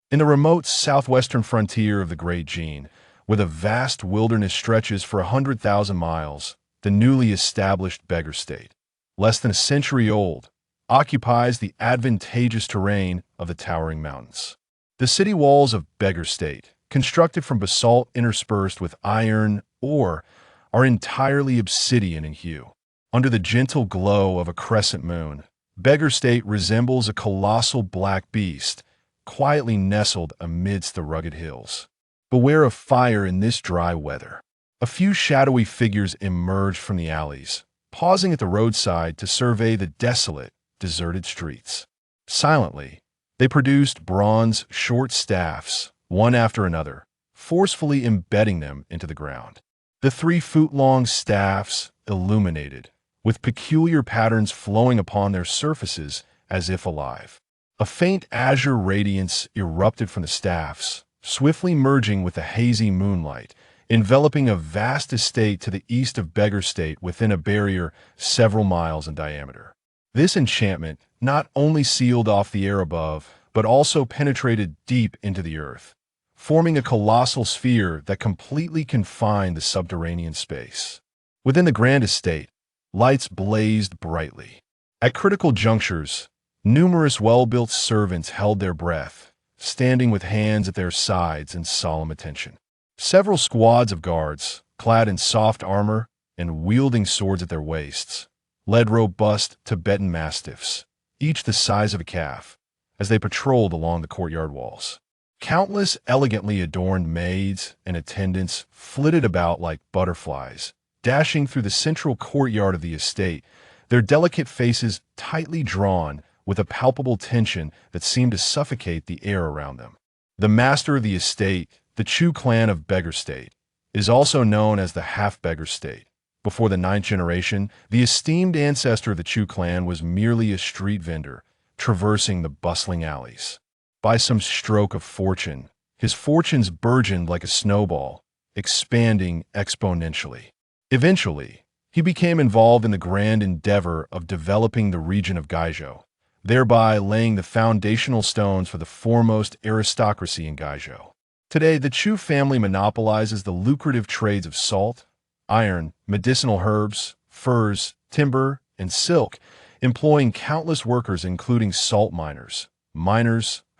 In the remote southwestern frontier of the Great Gene, where the vast wilderness stretches for 100,000 miles, the newly established beggar state, less than a century old, occupies the advantageous terrain of the towering mountains. The city walls of Beggar State, constructed from basalt interspersed with iron ore, are entirely obsidian in hue. Under the gentle glow of a crescent moon, Beggar State resembles a colossal black beast, quietly nestled amidst the rugged hills. Beware of fire in this dry weather. A few shadowy figures emerged from the alleys, pausing at the roadside to survey the desolate, deserted streets. Silently, they produced bronze short staffs, one after another, forcefully embedding them into the ground. The 3-foot-long staffs illuminated, with peculiar patterns flowing upon their surfaces as if alive. A faint azure radiance erupted from the staffs, swiftly merging with the hazy moonlight, enveloping a vast estate to the east of Beggar State within a barrier several miles in diameter. This enchantment not only sealed off the air above, but also penetrated deep into the earth, forming a colossal sphere that completely confined the subterranean space. Within the grand estate, lights blazed brightly. At critical junctures, numerous well-built servants held their breath, standing with hands at their sides in solemn attention. Several squads of guards, clad in soft armor and wielding swords at their waists, led robust Tibetan mastiffs, each the size of a calf, as they patrolled along the courtyard walls. Countless elegantly adorned maids and attendants flitted about like butterflies, dashing through the central courtyard of the estate, their delicate faces tightly drawn with a palpable tension that seemed to suffocate the air around them. The master of the estate, the Chu clan of Beggar State, is also known as the Half-Beggar State. Before the 9th generation, the esteemed ancestor of the Chu clan was merely a street vendor, traversing the bustling alleys. By some stroke of fortune, his fortunes burgeoned like a snowball, expanding exponentially. Eventually, he became involved in the grand endeavor of developing the region of Gaizhou, thereby laying the foundational stones for the foremost aristocracy in Gaizhou. Today, the Chu family monopolizes the lucrative trades of salt, iron, medicinal herbs, furs, timber, and silk, employing countless workers including salt miners,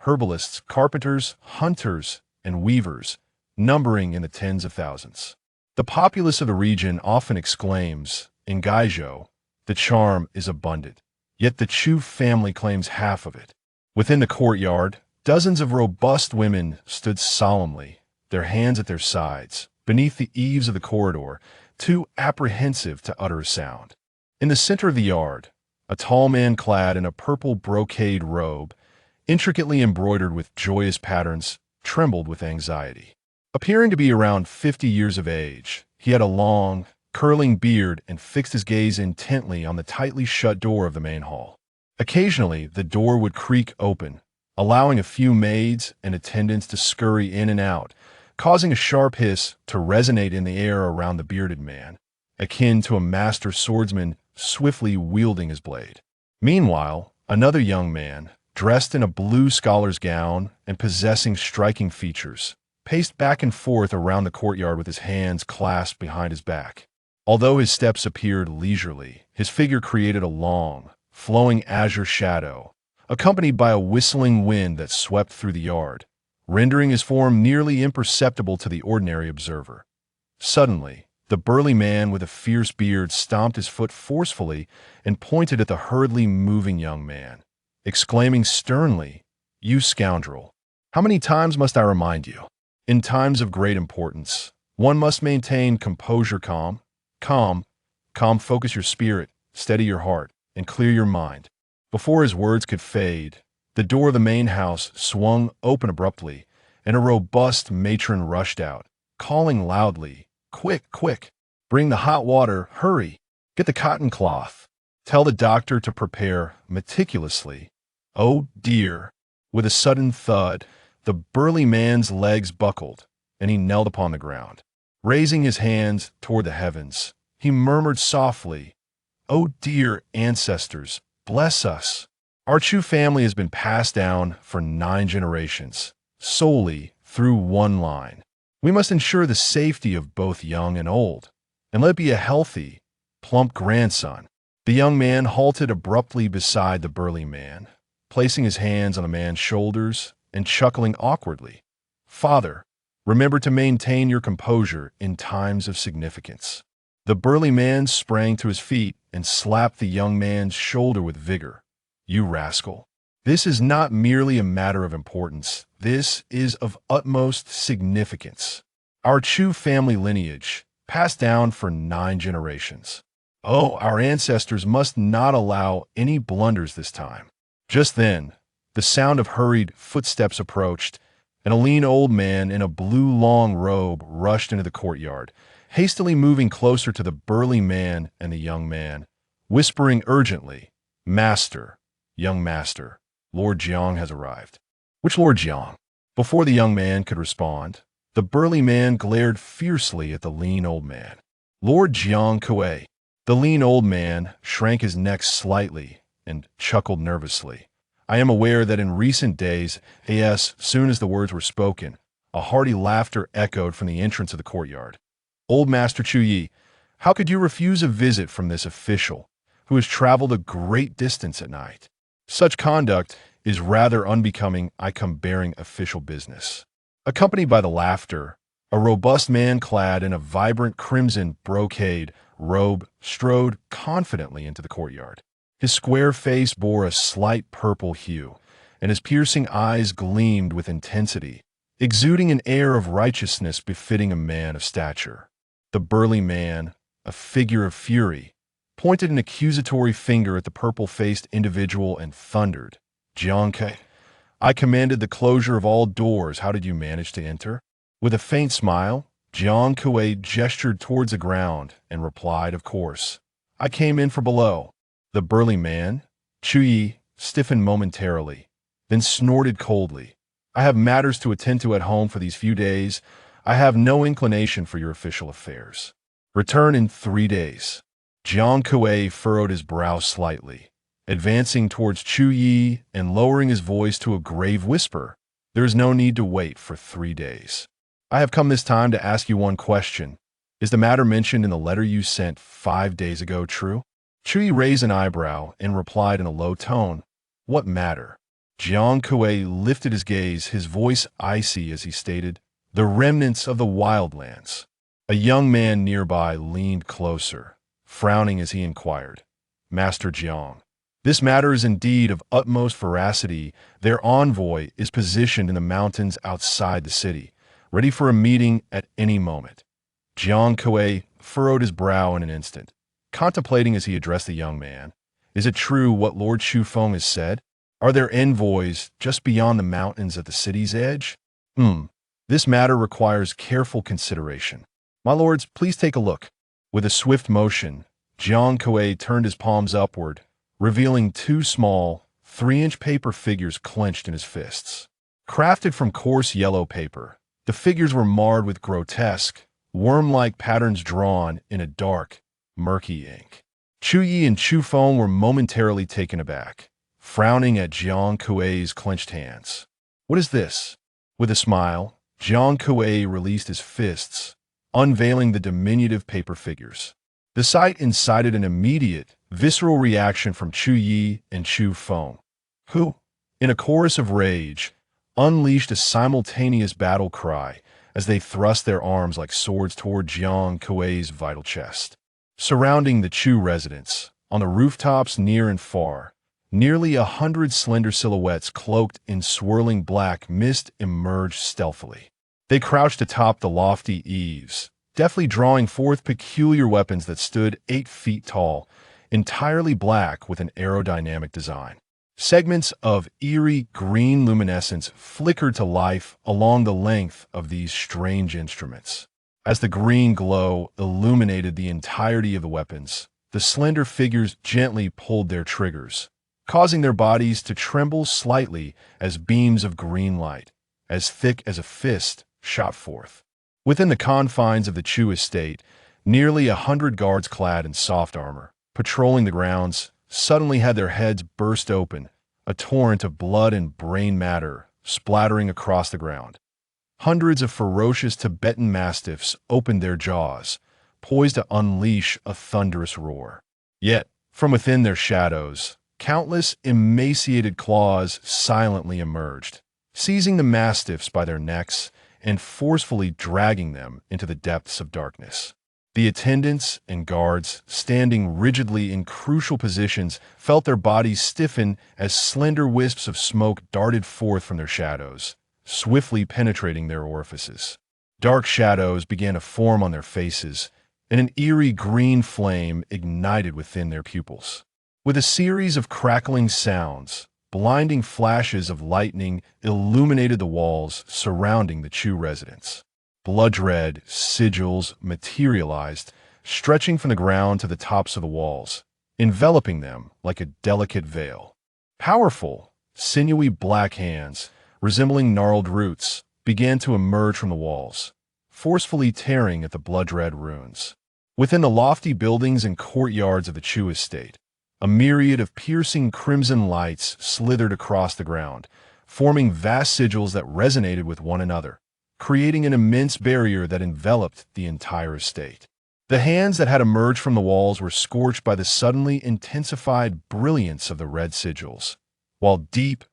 herbalists, carpenters, hunters, and weavers, numbering in the tens of thousands. The populace of the region often exclaims, in Gaizhou, the charm is abundant, yet the Chu family claims half of it. Within the courtyard, dozens of robust women stood solemnly, their hands at their sides, beneath the eaves of the corridor, too apprehensive to utter a sound. In the center of the yard, a tall man clad in a purple brocade robe, intricately embroidered with joyous patterns, trembled with anxiety. Appearing to be around 50 years of age, he had a long, curling beard and fixed his gaze intently on the tightly shut door of the main hall. Occasionally, the door would creak open, allowing a few maids and attendants to scurry in and out, causing a sharp hiss to resonate in the air around the bearded man, akin to a master swordsman swiftly wielding his blade. Meanwhile, another young man, dressed in a blue scholar's gown and possessing striking features, paced back and forth around the courtyard with his hands clasped behind his back. Although his steps appeared leisurely, his figure created a long, flowing azure shadow, accompanied by a whistling wind that swept through the yard, rendering his form nearly imperceptible to the ordinary observer. Suddenly, the burly man with a fierce beard stomped his foot forcefully and pointed at the hurriedly moving young man, exclaiming sternly, "You scoundrel! How many times must I remind you? In times of great importance, one must maintain composure, calm, focus your spirit, steady your heart, and clear your mind." Before his words could fade, the door of the main house swung open abruptly, and a robust matron rushed out, calling loudly, "Quick, quick! Bring the hot water, hurry! Get the cotton cloth! Tell the doctor to prepare meticulously." Oh dear! With a sudden thud, the burly man's legs buckled, and he knelt upon the ground. Raising his hands toward the heavens, he murmured softly, "Oh dear ancestors, bless us. Our Chu family has been passed down for 9 generations, solely through one line. We must ensure the safety of both young and old, and let it be a healthy, plump grandson. The young man halted abruptly beside the burly man, placing his hands on the man's shoulders and chuckling awkwardly. "Father, remember to maintain your composure in times of significance." The burly man sprang to his feet and slapped the young man's shoulder with vigor. "You rascal. This is not merely a matter of importance. This is of utmost significance. Our Chu family lineage, passed down for 9 generations. Oh, our ancestors must not allow any blunders this time." Just then, the sound of hurried footsteps approached, and a lean old man in a blue long robe rushed into the courtyard, hastily moving closer to the burly man and the young man, whispering urgently, "Master, young master, Lord Jiang has arrived." "Which Lord Jiang?" Before the young man could respond, the burly man glared fiercely at the lean old man. "Lord Jiang Kael." The lean old man shrank his neck slightly and chuckled nervously. "I am aware that in recent days," as soon as the words were spoken, a hearty laughter echoed from the entrance of the courtyard. "Old Master Chu Yi, how could you refuse a visit from this official who has traveled a great distance at night? Such conduct is rather unbecoming. I come bearing official business." Accompanied by the laughter, a robust man clad in a vibrant crimson brocade robe strode confidently into the courtyard. His square face bore a slight purple hue, and his piercing eyes gleamed with intensity, exuding an air of righteousness befitting a man of stature. The burly man, a figure of fury, pointed an accusatory finger at the purple-faced individual and thundered, "Jiang, I commanded the closure of all doors. How did you manage to enter?" With a faint smile, Jiang Kuei gestured towards the ground and replied, "Of course. I came in from below." The burly man, Chu Yi, stiffened momentarily, then snorted coldly, "I have matters to attend to at home for these few days. I have no inclination for your official affairs. Return in 3 days." Jiang Kuei furrowed his brow slightly, advancing towards Chu Yi and lowering his voice to a grave whisper, "There is no need to wait for 3 days. I have come this time to ask you one question. Is the matter mentioned in the letter you sent 5 days ago true?" Chu Yi raised an eyebrow and replied in a low tone, "What matter?" Jiang Kuei lifted his gaze, his voice icy as he stated, "The remnants of the wildlands." A young man nearby leaned closer, frowning as he inquired, "Master Jiang, this matter is indeed of utmost veracity. Their envoy is positioned in the mountains outside the city, ready for a meeting at any moment." Jiang Kuei furrowed his brow in an instant, contemplating as he addressed the young man. "Is it true what Lord Chu Feng has said? Are there envoys just beyond the mountains at the city's edge? This matter requires careful consideration. My lords, please take a look." With a swift motion, Jiang Kuei turned his palms upward, revealing 2 small, 3-inch paper figures clenched in his fists. Crafted from coarse yellow paper, the figures were marred with grotesque, worm-like patterns drawn in a dark, murky ink. Chu Yi and Chu Feng were momentarily taken aback, frowning at Jiang Kuei's clenched hands. "What is this?" With a smile, Jiang Kuei released his fists, unveiling the diminutive paper figures. The sight incited an immediate, visceral reaction from Chu Yi and Chu Feng, who, in a chorus of rage, unleashed a simultaneous battle cry as they thrust their arms like swords toward Jiang Kuei's vital chest. Surrounding the Chu residence, on the rooftops near and far, nearly 100 slender silhouettes cloaked in swirling black mist emerged stealthily. They crouched atop the lofty eaves, deftly drawing forth peculiar weapons that stood 8 feet tall, entirely black with an aerodynamic design. Segments of eerie green luminescence flickered to life along the length of these strange instruments. As the green glow illuminated the entirety of the weapons, the slender figures gently pulled their triggers, causing their bodies to tremble slightly as beams of green light, as thick as a fist, shot forth. Within the confines of the Chu estate, nearly 100 guards clad in soft armor, patrolling the grounds, suddenly had their heads burst open, a torrent of blood and brain matter splattering across the ground. Hundreds of ferocious Tibetan mastiffs opened their jaws, poised to unleash a thunderous roar. Yet, from within their shadows, countless emaciated claws silently emerged, seizing the mastiffs by their necks and forcefully dragging them into the depths of darkness. The attendants and guards, standing rigidly in crucial positions, felt their bodies stiffen as slender wisps of smoke darted forth from their shadows, swiftly penetrating their orifices. Dark shadows began to form on their faces, and an eerie green flame ignited within their pupils. With a series of crackling sounds, blinding flashes of lightning illuminated the walls surrounding the Chu residence. Blood-red sigils materialized, stretching from the ground to the tops of the walls, enveloping them like a delicate veil. Powerful, sinewy black hands, resembling gnarled roots, began to emerge from the walls, forcefully tearing at the blood-red runes. Within the lofty buildings and courtyards of the Chu estate, a myriad of piercing crimson lights slithered across the ground, forming vast sigils that resonated with one another, creating an immense barrier that enveloped the entire estate. The hands that had emerged from the walls were scorched by the suddenly intensified brilliance of the red sigils, while deep,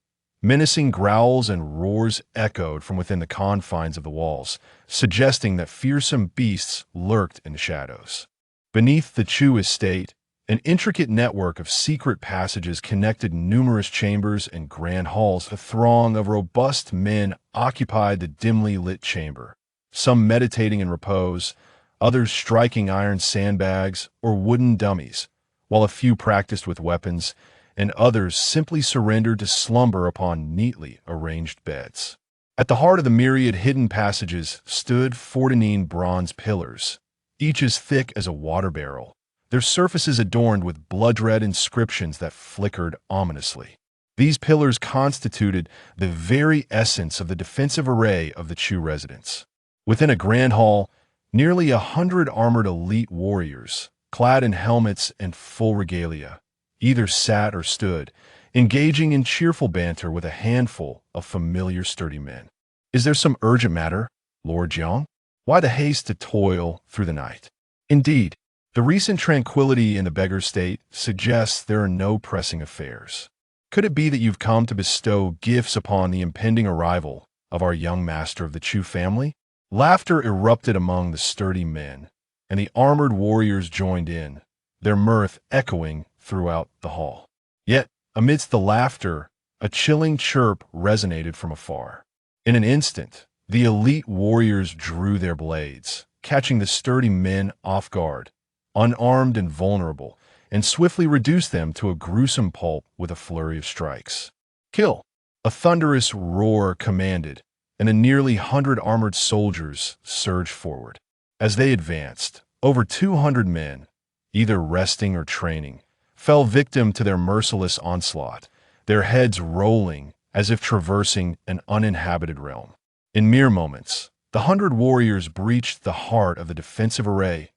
menacing growls and roars echoed from within the confines of the walls, suggesting that fearsome beasts lurked in the shadows. Beneath the Chu estate, an intricate network of secret passages connected numerous chambers and grand halls. A throng of robust men occupied the dimly lit chamber, some meditating in repose, others striking iron sandbags or wooden dummies, while a few practiced with weapons, and others simply surrendered to slumber upon neatly arranged beds. At the heart of the myriad hidden passages stood 14 bronze pillars, each as thick as a water barrel, their surfaces adorned with blood-red inscriptions that flickered ominously. These pillars constituted the very essence of the defensive array of the Chu residence. Within a grand hall, nearly 100 armored elite warriors, clad in helmets and full regalia, either sat or stood, engaging in cheerful banter with a handful of familiar sturdy men. "Is there some urgent matter, Lord Jiang? Why the haste to toil through the night?" Indeed, the recent tranquility in the beggar state suggests there are no pressing affairs. Could it be that you've come to bestow gifts upon the impending arrival of our young master of the Chu family? Laughter erupted among the sturdy men, and the armored warriors joined in, their mirth echoing throughout the hall. Yet, amidst the laughter, a chilling chirp resonated from afar. In an instant, the elite warriors drew their blades, catching the sturdy men off guard, unarmed and vulnerable, and swiftly reduced them to a gruesome pulp with a flurry of strikes. "Kill!" A thunderous roar commanded, and a nearly 100 armored soldiers surged forward. As they advanced, over 200 men, either resting or training, fell victim to their merciless onslaught, their heads rolling as if traversing an uninhabited realm. In mere moments, the 100 warriors breached the heart of the defensive array,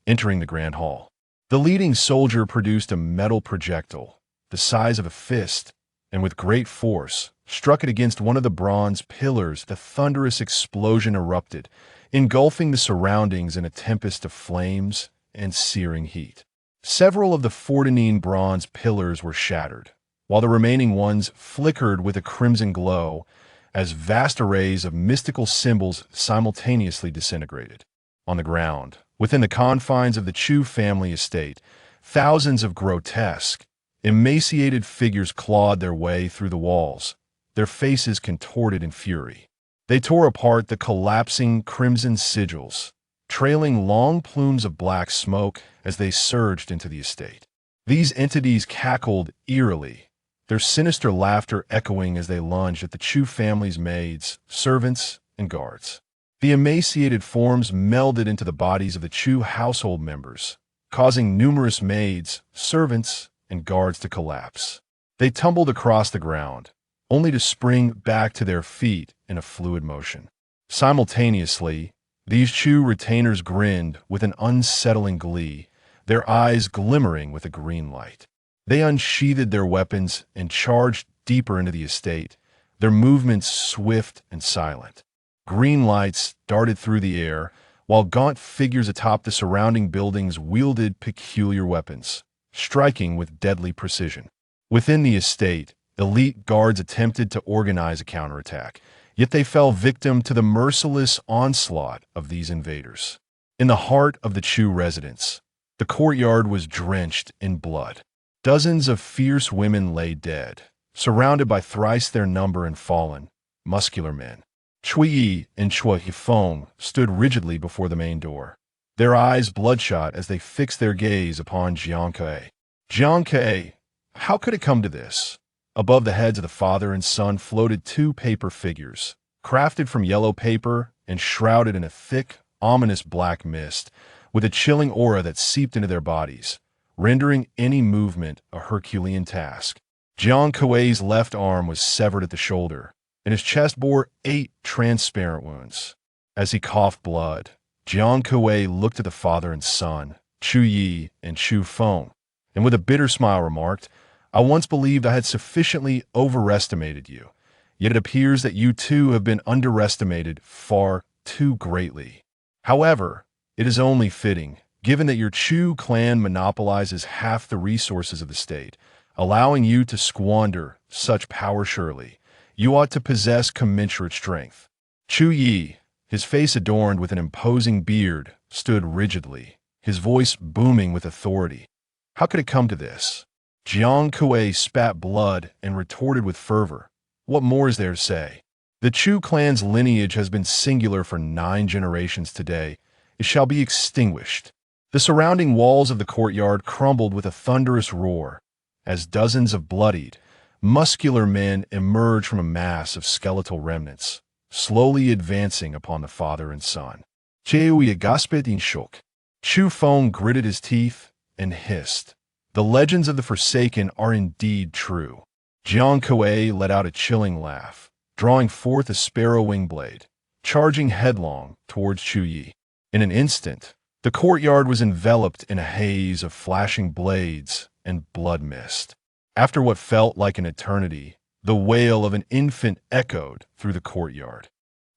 entering the grand hall. The leading soldier produced a metal projectile, the size of a fist, and with great force, struck it against one of the bronze pillars. The thunderous explosion erupted, engulfing the surroundings in a tempest of flames and searing heat. Several of the 14 bronze pillars were shattered, while the remaining ones flickered with a crimson glow as vast arrays of mystical symbols simultaneously disintegrated. On the ground, within the confines of the Chu family estate, thousands of grotesque, emaciated figures clawed their way through the walls, their faces contorted in fury. They tore apart the collapsing crimson sigils, trailing long plumes of black smoke as they surged into the estate. These entities cackled eerily, their sinister laughter echoing as they lunged at the Chu family's maids, servants, and guards. The emaciated forms melded into the bodies of the Chu household members, causing numerous maids, servants, and guards to collapse. They tumbled across the ground, only to spring back to their feet in a fluid motion. Simultaneously, these Chu retainers grinned with an unsettling glee, their eyes glimmering with a green light. They unsheathed their weapons and charged deeper into the estate, their movements swift and silent. Green lights darted through the air, while gaunt figures atop the surrounding buildings wielded peculiar weapons, striking with deadly precision. Within the estate, elite guards attempted to organize a counterattack, yet they fell victim to the merciless onslaught of these invaders. In the heart of the Chu residence, the courtyard was drenched in blood. Dozens of fierce women lay dead, surrounded by thrice their number and fallen, muscular men. Chui and Chu Feng stood rigidly before the main door, their eyes bloodshot as they fixed their gaze upon xianxia. Xianxia, how could it come to this? Above the heads of the father and son floated two paper figures, crafted from yellow paper and shrouded in a thick, ominous black mist, with a chilling aura that seeped into their bodies, rendering any movement a Herculean task. Xianxia's left arm was severed at the shoulder, and his chest bore 8 transparent wounds. As he coughed blood, Xianxia looked at the father and son, Chu Yi and Chu Feng, and with a bitter smile remarked, "I once believed I had sufficiently overestimated you, yet it appears that you too have been underestimated far too greatly. However, it is only fitting, given that your Chu clan monopolizes half the resources of the state, allowing you to squander such power surely. You ought to possess commensurate strength." Chu Yi, his face adorned with an imposing beard, stood rigidly, his voice booming with authority. How could it come to this? Xianxia spat blood and retorted with fervor, "What more is there to say? The Chu clan's lineage has been singular for 9 generations today. It shall be extinguished." The surrounding walls of the courtyard crumbled with a thunderous roar, as dozens of bloodied, muscular men emerged from a mass of skeletal remnants, slowly advancing upon the father and son. Chu Feng gritted his teeth and hissed, "The legends of the Forsaken are indeed true." Xianxia let out a chilling laugh, drawing forth a sparrow wing blade, charging headlong towards Chu Yi. In an instant, the courtyard was enveloped in a haze of flashing blades and blood mist. After what felt like an eternity, the wail of an infant echoed through the courtyard.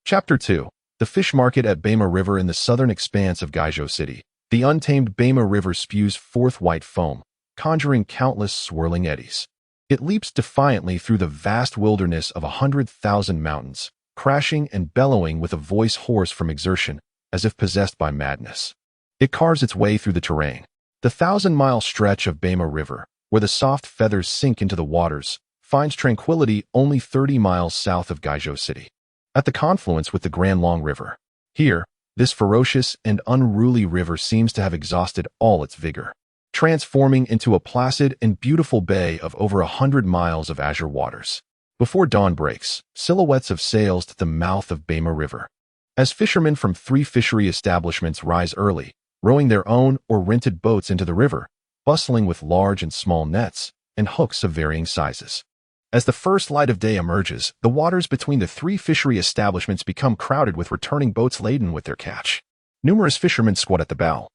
Chapter 2. The Fish Market at Bema River in the southern expanse of Gaizhou City. The untamed Bema River spews forth white foam, conjuring countless swirling eddies. It leaps defiantly through the vast wilderness of 100,000 mountains, crashing and bellowing with a voice hoarse from exertion, as if possessed by madness. It carves its way through the terrain. The 1,000-mile stretch of Bema River, where the soft feathers sink into the waters, finds tranquility only 30 miles south of Gaizhou City, at the confluence with the Grand Long River. Here, this ferocious and unruly river seems to have exhausted all its vigor, transforming into a placid and beautiful bay of over 100 miles of azure waters. Before dawn breaks, silhouettes of sails to the mouth of Bema River. As fishermen from 3 fishery establishments rise early, rowing their own or rented boats into the river, bustling with large and small nets and hooks of varying sizes. As the first light of day emerges, the waters between the 3 fishery establishments become crowded with returning boats laden with their catch. Numerous fishermen squat at the bow,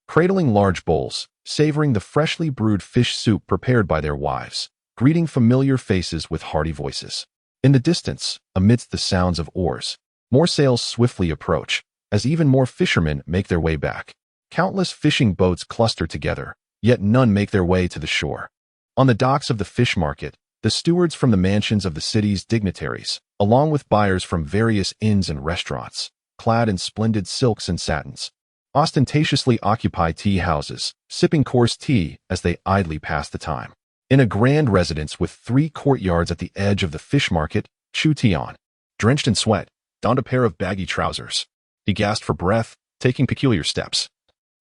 cradling large bowls, savoring the freshly brewed fish soup prepared by their wives, greeting familiar faces with hearty voices. In the distance, amidst the sounds of oars, more sails swiftly approach, as even more fishermen make their way back. Countless fishing boats cluster together, yet none make their way to the shore. On the docks of the fish market, the stewards from the mansions of the city's dignitaries, along with buyers from various inns and restaurants, clad in splendid silks and satins, ostentatiously occupy tea houses, sipping coarse tea as they idly pass the time. In a grand residence with 3 courtyards at the edge of the fish market, Chu Tian, drenched in sweat, donned a pair of baggy trousers. He gasped for breath, taking peculiar steps,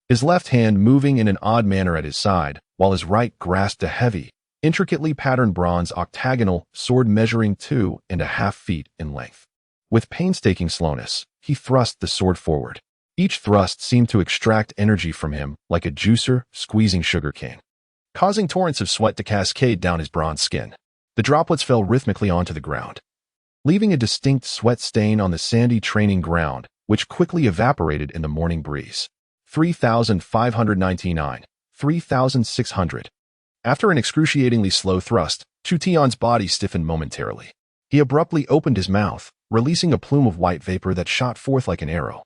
his left hand moving in an odd manner at his side, while his right grasped a heavy, intricately patterned bronze octagonal sword measuring 2.5 feet in length. With painstaking slowness, he thrust the sword forward. Each thrust seemed to extract energy from him like a juicer squeezing sugarcane, causing torrents of sweat to cascade down his bronze skin. The droplets fell rhythmically onto the ground, leaving a distinct sweat stain on the sandy training ground, which quickly evaporated in the morning breeze. 3,599, 3,600. After an excruciatingly slow thrust, Chu Tian's body stiffened momentarily. He abruptly opened his mouth, releasing a plume of white vapor that shot forth like an arrow,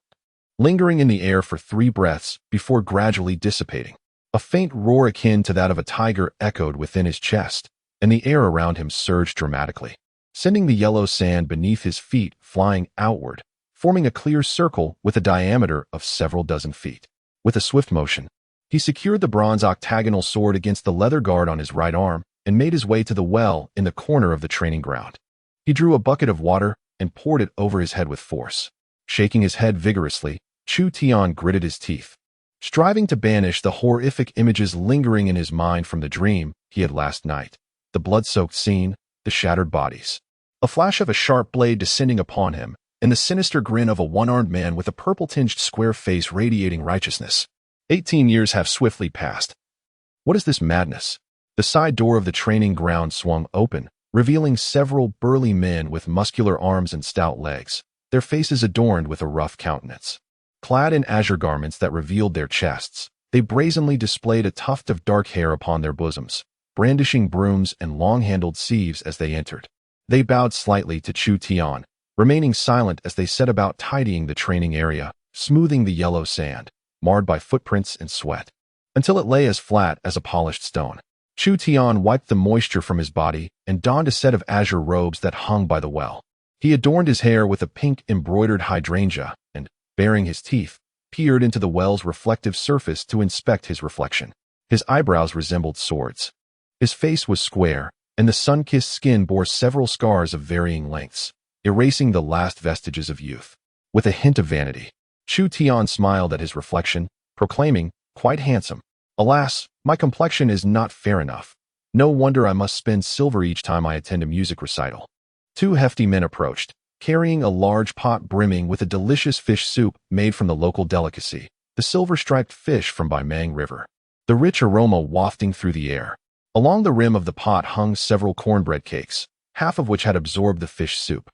lingering in the air for 3 breaths before gradually dissipating. A faint roar akin to that of a tiger echoed within his chest, and the air around him surged dramatically, sending the yellow sand beneath his feet flying outward, forming a clear circle with a diameter of several dozen feet. With a swift motion, he secured the bronze octagonal sword against the leather guard on his right arm and made his way to the well in the corner of the training ground. He drew a bucket of water and poured it over his head with force. Shaking his head vigorously, Chu Tian gritted his teeth, striving to banish the horrific images lingering in his mind from the dream he had last night. The blood-soaked scene, the shattered bodies, a flash of a sharp blade descending upon him, and the sinister grin of a one-armed man with a purple-tinged square face radiating righteousness. 18 years have swiftly passed. What is this madness? The side door of the training ground swung open, revealing several burly men with muscular arms and stout legs, their faces adorned with a rough countenance. Clad in azure garments that revealed their chests, they brazenly displayed a tuft of dark hair upon their bosoms, brandishing brooms and long-handled sieves as they entered. They bowed slightly to Chu Tian, remaining silent as they set about tidying the training area, smoothing the yellow sand, marred by footprints and sweat, until it lay as flat as a polished stone. Chu Tian wiped the moisture from his body and donned a set of azure robes that hung by the well. He adorned his hair with a pink embroidered hydrangea and, baring his teeth, peered into the well's reflective surface to inspect his reflection. His eyebrows resembled swords. His face was square, and the sun-kissed skin bore several scars of varying lengths, erasing the last vestiges of youth. With a hint of vanity, Chu Tian smiled at his reflection, proclaiming, "Quite handsome. Alas, my complexion is not fair enough. No wonder I must spend silver each time I attend a music recital." 2 hefty men approached, carrying a large pot brimming with a delicious fish soup made from the local delicacy, the silver-striped fish from Baimang River, the rich aroma wafting through the air. Along the rim of the pot hung several cornbread cakes, half of which had absorbed the fish soup,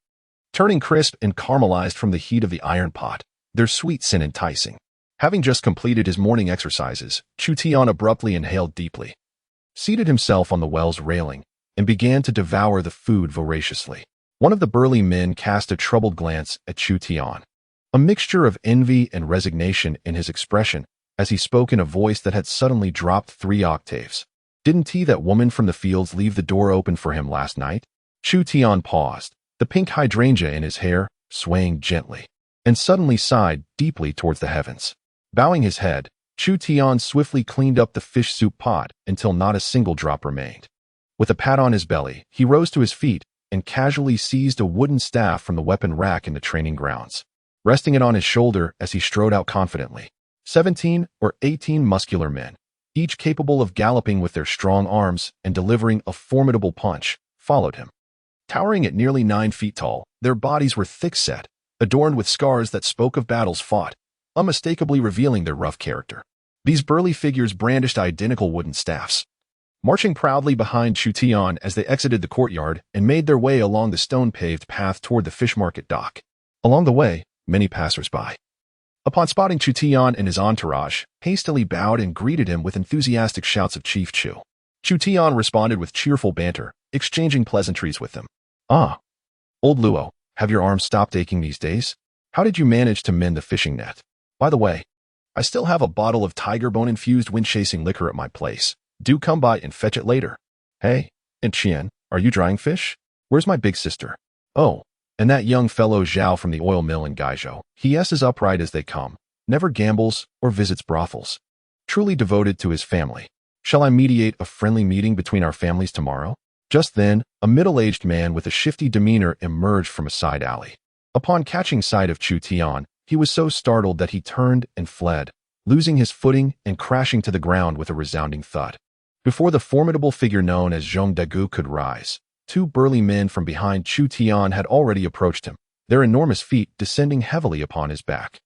turning crisp and caramelized from the heat of the iron pot, their sweets and enticing. Having just completed his morning exercises, Chu Tian abruptly inhaled deeply, seated himself on the well's railing, and began to devour the food voraciously. One of the burly men cast a troubled glance at Chu Tian, a mixture of envy and resignation in his expression as he spoke in a voice that had suddenly dropped 3 octaves. "Didn't that woman from the fields leave the door open for him last night?" Chu Tian paused, the pink hydrangea in his hair swaying gently, and suddenly sighed deeply towards the heavens. Bowing his head, Chu Tian swiftly cleaned up the fish soup pot until not a single drop remained. With a pat on his belly, he rose to his feet and casually seized a wooden staff from the weapon rack in the training grounds, resting it on his shoulder as he strode out confidently. 17 or 18 muscular men, each capable of galloping with their strong arms and delivering a formidable punch, followed him. Towering at nearly 9 feet tall, their bodies were thick-set, adorned with scars that spoke of battles fought, unmistakably revealing their rough character. These burly figures brandished identical wooden staffs, marching proudly behind Chu Tian as they exited the courtyard and made their way along the stone-paved path toward the fish market dock. Along the way, many passers-by, upon spotting Chu Tian and his entourage, hastily bowed and greeted him with enthusiastic shouts of Chief Chu. Chu Tian responded with cheerful banter, exchanging pleasantries with them. "Ah, old Luo, have your arms stopped aching these days? How did you manage to mend the fishing net? By the way, I still have a bottle of tiger bone-infused wind-chasing liquor at my place. Do come by and fetch it later. Hey, and Qian, are you drying fish? Where's my big sister? Oh, and that young fellow Zhao from the oil mill in Gaizhou. He is as upright as they come, never gambles or visits brothels. Truly devoted to his family. Shall I mediate a friendly meeting between our families tomorrow?" Just then, a middle-aged man with a shifty demeanor emerged from a side alley. Upon catching sight of Chu Tian, he was so startled that he turned and fled, losing his footing and crashing to the ground with a resounding thud. Before the formidable figure known as Zhong Dagu could rise, 2 burly men from behind Chu Tian had already approached him, their enormous feet descending heavily upon his back.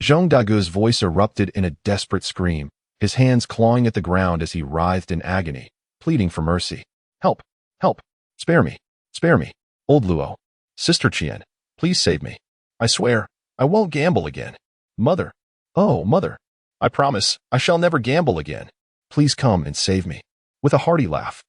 Zhong Dagu's voice erupted in a desperate scream, his hands clawing at the ground as he writhed in agony, pleading for mercy. "Help! Help! Spare me! Spare me! Old Luo! Sister Qian! Please save me! I swear, I won't gamble again! Mother! Oh, Mother! I promise, I shall never gamble again! Please come and save me!" With a hearty laugh,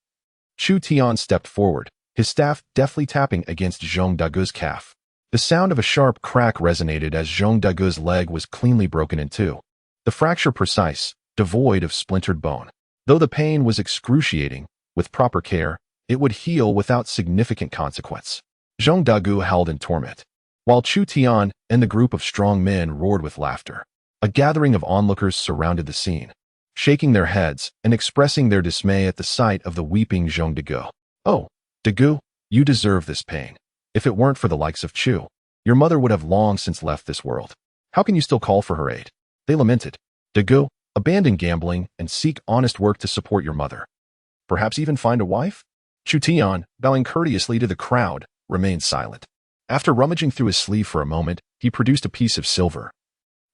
Chu Tian stepped forward, his staff deftly tapping against Zhong Dagu's calf. The sound of a sharp crack resonated as Zhong Dagu's leg was cleanly broken in two. The fracture precise, devoid of splintered bone. Though the pain was excruciating, with proper care, it would heal without significant consequence. Zhong Dagu howled in torment, while Chu Tian and the group of strong men roared with laughter. A gathering of onlookers surrounded the scene, shaking their heads and expressing their dismay at the sight of the weeping Zhong Dagu. "Oh, Dagu, you deserve this pain. If it weren't for the likes of Chu, your mother would have long since left this world. How can you still call for her aid?" They lamented. "Dagu, abandon gambling and seek honest work to support your mother. Perhaps even find a wife?" Chu Tian, bowing courteously to the crowd, remained silent. After rummaging through his sleeve for a moment, he produced a piece of silver,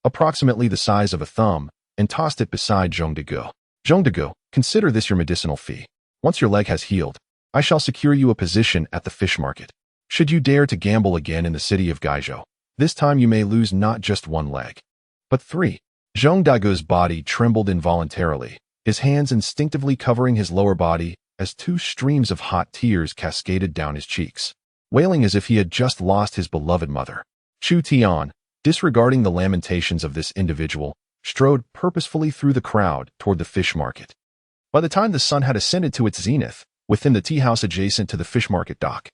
approximately the size of a thumb, and tossed it beside Zhong Dagu. "Zhong Dagu, consider this your medicinal fee. Once your leg has healed, I shall secure you a position at the fish market. Should you dare to gamble again in the city of Gaizhou, this time you may lose not just one leg, but three." Zhong Dagu's body trembled involuntarily, his hands instinctively covering his lower body as two streams of hot tears cascaded down his cheeks, wailing as if he had just lost his beloved mother. Chu Tian, disregarding the lamentations of this individual, strode purposefully through the crowd toward the fish market. By the time the sun had ascended to its zenith, within the tea house adjacent to the fish market dock,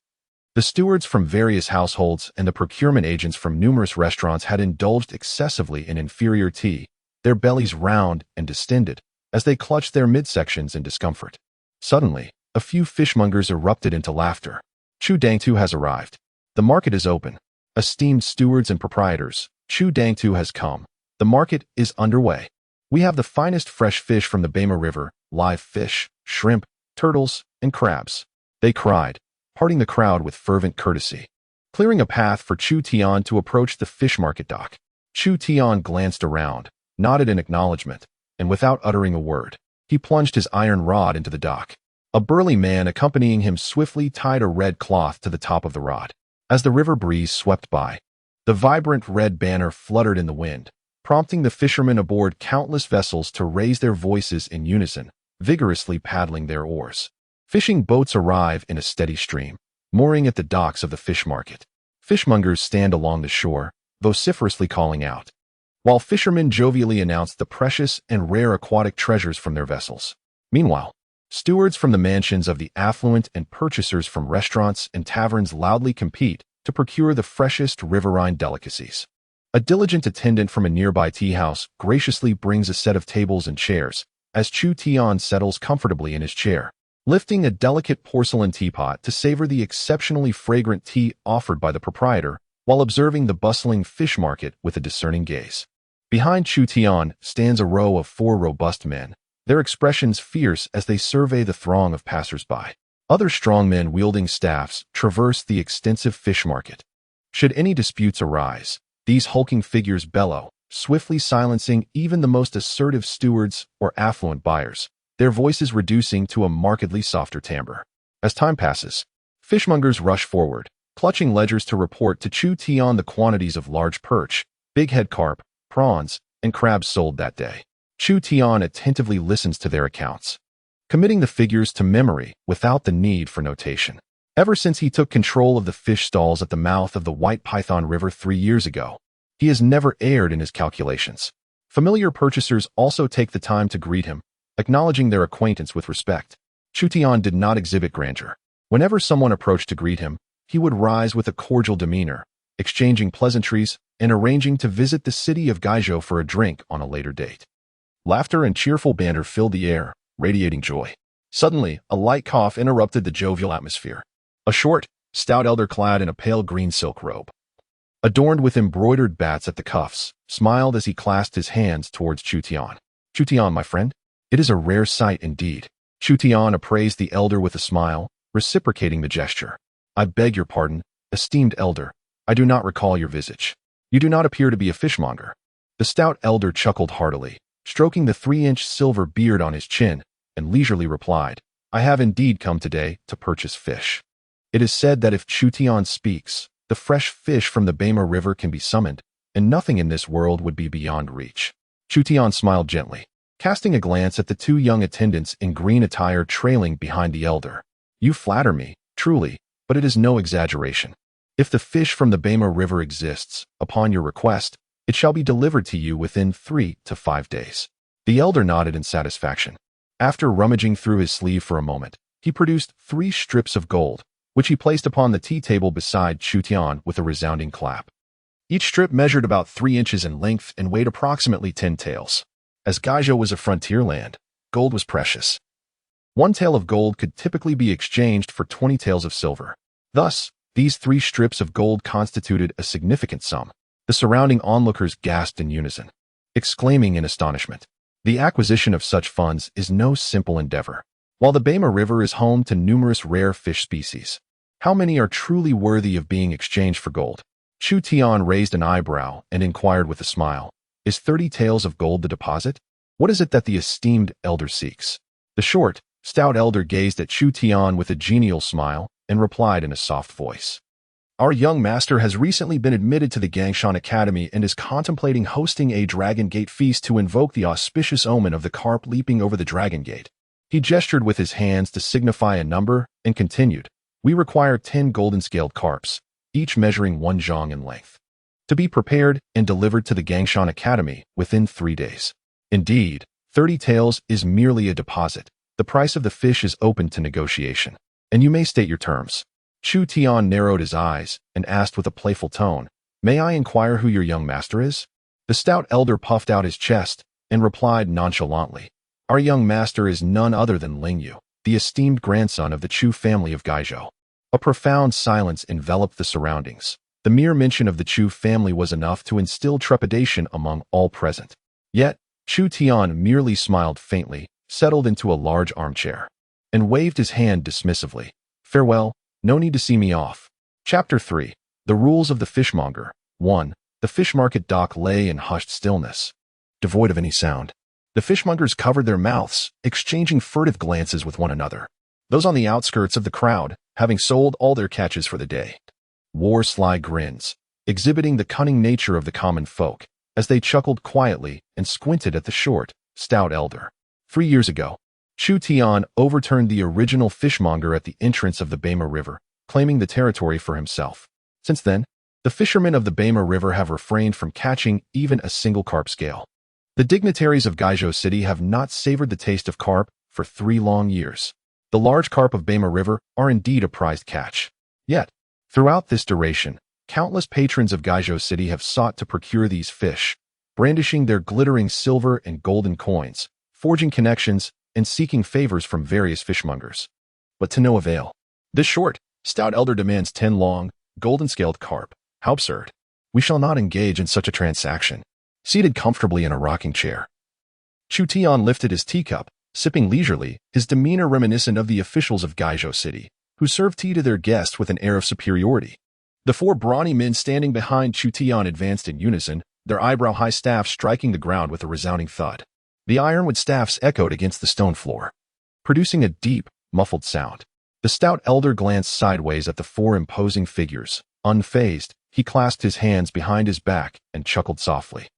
the stewards from various households and the procurement agents from numerous restaurants had indulged excessively in inferior tea, their bellies round and distended, as they clutched their midsections in discomfort. Suddenly, a few fishmongers erupted into laughter. "Chu Dangtu has arrived. The market is open. Esteemed stewards and proprietors, Chu Dangtu has come. The market is underway. We have the finest fresh fish from the Bema River, live fish, shrimp, turtles, and crabs," they cried, parting the crowd with fervent courtesy, clearing a path for Chu Tian to approach the fish market dock. Chu Tian glanced around, nodded in acknowledgement, and without uttering a word, he plunged his iron rod into the dock. A burly man accompanying him swiftly tied a red cloth to the top of the rod. As the river breeze swept by, the vibrant red banner fluttered in the wind, prompting the fishermen aboard countless vessels to raise their voices in unison, vigorously paddling their oars. Fishing boats arrive in a steady stream, mooring at the docks of the fish market. Fishmongers stand along the shore, vociferously calling out, while fishermen jovially announce the precious and rare aquatic treasures from their vessels. Meanwhile, stewards from the mansions of the affluent and purchasers from restaurants and taverns loudly compete to procure the freshest riverine delicacies. A diligent attendant from a nearby tea house graciously brings a set of tables and chairs, as Chu Tian settles comfortably in his chair, lifting a delicate porcelain teapot to savor the exceptionally fragrant tea offered by the proprietor while observing the bustling fish market with a discerning gaze. Behind Chu Tian stands a row of 4 robust men, their expressions fierce as they survey the throng of passers-by. Other strong men wielding staffs traverse the extensive fish market. Should any disputes arise, these hulking figures bellow, swiftly silencing even the most assertive stewards or affluent buyers, their voices reducing to a markedly softer timbre. As time passes, fishmongers rush forward, clutching ledgers to report to Chu Tian the quantities of large perch, bighead carp, prawns, and crabs sold that day. Chu Tian attentively listens to their accounts, committing the figures to memory without the need for notation. Ever since he took control of the fish stalls at the mouth of the White Python River 3 years ago, he has never erred in his calculations. Familiar purchasers also take the time to greet him, acknowledging their acquaintance with respect. Chu Tian did not exhibit grandeur. Whenever someone approached to greet him, he would rise with a cordial demeanor, exchanging pleasantries and arranging to visit the city of Gaizhou for a drink on a later date. Laughter and cheerful banter filled the air, radiating joy. Suddenly, a light cough interrupted the jovial atmosphere. A short, stout elder clad in a pale green silk robe, adorned with embroidered bats at the cuffs, smiled as he clasped his hands towards Chu Tian. "Chu Tian, my friend, it is a rare sight indeed." Chu Tian appraised the elder with a smile, reciprocating the gesture. "I beg your pardon, esteemed elder, I do not recall your visage. You do not appear to be a fishmonger." The stout elder chuckled heartily, stroking the 3-inch silver beard on his chin, and leisurely replied, "I have indeed come today to purchase fish. It is said that if Chu Tian speaks, the fresh fish from the Bema River can be summoned, and nothing in this world would be beyond reach." Chu Tian smiled gently, casting a glance at the 2 young attendants in green attire trailing behind the elder. "You flatter me, Truly, but it is no exaggeration. If the fish from the Bema River exists, upon your request, it shall be delivered to you within 3 to 5 days. The elder nodded in satisfaction. After rummaging through his sleeve for a moment, he produced 3 strips of gold, which he placed upon the tea table beside Chu Tian with a resounding clap. Each strip measured about 3 inches in length and weighed approximately 10 taels. As Gaizhou was a frontier land, gold was precious. 1 tael of gold could typically be exchanged for 20 taels of silver. Thus, these 3 strips of gold constituted a significant sum. The surrounding onlookers gasped in unison, exclaiming in astonishment. The acquisition of such funds is no simple endeavor. While the Bema River is home to numerous rare fish species, how many are truly worthy of being exchanged for gold? Chu Tian raised an eyebrow and inquired with a smile, "Is 30 taels of gold the deposit? What is it that the esteemed elder seeks?" The short, stout elder gazed at Chu Tian with a genial smile and replied in a soft voice. "Our young master has recently been admitted to the Gangshan Academy and is contemplating hosting a Dragon Gate feast to invoke the auspicious omen of the carp leaping over the Dragon Gate." He gestured with his hands to signify a number and continued, "We require 10 golden-scaled carps, each measuring 1 zhang in length, to be prepared and delivered to the Gangshan Academy within 3 days. Indeed, 30 taels is merely a deposit. The price of the fish is open to negotiation, and you may state your terms." Chu Tian narrowed his eyes and asked with a playful tone, "May I inquire who your young master is?" The stout elder puffed out his chest and replied nonchalantly, "Our young master is none other than Ling Yu, the esteemed grandson of the Chu family of Gaizhou." A profound silence enveloped the surroundings. The mere mention of the Chu family was enough to instill trepidation among all present. Yet, Chu Tian merely smiled faintly, settled into a large armchair, and waved his hand dismissively. "Farewell, no need to see me off." Chapter 3. The Rules of the Fishmonger. 1. The fish market dock lay in hushed stillness, devoid of any sound. The fishmongers covered their mouths, exchanging furtive glances with one another. Those on the outskirts of the crowd, having sold all their catches for the day, wore sly grins, exhibiting the cunning nature of the common folk, as they chuckled quietly and squinted at the short, stout elder. 3 years ago, Chu Tian overturned the original fishmonger at the entrance of the Bema River, claiming the territory for himself. Since then, the fishermen of the Bema River have refrained from catching even a single carp scale. The dignitaries of Gaizhou City have not savored the taste of carp for 3 long years. The large carp of Bema River are indeed a prized catch. Yet, throughout this duration, countless patrons of Gaizhou City have sought to procure these fish, brandishing their glittering silver and golden coins, forging connections, and seeking favors from various fishmongers. But to no avail. This short, stout elder demands 10 long, golden-scaled carp. How absurd. We shall not engage in such a transaction. Seated comfortably in a rocking chair, Chu Tian lifted his teacup, sipping leisurely, his demeanor reminiscent of the officials of Gaizhou City, who served tea to their guests with an air of superiority. The 4 brawny men standing behind Chu Tian advanced in unison, their eyebrow-high staffs striking the ground with a resounding thud. The ironwood staffs echoed against the stone floor, producing a deep, muffled sound. The stout elder glanced sideways at the 4 imposing figures. Unfazed, he clasped his hands behind his back and chuckled softly.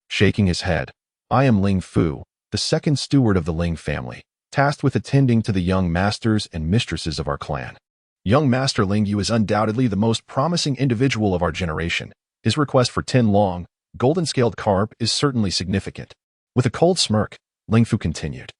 Shaking his head, "I am Ling Fu, the second steward of the Ling family, tasked with attending to the young masters and mistresses of our clan. Young Master Ling Yu is undoubtedly the most promising individual of our generation. His request for 10 long, golden-scaled carp is certainly significant." With a cold smirk, Ling Fu continued,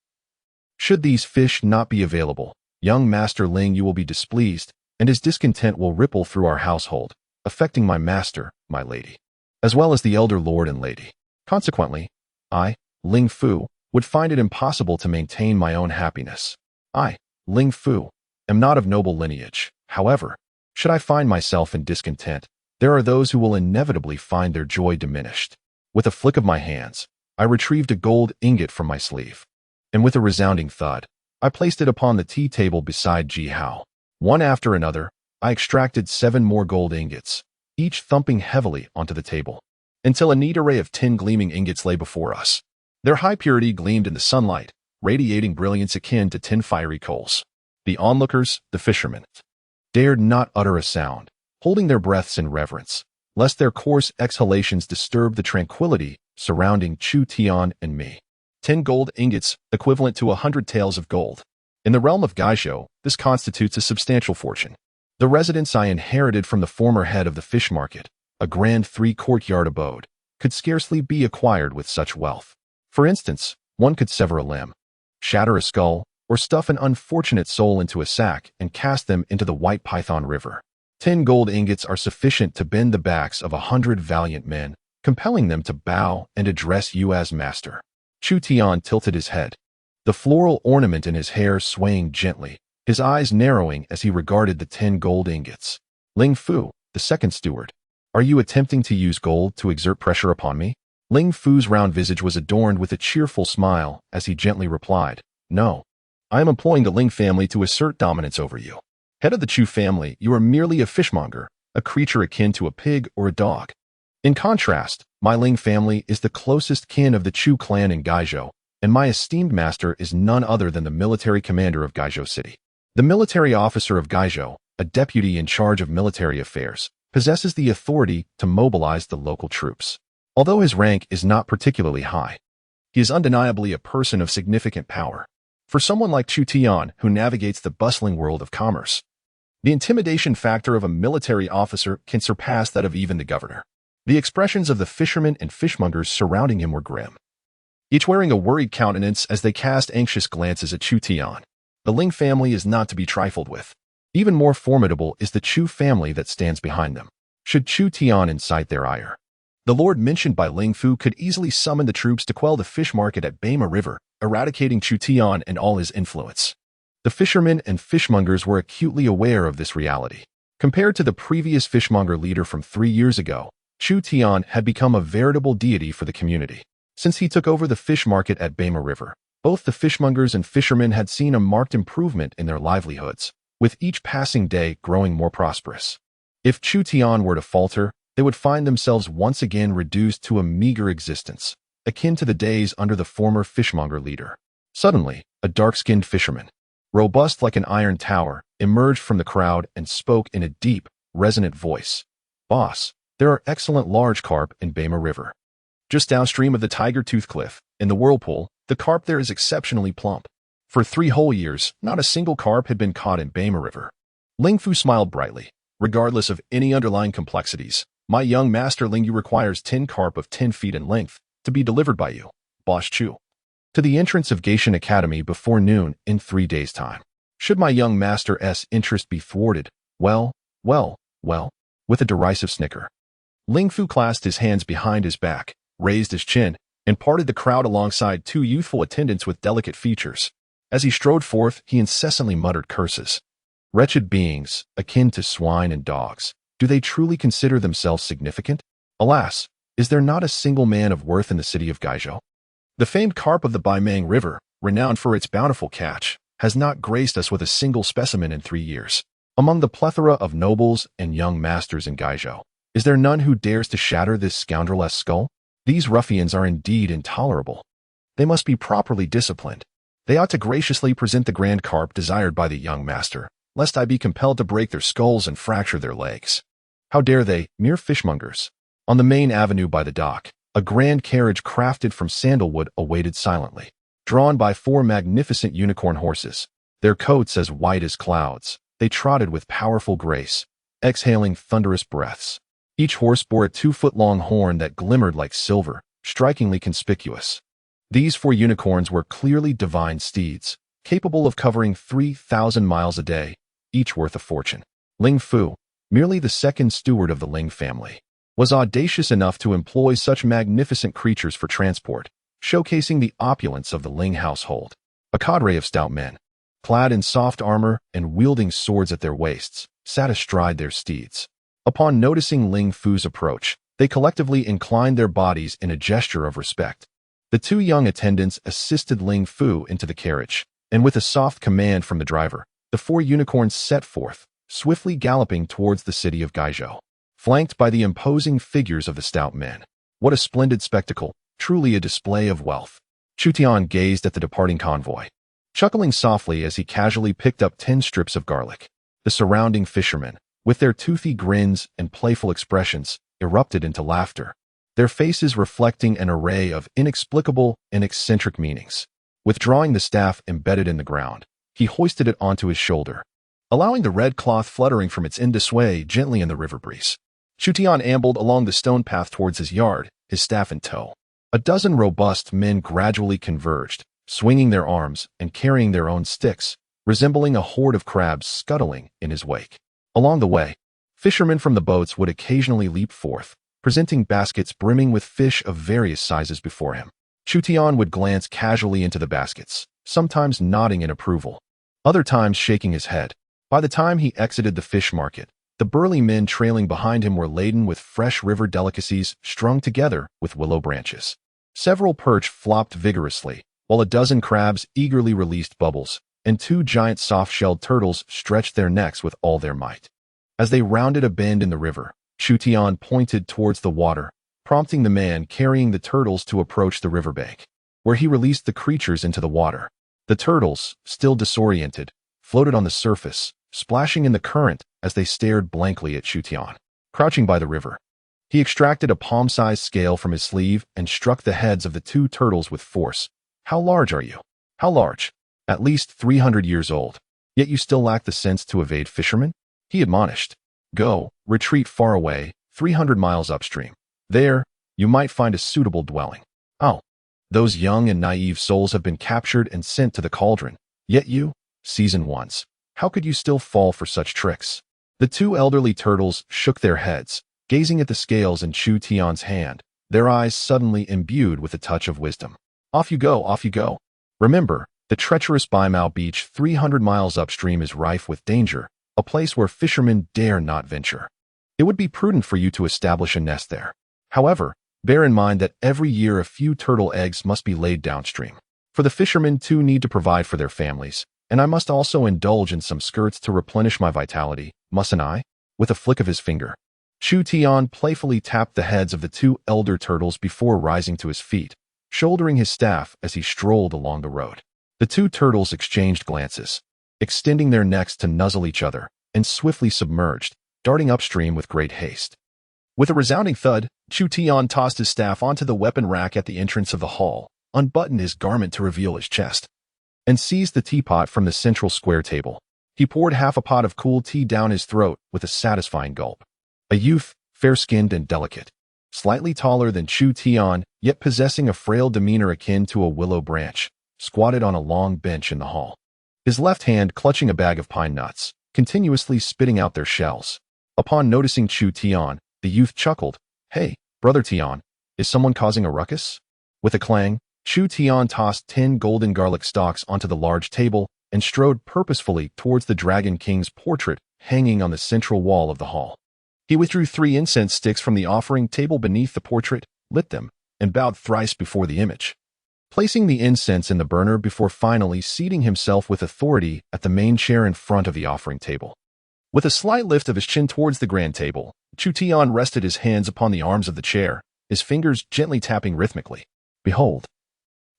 "Should these fish not be available, young Master Ling Yu will be displeased, and his discontent will ripple through our household, affecting my master, my lady, as well as the elder lord and lady. Consequently, I, Ling Fu, would find it impossible to maintain my own happiness. I, Ling Fu, am not of noble lineage. However, should I find myself in discontent, there are those who will inevitably find their joy diminished." With a flick of my hands, I retrieved a gold ingot from my sleeve, and with a resounding thud, I placed it upon the tea table beside Ji Hao. One after another, I extracted 7 more gold ingots, each thumping heavily onto the table, until a neat array of 10 gleaming ingots lay before us. Their high purity gleamed in the sunlight, radiating brilliance akin to 10 fiery coals. The onlookers, the fishermen, dared not utter a sound, holding their breaths in reverence, lest their coarse exhalations disturb the tranquility surrounding Chu Tian and me. 10 gold ingots, equivalent to 100 taels of gold. In the realm of Gaizhou, this constitutes a substantial fortune. The residence I inherited from the former head of the fish market, a grand three-courtyard abode, could scarcely be acquired with such wealth. For instance, one could sever a limb, shatter a skull, or stuff an unfortunate soul into a sack and cast them into the White Python River. 10 gold ingots are sufficient to bend the backs of 100 valiant men, compelling them to bow and address you as master. Chu Tian tilted his head, the floral ornament in his hair swaying gently, his eyes narrowing as he regarded the 10 gold ingots. Ling Fu, the second steward, are you attempting to use gold to exert pressure upon me? Ling Fu's round visage was adorned with a cheerful smile as he gently replied, No. I am employing the Ling family to assert dominance over you. Head of the Chu family, you are merely a fishmonger, a creature akin to a pig or a dog. In contrast, my Ling family is the closest kin of the Chu clan in Gaizhou, and my esteemed master is none other than the military commander of Gaizhou City. The military officer of Gaizhou, a deputy in charge of military affairs, possesses the authority to mobilize the local troops. Although his rank is not particularly high, he is undeniably a person of significant power. For someone like Chu Tian, who navigates the bustling world of commerce, the intimidation factor of a military officer can surpass that of even the governor. The expressions of the fishermen and fishmongers surrounding him were grim, each wearing a worried countenance as they cast anxious glances at Chu Tian. The Ling family is not to be trifled with. Even more formidable is the Chu family that stands behind them. Should Chu Tian incite their ire, the lord mentioned by Ling Fu could easily summon the troops to quell the fish market at Bema River, eradicating Chu Tian and all his influence. The fishermen and fishmongers were acutely aware of this reality. Compared to the previous fishmonger leader from 3 years ago, Chu Tian had become a veritable deity for the community. Since he took over the fish market at Bema River, both the fishmongers and fishermen had seen a marked improvement in their livelihoods, with each passing day growing more prosperous. If Chu Tian were to falter, they would find themselves once again reduced to a meager existence, akin to the days under the former fishmonger leader. Suddenly, a dark-skinned fisherman, robust like an iron tower, emerged from the crowd and spoke in a deep, resonant voice. Boss, there are excellent large carp in Bema River. Just downstream of the Tiger-Tooth Cliff, in the whirlpool, the carp there is exceptionally plump. For 3 whole years, not a single carp had been caught in Bema River. Ling Fu smiled brightly. Regardless of any underlying complexities, my young master Ling Yu requires 10 carp of 10 feet in length to be delivered by you, Boss Chu, to the entrance of Gaishan Academy before noon in 3 days' time. Should my young master's interest be thwarted, well, with a derisive snicker, Ling Fu clasped his hands behind his back, raised his chin, and parted the crowd alongside 2 youthful attendants with delicate features. As he strode forth, he incessantly muttered curses. Wretched beings, akin to swine and dogs, do they truly consider themselves significant? Alas, is there not a single man of worth in the city of Gaizhou? The famed carp of the Baimang River, renowned for its bountiful catch, has not graced us with a single specimen in 3 years. Among the plethora of nobles and young masters in Gaizhou, is there none who dares to shatter this scoundrel-esque skull? These ruffians are indeed intolerable. They must be properly disciplined. They ought to graciously present the grand carp desired by the young master, lest I be compelled to break their skulls and fracture their legs. How dare they, mere fishmongers? On the main avenue by the dock, a grand carriage crafted from sandalwood awaited silently, drawn by 4 magnificent unicorn horses. Their coats as white as clouds, they trotted with powerful grace, exhaling thunderous breaths. Each horse bore a 2-foot-long horn that glimmered like silver, strikingly conspicuous. These 4 unicorns were clearly divine steeds, capable of covering 3,000 miles a day, each worth a fortune. Ling Fu, merely the second steward of the Ling family, was audacious enough to employ such magnificent creatures for transport, showcasing the opulence of the Ling household. A cadre of stout men, clad in soft armor and wielding swords at their waists, sat astride their steeds. Upon noticing Ling Fu's approach, they collectively inclined their bodies in a gesture of respect. The 2 young attendants assisted Ling Fu into the carriage, and with a soft command from the driver, the 4 unicorns set forth, swiftly galloping towards the city of Gaizhou, flanked by the imposing figures of the stout men. What a splendid spectacle, truly a display of wealth. Chu Tian gazed at the departing convoy, chuckling softly as he casually picked up 10 strips of garlic. The surrounding fishermen, with their toothy grins and playful expressions, erupted into laughter, their faces reflecting an array of inexplicable and eccentric meanings. Withdrawing the staff embedded in the ground, He hoisted it onto his shoulder, allowing the red cloth fluttering from its end to sway gently in the river breeze. Chu Tian ambled along the stone path towards his yard, his staff in tow. A dozen robust men gradually converged, swinging their arms and carrying their own sticks, resembling a horde of crabs scuttling in his wake. Along the way, fishermen from the boats would occasionally leap forth, presenting baskets brimming with fish of various sizes before him. Chu Tian would glance casually into the baskets, sometimes nodding in approval, other times shaking his head. By the time he exited the fish market, the burly men trailing behind him were laden with fresh river delicacies strung together with willow branches. Several perch flopped vigorously, while a dozen crabs eagerly released bubbles, and 2 giant soft-shelled turtles stretched their necks with all their might. As they rounded a bend in the river, Chu Tian pointed towards the water, prompting the man carrying the turtles to approach the riverbank, where he released the creatures into the water. The turtles, still disoriented, floated on the surface, splashing in the current as they stared blankly at Chu Tian. Crouching by the river, he extracted a palm-sized scale from his sleeve and struck the heads of the 2 turtles with force. "How large are you?" "How large?" "At least 300 years old. Yet you still lack the sense to evade fishermen?" he admonished. "Go, retreat far away, 300 miles upstream. There, you might find a suitable dwelling." "Oh, those young and naive souls have been captured and sent to the cauldron. Yet you, seasoned ones, how could you still fall for such tricks?" The 2 elderly turtles shook their heads, gazing at the scales in Chu Tian's hand, their eyes suddenly imbued with a touch of wisdom. "Off you go, off you go. Remember, the treacherous Baimao Beach 300 miles upstream is rife with danger, a place where fishermen dare not venture. It would be prudent for you to establish a nest there. However, bear in mind that every year a few turtle eggs must be laid downstream. For the fishermen too need to provide for their families, and I must also indulge in some skirts to replenish my vitality, mustn't I?" With a flick of his finger, Chu Tian playfully tapped the heads of the 2 elder turtles before rising to his feet, shouldering his staff as he strolled along the road. The 2 turtles exchanged glances, extending their necks to nuzzle each other, and swiftly submerged, darting upstream with great haste. With a resounding thud, Chu Tian tossed his staff onto the weapon rack at the entrance of the hall, unbuttoned his garment to reveal his chest, and seized the teapot from the central square table. He poured half a pot of cool tea down his throat with a satisfying gulp. A youth, fair-skinned and delicate, slightly taller than Chu Tian, yet possessing a frail demeanor akin to a willow branch, squatted on a long bench in the hall, his left hand clutching a bag of pine nuts, continuously spitting out their shells. Upon noticing Chu Tian, the youth chuckled. "Hey, Brother Tian, is someone causing a ruckus?" With a clang, Chu Tian tossed 10 golden garlic stalks onto the large table and strode purposefully towards the Dragon King's portrait hanging on the central wall of the hall. He withdrew 3 incense sticks from the offering table beneath the portrait, lit them, and bowed thrice before the image, placing the incense in the burner before finally seating himself with authority at the main chair in front of the offering table. With a slight lift of his chin towards the grand table, Chu Tian rested his hands upon the arms of the chair, his fingers gently tapping rhythmically. "Behold,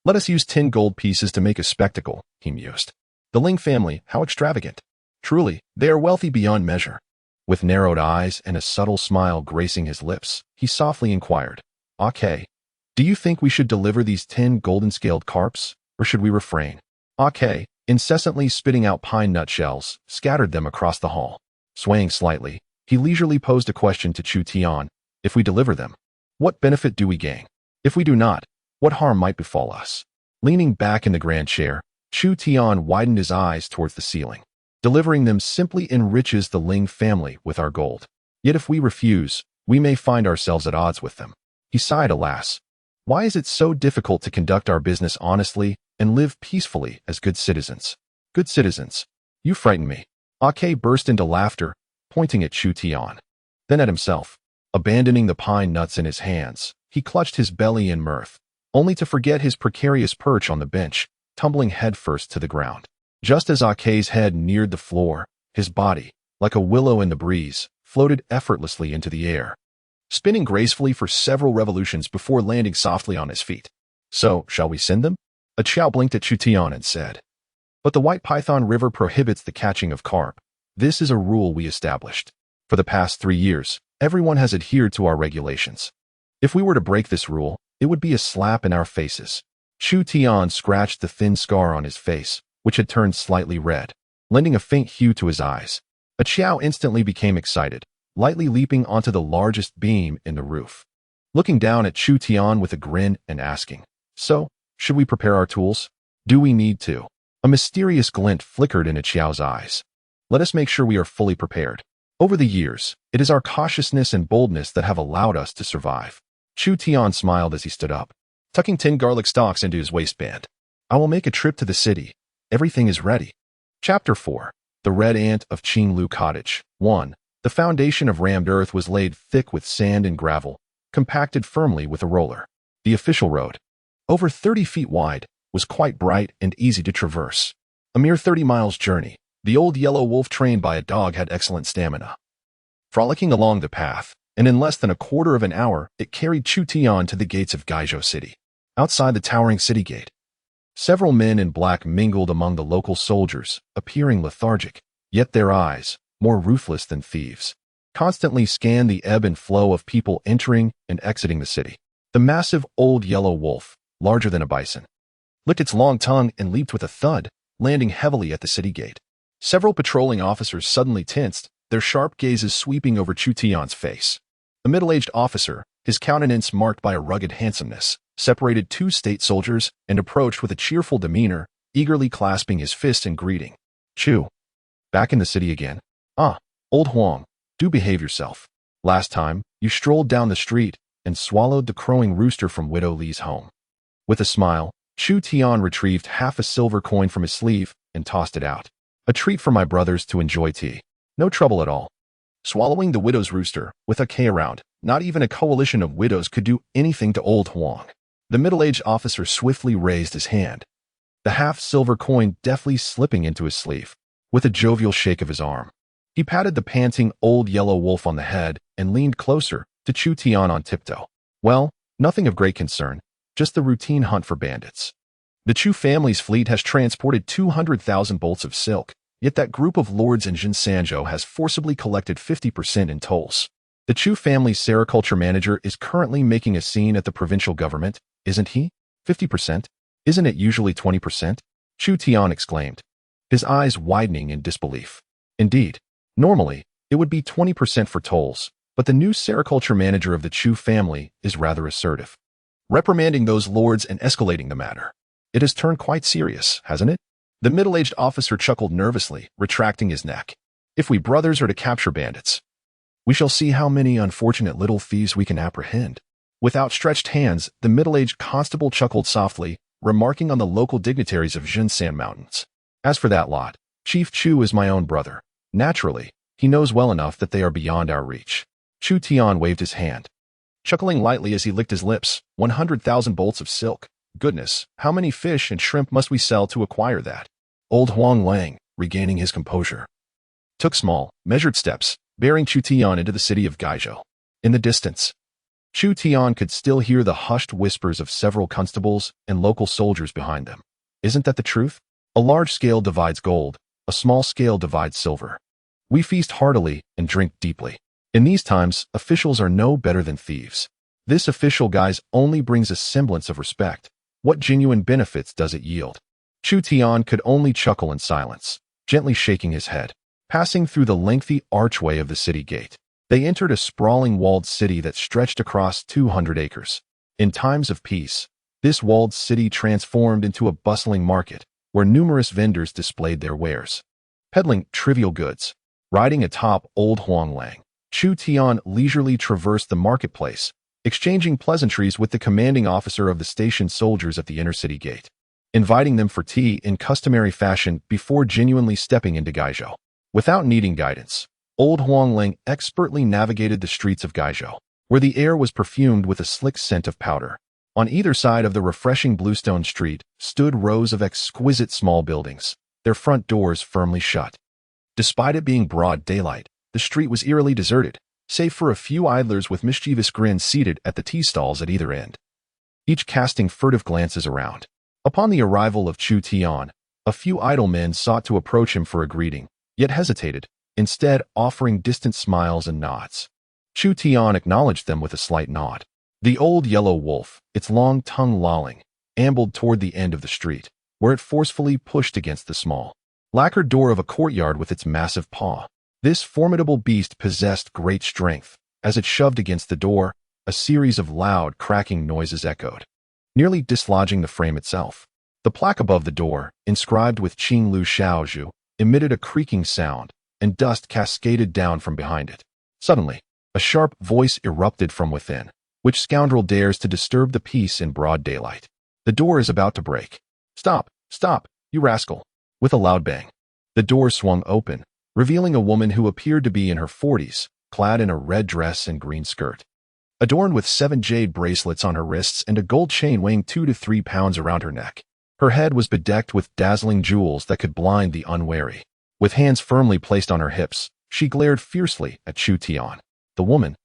let us use 10 gold pieces to make a spectacle," he mused. "The Ling family, how extravagant. Truly, they are wealthy beyond measure." With narrowed eyes and a subtle smile gracing his lips, he softly inquired, "Okay, do you think we should deliver these 10 golden-scaled carps, or should we refrain?" Okay, incessantly spitting out pine nut shells, scattered them across the hall. Swaying slightly, he leisurely posed a question to Chu Tian. "If we deliver them, what benefit do we gain? If we do not, what harm might befall us?" Leaning back in the grand chair, Chu Tian widened his eyes towards the ceiling. "Delivering them simply enriches the Ling family with our gold. Yet if we refuse, we may find ourselves at odds with them." He sighed, alas. Why is it so difficult to conduct our business honestly and live peacefully as good citizens? Good citizens, you frighten me. Ake burst into laughter, pointing at Chu Tian. Then at himself. Abandoning the pine nuts in his hands, he clutched his belly in mirth, only to forget his precarious perch on the bench, tumbling headfirst to the ground. Just as Ake's head neared the floor, his body, like a willow in the breeze, floated effortlessly into the air, spinning gracefully for several revolutions before landing softly on his feet. "So, shall we send them?" A Chow blinked at Chu Tian and said. "But the White Python River prohibits the catching of carp. This is a rule we established. For the past 3 years, everyone has adhered to our regulations. If we were to break this rule, it would be a slap in our faces." Chu Tian scratched the thin scar on his face, which had turned slightly red, lending a faint hue to his eyes. A Qiao instantly became excited, lightly leaping onto the largest beam in the roof. Looking down at Chu Tian with a grin and asking, "So, should we prepare our tools? Do we need to?" A mysterious glint flickered in a Qiao's eyes. "Let us make sure we are fully prepared. Over the years, it is our cautiousness and boldness that have allowed us to survive." Chu Tian smiled as he stood up, tucking 10 garlic stalks into his waistband. "I will make a trip to the city. Everything is ready." Chapter 4. The Red Ant of Qinglu Cottage. 1. The foundation of rammed earth was laid thick with sand and gravel, compacted firmly with a roller. The official road, over 30 feet wide, was quite bright and easy to traverse. A mere 30 miles journey, the old yellow wolf trained by a dog had excellent stamina. Frolicking along the path, and in less than a quarter of an hour, it carried Chu Tian to the gates of Gaizhou City. Outside the towering city gate, several men in black mingled among the local soldiers, appearing lethargic, yet their eyes, more ruthless than thieves, constantly scanned the ebb and flow of people entering and exiting the city. The massive old yellow wolf, larger than a bison, licked its long tongue and leaped with a thud, landing heavily at the city gate. Several patrolling officers suddenly tensed, their sharp gazes sweeping over Chu Tian's face. A middle-aged officer, his countenance marked by a rugged handsomeness, separated two state soldiers and approached with a cheerful demeanor, eagerly clasping his fist in greeting. "Chu, back in the city again? Ah, old Huang, do behave yourself. Last time, you strolled down the street and swallowed the crowing rooster from Widow Li's home." With a smile, Chu Tian retrieved half a silver coin from his sleeve and tossed it out. "A treat for my brothers to enjoy tea. No trouble at all." Swallowing the widow's rooster, with a K around, not even a coalition of widows could do anything to old Huang. The middle-aged officer swiftly raised his hand, the half-silver coin deftly slipping into his sleeve. With a jovial shake of his arm, he patted the panting old yellow wolf on the head and leaned closer to Chu Tian on tiptoe. "Well, nothing of great concern, just the routine hunt for bandits. The Chu family's fleet has transported 200,000 bolts of silk, yet that group of lords in Xianxia has forcibly collected 50% in tolls. The Chu family's sericulture manager is currently making a scene at the provincial government, isn't he? 50%? Isn't it usually 20%? Chu Tian exclaimed, his eyes widening in disbelief. Indeed, normally, it would be 20% for tolls, but the new sericulture manager of the Chu family is rather assertive, reprimanding those lords and escalating the matter. It has turned quite serious, hasn't it? The middle-aged officer chuckled nervously, retracting his neck. If we brothers are to capture bandits, we shall see how many unfortunate little thieves we can apprehend. With outstretched hands, the middle-aged constable chuckled softly, remarking on the local dignitaries of Zhinshan Mountains. As for that lot, Chief Chu is my own brother. Naturally, he knows well enough that they are beyond our reach. Chu Tian waved his hand, chuckling lightly as he licked his lips. 100,000 bolts of silk. Goodness, how many fish and shrimp must we sell to acquire that? Old Huang Lang, regaining his composure, took small, measured steps, bearing Chu Tian into the city of Gaizhou. In the distance, Chu Tian could still hear the hushed whispers of several constables and local soldiers behind them. Isn't that the truth? A large scale divides gold, a small scale divides silver. We feast heartily and drink deeply. In these times, officials are no better than thieves. This official guise only brings a semblance of respect. What genuine benefits does it yield? Chu Tian could only chuckle in silence, gently shaking his head. Passing through the lengthy archway of the city gate, they entered a sprawling walled city that stretched across 200 acres. In times of peace, this walled city transformed into a bustling market where numerous vendors displayed their wares, peddling trivial goods. Riding atop old Huang Lang, Chu Tian leisurely traversed the marketplace, exchanging pleasantries with the commanding officer of the station soldiers at the inner city gate, inviting them for tea in customary fashion before genuinely stepping into Gaizhou. Without needing guidance, old Huang Lang expertly navigated the streets of Gaizhou, where the air was perfumed with a slick scent of powder. On either side of the refreshing bluestone street stood rows of exquisite small buildings, their front doors firmly shut. Despite it being broad daylight, the street was eerily deserted, save for a few idlers with mischievous grins seated at the tea stalls at either end, each casting furtive glances around. Upon the arrival of Chu Tian, a few idle men sought to approach him for a greeting, yet hesitated, instead offering distant smiles and nods. Chu Tian acknowledged them with a slight nod. The old yellow wolf, its long tongue lolling, ambled toward the end of the street, where it forcefully pushed against the small, lacquered door of a courtyard with its massive paw. This formidable beast possessed great strength. As it shoved against the door, a series of loud, cracking noises echoed, nearly dislodging the frame itself. The plaque above the door, inscribed with Qing Lu Xiaozhu, emitted a creaking sound, and dust cascaded down from behind it. Suddenly, a sharp voice erupted from within. Which scoundrel dares to disturb the peace in broad daylight? The door is about to break. Stop, stop, you rascal. With a loud bang, the door swung open, revealing a woman who appeared to be in her 40s, clad in a red dress and green skirt, adorned with 7 jade bracelets on her wrists and a gold chain weighing 2 to 3 pounds around her neck. Her head was bedecked with dazzling jewels that could blind the unwary. With hands firmly placed on her hips, she glared fiercely at Chu Tian. The woman,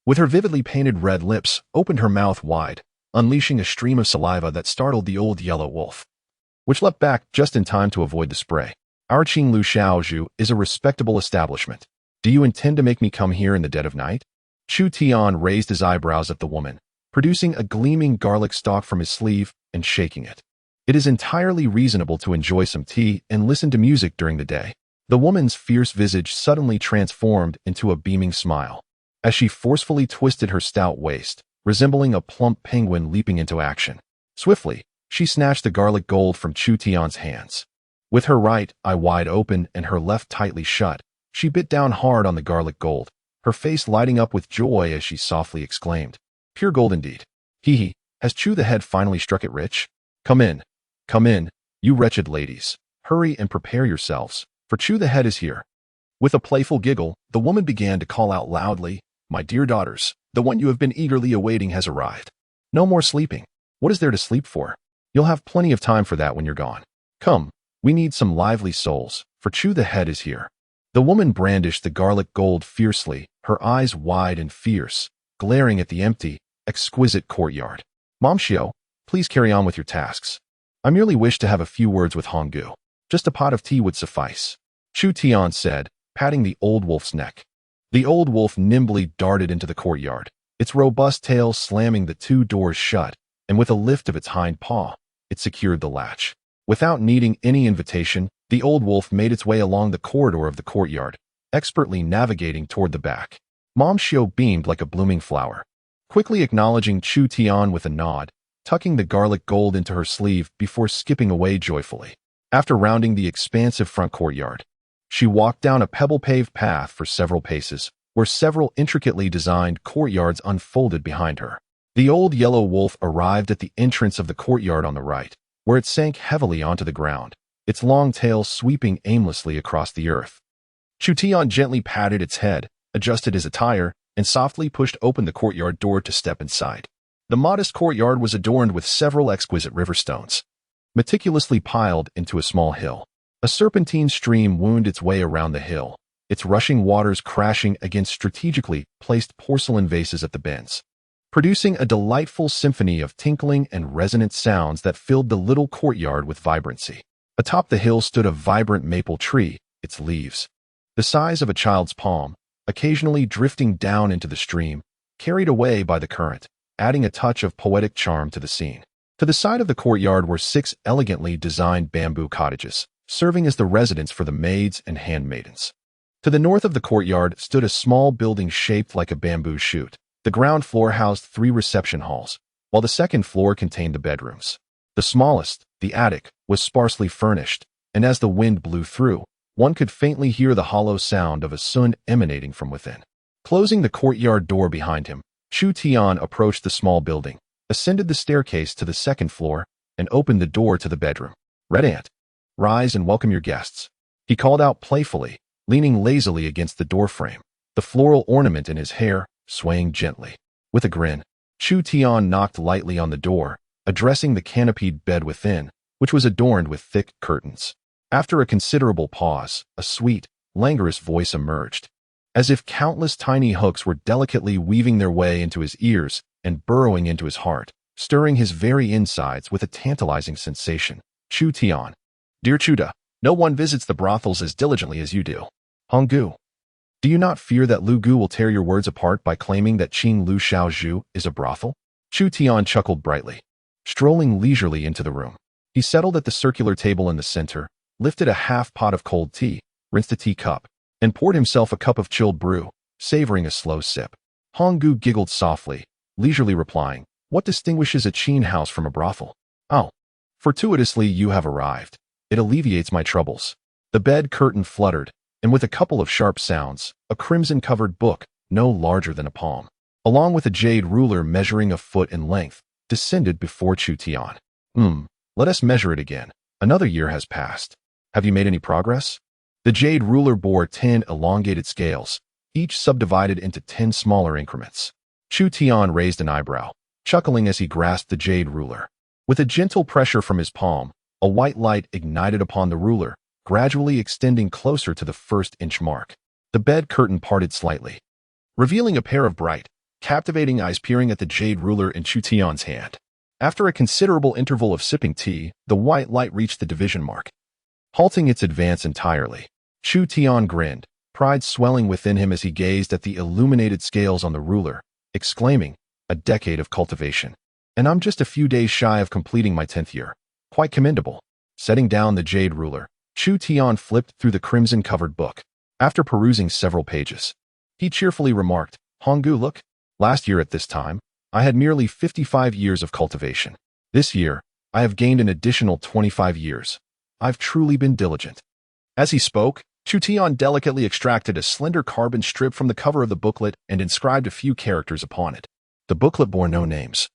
with her vividly painted red lips, opened her mouth wide, unleashing a stream of saliva that startled the old yellow wolf, which leapt back just in time to avoid the spray. Our Qing Lu Xiaozhu is a respectable establishment. Do you intend to make me come here in the dead of night? Chu Tian raised his eyebrows at the woman, producing a gleaming garlic stalk from his sleeve and shaking it. It is entirely reasonable to enjoy some tea and listen to music during the day. The woman's fierce visage suddenly transformed into a beaming smile, as she forcefully twisted her stout waist, resembling a plump penguin leaping into action. Swiftly, she snatched the garlic gold from Chu Tian's hands. With her right eye wide open and her left tightly shut, she bit down hard on the garlic gold, her face lighting up with joy as she softly exclaimed, "Pure gold indeed. Hee hee, has Chu the head finally struck it rich? Come in, you wretched ladies. Hurry and prepare yourselves, for Chu the head is here." With a playful giggle, the woman began to call out loudly, "My dear daughters, the one you have been eagerly awaiting has arrived. No more sleeping. What is there to sleep for? You'll have plenty of time for that when you're gone. Come, we need some lively souls, for Chu the head is here." The woman brandished the garlic gold fiercely, her eyes wide and fierce, glaring at the empty, exquisite courtyard. "Momshio, please carry on with your tasks. I merely wish to have a few words with Honggu. Just a pot of tea would suffice," Chu Tian said, patting the old wolf's neck. The old wolf nimbly darted into the courtyard, its robust tail slamming the 2 doors shut, and with a lift of its hind paw, it secured the latch. Without needing any invitation, the old wolf made its way along the corridor of the courtyard, expertly navigating toward the back. Momshio beamed like a blooming flower, quickly acknowledging Chu Tian with a nod, tucking the garlic gold into her sleeve before skipping away joyfully. After rounding the expansive front courtyard, she walked down a pebble-paved path for several paces, where several intricately designed courtyards unfolded behind her. The old yellow wolf arrived at the entrance of the courtyard on the right, where it sank heavily onto the ground, its long tail sweeping aimlessly across the earth. Chu Tian gently patted its head, adjusted his attire, and softly pushed open the courtyard door to step inside. The modest courtyard was adorned with several exquisite river stones, meticulously piled into a small hill. A serpentine stream wound its way around the hill, its rushing waters crashing against strategically placed porcelain vases at the bends, producing a delightful symphony of tinkling and resonant sounds that filled the little courtyard with vibrancy. Atop the hill stood a vibrant maple tree, its leaves, the size of a child's palm, occasionally drifting down into the stream, carried away by the current, adding a touch of poetic charm to the scene. To the side of the courtyard were 6 elegantly designed bamboo cottages, serving as the residence for the maids and handmaidens. To the north of the courtyard stood a small building shaped like a bamboo shoot. The ground floor housed 3 reception halls, while the second floor contained the bedrooms. The smallest, the attic, was sparsely furnished, and as the wind blew through, one could faintly hear the hollow sound of a sun emanating from within. Closing the courtyard door behind him, Chu Tian approached the small building, ascended the staircase to the second floor, and opened the door to the bedroom. "Red Ant, rise and welcome your guests," he called out playfully, leaning lazily against the doorframe, the floral ornament in his hair swaying gently. With a grin, Chu Tian knocked lightly on the door, addressing the canopied bed within, which was adorned with thick curtains. After a considerable pause, a sweet, languorous voice emerged, as if countless tiny hooks were delicately weaving their way into his ears and burrowing into his heart, stirring his very insides with a tantalizing sensation. "Chu Tian, dear Chuda, no one visits the brothels as diligently as you do. Honggu, do you not fear that Lu Gu will tear your words apart by claiming that Qing Lu Xiaozhu is a brothel?" Chu Tian chuckled brightly, strolling leisurely into the room. He settled at the circular table in the center, lifted a half pot of cold tea, rinsed a teacup, and poured himself a cup of chilled brew, savoring a slow sip. Honggu giggled softly, leisurely replying, "What distinguishes a Qin house from a brothel? Oh, fortuitously you have arrived. It alleviates my troubles." The bed curtain fluttered, and with a couple of sharp sounds, a crimson-covered book, no larger than a palm, along with a jade ruler measuring a foot in length, descended before Chu Tian. Let us measure it again. Another year has passed. Have you made any progress?" The jade ruler bore 10 elongated scales, each subdivided into 10 smaller increments. Chu Tian raised an eyebrow, chuckling as he grasped the jade ruler. With a gentle pressure from his palm, a white light ignited upon the ruler, gradually extending closer to the first-inch mark. The bed curtain parted slightly, revealing a pair of bright, captivating eyes peering at the jade ruler in Chu Tian's hand. After a considerable interval of sipping tea, the white light reached the division mark, halting its advance entirely. Chu Tian grinned, pride swelling within him as he gazed at the illuminated scales on the ruler, exclaiming, "A decade of cultivation. And I'm just a few days shy of completing my 10th year. Quite commendable." Setting down the jade ruler, Chu Tian flipped through the crimson-covered book. After perusing several pages, he cheerfully remarked, "Honggu, look. Last year at this time, I had merely 55 years of cultivation. This year, I have gained an additional 25 years. I've truly been diligent." As he spoke, Chu Tian delicately extracted a slender carbon strip from the cover of the booklet and inscribed a few characters upon it. The booklet bore no names,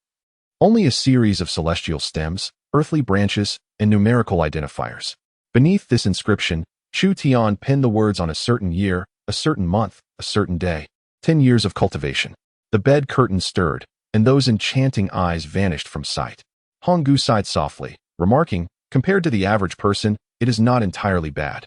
only a series of celestial stems, earthly branches, and numerical identifiers. Beneath this inscription, Chu Tian penned the words on a certain year, a certain month, a certain day. 10 years of cultivation. The bed curtain stirred, and those enchanting eyes vanished from sight. Honggu sighed softly, remarking, "Compared to the average person, it is not entirely bad.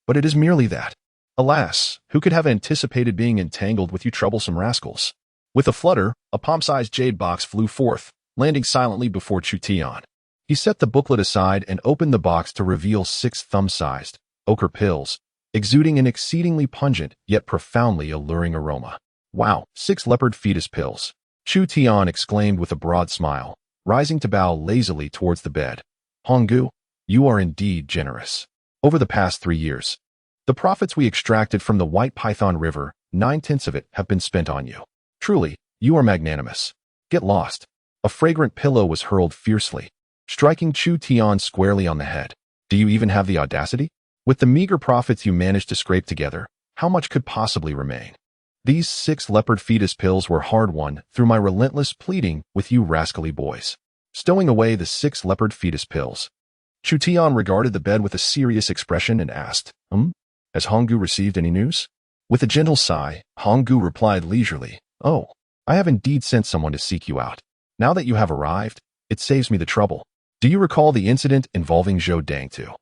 But it is merely that. Alas, who could have anticipated being entangled with you troublesome rascals?" With a flutter, a palm-sized jade box flew forth, landing silently before Chu Tian. He set the booklet aside and opened the box to reveal 6 thumb-sized, ochre pills, exuding an exceedingly pungent yet profoundly alluring aroma. "Wow, 6 leopard fetus pills," Chu Tian exclaimed with a broad smile, rising to bow lazily towards the bed. "Honggu, you are indeed generous. Over the past 3 years, the profits we extracted from the White Python River, 9/10 of it have been spent on you. Truly, you are magnanimous. Get lost." A fragrant pillow was hurled fiercely, striking Chu Tian squarely on the head. "Do you even have the audacity? With the meager profits you managed to scrape together, how much could possibly remain? These 6 leopard fetus pills were hard-won through my relentless pleading with you rascally boys." Stowing away the 6 leopard fetus pills, Chu Tian regarded the bed with a serious expression and asked, "Has Honggu received any news?" With a gentle sigh, Honggu replied leisurely, "Oh, I have indeed sent someone to seek you out. Now that you have arrived, it saves me the trouble. Do you recall the incident involving Zhou Dangtu,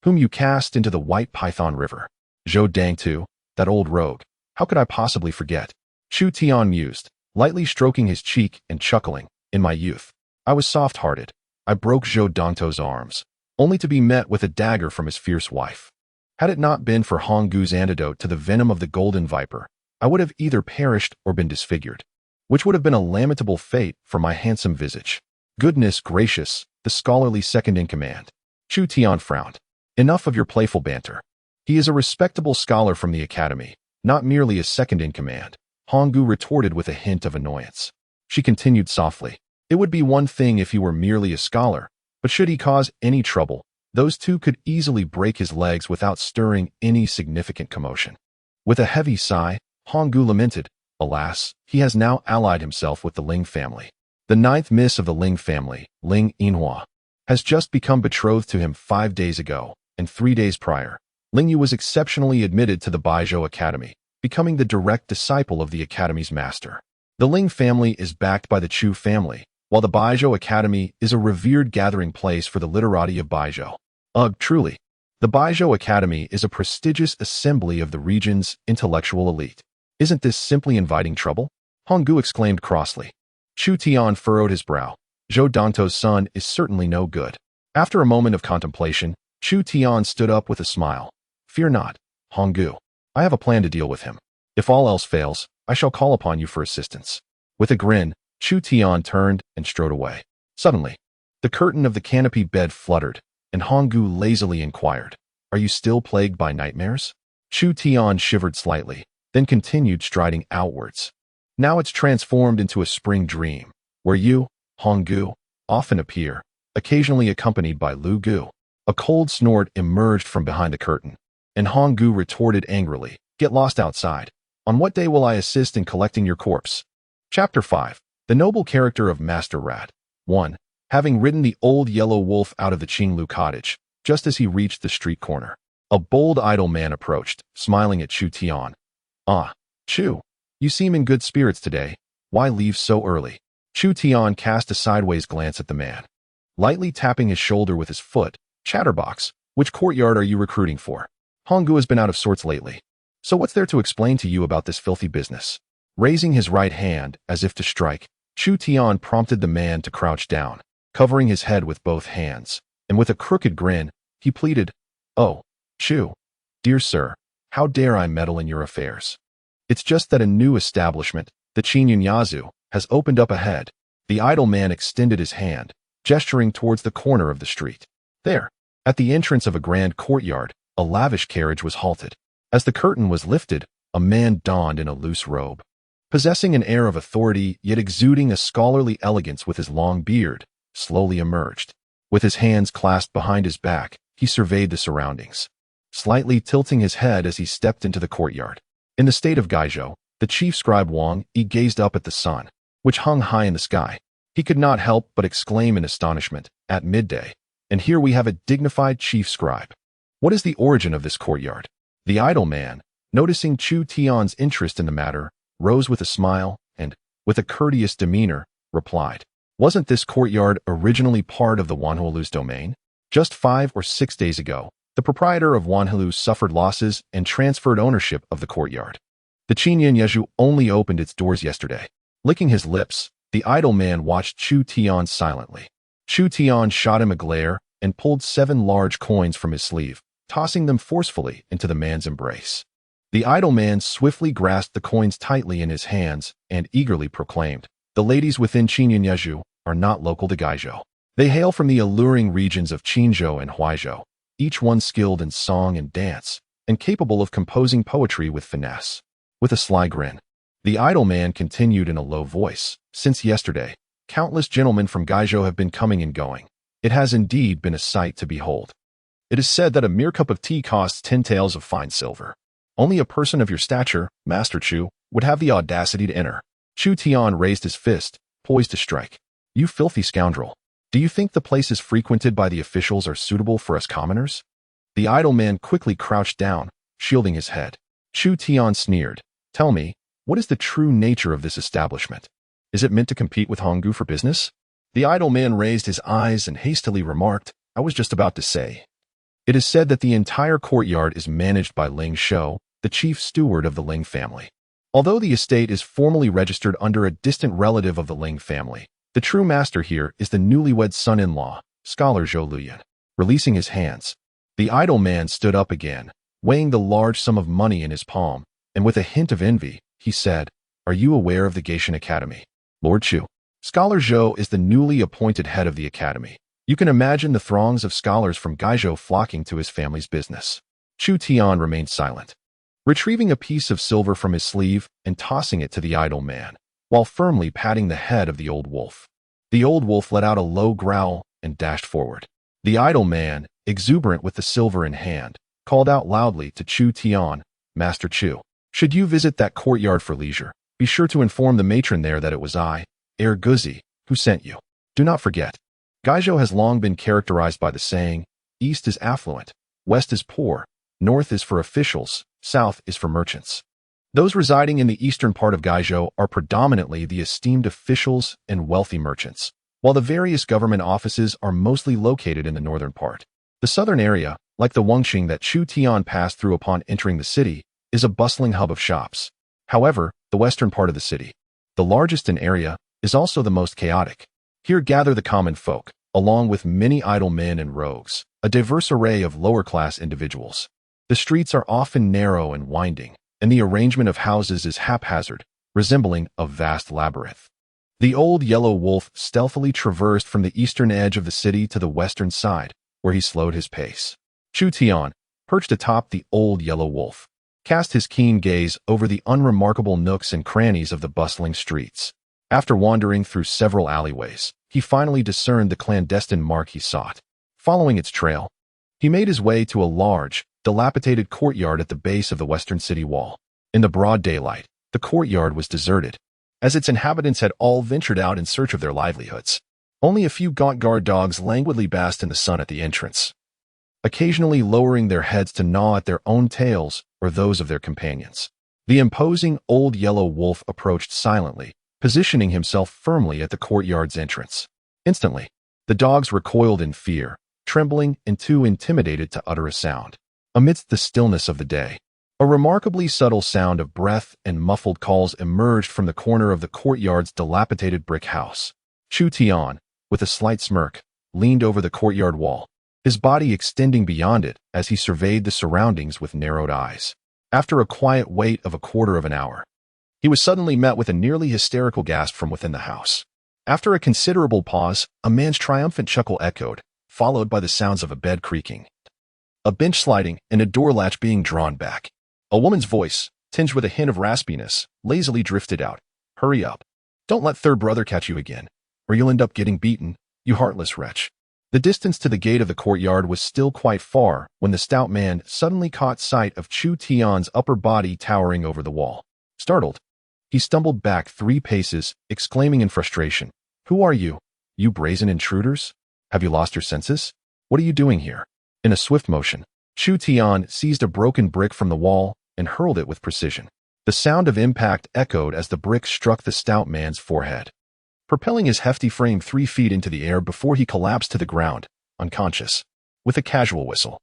whom you cast into the White Python River?" "Zhou Dangtu, that old rogue. How could I possibly forget?" Chu Tian mused, lightly stroking his cheek and chuckling. "In my youth, I was soft-hearted. I broke Zhou Dangtu's arms, only to be met with a dagger from his fierce wife. Had it not been for Honggu's antidote to the venom of the golden viper, I would have either perished or been disfigured, which would have been a lamentable fate for my handsome visage." "Goodness gracious, the scholarly second-in-command." Chu Tian frowned. "Enough of your playful banter. He is a respectable scholar from the academy, not merely a second-in-command," Honggu retorted with a hint of annoyance. She continued softly, "It would be one thing if he were merely a scholar, but should he cause any trouble, those 2 could easily break his legs without stirring any significant commotion." With a heavy sigh, Honggu lamented, "Alas, he has now allied himself with the Ling family. The 9th miss of the Ling family, Ling Yinhua, has just become betrothed to him 5 days ago, and 3 days prior, Ling Yu was exceptionally admitted to the Baizhou Academy, becoming the direct disciple of the Academy's master. The Ling family is backed by the Chu family, while the Baizhou Academy is a revered gathering place for the literati of Baizhou. Ugh, truly. The Baizhou Academy is a prestigious assembly of the region's intellectual elite. Isn't this simply inviting trouble?" Honggu exclaimed crossly. Chu Tian furrowed his brow. "Zhou Dangtu's son is certainly no good." After a moment of contemplation, Chu Tian stood up with a smile. "Fear not, Honggu. I have a plan to deal with him. If all else fails, I shall call upon you for assistance." With a grin, Chu Tian turned and strode away. Suddenly, The curtain of the canopy bed fluttered, and Honggu lazily inquired, "Are you still plagued by nightmares?" Chu Tian shivered slightly, then continued striding outwards. "Now it's transformed into a spring dream, where you, Honggu, often appear, occasionally accompanied by Lu Gu." A cold snort emerged from behind the curtain, and Honggu retorted angrily, "Get lost outside. On what day will I assist in collecting your corpse?" Chapter 5. The Noble Character of Master Rat. 1. Having ridden the old yellow wolf out of the Qinglu cottage, just as he reached the street corner, a bold idle man approached, smiling at Chu Tian. "Ah, Chu, you seem in good spirits today. Why leave so early?" Chu Tian cast a sideways glance at the man. Lightly tapping his shoulder with his foot, "Chatterbox, which courtyard are you recruiting for? Honggu has been out of sorts lately. So what's there to explain to you about this filthy business?" Raising his right hand, as if to strike, Chu Tian prompted the man to crouch down, covering his head with both hands, and with a crooked grin, he pleaded, "Oh, Chu, dear sir, how dare I meddle in your affairs? It's just that a new establishment, the xianxia, has opened up ahead." The idle man extended his hand, gesturing towards the corner of the street. There, at the entrance of a grand courtyard, a lavish carriage was halted. As the curtain was lifted, a man donned in a loose robe, possessing an air of authority yet exuding a scholarly elegance with his long beard, slowly emerged. With his hands clasped behind his back, he surveyed the surroundings, slightly tilting his head as he stepped into the courtyard. In the state of Gaizhou, the chief scribe Wang Yi gazed up at the sun, which hung high in the sky. He could not help but exclaim in astonishment, "At midday, and here we have a dignified chief scribe. What is the origin of this courtyard?" The idle man, noticing Chu Tian's interest in the matter, rose with a smile and, with a courteous demeanor, replied, "Wasn't this courtyard originally part of the Wanhulu's domain? Just 5 or 6 days ago, the proprietor of Wanhulu suffered losses and transferred ownership of the courtyard. The xianxia only opened its doors yesterday." Licking his lips, the idle man watched Chu Tian silently. Chu Tian shot him a glare and pulled 7 large coins from his sleeve, tossing them forcefully into the man's embrace. The idle man swiftly grasped the coins tightly in his hands and eagerly proclaimed, "The ladies within xianxia are not local to Gaizhou. They hail from the alluring regions of Qinzhou and Huaizhou, each one skilled in song and dance, and capable of composing poetry with finesse." With a sly grin, the idle man continued in a low voice, "Since yesterday, countless gentlemen from Gaizhou have been coming and going. It has indeed been a sight to behold. It is said that a mere cup of tea costs 10 taels of fine silver. Only a person of your stature, Master Chu, would have the audacity to enter." Chu Tian raised his fist, poised to strike. "You filthy scoundrel. Do you think the places frequented by the officials are suitable for us commoners?" The idle man quickly crouched down, shielding his head. Chu Tian sneered, "Tell me, what is the true nature of this establishment? Is it meant to compete with Honggu for business?" The idle man raised his eyes and hastily remarked, "I was just about to say. It is said that the entire courtyard is managed by Ling Shou, the chief steward of the Ling family. Although the estate is formally registered under a distant relative of the Ling family, the true master here is the newlywed son-in-law, Scholar Zhou Luyan." Releasing his hands, the idle man stood up again, weighing the large sum of money in his palm, and with a hint of envy, he said, "Are you aware of the Gaishan Academy? Lord Chu, Scholar Zhou is the newly appointed head of the academy. You can imagine the throngs of scholars from Gaizhou flocking to his family's business." Chu Tian remained silent, retrieving a piece of silver from his sleeve and tossing it to the idle man, while firmly patting the head of the old wolf. The old wolf let out a low growl and dashed forward. The idle man, exuberant with the silver in hand, called out loudly to Chu Tian, "Master Chu, should you visit that courtyard for leisure, be sure to inform the matron there that it was I, Guzi, who sent you. Do not forget. Gaizhou has long been characterized by the saying, East is affluent, West is poor, North is for officials, South is for merchants. Those residing in the eastern part of Gaizhou are predominantly the esteemed officials and wealthy merchants, while the various government offices are mostly located in the northern part. The southern area, like the Wangqing that Chu Tian passed through upon entering the city, is a bustling hub of shops. However, the western part of the city, the largest in area, is also the most chaotic. Here gather the common folk, along with many idle men and rogues, a diverse array of lower-class individuals. The streets are often narrow and winding, and the arrangement of houses is haphazard, resembling a vast labyrinth. The old yellow wolf stealthily traversed from the eastern edge of the city to the western side, where he slowed his pace. Chu Tian, perched atop the old yellow wolf, cast his keen gaze over the unremarkable nooks and crannies of the bustling streets. After wandering through several alleyways, he finally discerned the clandestine mark he sought. Following its trail, he made his way to a large, dilapidated courtyard at the base of the western city wall. In the broad daylight, the courtyard was deserted, as its inhabitants had all ventured out in search of their livelihoods. Only a few gaunt guard dogs languidly basked in the sun at the entrance, occasionally lowering their heads to gnaw at their own tails or those of their companions. The imposing old yellow wolf approached silently, positioning himself firmly at the courtyard's entrance. Instantly, the dogs recoiled in fear, trembling and too intimidated to utter a sound. Amidst the stillness of the day, a remarkably subtle sound of breath and muffled calls emerged from the corner of the courtyard's dilapidated brick house. Chu Tian, with a slight smirk, leaned over the courtyard wall, his body extending beyond it as he surveyed the surroundings with narrowed eyes. After a quiet wait of a quarter of an hour, he was suddenly met with a nearly hysterical gasp from within the house. After a considerable pause, a man's triumphant chuckle echoed, followed by the sounds of a bed creaking, a bench sliding, and a door latch being drawn back. A woman's voice, tinged with a hint of raspiness, lazily drifted out. "Hurry up. Don't let third brother catch you again, or you'll end up getting beaten, you heartless wretch." The distance to the gate of the courtyard was still quite far when the stout man suddenly caught sight of Chu Tian's upper body towering over the wall. Startled, he stumbled back 3 paces, exclaiming in frustration, "Who are you, you brazen intruders? Have you lost your senses? What are you doing here?" In a swift motion, Chu Tian seized a broken brick from the wall and hurled it with precision. The sound of impact echoed as the brick struck the stout man's forehead, propelling his hefty frame 3 feet into the air before he collapsed to the ground, unconscious. With a casual whistle,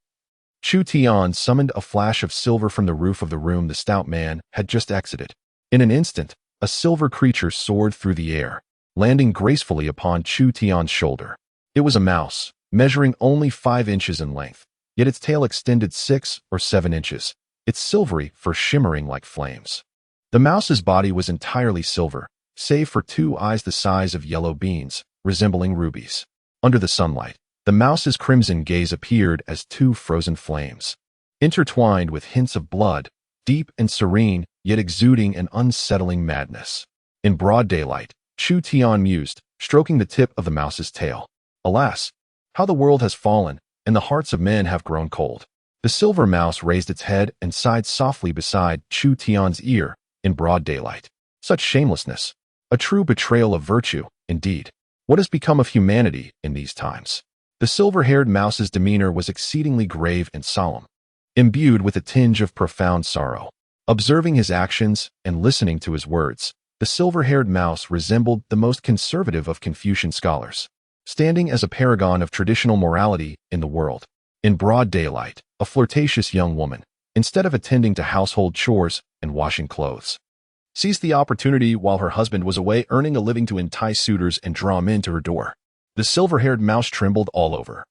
Chu Tian summoned a flash of silver from the roof of the room the stout man had just exited. In an instant, a silver creature soared through the air, landing gracefully upon Chu Tian's shoulder. It was a mouse, measuring only 5 inches in length, yet its tail extended 6 or 7 inches, its silvery fur shimmering like flames. The mouse's body was entirely silver, save for 2 eyes the size of yellow beans, resembling rubies. Under the sunlight, the mouse's crimson gaze appeared as 2 frozen flames, intertwined with hints of blood, deep and serene, yet exuding an unsettling madness. In broad daylight, Chu Tian mused, stroking the tip of the mouse's tail. Alas, how the world has fallen, and the hearts of men have grown cold. The silver mouse raised its head and sighed softly beside Chu Tian's ear in broad daylight. Such shamelessness. A true betrayal of virtue, indeed. What has become of humanity in these times? The silver-haired mouse's demeanor was exceedingly grave and solemn, imbued with a tinge of profound sorrow. Observing his actions and listening to his words, the silver-haired mouse resembled the most conservative of Confucian scholars, standing as a paragon of traditional morality in the world. In broad daylight, a flirtatious young woman, instead of attending to household chores and washing clothes, seized the opportunity while her husband was away earning a living to entice suitors and draw men to her door. The silver-haired mouse trembled all over,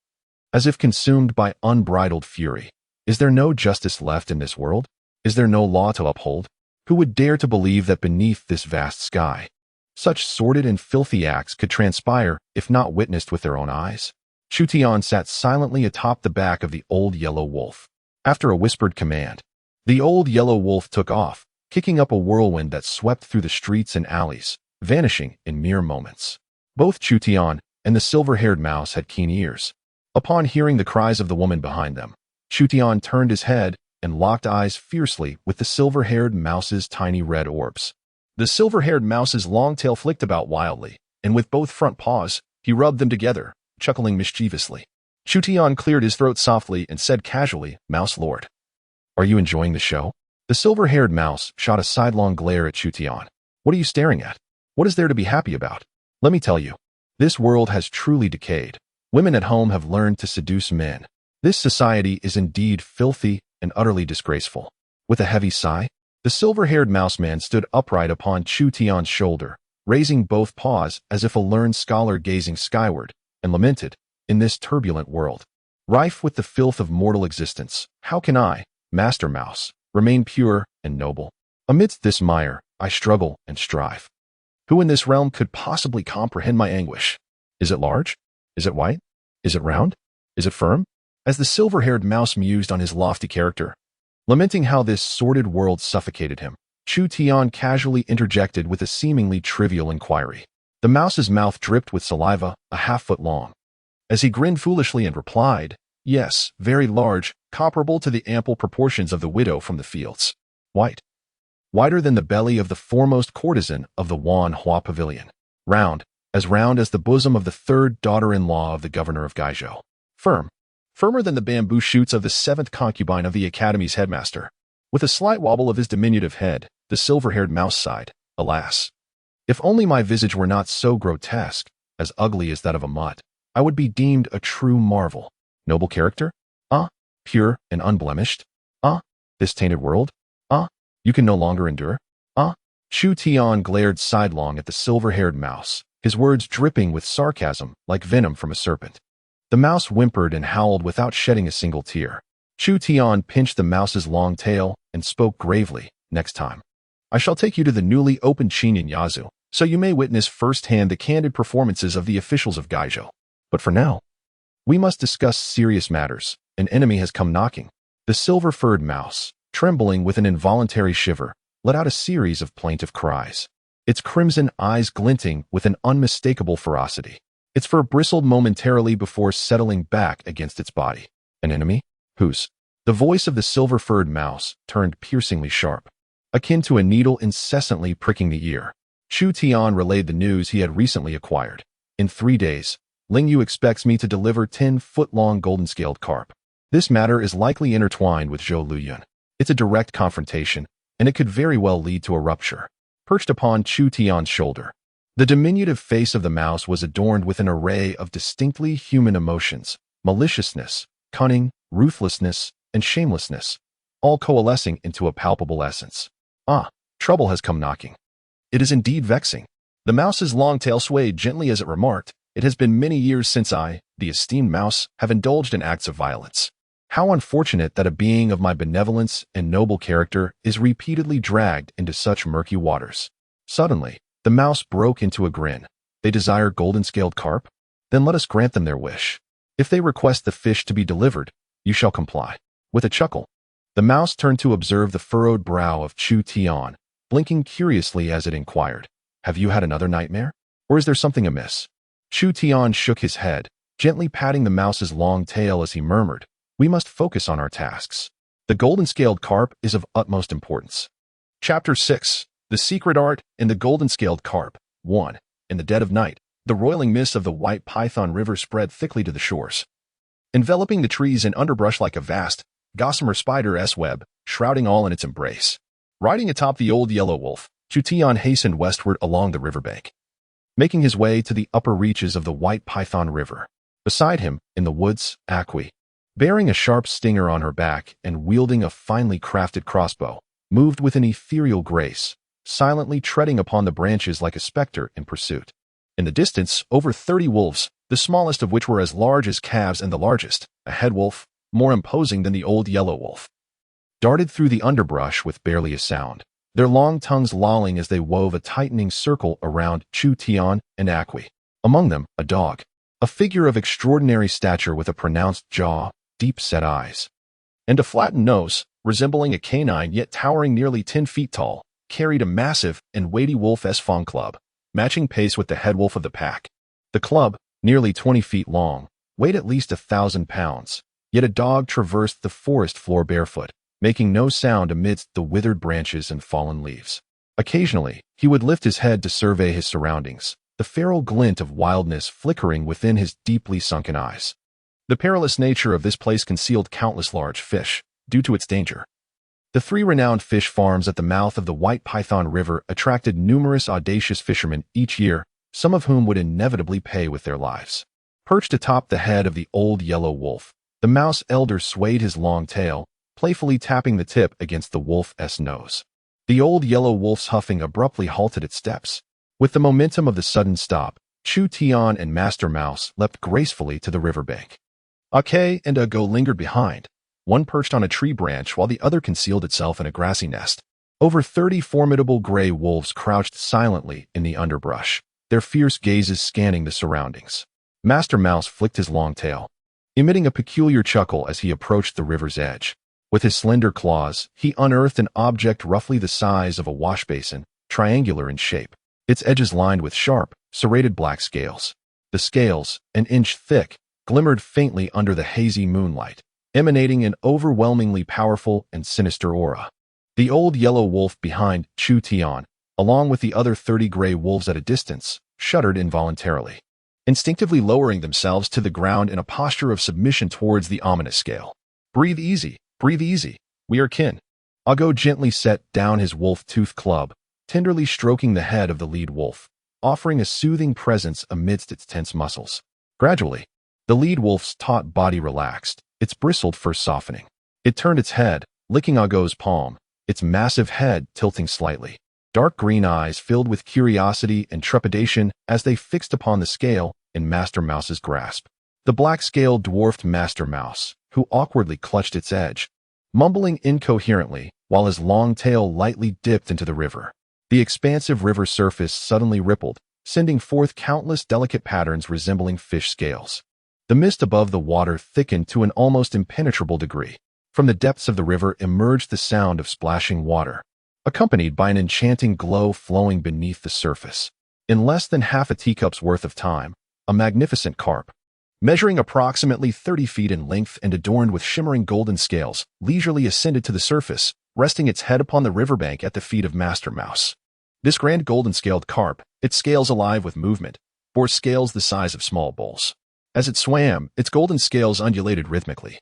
as if consumed by unbridled fury. Is there no justice left in this world? Is there no law to uphold? Who would dare to believe that beneath this vast sky, such sordid and filthy acts could transpire if not witnessed with their own eyes? Chu Tian sat silently atop the back of the old yellow wolf. After a whispered command, the old yellow wolf took off, kicking up a whirlwind that swept through the streets and alleys, vanishing in mere moments. Both Chu Tian and the silver-haired mouse had keen ears. Upon hearing the cries of the woman behind them, Chu Tian turned his head and locked eyes fiercely with the silver-haired mouse's tiny red orbs. The silver-haired mouse's long tail flicked about wildly, and with both front paws, he rubbed them together, chuckling mischievously. Chu Tian cleared his throat softly and said casually, "Mouse Lord, are you enjoying the show?" The silver-haired mouse shot a sidelong glare at Chu Tian. "What are you staring at? What is there to be happy about? Let me tell you, this world has truly decayed. Women at home have learned to seduce men. This society is indeed filthy and utterly disgraceful." With a heavy sigh, the silver-haired mouseman stood upright upon Chu Tian's shoulder, raising both paws as if a learned scholar gazing skyward, and lamented, "In this turbulent world, rife with the filth of mortal existence, how can I, Master Mouse, remain pure and noble? Amidst this mire, I struggle and strive. Who in this realm could possibly comprehend my anguish? Is it large? Is it white? Is it round? Is it firm? As the silver-haired mouse mused on his lofty character, lamenting how this sordid world suffocated him, Chu Tian casually interjected with a seemingly trivial inquiry. The mouse's mouth dripped with saliva, a half-foot long. As he grinned foolishly and replied, "Yes, very large, comparable to the ample proportions of the widow from the fields. White. Wider than the belly of the foremost courtesan of the Wan Hua Pavilion. Round as the bosom of the third daughter-in-law of the governor of Gaizhou. Firm. Firmer than the bamboo shoots of the seventh concubine of the academy's headmaster." With a slight wobble of his diminutive head, the silver-haired mouse sighed, "Alas! If only my visage were not so grotesque, as ugly as that of a mutt, I would be deemed a true marvel. Noble character? Pure and unblemished? This tainted world? You can no longer endure? Chu Tian glared sidelong at the silver-haired mouse, his words dripping with sarcasm like venom from a serpent. The mouse whimpered and howled without shedding a single tear. Chu Tian pinched the mouse's long tail and spoke gravely, "Next time, I shall take you to the newly opened xianxia, so you may witness firsthand the candid performances of the officials of Gaizhou. But for now, we must discuss serious matters. An enemy has come knocking." The silver-furred mouse, trembling with an involuntary shiver, let out a series of plaintive cries, its crimson eyes glinting with an unmistakable ferocity. Its fur bristled momentarily before settling back against its body. An enemy? Whose? The voice of the silver-furred mouse turned piercingly sharp, akin to a needle incessantly pricking the ear. Chu Tian relayed the news he had recently acquired. "In 3 days, Ling Yu expects me to deliver 10-foot-long golden-scaled carp. This matter is likely intertwined with Zhou Luyun. It's a direct confrontation, and it could very well lead to a rupture." Perched upon Chu Tian's shoulder, the diminutive face of the mouse was adorned with an array of distinctly human emotions: maliciousness, cunning, ruthlessness, and shamelessness, all coalescing into a palpable essence. Trouble has come knocking. It is indeed vexing. The mouse's long tail swayed gently as it remarked, "It has been many years since I, the esteemed mouse, have indulged in acts of violence. How unfortunate that a being of my benevolence and noble character is repeatedly dragged into such murky waters." Suddenly, the mouse broke into a grin. "They desire golden-scaled carp? Then let us grant them their wish. If they request the fish to be delivered, you shall comply." With a chuckle, the mouse turned to observe the furrowed brow of Chu Tian, blinking curiously as it inquired, "Have you had another nightmare? Or is there something amiss?" Chu Tian shook his head, gently patting the mouse's long tail as he murmured, "We must focus on our tasks. The golden-scaled carp is of utmost importance." Chapter 6. The Secret Art in the Golden-Scaled Carp. 1. In the dead of night, the roiling mist of the White Python River spread thickly to the shores, enveloping the trees and underbrush like a vast, gossamer spider's web, shrouding all in its embrace. Riding atop the old yellow wolf, Chu Tian hastened westward along the riverbank, making his way to the upper reaches of the White Python River. Beside him, in the woods, Akui, bearing a sharp stinger on her back and wielding a finely crafted crossbow, moved with an ethereal grace, silently treading upon the branches like a specter in pursuit. In the distance, over 30 wolves, the smallest of which were as large as calves and the largest, a head wolf, more imposing than the old yellow wolf, darted through the underbrush with barely a sound, their long tongues lolling as they wove a tightening circle around Chu Tian and Akui. Among them, a dog, a figure of extraordinary stature with a pronounced jaw, deep-set eyes, and a flattened nose, resembling a canine yet towering nearly 10 feet tall, carried a massive and weighty wolf-s fawn club, matching pace with the head wolf of the pack. The club, nearly 20 feet long, weighed at least 1,000 pounds, yet a dog traversed the forest floor barefoot, making no sound amidst the withered branches and fallen leaves. Occasionally, he would lift his head to survey his surroundings, the feral glint of wildness flickering within his deeply sunken eyes. The perilous nature of this place concealed countless large fish, due to its danger. The 3 renowned fish farms at the mouth of the White Python River attracted numerous audacious fishermen each year, some of whom would inevitably pay with their lives. Perched atop the head of the old yellow wolf, the mouse elder swayed his long tail, playfully tapping the tip against the wolf's nose. The old yellow wolf's huffing abruptly halted its steps. With the momentum of the sudden stop, Chu Tian and Master Mouse leapt gracefully to the riverbank. Kael and Go lingered behind, one perched on a tree branch while the other concealed itself in a grassy nest. Over 30 formidable gray wolves crouched silently in the underbrush, their fierce gazes scanning the surroundings. Master Mouse flicked his long tail, emitting a peculiar chuckle as he approached the river's edge. With his slender claws, he unearthed an object roughly the size of a wash basin, triangular in shape. Its edges lined with sharp, serrated black scales. The scales, an inch thick, glimmered faintly under the hazy moonlight, emanating an overwhelmingly powerful and sinister aura. The old yellow wolf behind Chu Tian, along with the other 30 gray wolves at a distance, shuddered involuntarily, instinctively lowering themselves to the ground in a posture of submission towards the ominous scale. Breathe easy, we are kin. Ago gently set down his wolf-toothed club, tenderly stroking the head of the lead wolf, offering a soothing presence amidst its tense muscles. Gradually, the lead wolf's taut body relaxed, its bristled fur softening. It turned its head, licking Ago's palm, its massive head tilting slightly. Dark green eyes filled with curiosity and trepidation as they fixed upon the scale in Master Mouse's grasp. The black scale dwarfed Master Mouse, who awkwardly clutched its edge, mumbling incoherently while his long tail lightly dipped into the river. The expansive river surface suddenly rippled, sending forth countless delicate patterns resembling fish scales. The mist above the water thickened to an almost impenetrable degree. From the depths of the river emerged the sound of splashing water, accompanied by an enchanting glow flowing beneath the surface. In less than half a teacup's worth of time, a magnificent carp, measuring approximately 30 feet in length and adorned with shimmering golden scales, leisurely ascended to the surface, resting its head upon the riverbank at the feet of Master Mouse. This grand golden-scaled carp, its scales alive with movement, bore scales the size of small bowls. As it swam, its golden scales undulated rhythmically,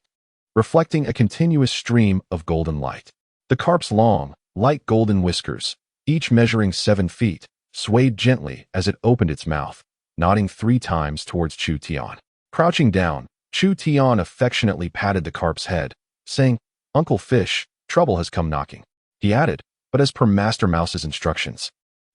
reflecting a continuous stream of golden light. The carp's long, light golden whiskers, each measuring 7 feet, swayed gently as it opened its mouth, nodding 3 times towards Chu Tian. Crouching down, Chu Tian affectionately patted the carp's head, saying, "Uncle Fish, trouble has come knocking." He added, "But as per Master Mouse's instructions,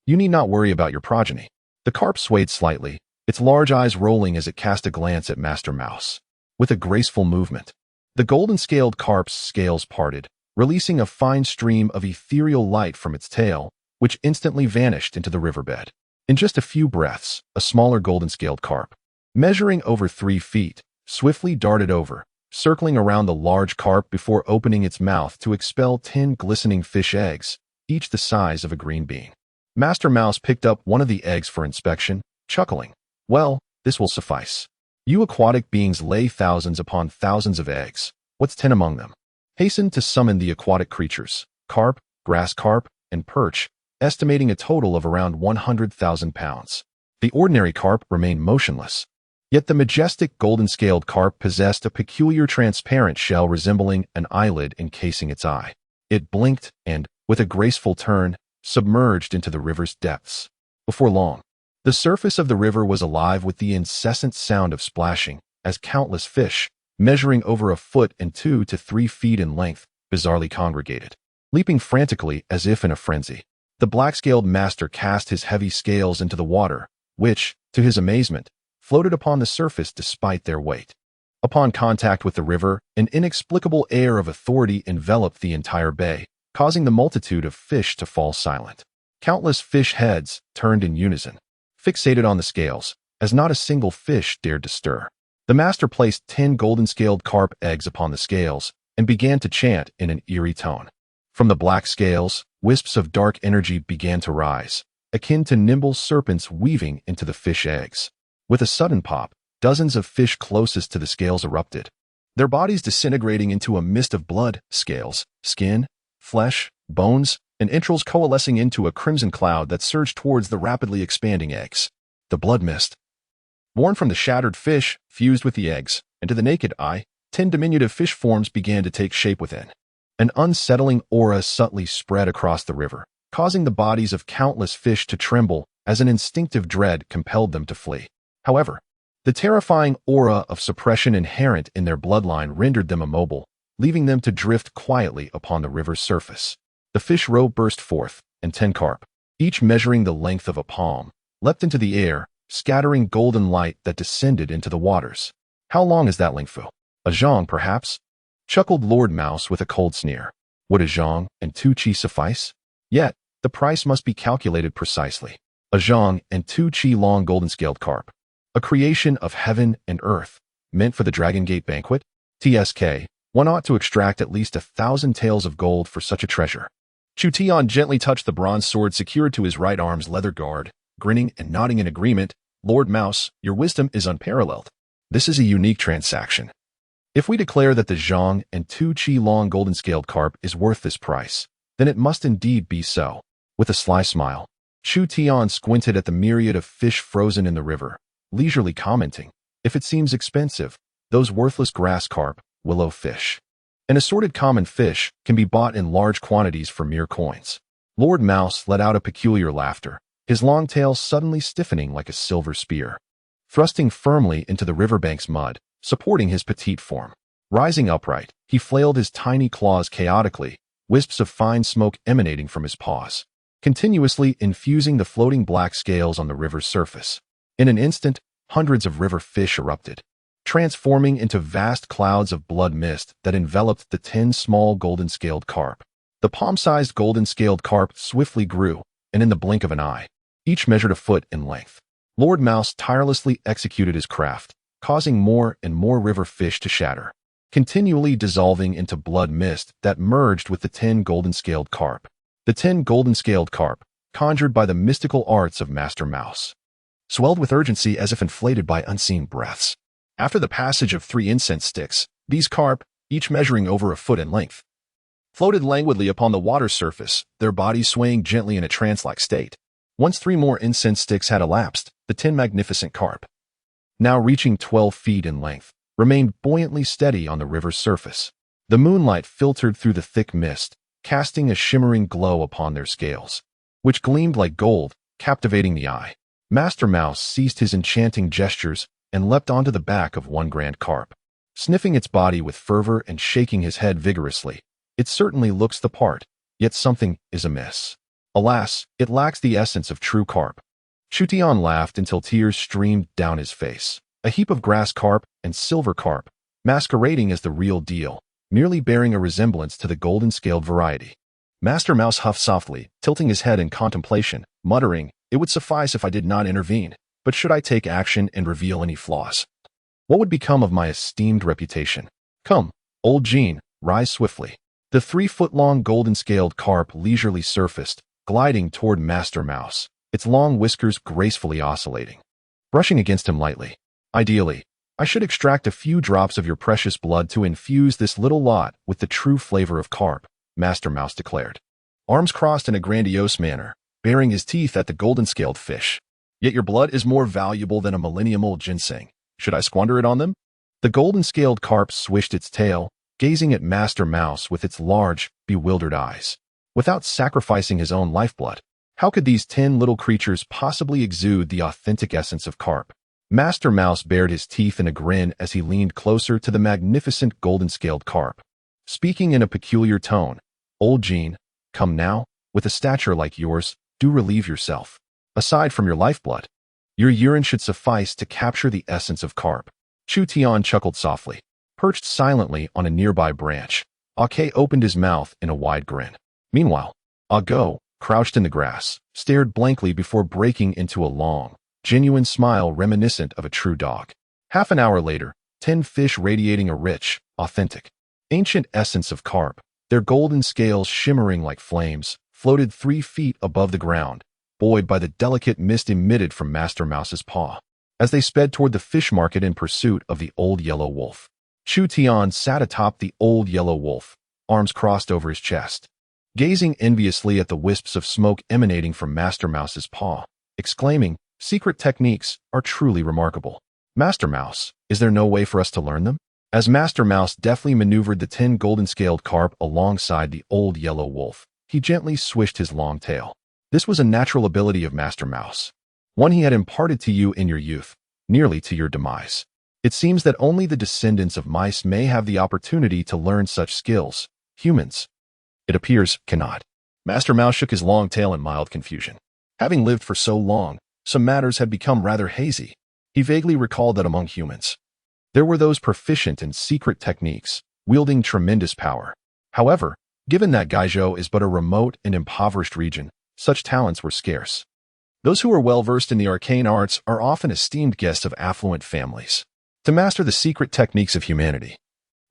you need not worry about your progeny." The carp swayed slightly, its large eyes rolling as it cast a glance at Master Mouse. With a graceful movement, the golden-scaled carp's scales parted, releasing a fine stream of ethereal light from its tail, which instantly vanished into the riverbed. In just a few breaths, a smaller golden-scaled carp, measuring over 3 feet, swiftly darted over, circling around the large carp before opening its mouth to expel 10 glistening fish eggs, each the size of a green bean. Master Mouse picked up one of the eggs for inspection, chuckling. "Well, this will suffice. You aquatic beings lay thousands upon thousands of eggs. What's 10 among them?" Hastened to summon the aquatic creatures, carp, grass carp, and perch, estimating a total of around 100,000 pounds. The ordinary carp remained motionless, yet the majestic golden-scaled carp possessed a peculiar transparent shell resembling an eyelid encasing its eye. It blinked and, with a graceful turn, submerged into the river's depths. Before long, the surface of the river was alive with the incessant sound of splashing, as countless fish, measuring over a foot and 2 to 3 feet in length, bizarrely congregated, leaping frantically as if in a frenzy. The black-scaled master cast his heavy scales into the water, which, to his amazement, floated upon the surface despite their weight. Upon contact with the river, an inexplicable air of authority enveloped the entire bay, causing the multitude of fish to fall silent. Countless fish heads turned in unison, fixated on the scales, as not a single fish dared to stir. The master placed 10 golden-scaled carp eggs upon the scales and began to chant in an eerie tone. From the black scales, wisps of dark energy began to rise, akin to nimble serpents weaving into the fish eggs. With a sudden pop, dozens of fish closest to the scales erupted, their bodies disintegrating into a mist of blood, scales, skin, flesh, bones, and entrails coalescing into a crimson cloud that surged towards the rapidly expanding eggs. The blood mist, born from the shattered fish, fused with the eggs, and to the naked eye, 10 diminutive fish forms began to take shape within. An unsettling aura subtly spread across the river, causing the bodies of countless fish to tremble as an instinctive dread compelled them to flee. However, the terrifying aura of suppression inherent in their bloodline rendered them immobile, leaving them to drift quietly upon the river's surface. The fish row burst forth, and 10 carp, each measuring the length of a palm, leapt into the air, scattering golden light that descended into the waters. "How long is that, Lingfu? A zhang, perhaps?" chuckled Lord Mouse with a cold sneer. "Would a zhang and 2 chi suffice?" Yet, the price must be calculated precisely. A zhang and 2 qi long golden-scaled carp. A creation of heaven and earth, meant for the Dragon Gate banquet? TSK, one ought to extract at least 1,000 taels of gold for such a treasure. Chu Tian gently touched the bronze sword secured to his right arm's leather guard, grinning and nodding in agreement. Lord Mouse, your wisdom is unparalleled. This is a unique transaction. If we declare that the zhang and 2 qi long golden-scaled carp is worth this price, then it must indeed be so. With a sly smile, Chu Tian squinted at the myriad of fish frozen in the river, leisurely commenting, if it seems expensive, those worthless grass carp, willow fish. An assorted common fish can be bought in large quantities for mere coins. Lord Mouse let out a peculiar laughter, his long tail suddenly stiffening like a silver spear. Thrusting firmly into the riverbank's mud, supporting his petite form. Rising upright, he flailed his tiny claws chaotically, wisps of fine smoke emanating from his paws, continuously infusing the floating black scales on the river's surface. In an instant, hundreds of river fish erupted, transforming into vast clouds of blood mist that enveloped the 10 small golden-scaled carp. The palm-sized golden-scaled carp swiftly grew, and in the blink of an eye, each measured a foot in length. Lord Mouse tirelessly executed his craft, causing more and more river fish to shatter, continually dissolving into blood mist that merged with the 10 golden-scaled carp. The 10 golden-scaled carp, conjured by the mystical arts of Master Mouse, swelled with urgency as if inflated by unseen breaths. After the passage of 3 incense sticks, these carp, each measuring over a foot in length, floated languidly upon the water's surface, their bodies swaying gently in a trance-like state. Once 3 more incense sticks had elapsed, the 10 magnificent carp, now reaching 12 feet in length, remained buoyantly steady on the river's surface. The moonlight filtered through the thick mist, casting a shimmering glow upon their scales, which gleamed like gold, captivating the eye. Master Mouse ceased his enchanting gestures and leapt onto the back of one grand carp, sniffing its body with fervor and shaking his head vigorously. It certainly looks the part, yet something is amiss. Alas, it lacks the essence of true carp. Chu Tian laughed until tears streamed down his face. A heap of grass carp and silver carp, masquerading as the real deal, merely bearing a resemblance to the golden-scaled variety. Master Mouse huffed softly, tilting his head in contemplation, muttering, "It would suffice if I did not intervene, but should I take action and reveal any flaws? What would become of my esteemed reputation? Come, old Jean, rise swiftly." The 3-foot-long golden-scaled carp leisurely surfaced, gliding toward Master Mouse, its long whiskers gracefully oscillating. Brushing against him lightly. "Ideally, I should extract a few drops of your precious blood to infuse this little lot with the true flavor of carp," Master Mouse declared, arms crossed in a grandiose manner, baring his teeth at the golden-scaled fish. "Yet your blood is more valuable than a millennium-old ginseng. Should I squander it on them?" The golden-scaled carp swished its tail, gazing at Master Mouse with its large, bewildered eyes. Without sacrificing his own lifeblood, how could these 10 little creatures possibly exude the authentic essence of carp? Master Mouse bared his teeth in a grin as he leaned closer to the magnificent golden-scaled carp, speaking in a peculiar tone. "Old Jean, come now, with a stature like yours, do relieve yourself. Aside from your lifeblood, your urine should suffice to capture the essence of carp." Chu Tian chuckled softly. Perched silently on a nearby branch, Kael opened his mouth in a wide grin. Meanwhile, Go, crouched in the grass, stared blankly before breaking into a long, genuine smile reminiscent of a true dog. Half an hour later, 10 fish radiating a rich, authentic, ancient essence of carp, their golden scales shimmering like flames, floated 3 feet above the ground, buoyed by the delicate mist emitted from Master Mouse's paw. As they sped toward the fish market in pursuit of the old yellow wolf, Chu Tian sat atop the old yellow wolf, arms crossed over his chest, gazing enviously at the wisps of smoke emanating from Master Mouse's paw, exclaiming, "Secret techniques are truly remarkable. Master Mouse, is there no way for us to learn them?" As Master Mouse deftly maneuvered the 10 golden-scaled carp alongside the old yellow wolf, he gently swished his long tail. This was a natural ability of Master Mouse, one he had imparted to you in your youth, nearly to your demise. It seems that only the descendants of mice may have the opportunity to learn such skills. Humans, it appears, cannot. Master Mouse shook his long tail in mild confusion. Having lived for so long, some matters had become rather hazy. He vaguely recalled that among humans, there were those proficient in secret techniques, wielding tremendous power. However, Given that Gaizhou is but a remote and impoverished region, such talents were scarce. Those who are well-versed in the arcane arts are often esteemed guests of affluent families. To master the secret techniques of humanity,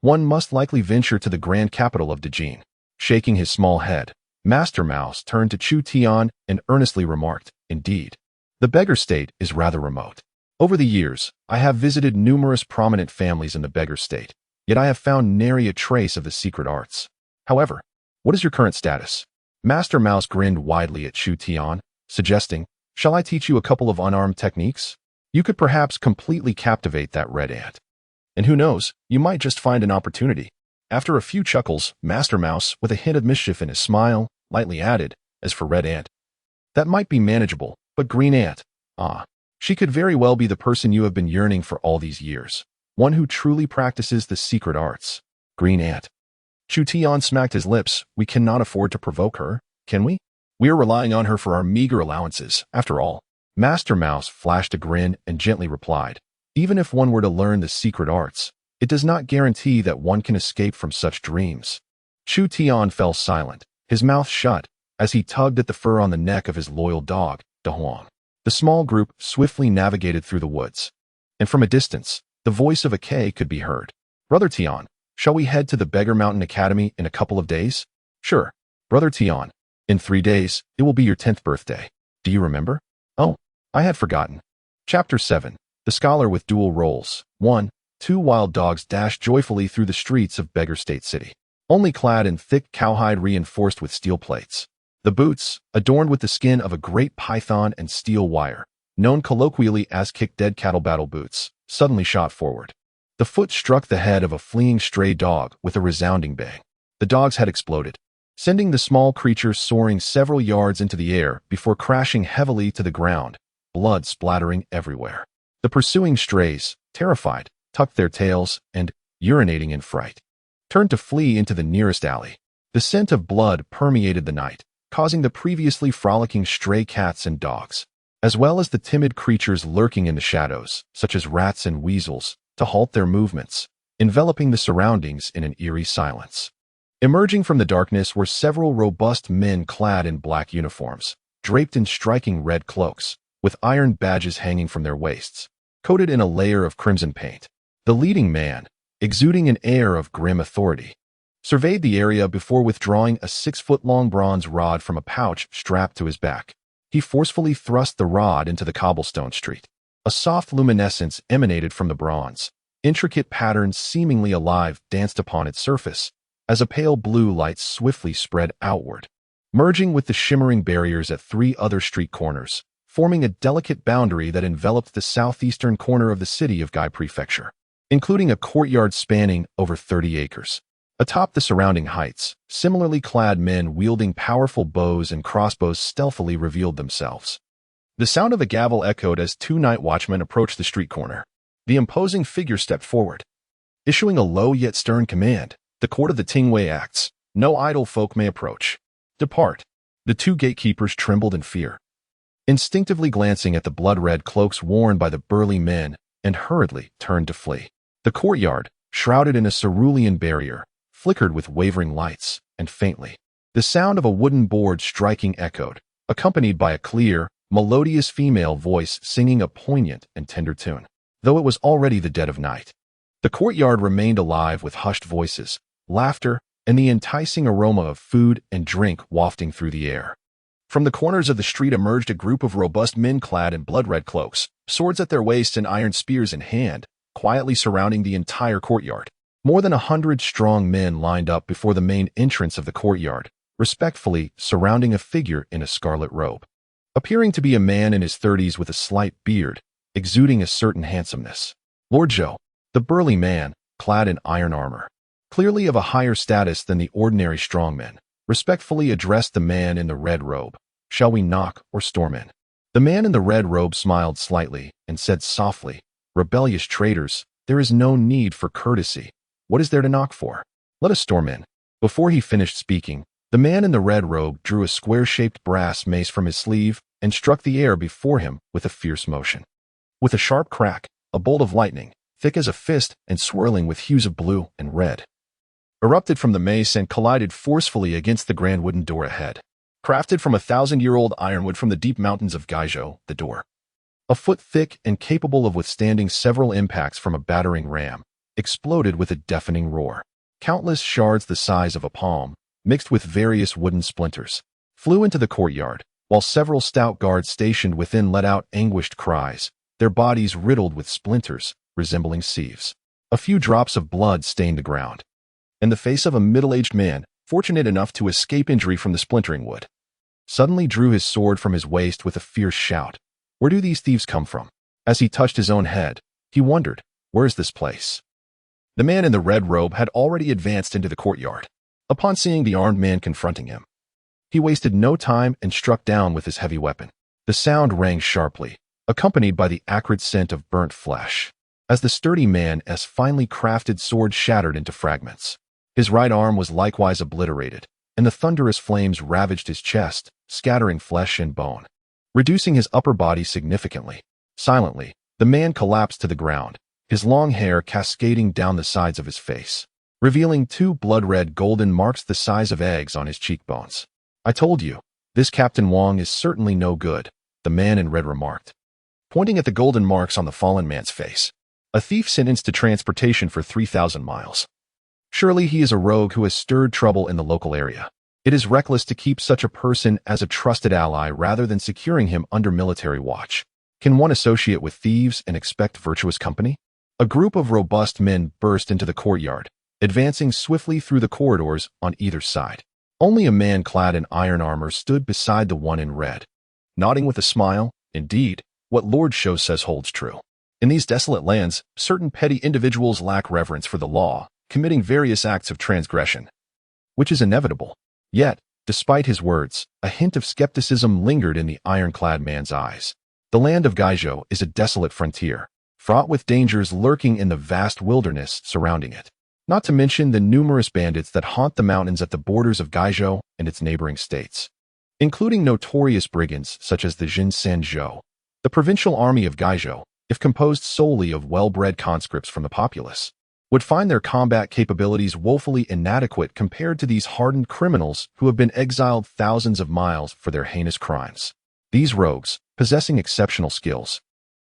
one must likely venture to the grand capital of Decaying. Shaking his small head, Master Mouse turned to Chu Tian and earnestly remarked, "Indeed, the beggar state is rather remote. Over the years, I have visited numerous prominent families in the beggar state, yet I have found nary a trace of the secret arts. However, what is your current status?" Master Mouse grinned widely at Chu Tian, suggesting, "Shall I teach you a couple of unarmed techniques? You could perhaps completely captivate that red ant. And who knows, you might just find an opportunity." After a few chuckles, Master Mouse, with a hint of mischief in his smile, lightly added, "As for Red Ant, that might be manageable, but Green Ant, she could very well be the person you have been yearning for all these years, one who truly practices the secret arts. Green Ant." Chu Tian smacked his lips. "We cannot afford to provoke her, can we? We are relying on her for our meager allowances, after all." Master Mouse flashed a grin and gently replied, "Even if one were to learn the secret arts, it does not guarantee that one can escape from such dreams." Chu Tian fell silent, his mouth shut, as he tugged at the fur on the neck of his loyal dog, De Huang. The small group swiftly navigated through the woods, and from a distance, the voice of a K could be heard. "Brother Tian, shall we head to the Beggar Mountain Academy in a couple of days?" "Sure, Brother Tian. In 3 days, it will be your 10th birthday. Do you remember?" "Oh, I had forgotten." Chapter 7. The Scholar with Dual Roles. 1. 2 wild dogs dashed joyfully through the streets of Beggar State City, only clad in thick cowhide reinforced with steel plates. The boots, adorned with the skin of a great python and steel wire, known colloquially as kick-dead cattle battle boots, suddenly shot forward. The foot struck the head of a fleeing stray dog with a resounding bang. The dog's head exploded, sending the small creature soaring several yards into the air before crashing heavily to the ground, blood splattering everywhere. The pursuing strays, terrified, tucked their tails and, urinating in fright, turned to flee into the nearest alley. The scent of blood permeated the night, causing the previously frolicking stray cats and dogs, as well as the timid creatures lurking in the shadows, such as rats and weasels, to halt their movements, enveloping the surroundings in an eerie silence. Emerging from the darkness were several robust men clad in black uniforms, draped in striking red cloaks, with iron badges hanging from their waists, coated in a layer of crimson paint. The leading man, exuding an air of grim authority, surveyed the area before withdrawing a 6-foot-long bronze rod from a pouch strapped to his back. He forcefully thrust the rod into the cobblestone street. A soft luminescence emanated from the bronze. Intricate patterns seemingly alive danced upon its surface, as a pale blue light swiftly spread outward, merging with the shimmering barriers at 3 other street corners, forming a delicate boundary that enveloped the southeastern corner of the city of Gai Prefecture, including a courtyard spanning over 30 acres. Atop the surrounding heights, similarly clad men wielding powerful bows and crossbows stealthily revealed themselves. The sound of a gavel echoed as 2 night watchmen approached the street corner. The imposing figure stepped forward, issuing a low yet stern command. "The court of the Tingwei acts. No idle folk may approach. Depart." The 2 gatekeepers trembled in fear, instinctively glancing at the blood-red cloaks worn by the burly men, and hurriedly turned to flee. The courtyard, shrouded in a cerulean barrier, flickered with wavering lights, and faintly, the sound of a wooden board striking echoed, accompanied by a clear, melodious female voice singing a poignant and tender tune, though it was already the dead of night. The courtyard remained alive with hushed voices, laughter, and the enticing aroma of food and drink wafting through the air. From the corners of the street emerged a group of robust men clad in blood-red cloaks, swords at their waists and iron spears in hand, quietly surrounding the entire courtyard. More than 100 strong men lined up before the main entrance of the courtyard, respectfully surrounding a figure in a scarlet robe, appearing to be a man in his 30s with a slight beard, exuding a certain handsomeness. Lord Zhou, the burly man, clad in iron armor, clearly of a higher status than the ordinary strongmen, respectfully addressed the man in the red robe. "Shall we knock or storm in?" The man in the red robe smiled slightly and said softly, "Rebellious traitors, there is no need for courtesy. What is there to knock for? Let us storm in." Before he finished speaking, the man in the red robe drew a square-shaped brass mace from his sleeve and struck the air before him with a fierce motion. With a sharp crack, a bolt of lightning, thick as a fist and swirling with hues of blue and red, erupted from the mace and collided forcefully against the grand wooden door ahead. Crafted from 1,000-year-old ironwood from the deep mountains of Gaizhou, the door, a foot thick and capable of withstanding several impacts from a battering ram, exploded with a deafening roar. Countless shards the size of a palm, mixed with various wooden splinters, flew into the courtyard, while several stout guards stationed within let out anguished cries, their bodies riddled with splinters, resembling sieves. A few drops of blood stained the ground, and the face of a middle-aged man, fortunate enough to escape injury from the splintering wood, suddenly drew his sword from his waist with a fierce shout. Where do these thieves come from? As he touched his own head, he wondered, where is this place? The man in the red robe had already advanced into the courtyard. Upon seeing the armed man confronting him, he wasted no time and struck down with his heavy weapon. The sound rang sharply, accompanied by the acrid scent of burnt flesh, as the sturdy man's finely crafted sword shattered into fragments. His right arm was likewise obliterated, and the thunderous flames ravaged his chest, scattering flesh and bone, reducing his upper body significantly. Silently, the man collapsed to the ground, his long hair cascading down the sides of his face, revealing two blood-red golden marks the size of eggs on his cheekbones. I told you, this Captain Wang is certainly no good, the man in red remarked, pointing at the golden marks on the fallen man's face. A thief sentenced to transportation for 3,000 miles. Surely he is a rogue who has stirred trouble in the local area. It is reckless to keep such a person as a trusted ally rather than securing him under military watch. Can one associate with thieves and expect virtuous company? A group of robust men burst into the courtyard, advancing swiftly through the corridors on either side. Only a man clad in iron armor stood beside the one in red, nodding with a smile. Indeed, what Lord Shou says holds true. In these desolate lands, certain petty individuals lack reverence for the law, committing various acts of transgression, which is inevitable. Yet, despite his words, a hint of skepticism lingered in the ironclad man's eyes. The land of Gaizhou is a desolate frontier, fraught with dangers lurking in the vast wilderness surrounding it, not to mention the numerous bandits that haunt the mountains at the borders of Gaizhou and its neighboring states, including notorious brigands such as the xianxia. The provincial army of Gaizhou, if composed solely of well-bred conscripts from the populace, would find their combat capabilities woefully inadequate compared to these hardened criminals who have been exiled thousands of miles for their heinous crimes. These rogues, possessing exceptional skills,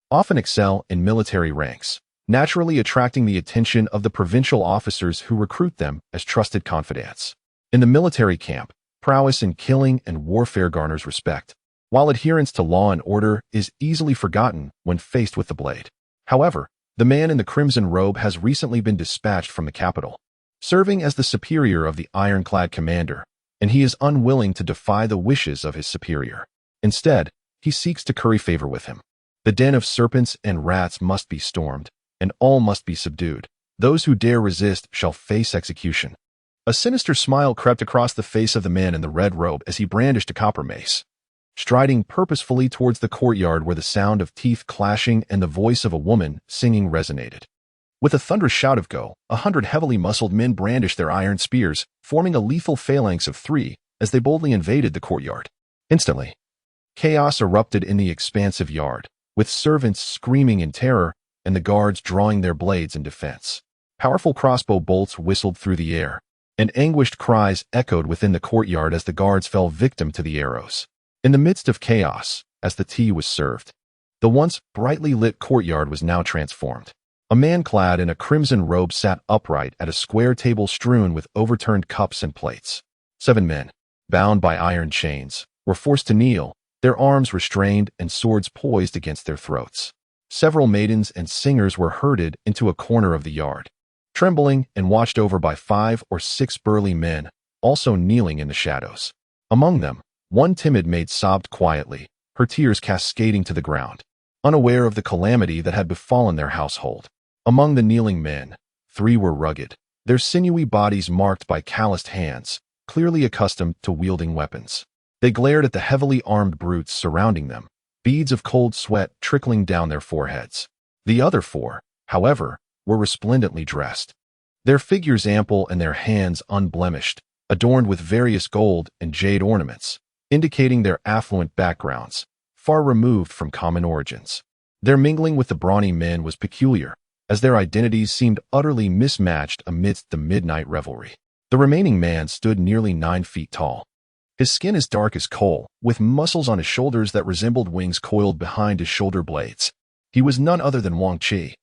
often excel in military ranks, naturally attracting the attention of the provincial officers who recruit them as trusted confidants. In the military camp, prowess in killing and warfare garners respect, while adherence to law and order is easily forgotten when faced with the blade. However, the man in the crimson robe has recently been dispatched from the capital, serving as the superior of the ironclad commander, and he is unwilling to defy the wishes of his superior. Instead, he seeks to curry favor with him. The den of serpents and rats must be stormed, and all must be subdued. Those who dare resist shall face execution. A sinister smile crept across the face of the man in the red robe as he brandished a copper mace, striding purposefully towards the courtyard where the sound of teeth clashing and the voice of a woman singing resonated. With a thunderous shout of go, 100 heavily muscled men brandished their iron spears, forming a lethal phalanx of 3 as they boldly invaded the courtyard. Instantly, chaos erupted in the expansive yard, with servants screaming in terror and the guards drawing their blades in defense. Powerful crossbow bolts whistled through the air, and anguished cries echoed within the courtyard as the guards fell victim to the arrows. In the midst of chaos, as the tea was served, the once brightly lit courtyard was now transformed. A man clad in a crimson robe sat upright at a square table strewn with overturned cups and plates. 7 men, bound by iron chains, were forced to kneel, their arms restrained and swords poised against their throats. Several maidens and singers were herded into a corner of the yard, trembling and watched over by 5 or 6 burly men, also kneeling in the shadows. Among them, one timid maid sobbed quietly, her tears cascading to the ground, unaware of the calamity that had befallen their household. Among the kneeling men, 3 were rugged, their sinewy bodies marked by calloused hands, clearly accustomed to wielding weapons. They glared at the heavily armed brutes surrounding them, beads of cold sweat trickling down their foreheads. The other 4, however, were resplendently dressed, their figures ample and their hands unblemished, adorned with various gold and jade ornaments, indicating their affluent backgrounds, far removed from common origins. Their mingling with the brawny men was peculiar, as their identities seemed utterly mismatched amidst the midnight revelry. The remaining man stood nearly 9 feet tall. His skin is dark as coal, with muscles on his shoulders that resembled wings coiled behind his shoulder blades. He was none other than Wang Qi,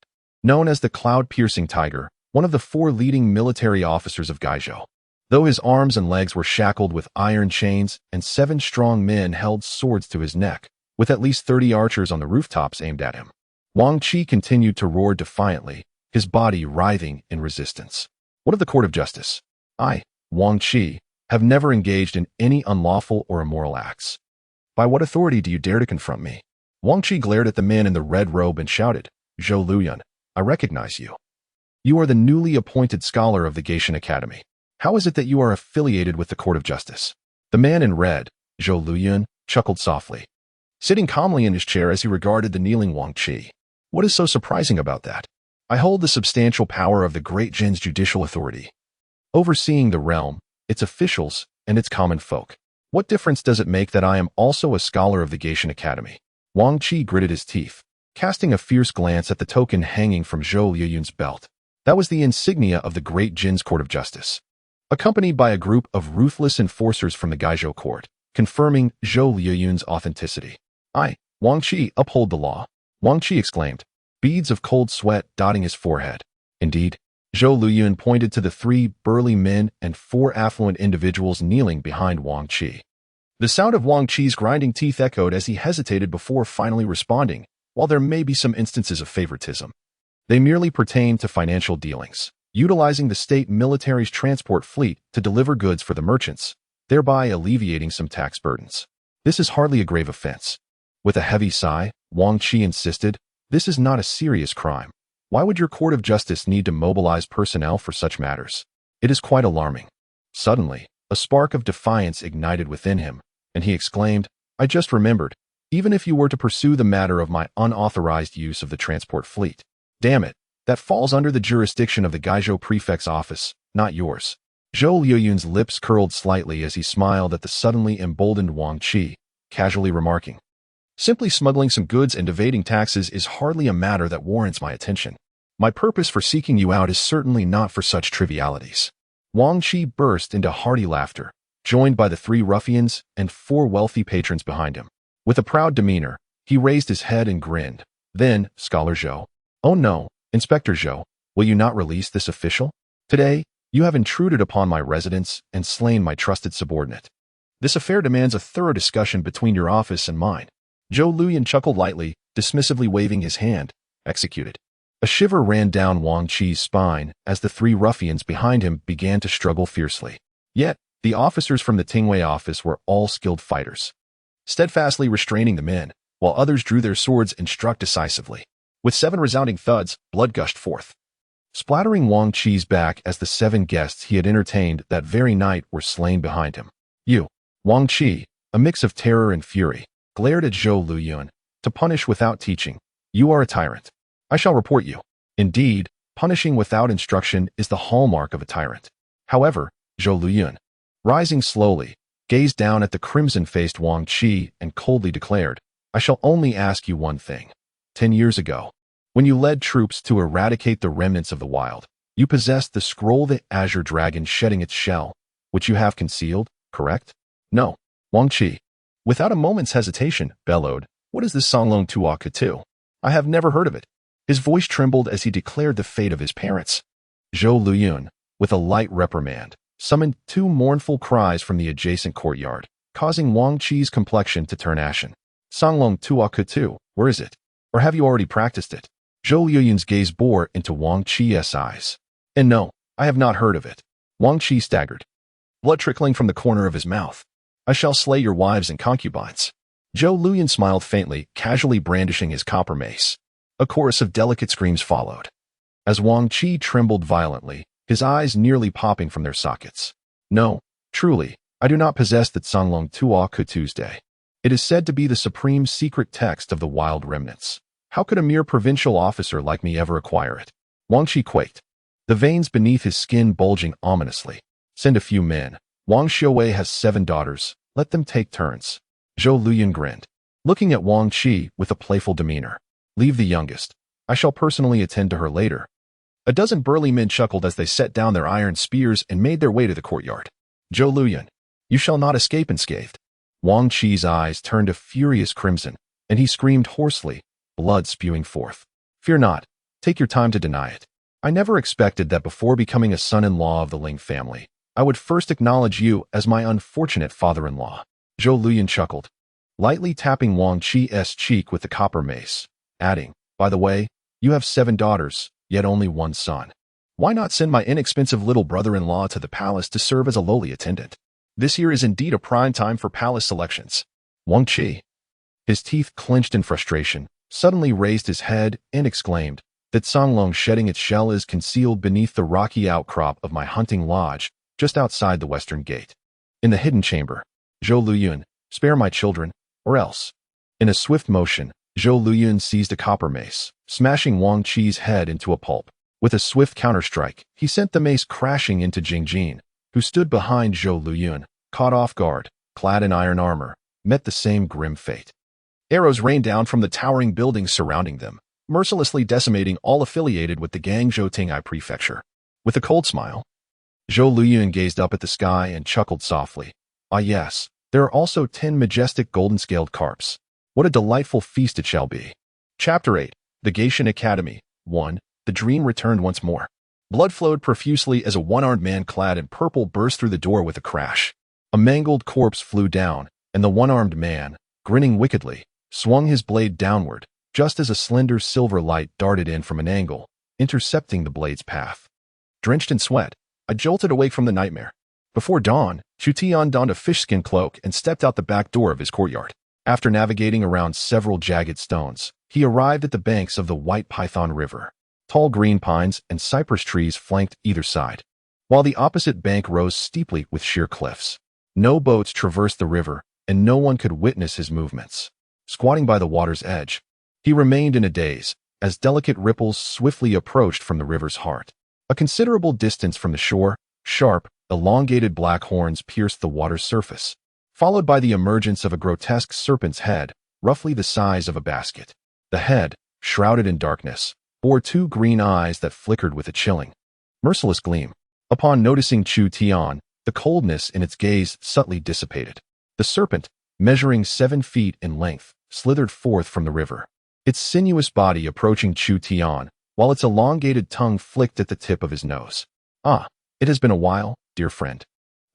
known as the Cloud-Piercing Tiger, one of the 4 leading military officers of Gaizhou. Though his arms and legs were shackled with iron chains and 7 strong men held swords to his neck, with at least 30 archers on the rooftops aimed at him, Wang Qi continued to roar defiantly, his body writhing in resistance. What of the Court of Justice? I, Wang Qi, have never engaged in any unlawful or immoral acts. By what authority do you dare to confront me? Wang Qi glared at the man in the red robe and shouted, Zhou Luyan, I recognize you. You are the newly appointed scholar of the Gaishan Academy. How is it that you are affiliated with the Court of Justice? The man in red, Zhou Luyan, chuckled softly, sitting calmly in his chair as he regarded the kneeling Wang Qi. What is so surprising about that? I hold the substantial power of the Great Jin's judicial authority, overseeing the realm, its officials, and its common folk. What difference does it make that I am also a scholar of the Gaishan Academy? Wang Qi gritted his teeth, casting a fierce glance at the token hanging from Zhou Liyun's belt. That was the insignia of the Great Jin's Court of Justice, accompanied by a group of ruthless enforcers from the Gaizhou court, confirming Zhou Liyun's authenticity. I, Wang Qi, uphold the law. Wang Qi exclaimed, beads of cold sweat dotting his forehead. Indeed, Zhou Liyun pointed to the 3 burly men and 4 affluent individuals kneeling behind Wang Qi. The sound of Wang Qi's grinding teeth echoed as he hesitated before finally responding. While there may be some instances of favoritism, they merely pertain to financial dealings, utilizing the state military's transport fleet to deliver goods for the merchants, thereby alleviating some tax burdens. This is hardly a grave offense. With a heavy sigh, Wang Qi insisted, this is not a serious crime. Why would your court of justice need to mobilize personnel for such matters? It is quite alarming. Suddenly, a spark of defiance ignited within him, and he exclaimed, I just remembered, even if you were to pursue the matter of my unauthorized use of the transport fleet, damn it, that falls under the jurisdiction of the Gaizhou prefect's office, not yours. Zhou Liyun's lips curled slightly as he smiled at the suddenly emboldened Wang Qi, casually remarking, simply smuggling some goods and evading taxes is hardly a matter that warrants my attention. My purpose for seeking you out is certainly not for such trivialities. Wang Qi burst into hearty laughter, joined by the 3 ruffians and 4 wealthy patrons behind him. With a proud demeanor, he raised his head and grinned. Then, Scholar Zhou. Oh no, Inspector Zhou, will you not release this official? Today, you have intruded upon my residence and slain my trusted subordinate. This affair demands a thorough discussion between your office and mine. Zhou Luyan chuckled lightly, dismissively waving his hand. Executed. A shiver ran down Wang Qi's spine as the 3 ruffians behind him began to struggle fiercely. Yet, the officers from the Tingwei office were all skilled fighters, steadfastly restraining the men, while others drew their swords and struck decisively. With 7 resounding thuds, blood gushed forth, splattering Wang Qi's back as the 7 guests he had entertained that very night were slain behind him. You, Wang Qi, a mix of terror and fury, glared at Zhou Liyun. To punish without teaching, you are a tyrant. I shall report you. Indeed, punishing without instruction is the hallmark of a tyrant. However, Zhou Liyun, rising slowly, gazed down at the crimson-faced Wang Qi and coldly declared, I shall only ask you one thing. 10 years ago, when you led troops to eradicate the remnants of the wild, you possessed the scroll the azure dragon shedding its shell, which you have concealed, correct? No. Wang Qi, without a moment's hesitation, bellowed, what is this Songlong Tuo Ketu? I have never heard of it. His voice trembled as he declared the fate of his parents. Zhou Liyun, with a light reprimand, summoned 2 mournful cries from the adjacent courtyard, causing Wang Qi's complexion to turn ashen. Songlong Tuo Ketu, where is it? Or have you already practiced it? Zhou Liyun's gaze bore into Wang Qi's eyes. And no, I have not heard of it. Wang Qi staggered, blood trickling from the corner of his mouth. I shall slay your wives and concubines. Zhou Liyun smiled faintly, casually brandishing his copper mace. A chorus of delicate screams followed, as Wang Qi trembled violently, his eyes nearly popping from their sockets. No, truly, I do not possess the Songlong Tuo Ketu's Day. It is said to be the supreme secret text of the wild remnants. How could a mere provincial officer like me ever acquire it? Wang Qi quaked, the veins beneath his skin bulging ominously. Send a few men. Wang Xiuwei has 7 daughters. Let them take turns. Zhou Liyun grinned, looking at Wang Qi with a playful demeanor. Leave the youngest. I shall personally attend to her later. A dozen burly men chuckled as they set down their iron spears and made their way to the courtyard. Zhou Luyan, you shall not escape unscathed. Wang Qi's eyes turned a furious crimson, and he screamed hoarsely, blood spewing forth. Fear not. Take your time to deny it. I never expected that before becoming a son-in-law of the Ling family, I would first acknowledge you as my unfortunate father-in-law. Zhou Luyan chuckled, lightly tapping Wang Qi's cheek with the copper mace, adding, by the way, you have 7 daughters, yet only 1 son. Why not send my inexpensive little brother-in-law to the palace to serve as a lowly attendant? This year is indeed a prime time for palace selections. Wang Qi, his teeth clenched in frustration, suddenly raised his head and exclaimed, that Songlong shedding its shell is concealed beneath the rocky outcrop of my hunting lodge, just outside the western gate. In the hidden chamber, Zhou Luyan, spare my children, or else. In a swift motion, Zhou Luyan seized a copper mace, smashing Wang Qi's head into a pulp. With a swift counterstrike, he sent the mace crashing into Jing Jin, who stood behind Zhou Luyan, caught off guard, clad in iron armor, met the same grim fate. Arrows rained down from the towering buildings surrounding them, mercilessly decimating all affiliated with the Guangzhou Tingai prefecture. With a cold smile, Zhou Luyan gazed up at the sky and chuckled softly. Ah yes, there are also 10 majestic golden-scaled carps. What a delightful feast it shall be. Chapter 8, The Gaetian Academy. 1. The dream returned once more. Blood flowed profusely as a one-armed man clad in purple burst through the door with a crash. A mangled corpse flew down, and the one-armed man, grinning wickedly, swung his blade downward, just as a slender silver light darted in from an angle, intercepting the blade's path. Drenched in sweat, I jolted awake from the nightmare. Before dawn, Chu Tian donned a fishskin cloak and stepped out the back door of his courtyard. After navigating around several jagged stones, he arrived at the banks of the White Python River. Tall green pines and cypress trees flanked either side, while the opposite bank rose steeply with sheer cliffs. No boats traversed the river, and no one could witness his movements. Squatting by the water's edge, he remained in a daze, as delicate ripples swiftly approached from the river's heart. A considerable distance from the shore, sharp, elongated black horns pierced the water's surface, followed by the emergence of a grotesque serpent's head, roughly the size of a basket. The head, shrouded in darkness, bore 2 green eyes that flickered with a chilling, merciless gleam. Upon noticing Chu Tian, the coldness in its gaze subtly dissipated. The serpent, measuring 7 feet in length, slithered forth from the river, its sinuous body approaching Chu Tian, while its elongated tongue flicked at the tip of his nose. Ah, it has been a while, dear friend.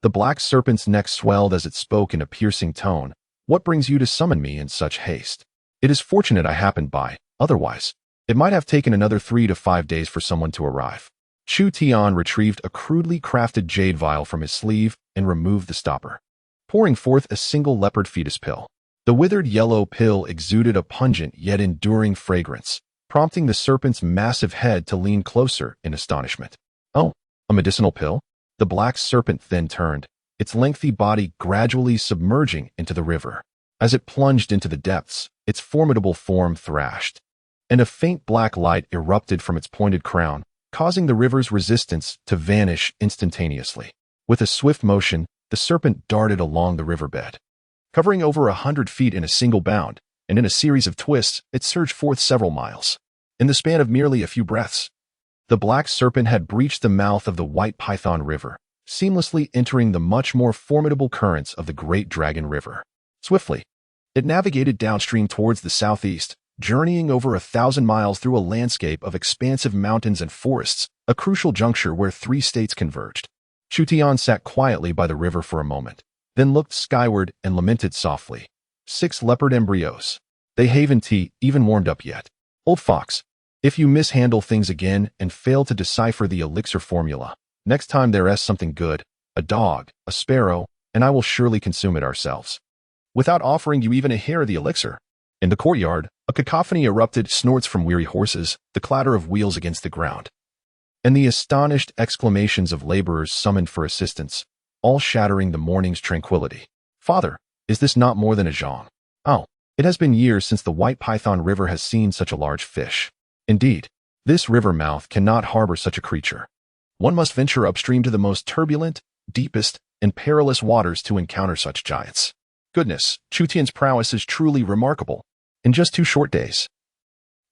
The black serpent's neck swelled as it spoke in a piercing tone. What brings you to summon me in such haste? It is fortunate I happened by, otherwise, it might have taken another 3 to 5 days for someone to arrive. Chu Tian retrieved a crudely crafted jade vial from his sleeve and removed the stopper, pouring forth a single leopard fetus pill. The withered yellow pill exuded a pungent yet enduring fragrance, prompting the serpent's massive head to lean closer in astonishment. Oh, a medicinal pill? The black serpent then turned, its lengthy body gradually submerging into the river. As it plunged into the depths, its formidable form thrashed, and a faint black light erupted from its pointed crown, causing the river's resistance to vanish instantaneously. With a swift motion, the serpent darted along the riverbed, covering over 100 feet in a single bound, and in a series of twists, it surged forth several miles. In the span of merely a few breaths, the black serpent had breached the mouth of the White Python River, seamlessly entering the much more formidable currents of the Great Dragon River. Swiftly, it navigated downstream towards the southeast, journeying over 1,000 miles through a landscape of expansive mountains and forests, a crucial juncture where 3 states converged. Chu Tian sat quietly by the river for a moment, then looked skyward and lamented softly. 6 leopard embryos. They haven't even warmed up yet. Old fox, if you mishandle things again and fail to decipher the elixir formula, next time there's something good, a dog, a sparrow, and I will surely consume it ourselves. Without offering you even a hair of the elixir. In the courtyard, a cacophony erupted, snorts from weary horses, the clatter of wheels against the ground, and the astonished exclamations of laborers summoned for assistance, all shattering the morning's tranquility. Father, is this not more than a zhang? Oh, it has been years since the White Python River has seen such a large fish. Indeed, this river mouth cannot harbor such a creature. One must venture upstream to the most turbulent, deepest, and perilous waters to encounter such giants. Goodness, Chu Tian's prowess is truly remarkable. In just 2 short days,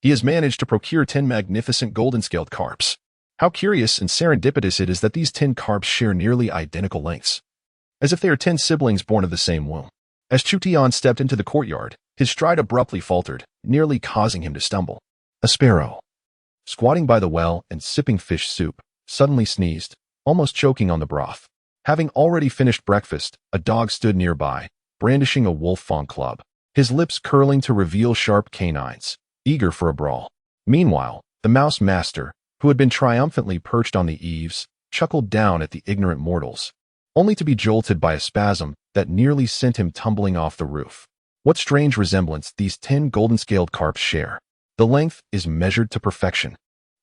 he has managed to procure 10 magnificent golden-scaled carps. How curious and serendipitous it is that these 10 carps share nearly identical lengths, as if they are 10 siblings born of the same womb. As Chu Tian stepped into the courtyard, his stride abruptly faltered, nearly causing him to stumble. A sparrow, squatting by the well and sipping fish soup, suddenly sneezed, almost choking on the broth. Having already finished breakfast, a dog stood nearby, brandishing a wolf fawn club, his lips curling to reveal sharp canines, eager for a brawl. Meanwhile, the mouse master, who had been triumphantly perched on the eaves, chuckled down at the ignorant mortals, only to be jolted by a spasm that nearly sent him tumbling off the roof. What strange resemblance these 10 golden-scaled carps share. The length is measured to perfection.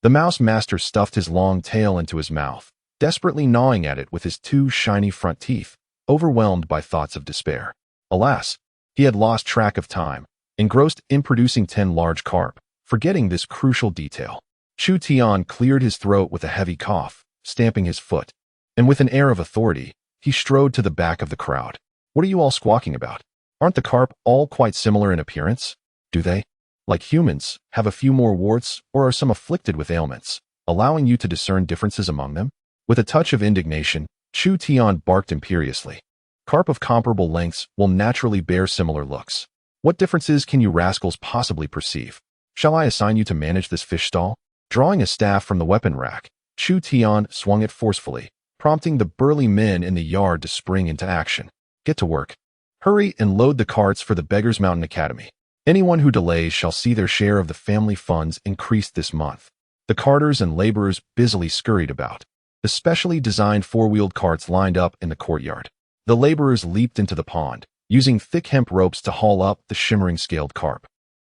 The mouse master stuffed his long tail into his mouth, desperately gnawing at it with his 2 shiny front teeth, overwhelmed by thoughts of despair. Alas, he had lost track of time, engrossed in producing 10 large carp, forgetting this crucial detail. Chu Tian cleared his throat with a heavy cough, stamping his foot, and with an air of authority, he strode to the back of the crowd. What are you all squawking about? Aren't the carp all quite similar in appearance? Do they, like humans, have a few more warts, or are some afflicted with ailments, allowing you to discern differences among them? With a touch of indignation, Chu Tian barked imperiously. Carp of comparable lengths will naturally bear similar looks. What differences can you rascals possibly perceive? Shall I assign you to manage this fish stall? Drawing a staff from the weapon rack, Chu Tian swung it forcefully, prompting the burly men in the yard to spring into action. Get to work. Hurry and load the carts for the Beggars Mountain Academy. Anyone who delays shall see their share of the family funds increased this month. The carters and laborers busily scurried about. The specially designed 4-wheeled carts lined up in the courtyard. The laborers leaped into the pond, using thick hemp ropes to haul up the shimmering scaled carp,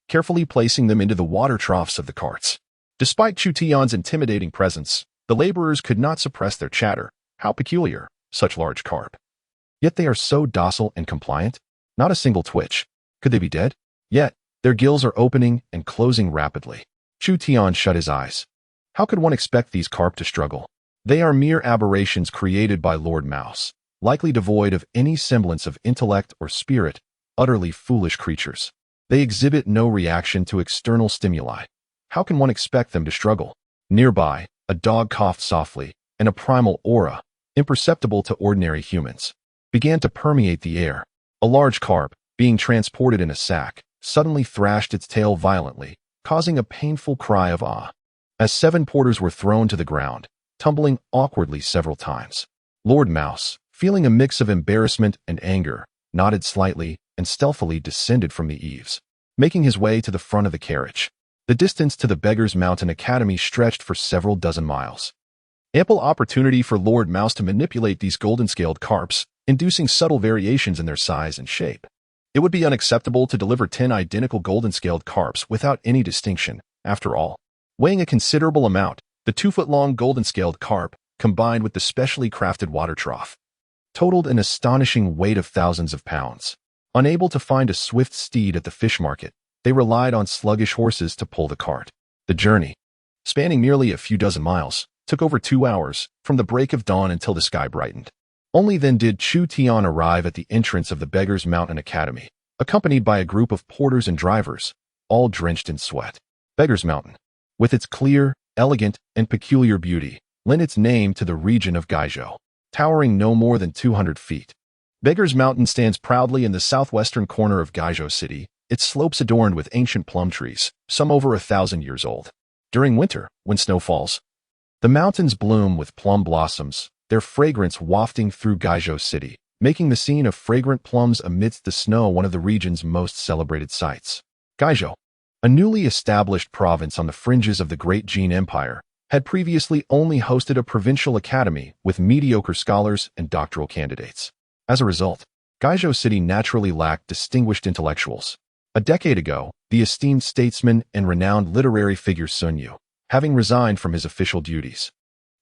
carefully placing them into the water troughs of the carts. Despite Chu Tian's intimidating presence, the laborers could not suppress their chatter. How peculiar, such large carp. Yet they are so docile and compliant. Not a single twitch. Could they be dead? Yet, their gills are opening and closing rapidly. Chu Tian shut his eyes. How could one expect these carp to struggle? They are mere aberrations created by Lord Mouse, likely devoid of any semblance of intellect or spirit, utterly foolish creatures. They exhibit no reaction to external stimuli. How can one expect them to struggle? Nearby, a dog coughed softly, and a primal aura, imperceptible to ordinary humans, began to permeate the air. A large carp, being transported in a sack, suddenly thrashed its tail violently, causing a painful cry of awe. As 7 porters were thrown to the ground, tumbling awkwardly several times, Lord Mouse, feeling a mix of embarrassment and anger, nodded slightly and stealthily descended from the eaves, making his way to the front of the carriage. The distance to the Beggars Mountain Academy stretched for several dozen miles. Ample opportunity for Lord Mouse to manipulate these golden-scaled carps, inducing subtle variations in their size and shape. It would be unacceptable to deliver 10 identical golden-scaled carps without any distinction. After all, weighing a considerable amount, the 2-foot-long golden-scaled carp, combined with the specially crafted water trough, totaled an astonishing weight of thousands of pounds. Unable to find a swift steed at the fish market, they relied on sluggish horses to pull the cart. The journey, spanning merely a few dozen miles, took over 2 hours, from the break of dawn until the sky brightened. Only then did Chu Tian arrive at the entrance of the Beggars Mountain Academy, accompanied by a group of porters and drivers, all drenched in sweat. Beggars Mountain, with its clear, elegant, and peculiar beauty, lent its name to the region of Gaizhou, towering no more than 200 feet. Beggars Mountain stands proudly in the southwestern corner of Gaizhou City, its slopes adorned with ancient plum trees, some over 1,000 years old. During winter, when snow falls, the mountains bloom with plum blossoms, their fragrance wafting through Gaizhou City, making the scene of fragrant plums amidst the snow one of the region's most celebrated sights. Gaizhou, a newly established province on the fringes of the Great Jin Empire, had previously only hosted a provincial academy with mediocre scholars and doctoral candidates. As a result, Gaizhou City naturally lacked distinguished intellectuals. A decade ago, the esteemed statesman and renowned literary figure Sun Yu, having resigned from his official duties,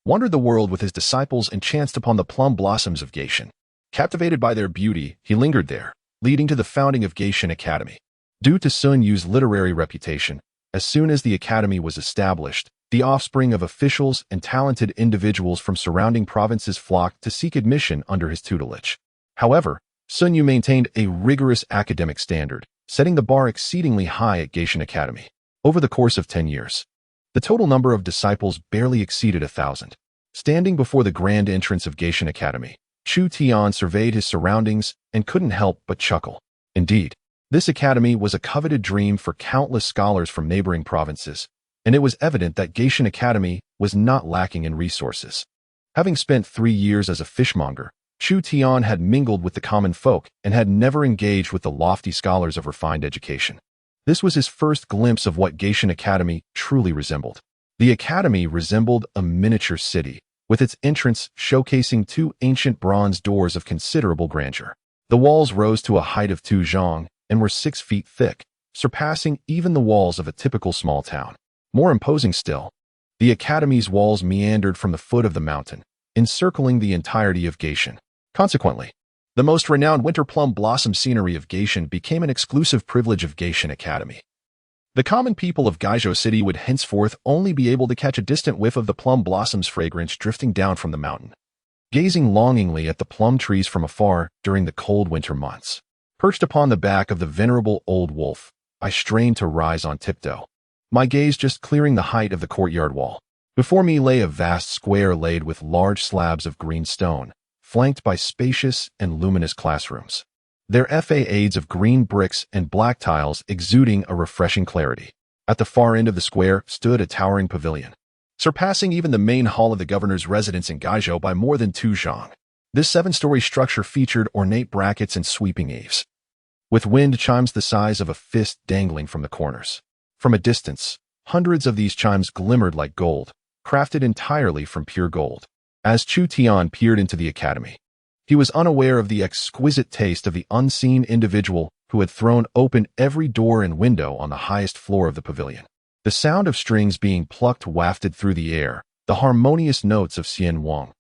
wandered the world with his disciples and chanced upon the plum blossoms of Gaishan. Captivated by their beauty, he lingered there, leading to the founding of Gaishan Academy. Due to Sun Yu's literary reputation, as soon as the academy was established, the offspring of officials and talented individuals from surrounding provinces flocked to seek admission under his tutelage. However, Sun Yu maintained a rigorous academic standard, setting the bar exceedingly high at Gaishan Academy. Over the course of 10 years, The total number of disciples barely exceeded 1,000. Standing before the grand entrance of Gaishan Academy, Chu Tian surveyed his surroundings and couldn't help but chuckle. Indeed, this academy was a coveted dream for countless scholars from neighboring provinces, and it was evident that Gaishan Academy was not lacking in resources. Having spent 3 years as a fishmonger, Chu Tian had mingled with the common folk and had never engaged with the lofty scholars of refined education. This was his first glimpse of what Gaishan Academy truly resembled. The academy resembled a miniature city, with its entrance showcasing 2 ancient bronze doors of considerable grandeur. The walls rose to a height of 2 zhang and were 6 feet thick, surpassing even the walls of a typical small town. More imposing still, the academy's walls meandered from the foot of the mountain, encircling the entirety of Gaishan. Consequently, the most renowned winter plum blossom scenery of Gaishan became an exclusive privilege of Gaishan Academy. The common people of Gaizhou City would henceforth only be able to catch a distant whiff of the plum blossoms' fragrance drifting down from the mountain. Gazing longingly at the plum trees from afar during the cold winter months, perched upon the back of the venerable old wolf, I strained to rise on tiptoe, my gaze just clearing the height of the courtyard wall. Before me lay a vast square laid with large slabs of green stone, flanked by spacious and luminous classrooms, their facades of green bricks and black tiles exuding a refreshing clarity. At the far end of the square stood a towering pavilion, surpassing even the main hall of the governor's residence in Gaizhou by more than 2 zhang. This 7-story structure featured ornate brackets and sweeping eaves, with wind chimes the size of a fist dangling from the corners. From a distance, hundreds of these chimes glimmered like gold, crafted entirely from pure gold. As Chu Tian peered into the academy, he was unaware of the exquisite taste of the unseen individual who had thrown open every door and window on the highest floor of the pavilion. The sound of strings being plucked wafted through the air, the harmonious notes of xianxia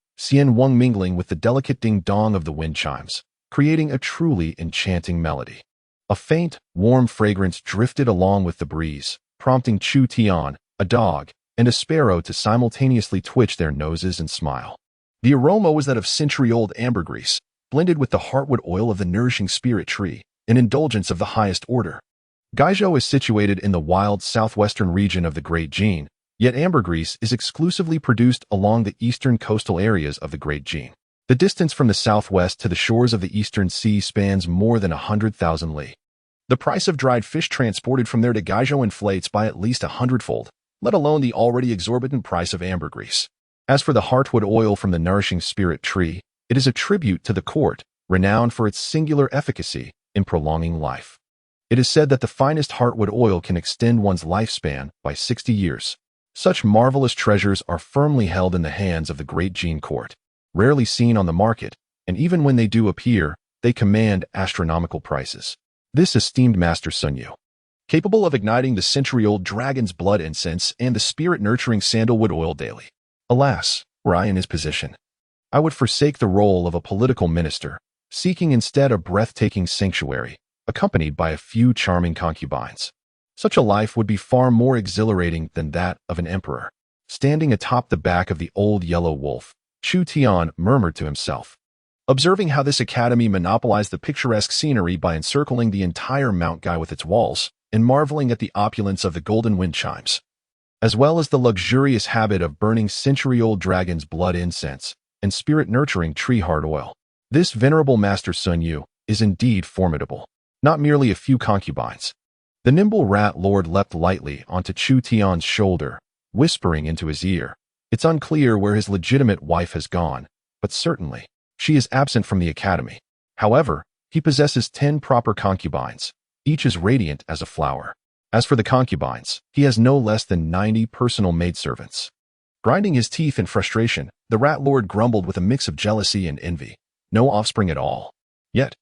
mingling with the delicate ding-dong of the wind chimes, creating a truly enchanting melody. A faint, warm fragrance drifted along with the breeze, prompting Chu Tian, a dog, and a sparrow to simultaneously twitch their noses and smile. The aroma was that of century-old ambergris, blended with the heartwood oil of the nourishing spirit tree, an indulgence of the highest order. Gaizhou is situated in the wild southwestern region of the Great Jin, yet ambergris is exclusively produced along the eastern coastal areas of the Great Jin. The distance from the southwest to the shores of the eastern sea spans more than 100,000 li. The price of dried fish transported from there to Gaizhou inflates by at least 100-fold, let alone the already exorbitant price of ambergris. As for the heartwood oil from the nourishing spirit tree, it is a tribute to the court, renowned for its singular efficacy in prolonging life. It is said that the finest heartwood oil can extend one's lifespan by 60 years. Such marvelous treasures are firmly held in the hands of the Great Jin court, rarely seen on the market, and even when they do appear, they command astronomical prices. This esteemed Master Sun Yu, capable of igniting the century-old dragon's blood incense and the spirit-nurturing sandalwood oil daily. Alas, were I in his position, I would forsake the role of a political minister, seeking instead a breathtaking sanctuary, accompanied by a few charming concubines. Such a life would be far more exhilarating than that of an emperor. Standing atop the back of the old yellow wolf, Chu Tian murmured to himself, observing how this academy monopolized the picturesque scenery by encircling the entire Mount Gai with its walls, and marveling at the opulence of the golden wind chimes, as well as the luxurious habit of burning century-old dragon's blood incense and spirit-nurturing tree-heart oil. This venerable Master Sun Yu is indeed formidable, not merely a few concubines. The nimble rat lord leapt lightly onto Chu Tian's shoulder, whispering into his ear, "It's unclear where his legitimate wife has gone, but certainly, she is absent from the academy. However, he possesses 10 proper concubines, each as radiant as a flower. As for the concubines, he has no less than 90 personal maidservants." Grinding his teeth in frustration, the rat lord grumbled with a mix of jealousy and envy. No offspring at all. Yet,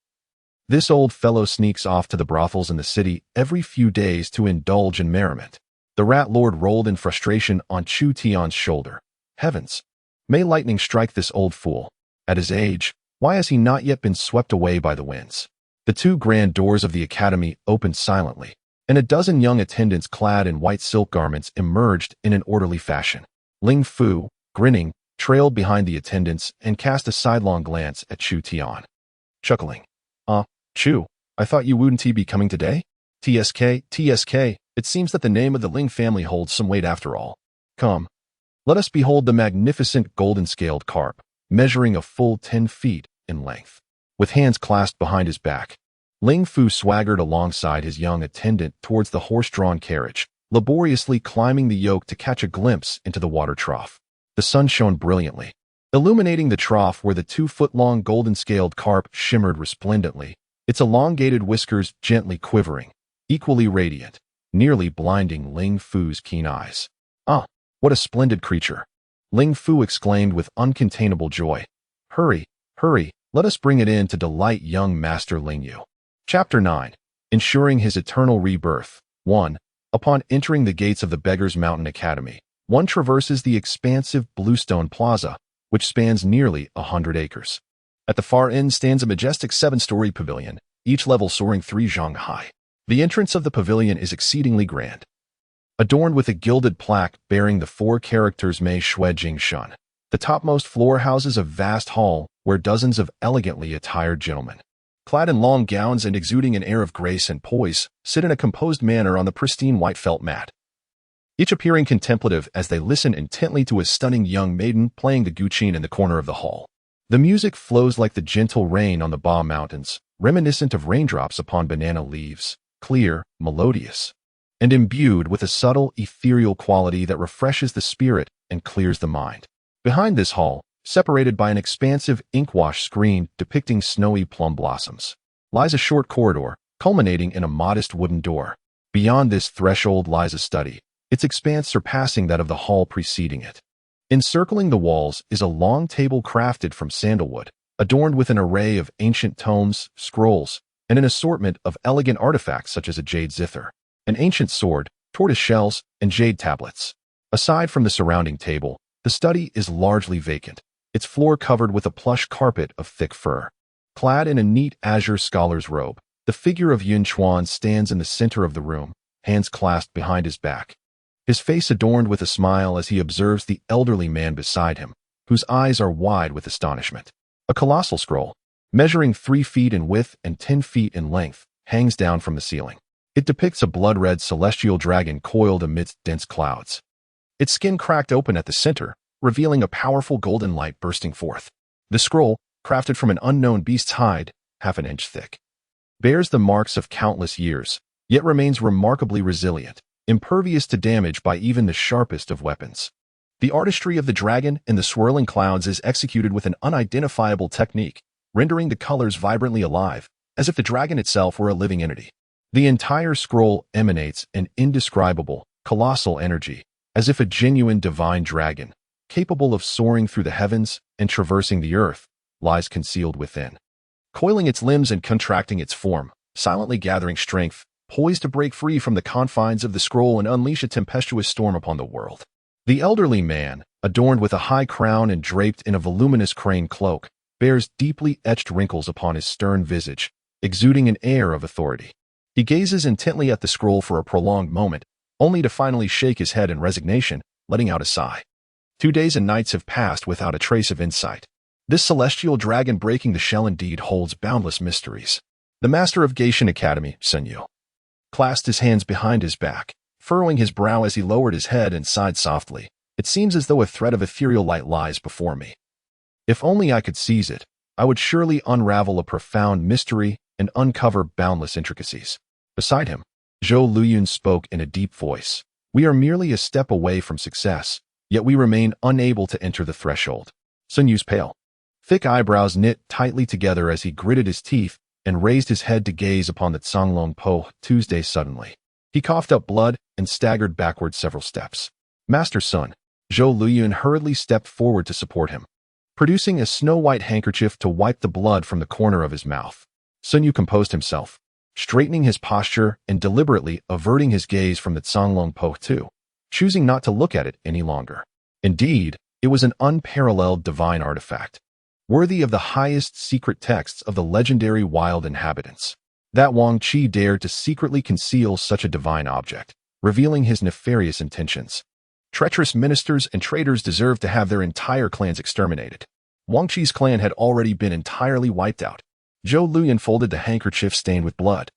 this old fellow sneaks off to the brothels in the city every few days to indulge in merriment. The rat lord rolled in frustration on Chu Tian's shoulder. Heavens! May lightning strike this old fool. At his age, why has he not yet been swept away by the winds? The 2 grand doors of the academy opened silently, and a dozen young attendants clad in white silk garments emerged in an orderly fashion. Ling Fu, grinning, trailed behind the attendants and cast a sidelong glance at Chu Tian. Chuckling, Chu, I thought you wouldn't be coming today? TSK, It seems that the name of the Ling family holds some weight after all. Come, let us behold the magnificent golden-scaled carp, measuring a full 10 feet in length. With hands clasped behind his back, Ling Fu swaggered alongside his young attendant towards the horse-drawn carriage, laboriously climbing the yoke to catch a glimpse into the water trough. The sun shone brilliantly, illuminating the trough where the 2-foot-long golden-scaled carp shimmered resplendently, its elongated whiskers gently quivering, equally radiant, nearly blinding Ling Fu's keen eyes. "Ah, what a splendid creature!" Ling Fu exclaimed with uncontainable joy. "Hurry, hurry, let us bring it in to delight young Master Ling Yu." Chapter 9. Ensuring his eternal rebirth. 1. Upon entering the gates of the Beggar's Mountain Academy, one traverses the expansive Bluestone Plaza, which spans nearly 100 acres. At the far end stands a majestic 7-story pavilion, each level soaring 3 zhang high. The entrance of the pavilion is exceedingly grand, adorned with a gilded plaque bearing the 4 characters Mei Shui Jing Shun. The topmost floor houses a vast hall where dozens of elegantly attired gentlemen, clad in long gowns and exuding an air of grace and poise, sit in a composed manner on the pristine white felt mat, each appearing contemplative as they listen intently to a stunning young maiden playing the guqin in the corner of the hall. The music flows like the gentle rain on the Ba Mountains, reminiscent of raindrops upon banana leaves, clear, melodious, and imbued with a subtle, ethereal quality that refreshes the spirit and clears the mind. Behind this hall, separated by an expansive inkwash screen depicting snowy plum blossoms, lies a short corridor, culminating in a modest wooden door. Beyond this threshold lies a study, its expanse surpassing that of the hall preceding it. Encircling the walls is a long table crafted from sandalwood, adorned with an array of ancient tomes, scrolls, and an assortment of elegant artifacts such as a jade zither, an ancient sword, tortoise shells, and jade tablets. Aside from the surrounding table, the study is largely vacant, its floor covered with a plush carpet of thick fur. Clad in a neat azure scholar's robe, the figure of Yun Chuan stands in the center of the room, hands clasped behind his back, his face adorned with a smile as he observes the elderly man beside him, whose eyes are wide with astonishment. A colossal scroll, measuring 3 feet in width and 10 feet in length, hangs down from the ceiling. It depicts a blood-red celestial dragon coiled amidst dense clouds, its skin cracked open at the center, revealing a powerful golden light bursting forth. The scroll, crafted from an unknown beast's hide, half an inch thick, bears the marks of countless years, yet remains remarkably resilient, impervious to damage by even the sharpest of weapons. The artistry of the dragon and the swirling clouds is executed with an unidentifiable technique, rendering the colors vibrantly alive, as if the dragon itself were a living entity. The entire scroll emanates an indescribable, colossal energy, as if a genuine divine dragon, capable of soaring through the heavens and traversing the earth, lies concealed within. Coiling its limbs and contracting its form, silently gathering strength, poised to break free from the confines of the scroll and unleash a tempestuous storm upon the world. The elderly man, adorned with a high crown and draped in a voluminous crane cloak, bears deeply etched wrinkles upon his stern visage, exuding an air of authority. He gazes intently at the scroll for a prolonged moment, only to finally shake his head in resignation, letting out a sigh. 2 days and nights have passed without a trace of insight. This celestial dragon breaking the shell indeed holds boundless mysteries. The master of Gaishan Academy, Sun Yu, clasped his hands behind his back, furrowing his brow as he lowered his head and sighed softly. It seems as though a thread of ethereal light lies before me. If only I could seize it, I would surely unravel a profound mystery and uncover boundless intricacies. Beside him, Zhou Luyun spoke in a deep voice. We are merely a step away from success, yet we remain unable to enter the threshold. Sun Yu's pale, thick eyebrows knit tightly together as he gritted his teeth and raised his head to gaze upon the Canglong Po Tuesday suddenly. He coughed up blood and staggered backward several steps. Master Sun, Zhou Luyun hurriedly stepped forward to support him, producing a snow-white handkerchief to wipe the blood from the corner of his mouth. Sun Yu composed himself, straightening his posture and deliberately averting his gaze from the Canglong Po Tu, choosing not to look at it any longer. Indeed, it was an unparalleled divine artifact, worthy of the highest secret texts of the legendary wild inhabitants. That Wang Qi dared to secretly conceal such a divine object, revealing his nefarious intentions. Treacherous ministers and traitors deserved to have their entire clans exterminated. Wang Qi's clan had already been entirely wiped out. Zhou Luyun folded the handkerchief stained with blood,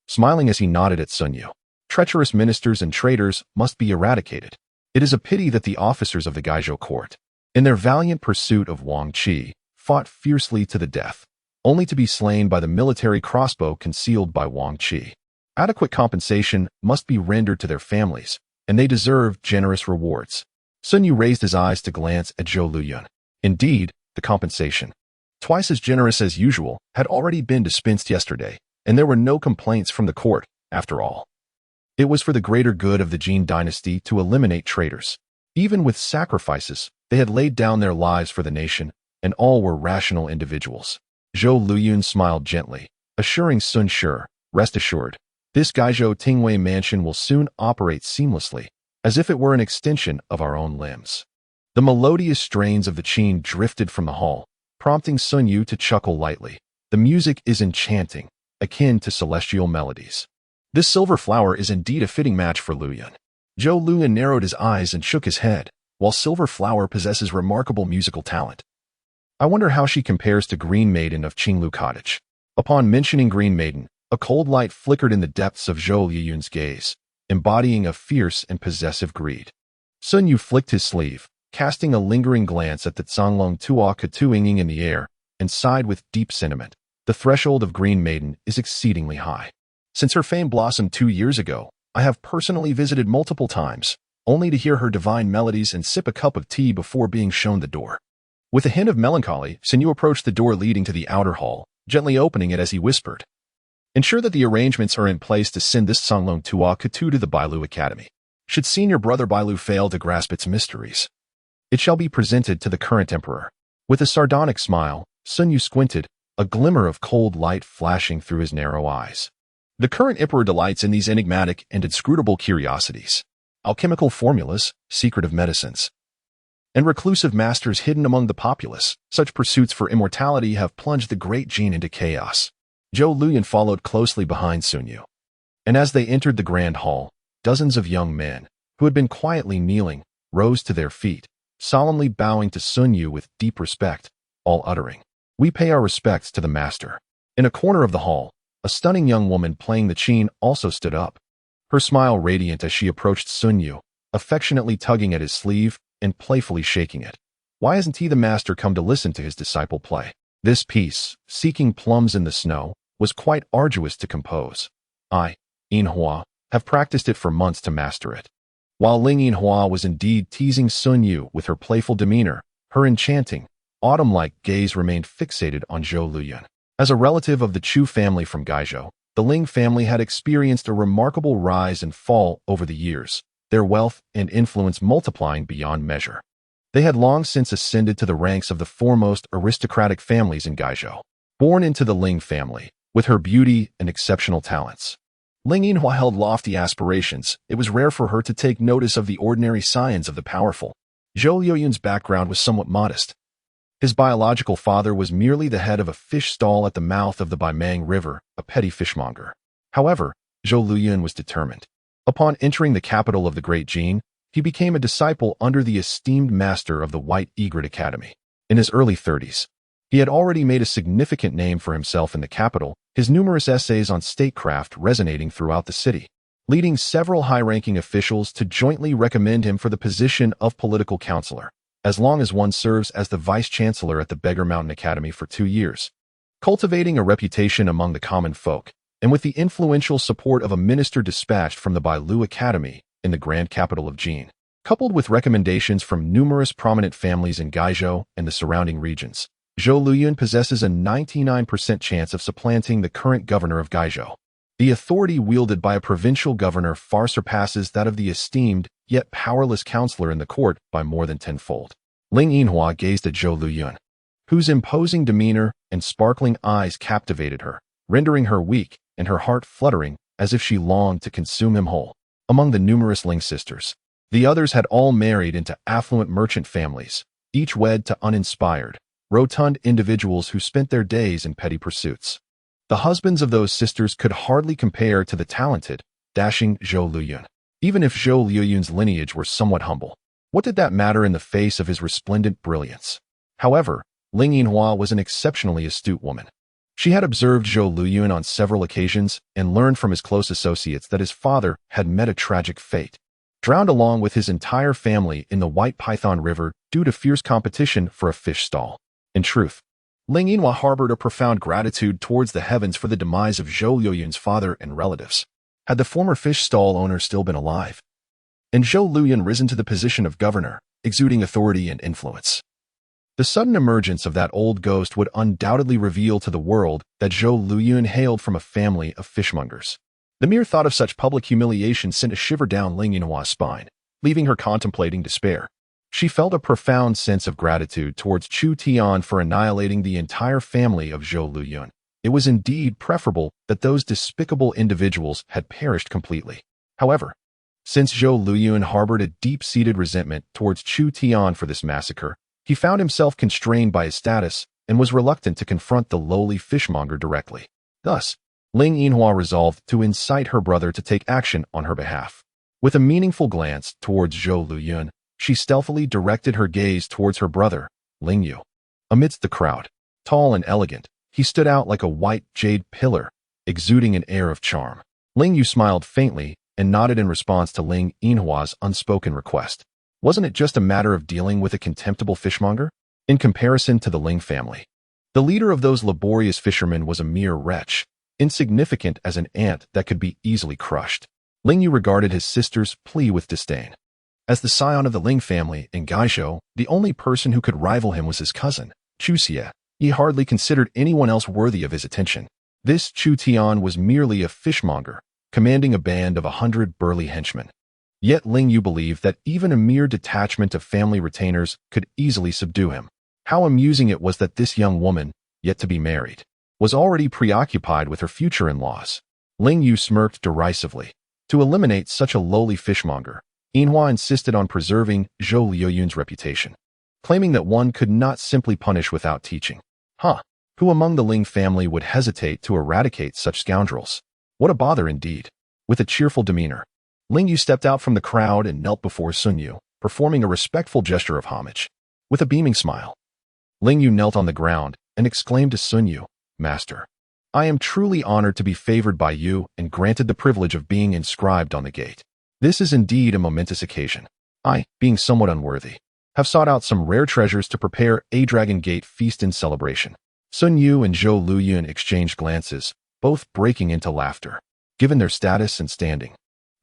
smiling as he nodded at Sun Yu. Treacherous ministers and traitors must be eradicated. It is a pity that the officers of the Gaizhou court, in their valiant pursuit of Wang Qi, fought fiercely to the death, only to be slain by the military crossbow concealed by Wang Qi. Adequate compensation must be rendered to their families, and they deserve generous rewards. Sun Yu raised his eyes to glance at Zhou Luyun. Indeed, the compensation, twice as generous as usual, had already been dispensed yesterday, and there were no complaints from the court, after all. It was for the greater good of the Jin dynasty to eliminate traitors. Even with sacrifices, they had laid down their lives for the nation, and all were rational individuals. Zhou Luyun smiled gently, assuring Sun Shi, rest assured, this Gaizhou Tingwei mansion will soon operate seamlessly, as if it were an extension of our own limbs. The melodious strains of the qin drifted from the hall, prompting Sun Yu to chuckle lightly. The music is enchanting, akin to celestial melodies. This silver flower is indeed a fitting match for Luyun. Zhou Luyun narrowed his eyes and shook his head, while Silver Flower possesses remarkable musical talent. I wonder how she compares to Green Maiden of Qinglu Cottage. Upon mentioning Green Maiden, a cold light flickered in the depths of Zhou Luyun's gaze, embodying a fierce and possessive greed. Sun Yu flicked his sleeve, casting a lingering glance at the Zhanglong Tuo Katuinging in the air, and sighed with deep sentiment. The threshold of Green Maiden is exceedingly high. Since her fame blossomed 2 years ago, I have personally visited multiple times, only to hear her divine melodies and sip a cup of tea before being shown the door. With a hint of melancholy, Sun Yu approached the door leading to the outer hall, gently opening it as he whispered, ensure that the arrangements are in place to send this Zhanglong Tuo Katu to the Bailu Academy. Should senior brother Bailu fail to grasp its mysteries, it shall be presented to the current emperor. With a sardonic smile, Sun Yu squinted, a glimmer of cold light flashing through his narrow eyes. The current emperor delights in these enigmatic and inscrutable curiosities, alchemical formulas, secretive medicines, and reclusive masters hidden among the populace. Such pursuits for immortality have plunged the great Jin into chaos. Zhou Luyun followed closely behind Sun Yu, and as they entered the grand hall, dozens of young men, who had been quietly kneeling, rose to their feet, solemnly bowing to Sun Yu with deep respect, all uttering, "We pay our respects to the master." In a corner of the hall, a stunning young woman playing the qin also stood up, her smile radiant as she approached Sun Yu, affectionately tugging at his sleeve and playfully shaking it. Why hasn't he the master come to listen to his disciple play? This piece, Seeking Plums in the Snow, was quite arduous to compose. I, Yinhua, have practiced it for months to master it. While Ling Yinhua was indeed teasing Sun Yu with her playful demeanor, her enchanting, autumn-like gaze remained fixated on Zhou Luyun. As a relative of the Chu family from Gaizhou, the Ling family had experienced a remarkable rise and fall over the years, their wealth and influence multiplying beyond measure. They had long since ascended to the ranks of the foremost aristocratic families in Gaizhou. Born into the Ling family, with her beauty and exceptional talents, Ling Yinhua held lofty aspirations. It was rare for her to take notice of the ordinary scions of the powerful. Zhou Luyun's background was somewhat modest. His biological father was merely the head of a fish stall at the mouth of the Baimang River, a petty fishmonger. However, Zhou Luyun was determined. Upon entering the capital of the Great Jin, he became a disciple under the esteemed master of the White Egret Academy. In his early 30s, he had already made a significant name for himself in the capital, his numerous essays on statecraft resonating throughout the city, leading several high-ranking officials to jointly recommend him for the position of political counselor, as long as one serves as the vice-chancellor at the Beggar Mountain Academy for 2 years. Cultivating a reputation among the common folk, and with the influential support of a minister dispatched from the Bailu Academy in the grand capital of Jin, coupled with recommendations from numerous prominent families in Gaizhou and the surrounding regions, Zhou Luyun possesses a 99% chance of supplanting the current governor of Gaizhou. The authority wielded by a provincial governor far surpasses that of the esteemed, yet powerless counselor in the court by more than tenfold. Ling Yinhua gazed at Zhou Luyun, whose imposing demeanor and sparkling eyes captivated her, rendering her weak and her heart fluttering as if she longed to consume him whole. Among the numerous Ling sisters, the others had all married into affluent merchant families, each wed to uninspired, rotund individuals who spent their days in petty pursuits. The husbands of those sisters could hardly compare to the talented, dashing Zhou Luyun. Even if Zhou Luyun's lineage were somewhat humble, what did that matter in the face of his resplendent brilliance? However, Ling Yinhua was an exceptionally astute woman. She had observed Zhou Luyuan on several occasions and learned from his close associates that his father had met a tragic fate, drowned along with his entire family in the White Python River due to fierce competition for a fish stall. In truth, Ling Yinhua harbored a profound gratitude towards the heavens for the demise of Zhou Luyuan's father and relatives. Had the former fish stall owner still been alive, and Zhou Luyuan risen to the position of governor, exuding authority and influence, the sudden emergence of that old ghost would undoubtedly reveal to the world that Zhou Luyuan hailed from a family of fishmongers. The mere thought of such public humiliation sent a shiver down Ling Yinhua's spine, leaving her contemplating despair. She felt a profound sense of gratitude towards Chu Tian for annihilating the entire family of Zhou Luyuan. It was indeed preferable that those despicable individuals had perished completely. However, since Zhou Luyuan harbored a deep-seated resentment towards Chu Tian for this massacre, he found himself constrained by his status and was reluctant to confront the lowly fishmonger directly. Thus, Ling Yinhua resolved to incite her brother to take action on her behalf. With a meaningful glance towards Zhou Luyuan, she stealthily directed her gaze towards her brother, Ling Yu. Amidst the crowd, tall and elegant, he stood out like a white jade pillar, exuding an air of charm. Ling Yu smiled faintly and nodded in response to Ling Yinhua's unspoken request. Wasn't it just a matter of dealing with a contemptible fishmonger? In comparison to the Ling family, the leader of those laborious fishermen was a mere wretch, insignificant as an ant that could be easily crushed. Ling Yu regarded his sister's plea with disdain. As the scion of the Ling family in Gaizhou, the only person who could rival him was his cousin, Chu Tian. He hardly considered anyone else worthy of his attention. This Chu Tian was merely a fishmonger, commanding a band of 100 burly henchmen. Yet Ling Yu believed that even a mere detachment of family retainers could easily subdue him. How amusing it was that this young woman, yet to be married, was already preoccupied with her future in-laws. Ling Yu smirked derisively. To eliminate such a lowly fishmonger, Yinhua insisted on preserving Zhou Luyuan's reputation, claiming that one could not simply punish without teaching. Who among the Ling family would hesitate to eradicate such scoundrels? What a bother indeed. With a cheerful demeanor, Ling Yu stepped out from the crowd and knelt before Sun Yu, performing a respectful gesture of homage. With a beaming smile, Ling Yu knelt on the ground and exclaimed to Sun Yu, "Master, I am truly honored to be favored by you and granted the privilege of being inscribed on the gate. This is indeed a momentous occasion. I, being somewhat unworthy, have sought out some rare treasures to prepare a Dragon Gate feast in celebration." Sun Yu and Zhou Luyuan exchanged glances, both breaking into laughter. Given their status and standing,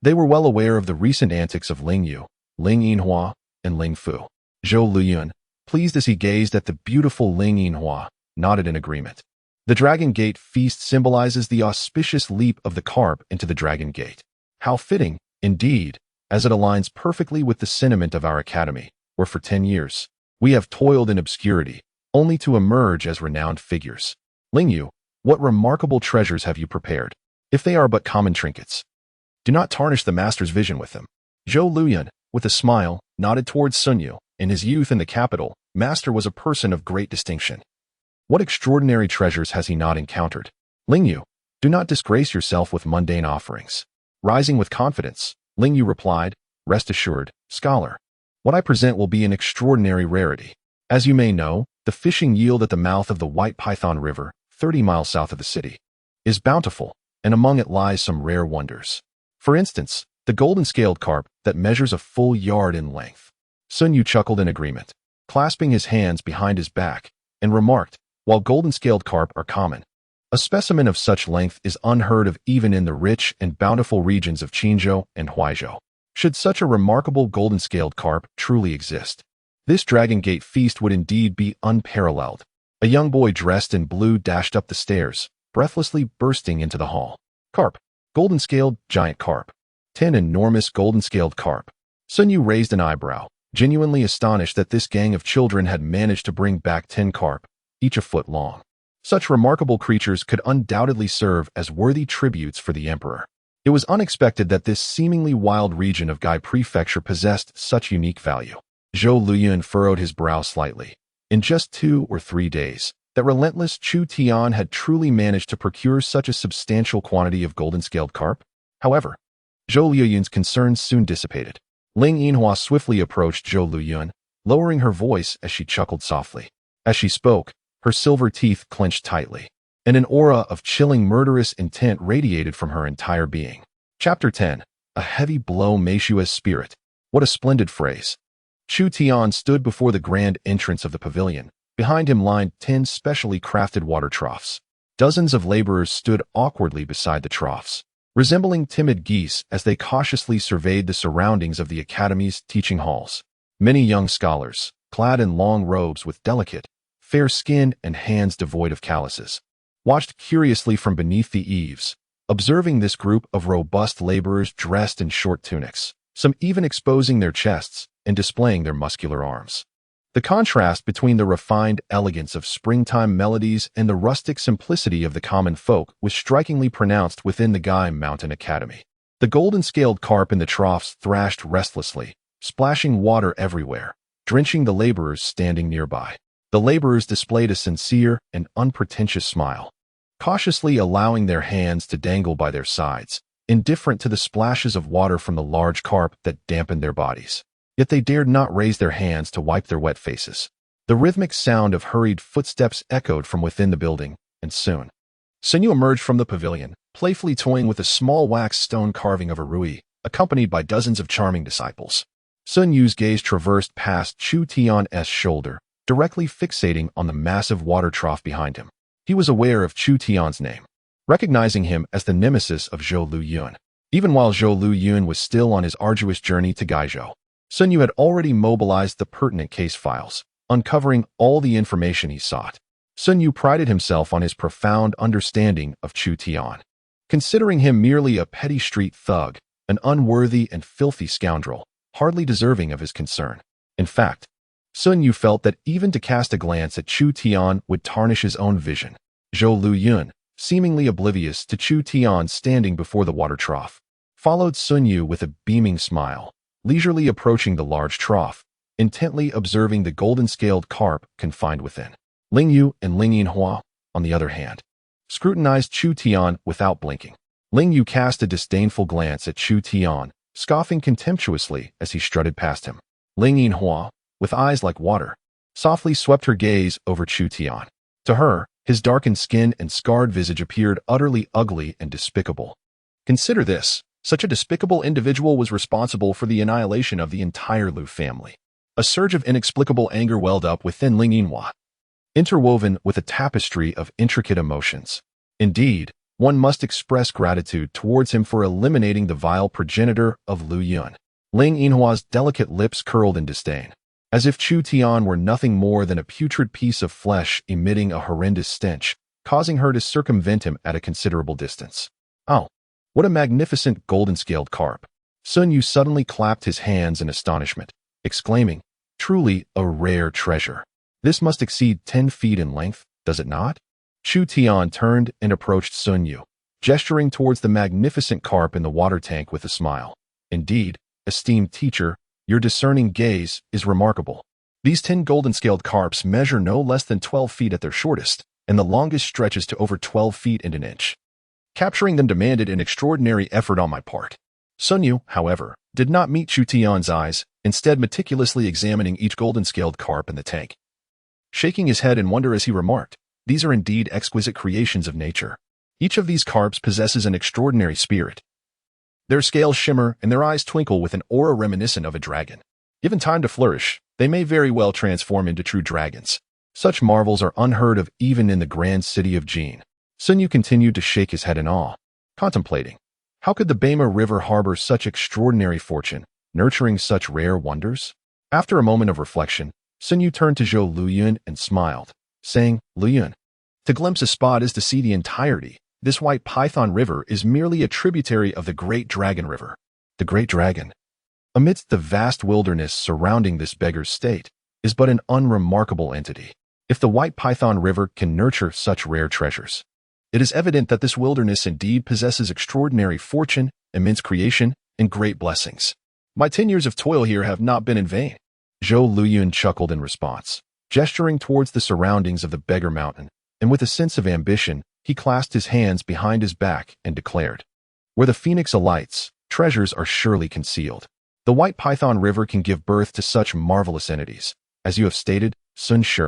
they were well aware of the recent antics of Ling Yu, Ling Yinhua, and Ling Fu. Zhou Luyuan, pleased as he gazed at the beautiful Ling Yinhua, nodded in agreement. The Dragon Gate feast symbolizes the auspicious leap of the carp into the Dragon Gate. How fitting, indeed, as it aligns perfectly with the sentiment of our academy, where for 10 years, we have toiled in obscurity, only to emerge as renowned figures. Ling Yu, what remarkable treasures have you prepared? If they are but common trinkets, do not tarnish the master's vision with them. Zhou Luyuan, with a smile, nodded towards Sun Yu. In his youth in the capital, master was a person of great distinction. What extraordinary treasures has he not encountered? Ling Yu, do not disgrace yourself with mundane offerings. Rising with confidence, Ling Yu replied, "Rest assured, scholar, what I present will be an extraordinary rarity. As you may know, the fishing yield at the mouth of the White Python River, 30 miles south of the city, is bountiful, and among it lies some rare wonders. For instance, the golden-scaled carp that measures a full yard in length." Sun Yu chuckled in agreement, clasping his hands behind his back, and remarked, "While golden-scaled carp are common, a specimen of such length is unheard of even in the rich and bountiful regions of Qinzhou and Huaizhou. Should such a remarkable golden-scaled carp truly exist, this Dragon Gate feast would indeed be unparalleled." A young boy dressed in blue dashed up the stairs, breathlessly bursting into the hall. "Carp, golden-scaled giant carp, 10 enormous golden-scaled carp." Sun Yu raised an eyebrow, genuinely astonished that this gang of children had managed to bring back 10 carp, each a foot long. Such remarkable creatures could undoubtedly serve as worthy tributes for the emperor. It was unexpected that this seemingly wild region of Gai Prefecture possessed such unique value. Zhou Luyuan furrowed his brow slightly. In just 2 or 3 days, that relentless Chu Tian had truly managed to procure such a substantial quantity of golden-scaled carp. However, Zhou Luyuan's concerns soon dissipated. Ling Yinhua swiftly approached Zhou Luyuan, lowering her voice as she chuckled softly. As she spoke, her silver teeth clenched tightly. and an aura of chilling murderous intent radiated from her entire being. Chapter 10. A heavy blow Meishua's spirit. What a splendid phrase. Chu Tian stood before the grand entrance of the pavilion. Behind him lined 10 specially crafted water troughs. Dozens of laborers stood awkwardly beside the troughs, resembling timid geese as they cautiously surveyed the surroundings of the academy's teaching halls. Many young scholars, clad in long robes with delicate, fair skin and hands devoid of calluses, watched curiously from beneath the eaves, observing this group of robust laborers dressed in short tunics, some even exposing their chests and displaying their muscular arms. The contrast between the refined elegance of springtime melodies and the rustic simplicity of the common folk was strikingly pronounced within the Gai Mountain Academy. The golden-scaled carp in the troughs thrashed restlessly, splashing water everywhere, drenching the laborers standing nearby. The laborers displayed a sincere and unpretentious smile, cautiously allowing their hands to dangle by their sides, indifferent to the splashes of water from the large carp that dampened their bodies. Yet they dared not raise their hands to wipe their wet faces. The rhythmic sound of hurried footsteps echoed from within the building, and soon Sun Yu emerged from the pavilion, playfully toying with a small wax stone carving of a rui, accompanied by dozens of charming disciples. Sun Yu's gaze traversed past Chu Tian's shoulder, directly fixating on the massive water trough behind him. He was aware of Chu Tian's name, recognizing him as the nemesis of Zhou Lu Yun. Even while Zhou Lu Yun was still on his arduous journey to Gaizhou, Sun Yu had already mobilized the pertinent case files, uncovering all the information he sought. Sun Yu prided himself on his profound understanding of Chu Tian, considering him merely a petty street thug, an unworthy and filthy scoundrel, hardly deserving of his concern. In fact, Sun Yu felt that even to cast a glance at Chu Tian would tarnish his own vision. Zhou Lu Yun, seemingly oblivious to Chu Tian standing before the water trough, followed Sun Yu with a beaming smile, leisurely approaching the large trough, intently observing the golden-scaled carp confined within. Ling Yu and Ling Yinhua, on the other hand, scrutinized Chu Tian without blinking. Ling Yu cast a disdainful glance at Chu Tian, scoffing contemptuously as he strutted past him. Ling Yinhua, with eyes like water, softly swept her gaze over Chu Tian. To her, his darkened skin and scarred visage appeared utterly ugly and despicable. Consider this. Such a despicable individual was responsible for the annihilation of the entire Lu family. A surge of inexplicable anger welled up within Ling Yinhua, interwoven with a tapestry of intricate emotions. Indeed, one must express gratitude towards him for eliminating the vile progenitor of Lu Yun. Ling Yinhua's delicate lips curled in disdain, as if Chu Tian were nothing more than a putrid piece of flesh emitting a horrendous stench, causing her to circumvent him at a considerable distance. Oh, what a magnificent golden-scaled carp! Sun Yu suddenly clapped his hands in astonishment, exclaiming, "Truly a rare treasure. This must exceed 10 feet in length, does it not?" Chu Tian turned and approached Sun Yu, gesturing towards the magnificent carp in the water tank with a smile. "Indeed, esteemed teacher, your discerning gaze is remarkable. These 10 golden-scaled carps measure no less than 12 feet at their shortest, and the longest stretches to over 12 feet and an inch. Capturing them demanded an extraordinary effort on my part." Sun Yu, however, did not meet Chu Tian's eyes, instead meticulously examining each golden-scaled carp in the tank. Shaking his head in wonder as he remarked, "These are indeed exquisite creations of nature. Each of these carps possesses an extraordinary spirit. Their scales shimmer and their eyes twinkle with an aura reminiscent of a dragon. Given time to flourish, they may very well transform into true dragons. Such marvels are unheard of even in the grand city of Jin." Sun Yu continued to shake his head in awe, contemplating, how could the Bema River harbor such extraordinary fortune, nurturing such rare wonders? After a moment of reflection, Sun Yu turned to Zhou Lu Yun and smiled, saying, "Lu Yun, to glimpse a spot is to see the entirety. This White Python River is merely a tributary of the Great Dragon River." The Great Dragon, amidst the vast wilderness surrounding this beggar's state, is but an unremarkable entity. If the White Python River can nurture such rare treasures, it is evident that this wilderness indeed possesses extraordinary fortune, immense creation, and great blessings. My 10 years of toil here have not been in vain." Zhou Luyun chuckled in response, gesturing towards the surroundings of the beggar mountain, and with a sense of ambition, he clasped his hands behind his back and declared, "Where the phoenix alights, treasures are surely concealed. The White Python River can give birth to such marvelous entities. As you have stated, Sun Shi,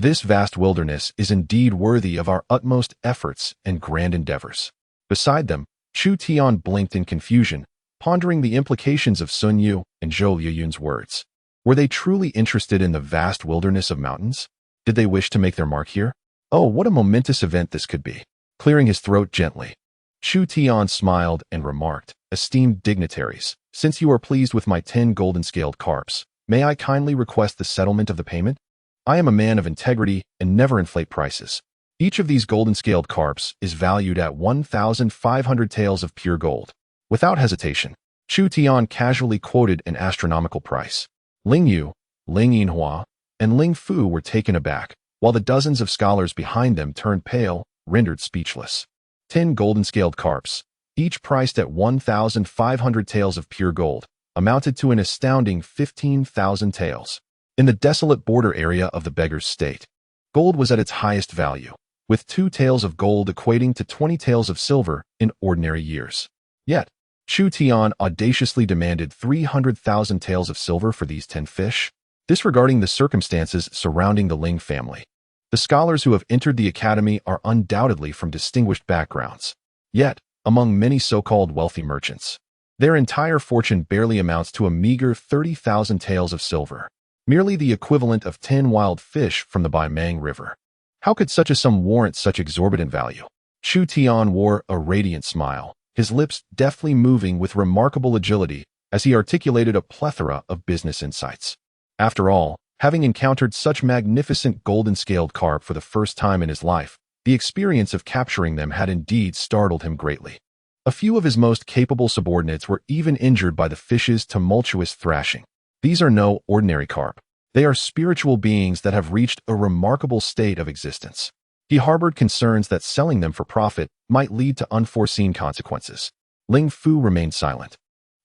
This vast wilderness is indeed worthy of our utmost efforts and grand endeavors. Beside them, Chu Tian blinked in confusion, pondering the implications of Sun Yu and Zhou Liyun's words. Were they truly interested in the vast wilderness of mountains? Did they wish to make their mark here? Oh, what a momentous event this could be. Clearing his throat gently, Chu Tian smiled and remarked, "Esteemed dignitaries, since you are pleased with my 10 golden-scaled carps, may I kindly request the settlement of the payment? I am a man of integrity and never inflate prices. Each of these golden-scaled carps is valued at 1,500 taels of pure gold." Without hesitation, Chu Tian casually quoted an astronomical price. Ling Yu, Ling Yinhua, and Ling Fu were taken aback, while the dozens of scholars behind them turned pale, rendered speechless. 10 golden-scaled carps, each priced at 1,500 taels of pure gold, amounted to an astounding 15,000 taels. In the desolate border area of the beggar's state, gold was at its highest value, with 2 taels of gold equating to 20 taels of silver in ordinary years. Yet, Chu Tian audaciously demanded 300,000 taels of silver for these 10 fish, disregarding the circumstances surrounding the Ling family. The scholars who have entered the academy are undoubtedly from distinguished backgrounds. Yet, among many so-called wealthy merchants, their entire fortune barely amounts to a meager 30,000 taels of silver, merely the equivalent of 10 wild fish from the Baimang River. How could such a sum warrant such exorbitant value? Chu Tian wore a radiant smile, his lips deftly moving with remarkable agility as he articulated a plethora of business insights. After all, having encountered such magnificent golden-scaled carp for the first time in his life, the experience of capturing them had indeed startled him greatly. A few of his most capable subordinates were even injured by the fish's tumultuous thrashing. These are no ordinary carp. They are spiritual beings that have reached a remarkable state of existence. He harbored concerns that selling them for profit might lead to unforeseen consequences. Ling Fu remained silent,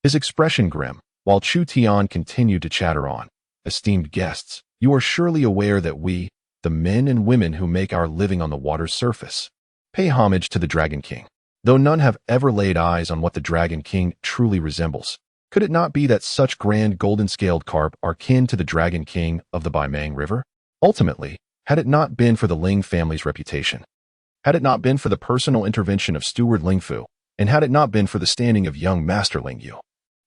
his expression grim, while Chu Tian continued to chatter on. "Esteemed guests, you are surely aware that we, the men and women who make our living on the water's surface, pay homage to the Dragon King. Though none have ever laid eyes on what the Dragon King truly resembles, could it not be that such grand golden-scaled carp are kin to the Dragon King of the Baimang River? Ultimately, had it not been for the Ling family's reputation, had it not been for the personal intervention of Steward Ling Fu, and had it not been for the standing of young Master Ling Yu,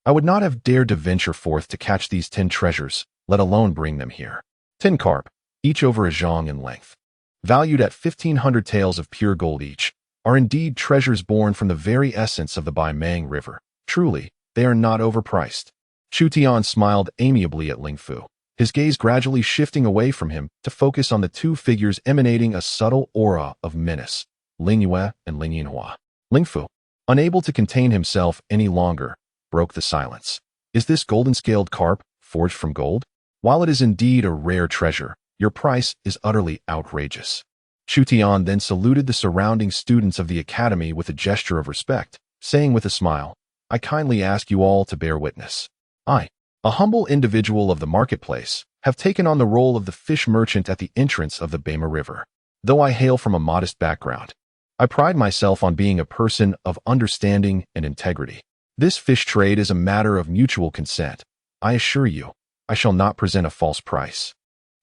I would not have dared to venture forth to catch these 10 treasures, let alone bring them here. 10 carp, each over a zhang in length, valued at 1,500 taels of pure gold each, are indeed treasures born from the very essence of the Baimang River. Truly, they are not overpriced." Chu Tian smiled amiably at Ling Fu, his gaze gradually shifting away from him to focus on the 2 figures emanating a subtle aura of menace, Ling Yue and Ling Yinhua. Ling Fu, unable to contain himself any longer, broke the silence. "Is this golden-scaled carp forged from gold? While it is indeed a rare treasure, your price is utterly outrageous." Chu Tian then saluted the surrounding students of the academy with a gesture of respect, saying with a smile, "I kindly ask you all to bear witness. I, a humble individual of the marketplace, have taken on the role of the fish merchant at the entrance of the Bema River. Though I hail from a modest background, I pride myself on being a person of understanding and integrity. This fish trade is a matter of mutual consent. I assure you, I shall not present a false price.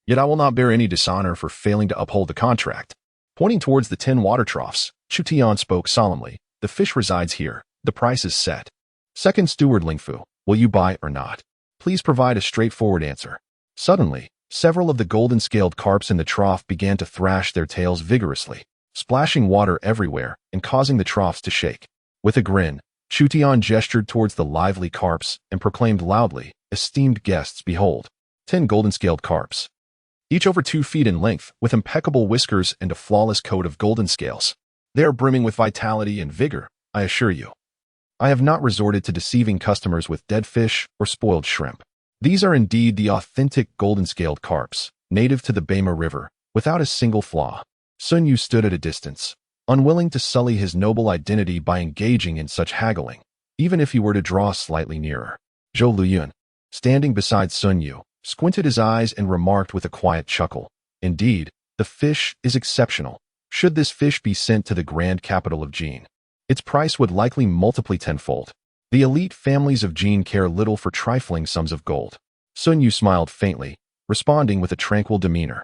Yet I will not bear any dishonor for failing to uphold the contract." Pointing towards the 10 water troughs, Chu Tian spoke solemnly, "The fish resides here. The price is set. Second Steward Ling Fu, will you buy or not? Please provide a straightforward answer." Suddenly, several of the golden-scaled carps in the trough began to thrash their tails vigorously, splashing water everywhere and causing the troughs to shake. With a grin, Chu Tian gestured towards the lively carps and proclaimed loudly, "Esteemed guests, behold, 10 golden-scaled carps, each over 2 feet in length, with impeccable whiskers and a flawless coat of golden scales. They are brimming with vitality and vigor, I assure you. I have not resorted to deceiving customers with dead fish or spoiled shrimp. These are indeed the authentic golden-scaled carps, native to the Bema River, without a single flaw." Sun Yu stood at a distance, unwilling to sully his noble identity by engaging in such haggling, even if he were to draw slightly nearer. Zhou Liyun, standing beside Sun Yu, squinted his eyes and remarked with a quiet chuckle, "Indeed, the fish is exceptional. Should this fish be sent to the grand capital of Jin, its price would likely multiply tenfold. The elite families of Jin care little for trifling sums of gold." Sun Yu smiled faintly, responding with a tranquil demeanor.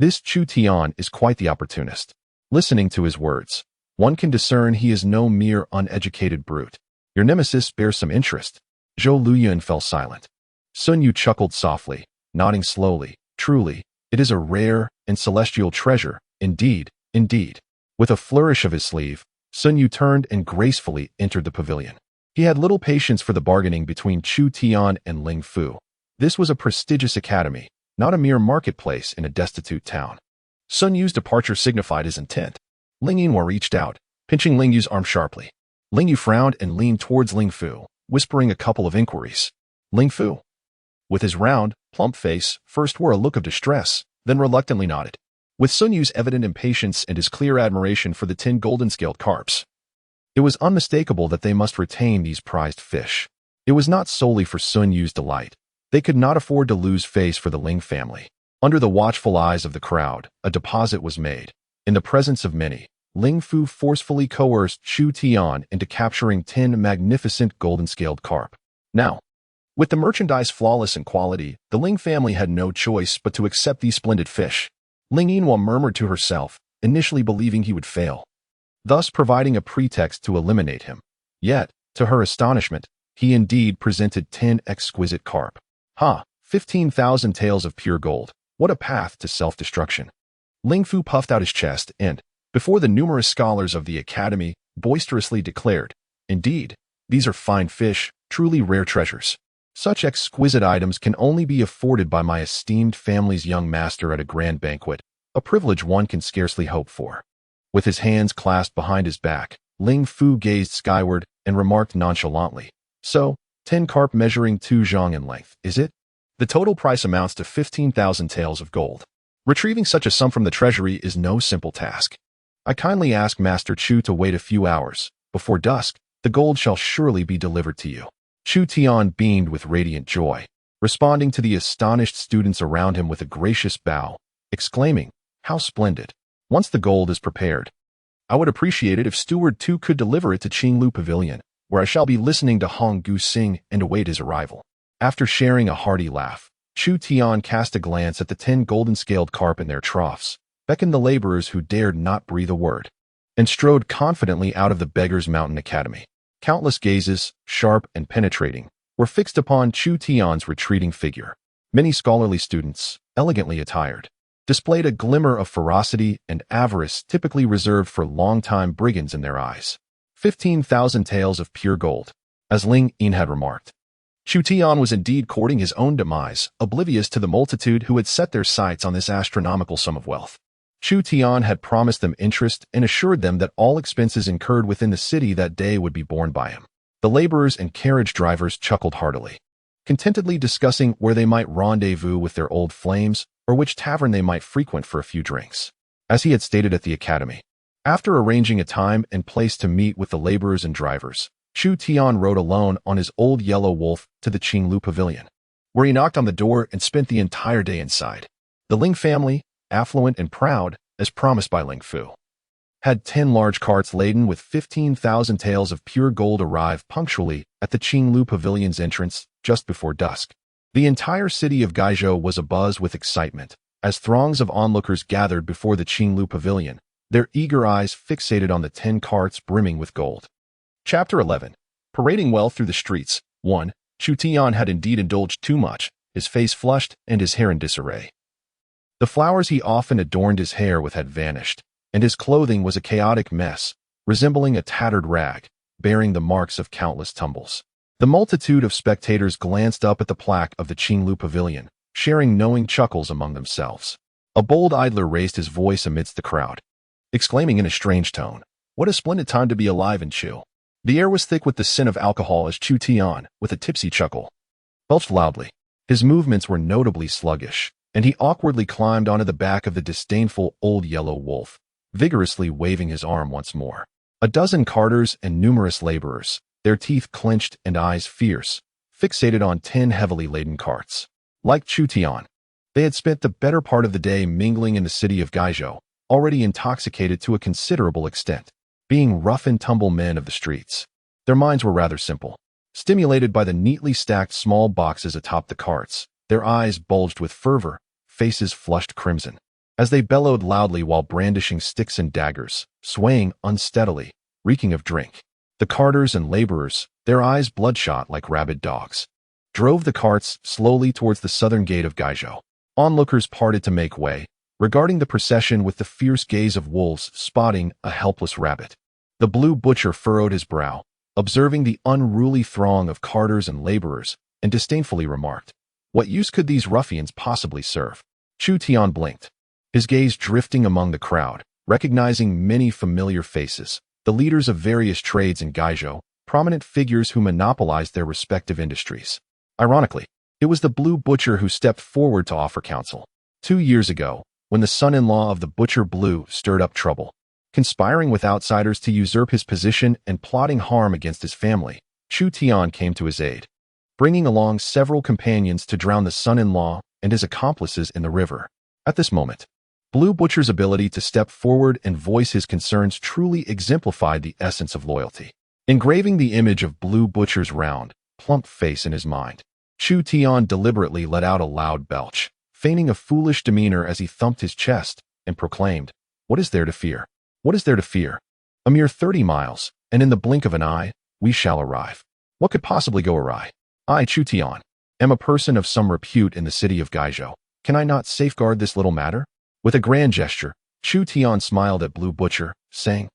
This Chu Tian is quite the opportunist. Listening to his words, one can discern he is no mere uneducated brute. Your nemesis bears some interest. Zhou Luyuan fell silent. Sun Yu chuckled softly, nodding slowly. Truly, it is a rare and celestial treasure, indeed, indeed. With a flourish of his sleeve, Sun Yu turned and gracefully entered the pavilion. He had little patience for the bargaining between Chu Tian and Ling Fu. This was a prestigious academy, not a mere marketplace in a destitute town. Sun Yu's departure signified his intent. Ling Yinhua reached out, pinching Ling Yu's arm sharply. Ling Yu frowned and leaned towards Ling Fu, whispering a couple of inquiries. Ling Fu, with his round, plump face, first wore a look of distress, then reluctantly nodded. With Sun Yu's evident impatience and his clear admiration for the 10 golden-scaled carps, it was unmistakable that they must retain these prized fish. It was not solely for Sun Yu's delight. They could not afford to lose face for the Ling family. Under the watchful eyes of the crowd, a deposit was made. In the presence of many, Ling Fu forcefully coerced Chu Tian into capturing 10 magnificent golden-scaled carp. Now, with the merchandise flawless in quality, the Ling family had no choice but to accept these splendid fish. Ling Yinhua murmured to herself, initially believing he would fail, thus providing a pretext to eliminate him. Yet, to her astonishment, he indeed presented 10 exquisite carp. 15,000 taels of pure gold. What a path to self-destruction. Ling Fu puffed out his chest and, before the numerous scholars of the academy, boisterously declared, "Indeed, these are fine fish, truly rare treasures. Such exquisite items can only be afforded by my esteemed family's young master at a grand banquet, a privilege one can scarcely hope for." With his hands clasped behind his back, Ling Fu gazed skyward and remarked nonchalantly, "So, 10 carp measuring 2 zhang in length, is it? The total price amounts to 15,000 taels of gold. Retrieving such a sum from the treasury is no simple task. I kindly ask Master Chu to wait a few hours. Before dusk, the gold shall surely be delivered to you." Chu Tian beamed with radiant joy, responding to the astonished students around him with a gracious bow, exclaiming, "How splendid! Once the gold is prepared, I would appreciate it if Steward Tu could deliver it to Qinglu Pavilion, where I shall be listening to Hong Gu sing and await his arrival." After sharing a hearty laugh, Chu Tian cast a glance at the 10 golden-scaled carp in their troughs, beckoned the laborers who dared not breathe a word, and strode confidently out of the Beggar's Mountain Academy. Countless gazes, sharp and penetrating, were fixed upon Chu Tian's retreating figure. Many scholarly students, elegantly attired, displayed a glimmer of ferocity and avarice typically reserved for long-time brigands in their eyes. 15,000 taels of pure gold, as Ling Yin had remarked. Chu Tian was indeed courting his own demise, oblivious to the multitude who had set their sights on this astronomical sum of wealth. Chu Tian had promised them interest and assured them that all expenses incurred within the city that day would be borne by him. The laborers and carriage drivers chuckled heartily, contentedly discussing where they might rendezvous with their old flames or which tavern they might frequent for a few drinks. As he had stated at the academy, after arranging a time and place to meet with the laborers and drivers, Chu Tian rode alone on his old yellow wolf to the Qinglu Pavilion, where he knocked on the door and spent the entire day inside. The Ling family, affluent and proud, as promised by Ling Fu, had 10 large carts laden with 15,000 taels of pure gold arrive punctually at the Qinglu Pavilion's entrance just before dusk. The entire city of Gaizhou was abuzz with excitement, as throngs of onlookers gathered before the Qinglu Pavilion, their eager eyes fixated on the 10 carts brimming with gold. Chapter 11. Parading wealth through the streets. 1. Chu Tian had indeed indulged too much, his face flushed and his hair in disarray. The flowers he often adorned his hair with had vanished, and his clothing was a chaotic mess, resembling a tattered rag, bearing the marks of countless tumbles. The multitude of spectators glanced up at the plaque of the Qinglu Pavilion, sharing knowing chuckles among themselves. A bold idler raised his voice amidst the crowd, exclaiming in a strange tone, "What a splendid time to be alive in Chu." The air was thick with the scent of alcohol as Chu Tian, with a tipsy chuckle, belched loudly. His movements were notably sluggish, and he awkwardly climbed onto the back of the disdainful old yellow wolf, vigorously waving his arm once more. A dozen carters and numerous laborers, their teeth clenched and eyes fierce, fixated on 10 heavily laden carts. Like Chu Tian, they had spent the better part of the day mingling in the city of Gaizhou, already intoxicated to a considerable extent, being rough-and-tumble men of the streets. Their minds were rather simple. Stimulated by the neatly stacked small boxes atop the carts, their eyes bulged with fervor, faces flushed crimson. as they bellowed loudly while brandishing sticks and daggers, swaying unsteadily, reeking of drink. The carters and laborers, their eyes bloodshot like rabid dogs, drove the carts slowly towards the southern gate of Gaizhou. Onlookers parted to make way, regarding the procession with the fierce gaze of wolves spotting a helpless rabbit. The blue butcher furrowed his brow, observing the unruly throng of carters and laborers, and disdainfully remarked, "What use could these ruffians possibly serve?" Chu Tian blinked, his gaze drifting among the crowd, recognizing many familiar faces, the leaders of various trades in Gaizhou, prominent figures who monopolized their respective industries. Ironically, it was the blue butcher who stepped forward to offer counsel. 2 years ago, when the son-in-law of the butcher Blue stirred up trouble, conspiring with outsiders to usurp his position and plotting harm against his family, Chu Tian came to his aid, bringing along several companions to drown the son-in-law and his accomplices in the river. At this moment, Blue Butcher's ability to step forward and voice his concerns truly exemplified the essence of loyalty, engraving the image of Blue Butcher's round, plump face in his mind. Chu Tian deliberately let out a loud belch, feigning a foolish demeanor as he thumped his chest and proclaimed, "What is there to fear? What is there to fear? A mere 30 miles, and in the blink of an eye, we shall arrive. What could possibly go awry? I, Chu Tian, am a person of some repute in the city of Gaizhou. Can I not safeguard this little matter?" With a grand gesture, Chu Tian smiled at Blue Butcher, saying,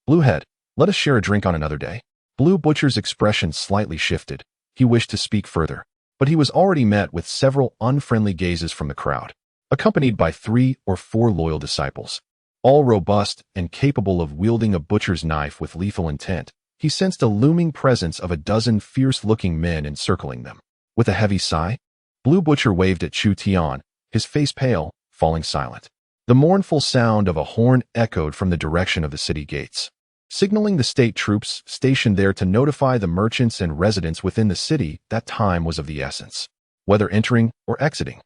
"Bluehead, let us share a drink on another day." Blue Butcher's expression slightly shifted. He wished to speak further, but he was already met with several unfriendly gazes from the crowd, accompanied by 3 or 4 loyal disciples. All robust and capable of wielding a butcher's knife with lethal intent, he sensed a looming presence of a dozen fierce-looking men encircling them. With a heavy sigh, Blue Butcher waved at Chu Tian, his face pale, falling silent. The mournful sound of a horn echoed from the direction of the city gates, signaling the state troops stationed there to notify the merchants and residents within the city that time was of the essence, whether entering or exiting.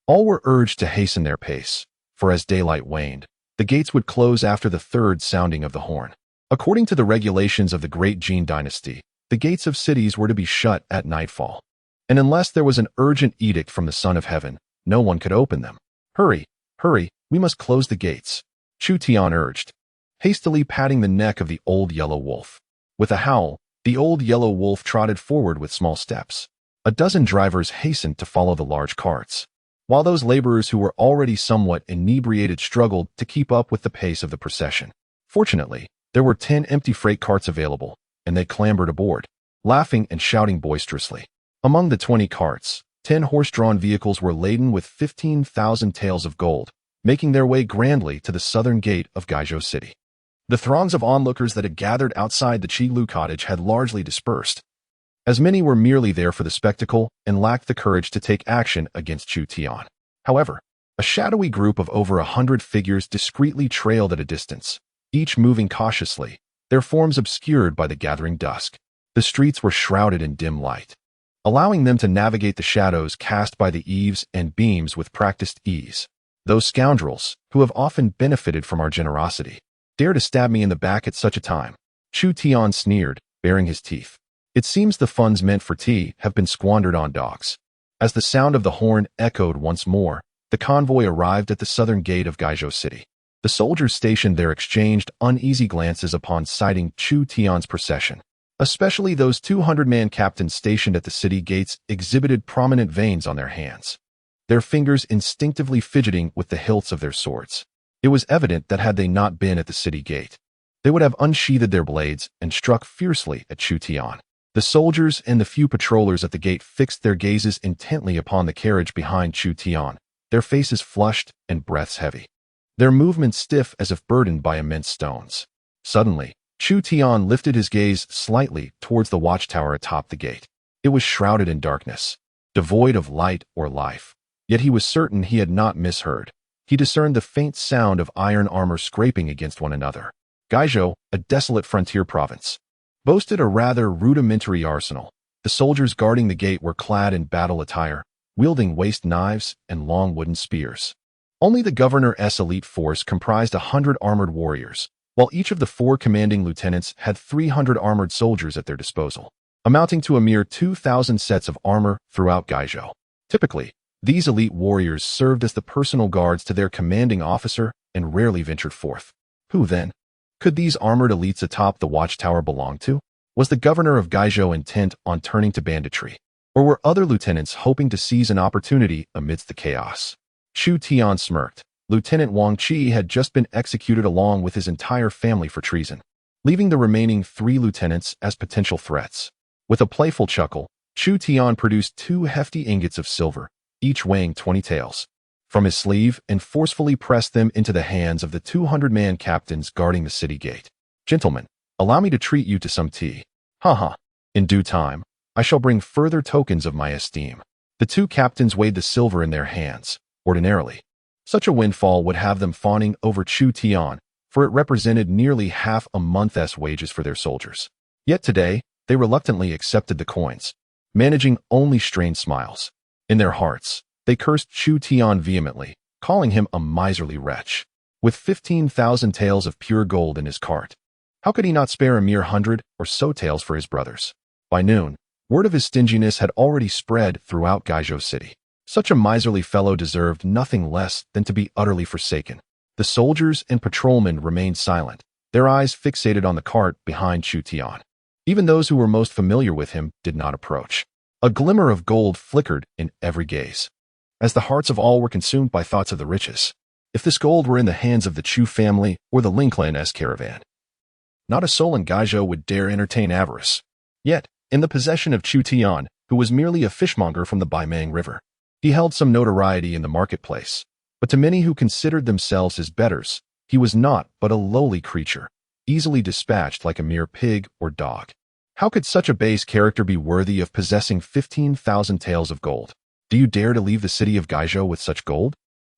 All were urged to hasten their pace, for as daylight waned, the gates would close after the 3rd sounding of the horn. According to the regulations of the Great Jin Dynasty, the gates of cities were to be shut at nightfall, and unless there was an urgent edict from the Son of Heaven, no one could open them. "Hurry, hurry, we must close the gates," Chu Tian urged, hastily patting the neck of the old yellow wolf. With a howl, the old yellow wolf trotted forward with small steps. A dozen drivers hastened to follow the large carts, while those laborers who were already somewhat inebriated struggled to keep up with the pace of the procession. Fortunately, there were 10 empty freight carts available, and they clambered aboard, laughing and shouting boisterously. Among the 20 carts, 10 horse-drawn vehicles were laden with 15,000 taels of gold, making their way grandly to the southern gate of Gaizhou City. The throngs of onlookers that had gathered outside the Qilu cottage had largely dispersed, as many were merely there for the spectacle and lacked the courage to take action against Chu Tian. However, a shadowy group of over 100 figures discreetly trailed at a distance, each moving cautiously, their forms obscured by the gathering dusk. The streets were shrouded in dim light, allowing them to navigate the shadows cast by the eaves and beams with practiced ease. "Those scoundrels, who have often benefited from our generosity, dare to stab me in the back at such a time," Chu Tian sneered, baring his teeth. "It seems the funds meant for tea have been squandered on dogs." As the sound of the horn echoed once more, the convoy arrived at the southern gate of Gaizhou City. The soldiers stationed there exchanged uneasy glances upon sighting Chu Tian's procession. Especially those 200-man captains stationed at the city gates exhibited prominent veins on their hands, their fingers instinctively fidgeting with the hilts of their swords. It was evident that had they not been at the city gate, they would have unsheathed their blades and struck fiercely at Chu Tian. The soldiers and the few patrollers at the gate fixed their gazes intently upon the carriage behind Chu Tian, their faces flushed and breaths heavy, their movements stiff as if burdened by immense stones. Suddenly, Chu Tian lifted his gaze slightly towards the watchtower atop the gate. It was shrouded in darkness, devoid of light or life, yet he was certain he had not misheard. He discerned the faint sound of iron armor scraping against one another. Gaizhou, a desolate frontier province, boasted a rather rudimentary arsenal. The soldiers guarding the gate were clad in battle attire, wielding waist knives and long wooden spears. Only the governor's elite force comprised 100 armored warriors, while each of the 4 commanding lieutenants had 300 armored soldiers at their disposal, amounting to a mere 2,000 sets of armor throughout Gaizhou. Typically, These elite warriors served as the personal guards to their commanding officer and rarely ventured forth. Who then could these armored elites atop the watchtower belong to? Was the governor of Gaizhou intent on turning to banditry? Or were other lieutenants hoping to seize an opportunity amidst the chaos? Chu Tian smirked. Lieutenant Wang Qi had just been executed along with his entire family for treason, leaving the remaining 3 lieutenants as potential threats. With a playful chuckle, Chu Tian produced 2 hefty ingots of silver, each weighing 20 taels, from his sleeve and forcefully pressed them into the hands of the 200-man captains guarding the city gate. Gentlemen, allow me to treat you to some tea. Haha. In due time, I shall bring further tokens of my esteem. The 2 captains weighed the silver in their hands. Ordinarily, such a windfall would have them fawning over Chu Tian, for it represented nearly half a month's wages for their soldiers. Yet today, they reluctantly accepted the coins, managing only strained smiles. In their hearts, they cursed Chu Tian vehemently, calling him a miserly wretch. With 15,000 taels of pure gold in his cart, how could he not spare a mere 100 or so taels for his brothers? By noon, word of his stinginess had already spread throughout Gaizhou City. Such a miserly fellow deserved nothing less than to be utterly forsaken. The soldiers and patrolmen remained silent, their eyes fixated on the cart behind Chu Tian. Even those who were most familiar with him did not approach. A glimmer of gold flickered in every gaze, as the hearts of all were consumed by thoughts of the riches. If this gold were in the hands of the Chu family or the Ling clan-esque caravan, not a soul in Gaizhou would dare entertain avarice. Yet, in the possession of Chu Tian, who was merely a fishmonger from the Baimang River, he held some notoriety in the marketplace, but to many who considered themselves his betters, he was not but a lowly creature, easily dispatched like a mere pig or dog. How could such a base character be worthy of possessing 15,000 taels of gold? Do you dare to leave the city of Gaizhou with such gold?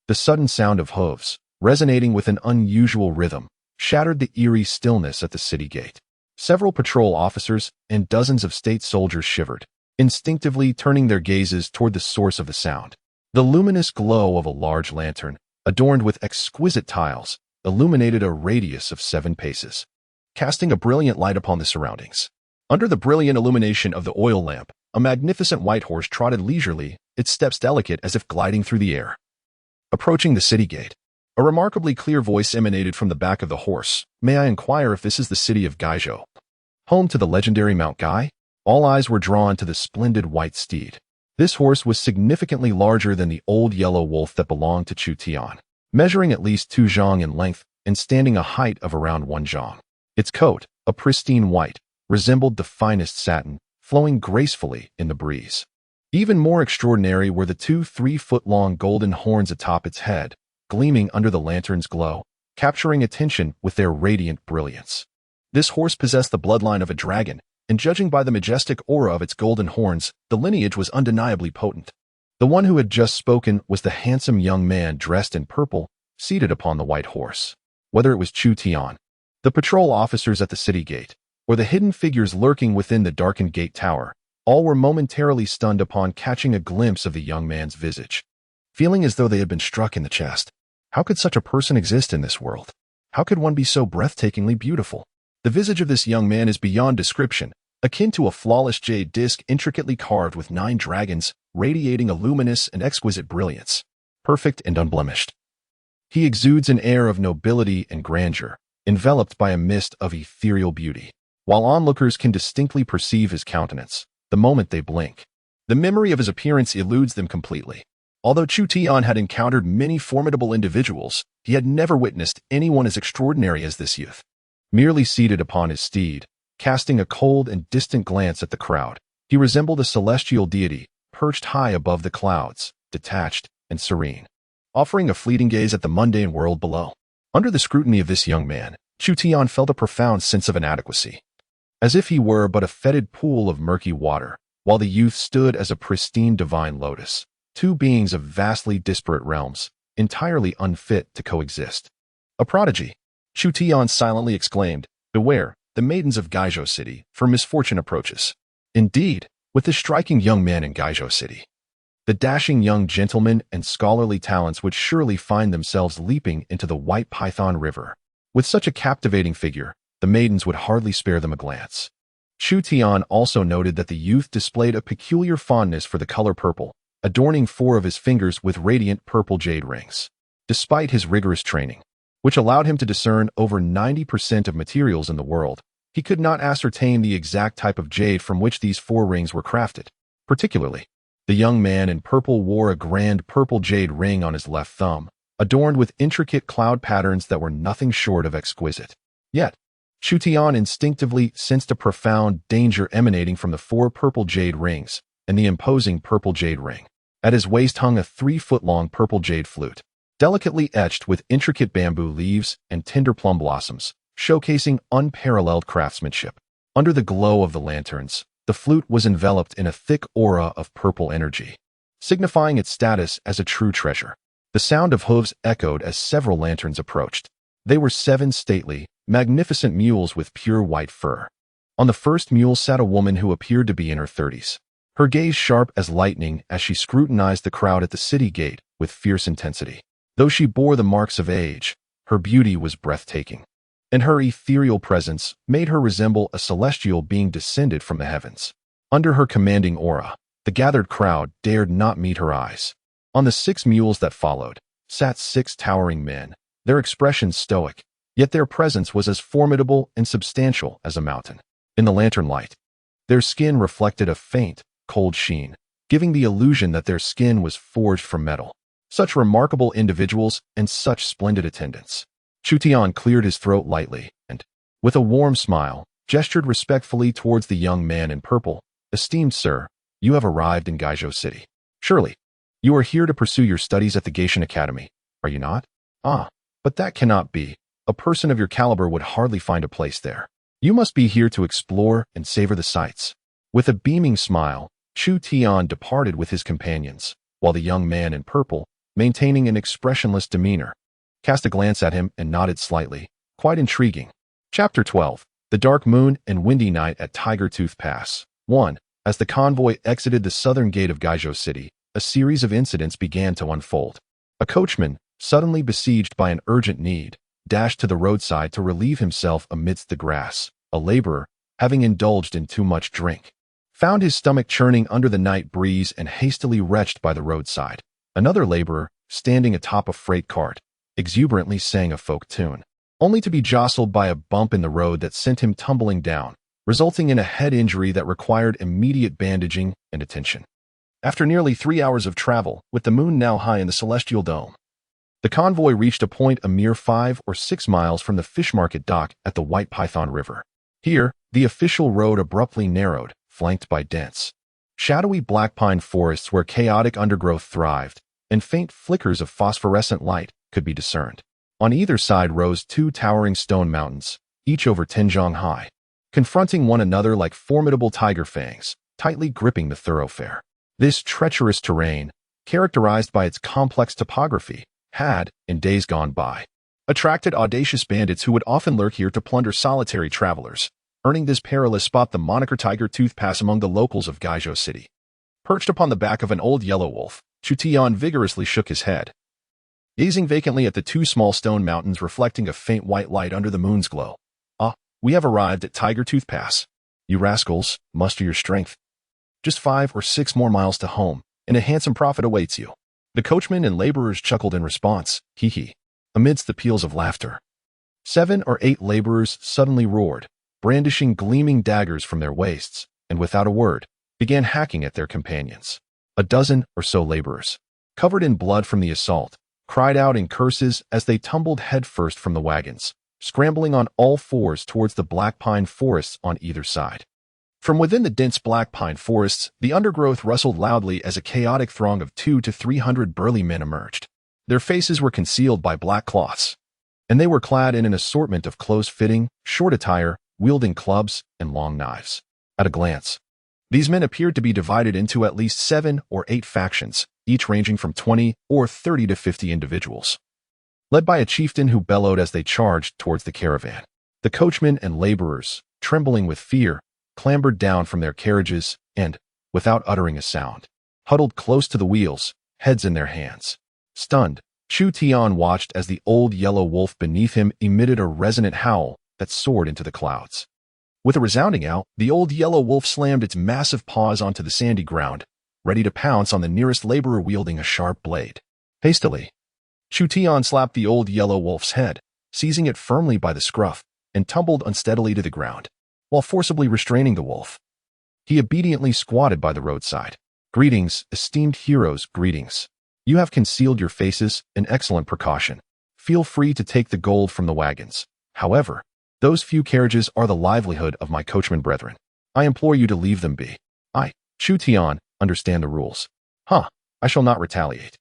The sudden sound of hooves, resonating with an unusual rhythm, shattered the eerie stillness at the city gate. Several patrol officers and dozens of state soldiers shivered, instinctively turning their gazes toward the source of the sound. The luminous glow of a large lantern, adorned with exquisite tiles, illuminated a radius of 7 paces, casting a brilliant light upon the surroundings. Under the brilliant illumination of the oil lamp, a magnificent white horse trotted leisurely, its steps delicate as if gliding through the air. Approaching the city gate, a remarkably clear voice emanated from the back of the horse. May I inquire if this is the city of Gaizhou, home to the legendary Mount Gai? All eyes were drawn to the splendid white steed. This horse was significantly larger than the old yellow wolf that belonged to Chu Tian, measuring at least 2 zhang in length and standing a height of around 1 zhang. Its coat, a pristine white, resembled the finest satin, flowing gracefully in the breeze. Even more extraordinary were the 2 3-foot-long golden horns atop its head, gleaming under the lantern's glow, capturing attention with their radiant brilliance. This horse possessed the bloodline of a dragon, and judging by the majestic aura of its golden horns, the lineage was undeniably potent. The one who had just spoken was the handsome young man dressed in purple, seated upon the white horse. Whether it was Chu Tian, the patrol officers at the city gate, or the hidden figures lurking within the darkened gate tower, all were momentarily stunned upon catching a glimpse of the young man's visage, feeling as though they had been struck in the chest. How could such a person exist in this world? How could one be so breathtakingly beautiful? The visage of this young man is beyond description, akin to a flawless jade disc intricately carved with 9 dragons, radiating a luminous and exquisite brilliance, perfect and unblemished. He exudes an air of nobility and grandeur, enveloped by a mist of ethereal beauty, while onlookers can distinctly perceive his countenance the moment they blink. The memory of his appearance eludes them completely. Although Chu Tian had encountered many formidable individuals, he had never witnessed anyone as extraordinary as this youth. Merely seated upon his steed, casting a cold and distant glance at the crowd, he resembled a celestial deity, perched high above the clouds, detached and serene, offering a fleeting gaze at the mundane world below. Under the scrutiny of this young man, Chu Tian felt a profound sense of inadequacy, as if he were but a fetid pool of murky water, while the youth stood as a pristine divine lotus, 2 beings of vastly disparate realms, entirely unfit to coexist. A prodigy, Chu Tian silently exclaimed, "Beware, the maidens of Gaizhou City, for misfortune approaches." Indeed, with this striking young man in Gaizhou City, the dashing young gentlemen and scholarly talents would surely find themselves leaping into the White Python River. With such a captivating figure, the maidens would hardly spare them a glance. Chu Tian also noted that the youth displayed a peculiar fondness for the color purple, adorning 4 of his fingers with radiant purple jade rings. Despite his rigorous training, which allowed him to discern over 90% of materials in the world, he could not ascertain the exact type of jade from which these 4 rings were crafted. Particularly, the young man in purple wore a grand purple jade ring on his left thumb, adorned with intricate cloud patterns that were nothing short of exquisite. Yet, Chu Tian instinctively sensed a profound danger emanating from the 4 purple jade rings and the imposing purple jade ring. At his waist hung a 3-foot-long purple jade flute, delicately etched with intricate bamboo leaves and tender plum blossoms, showcasing unparalleled craftsmanship. Under the glow of the lanterns, the flute was enveloped in a thick aura of purple energy, signifying its status as a true treasure. The sound of hooves echoed as several lanterns approached. They were 7 stately, magnificent mules with pure white fur. On the first mule sat a woman who appeared to be in her 30s, her gaze sharp as lightning as she scrutinized the crowd at the city gate with fierce intensity. Though she bore the marks of age, her beauty was breathtaking, and her ethereal presence made her resemble a celestial being descended from the heavens. Under her commanding aura, the gathered crowd dared not meet her eyes. On the 6 mules that followed, sat 6 towering men, their expressions stoic, yet their presence was as formidable and substantial as a mountain. In the lantern light, their skin reflected a faint, cold sheen, giving the illusion that their skin was forged from metal. Such remarkable individuals and such splendid attendants. Chu Tian cleared his throat lightly and, with a warm smile, gestured respectfully towards the young man in purple. "Esteemed sir, you have arrived in Gaizhou City. Surely, you are here to pursue your studies at the Gaishan Academy, are you not?" "Ah, but that cannot be. A person of your caliber would hardly find a place there. You must be here to explore and savor the sights." With a beaming smile, Chu Tian departed with his companions, while the young man in purple, maintaining an expressionless demeanor, cast a glance at him and nodded slightly. Quite intriguing. Chapter 12. The Dark Moon and Windy Night at Tiger Tooth Pass. 1. As the convoy exited the southern gate of Gaizhou City, a series of incidents began to unfold. A coachman, suddenly besieged by an urgent need, dashed to the roadside to relieve himself amidst the grass. A laborer, having indulged in too much drink, found his stomach churning under the night breeze and hastily retched by the roadside. Another laborer, standing atop a freight cart, exuberantly sang a folk tune, only to be jostled by a bump in the road that sent him tumbling down, resulting in a head injury that required immediate bandaging and attention. After nearly 3 hours of travel, with the moon now high in the celestial dome, the convoy reached a point a mere 5 or 6 miles from the fish market dock at the White Python River. Here, the official road abruptly narrowed, flanked by dense, shadowy black pine forests where chaotic undergrowth thrived, and faint flickers of phosphorescent light could be discerned. On either side rose 2 towering stone mountains, each over 10 zhang high, confronting one another like formidable tiger fangs, tightly gripping the thoroughfare. This treacherous terrain, characterized by its complex topography, had, in days gone by, attracted audacious bandits who would often lurk here to plunder solitary travelers, earning this perilous spot the moniker Tiger Tooth Pass among the locals of Gaizhou City. Perched upon the back of an old yellow wolf, Chu Tian vigorously shook his head, gazing vacantly at the 2 small stone mountains reflecting a faint white light under the moon's glow. "Ah, we have arrived at Tiger Tooth Pass. You rascals, muster your strength. Just 5 or 6 more miles to home, and a handsome profit awaits you." The coachmen and laborers chuckled in response, hee. Amidst the peals of laughter, 7 or 8 laborers suddenly roared, brandishing gleaming daggers from their waists, and without a word, began hacking at their companions. A dozen or so laborers, covered in blood from the assault, cried out in curses as they tumbled headfirst from the wagons, scrambling on all 4s towards the black pine forests on either side. From within the dense black pine forests, the undergrowth rustled loudly as a chaotic throng of 200 to 300 burly men emerged. Their faces were concealed by black cloths, and they were clad in an assortment of close-fitting, short attire, wielding clubs and long knives. At a glance, these men appeared to be divided into at least 7 or 8 factions, each ranging from 20 or 30 to 50 individuals, led by a chieftain who bellowed as they charged towards the caravan. The coachmen and laborers, trembling with fear, clambered down from their carriages and, without uttering a sound, huddled close to the wheels, heads in their hands. Stunned, Chu Tian watched as the old yellow wolf beneath him emitted a resonant howl that soared into the clouds. With a resounding out, the old yellow wolf slammed its massive paws onto the sandy ground, ready to pounce on the nearest laborer wielding a sharp blade. Hastily, Chu Tian slapped the old yellow wolf's head, seizing it firmly by the scruff, and tumbled unsteadily to the ground, while forcibly restraining the wolf. He obediently squatted by the roadside. Greetings, esteemed heroes, greetings. You have concealed your faces, an excellent precaution. Feel free to take the gold from the wagons. However, those few carriages are the livelihood of my coachman brethren. I implore you to leave them be. I, Chu Tian, understand the rules. I shall not retaliate.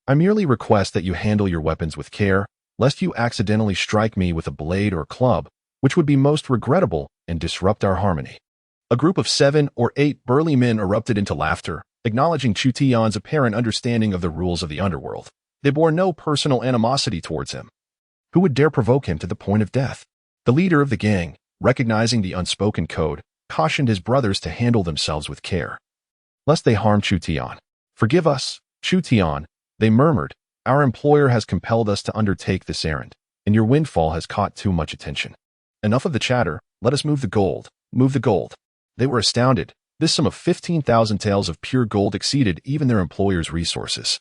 I merely request that you handle your weapons with care, lest you accidentally strike me with a blade or club, which would be most regrettable and disrupt our harmony. A group of 7 or 8 burly men erupted into laughter, acknowledging Chu Tian's apparent understanding of the rules of the underworld. They bore no personal animosity towards him. Who would dare provoke him to the point of death? The leader of the gang, recognizing the unspoken code, cautioned his brothers to handle themselves with care, lest they harm Chu Tian. Forgive us, Chu Tian, they murmured. Our employer has compelled us to undertake this errand, and your windfall has caught too much attention. Enough of the chatter, let us move the gold. Move the gold. They were astounded. This sum of 15,000 taels of pure gold exceeded even their employer's resources.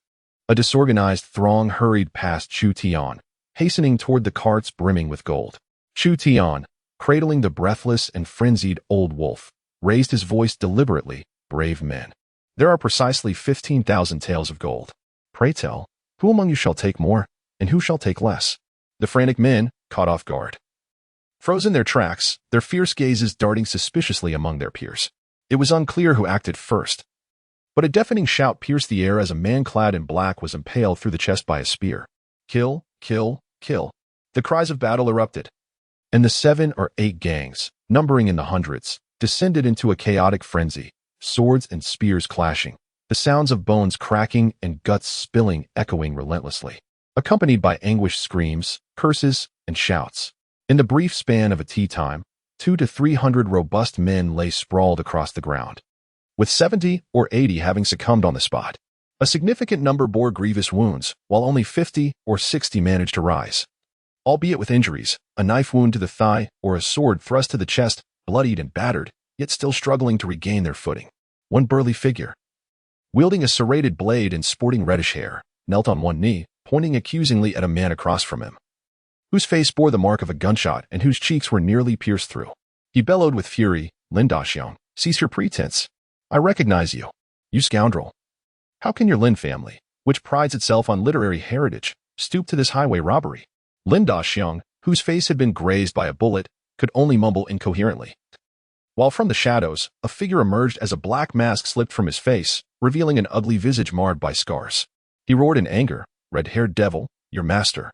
A disorganized throng hurried past Chu Tian, hastening toward the carts brimming with gold. Chu Tian, cradling the breathless and frenzied old wolf, raised his voice deliberately. Brave men. There are precisely 15,000 taels of gold. Pray tell, who among you shall take more, and who shall take less? The frantic men, caught off guard, froze in their tracks, their fierce gazes darting suspiciously among their peers. It was unclear who acted first, but a deafening shout pierced the air as a man clad in black was impaled through the chest by a spear. Kill, kill, kill. The cries of battle erupted, and the 7 or 8 gangs, numbering in the hundreds, descended into a chaotic frenzy, swords and spears clashing, the sounds of bones cracking and guts spilling echoing relentlessly, accompanied by anguished screams, curses, and shouts. In the brief span of a tea time, 200 to 300 robust men lay sprawled across the ground, with 70 or 80 having succumbed on the spot. A significant number bore grievous wounds, while only 50 or 60 managed to rise, albeit with injuries, a knife wound to the thigh or a sword thrust to the chest, bloodied and battered, yet still struggling to regain their footing. One burly figure, wielding a serrated blade and sporting reddish hair, knelt on one knee, pointing accusingly at a man across from him, whose face bore the mark of a gunshot and whose cheeks were nearly pierced through. He bellowed with fury, Lin Daxiang, cease your pretense. I recognize you, you scoundrel. How can your Lin family, which prides itself on literary heritage, stoop to this highway robbery? Lin Daxiang, whose face had been grazed by a bullet, could only mumble incoherently, while from the shadows, a figure emerged as a black mask slipped from his face, revealing an ugly visage marred by scars. He roared in anger, Red-haired devil, your master.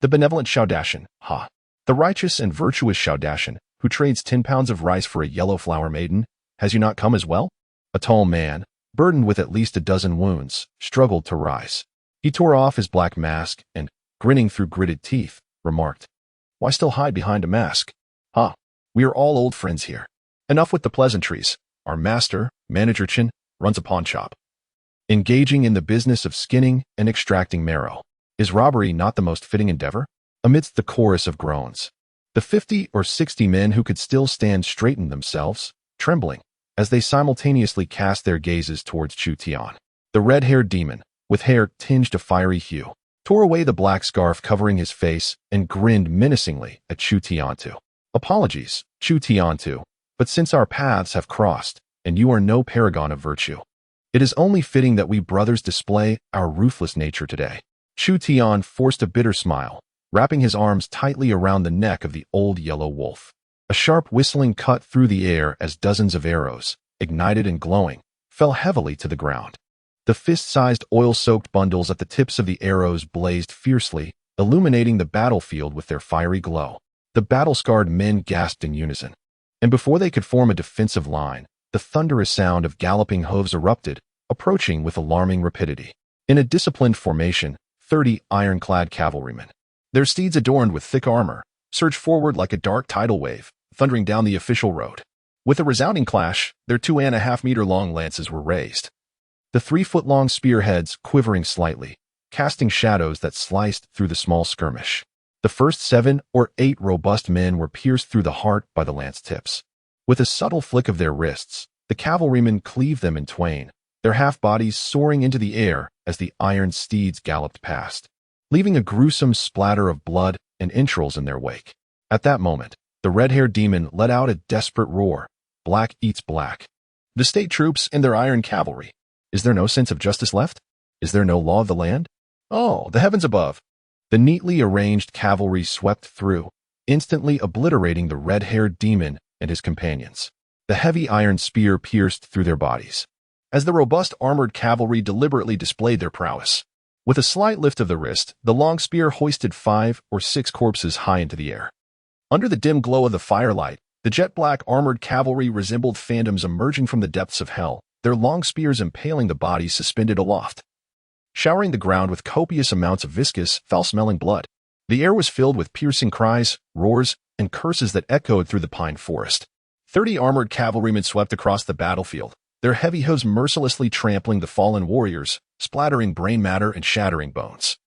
The benevolent Xiaodashan, ha! The righteous and virtuous Xiaodashan, who trades 10 pounds of rice for a yellow flower maiden, has you not come as well? A tall man, burdened with at least a dozen wounds, struggled to rise. He tore off his black mask and, grinning through gritted teeth, remarked, why still hide behind a mask? We are all old friends here. Enough with the pleasantries. Our master, Manager Chen, runs a pawn shop, engaging in the business of skinning and extracting marrow. Is robbery not the most fitting endeavor? Amidst the chorus of groans, the 50 or 60 men who could still stand straightened themselves, trembling, as they simultaneously cast their gazes towards Chu Tian. The red-haired demon, with hair tinged a fiery hue, tore away the black scarf covering his face and grinned menacingly at Chu Tian. Apologies, Chu Tian, but since our paths have crossed, and you are no paragon of virtue, it is only fitting that we brothers display our ruthless nature today. Chu Tian forced a bitter smile, wrapping his arms tightly around the neck of the old yellow wolf. A sharp whistling cut through the air as dozens of arrows, ignited and glowing, fell heavily to the ground. The fist-sized oil-soaked bundles at the tips of the arrows blazed fiercely, illuminating the battlefield with their fiery glow. The battle-scarred men gasped in unison, and before they could form a defensive line, the thunderous sound of galloping hooves erupted, approaching with alarming rapidity. In a disciplined formation, 30 ironclad cavalrymen, their steeds adorned with thick armor, surged forward like a dark tidal wave, thundering down the official road. With a resounding clash, their 2.5-meter-long lances were raised, the 3-foot-long spearheads quivering slightly, casting shadows that sliced through the small skirmish. The first 7 or 8 robust men were pierced through the heart by the lance tips. With a subtle flick of their wrists, the cavalrymen cleaved them in twain, their half-bodies soaring into the air as the iron steeds galloped past, leaving a gruesome splatter of blood and entrails in their wake. At that moment, the red-haired demon let out a desperate roar. Black eats black. The state troops and their iron cavalry. Is there no sense of justice left? Is there no law of the land? Oh, the heavens above! The neatly arranged cavalry swept through, instantly obliterating the red-haired demon and his companions. The heavy iron spear pierced through their bodies, as the robust armored cavalry deliberately displayed their prowess. With a slight lift of the wrist, the long spear hoisted 5 or 6 corpses high into the air. Under the dim glow of the firelight, the jet-black armored cavalry resembled phantoms emerging from the depths of hell, their long spears impaling the bodies suspended aloft, showering the ground with copious amounts of viscous, foul-smelling blood. The air was filled with piercing cries, roars, and curses that echoed through the pine forest. 30 armored cavalrymen swept across the battlefield, their heavy hooves mercilessly trampling the fallen warriors, splattering brain matter and shattering bones.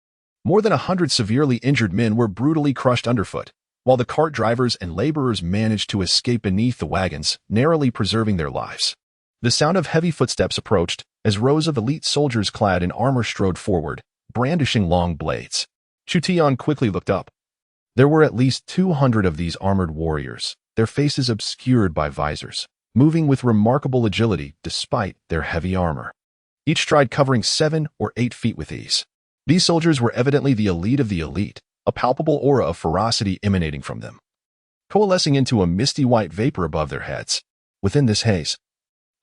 More than 100 severely injured men were brutally crushed underfoot, while the cart drivers and laborers managed to escape beneath the wagons, narrowly preserving their lives. The sound of heavy footsteps approached as rows of elite soldiers clad in armor strode forward, brandishing long blades. Chu Tian quickly looked up. There were at least 200 of these armored warriors, their faces obscured by visors, moving with remarkable agility despite their heavy armor, each stride covering 7 or 8 feet with ease. These soldiers were evidently the elite of the elite, a palpable aura of ferocity emanating from them, coalescing into a misty white vapor above their heads. Within this haze,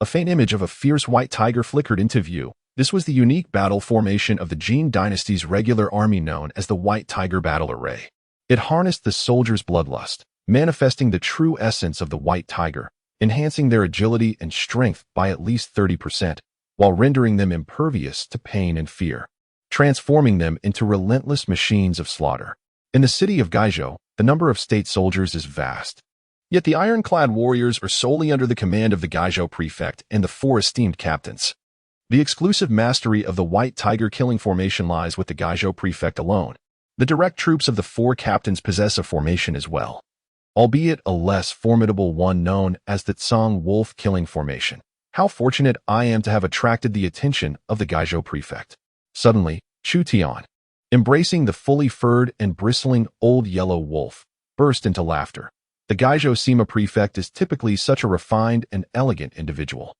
a faint image of a fierce white tiger flickered into view. This was the unique battle formation of the Jin dynasty's regular army known as the White Tiger Battle Array. It harnessed the soldiers' bloodlust, manifesting the true essence of the White Tiger, enhancing their agility and strength by at least 30%, while rendering them impervious to pain and fear, transforming them into relentless machines of slaughter. In the city of Gaizhou, the number of state soldiers is vast. Yet the ironclad warriors are solely under the command of the Gaizhou prefect and the 4 esteemed captains. The exclusive mastery of the White Tiger killing formation lies with the Gaizhou prefect alone. The direct troops of the 4 captains possess a formation as well, albeit a less formidable one known as the Tsang Wolf killing formation. How fortunate I am to have attracted the attention of the Gaizhou prefect. Suddenly, Chu Tian, embracing the fully furred and bristling old yellow wolf, burst into laughter. The Gaizhou Sima prefect is typically such a refined and elegant individual.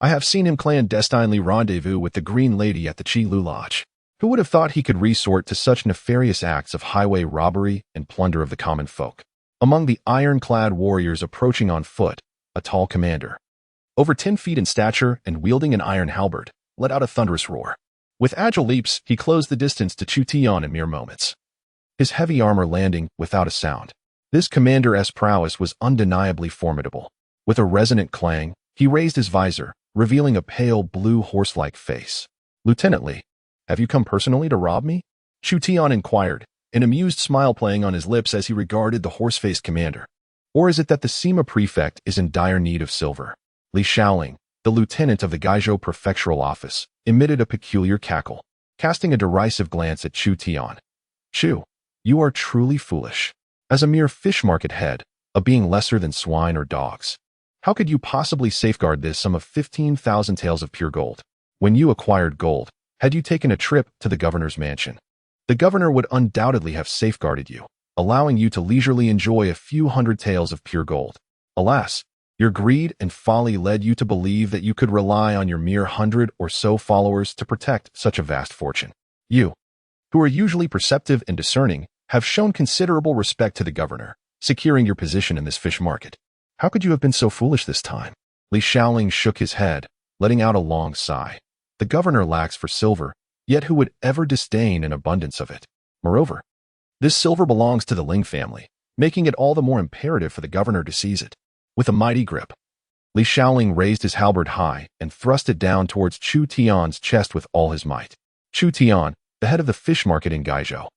I have seen him clandestinely rendezvous with the Green Lady at the Qi Lu Lodge. Who would have thought he could resort to such nefarious acts of highway robbery and plunder of the common folk? Among the ironclad warriors approaching on foot, a tall commander, over 10 feet in stature and wielding an iron halberd, let out a thunderous roar. With agile leaps, he closed the distance to Chu Tian in mere moments, his heavy armor landing without a sound. This commander's prowess was undeniably formidable. With a resonant clang, he raised his visor, revealing a pale blue horse-like face. "Lieutenant Li, have you come personally to rob me?" Chu Tian inquired, an amused smile playing on his lips as he regarded the horse-faced commander. Or is it that the Sima prefect is in dire need of silver? Li Shaoling, the lieutenant of the Gaizhou prefectural office, emitted a peculiar cackle, casting a derisive glance at Chu Tian. "Chu, you are truly foolish. As a mere fish market head, a being lesser than swine or dogs, how could you possibly safeguard this sum of 15,000 taels of pure gold? When you acquired gold, had you taken a trip to the governor's mansion, the governor would undoubtedly have safeguarded you, allowing you to leisurely enjoy a few hundred taels of pure gold. Alas, your greed and folly led you to believe that you could rely on your mere 100 or so followers to protect such a vast fortune. You, who are usually perceptive and discerning, have shown considerable respect to the governor, securing your position in this fish market. How could you have been so foolish this time?" Li Shaoling shook his head, letting out a long sigh. The governor lacks for silver, yet who would ever disdain an abundance of it? Moreover, this silver belongs to the Ling family, making it all the more imperative for the governor to seize it. With a mighty grip, Li Shaoling raised his halberd high and thrust it down towards Chu Tian's chest with all his might. Chu Tian, the head of the fish market in Gaizhou,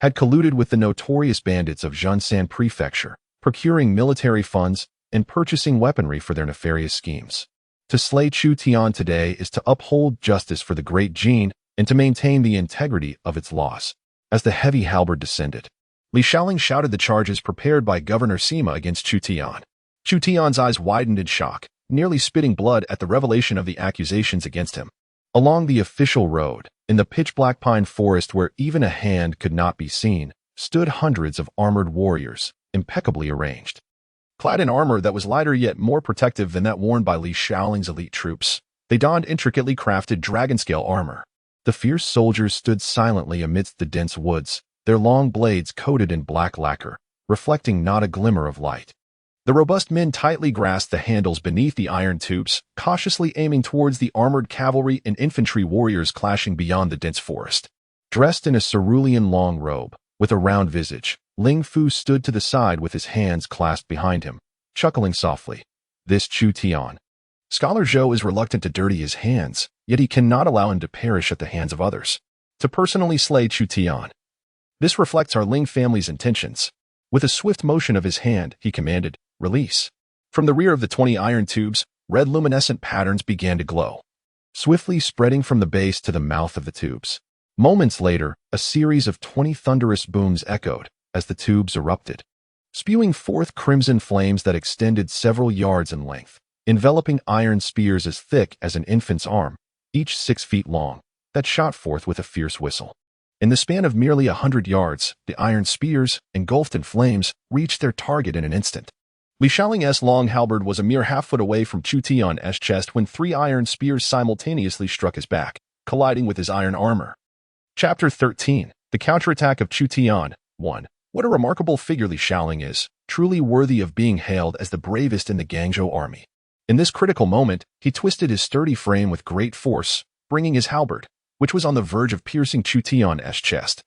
had colluded with the notorious bandits of Zhongshan Prefecture, procuring military funds and purchasing weaponry for their nefarious schemes. To slay Chu Tian today is to uphold justice for the Great Jin and to maintain the integrity of its laws. As the heavy halberd descended, Li Shaoling shouted the charges prepared by Governor Sima against Chu Tian. Chu Tian's eyes widened in shock, nearly spitting blood at the revelation of the accusations against him. Along the official road, in the pitch-black pine forest where even a hand could not be seen, stood hundreds of armored warriors, impeccably arranged. Clad in armor that was lighter yet more protective than that worn by Li Shaoling's elite troops, they donned intricately crafted dragon-scale armor. The fierce soldiers stood silently amidst the dense woods, their long blades coated in black lacquer, reflecting not a glimmer of light. The robust men tightly grasped the handles beneath the iron tubes, cautiously aiming towards the armored cavalry and infantry warriors clashing beyond the dense forest. Dressed in a cerulean long robe, with a round visage, Ling Fu stood to the side with his hands clasped behind him, chuckling softly. This Chu Tian. Scholar Zhou is reluctant to dirty his hands, yet he cannot allow him to perish at the hands of others. To personally slay Chu Tian. This reflects our Ling family's intentions. With a swift motion of his hand, he commanded, "Release." From the rear of the 20 iron tubes, red luminescent patterns began to glow, swiftly spreading from the base to the mouth of the tubes. Moments later, a series of 20 thunderous booms echoed as the tubes erupted, spewing forth crimson flames that extended several yards in length, enveloping iron spears as thick as an infant's arm, each 6 feet long, that shot forth with a fierce whistle. In the span of merely 100 yards, the iron spears, engulfed in flames, reached their target in an instant. Li Shaoling's long halberd was a mere half-foot away from Chu Tian's chest when 3 iron spears simultaneously struck his back, colliding with his iron armor. Chapter 13. The Counterattack of Chu Tian. 1. What a remarkable figure Li Shaoling is, truly worthy of being hailed as the bravest in the Guangzhou army. In this critical moment, he twisted his sturdy frame with great force, bringing his halberd, which was on the verge of piercing Chu Tian's chest,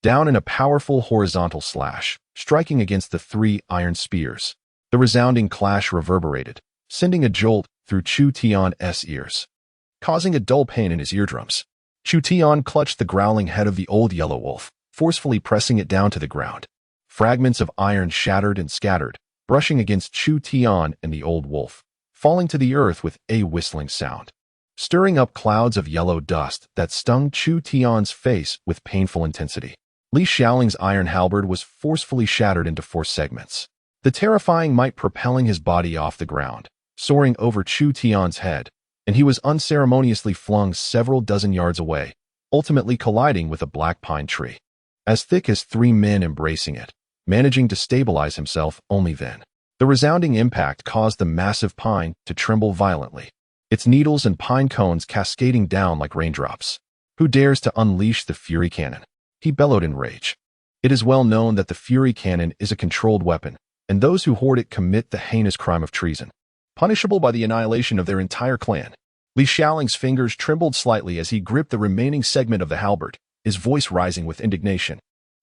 down in a powerful horizontal slash, striking against the 3 iron spears. The resounding clash reverberated, sending a jolt through Chu Tian's ears, causing a dull pain in his eardrums. Chu Tian clutched the growling head of the old yellow wolf, forcefully pressing it down to the ground. Fragments of iron shattered and scattered, brushing against Chu Tian and the old wolf, falling to the earth with a whistling sound, stirring up clouds of yellow dust that stung Chu Tian's face with painful intensity. Li Shaoling's iron halberd was forcefully shattered into 4 segments, the terrifying might propelling his body off the ground, soaring over Chu Tian's head, and he was unceremoniously flung several dozen yards away, ultimately colliding with a black pine tree, as thick as 3 men embracing it, managing to stabilize himself only then. The resounding impact caused the massive pine to tremble violently, its needles and pine cones cascading down like raindrops. Who dares to unleash the Fury Cannon? He bellowed in rage. It is well known that the Fury Cannon is a controlled weapon, and those who hoard it commit the heinous crime of treason, punishable by the annihilation of their entire clan. Li Shaoling's fingers trembled slightly as he gripped the remaining segment of the halberd, his voice rising with indignation.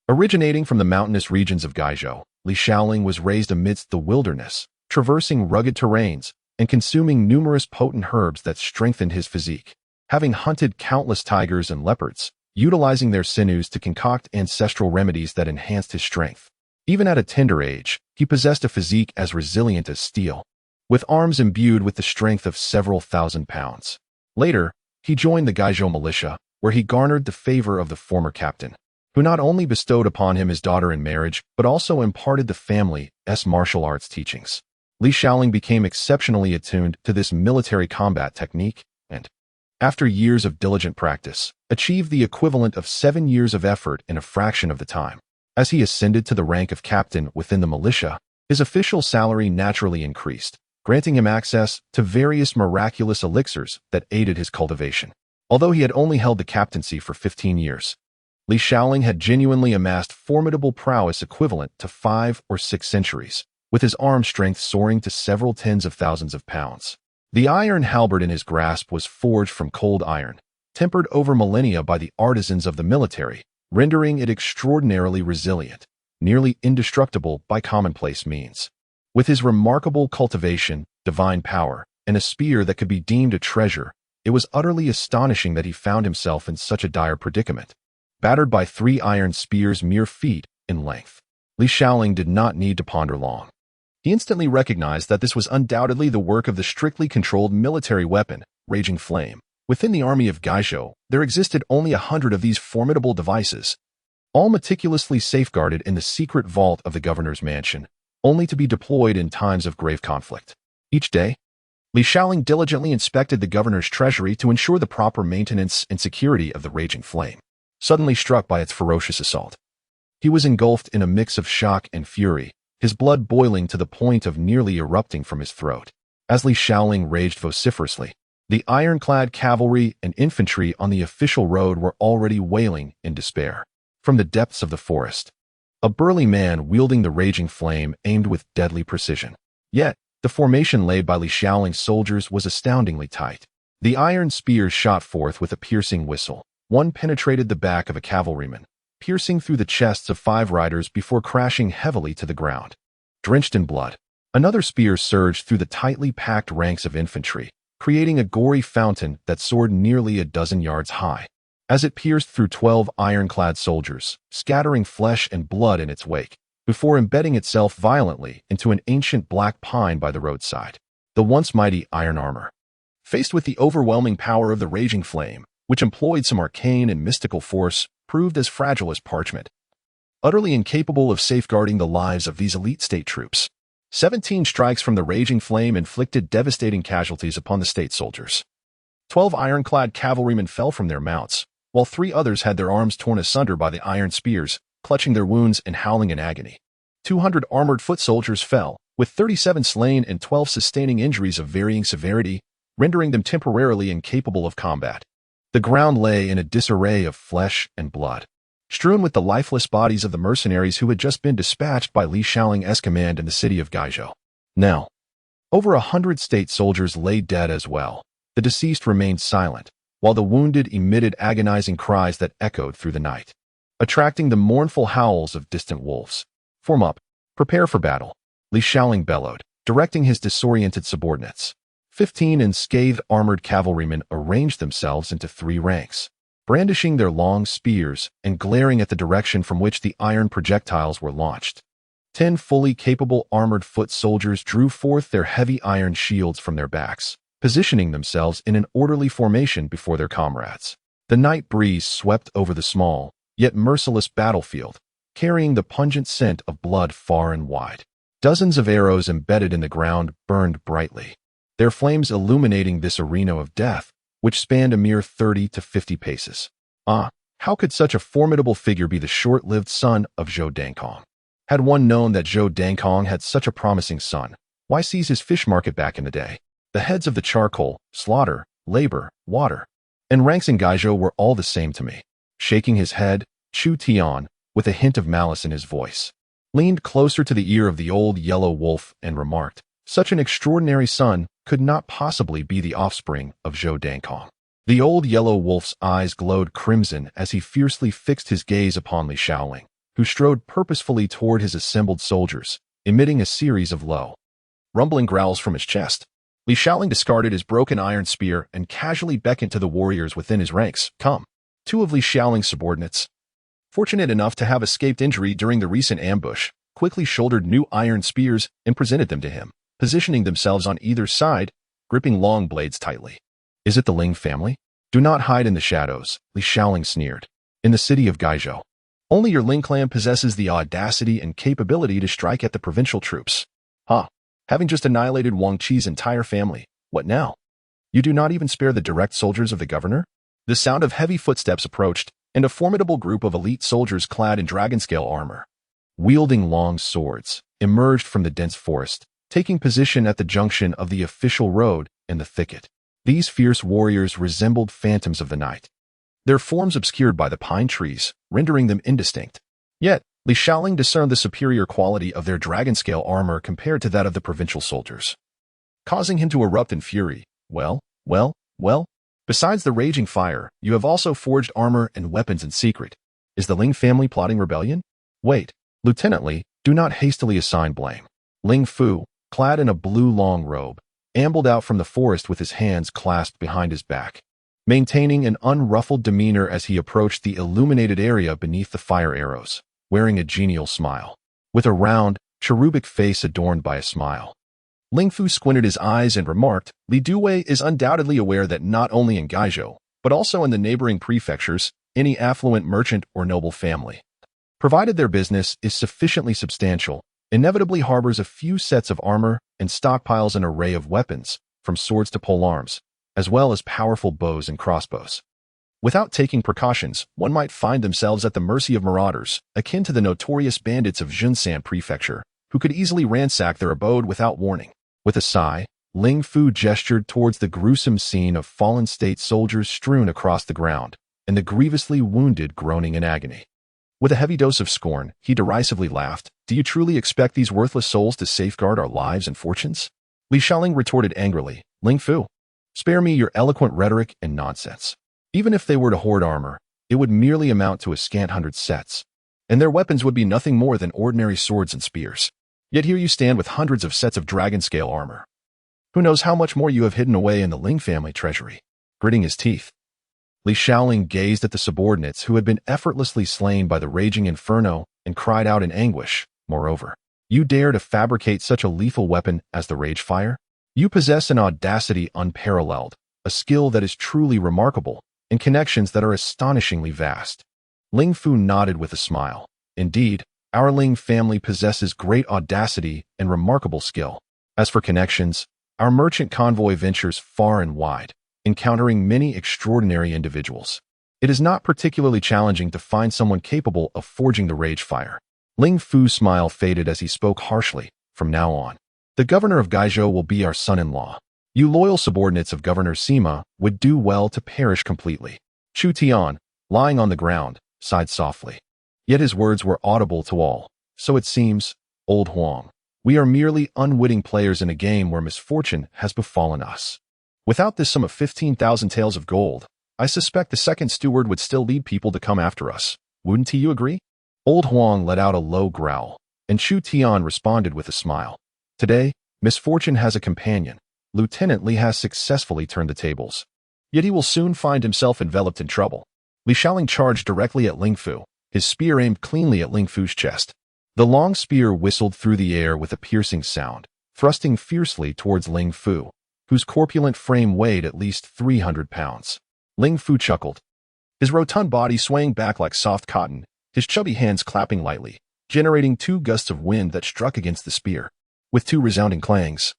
Originating from the mountainous regions of Guizhou, Li Shaoling was raised amidst the wilderness, traversing rugged terrains and consuming numerous potent herbs that strengthened his physique. Having hunted countless tigers and leopards, utilizing their sinews to concoct ancestral remedies that enhanced his strength. Even at a tender age, he possessed a physique as resilient as steel, with arms imbued with the strength of several thousand pounds. Later, he joined the Guizhou militia, where he garnered the favor of the former captain, who not only bestowed upon him his daughter in marriage, but also imparted the family's martial arts teachings. Li Shaoling became exceptionally attuned to this military combat technique, and, after years of diligent practice, achieved the equivalent of 7 years of effort in a fraction of the time. As he ascended to the rank of captain within the militia, his official salary naturally increased, granting him access to various miraculous elixirs that aided his cultivation. Although he had only held the captaincy for 15 years, Li Shaoling had genuinely amassed formidable prowess equivalent to 5 or 6 centuries, with his arm strength soaring to several tens of thousands of pounds. The iron halberd in his grasp was forged from cold iron, tempered over millennia by the artisans of the military, rendering it extraordinarily resilient, nearly indestructible by commonplace means. With his remarkable cultivation, divine power, and a spear that could be deemed a treasure, it was utterly astonishing that he found himself in such a dire predicament. Battered by 3 iron spears mere feet in length, Li Shaoling did not need to ponder long. He instantly recognized that this was undoubtedly the work of the strictly controlled military weapon, Raging Flame. Within the army of Guizhou, there existed only 100 of these formidable devices, all meticulously safeguarded in the secret vault of the governor's mansion, only to be deployed in times of grave conflict. Each day, Li Shaoling diligently inspected the governor's treasury to ensure the proper maintenance and security of the raging flame, suddenly struck by its ferocious assault. He was engulfed in a mix of shock and fury, his blood boiling to the point of nearly erupting from his throat. As Li Shaoling raged vociferously, the ironclad cavalry and infantry on the official road were already wailing in despair. From the depths of the forest, a burly man wielding the raging flame aimed with deadly precision. Yet, the formation laid by Li Shaoling's soldiers was astoundingly tight. The iron spears shot forth with a piercing whistle. One penetrated the back of a cavalryman, piercing through the chests of 5 riders before crashing heavily to the ground. Drenched in blood, another spear surged through the tightly packed ranks of infantry, creating a gory fountain that soared nearly a dozen yards high. As it pierced through 12 ironclad soldiers, scattering flesh and blood in its wake, before embedding itself violently into an ancient black pine by the roadside. The once mighty iron armor, faced with the overwhelming power of the raging flame, which employed some arcane and mystical force, proved as fragile as parchment. Utterly incapable of safeguarding the lives of these elite state troops, 17 strikes from the raging flame inflicted devastating casualties upon the state soldiers. 12 ironclad cavalrymen fell from their mounts, while 3 others had their arms torn asunder by the iron spears, clutching their wounds and howling in agony. 200 armored foot soldiers fell, with 37 slain and 12 sustaining injuries of varying severity, rendering them temporarily incapable of combat. The ground lay in a disarray of flesh and blood, strewn with the lifeless bodies of the mercenaries who had just been dispatched by Li Shaoling's command in the city of Gaizhou. Now, over 100 state soldiers lay dead as well. The deceased remained silent, while the wounded emitted agonizing cries that echoed through the night, attracting the mournful howls of distant wolves. "Form up. Prepare for battle," Li Shaoling bellowed, directing his disoriented subordinates. 15 unscathed armored cavalrymen arranged themselves into 3 ranks, brandishing their long spears and glaring at the direction from which the iron projectiles were launched. 10 fully capable armored foot soldiers drew forth their heavy iron shields from their backs, positioning themselves in an orderly formation before their comrades. The night breeze swept over the small, yet merciless battlefield, carrying the pungent scent of blood far and wide. Dozens of arrows embedded in the ground burned brightly, their flames illuminating this arena of death, which spanned a mere 30 to 50 paces. How could such a formidable figure be the short-lived son of Zhou Dankong? Had one known that Zhou Dankong had such a promising son, why seize his fish market back in the day? The heads of the charcoal, slaughter, labor, water, and ranks in Gaizhou were all the same to me. Shaking his head, Chu Tian, with a hint of malice in his voice, leaned closer to the ear of the old yellow wolf and remarked, "Such an extraordinary son could not possibly be the offspring of Zhou Dankong." The old yellow wolf's eyes glowed crimson as he fiercely fixed his gaze upon Li Shaoling, who strode purposefully toward his assembled soldiers, emitting a series of low, rumbling growls from his chest. Li Shaoling discarded his broken iron spear and casually beckoned to the warriors within his ranks. "Come." 2 of Li Shaoling's subordinates, fortunate enough to have escaped injury during the recent ambush, quickly shouldered new iron spears and presented them to him, positioning themselves on either side, gripping long blades tightly. "Is it the Ling family? Do not hide in the shadows," Li Shaoling sneered. "In the city of Gaizhou, only your Ling clan possesses the audacity and capability to strike at the provincial troops. Having just annihilated Wang Qi's entire family, what now? You do not even spare the direct soldiers of the governor?" The sound of heavy footsteps approached, and a formidable group of elite soldiers clad in dragon-scale armor, wielding long swords, emerged from the dense forest, taking position at the junction of the official road and the thicket. These fierce warriors resembled phantoms of the night, their forms obscured by the pine trees, rendering them indistinct. Yet, Li Shaoling discerned the superior quality of their dragon-scale armor compared to that of the provincial soldiers, causing him to erupt in fury. Well, besides the raging fire, you have also forged armor and weapons in secret. Is the Ling family plotting rebellion? Wait, Lieutenant Li, do not hastily assign blame." Ling Fu, clad in a blue long robe, ambled out from the forest with his hands clasped behind his back, maintaining an unruffled demeanor as he approached the illuminated area beneath the fire arrows, wearing a genial smile, with a round, cherubic face adorned by a smile. Ling Fu squinted his eyes and remarked, "Li Duwei is undoubtedly aware that not only in Gaizhou, but also in the neighboring prefectures, any affluent merchant or noble family, provided their business is sufficiently substantial, inevitably harbors a few sets of armor and stockpiles an array of weapons, from swords to polearms, as well as powerful bows and crossbows. Without taking precautions, one might find themselves at the mercy of marauders, akin to the notorious bandits of Junsan Prefecture, who could easily ransack their abode without warning. With a sigh, Ling Fu gestured towards the gruesome scene of fallen state soldiers strewn across the ground, and the grievously wounded groaning in agony. With a heavy dose of scorn, he derisively laughed. "Do you truly expect these worthless souls to safeguard our lives and fortunes?" Li Shaoling retorted angrily, "Ling Fu, spare me your eloquent rhetoric and nonsense. Even if they were to hoard armor, it would merely amount to a scant 100 sets, and their weapons would be nothing more than ordinary swords and spears. Yet here you stand with hundreds of sets of dragon-scale armor. Who knows how much more you have hidden away in the Ling family treasury?" Gritting his teeth, Li Shaoling gazed at the subordinates who had been effortlessly slain by the raging inferno and cried out in anguish, "Moreover, you dare to fabricate such a lethal weapon as the Rage Fire? You possess an audacity unparalleled, a skill that is truly remarkable, and connections that are astonishingly vast." Ling Fu nodded with a smile. "Indeed, our Ling family possesses great audacity and remarkable skill. As for connections, our merchant convoy ventures far and wide, encountering many extraordinary individuals. It is not particularly challenging to find someone capable of forging the Rage Fire." Ling Fu's smile faded as he spoke harshly. "From now on, the governor of Gaizhou will be our son-in-law. You loyal subordinates of Governor Sima would do well to perish completely." Chu Tian, lying on the ground, sighed softly. Yet his words were audible to all. "So it seems, old Huang, we are merely unwitting players in a game where misfortune has befallen us. Without this sum of 15,000 taels of gold, I suspect the second steward would still lead people to come after us. Wouldn't you agree?" Old Huang let out a low growl, and Chu Tian responded with a smile. "Today, misfortune has a companion. Lieutenant Li has successfully turned the tables. Yet he will soon find himself enveloped in trouble." Li Shaoling charged directly at Ling Fu, his spear aimed cleanly at Ling Fu's chest. The long spear whistled through the air with a piercing sound, thrusting fiercely towards Ling Fu, whose corpulent frame weighed at least 300 pounds. Ling Fu chuckled, his rotund body swaying back like soft cotton, his chubby hands clapping lightly, generating 2 gusts of wind that struck against the spear. With 2 resounding clangs,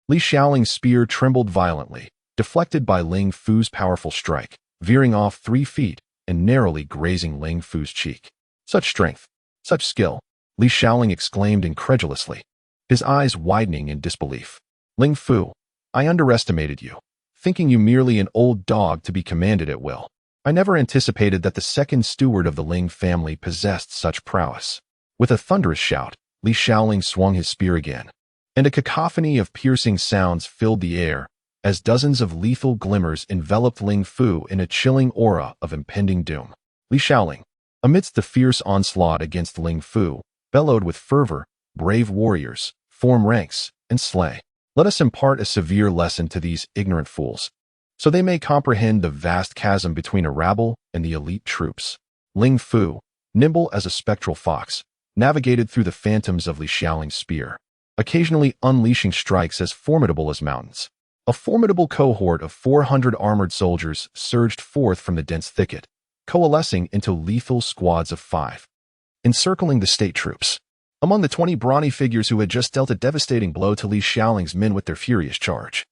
Li Shaoling's spear trembled violently, deflected by Ling Fu's powerful strike, veering off 3 feet and narrowly grazing Ling Fu's cheek. "Such strength, such skill," Li Shaoling exclaimed incredulously, his eyes widening in disbelief. "Ling Fu, I underestimated you, thinking you merely an old dog to be commanded at will. I never anticipated that the second steward of the Ling family possessed such prowess." With a thunderous shout, Li Shaoling swung his spear again, and a cacophony of piercing sounds filled the air as dozens of lethal glimmers enveloped Ling Fu in a chilling aura of impending doom. Li Shaoling, amidst the fierce onslaught against Ling Fu, bellowed with fervor, "Brave warriors, form ranks, and slay. Let us impart a severe lesson to these ignorant fools, so they may comprehend the vast chasm between a rabble and the elite troops." Ling Fu, nimble as a spectral fox, navigated through the phantoms of Li Shaoling's spear, occasionally unleashing strikes as formidable as mountains. A formidable cohort of 400 armored soldiers surged forth from the dense thicket, coalescing into lethal squads of 5, encircling the state troops. Among the 20 brawny figures who had just dealt a devastating blow to Li Shaoling's men with their furious charge,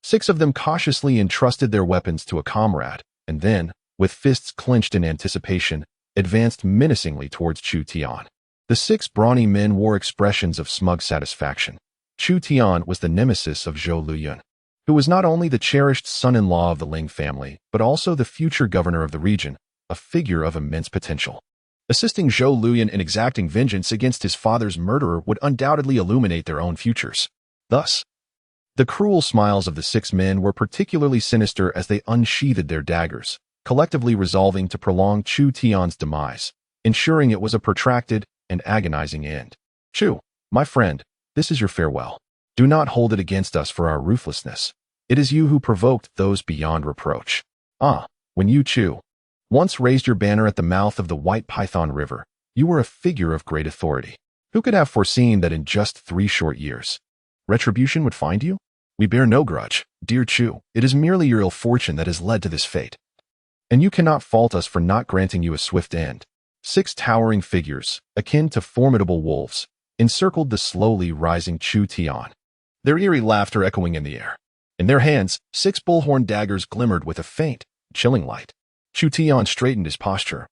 6 of them cautiously entrusted their weapons to a comrade, and then, with fists clenched in anticipation, advanced menacingly towards Chu Tian. The 6 brawny men wore expressions of smug satisfaction. Chu Tian was the nemesis of Zhou Luyun, who was not only the cherished son-in-law of the Ling family, but also the future governor of the region, a figure of immense potential. Assisting Zhou Luyun in exacting vengeance against his father's murderer would undoubtedly illuminate their own futures. Thus, the cruel smiles of the 6 men were particularly sinister as they unsheathed their daggers, collectively resolving to prolong Chu Tian's demise, ensuring it was a protracted and agonizing end. "Chu, my friend, this is your farewell. Do not hold it against us for our ruthlessness. It is you who provoked those beyond reproach. When you, Chu, once raised your banner at the mouth of the White Python River, you were a figure of great authority. Who could have foreseen that in just 3 short years, retribution would find you? We bear no grudge, dear Chu. It is merely your ill fortune that has led to this fate, and you cannot fault us for not granting you a swift end." 6 towering figures, akin to formidable wolves, encircled the slowly rising Chu Tian, their eerie laughter echoing in the air. In their hands, 6 bullhorn daggers glimmered with a faint, chilling light. Chu Tian straightened his posture,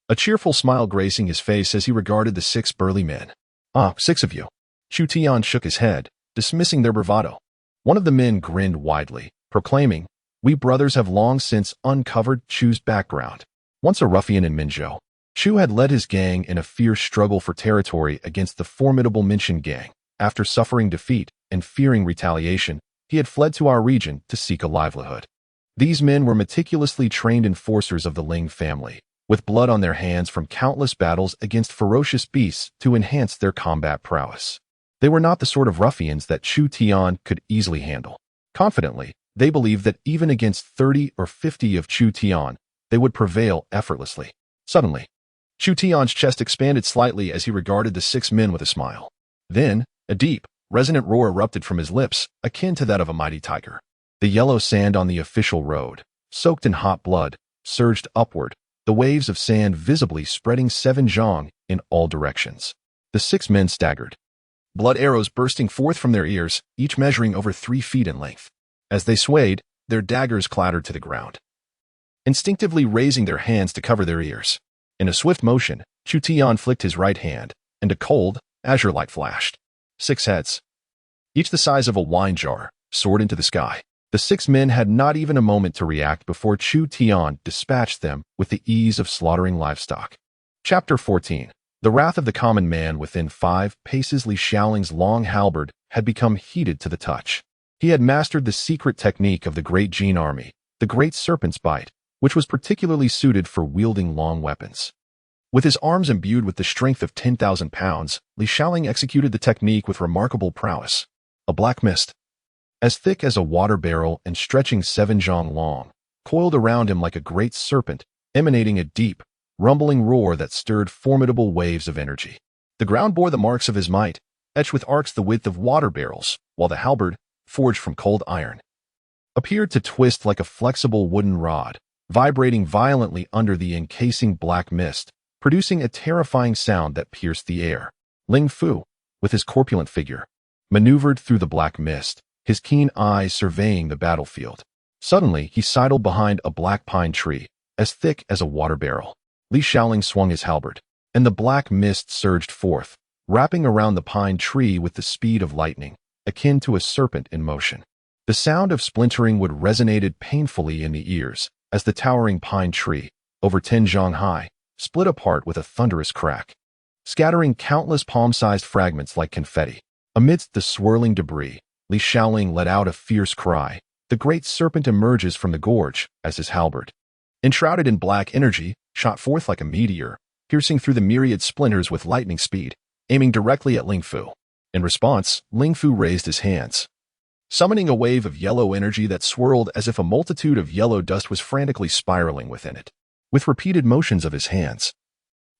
a cheerful smile gracing his face as he regarded the 6 burly men. "Ah, 6 of you." Chu Tian shook his head, dismissing their bravado. One of the men grinned widely, proclaiming, "We brothers have long since uncovered Chu's background." Once a ruffian in Minzhou, Chu had led his gang in a fierce struggle for territory against the formidable Minshan gang. After suffering defeat and fearing retaliation, he had fled to our region to seek a livelihood. These men were meticulously trained enforcers of the Ling family, with blood on their hands from countless battles against ferocious beasts to enhance their combat prowess. They were not the sort of ruffians that Chu Tian could easily handle. Confidently, they believed that even against 30 or 50 of Chu Tian, they would prevail effortlessly. Suddenly, Chu Tian's chest expanded slightly as he regarded the 6 men with a smile. Then, a deep, resonant roar erupted from his lips, akin to that of a mighty tiger. The yellow sand on the official road, soaked in hot blood, surged upward, the waves of sand visibly spreading 7 zhang in all directions. The 6 men staggered, blood arrows bursting forth from their ears, each measuring over 3 feet in length. As they swayed, their daggers clattered to the ground, instinctively raising their hands to cover their ears. In a swift motion, Chu Tian flicked his right hand, and a cold, azure light flashed. 6 heads, each the size of a wine jar, soared into the sky. The 6 men had not even a moment to react before Chu Tian dispatched them with the ease of slaughtering livestock. Chapter 14. The wrath of the common man. Within 5 paces, Li Xiaoling's long halberd had become heated to the touch. He had mastered the secret technique of the Great Jin army, the Great Serpent's Bite, which was particularly suited for wielding long weapons. With his arms imbued with the strength of 10,000 pounds, Li Xiaoling executed the technique with remarkable prowess. A black mist, as thick as a water barrel and stretching 7 zhang long, coiled around him like a great serpent, emanating a deep, rumbling roar that stirred formidable waves of energy. The ground bore the marks of his might, etched with arcs the width of water barrels, while the halberd, forged from cold iron, appeared to twist like a flexible wooden rod, vibrating violently under the encasing black mist, producing a terrifying sound that pierced the air. Ling Fu, with his corpulent figure, maneuvered through the black mist, his keen eyes surveying the battlefield. Suddenly, he sidled behind a black pine tree, as thick as a water barrel. Li Xiaoling swung his halberd, and the black mist surged forth, wrapping around the pine tree with the speed of lightning, akin to a serpent in motion. The sound of splintering wood resonated painfully in the ears, as the towering pine tree, over 10 zhang high, split apart with a thunderous crack, scattering countless palm-sized fragments like confetti. Amidst the swirling debris, Li Xiaoling let out a fierce cry. The great serpent emerges from the gorge as his halberd, enshrouded in black energy, shot forth like a meteor, piercing through the myriad splinters with lightning speed, aiming directly at Ling Fu. In response, Ling Fu raised his hands, summoning a wave of yellow energy that swirled as if a multitude of yellow dust was frantically spiraling within it. With repeated motions of his hands,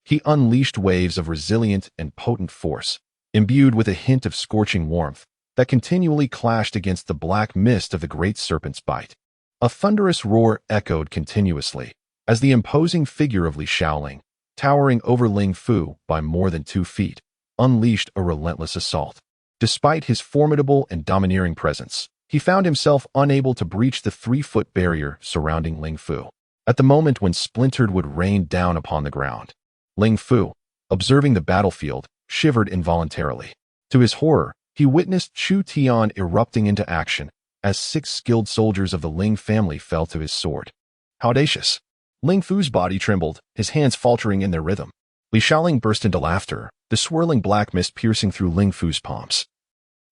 he unleashed waves of resilient and potent force, imbued with a hint of scorching warmth, that continually clashed against the black mist of the Great Serpent's Bite. A thunderous roar echoed continuously, as the imposing figure of Li Xiaoling, towering over Ling Fu by more than 2 feet, unleashed a relentless assault. Despite his formidable and domineering presence, he found himself unable to breach the 3-foot barrier surrounding Ling Fu. At the moment when splintered wood rained down upon the ground, Ling Fu, observing the battlefield, shivered involuntarily. To his horror, he witnessed Chu Tian erupting into action as 6 skilled soldiers of the Ling family fell to his sword. How audacious! Ling Fu's body trembled, his hands faltering in their rhythm. Li Xiaoling burst into laughter, the swirling black mist piercing through Ling Fu's palms,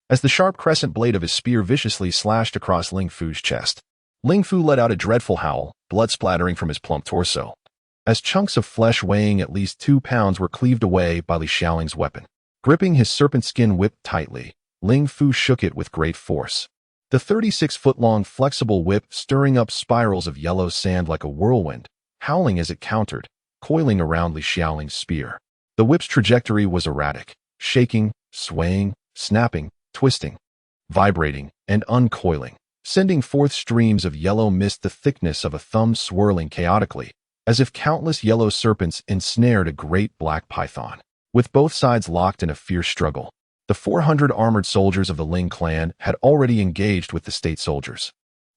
as the sharp crescent blade of his spear viciously slashed across Ling Fu's chest. Ling Fu let out a dreadful howl, blood splattering from his plump torso, as chunks of flesh weighing at least 2 pounds were cleaved away by Li Xiaoling's weapon. Gripping his serpent skin whip tightly, Ling Fu shook it with great force, the 36-foot-long flexible whip stirring up spirals of yellow sand like a whirlwind, howling as it countered, coiling around Li Xiaoling's spear. The whip's trajectory was erratic, shaking, swaying, snapping, twisting, vibrating, and uncoiling, sending forth streams of yellow mist the thickness of a thumb swirling chaotically, as if countless yellow serpents ensnared a great black python. With both sides locked in a fierce struggle, The 400 armored soldiers of the Ling clan had already engaged with the state soldiers,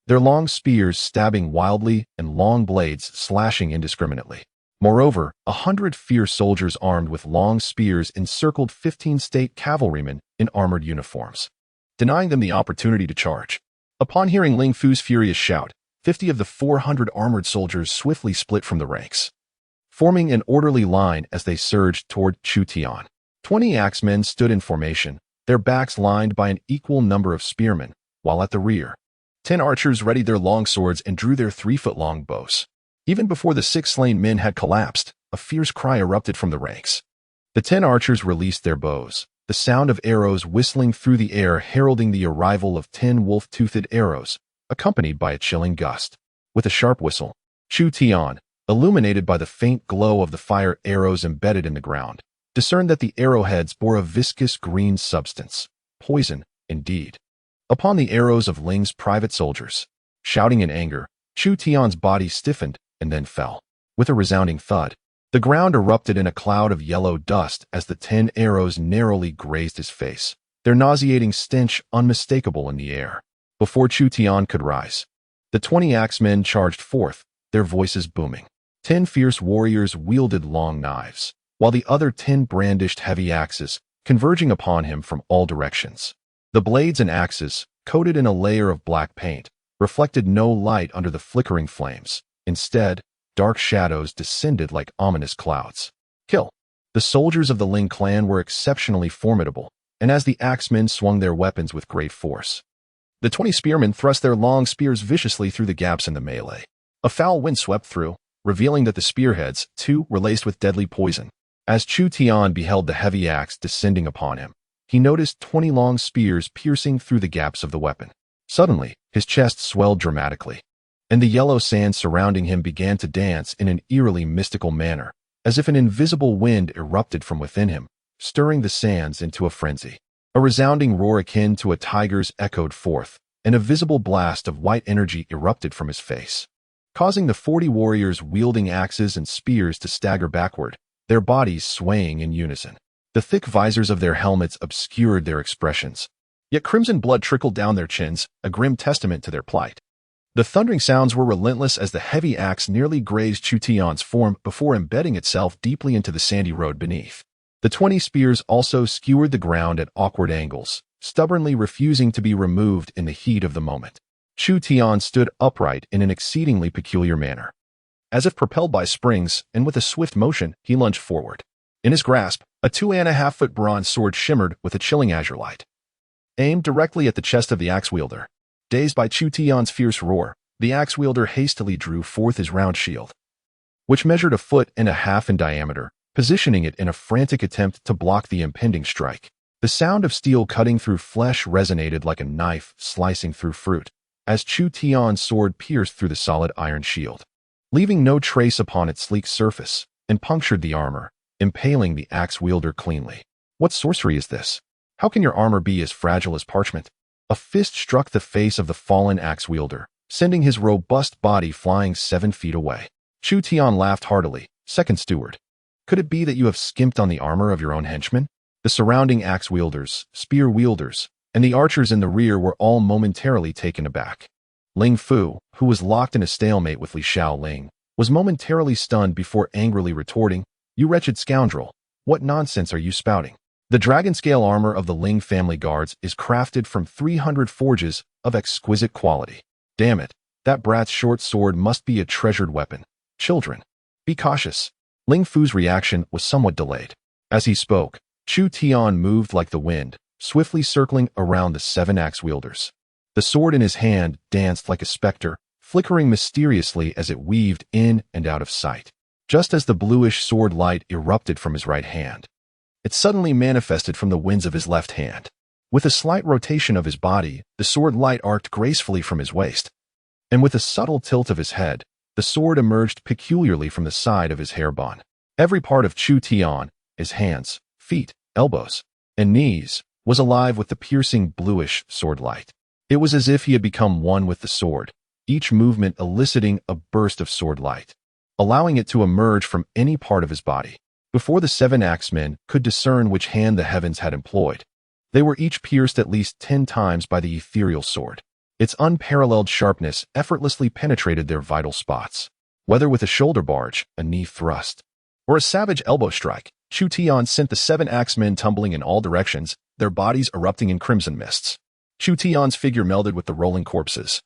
their long spears stabbing wildly and long blades slashing indiscriminately. Moreover, 100 fierce soldiers armed with long spears encircled 15 state cavalrymen in armored uniforms, denying them the opportunity to charge. Upon hearing Ling Fu's furious shout, 50 of the 400 armored soldiers swiftly split from the ranks, forming an orderly line as they surged toward Chu Tian. 20 axemen stood in formation, their backs lined by an equal number of spearmen, while at the rear, 10 archers readied their longswords and drew their 3-foot-long bows. Even before the 6 slain men had collapsed, a fierce cry erupted from the ranks. The 10 archers released their bows, the sound of arrows whistling through the air heralding the arrival of 10 wolf-toothed arrows, accompanied by a chilling gust. With a sharp whistle, Chu Tian, illuminated by the faint glow of the fire arrows embedded in the ground, discerned that the arrowheads bore a viscous green substance. Poison, indeed. Upon the arrows of Ling's private soldiers, shouting in anger, Chu Tian's body stiffened and then fell. With a resounding thud, the ground erupted in a cloud of yellow dust as the 10 arrows narrowly grazed his face, their nauseating stench unmistakable in the air. Before Chu Tian could rise, the 20 axemen charged forth, their voices booming. 10 fierce warriors wielded long knives, while the other 10 brandished heavy axes, converging upon him from all directions. The blades and axes, coated in a layer of black paint, reflected no light under the flickering flames. Instead, dark shadows descended like ominous clouds. Kill. The soldiers of the Ling clan were exceptionally formidable, and as the axemen swung their weapons with great force, the 20 spearmen thrust their long spears viciously through the gaps in the melee. A foul wind swept through, revealing that the spearheads, too, were laced with deadly poison. As Chu Tian beheld the heavy axe descending upon him, he noticed 20 long spears piercing through the gaps of the weapon. Suddenly, his chest swelled dramatically, and the yellow sand surrounding him began to dance in an eerily mystical manner, as if an invisible wind erupted from within him, stirring the sands into a frenzy. A resounding roar akin to a tiger's echoed forth, and a visible blast of white energy erupted from his face, causing the 40 warriors wielding axes and spears to stagger backward, their bodies swaying in unison. The thick visors of their helmets obscured their expressions, yet crimson blood trickled down their chins, a grim testament to their plight. The thundering sounds were relentless as the heavy axe nearly grazed Chu Tian's form before embedding itself deeply into the sandy road beneath. The 20 spears also skewered the ground at awkward angles, stubbornly refusing to be removed in the heat of the moment. Chu Tian stood upright in an exceedingly peculiar manner. As if propelled by springs, and with a swift motion, he lunged forward. In his grasp, a 2.5-foot bronze sword shimmered with a chilling azure light, aimed directly at the chest of the axe wielder. Dazed by Chu Tian's fierce roar, the axe wielder hastily drew forth his round shield, which measured 1.5 feet in diameter, positioning it in a frantic attempt to block the impending strike. The sound of steel cutting through flesh resonated like a knife slicing through fruit, as Chu Tian's sword pierced through the solid iron shield, leaving no trace upon its sleek surface, and punctured the armor, impaling the axe wielder cleanly. What sorcery is this? How can your armor be as fragile as parchment? A fist struck the face of the fallen axe wielder, sending his robust body flying 7 feet away. Chu Tian laughed heartily. Second steward, could it be that you have skimped on the armor of your own henchmen? The surrounding axe wielders, spear wielders, and the archers in the rear were all momentarily taken aback. Ling Fu, who was locked in a stalemate with Li Xiaoling, was momentarily stunned before angrily retorting, "You wretched scoundrel, what nonsense are you spouting? The dragon-scale armor of the Ling family guards is crafted from 300 forges of exquisite quality. Damn it, that brat's short sword must be a treasured weapon. Children, be cautious." Ling Fu's reaction was somewhat delayed. As he spoke, Chu Tian moved like the wind, swiftly circling around the 7 axe wielders. The sword in his hand danced like a specter, flickering mysteriously as it weaved in and out of sight. Just as the bluish sword light erupted from his right hand, it suddenly manifested from the winds of his left hand. With a slight rotation of his body, the sword light arced gracefully from his waist, and with a subtle tilt of his head, the sword emerged peculiarly from the side of his hairband. Every part of Chu Tian, his hands, feet, elbows, and knees, was alive with the piercing bluish sword light. It was as if he had become one with the sword, each movement eliciting a burst of sword light, allowing it to emerge from any part of his body. Before the 7 axemen could discern which hand the heavens had employed, They were each pierced at least 10 times by the ethereal sword. Its unparalleled sharpness effortlessly penetrated their vital spots. Whether with a shoulder barge, a knee thrust, or a savage elbow strike, Chu Tian sent the 7 axemen tumbling in all directions, their bodies erupting in crimson mists. Chu Tian's figure melded with the rolling corpses,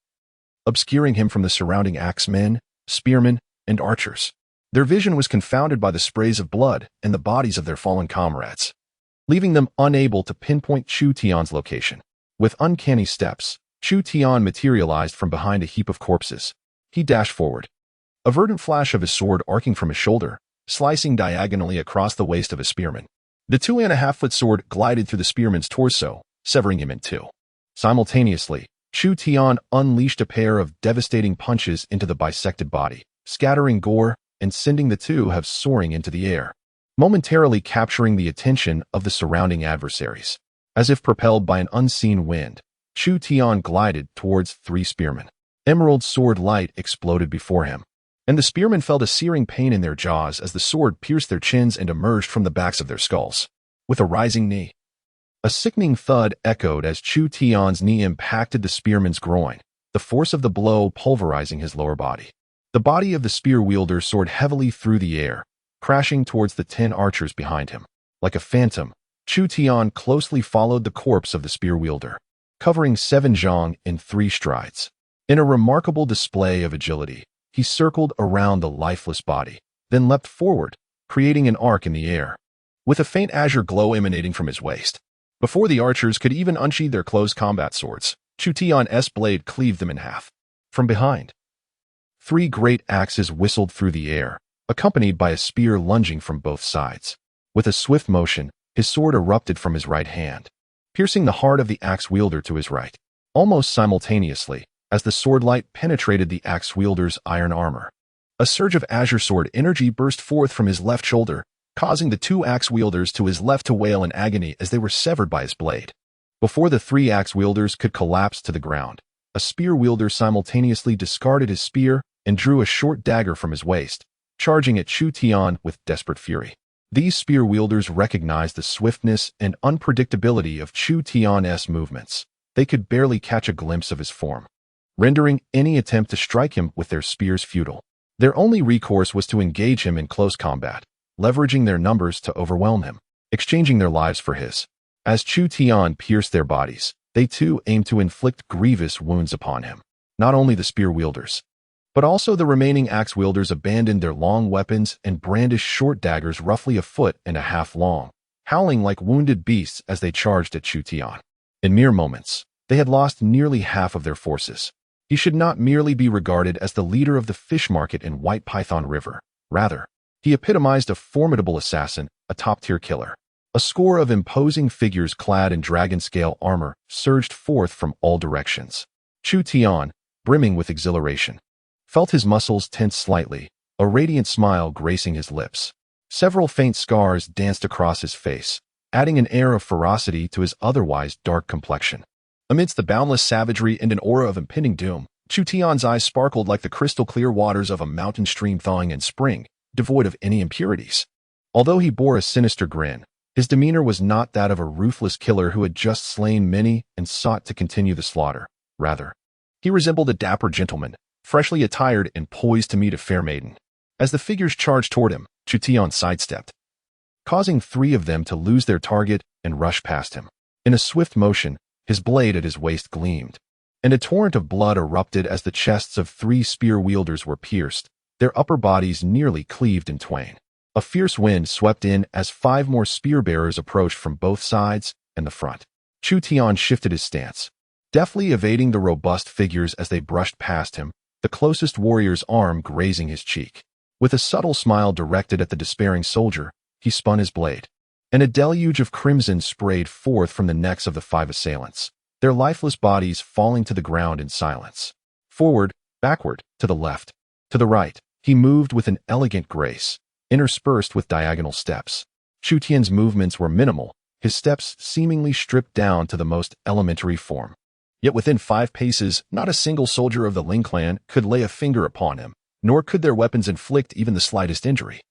obscuring him from the surrounding axemen, spearmen, and archers. Their vision was confounded by the sprays of blood and the bodies of their fallen comrades, leaving them unable to pinpoint Chu Tian's location. With uncanny steps, Chu Tian materialized from behind a heap of corpses. He dashed forward, a verdant flash of his sword arcing from his shoulder, slicing diagonally across the waist of a spearman. The 2.5-foot sword glided through the spearman's torso, severing him in two. Simultaneously, Chu Tian unleashed a pair of devastating punches into the bisected body, scattering gore and sending the two halves soaring into the air, momentarily capturing the attention of the surrounding adversaries. As if propelled by an unseen wind, Chu Tian glided towards 3 spearmen. Emerald sword light exploded before him, and the spearmen felt a searing pain in their jaws as the sword pierced their chins and emerged from the backs of their skulls. With a rising knee, a sickening thud echoed as Chu Tian's knee impacted the spearman's groin, the force of the blow pulverizing his lower body. The body of the spear wielder soared heavily through the air, crashing towards the 10 archers behind him. Like a phantom, Chu Tian closely followed the corpse of the spear wielder, covering 7 zhang in 3 strides. In a remarkable display of agility, he circled around the lifeless body, then leapt forward, creating an arc in the air, with a faint azure glow emanating from his waist. Before the archers could even unsheathe their closed combat swords, Chu Tian's blade cleaved them in half. From behind, 3 great axes whistled through the air, accompanied by a spear lunging from both sides. With a swift motion, his sword erupted from his right hand, piercing the heart of the axe wielder to his right. Almost simultaneously, as the sword light penetrated the axe wielder's iron armor, a surge of azure sword energy burst forth from his left shoulder, causing the 2 axe wielders to his left to wail in agony as they were severed by his blade. Before the 3 axe wielders could collapse to the ground, a spear wielder simultaneously discarded his spear and drew a short dagger from his waist, charging at Chu Tian with desperate fury. These spear wielders recognized the swiftness and unpredictability of Chu Tian's movements. They could barely catch a glimpse of his form, rendering any attempt to strike him with their spears futile. Their only recourse was to engage him in close combat, leveraging their numbers to overwhelm him, exchanging their lives for his. As Chu Tian pierced their bodies, they too aimed to inflict grievous wounds upon him. Not only the spear wielders, but also the remaining axe wielders abandoned their long weapons and brandished short daggers roughly 1.5 feet long, howling like wounded beasts as they charged at Chu Tian. In mere moments, they had lost nearly half of their forces. He should not merely be regarded as the leader of the fish market in White Python River. Rather, he epitomized a formidable assassin, a top-tier killer. A score of imposing figures clad in dragon-scale armor surged forth from all directions. Chu Tian, brimming with exhilaration, felt his muscles tense slightly, a radiant smile gracing his lips. Several faint scars danced across his face, adding an air of ferocity to his otherwise dark complexion. Amidst the boundless savagery and an aura of impending doom, Chu Tian's eyes sparkled like the crystal-clear waters of a mountain stream thawing in spring, devoid of any impurities. Although he bore a sinister grin, his demeanor was not that of a ruthless killer who had just slain many and sought to continue the slaughter. Rather, he resembled a dapper gentleman, freshly attired and poised to meet a fair maiden. As the figures charged toward him, Chu Tian sidestepped, causing 3 of them to lose their target and rush past him. In a swift motion, his blade at his waist gleamed, and a torrent of blood erupted as the chests of 3 spear wielders were pierced, their upper bodies nearly cleaved in twain. A fierce wind swept in as 5 more spear bearers approached from both sides and the front. Chu Tian shifted his stance, deftly evading the robust figures as they brushed past him, the closest warrior's arm grazing his cheek. With a subtle smile directed at the despairing soldier, he spun his blade, and a deluge of crimson sprayed forth from the necks of the 5 assailants, their lifeless bodies falling to the ground in silence. Forward, backward, to the left, to the right, he moved with an elegant grace, interspersed with diagonal steps. Chu Tian's movements were minimal, his steps seemingly stripped down to the most elementary form. Yet within 5 paces, not a single soldier of the Ling clan could lay a finger upon him, nor could their weapons inflict even the slightest injury.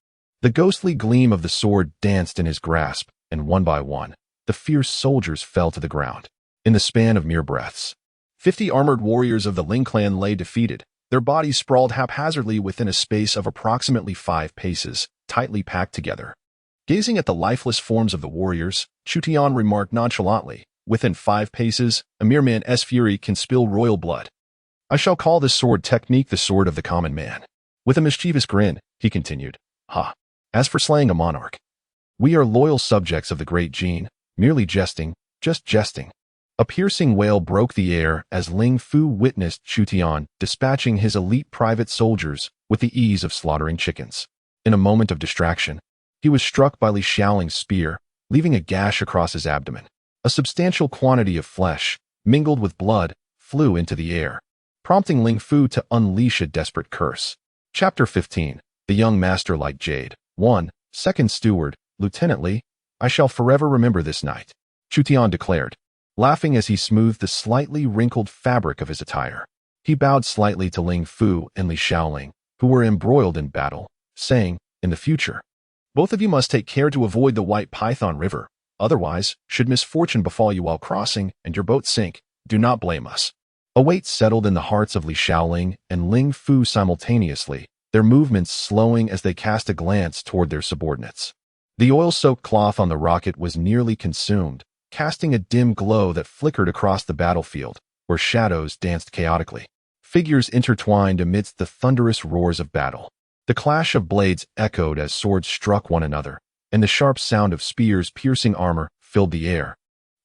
The ghostly gleam of the sword danced in his grasp, and one by one, the fierce soldiers fell to the ground. In the span of mere breaths, 50 armored warriors of the Ling clan lay defeated, their bodies sprawled haphazardly within a space of approximately 5 paces, tightly packed together. Gazing at the lifeless forms of the warriors, Chu Tian remarked nonchalantly, "Within 5 paces, a mere man's fury can spill royal blood. I shall call this sword technique the sword of the common man." With a mischievous grin, he continued, "Ha! As for slaying a monarch, we are loyal subjects of the great Jin, merely jesting, just jesting." A piercing wail broke the air as Ling Fu witnessed Chu Tian dispatching his elite private soldiers with the ease of slaughtering chickens. In a moment of distraction, he was struck by Li Xiaoling's spear, leaving a gash across his abdomen. A substantial quantity of flesh, mingled with blood, flew into the air, prompting Ling Fu to unleash a desperate curse. Chapter 15. The Young Master Like Jade. 1. Second Steward, Lieutenant Li, I shall forever remember this night, Chu Tian declared, laughing as he smoothed the slightly wrinkled fabric of his attire. He bowed slightly to Ling Fu and Li Xiaoling, who were embroiled in battle, saying, "In the future, both of you must take care to avoid the White Python River. Otherwise, should misfortune befall you while crossing and your boat sink, do not blame us." A weight settled in the hearts of Li Xiaoling and Ling Fu simultaneously, their movements slowing as they cast a glance toward their subordinates. The oil-soaked cloth on the rocket was nearly consumed, casting a dim glow that flickered across the battlefield, where shadows danced chaotically. Figures intertwined amidst the thunderous roars of battle. The clash of blades echoed as swords struck one another, and the sharp sound of spears piercing armor filled the air,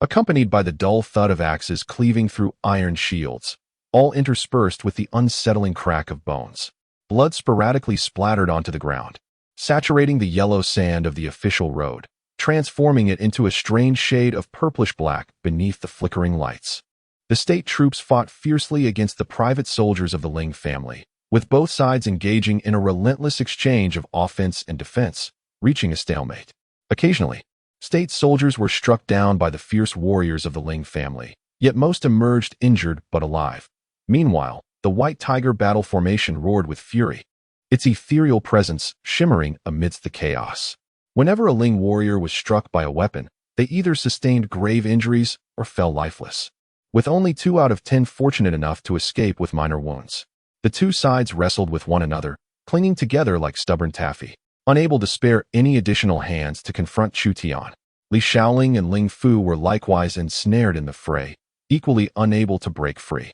accompanied by the dull thud of axes cleaving through iron shields, all interspersed with the unsettling crack of bones. Blood sporadically splattered onto the ground, saturating the yellow sand of the official road, transforming it into a strange shade of purplish-black beneath the flickering lights. The state troops fought fiercely against the private soldiers of the Ling family, with both sides engaging in a relentless exchange of offense and defense, reaching a stalemate. Occasionally, state soldiers were struck down by the fierce warriors of the Ling family, yet most emerged injured but alive. Meanwhile, the White Tiger battle formation roared with fury, its ethereal presence shimmering amidst the chaos. Whenever a Ling warrior was struck by a weapon, they either sustained grave injuries or fell lifeless, with only 2 out of 10 fortunate enough to escape with minor wounds. The two sides wrestled with one another, clinging together like stubborn taffy, unable to spare any additional hands to confront Chu Tian. Li Xiaoling and Ling Fu were likewise ensnared in the fray, equally unable to break free.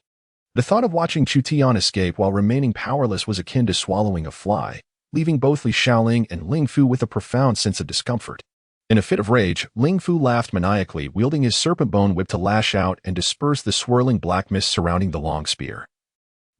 The thought of watching Chu Tian escape while remaining powerless was akin to swallowing a fly, leaving both Li Xiaoling and Ling Fu with a profound sense of discomfort. In a fit of rage, Ling Fu laughed maniacally, wielding his serpent bone whip to lash out and disperse the swirling black mist surrounding the long spear.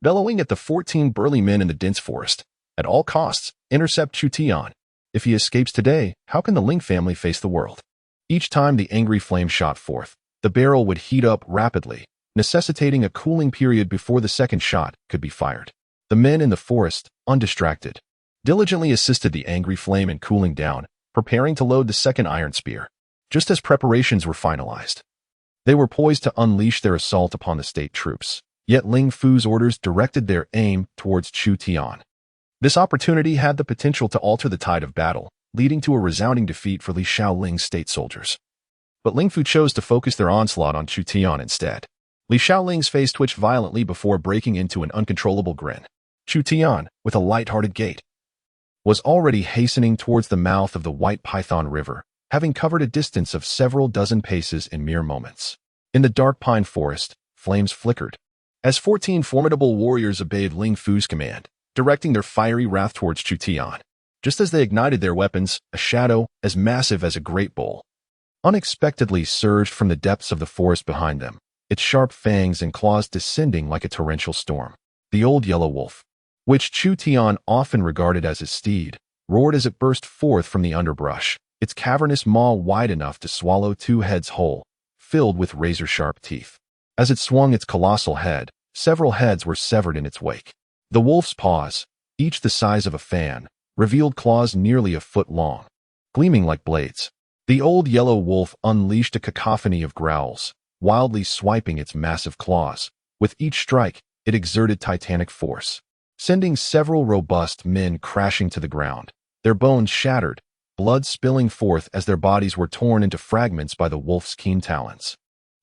Bellowing at the 14 burly men in the dense forest, "At all costs, intercept Chu Tian. If he escapes today, how can the Ling family face the world?" Each time the angry flame shot forth, the barrel would heat up rapidly, necessitating a cooling period before the second shot could be fired. The men in the forest, undistracted, diligently assisted the angry flame in cooling down, preparing to load the second iron spear. Just as preparations were finalized, they were poised to unleash their assault upon the state troops. Yet Ling Fu's orders directed their aim towards Chu Tian. This opportunity had the potential to alter the tide of battle, leading to a resounding defeat for Li Xiaoling's state soldiers. But Ling Fu chose to focus their onslaught on Chu Tian instead. Li Xiaoling's face twitched violently before breaking into an uncontrollable grin. Chu Tian, with a light-hearted gait, was already hastening towards the mouth of the White Python River, having covered a distance of several dozen paces in mere moments. In the dark pine forest, flames flickered, as 14 formidable warriors obeyed Ling Fu's command, directing their fiery wrath towards Chu Tian. Just as they ignited their weapons, a shadow, as massive as a great bull, unexpectedly surged from the depths of the forest behind them, its sharp fangs and claws descending like a torrential storm. The old yellow wolf, which Chu Tian often regarded as his steed, roared as it burst forth from the underbrush, its cavernous maw wide enough to swallow 2 heads whole, filled with razor-sharp teeth. As it swung its colossal head, several heads were severed in its wake. The wolf's paws, each the size of a fan, revealed claws nearly a foot long, gleaming like blades. The old yellow wolf unleashed a cacophony of growls, wildly swiping its massive claws. With each strike, it exerted titanic force, sending several robust men crashing to the ground, their bones shattered, blood spilling forth as their bodies were torn into fragments by the wolf's keen talons.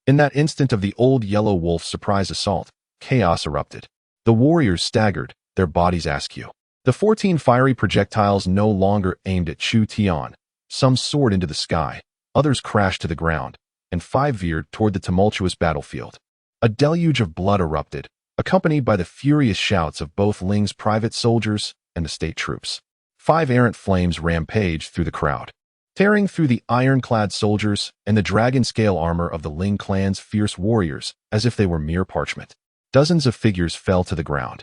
In that instant of the old yellow wolf's surprise assault, chaos erupted. The warriors staggered, their bodies askew. The 14 fiery projectiles no longer aimed at Chu Tian. Some soared into the sky, others crashed to the ground, and 5 veered toward the tumultuous battlefield. A deluge of blood erupted, accompanied by the furious shouts of both Ling's private soldiers and the state troops. 5 errant flames rampaged through the crowd, tearing through the ironclad soldiers and the dragon-scale armor of the Ling clan's fierce warriors as if they were mere parchment. Dozens of figures fell to the ground,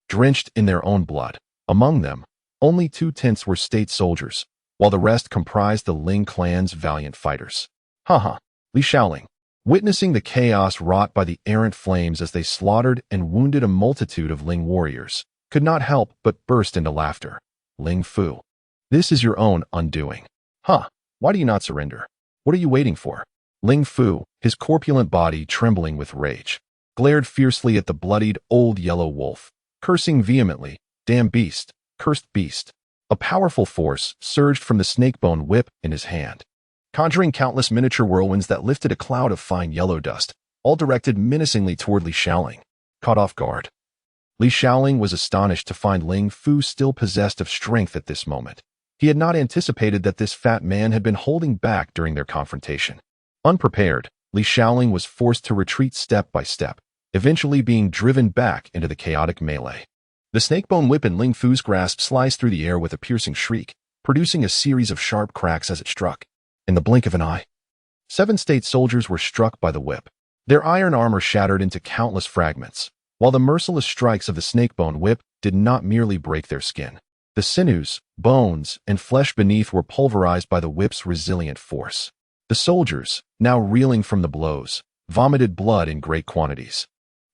drenched in their own blood. Among them, only 2/10 were state soldiers, while the rest comprised the Ling clan's valiant fighters. Li Shaoling, witnessing the chaos wrought by the errant flames as they slaughtered and wounded a multitude of Ling warriors, could not help but burst into laughter. Ling Fu, this is your own undoing. Why do you not surrender? What are you waiting for? Ling Fu, his corpulent body trembling with rage, glared fiercely at the bloodied old yellow wolf, cursing vehemently, "Damn beast, cursed beast." A powerful force surged from the snakebone whip in his hand, conjuring countless miniature whirlwinds that lifted a cloud of fine yellow dust, all directed menacingly toward Li Shaoling. Caught off guard, Li Shaoling was astonished to find Ling Fu still possessed of strength at this moment. He had not anticipated that this fat man had been holding back during their confrontation. Unprepared, Li Shaoling was forced to retreat step by step, eventually being driven back into the chaotic melee. The snakebone whip in Ling Fu's grasp sliced through the air with a piercing shriek, producing a series of sharp cracks as it struck. In the blink of an eye, 7 state soldiers were struck by the whip. Their iron armor shattered into countless fragments, while the merciless strikes of the snakebone whip did not merely break their skin. The sinews, bones, and flesh beneath were pulverized by the whip's resilient force. The soldiers, now reeling from the blows, vomited blood in great quantities,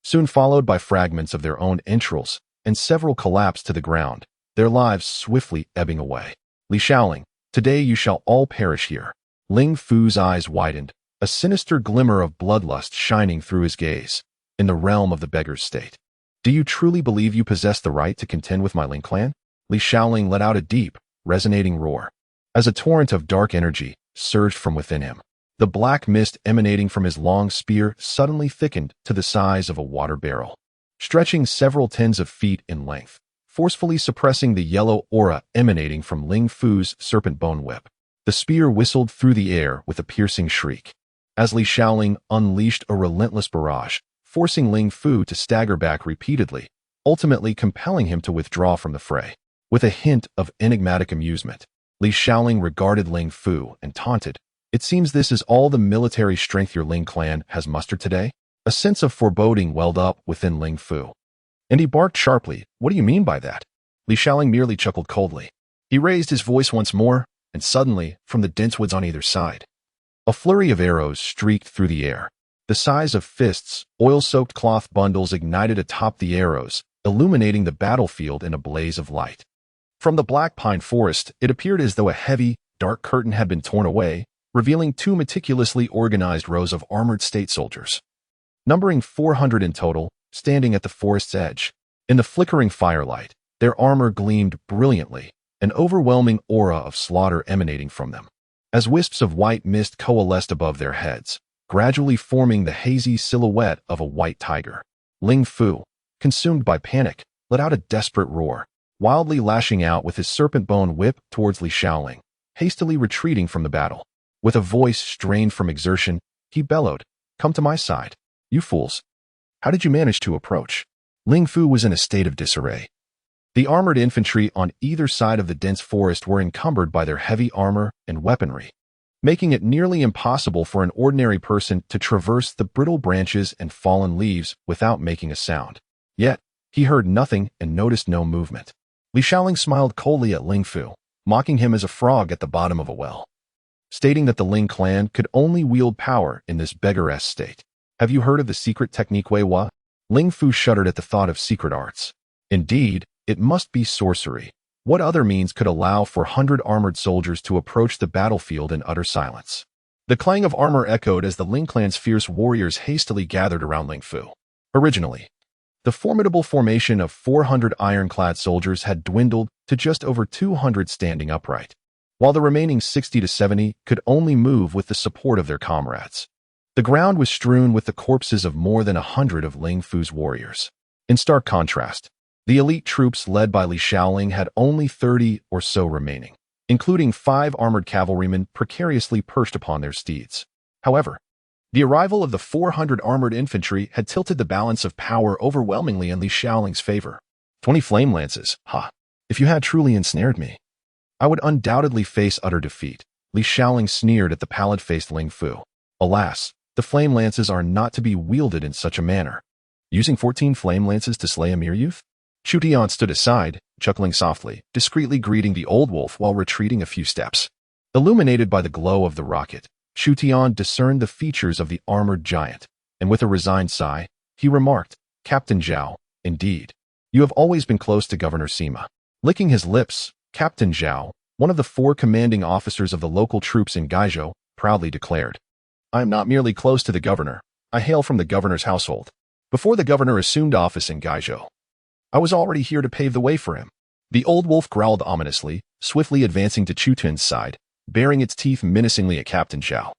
soon followed by fragments of their own entrails, and several collapsed to the ground, their lives swiftly ebbing away. Li Shaoling, today you shall all perish here. Ling Fu's eyes widened, a sinister glimmer of bloodlust shining through his gaze. In the realm of the beggar's state, do you truly believe you possess the right to contend with my Ling clan? Li Shaoling let out a deep, resonating roar, as a torrent of dark energy surged from within him. The black mist emanating from his long spear suddenly thickened to the size of a water barrel, stretching several tens of feet in length, forcefully suppressing the yellow aura emanating from Ling Fu's serpent bone whip. The spear whistled through the air with a piercing shriek, as Li Shaoling unleashed a relentless barrage, forcing Ling Fu to stagger back repeatedly, ultimately compelling him to withdraw from the fray. With a hint of enigmatic amusement, Li Shaoling regarded Ling Fu and taunted, "It seems this is all the military strength your Ling clan has mustered today?" A sense of foreboding welled up within Ling Fu, and he barked sharply, "What do you mean by that?" Li Shaoling merely chuckled coldly. He raised his voice once more, and suddenly, from the dense woods on either side, a flurry of arrows streaked through the air. The size of fists, oil-soaked cloth bundles ignited atop the arrows, illuminating the battlefield in a blaze of light. From the black pine forest, it appeared as though a heavy, dark curtain had been torn away, revealing 2 meticulously organized rows of armored state soldiers, numbering 400 in total, standing at the forest's edge. In the flickering firelight, their armor gleamed brilliantly, an overwhelming aura of slaughter emanating from them. As wisps of white mist coalesced above their heads, gradually forming the hazy silhouette of a white tiger, Ling Fu, consumed by panic, let out a desperate roar, wildly lashing out with his serpent bone whip towards Li Shaoling, hastily retreating from the battle. With a voice strained from exertion, he bellowed, "Come to my side, you fools. How did you manage to approach?" Ling Fu was in a state of disarray. The armored infantry on either side of the dense forest were encumbered by their heavy armor and weaponry, making it nearly impossible for an ordinary person to traverse the brittle branches and fallen leaves without making a sound. Yet, he heard nothing and noticed no movement. Li Shaoling smiled coldly at Ling Fu, mocking him as a frog at the bottom of a well, stating that the Ling clan could only wield power in this beggar-esque state. "Have you heard of the secret technique Wei Hua?" Ling Fu shuddered at the thought of secret arts. Indeed, it must be sorcery. What other means could allow 400 armored soldiers to approach the battlefield in utter silence? The clang of armor echoed as the Ling clan's fierce warriors hastily gathered around Ling Fu. Originally, the formidable formation of 400 ironclad soldiers had dwindled to just over 200 standing upright. while the remaining 60 to 70 could only move with the support of their comrades. The ground was strewn with the corpses of more than 100 of Ling Fu's warriors. In stark contrast, the elite troops led by Li Shaoling had only 30 or so remaining, including 5 armored cavalrymen precariously perched upon their steeds. However, the arrival of the 400 armored infantry had tilted the balance of power overwhelmingly in Li Shaoling's favor. 20 flame lances, ha! If you had truly ensnared me, I would undoubtedly face utter defeat. Li Shaoling sneered at the pallid-faced Ling Fu. Alas, the flame lances are not to be wielded in such a manner. Using 14 flame lances to slay a mere youth? Chu Tian stood aside, chuckling softly, discreetly greeting the old wolf while retreating a few steps. Illuminated by the glow of the rocket, Chu Tian discerned the features of the armored giant, and with a resigned sigh, he remarked, "Captain Zhao, indeed. You have always been close to Governor Sima." Licking his lips, Captain Zhao, one of the 4 commanding officers of the local troops in Gaizhou, proudly declared, "I am not merely close to the governor. I hail from the governor's household. Before the governor assumed office in Gaizhou, I was already here to pave the way for him." The old wolf growled ominously, swiftly advancing to Chu Tian's side, baring its teeth menacingly at Captain Zhao.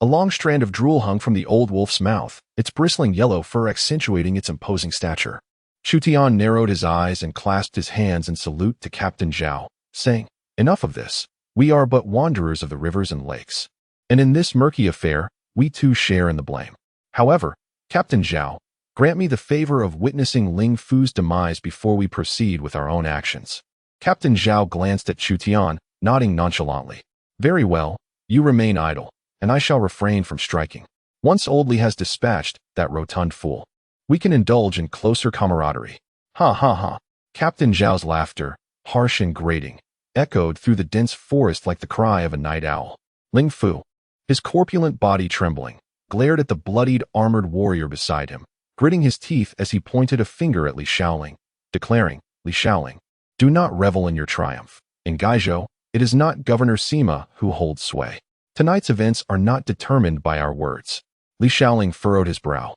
A long strand of drool hung from the old wolf's mouth, its bristling yellow fur accentuating its imposing stature. Chu Tian narrowed his eyes and clasped his hands in salute to Captain Zhao, saying, "Enough of this. We are but wanderers of the rivers and lakes. And in this murky affair, we too share in the blame. However, Captain Zhao, grant me the favor of witnessing Ling Fu's demise before we proceed with our own actions." Captain Zhao glanced at Chu Tian, nodding nonchalantly. "Very well, you remain idle, and I shall refrain from striking. Once Old Li has dispatched that rotund fool, we can indulge in closer camaraderie." Ha ha ha. Captain Zhao's laughter, harsh and grating, echoed through the dense forest like the cry of a night owl. Ling Fu, his corpulent body trembling, glared at the bloodied armored warrior beside him, gritting his teeth as he pointed a finger at Li Shaoling, declaring, "Li Shaoling, do not revel in your triumph. In Gaizhou, it is not Governor Sima who holds sway. Tonight's events are not determined by our words." Li Shaoling furrowed his brow,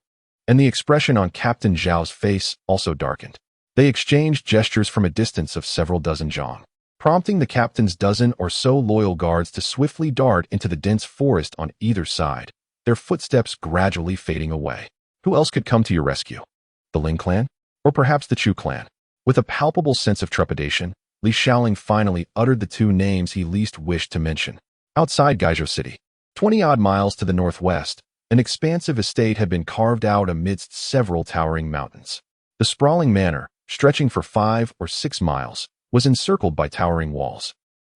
and the expression on Captain Zhao's face also darkened. They exchanged gestures from a distance of several dozen zhang, prompting the captain's dozen or so loyal guards to swiftly dart into the dense forest on either side, their footsteps gradually fading away. Who else could come to your rescue? The Ling clan? Or perhaps the Chu clan? With a palpable sense of trepidation, Li Shaoling finally uttered the 2 names he least wished to mention. Outside Gaizhou City, 20-odd miles to the northwest, an expansive estate had been carved out amidst several towering mountains. The sprawling manor, stretching for 5 or 6 miles, was encircled by towering walls,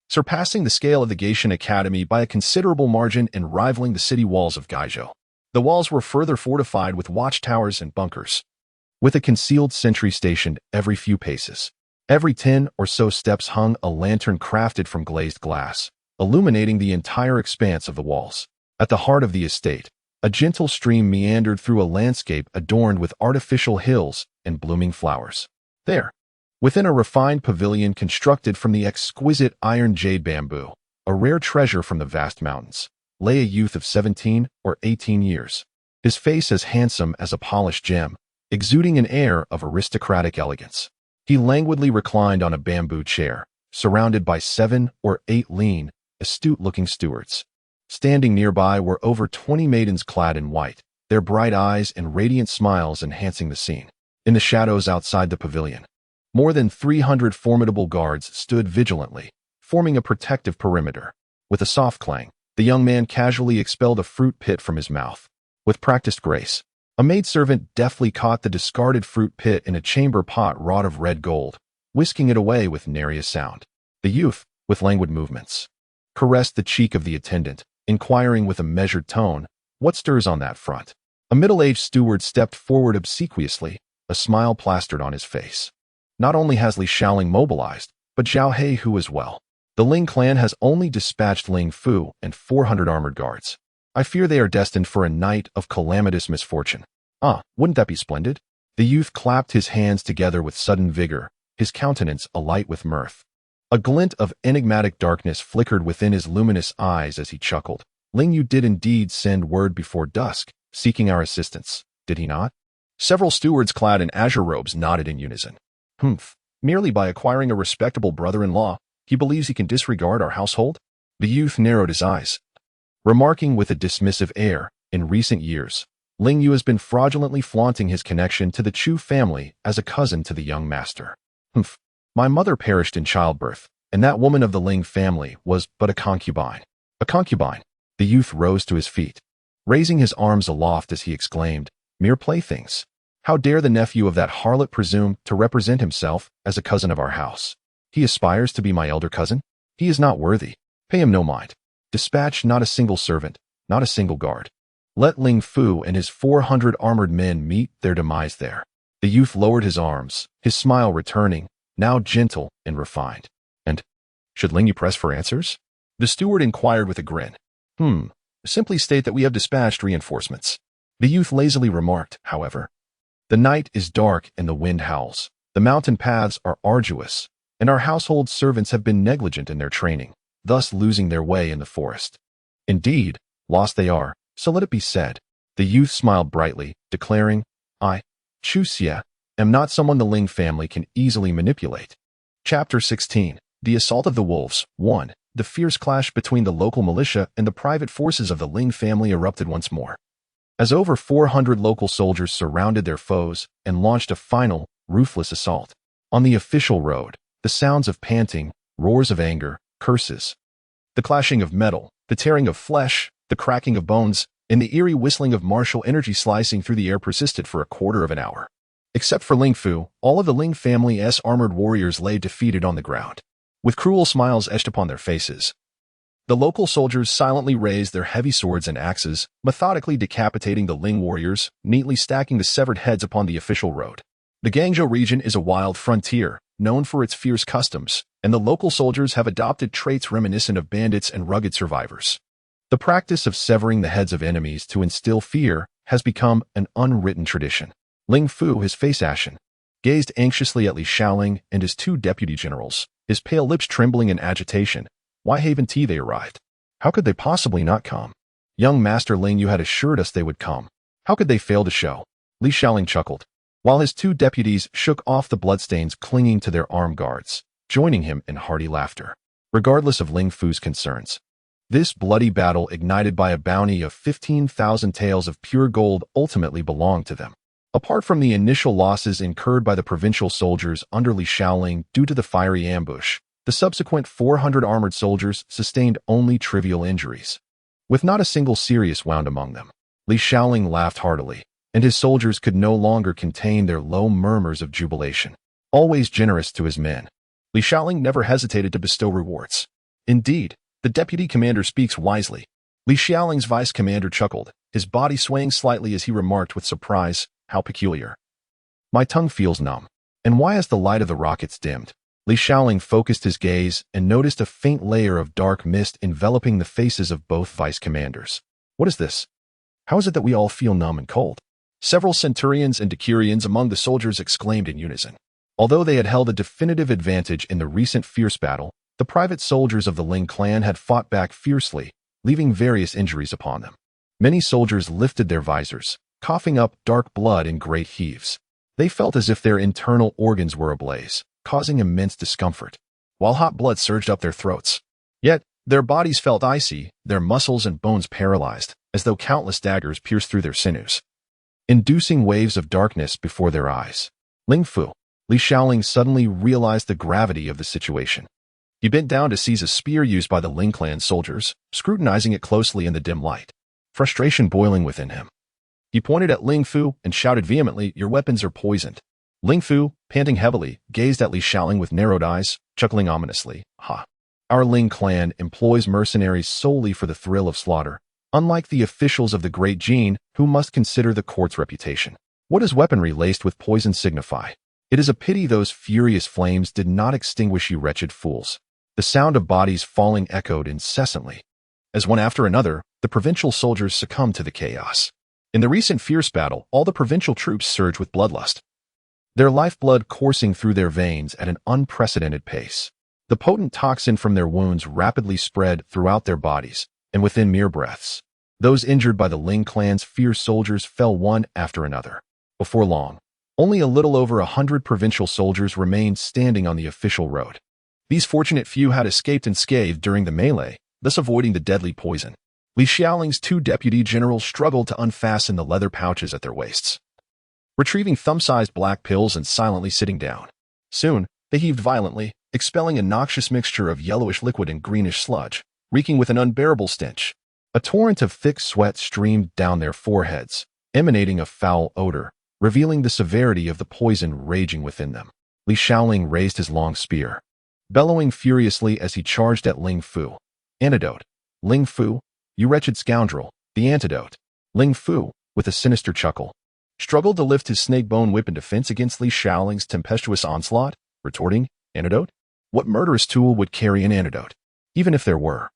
surpassing the scale of the Gaishan Academy by a considerable margin and rivaling the city walls of Gaizhou. The walls were further fortified with watchtowers and bunkers, with a concealed sentry stationed every few paces. Every 10 or so steps hung a lantern crafted from glazed glass, illuminating the entire expanse of the walls. At the heart of the estate, a gentle stream meandered through a landscape adorned with artificial hills and blooming flowers. There, within a refined pavilion constructed from the exquisite iron jade bamboo, a rare treasure from the vast mountains, lay a youth of 17 or 18 years, his face as handsome as a polished gem, exuding an air of aristocratic elegance. He languidly reclined on a bamboo chair, surrounded by 7 or 8 lean, astute-looking stewards. Standing nearby were over 20 maidens clad in white, their bright eyes and radiant smiles enhancing the scene. In the shadows outside the pavilion, more than 300 formidable guards stood vigilantly, forming a protective perimeter. With a soft clang, the young man casually expelled a fruit pit from his mouth. With practiced grace, a maidservant deftly caught the discarded fruit pit in a chamber pot wrought of red gold, whisking it away with nary a sound. The youth, with languid movements, caressed the cheek of the attendant, inquiring with a measured tone, "What stirs on that front?" A middle-aged steward stepped forward obsequiously, a smile plastered on his face. "Not only has Li Shaoling mobilized, but Zhao Heihu as well. The Ling clan has only dispatched Ling Fu and 400 armored guards. I fear they are destined for a night of calamitous misfortune." "Ah, wouldn't that be splendid?" The youth clapped his hands together with sudden vigor, his countenance alight with mirth. A glint of enigmatic darkness flickered within his luminous eyes as he chuckled. "Ling Yu did indeed send word before dusk, seeking our assistance, did he not?" Several stewards clad in azure robes nodded in unison. "Humph, merely by acquiring a respectable brother-in-law, he believes he can disregard our household?" The youth narrowed his eyes, remarking with a dismissive air, in recent years, Ling Yu has been fraudulently flaunting his connection to the Chu family as a cousin to the young master. Humph. My mother perished in childbirth, and that woman of the Ling family was but a concubine. A concubine. The youth rose to his feet, raising his arms aloft as he exclaimed, mere playthings. How dare the nephew of that harlot presume to represent himself as a cousin of our house? He aspires to be my elder cousin? He is not worthy. Pay him no mind. Dispatch not a single servant, not a single guard. Let Ling Fu and his 400 armored men meet their demise there. The youth lowered his arms, his smile returning, now gentle and refined. And should Ling Yu press for answers? The steward inquired with a grin. Simply state that we have dispatched reinforcements. The youth lazily remarked, however. The night is dark and the wind howls. The mountain paths are arduous, and our household servants have been negligent in their training, thus losing their way in the forest. Indeed, lost they are, so let it be said. The youth smiled brightly, declaring, I, Chu Tian, am not someone the Ling family can easily manipulate. Chapter 16. The Assault of the Wolves. 1. The fierce clash between the local militia and the private forces of the Ling family erupted once more. As over 400 local soldiers surrounded their foes and launched a final, ruthless assault. On the official road, the sounds of panting, roars of anger, curses, the clashing of metal, the tearing of flesh, the cracking of bones, and the eerie whistling of martial energy slicing through the air persisted for a quarter of an hour. Except for Ling Fu, all of the Ling family's armored warriors lay defeated on the ground, with cruel smiles etched upon their faces. The local soldiers silently raised their heavy swords and axes, methodically decapitating the Ling warriors, neatly stacking the severed heads upon the official road. The Guangzhou region is a wild frontier, known for its fierce customs, and the local soldiers have adopted traits reminiscent of bandits and rugged survivors. The practice of severing the heads of enemies to instill fear has become an unwritten tradition. Ling Fu, his face ashen, gazed anxiously at Li Shaoling and his 2 deputy generals, his pale lips trembling in agitation. Why haven't they arrived? How could they possibly not come? Young Master Ling Yu had assured us they would come. How could they fail to show? Li Shaoling chuckled, while his 2 deputies shook off the bloodstains clinging to their arm guards, joining him in hearty laughter. Regardless of Ling Fu's concerns, this bloody battle ignited by a bounty of 15,000 taels of pure gold ultimately belonged to them. Apart from the initial losses incurred by the provincial soldiers under Li Shaoling due to the fiery ambush, the subsequent 400 armored soldiers sustained only trivial injuries, with not a single serious wound among them. Li Shaoling laughed heartily, and his soldiers could no longer contain their low murmurs of jubilation. Always generous to his men, Li Shaoling never hesitated to bestow rewards. Indeed, the deputy commander speaks wisely. Li Shaoling's vice commander chuckled, his body swaying slightly as he remarked with surprise, how peculiar. My tongue feels numb. And why has the light of the rockets dimmed? Li Shaoling focused his gaze and noticed a faint layer of dark mist enveloping the faces of both vice commanders. What is this? How is it that we all feel numb and cold? Several centurions and decurions among the soldiers exclaimed in unison. Although they had held a definitive advantage in the recent fierce battle, the private soldiers of the Ling clan had fought back fiercely, leaving various injuries upon them. Many soldiers lifted their visors, coughing up dark blood in great heaves. They felt as if their internal organs were ablaze, causing immense discomfort, while hot blood surged up their throats. Yet, their bodies felt icy, their muscles and bones paralyzed, as though countless daggers pierced through their sinews, inducing waves of darkness before their eyes. Ling Fu, Li Shaoling suddenly realized the gravity of the situation. He bent down to seize a spear used by the Ling clan soldiers, scrutinizing it closely in the dim light, frustration boiling within him. He pointed at Ling Fu and shouted vehemently, "Your weapons are poisoned." Ling Fu, panting heavily, gazed at Li Shaoling with narrowed eyes, chuckling ominously. Ha! Our Ling clan employs mercenaries solely for the thrill of slaughter, unlike the officials of the Great Gene, who must consider the court's reputation. What does weaponry laced with poison signify? It is a pity those furious flames did not extinguish you wretched fools. The sound of bodies falling echoed incessantly. As one after another, the provincial soldiers succumbed to the chaos. In the recent fierce battle, all the provincial troops surged with bloodlust, their lifeblood coursing through their veins at an unprecedented pace. The potent toxin from their wounds rapidly spread throughout their bodies, and within mere breaths, those injured by the Ling clan's fierce soldiers fell one after another. Before long, only a little over 100 provincial soldiers remained standing on the official road. These fortunate few had escaped unscathed during the melee, thus avoiding the deadly poison. Li Xiaoling's two deputy generals struggled to unfasten the leather pouches at their waists, retrieving thumb-sized black pills and silently sitting down. Soon, they heaved violently, expelling a noxious mixture of yellowish liquid and greenish sludge, reeking with an unbearable stench. A torrent of thick sweat streamed down their foreheads, emanating a foul odor, revealing the severity of the poison raging within them. Li Xiaoling raised his long spear, bellowing furiously as he charged at Ling Fu. Antidote. Ling Fu, you wretched scoundrel, the antidote. Ling Fu, with a sinister chuckle, struggled to lift his snake-bone whip in defense against Li Xiaoling's tempestuous onslaught, retorting, antidote? What murderous tool would carry an antidote? Even if there were.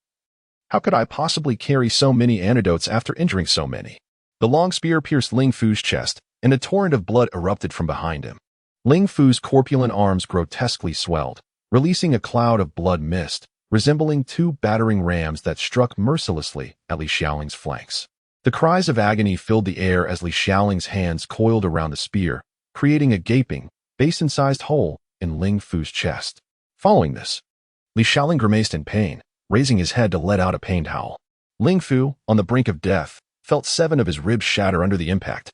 How could I possibly carry so many antidotes after injuring so many? The long spear pierced Ling Fu's chest, and a torrent of blood erupted from behind him. Ling Fu's corpulent arms grotesquely swelled, releasing a cloud of blood mist, resembling two battering rams that struck mercilessly at Li Xiaoling's flanks. The cries of agony filled the air as Li Xiaoling's hands coiled around the spear, creating a gaping, basin-sized hole in Ling Fu's chest. Following this, Li Xiaoling grimaced in pain, raising his head to let out a pained howl. Ling Fu, on the brink of death, felt 7 of his ribs shatter under the impact,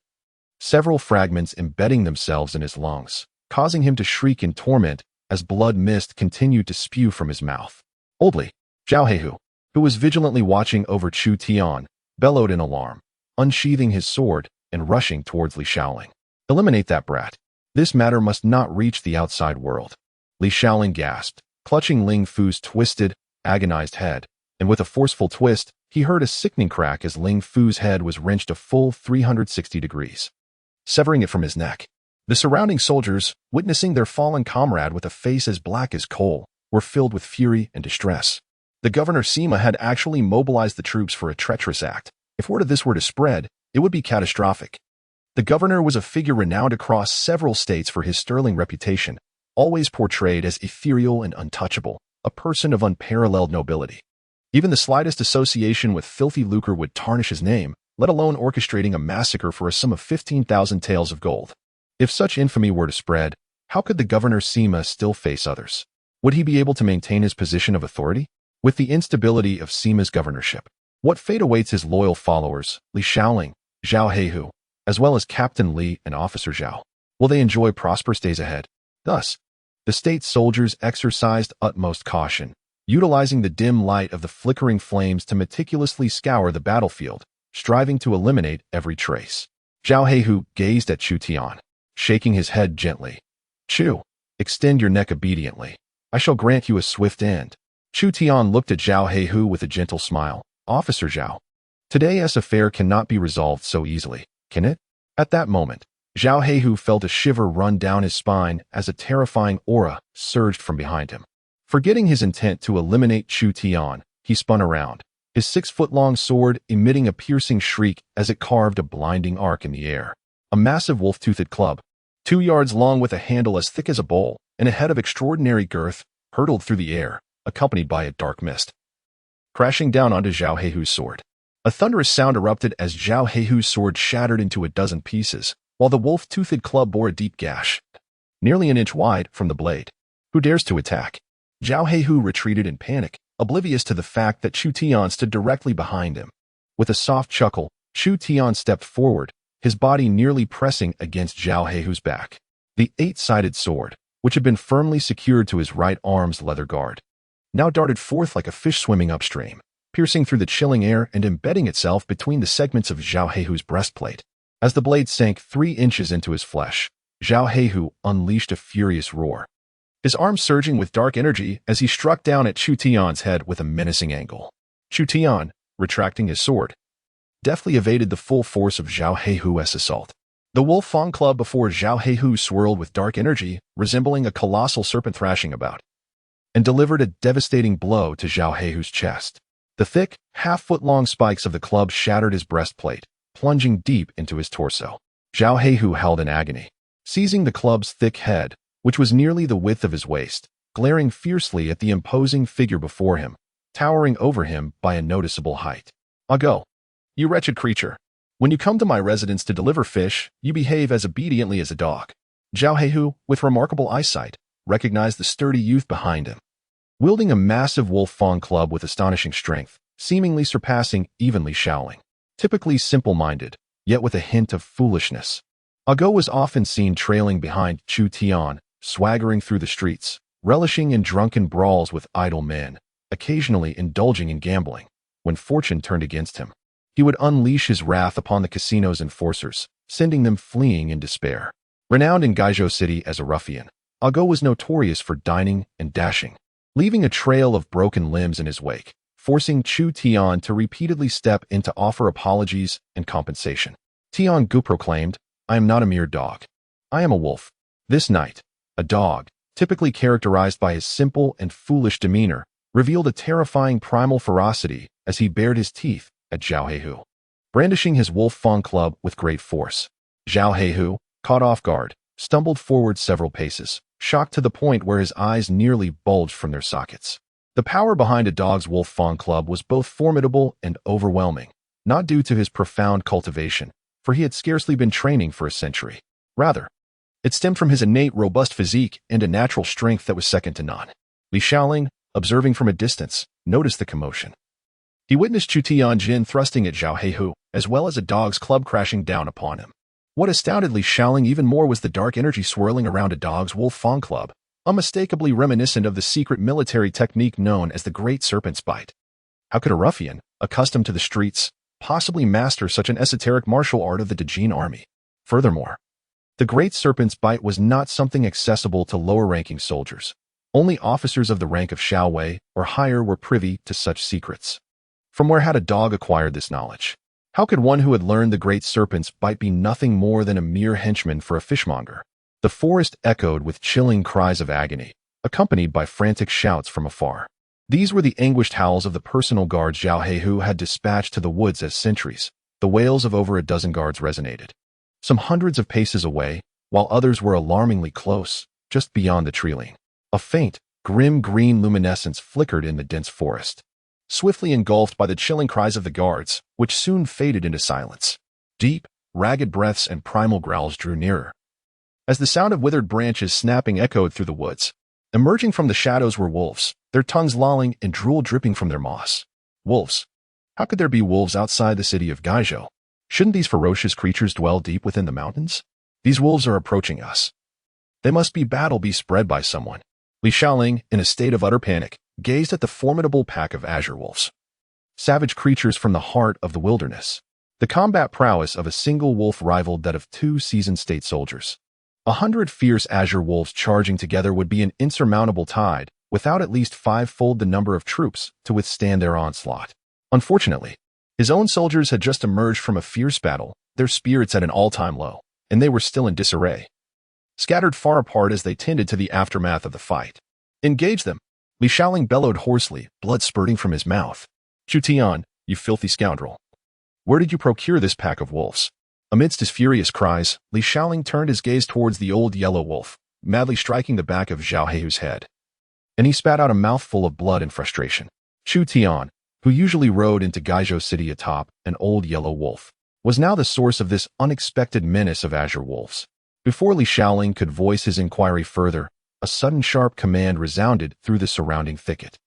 several fragments embedding themselves in his lungs, causing him to shriek in torment as blood mist continued to spew from his mouth. Oldly, Zhao Heihu, who was vigilantly watching over Chu Tian, bellowed in alarm, unsheathing his sword and rushing towards Li Xiaoling. Eliminate that brat. This matter must not reach the outside world. Li Xiaoling gasped, clutching Ling Fu's twisted, agonized head, and with a forceful twist, he heard a sickening crack as Ling Fu's head was wrenched a full 360 degrees, severing it from his neck. The surrounding soldiers, witnessing their fallen comrade with a face as black as coal, were filled with fury and distress. The governor Sima had actually mobilized the troops for a treacherous act. If word of this were to spread, it would be catastrophic. The governor was a figure renowned across several states for his sterling reputation, always portrayed as ethereal and untouchable, a person of unparalleled nobility. Even the slightest association with filthy lucre would tarnish his name, let alone orchestrating a massacre for a sum of 15,000 taels of gold. If such infamy were to spread, how could the governor Sima still face others? Would he be able to maintain his position of authority? With the instability of Sima's governorship, what fate awaits his loyal followers, Li Xiaoling, Zhao Heihu, as well as Captain Li and Officer Zhao? Will they enjoy prosperous days ahead? Thus, the state soldiers exercised utmost caution, utilizing the dim light of the flickering flames to meticulously scour the battlefield, striving to eliminate every trace. Zhao Heihu gazed at Chu Tian, shaking his head gently. Chu, extend your neck obediently. I shall grant you a swift end. Chu Tian looked at Zhao Heihu with a gentle smile. Officer Zhao, today's affair cannot be resolved so easily, can it? At that moment, Zhao Heihu felt a shiver run down his spine as a terrifying aura surged from behind him. Forgetting his intent to eliminate Chu Tian, he spun around, his 6-foot-long sword emitting a piercing shriek as it carved a blinding arc in the air. A massive wolf-toothed club, 2 yards long with a handle as thick as a bowl and a head of extraordinary girth, hurtled through the air, accompanied by a dark mist, crashing down onto Zhao Heihu's sword. A thunderous sound erupted as Zhao Heihu's sword shattered into a dozen pieces, while the wolf-toothed club bore a deep gash, nearly an inch wide, from the blade. Who dares to attack? Zhao Heihu retreated in panic, oblivious to the fact that Chu Tian stood directly behind him. With a soft chuckle, Chu Tian stepped forward, his body nearly pressing against Zhao Heihu's back. The 8-sided sword, which had been firmly secured to his right arm's leather guard, now darted forth like a fish swimming upstream, piercing through the chilling air and embedding itself between the segments of Zhao Heihu's breastplate. As the blade sank 3 inches into his flesh, Zhao Heihu unleashed a furious roar, his arm surging with dark energy as he struck down at Chu Tian's head with a menacing angle. Chu Tian, retracting his sword, deftly evaded the full force of Zhao Heihu's assault. The wolf fang club before Zhao Heihu swirled with dark energy, resembling a colossal serpent thrashing about, and delivered a devastating blow to Zhao Heihu's chest. The thick, half-foot-long spikes of the club shattered his breastplate, plunging deep into his torso. Zhao Heihu held in agony, seizing the club's thick head, which was nearly the width of his waist, glaring fiercely at the imposing figure before him, towering over him by a noticeable height. Go, you wretched creature. When you come to my residence to deliver fish, you behave as obediently as a dog. Zhao Heihu, with remarkable eyesight, recognized the sturdy youth behind him. wielding a massive wolf-fawn club with astonishing strength, seemingly surpassing even Li Shaoling. Typically simple-minded, yet with a hint of foolishness. Agou was often seen trailing behind Chu Tian, swaggering through the streets, relishing in drunken brawls with idle men, occasionally indulging in gambling. When fortune turned against him, he would unleash his wrath upon the casino's enforcers, sending them fleeing in despair. Renowned in Gaizhou City as a ruffian, Agou was notorious for dining and dashing, leaving a trail of broken limbs in his wake, forcing Chu Tian to repeatedly step in to offer apologies and compensation. Tian Gu proclaimed, "I am not a mere dog. I am a wolf." This night, a dog, typically characterized by his simple and foolish demeanor, revealed a terrifying primal ferocity as he bared his teeth at Zhao Heihu, brandishing his wolf-fawn club with great force. Zhao Heihu, caught off guard, stumbled forward several paces, shocked to the point where his eyes nearly bulged from their sockets. The power behind a dog's wolf-fawn club was both formidable and overwhelming, not due to his profound cultivation, for he had scarcely been training for a century. Rather, it stemmed from his innate robust physique and a natural strength that was second to none. Li Shaoling, observing from a distance, noticed the commotion. He witnessed Chu Tianjin thrusting at Zhao Heihu, as well as a dog's club crashing down upon him. What astounded Li Shaoling even more was the dark energy swirling around a dog's wolf-fawn club, unmistakably reminiscent of the secret military technique known as the Great Serpent's Bite. How could a ruffian, accustomed to the streets, possibly master such an esoteric martial art of the decaying army? Furthermore, the Great Serpent's Bite was not something accessible to lower-ranking soldiers. Only officers of the rank of Shaowei or higher were privy to such secrets. From where had a dog acquired this knowledge? How could one who had learned the Great Serpent's Bite be nothing more than a mere henchman for a fishmonger? The forest echoed with chilling cries of agony, accompanied by frantic shouts from afar. These were the anguished howls of the personal guards Zhao Heihu had dispatched to the woods as sentries. The wails of over a dozen guards resonated, some hundreds of paces away, while others were alarmingly close, just beyond the tree-line. A faint, grim green luminescence flickered in the dense forest, swiftly engulfed by the chilling cries of the guards, which soon faded into silence. Deep, ragged breaths and primal growls drew nearer, as the sound of withered branches snapping echoed through the woods. Emerging from the shadows were wolves, their tongues lolling and drool dripping from their maws. Wolves? How could there be wolves outside the city of Gaizhou? Shouldn't these ferocious creatures dwell deep within the mountains? These wolves are approaching us. They must be battle be spread by someone. Li Shaoling, in a state of utter panic, gazed at the formidable pack of azure wolves. Savage creatures from the heart of the wilderness. The combat prowess of a single wolf rivaled that of 2 seasoned state soldiers. 100 fierce azure wolves charging together would be an insurmountable tide, without at least 5-fold the number of troops to withstand their onslaught. Unfortunately, his own soldiers had just emerged from a fierce battle, their spirits at an all-time low, and they were still in disarray, scattered far apart as they tended to the aftermath of the fight. "Engage them!" Li Shaoling bellowed hoarsely, blood spurting from his mouth. "Chu Tian, you filthy scoundrel! Where did you procure this pack of wolves?" Amidst his furious cries, Li Shaoling turned his gaze towards the old yellow wolf, madly striking the back of Zhao Heihu's head. And he spat out a mouthful of blood in frustration. Chu Tian, who usually rode into Gaizhou City atop an old yellow wolf, was now the source of this unexpected menace of azure wolves. Before Li Shaoling could voice his inquiry further, a sudden sharp command resounded through the surrounding thicket.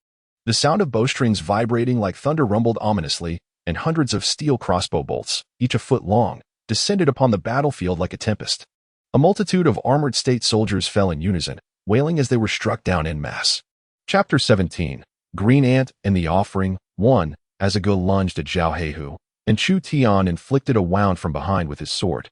The sound of bowstrings vibrating like thunder rumbled ominously, and hundreds of steel crossbow bolts, each a foot long, descended upon the battlefield like a tempest. A multitude of armored state soldiers fell in unison, wailing as they were struck down en masse. Chapter 17. Green Ant and the Offering. 1. As Agou lunged at Zhao Heihu, and Chu Tian inflicted a wound from behind with his sword.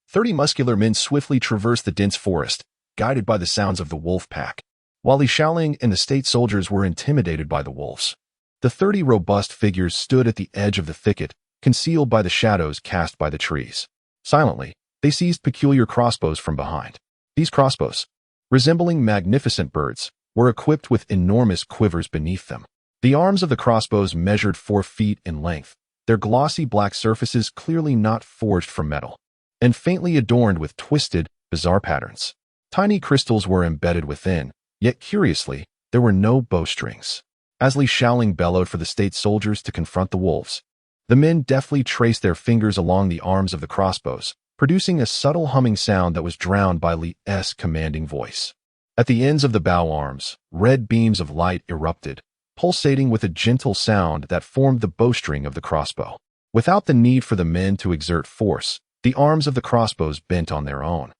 30 muscular men swiftly traversed the dense forest, guided by the sounds of the wolf pack, while Li Shaoling and the state soldiers were intimidated by the wolves. The 30 robust figures stood at the edge of the thicket, concealed by the shadows cast by the trees. Silently, they seized peculiar crossbows from behind. These crossbows, resembling magnificent birds, were equipped with enormous quivers beneath them. The arms of the crossbows measured 4 feet in length, their glossy black surfaces clearly not forged from metal, and faintly adorned with twisted, bizarre patterns. Tiny crystals were embedded within, yet curiously, there were no bowstrings. As Li Shaoling bellowed for the state soldiers to confront the wolves, the men deftly traced their fingers along the arms of the crossbows, producing a subtle humming sound that was drowned by Li's commanding voice. At the ends of the bow arms, red beams of light erupted, pulsating with a gentle sound that formed the bowstring of the crossbow. Without the need for the men to exert force, the arms of the crossbows bent on their own.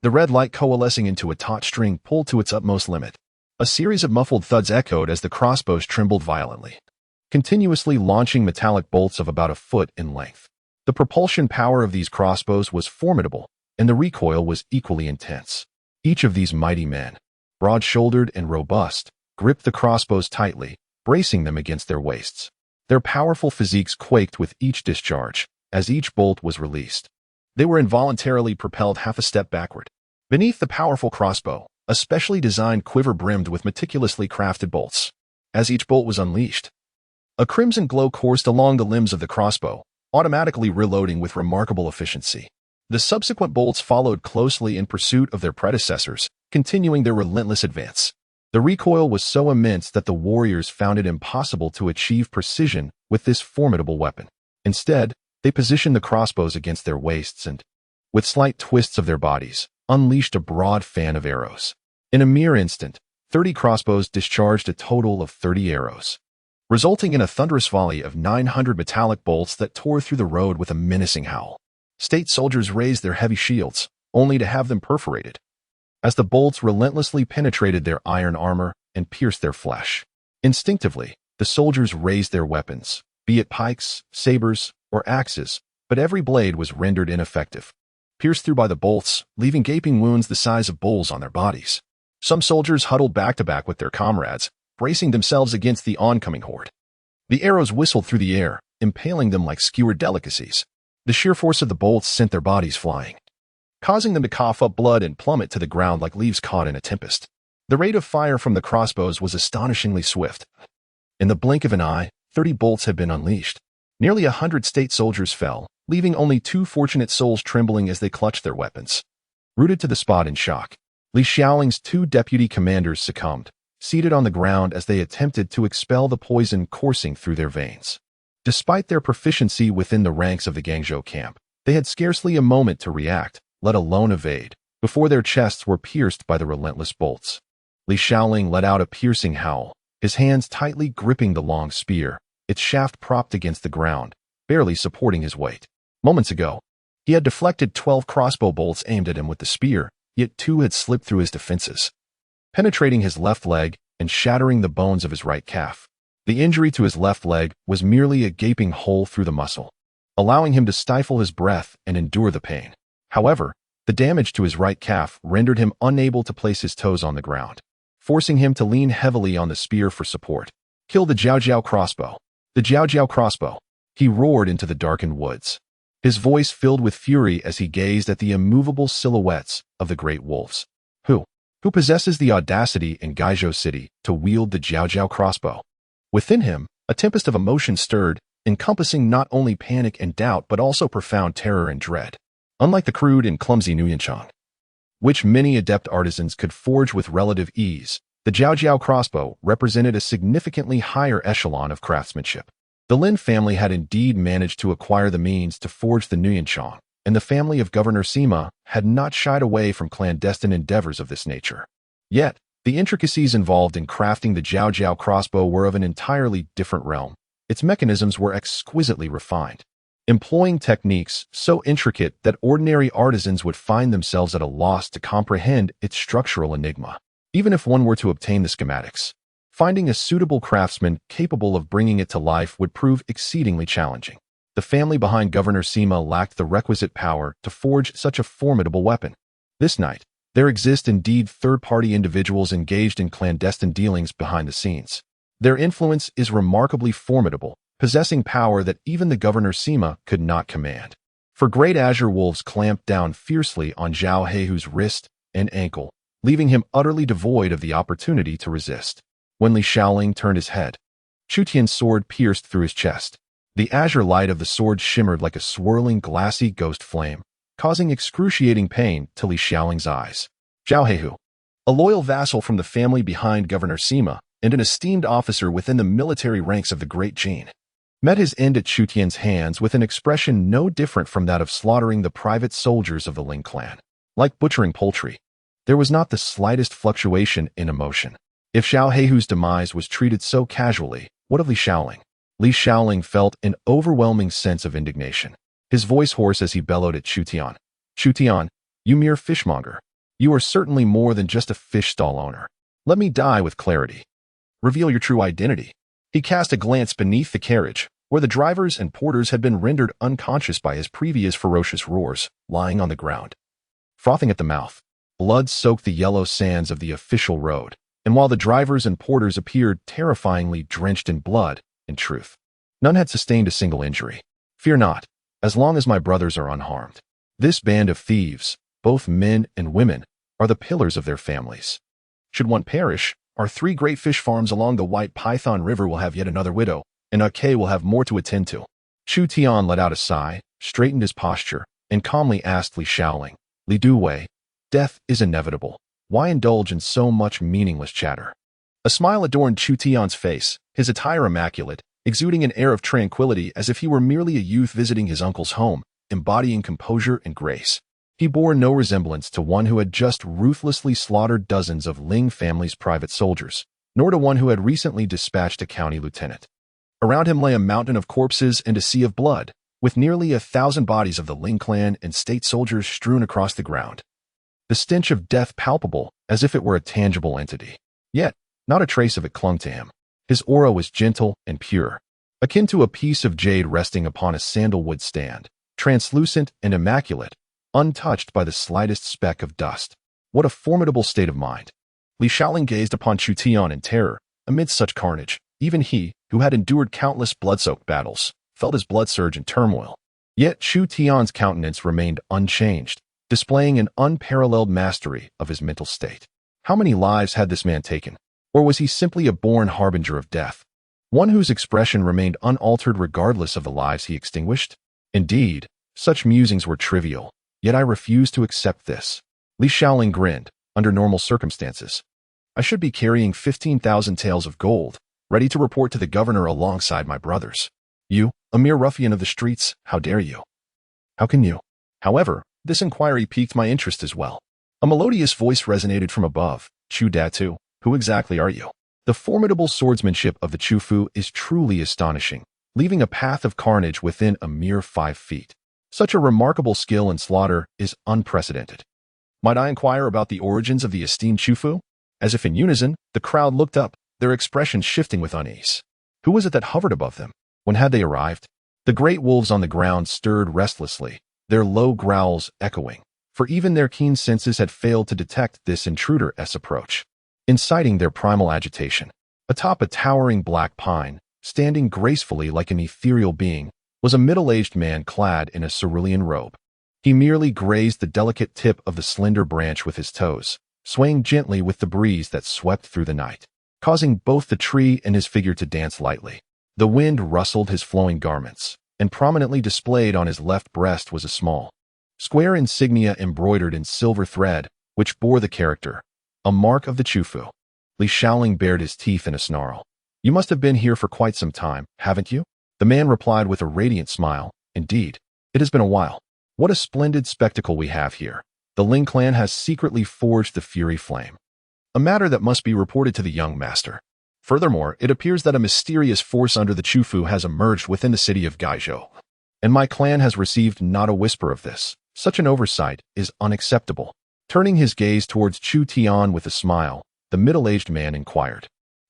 The red light coalescing into a taut string pulled to its utmost limit. A series of muffled thuds echoed as the crossbows trembled violently, continuously launching metallic bolts of about a foot in length. The propulsion power of these crossbows was formidable, and the recoil was equally intense. Each of these mighty men, broad-shouldered and robust, gripped the crossbows tightly, bracing them against their waists. Their powerful physiques quaked with each discharge, as each bolt was released. They were involuntarily propelled half a step backward. Beneath the powerful crossbow, a specially designed quiver brimmed with meticulously crafted bolts. As each bolt was unleashed, a crimson glow coursed along the limbs of the crossbow, automatically reloading with remarkable efficiency. The subsequent bolts followed closely in pursuit of their predecessors, continuing their relentless advance. The recoil was so immense that the warriors found it impossible to achieve precision with this formidable weapon. Instead, they positioned the crossbows against their waists and, with slight twists of their bodies, unleashed a broad fan of arrows. In a mere instant, 30 crossbows discharged a total of 30 arrows, resulting in a thunderous volley of 900 metallic bolts that tore through the road with a menacing howl. State soldiers raised their heavy shields, only to have them perforated, as the bolts relentlessly penetrated their iron armor and pierced their flesh. Instinctively, the soldiers raised their weapons, be it pikes, sabers, or axes, but every blade was rendered ineffective, pierced through by the bolts, leaving gaping wounds the size of bowls on their bodies. Some soldiers huddled back to back with their comrades, bracing themselves against the oncoming horde. The arrows whistled through the air, impaling them like skewered delicacies. The sheer force of the bolts sent their bodies flying, causing them to cough up blood and plummet to the ground like leaves caught in a tempest. The rate of fire from the crossbows was astonishingly swift. In the blink of an eye, 30 bolts had been unleashed. Nearly 100 state soldiers fell, leaving only 2 fortunate souls trembling as they clutched their weapons. Rooted to the spot in shock, Li Xiaoling's 2 deputy commanders succumbed, seated on the ground as they attempted to expel the poison coursing through their veins. Despite their proficiency within the ranks of the Guangzhou camp, they had scarcely a moment to react, let alone evade, before their chests were pierced by the relentless bolts. Li Xiaoling let out a piercing howl, his hands tightly gripping the long spear, its shaft propped against the ground, barely supporting his weight. Moments ago, he had deflected 12 crossbow bolts aimed at him with the spear, yet 2 had slipped through his defenses, penetrating his left leg and shattering the bones of his right calf. The injury to his left leg was merely a gaping hole through the muscle, allowing him to stifle his breath and endure the pain. However, the damage to his right calf rendered him unable to place his toes on the ground, forcing him to lean heavily on the spear for support. "Kill the Jiao crossbow! The Jiao crossbow!" He roared into the darkened woods, his voice filled with fury as he gazed at the immovable silhouettes of the great wolves. Who possesses the audacity in Guizhou City to wield the Jiao crossbow? Within him, a tempest of emotion stirred, encompassing not only panic and doubt but also profound terror and dread. Unlike the crude and clumsy Nuyanchang, which many adept artisans could forge with relative ease, the Jiao crossbow represented a significantly higher echelon of craftsmanship. The Lin family had indeed managed to acquire the means to forge the Nuyanchang, and the family of Governor Sima had not shied away from clandestine endeavors of this nature. Yet, the intricacies involved in crafting the Jiao crossbow were of an entirely different realm. Its mechanisms were exquisitely refined, employing techniques so intricate that ordinary artisans would find themselves at a loss to comprehend its structural enigma. Even if one were to obtain the schematics, finding a suitable craftsman capable of bringing it to life would prove exceedingly challenging. The family behind Governor Sima lacked the requisite power to forge such a formidable weapon. This night, there exist indeed third-party individuals engaged in clandestine dealings behind the scenes. Their influence is remarkably formidable, possessing power that even the Governor Sima could not command. For great azure wolves clamped down fiercely on Zhao Heihu's wrist and ankle, leaving him utterly devoid of the opportunity to resist. When Li Xiaoling turned his head, Chu Tian's sword pierced through his chest. The azure light of the sword shimmered like a swirling, glassy ghost flame, causing excruciating pain to Li Xiaoling's eyes. Zhao Heihu, a loyal vassal from the family behind Governor Sima and an esteemed officer within the military ranks of the Great Jin, met his end at Chu Tian's hands with an expression no different from that of slaughtering the private soldiers of the Ling clan. Like butchering poultry, There was not the slightest fluctuation in emotion. If Xiao Heihu's demise was treated so casually, what of Li Shaoling? Li Shaoling felt an overwhelming sense of indignation. His voice hoarse as he bellowed at Chu Tian. Chu Tian, you mere fishmonger. You are certainly more than just a fish stall owner. Let me die with clarity. Reveal your true identity. He cast a glance beneath the carriage, where the drivers and porters had been rendered unconscious by his previous ferocious roars, lying on the ground. Frothing at the mouth, blood soaked the yellow sands of the official road, and while the drivers and porters appeared terrifyingly drenched in blood, in truth, none had sustained a single injury. Fear not, as long as my brothers are unharmed. This band of thieves, both men and women, are the pillars of their families. Should one perish, our 3 great fish farms along the White Python River will have yet another widow, and Kael will have more to attend to. Chu Tian let out a sigh, straightened his posture, and calmly asked Li Shaoling, Li Duwei, death is inevitable. Why indulge in so much meaningless chatter? A smile adorned Chu Tian's face, his attire immaculate, exuding an air of tranquility as if he were merely a youth visiting his uncle's home, embodying composure and grace. He bore no resemblance to one who had just ruthlessly slaughtered dozens of Ling family's private soldiers, nor to one who had recently dispatched a county lieutenant. Around him lay a mountain of corpses and a sea of blood, with nearly 1,000 bodies of the Ling clan and state soldiers strewn across the ground. The stench of death palpable, as if it were a tangible entity. Yet, not a trace of it clung to him. His aura was gentle and pure, akin to a piece of jade resting upon a sandalwood stand, translucent and immaculate, untouched by the slightest speck of dust. What a formidable state of mind! Li Shaoling gazed upon Chu Tian in terror. Amidst such carnage, even he, who had endured countless blood-soaked battles, felt his blood surge in turmoil. Yet Chu Tian's countenance remained unchanged, displaying an unparalleled mastery of his mental state. How many lives had this man taken? Or was he simply a born harbinger of death? One whose expression remained unaltered regardless of the lives he extinguished? Indeed, such musings were trivial. Yet I refuse to accept this. Li Shaoling grinned. Under normal circumstances, I should be carrying 15,000 taels of gold, ready to report to the governor alongside my brothers. You, a mere ruffian of the streets, how dare you? How can you? However, this inquiry piqued my interest as well. A melodious voice resonated from above. Chu Datu, who exactly are you? The formidable swordsmanship of the Chufu is truly astonishing, leaving a path of carnage within a mere 5 feet. Such a remarkable skill in slaughter is unprecedented. Might I inquire about the origins of the esteemed Chufu? As if in unison, the crowd looked up, their expressions shifting with unease. Who was it that hovered above them? When had they arrived? The great wolves on the ground stirred restlessly, their low growls echoing, for even their keen senses had failed to detect this intruder's approach, inciting their primal agitation. Atop a towering black pine, standing gracefully like an ethereal being, was a middle-aged man clad in a cerulean robe. He merely grazed the delicate tip of the slender branch with his toes, swaying gently with the breeze that swept through the night, causing both the tree and his figure to dance lightly. The wind rustled his flowing garments, and prominently displayed on his left breast was a small, square insignia embroidered in silver thread, which bore the character, a mark of the Chufu. Li Shaoling bared his teeth in a snarl. You must have been here for quite some time, haven't you? The man replied with a radiant smile. Indeed, it has been a while. What a splendid spectacle we have here. The Ling clan has secretly forged the Fury Flame, a matter that must be reported to the young master. Furthermore, it appears that a mysterious force under the Chufu has emerged within the city of Gaizhou, and my clan has received not a whisper of this. Such an oversight is unacceptable. Turning his gaze towards Chu Tian with a smile, the middle-aged man inquired,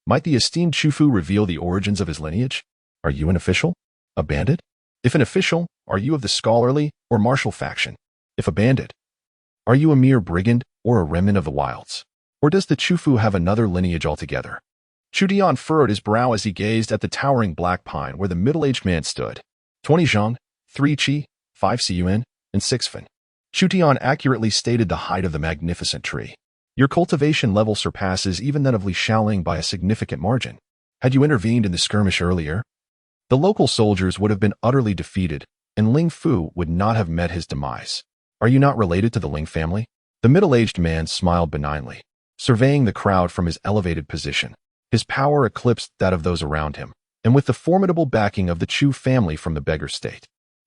Might the esteemed Chufu reveal the origins of his lineage? Are you an official? A bandit? If an official, are you of the scholarly or martial faction? If a bandit, are you a mere brigand or a remnant of the wilds? Or does the Chufu have another lineage altogether? Chu Tian furrowed his brow as he gazed at the towering black pine where the middle-aged man stood. 20 zhang, 3 qi, 5 cun, and 6 fen. Chu Tian accurately stated the height of the magnificent tree. Your cultivation level surpasses even that of Li Shaoling by a significant margin. Had you intervened in the skirmish earlier, the local soldiers would have been utterly defeated, and Ling Fu would not have met his demise. Are you not related to the Ling family? The middle-aged man smiled benignly, surveying the crowd from his elevated position. His power eclipsed that of those around him, and with the formidable backing of the Chu family from the beggar state,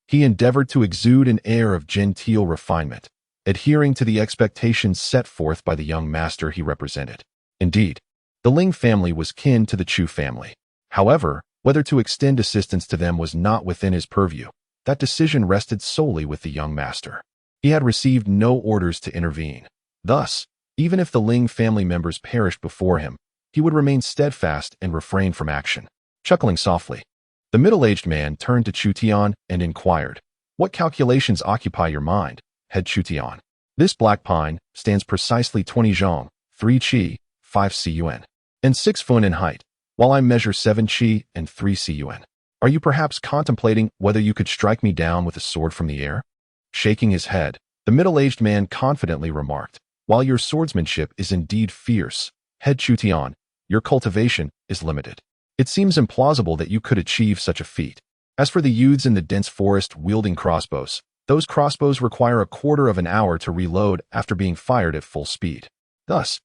he endeavored to exude an air of genteel refinement, adhering to the expectations set forth by the young master he represented. Indeed, the Ling family was kin to the Chu family. However, whether to extend assistance to them was not within his purview. That decision rested solely with the young master. He had received no orders to intervene. Thus, even if the Ling family members perished before him, he would remain steadfast and refrain from action. Chuckling softly, the middle-aged man turned to Chu Tian and inquired, "What calculations occupy your mind, head Chu Tian?" "This black pine stands precisely 20 zhong, 3 qi, 5 cun, and 6 fun in height, while I measure 7 qi and 3 cun. Are you perhaps contemplating whether you could strike me down with a sword from the air?" Shaking his head, the middle-aged man confidently remarked, "While your swordsmanship is indeed fierce, head Chu Tian, your cultivation is limited. It seems implausible that you could achieve such a feat. As for the youths in the dense forest wielding crossbows, those crossbows require a quarter of an hour to reload after being fired at full speed. Thus,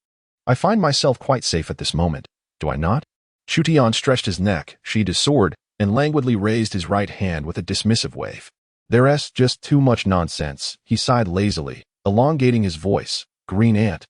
I find myself quite safe at this moment, do I not?" Chu Tian stretched his neck, sheathed his sword, and languidly raised his right hand with a dismissive wave. "There's just too much nonsense," he sighed lazily, elongating his voice. Green ant,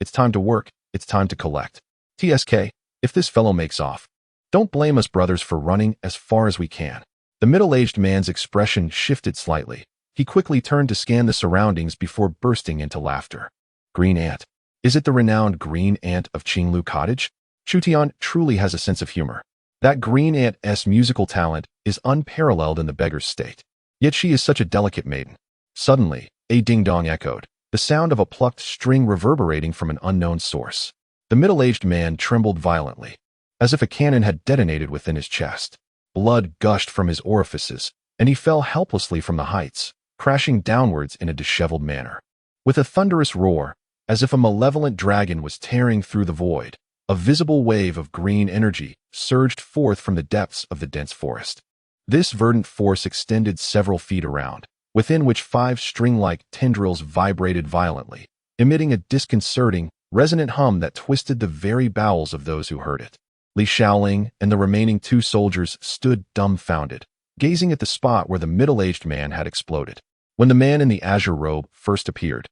it's time to work, it's time to collect. TSK, if this fellow makes off, don't blame us brothers for running as far as we can." The middle-aged man's expression shifted slightly. He quickly turned to scan the surroundings before bursting into laughter. "Green ant? Is it the renowned green ant of Qinglu Cottage?" Chu Tian truly has a sense of humor. That green ant's musical talent is unparalleled in the beggar's state. Yet she is such a delicate maiden. Suddenly, a ding-dong echoed, the sound of a plucked string reverberating from an unknown source. The middle-aged man trembled violently, as if a cannon had detonated within his chest. Blood gushed from his orifices, and he fell helplessly from the heights, crashing downwards in a disheveled manner. With a thunderous roar, as if a malevolent dragon was tearing through the void, a visible wave of green energy surged forth from the depths of the dense forest. This verdant force extended several feet around, within which 5 string-like tendrils vibrated violently, emitting a disconcerting, resonant hum that twisted the very bowels of those who heard it. Li Shaoling and the remaining 2 soldiers stood dumbfounded, gazing at the spot where the middle-aged man had exploded. When the man in the azure robe first appeared,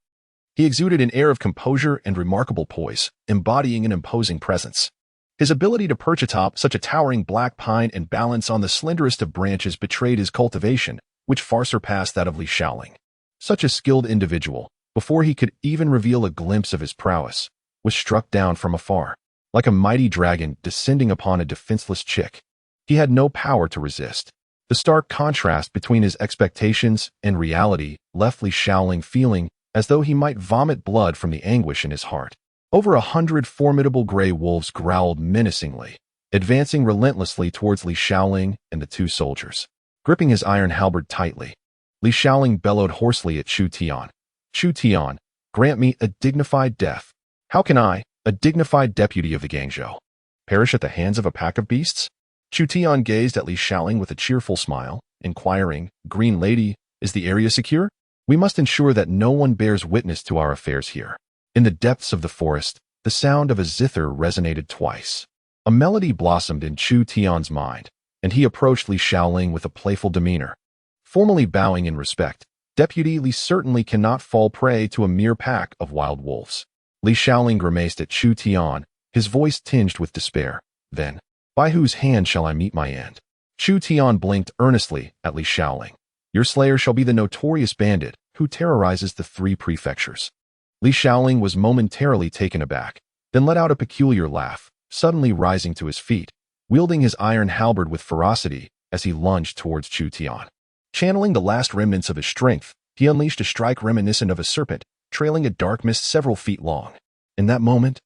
he exuded an air of composure and remarkable poise, embodying an imposing presence. His ability to perch atop such a towering black pine and balance on the slenderest of branches betrayed his cultivation, which far surpassed that of Li Shaoling. Such a skilled individual, before he could even reveal a glimpse of his prowess, was struck down from afar, like a mighty dragon descending upon a defenseless chick. He had no power to resist. The stark contrast between his expectations and reality left Li Shaoling feeling as though he might vomit blood from the anguish in his heart. Over 100 formidable gray wolves growled menacingly, advancing relentlessly towards Li Shaoling and the 2 soldiers. Gripping his iron halberd tightly, Li Shaoling bellowed hoarsely at Chu Tian. "Chu Tian, grant me a dignified death. How can I, a dignified deputy of the Guangzhou, perish at the hands of a pack of beasts?" Chu Tian gazed at Li Shaoling with a cheerful smile, inquiring, "Green lady, is the area secure? We must ensure that no one bears witness to our affairs here." In the depths of the forest, the sound of a zither resonated twice. A melody blossomed in Chu Tian's mind, and he approached Li Shaoling with a playful demeanor. Formally bowing in respect, Deputy Li certainly cannot fall prey to a mere pack of wild wolves. Li Shaoling grimaced at Chu Tian, his voice tinged with despair. "Then, by whose hand shall I meet my end?" Chu Tian blinked earnestly at Li Shaoling. "Your slayer shall be the notorious bandit who terrorizes the 3 prefectures." Li Shaoling was momentarily taken aback, then let out a peculiar laugh, suddenly rising to his feet, wielding his iron halberd with ferocity as he lunged towards Chu Tian. Channeling the last remnants of his strength, he unleashed a strike reminiscent of a serpent, trailing a dark mist several feet long. In that moment,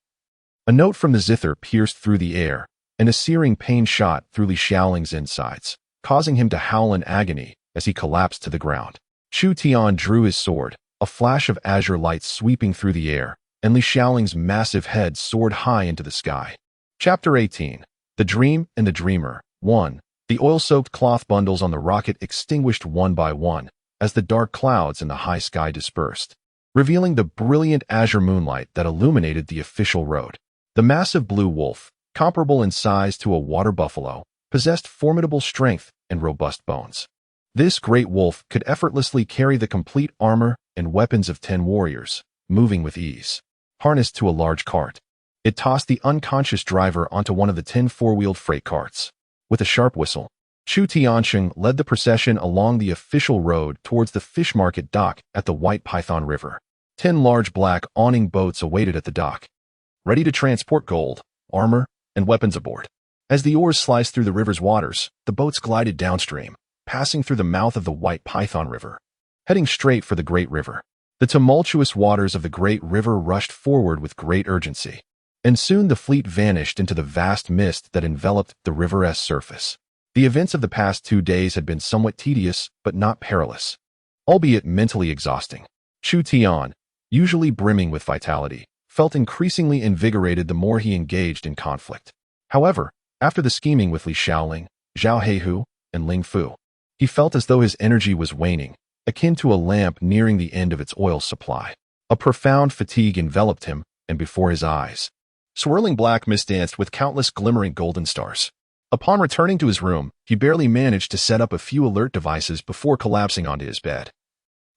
a note from the zither pierced through the air, and a searing pain shot through Li Shaoling's insides, causing him to howl in agony as he collapsed to the ground. Chu Tian drew his sword, a flash of azure light sweeping through the air, and Li Shaoling's massive head soared high into the sky. Chapter 18. The Dream and the Dreamer. 1. The oil-soaked cloth bundles on the rocket extinguished one by one as the dark clouds in the high sky dispersed, revealing the brilliant azure moonlight that illuminated the official road. The massive blue wolf, comparable in size to a water buffalo, possessed formidable strength and robust bones. This great wolf could effortlessly carry the complete armor and weapons of 10 warriors, moving with ease. Harnessed to a large cart, it tossed the unconscious driver onto one of the 10 four-wheeled freight carts. With a sharp whistle, Chu Tian led the procession along the official road towards the fish market dock at the White Python River. 10 large black awning boats awaited at the dock, ready to transport gold, armor, and weapons aboard. As the oars sliced through the river's waters, the boats glided downstream, passing through the mouth of the White Python River, heading straight for the Great River. The tumultuous waters of the Great River rushed forward with great urgency, and soon the fleet vanished into the vast mist that enveloped the river's surface. The events of the past 2 days had been somewhat tedious, but not perilous, albeit mentally exhausting. Chu Tian, usually brimming with vitality, felt increasingly invigorated the more he engaged in conflict. However, after the scheming with Li Shaoling, Zhao Heihu, and Ling Fu, he felt as though his energy was waning, akin to a lamp nearing the end of its oil supply. A profound fatigue enveloped him, and before his eyes, swirling black mist danced with countless glimmering golden stars. Upon returning to his room, he barely managed to set up a few alert devices before collapsing onto his bed,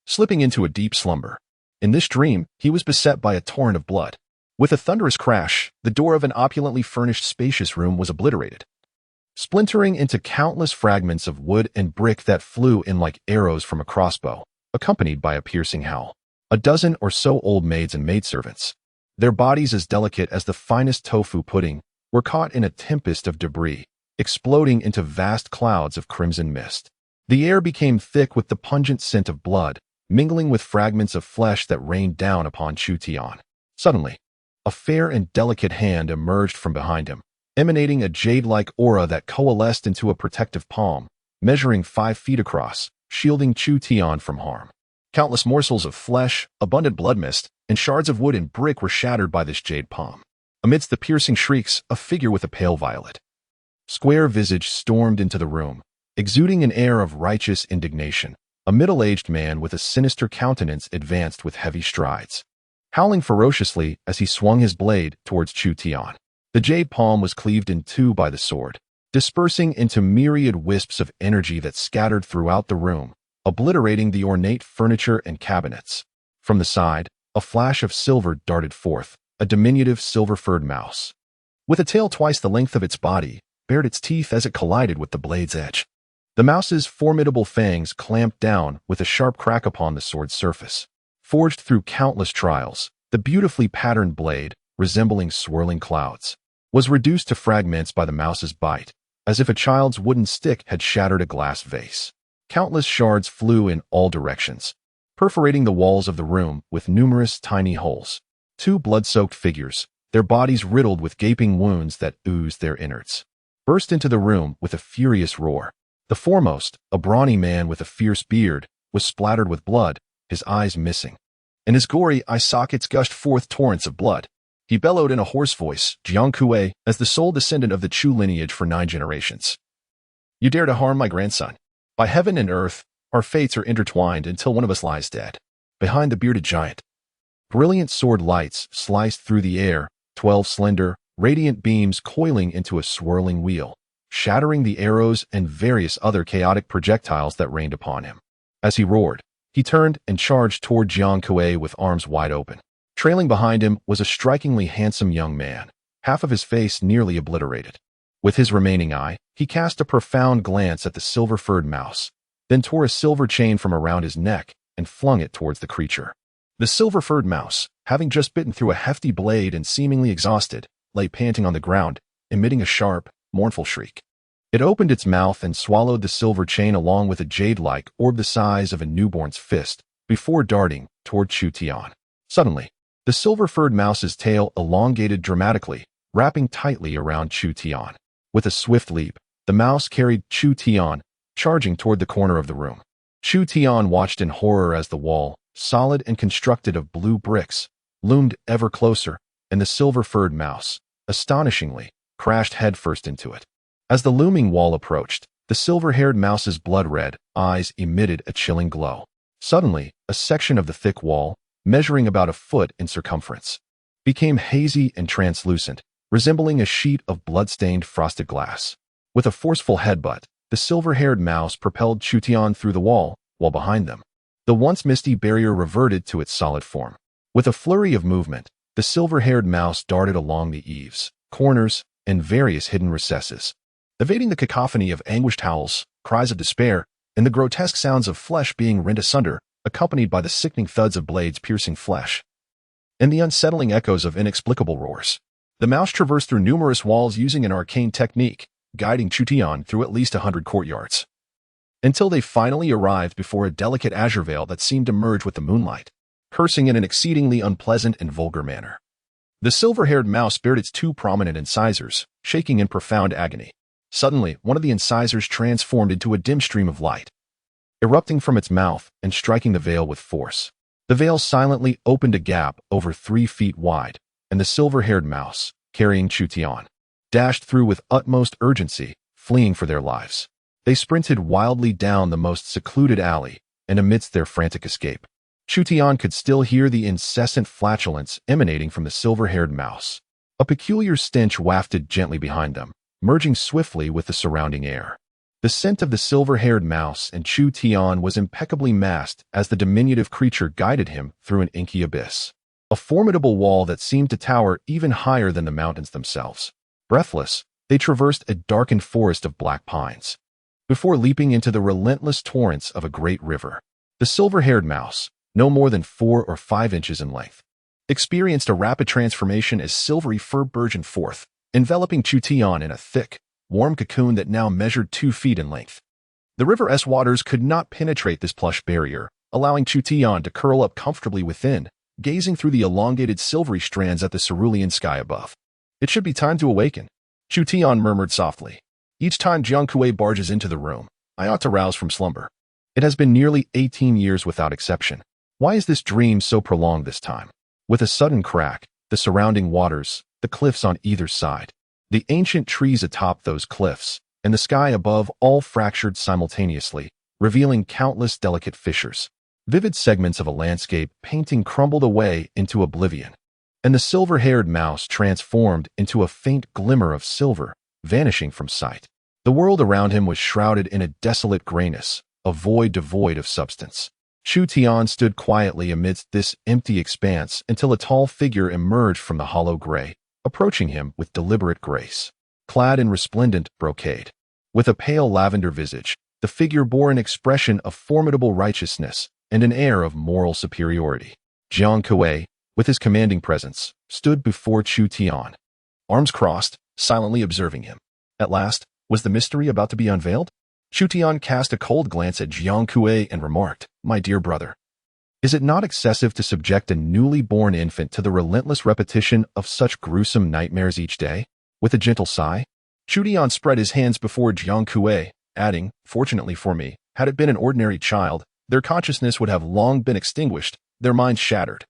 slipping into a deep slumber. In this dream, he was beset by a torrent of blood. With a thunderous crash, the door of an opulently furnished spacious room was obliterated, splintering into countless fragments of wood and brick that flew in like arrows from a crossbow, accompanied by a piercing howl. A dozen or so old maids and maidservants, their bodies as delicate as the finest tofu pudding, were caught in a tempest of debris, exploding into vast clouds of crimson mist. The air became thick with the pungent scent of blood, mingling with fragments of flesh that rained down upon Chu Tian. Suddenly, a fair and delicate hand emerged from behind him, emanating a jade-like aura that coalesced into a protective palm, measuring 5 feet across, shielding Chu Tian from harm. Countless morsels of flesh, abundant blood mist, and shards of wood and brick were shattered by this jade palm. Amidst the piercing shrieks, a figure with a pale violet, square visage stormed into the room, exuding an air of righteous indignation. A middle-aged man with a sinister countenance advanced with heavy strides, howling ferociously as he swung his blade towards Chu Tian. The jade palm was cleaved in two by the sword, dispersing into myriad wisps of energy that scattered throughout the room, obliterating the ornate furniture and cabinets. From the side, a flash of silver darted forth. A diminutive silver-furred mouse, with a tail twice the length of its body, bared its teeth as it collided with the blade's edge. The mouse's formidable fangs clamped down with a sharp crack upon the sword's surface. Forged through countless trials, the beautifully patterned blade, resembling swirling clouds, was reduced to fragments by the mouse's bite, as if a child's wooden stick had shattered a glass vase. Countless shards flew in all directions, perforating the walls of the room with numerous tiny holes. 2 blood-soaked figures, their bodies riddled with gaping wounds that oozed their innards, burst into the room with a furious roar. The foremost, a brawny man with a fierce beard, was splattered with blood, his eyes missing, and his gory eye sockets gushed forth torrents of blood. He bellowed in a hoarse voice, "Jiang as the sole descendant of the Chu lineage for 9 generations. You dare to harm my grandson? By heaven and earth, our fates are intertwined until one of us lies dead." Behind the bearded giant, brilliant sword lights sliced through the air, 12 slender, radiant beams coiling into a swirling wheel, shattering the arrows and various other chaotic projectiles that rained upon him. As he roared, he turned and charged toward Jiang with arms wide open. Trailing behind him was a strikingly handsome young man, half of his face nearly obliterated. With his remaining eye, he cast a profound glance at the silver-furred mouse, then tore a silver chain from around his neck and flung it towards the creature. The silver-furred mouse, having just bitten through a hefty blade and seemingly exhausted, lay panting on the ground, emitting a sharp, mournful shriek. It opened its mouth and swallowed the silver chain along with a jade-like orb the size of a newborn's fist, before darting toward Chu Tian. Suddenly, the silver-furred mouse's tail elongated dramatically, wrapping tightly around Chu Tian. With a swift leap, the mouse carried Chu Tian, charging toward the corner of the room. Chu Tian watched in horror as the wall, solid and constructed of blue bricks, loomed ever closer, and the silver-furred mouse, astonishingly, crashed headfirst into it. As the looming wall approached, the silver-haired mouse's blood-red eyes emitted a chilling glow. Suddenly, a section of the thick wall, measuring about a foot in circumference, became hazy and translucent, resembling a sheet of blood-stained frosted glass. With a forceful headbutt, the silver-haired mouse propelled Chu Tian through the wall, while behind them, The once misty barrier reverted to its solid form. With a flurry of movement, the silver-haired mouse darted along the eaves, corners, and various hidden recesses, evading the cacophony of anguished howls, cries of despair, and the grotesque sounds of flesh being rent asunder, accompanied by the sickening thuds of blades piercing flesh, and the unsettling echoes of inexplicable roars. The mouse traversed through numerous walls using an arcane technique, guiding Chu Tian through at least 100 courtyards, until they finally arrived before a delicate azure veil that seemed to merge with the moonlight, cursing in an exceedingly unpleasant and vulgar manner. The silver-haired mouse bared its 2 prominent incisors, shaking in profound agony. Suddenly, one of the incisors transformed into a dim stream of light, erupting from its mouth and striking the veil with force. The veil silently opened a gap over 3 feet wide, and the silver-haired mouse, carrying Chu Tian, dashed through with utmost urgency, fleeing for their lives. They sprinted wildly down the most secluded alley, and amidst their frantic escape, Chu Tian could still hear the incessant flatulence emanating from the silver-haired mouse. A peculiar stench wafted gently behind them, merging swiftly with the surrounding air. The scent of the silver-haired mouse and Chu Tian was impeccably masked as the diminutive creature guided him through an inky abyss, a formidable wall that seemed to tower even higher than the mountains themselves. Breathless, they traversed a darkened forest of black pines, before leaping into the relentless torrents of a great river. The silver-haired mouse, no more than 4 or 5 inches in length, experienced a rapid transformation as silvery fur burgeoned forth, enveloping Chu Tian in a thick, warm cocoon that now measured 2 feet in length. The river's waters could not penetrate this plush barrier, allowing Chu Tian to curl up comfortably within, gazing through the elongated silvery strands at the cerulean sky above. "It should be time to awaken," Chu Tian murmured softly. "Each time xianxia barges into the room, I ought to rouse from slumber. It has been nearly 18 years without exception. Why is this dream so prolonged this time?" With a sudden crack, the surrounding waters, the cliffs on either side, the ancient trees atop those cliffs, and the sky above all fractured simultaneously, revealing countless delicate fissures. Vivid segments of a landscape painting crumbled away into oblivion, and the silver-haired mouse transformed into a faint glimmer of silver, vanishing from sight. The world around him was shrouded in a desolate grayness, a void devoid of substance. Chu Tian stood quietly amidst this empty expanse until a tall figure emerged from the hollow gray, approaching him with deliberate grace. Clad in resplendent brocade, with a pale lavender visage, the figure bore an expression of formidable righteousness and an air of moral superiority. Xianxia, with his commanding presence, stood before Chu Tian, arms crossed, silently observing him. At last, was the mystery about to be unveiled? Chu Tian cast a cold glance at Xianxia and remarked, "My dear brother, is it not excessive to subject a newly born infant to the relentless repetition of such gruesome nightmares each day?" With a gentle sigh, Chu Tian spread his hands before Xianxia, adding, "Fortunately for me, had it been an ordinary child, their consciousness would have long been extinguished, their minds shattered,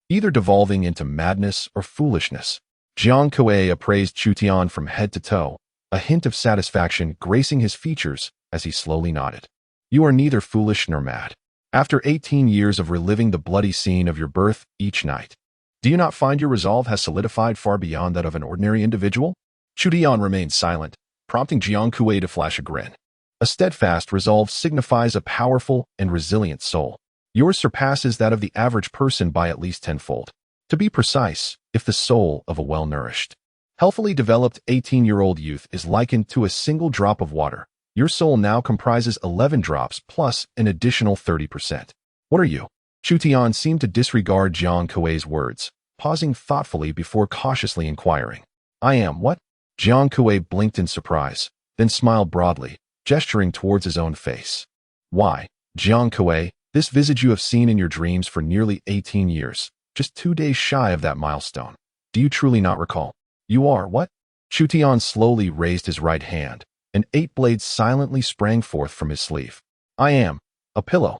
either devolving into madness or foolishness." Xianxia appraised Chu Tian from head to toe, a hint of satisfaction gracing his features as he slowly nodded. "You are neither foolish nor mad. After 18 years of reliving the bloody scene of your birth each night, do you not find your resolve has solidified far beyond that of an ordinary individual?" Chu Tian remained silent, prompting Xianxia to flash a grin. "A steadfast resolve signifies a powerful and resilient soul. Yours surpasses that of the average person by at least tenfold. To be precise, if the soul of a well-nourished, healthily developed 18-year-old youth is likened to a single drop of water, your soul now comprises 11 drops plus an additional 30%. What are you?" Chu Tian seemed to disregard Xianxia's words, pausing thoughtfully before cautiously inquiring. "I am what?" Xianxia blinked in surprise, then smiled broadly, gesturing towards his own face. "Why, Xianxia, this visage you have seen in your dreams for nearly 18 years, just 2 days shy of that milestone. Do you truly not recall? You are what?" Chu Tian slowly raised his right hand, and 8 blades silently sprang forth from his sleeve. "I am a pillow."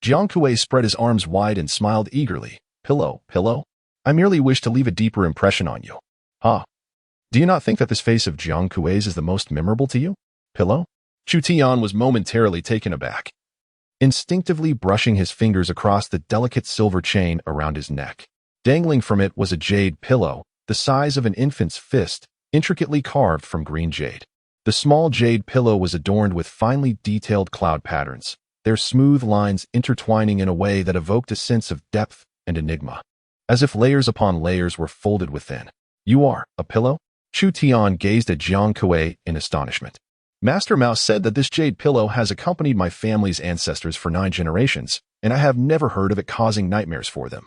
Xianxia spread his arms wide and smiled eagerly. "Pillow, pillow? I merely wish to leave a deeper impression on you." "Ah. Do you not think that this face of Xianxia's is the most memorable to you? Pillow?" Chu Tian was momentarily taken aback, instinctively brushing his fingers across the delicate silver chain around his neck. Dangling from it was a jade pillow, the size of an infant's fist, intricately carved from green jade. The small jade pillow was adorned with finely detailed cloud patterns, their smooth lines intertwining in a way that evoked a sense of depth and enigma, as if layers upon layers were folded within. "You are a pillow?" Chu Tian gazed at Jiang Kuei in astonishment. "Master Mouse said that this jade pillow has accompanied my family's ancestors for 9 generations, and I have never heard of it causing nightmares for them,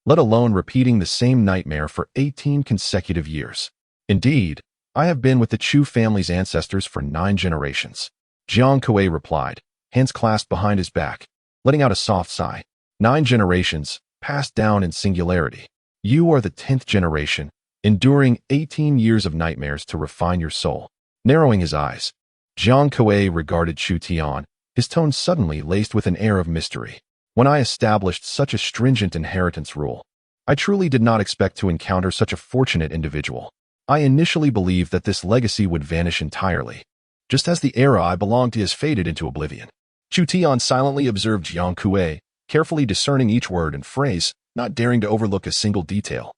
let alone repeating the same nightmare for 18 consecutive years. Indeed, I have been with the Chu family's ancestors for 9 generations." Jiang Kuei replied, hands clasped behind his back, letting out a soft sigh. 9 generations, passed down in singularity. You are the 10th generation, enduring 18 years of nightmares to refine your soul. Narrowing his eyes, Jiang Kuei regarded Chu Tian, his tone suddenly laced with an air of mystery. "When I established such a stringent inheritance rule, I truly did not expect to encounter such a fortunate individual. I initially believed that this legacy would vanish entirely, just as the era I belonged to has faded into oblivion." Chu Tian silently observed Jiang Kuei, carefully discerning each word and phrase, not daring to overlook a single detail.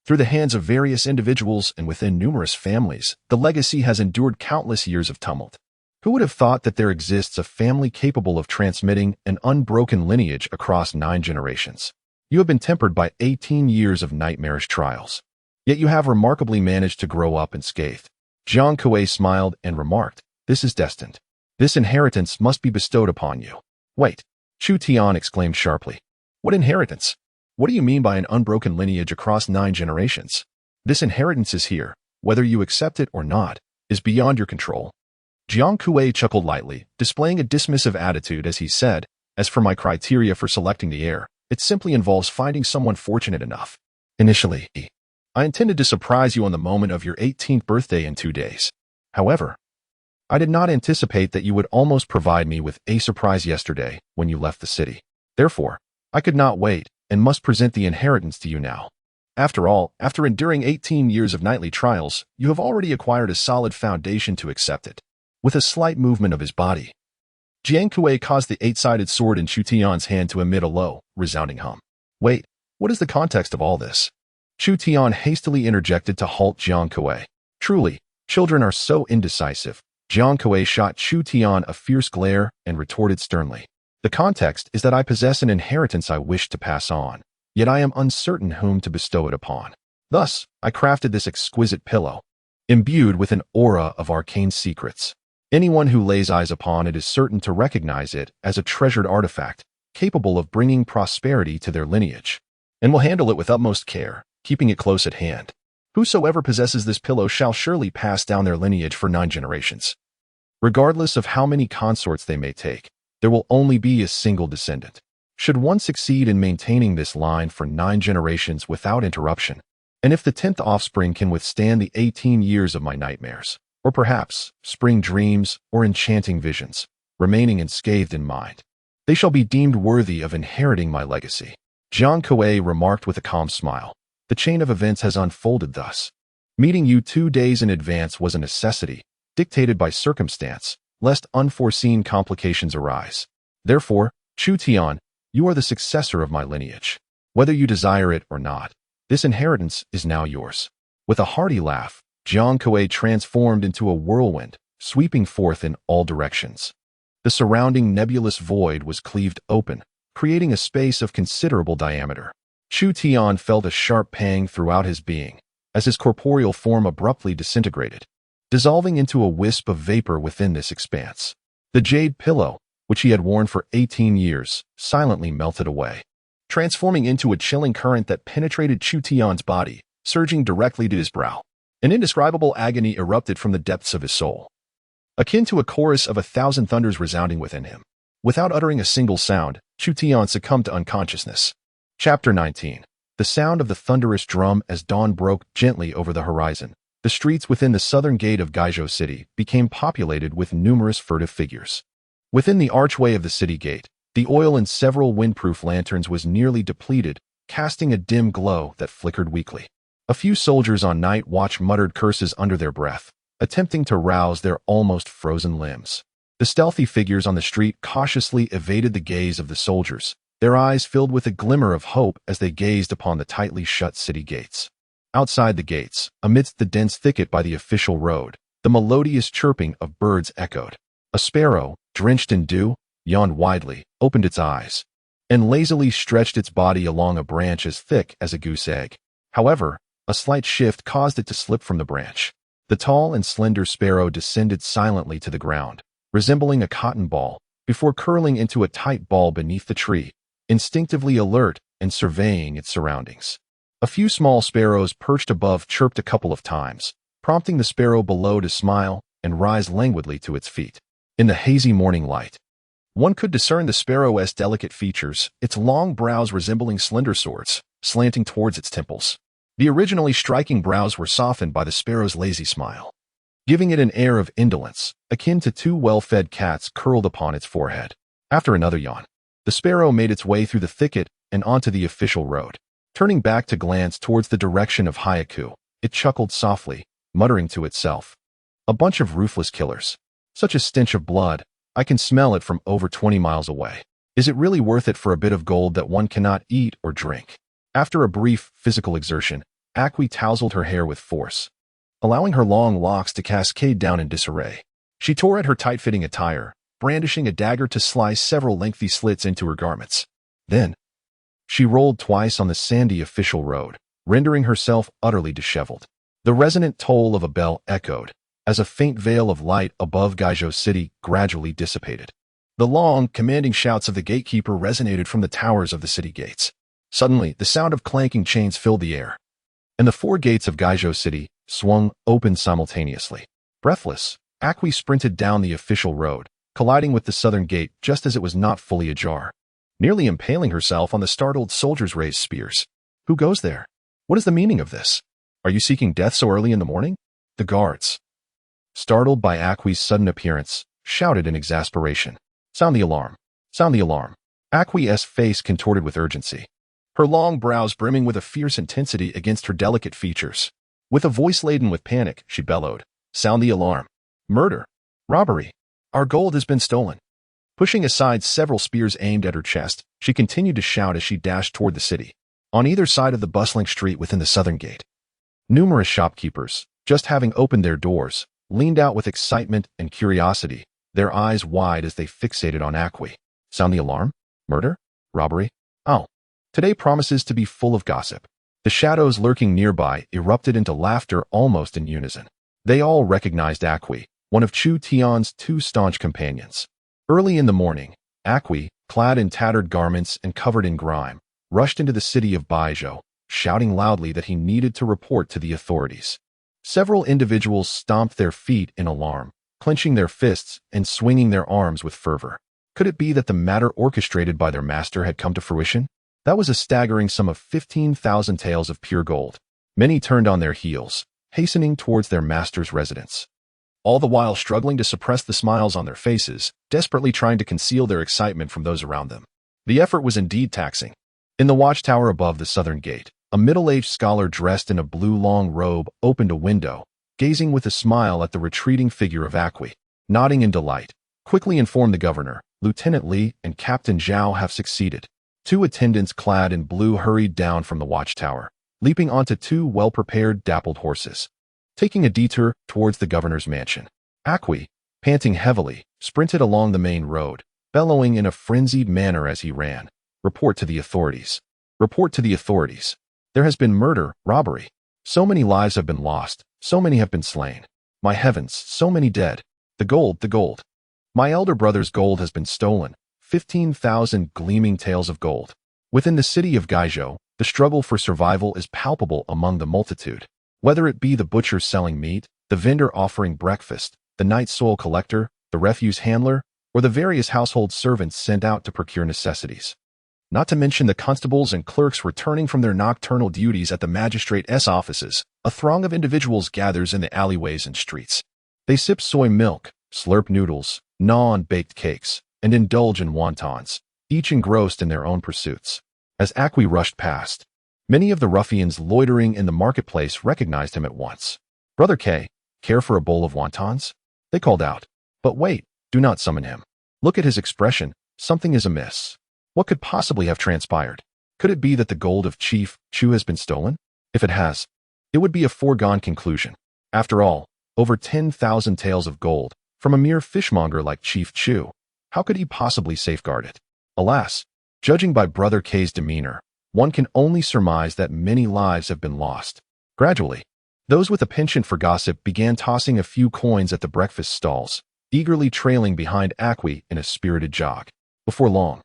Through the hands of various individuals and within numerous families, the legacy has endured countless years of tumult. Who would have thought that there exists a family capable of transmitting an unbroken lineage across 9 generations? You have been tempered by 18 years of nightmarish trials. Yet you have remarkably managed to grow up unscathed. Jiang Kuei smiled and remarked, "This is destined. This inheritance must be bestowed upon you." "Wait," Chu Tian exclaimed sharply. "What inheritance? What do you mean by an unbroken lineage across 9 generations? This inheritance is here, whether you accept it or not, is beyond your control." Jiang Kuei chuckled lightly, displaying a dismissive attitude as he said, "As for my criteria for selecting the heir, it simply involves finding someone fortunate enough. Initially, I intended to surprise you on the moment of your 18th birthday in 2 days. However, I did not anticipate that you would almost provide me with a surprise yesterday when you left the city. Therefore, I could not wait and must present the inheritance to you now. After all, after enduring 18 years of nightly trials, you have already acquired a solid foundation to accept it." With a slight movement of his body, Jiang Kuei caused the 8-sided sword in Chu Tian's hand to emit a low, resounding hum. "Wait, what is the context of all this?" Chu Tian hastily interjected to halt Jiang Kuei. "Truly, children are so indecisive." Jiang Kuei shot Chu Tian a fierce glare and retorted sternly, "The context is that I possess an inheritance I wish to pass on, yet I am uncertain whom to bestow it upon. Thus, I crafted this exquisite pillow, imbued with an aura of arcane secrets. Anyone who lays eyes upon it is certain to recognize it as a treasured artifact, capable of bringing prosperity to their lineage, and will handle it with utmost care, keeping it close at hand. Whosoever possesses this pillow shall surely pass down their lineage for 9 generations. Regardless of how many consorts they may take, there will only be a single descendant. Should one succeed in maintaining this line for 9 generations without interruption, and if the 10th offspring can withstand the 18 years of my nightmares, or perhaps spring dreams or enchanting visions, remaining unscathed in mind, they shall be deemed worthy of inheriting my legacy." Jiang Kuei remarked with a calm smile, "The chain of events has unfolded thus. Meeting you 2 days in advance was a necessity, dictated by circumstance, lest unforeseen complications arise. Therefore, Chu Tian, you are the successor of my lineage. Whether you desire it or not, this inheritance is now yours." With a hearty laugh, Jiang Kuei transformed into a whirlwind, sweeping forth in all directions. The surrounding nebulous void was cleaved open, creating a space of considerable diameter. Chu Tian felt a sharp pang throughout his being, as his corporeal form abruptly disintegrated, dissolving into a wisp of vapor within this expanse. The jade pillow, which he had worn for 18 years, silently melted away, transforming into a chilling current that penetrated Chu Tian's body, surging directly to his brow. An indescribable agony erupted from the depths of his soul, akin to a chorus of 1,000 thunders resounding within him. Without uttering a single sound, Chu Tian succumbed to unconsciousness. Chapter 19. The sound of the thunderous drum as dawn broke gently over the horizon. The streets within the southern gate of Gaizhou City became populated with numerous furtive figures. Within the archway of the city gate, the oil in several windproof lanterns was nearly depleted, casting a dim glow that flickered weakly. A few soldiers on night watch muttered curses under their breath, attempting to rouse their almost frozen limbs. The stealthy figures on the street cautiously evaded the gaze of the soldiers, their eyes filled with a glimmer of hope as they gazed upon the tightly shut city gates. Outside the gates, amidst the dense thicket by the official road, the melodious chirping of birds echoed. A sparrow, drenched in dew, yawned widely, opened its eyes, and lazily stretched its body along a branch as thick as a goose egg. However, a slight shift caused it to slip from the branch. The tall and slender sparrow descended silently to the ground, resembling a cotton ball, before curling into a tight ball beneath the tree, instinctively alert and surveying its surroundings. A few small sparrows perched above chirped a couple of times, prompting the sparrow below to smile and rise languidly to its feet. In the hazy morning light, one could discern the sparrow's delicate features, its long brows resembling slender swords, slanting towards its temples. The originally striking brows were softened by the sparrow's lazy smile, giving it an air of indolence, akin to two well-fed cats curled upon its forehead. After another yawn, the sparrow made its way through the thicket and onto the official road. Turning back to glance towards the direction of Haiku, it chuckled softly, muttering to itself, "A bunch of ruthless killers. Such a stench of blood, I can smell it from over 20 miles away. Is it really worth it for a bit of gold that one cannot eat or drink?" After a brief physical exertion, Akwi tousled her hair with force, allowing her long locks to cascade down in disarray. She tore at her tight-fitting attire, brandishing a dagger to slice several lengthy slits into her garments. Then, she rolled twice on the sandy official road, rendering herself utterly disheveled. The resonant toll of a bell echoed, as a faint veil of light above Gaizhou City gradually dissipated. The long, commanding shouts of the gatekeeper resonated from the towers of the city gates. Suddenly, the sound of clanking chains filled the air, and the four gates of Gaizhou City swung open simultaneously. Breathless, Akwi sprinted down the official road, colliding with the southern gate just as it was not fully ajar, nearly impaling herself on the startled soldiers' raised spears. "Who goes there? What is the meaning of this? Are you seeking death so early in the morning?" The guards, startled by Akwi's sudden appearance, shouted in exasperation. "Sound the alarm! Sound the alarm!" Akwi's face contorted with urgency, her long brows brimming with a fierce intensity against her delicate features. With a voice laden with panic, she bellowed, "Sound the alarm! Murder! Robbery! Our gold has been stolen!" Pushing aside several spears aimed at her chest, she continued to shout as she dashed toward the city. On either side of the bustling street within the southern gate, numerous shopkeepers, just having opened their doors, leaned out with excitement and curiosity, their eyes wide as they fixated on Akwi. Sound the alarm? Murder? Robbery? Oh, today promises to be full of gossip. The shadows lurking nearby erupted into laughter almost in unison. They all recognized Akwi, one of Chu Tian's two staunch companions. Early in the morning, Akwi, clad in tattered garments and covered in grime, rushed into the city of Baizhou, shouting loudly that he needed to report to the authorities. Several individuals stomped their feet in alarm, clenching their fists and swinging their arms with fervor. Could it be that the matter orchestrated by their master had come to fruition? That was a staggering sum of 15,000 taels of pure gold. Many turned on their heels, hastening towards their master's residence, all the while struggling to suppress the smiles on their faces, desperately trying to conceal their excitement from those around them. The effort was indeed taxing. In the watchtower above the southern gate, a middle-aged scholar dressed in a blue long robe opened a window, gazing with a smile at the retreating figure of Akwi. Nodding in delight, quickly informed the governor, "Lieutenant Li and Captain Zhao have succeeded." Two attendants clad in blue hurried down from the watchtower, leaping onto two well-prepared dappled horses, taking a detour towards the governor's mansion. Akwi, panting heavily, sprinted along the main road, bellowing in a frenzied manner as he ran. "Report to the authorities. Report to the authorities. There has been murder, robbery. So many lives have been lost, so many have been slain. My heavens, so many dead. The gold, the gold. My elder brother's gold has been stolen. 15,000 gleaming taels of gold." Within the city of Gaizhou, the struggle for survival is palpable among the multitude. Whether it be the butcher selling meat, the vendor offering breakfast, the night soil collector, the refuse handler, or the various household servants sent out to procure necessities. Not to mention the constables and clerks returning from their nocturnal duties at the magistrate's offices, a throng of individuals gathers in the alleyways and streets. They sip soy milk, slurp noodles, gnaw on baked cakes, and indulge in wontons, each engrossed in their own pursuits. As Akwi rushed past, many of the ruffians loitering in the marketplace recognized him at once. "Brother K, care for a bowl of wontons?" they called out. But wait, do not summon him. Look at his expression, something is amiss. What could possibly have transpired? Could it be that the gold of Chief Chu has been stolen? If it has, it would be a foregone conclusion. After all, over 10,000 taels of gold, from a mere fishmonger like Chief Chu, How could he possibly safeguard it? Alas, judging by Brother K's demeanor, one can only surmise that many lives have been lost. Gradually, those with a penchant for gossip began tossing a few coins at the breakfast stalls, eagerly trailing behind Acqui in a spirited jog. Before long,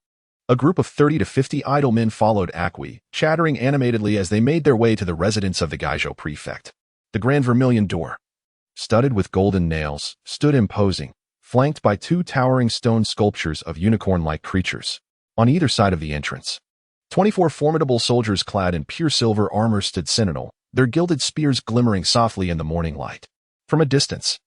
a group of 30 to 50 idle men followed Acqui, chattering animatedly as they made their way to the residence of the Gaizhou prefect. The grand vermilion door, studded with golden nails, stood imposing, flanked by two towering stone sculptures of unicorn-like creatures. On either side of the entrance, 24 formidable soldiers clad in pure silver armor stood sentinel, their gilded spears glimmering softly in the morning light. From a distance,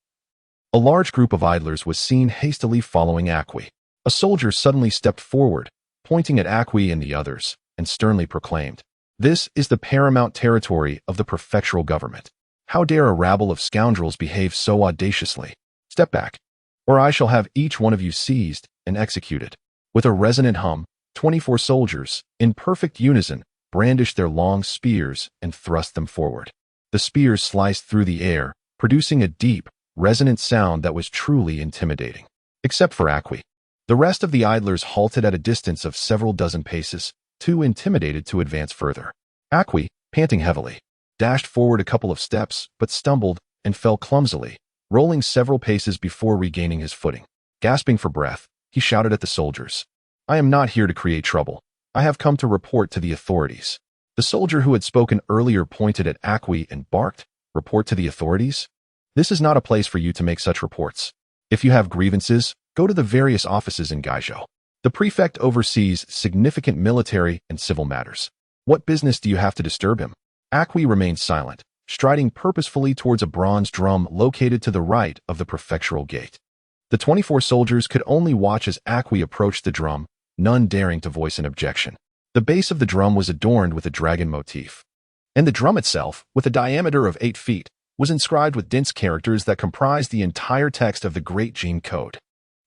a large group of idlers was seen hastily following Acqui. A soldier suddenly stepped forward, pointing at Acqui and the others, and sternly proclaimed, "This is the paramount territory of the prefectural government. How dare a rabble of scoundrels behave so audaciously? Step back, or I shall have each one of you seized and executed." With a resonant hum, 24 soldiers, in perfect unison, brandished their long spears and thrust them forward. The spears sliced through the air, producing a deep, resonant sound that was truly intimidating. Except for Acqui. The rest of the idlers halted at a distance of several dozen paces, too intimidated to advance further. Acqui, panting heavily, dashed forward a couple of steps, but stumbled and fell clumsily, rolling several paces before regaining his footing. Gasping for breath, he shouted at the soldiers, "I am not here to create trouble. I have come to report to the authorities." The soldier who had spoken earlier pointed at Acqui and barked, "Report to the authorities? This is not a place for you to make such reports. If you have grievances, go to the various offices in Gaizhou. The prefect oversees significant military and civil matters. What business do you have to disturb him?" Acqui remained silent, striding purposefully towards a bronze drum located to the right of the prefectural gate. The 24 soldiers could only watch as Acqui approached the drum, none daring to voice an objection. The base of the drum was adorned with a dragon motif, and the drum itself, with a diameter of 8 feet, was inscribed with dense characters that comprised the entire text of the Great Jin Code.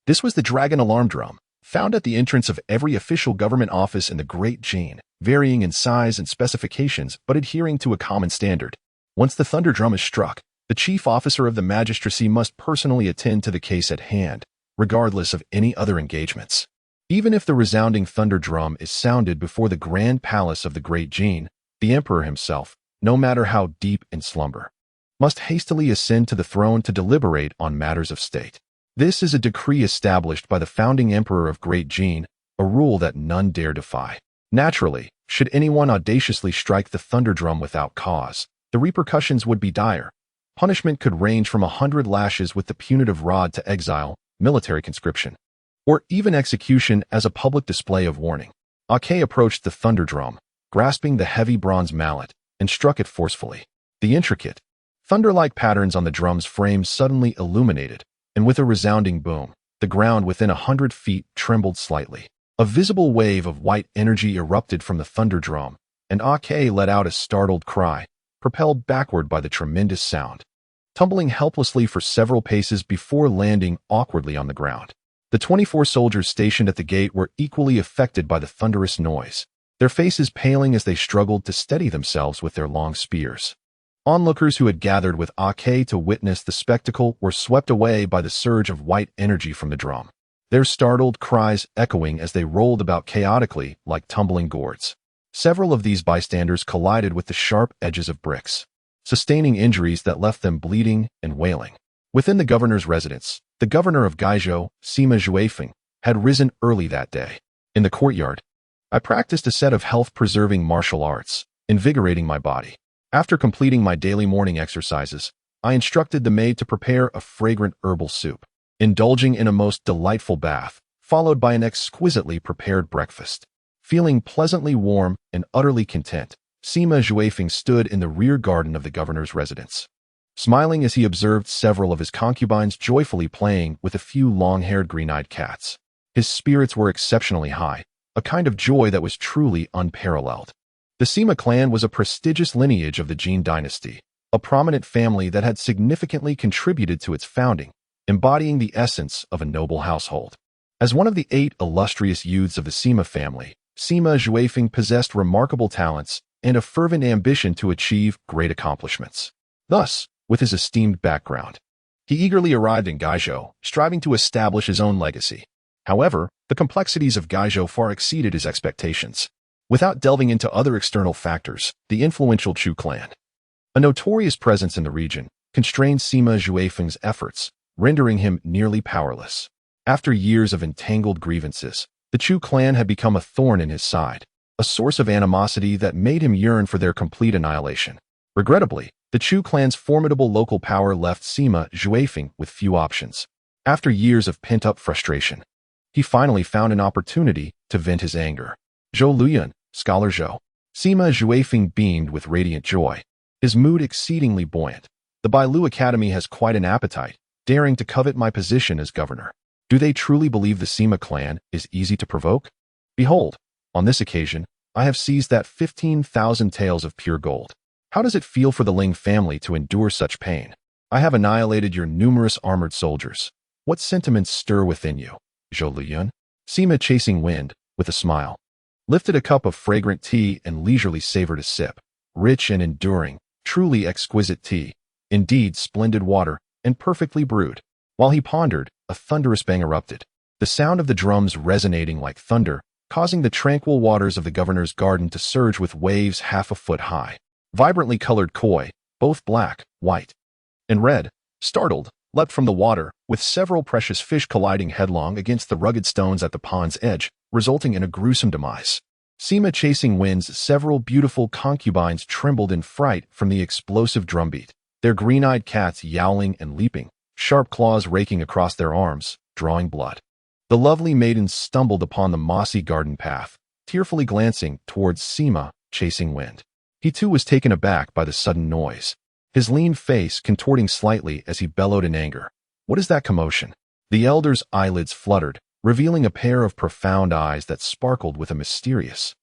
This was the dragon alarm drum, found at the entrance of every official government office in the Great Jin, varying in size and specifications but adhering to a common standard. Once the thunder drum is struck, the chief officer of the magistracy must personally attend to the case at hand, regardless of any other engagements. Even if the resounding thunder drum is sounded before the grand palace of the Great Jin, the emperor himself, no matter how deep in slumber, must hastily ascend to the throne to deliberate on matters of state. This is a decree established by the founding emperor of Great Jin, a rule that none dare defy. Naturally, should anyone audaciously strike the thunder drum without cause, the repercussions would be dire. Punishment could range from 100 lashes with the punitive rod to exile, military conscription, or even execution as a public display of warning. Kael approached the thunder drum, grasping the heavy bronze mallet, and struck it forcefully. The intricate, thunder-like patterns on the drum's frame suddenly illuminated, and with a resounding boom, the ground within 100 feet trembled slightly. A visible wave of white energy erupted from the thunder drum, and Kael let out a startled cry, propelled backward by the tremendous sound, tumbling helplessly for several paces before landing awkwardly on the ground. The 24 soldiers stationed at the gate were equally affected by the thunderous noise, their faces paling as they struggled to steady themselves with their long spears. Onlookers who had gathered with Kael to witness the spectacle were swept away by the surge of white energy from the drum, their startled cries echoing as they rolled about chaotically like tumbling gourds. Several of these bystanders collided with the sharp edges of bricks, sustaining injuries that left them bleeding and wailing. Within the governor's residence, the governor of Gaizhou, Sima Zhuifeng, had risen early that day. In the courtyard, I practiced a set of health-preserving martial arts, invigorating my body. After completing my daily morning exercises, I instructed the maid to prepare a fragrant herbal soup, indulging in a most delightful bath, followed by an exquisitely prepared breakfast. Feeling pleasantly warm and utterly content, Sima Zhuifeng stood in the rear garden of the governor's residence, smiling as he observed several of his concubines joyfully playing with a few long-haired green-eyed cats. His spirits were exceptionally high, a kind of joy that was truly unparalleled. The Sima clan was a prestigious lineage of the Jin dynasty, a prominent family that had significantly contributed to its founding, embodying the essence of a noble household. As one of the 8 illustrious youths of the Sima family, Sima Zhuifeng possessed remarkable talents and a fervent ambition to achieve great accomplishments. Thus, with his esteemed background, he eagerly arrived in Gaizhou, striving to establish his own legacy. However, the complexities of Gaizhou far exceeded his expectations. Without delving into other external factors, the influential Chu clan, a notorious presence in the region, constrained Sima Zhuifeng's efforts, rendering him nearly powerless. After years of entangled grievances, the Chu clan had become a thorn in his side, a source of animosity that made him yearn for their complete annihilation. Regrettably, the Chu clan's formidable local power left Sima Zhuifeng with few options. After years of pent-up frustration, he finally found an opportunity to vent his anger. Zhou Luyan, Scholar Zhou. Sima Zhuifeng beamed with radiant joy, his mood exceedingly buoyant. The Bailu Academy has quite an appetite, daring to covet my position as governor. Do they truly believe the Sima clan is easy to provoke? Behold, on this occasion, I have seized that 15,000 taels of pure gold. How does it feel for the Ling family to endure such pain? I have annihilated your numerous armored soldiers. What sentiments stir within you, Zhou Liyun? Sima, chasing wind, with a smile, lifted a cup of fragrant tea and leisurely savored a sip. Rich and enduring, truly exquisite tea. Indeed, splendid water, and perfectly brewed. While he pondered, a thunderous bang erupted, the sound of the drums resonating like thunder, causing the tranquil waters of the governor's garden to surge with waves half a foot high. Vibrantly colored koi, both black, white, and red, startled, leapt from the water, with several precious fish colliding headlong against the rugged stones at the pond's edge, resulting in a gruesome demise. Sima, chasing winds, several beautiful concubines trembled in fright from the explosive drumbeat, their green-eyed cats yowling and leaping, sharp claws raking across their arms, drawing blood. The lovely maidens stumbled upon the mossy garden path, tearfully glancing towards Sima, chasing wind. He too was taken aback by the sudden noise, his lean face contorting slightly as he bellowed in anger. What is that commotion? The elder's eyelids fluttered, revealing a pair of profound eyes that sparkled with a mysterious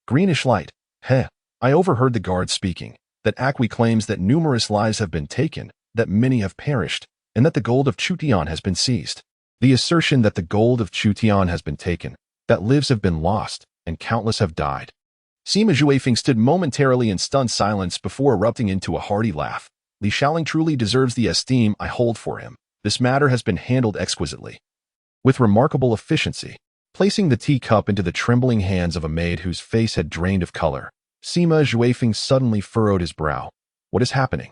greenish light. Heh, I overheard the guard speaking, that Acqui claims that numerous lives have been taken, that many have perished, and that the gold of Chu Tian has been seized. The assertion that the gold of Chu Tian has been taken, that lives have been lost, and countless have died. Sima Zhuifeng stood momentarily in stunned silence before erupting into a hearty laugh. Li Shaoling truly deserves the esteem I hold for him. This matter has been handled exquisitely, with remarkable efficiency. Placing the teacup into the trembling hands of a maid whose face had drained of color, Sima Zhuifeng suddenly furrowed his brow. What is happening?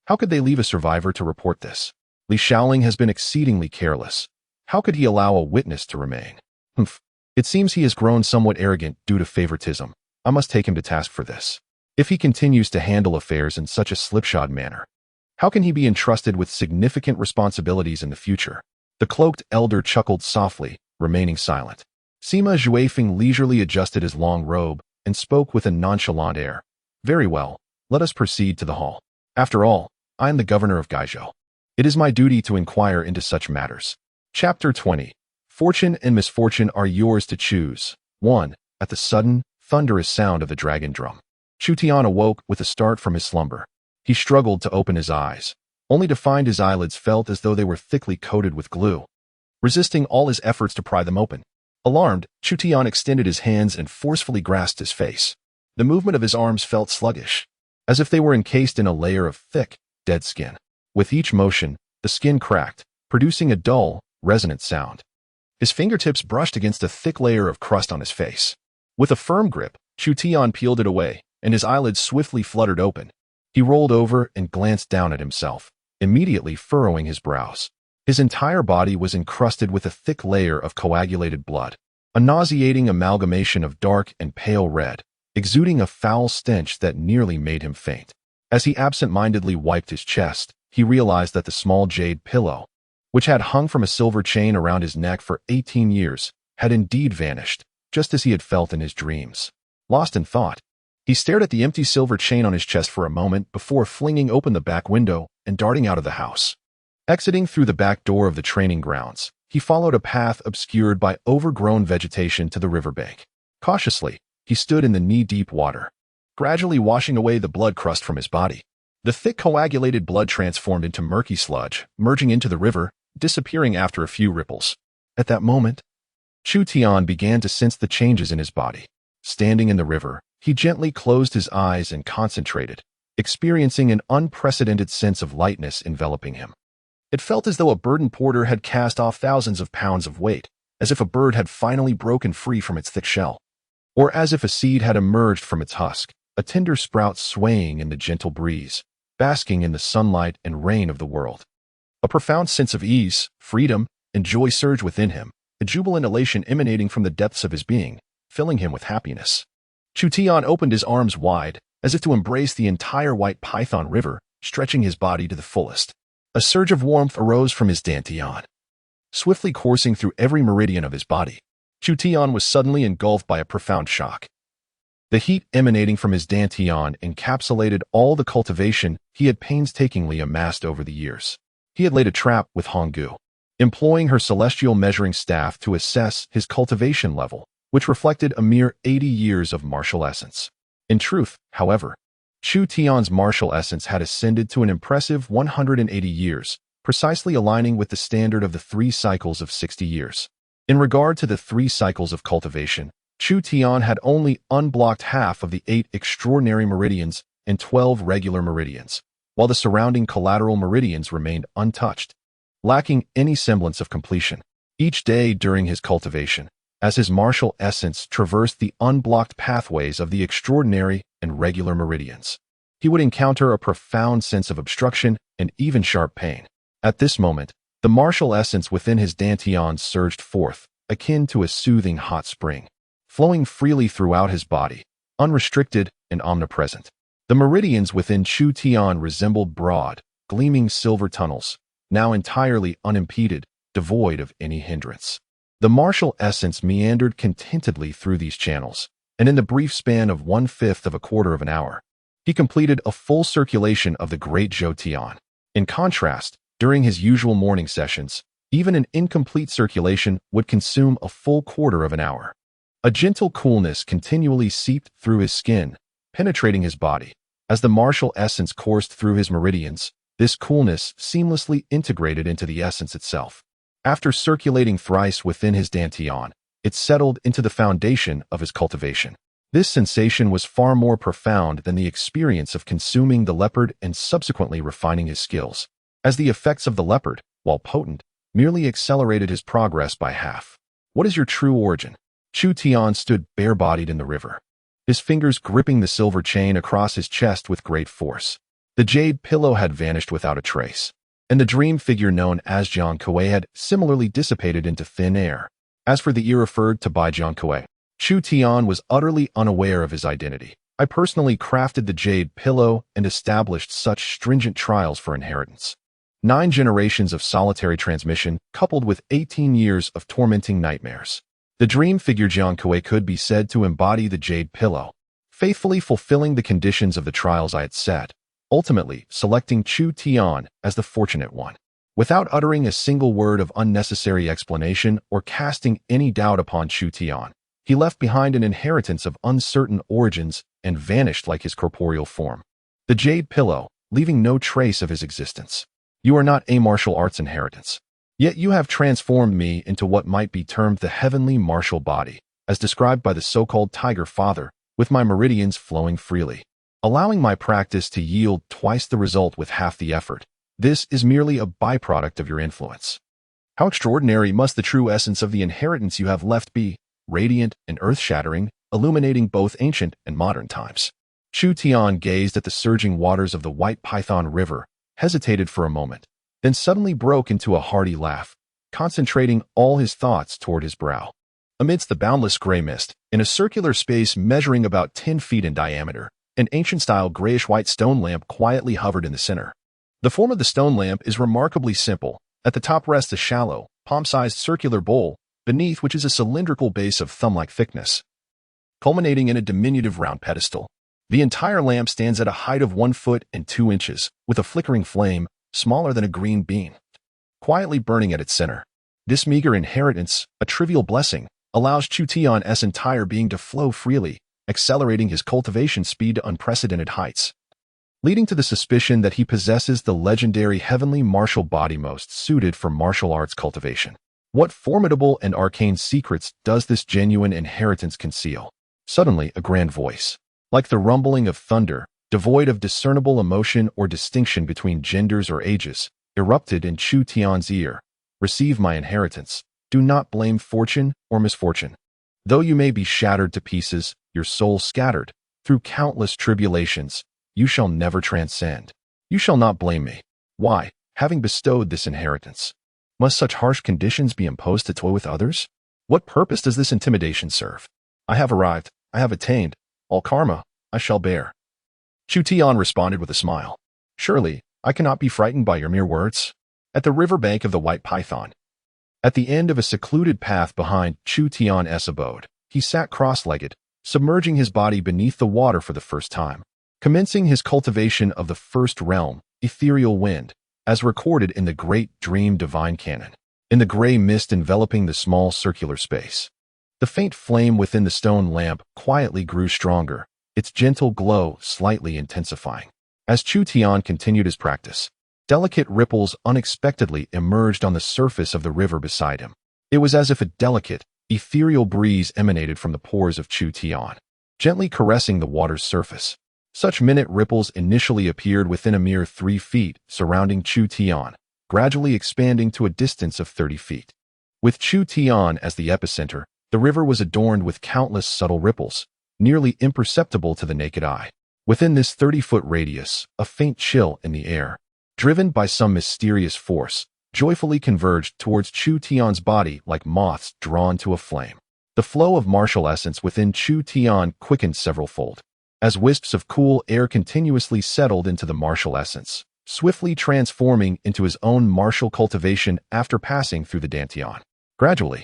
How could they leave a survivor to report this? Li Shaoling has been exceedingly careless. How could he allow a witness to remain? Humph. It seems he has grown somewhat arrogant due to favoritism. I must take him to task for this. If he continues to handle affairs in such a slipshod manner, how can he be entrusted with significant responsibilities in the future? The cloaked elder chuckled softly, remaining silent. Sima Zhuifeng leisurely adjusted his long robe and spoke with a nonchalant air. Very well, let us proceed to the hall. After all, I am the governor of Gaizhou. It is my duty to inquire into such matters. Chapter 20. Fortune and misfortune are yours to choose. 1. At the sudden, thunderous sound of the dragon drum, Chu Tian awoke with a start from his slumber. He struggled to open his eyes, only to find his eyelids felt as though they were thickly coated with glue, resisting all his efforts to pry them open. Alarmed, Chu Tian extended his hands and forcefully grasped his face. The movement of his arms felt sluggish, as if they were encased in a layer of thick, dead skin. With each motion, the skin cracked, producing a dull, resonant sound. His fingertips brushed against a thick layer of crust on his face. With a firm grip, Chu Tian peeled it away, and his eyelids swiftly fluttered open. He rolled over and glanced down at himself, immediately furrowing his brows. His entire body was encrusted with a thick layer of coagulated blood, a nauseating amalgamation of dark and pale red, exuding a foul stench that nearly made him faint. As he absent-mindedly wiped his chest, he realized that the small jade pillow, which had hung from a silver chain around his neck for 18 years, had indeed vanished, just as he had felt in his dreams. Lost in thought, he stared at the empty silver chain on his chest for a moment before flinging open the back window and darting out of the house. Exiting through the back door of the training grounds, he followed a path obscured by overgrown vegetation to the riverbank. Cautiously, he stood in the knee-deep water, gradually washing away the blood crust from his body. The thick coagulated blood transformed into murky sludge, merging into the river, disappearing after a few ripples. At that moment, Chu Tian began to sense the changes in his body. Standing in the river, he gently closed his eyes and concentrated, experiencing an unprecedented sense of lightness enveloping him. It felt as though a burdened porter had cast off thousands of pounds of weight, as if a bird had finally broken free from its thick shell, or as if a seed had emerged from its husk, a tender sprout swaying in the gentle breeze, basking in the sunlight and rain of the world. A profound sense of ease, freedom, and joy surged within him, a jubilant elation emanating from the depths of his being, filling him with happiness. Chu Tian opened his arms wide, as if to embrace the entire white python river, stretching his body to the fullest. A surge of warmth arose from his dantian, swiftly coursing through every meridian of his body. Chu Tian was suddenly engulfed by a profound shock. The heat emanating from his dantian encapsulated all the cultivation he had painstakingly amassed over the years. He had laid a trap with Honggu, employing her celestial measuring staff to assess his cultivation level, which reflected a mere 80 years of martial essence. In truth, however, Chu Tian's martial essence had ascended to an impressive 180 years, precisely aligning with the standard of the 3 cycles of 60 years. In regard to the 3 cycles of cultivation, Chu Tian had only unblocked half of the 8 extraordinary meridians and 12 regular meridians, while the surrounding collateral meridians remained untouched, lacking any semblance of completion. Each day during his cultivation, as his martial essence traversed the unblocked pathways of the extraordinary and regular meridians, he would encounter a profound sense of obstruction and even sharp pain. At this moment, the martial essence within his dantian surged forth, akin to a soothing hot spring, flowing freely throughout his body, unrestricted and omnipresent. The meridians within Chu Tian resembled broad, gleaming silver tunnels, now entirely unimpeded, devoid of any hindrance. The martial essence meandered contentedly through these channels, and in the brief span of 1/5 of a quarter of an hour, he completed a full circulation of the great Zhou Tian. In contrast, during his usual morning sessions, even an incomplete circulation would consume a full quarter of an hour. A gentle coolness continually seeped through his skin, penetrating his body. As the martial essence coursed through his meridians, this coolness seamlessly integrated into the essence itself. After circulating thrice within his dantian, it settled into the foundation of his cultivation. This sensation was far more profound than the experience of consuming the leopard and subsequently refining his skills, as the effects of the leopard, while potent, merely accelerated his progress by half. What is your true origin? Chu Tian stood bare-bodied in the river, his fingers gripping the silver chain across his chest with great force. The jade pillow had vanished without a trace, and the dream figure known as xianxia had similarly dissipated into thin air. As for the ear referred to by xianxia, Chu Tian was utterly unaware of his identity. I personally crafted the jade pillow and established such stringent trials for inheritance. 9 generations of solitary transmission, coupled with 18 years of tormenting nightmares. The dream figure xianxia could be said to embody the jade pillow, faithfully fulfilling the conditions of the trials I had set, ultimately selecting Chu Tian as the fortunate one. Without uttering a single word of unnecessary explanation or casting any doubt upon Chu Tian, he left behind an inheritance of uncertain origins and vanished like his corporeal form. The jade pillow, leaving no trace of his existence. You are not a martial arts inheritance. Yet you have transformed me into what might be termed the heavenly martial body, as described by the so-called Tiger Father, with my meridians flowing freely, allowing my practice to yield twice the result with half the effort. This is merely a byproduct of your influence. How extraordinary must the true essence of the inheritance you have left be, radiant and earth-shattering, illuminating both ancient and modern times. Chu Tian gazed at the surging waters of the White Python River, hesitated for a moment, then suddenly broke into a hearty laugh, concentrating all his thoughts toward his brow. Amidst the boundless gray mist, in a circular space measuring about 10 feet in diameter, an ancient-style grayish-white stone lamp quietly hovered in the center. The form of the stone lamp is remarkably simple. At the top rests a shallow, palm-sized circular bowl, beneath which is a cylindrical base of thumb-like thickness, culminating in a diminutive round pedestal. The entire lamp stands at a height of 1 foot and 2 inches, with a flickering flame, smaller than a green bean, quietly burning at its center. This meager inheritance, a trivial blessing, allows Chu Tian's entire being to flow freely, accelerating his cultivation speed to unprecedented heights, leading to the suspicion that he possesses the legendary heavenly martial body most suited for martial arts cultivation. What formidable and arcane secrets does this genuine inheritance conceal? Suddenly, a grand voice, like the rumbling of thunder, devoid of discernible emotion or distinction between genders or ages, erupted in Chu Tian's ear. Receive my inheritance. Do not blame fortune or misfortune. Though you may be shattered to pieces, your soul scattered, through countless tribulations, you shall never transcend. You shall not blame me. Why, having bestowed this inheritance, must such harsh conditions be imposed to toy with others? What purpose does this intimidation serve? I have arrived, I have attained, all karma I shall bear. Chu Tian responded with a smile. Surely, I cannot be frightened by your mere words. At the riverbank of the White Python, at the end of a secluded path behind Chu Tian's abode, he sat cross-legged, submerging his body beneath the water for the first time, commencing his cultivation of the first realm, ethereal wind, as recorded in the great dream divine canon. In the gray mist enveloping the small circular space, the faint flame within the stone lamp quietly grew stronger, its gentle glow slightly intensifying. As Chu Tian continued his practice, delicate ripples unexpectedly emerged on the surface of the river beside him. It was as if a delicate, ethereal breeze emanated from the pores of Chu Tian, gently caressing the water's surface. Such minute ripples initially appeared within a mere 3 feet surrounding Chu Tian, gradually expanding to a distance of 30 feet. With Chu Tian as the epicenter, the river was adorned with countless subtle ripples, nearly imperceptible to the naked eye. Within this 30-foot radius, a faint chill in the air, driven by some mysterious force, joyfully converged towards Chu Tian's body like moths drawn to a flame. The flow of martial essence within Chu Tian quickened several-fold, as wisps of cool air continuously settled into the martial essence, swiftly transforming into his own martial cultivation after passing through the Pantheon. Gradually,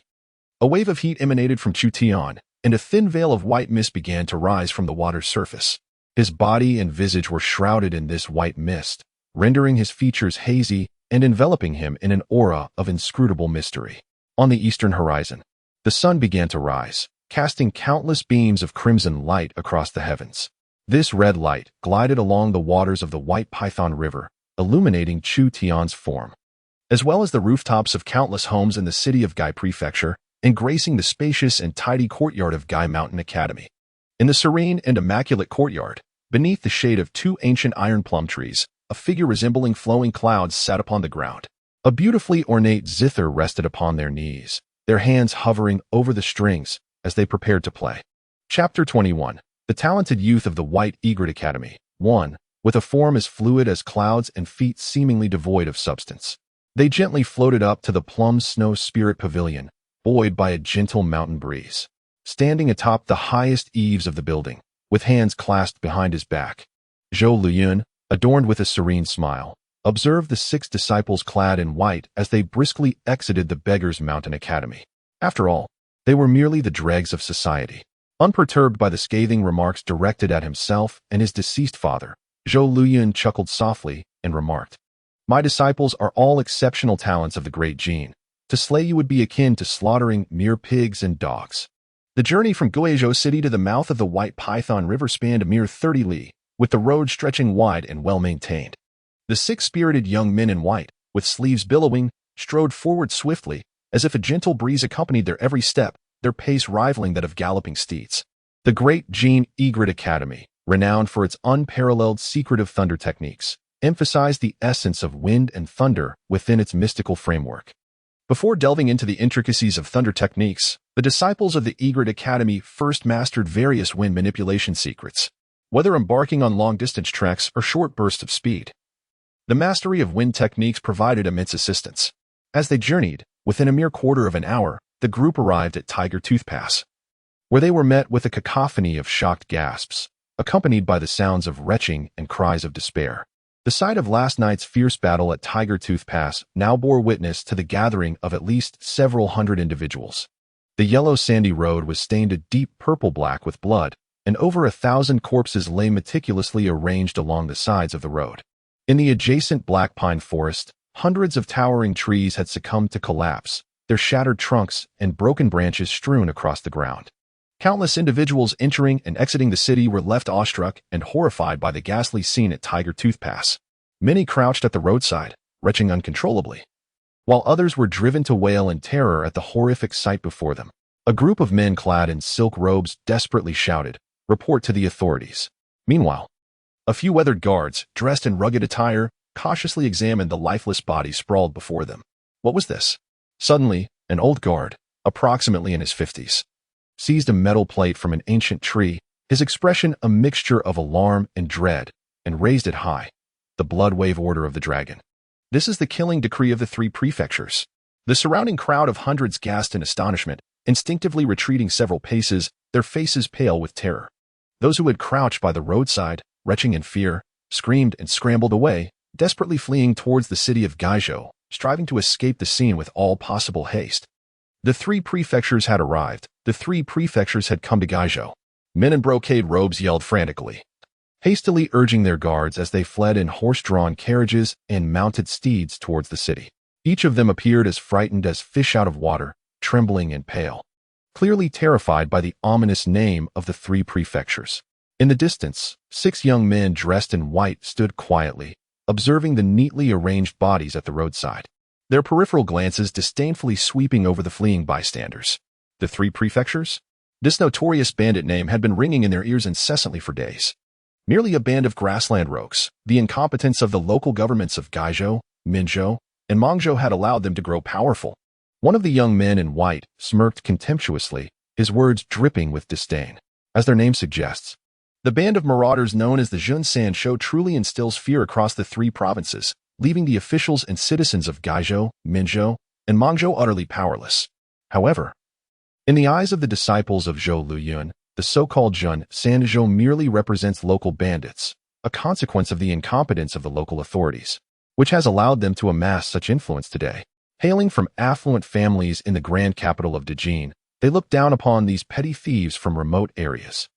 a wave of heat emanated from Chu Tian, and a thin veil of white mist began to rise from the water's surface. His body and visage were shrouded in this white mist, rendering his features hazy and enveloping him in an aura of inscrutable mystery. On the eastern horizon, the sun began to rise, casting countless beams of crimson light across the heavens. This red light glided along the waters of the White Python River, illuminating Chu Tian's form, as well as the rooftops of countless homes in the city of Gai Prefecture, and gracing the spacious and tidy courtyard of Gai Mountain Academy. In the serene and immaculate courtyard, beneath the shade of 2 ancient iron plum trees, a figure resembling flowing clouds sat upon the ground. A beautifully ornate zither rested upon their knees, their hands hovering over the strings as they prepared to play. Chapter 21. The talented youth of the White Egret Academy. 1. With a form as fluid as clouds and feet seemingly devoid of substance, they gently floated up to the plum snow spirit pavilion, buoyed by a gentle mountain breeze. Standing atop the highest eaves of the building, with hands clasped behind his back, Zhou Luyun, adorned with a serene smile, observed the 6 disciples clad in white as they briskly exited the Beggar's Mountain Academy. After all, they were merely the dregs of society. Unperturbed by the scathing remarks directed at himself and his deceased father, Zhou Luyun chuckled softly and remarked, "My disciples are all exceptional talents of the great gene. To slay you would be akin to slaughtering mere pigs and dogs." The journey from Guizhou City to the mouth of the White Python River spanned a mere 30 li, with the road stretching wide and well-maintained. The 6 spirited young men in white, with sleeves billowing, strode forward swiftly, as if a gentle breeze accompanied their every step, their pace rivaling that of galloping steeds. The great Gene Egret Academy, renowned for its unparalleled secretive thunder techniques, emphasized the essence of wind and thunder within its mystical framework. Before delving into the intricacies of thunder techniques, the disciples of the Egret Academy first mastered various wind manipulation secrets. Whether embarking on long-distance treks or short bursts of speed, the mastery of wind techniques provided immense assistance. As they journeyed, within a mere quarter of an hour, the group arrived at Tiger Tooth Pass, where they were met with a cacophony of shocked gasps, accompanied by the sounds of retching and cries of despair. The sight of last night's fierce battle at Tiger Tooth Pass now bore witness to the gathering of at least several hundred individuals. The yellow sandy road was stained a deep purple-black with blood, and over 1,000 corpses lay meticulously arranged along the sides of the road. In the adjacent black pine forest, hundreds of towering trees had succumbed to collapse, their shattered trunks and broken branches strewn across the ground. Countless individuals entering and exiting the city were left awestruck and horrified by the ghastly scene at Tiger Tooth Pass. Many crouched at the roadside, retching uncontrollably, while others were driven to wail in terror at the horrific sight before them. A group of men clad in silk robes desperately shouted, "Report to the authorities." Meanwhile, a few weathered guards, dressed in rugged attire, cautiously examined the lifeless body sprawled before them. What was this? Suddenly, An old guard, approximately in his 50s, seized a metal plate from an ancient tree, his expression a mixture of alarm and dread, and raised it high. The blood wave order of the dragon. This is the killing decree of the three prefectures. The surrounding crowd of hundreds gasped in astonishment, instinctively retreating several paces, their faces pale with terror. Those who had crouched by the roadside, retching in fear, screamed and scrambled away, desperately fleeing towards the city of Gaizhou, striving to escape the scene with all possible haste. The three prefectures had arrived. The three prefectures had come to Gaizhou. Men in brocade robes yelled frantically, hastily urging their guards as they fled in horse-drawn carriages and mounted steeds towards the city. Each of them appeared as frightened as fish out of water, trembling and pale, clearly terrified by the ominous name of the three prefectures. In the distance, 6 young men dressed in white stood quietly, observing the neatly arranged bodies at the roadside, their peripheral glances disdainfully sweeping over the fleeing bystanders. The three prefectures? This notorious bandit name had been ringing in their ears incessantly for days. Merely a band of grassland rogues, the incompetence of the local governments of Gaizhou, Minzhou, and Mangzhou had allowed them to grow powerful. One of the young men in white smirked contemptuously, his words dripping with disdain. As their name suggests, the band of marauders known as the xianxia truly instills fear across the three provinces, leaving the officials and citizens of Gaizhou, Minzhou, and Mangzhou utterly powerless. However, in the eyes of the disciples of Zhou Luyuan, the so-called xianxia merely represents local bandits, a consequence of the incompetence of the local authorities, which has allowed them to amass such influence today. Hailing from affluent families in the grand capital of Decaying, they look down upon these petty thieves from remote areas.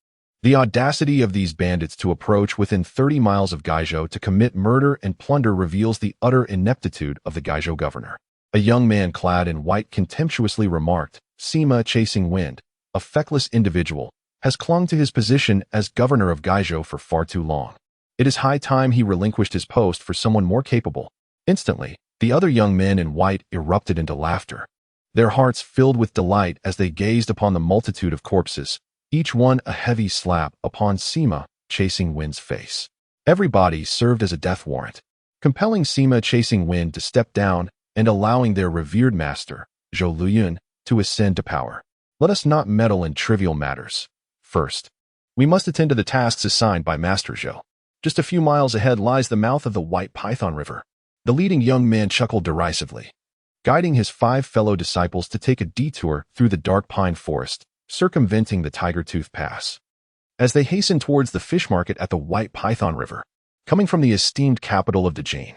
The audacity of these bandits to approach within 30 miles of Gaizhou to commit murder and plunder reveals the utter ineptitude of the Gaizhou governor. A young man clad in white contemptuously remarked, Sima chasing wind, a feckless individual, has clung to his position as governor of Gaizhou for far too long. It is high time he relinquished his post for someone more capable. Instantly, the other young men in white erupted into laughter, their hearts filled with delight as they gazed upon the multitude of corpses, each one a heavy slap upon Sima chasing wind's face. Everybody served as a death warrant, compelling Sima chasing wind to step down and allowing their revered master, Zhou Luyuan, to ascend to power. Let us not meddle in trivial matters. First, we must attend to the tasks assigned by Master Zhou. Just a few miles ahead lies the mouth of the White Python River. The leading young man chuckled derisively, guiding his 5 fellow disciples to take a detour through the dark pine forest, circumventing the Tiger Tooth Pass. As they hastened towards the fish market at the White Python River, coming from the esteemed capital of Decaying,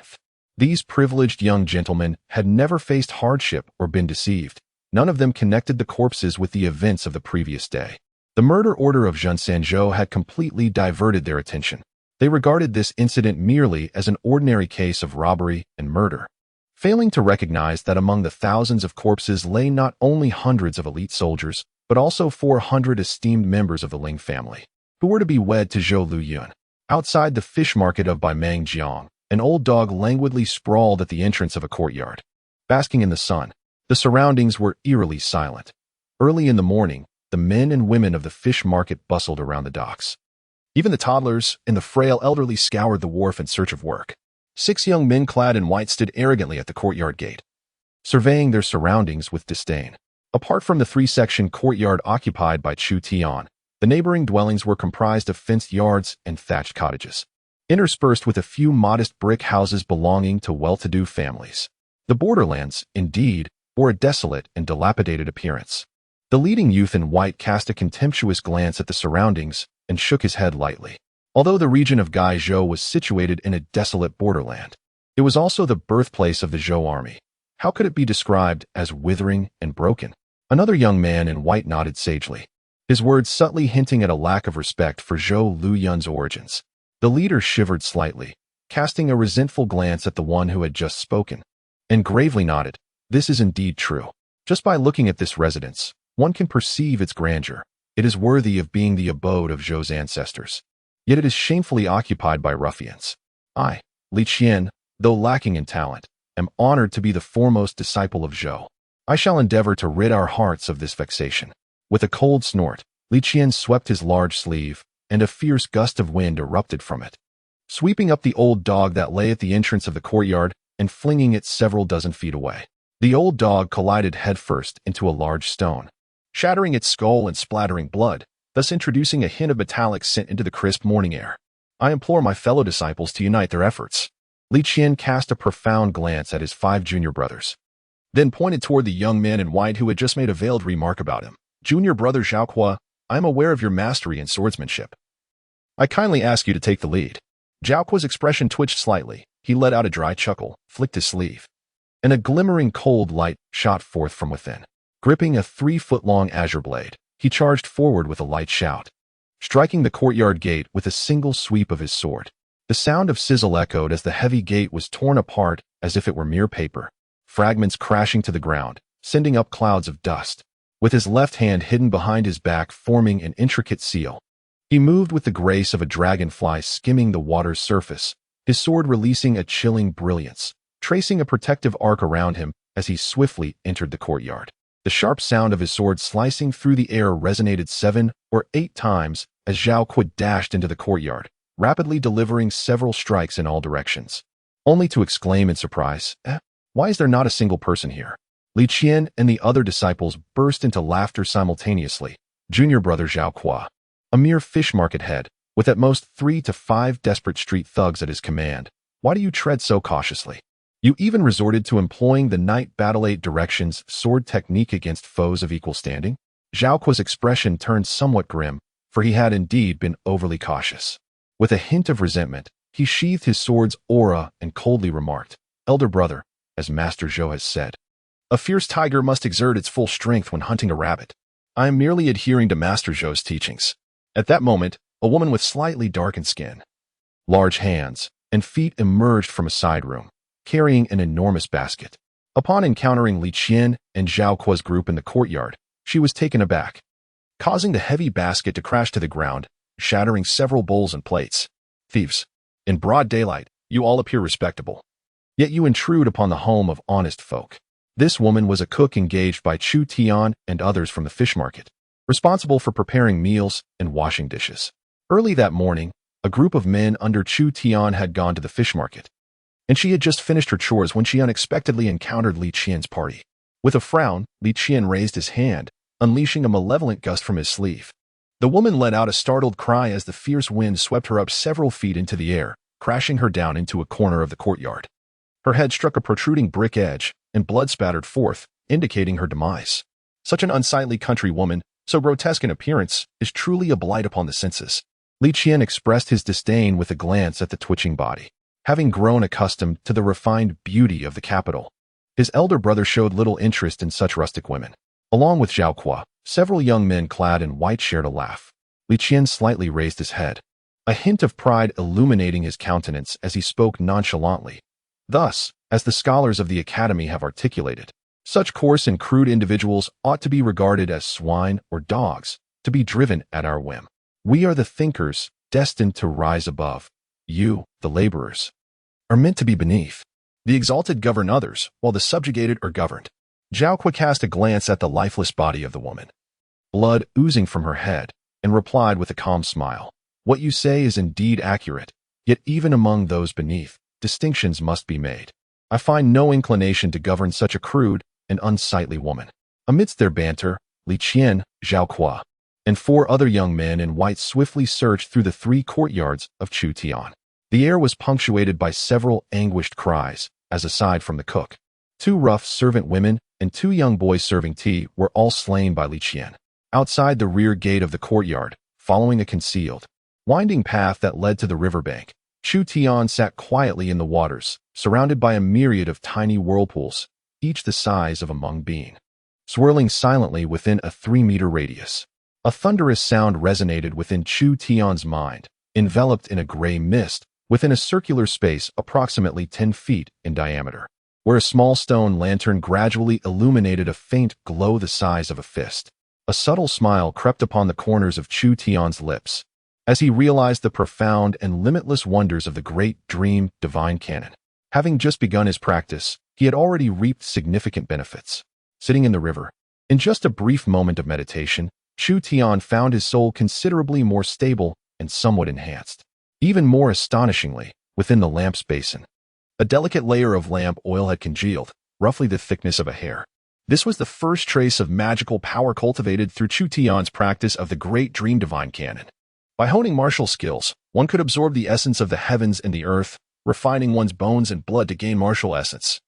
these privileged young gentlemen had never faced hardship or been deceived. None of them connected the corpses with the events of the previous day. The murder order of Xianxia had completely diverted their attention. They regarded this incident merely as an ordinary case of robbery and murder, failing to recognize that among the thousands of corpses lay not only hundreds of elite soldiers, but also 400 esteemed members of the Ling family, who were to be wed to Zhou Luyuan. Outside the fish market of Baimangjiang, an old dog languidly sprawled at the entrance of a courtyard, basking in the sun. The surroundings were eerily silent. Early in the morning, the men and women of the fish market bustled around the docks. Even the toddlers and the frail elderly scoured the wharf in search of work. 6 young men clad in white stood arrogantly at the courtyard gate, surveying their surroundings with disdain. Apart from the 3-section courtyard occupied by Chu Tian, the neighboring dwellings were comprised of fenced yards and thatched cottages, interspersed with a few modest brick houses belonging to well-to-do families. The borderlands, indeed, bore a desolate and dilapidated appearance. The leading youth in white cast a contemptuous glance at the surroundings and shook his head lightly. Although the region of Gaizhou was situated in a desolate borderland, it was also the birthplace of the Zhou army. How could it be described as withering and broken? Another young man in white nodded sagely, his words subtly hinting at a lack of respect for Zhou Luyuan's origins. The leader shivered slightly, casting a resentful glance at the one who had just spoken, and gravely nodded. This is indeed true. Just by looking at this residence, one can perceive its grandeur. It is worthy of being the abode of Zhou's ancestors. Yet it is shamefully occupied by ruffians. I, Li Qian, though lacking in talent, am honored to be the foremost disciple of Zhou. I shall endeavor to rid our hearts of this vexation. With a cold snort, Li Qian swept his large sleeve, and a fierce gust of wind erupted from it, sweeping up the old dog that lay at the entrance of the courtyard and flinging it several dozen feet away. The old dog collided headfirst into a large stone, shattering its skull and splattering blood, thus introducing a hint of metallic scent into the crisp morning air. I implore my fellow disciples to unite their efforts. Li Qian cast a profound glance at his 5 junior brothers, then pointed toward the young man in white who had just made a veiled remark about him. Junior brother Xiaoqua, I am aware of your mastery in swordsmanship. I kindly ask you to take the lead. Xiaoqua's expression twitched slightly. He let out a dry chuckle, flicked his sleeve, and a glimmering cold light shot forth from within. Gripping a 3-foot-long azure blade, he charged forward with a light shout, striking the courtyard gate with a single sweep of his sword. The sound of sizzle echoed as the heavy gate was torn apart as if it were mere paper, fragments crashing to the ground, sending up clouds of dust. With his left hand hidden behind his back forming an intricate seal, he moved with the grace of a dragonfly skimming the water's surface, his sword releasing a chilling brilliance, tracing a protective arc around him as he swiftly entered the courtyard. The sharp sound of his sword slicing through the air resonated 7 or 8 times as Zhao Kui dashed into the courtyard, rapidly delivering several strikes in all directions, only to exclaim in surprise, why is there not a single person here? Li Qian and the other disciples burst into laughter simultaneously. Junior brother Zhao Kui, a mere fish market head, with at most 3 to 5 desperate street thugs at his command, why do you tread so cautiously? You even resorted to employing the Night Battle 8 Directions sword technique against foes of equal standing? Zhao Kui's expression turned somewhat grim, for he had indeed been overly cautious. With a hint of resentment, he sheathed his sword's aura and coldly remarked, Elder brother, as Master Zhou has said, a fierce tiger must exert its full strength when hunting a rabbit. I am merely adhering to Master Zhou's teachings. At that moment, a woman with slightly darkened skin, large hands, and feet emerged from a side room, carrying an enormous basket. Upon encountering Li Qian and Zhao Kui's group in the courtyard, she was taken aback, causing the heavy basket to crash to the ground, shattering several bowls and plates. Thieves! In broad daylight, you all appear respectable. Yet you intrude upon the home of honest folk. This woman was a cook engaged by Chu Tian and others from the fish market, responsible for preparing meals and washing dishes. Early that morning, a group of men under Chu Tian had gone to the fish market, and she had just finished her chores when she unexpectedly encountered Li Qian's party. With a frown, Li Qian raised his hand, unleashing a malevolent gust from his sleeve. The woman let out a startled cry as the fierce wind swept her up several feet into the air, crashing her down into a corner of the courtyard. Her head struck a protruding brick edge, and blood spattered forth, indicating her demise. Such an unsightly country woman, so grotesque in appearance, is truly a blight upon the senses. Li Qian expressed his disdain with a glance at the twitching body. Having grown accustomed to the refined beauty of the capital, his elder brother showed little interest in such rustic women. Along with Zhao Kui, several young men clad in white shared a laugh. Li Qian slightly raised his head, a hint of pride illuminating his countenance as he spoke nonchalantly. Thus, as the scholars of the academy have articulated, such coarse and crude individuals ought to be regarded as swine or dogs, to be driven at our whim. We are the thinkers, destined to rise above. You, the laborers, are meant to be beneath. The exalted govern others, while the subjugated are governed. Zhao Kui cast a glance at the lifeless body of the woman, blood oozing from her head, and replied with a calm smile. What you say is indeed accurate, yet even among those beneath, distinctions must be made. I find no inclination to govern such a crude and unsightly woman. Amidst their banter, Li Qian, Zhao Kui, and 4 other young men in white swiftly searched through the 3 courtyards of Chu Tian. The air was punctuated by several anguished cries, as aside from the cook, 2 rough servant women and 2 young boys serving tea were all slain by Li Qian. Outside the rear gate of the courtyard, following a concealed, winding path that led to the riverbank, Chu Tian sat quietly in the waters, surrounded by a myriad of tiny whirlpools, each the size of a mung bean, swirling silently within a 3-meter radius. A thunderous sound resonated within Chu Tian's mind, enveloped in a gray mist, within a circular space approximately 10 feet in diameter, where a small stone lantern gradually illuminated a faint glow the size of a fist. A subtle smile crept upon the corners of Chu Tian's lips, as he realized the profound and limitless wonders of the great dream divine canon. Having just begun his practice, he had already reaped significant benefits. Sitting in the river, in just a brief moment of meditation, Chu Tian found his soul considerably more stable and somewhat enhanced. Even more astonishingly, within the lamp's basin, a delicate layer of lamp oil had congealed, roughly the thickness of a hair. This was the first trace of magical power cultivated through Chu Tian's practice of the Great Dream Divine Canon. By honing martial skills, one could absorb the essence of the heavens and the earth, refining one's bones and blood to gain martial essence,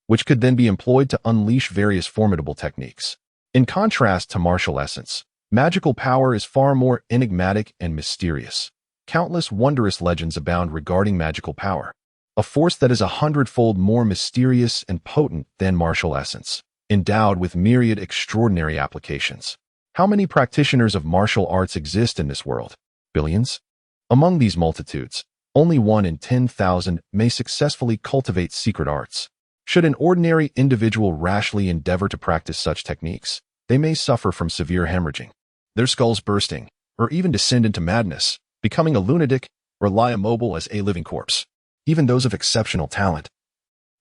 which could then be employed to unleash various formidable techniques. In contrast to martial essence, magical power is far more enigmatic and mysterious. Countless wondrous legends abound regarding magical power, a force that is 100-fold more mysterious and potent than martial essence, endowed with myriad extraordinary applications. How many practitioners of martial arts exist in this world? Billions? Among these multitudes, only 1 in 10,000 may successfully cultivate secret arts. Should an ordinary individual rashly endeavor to practice such techniques, they may suffer from severe hemorrhaging, their skulls bursting, or even descend into madness, becoming a lunatic or lie immobile as a living corpse. Even those of exceptional talent,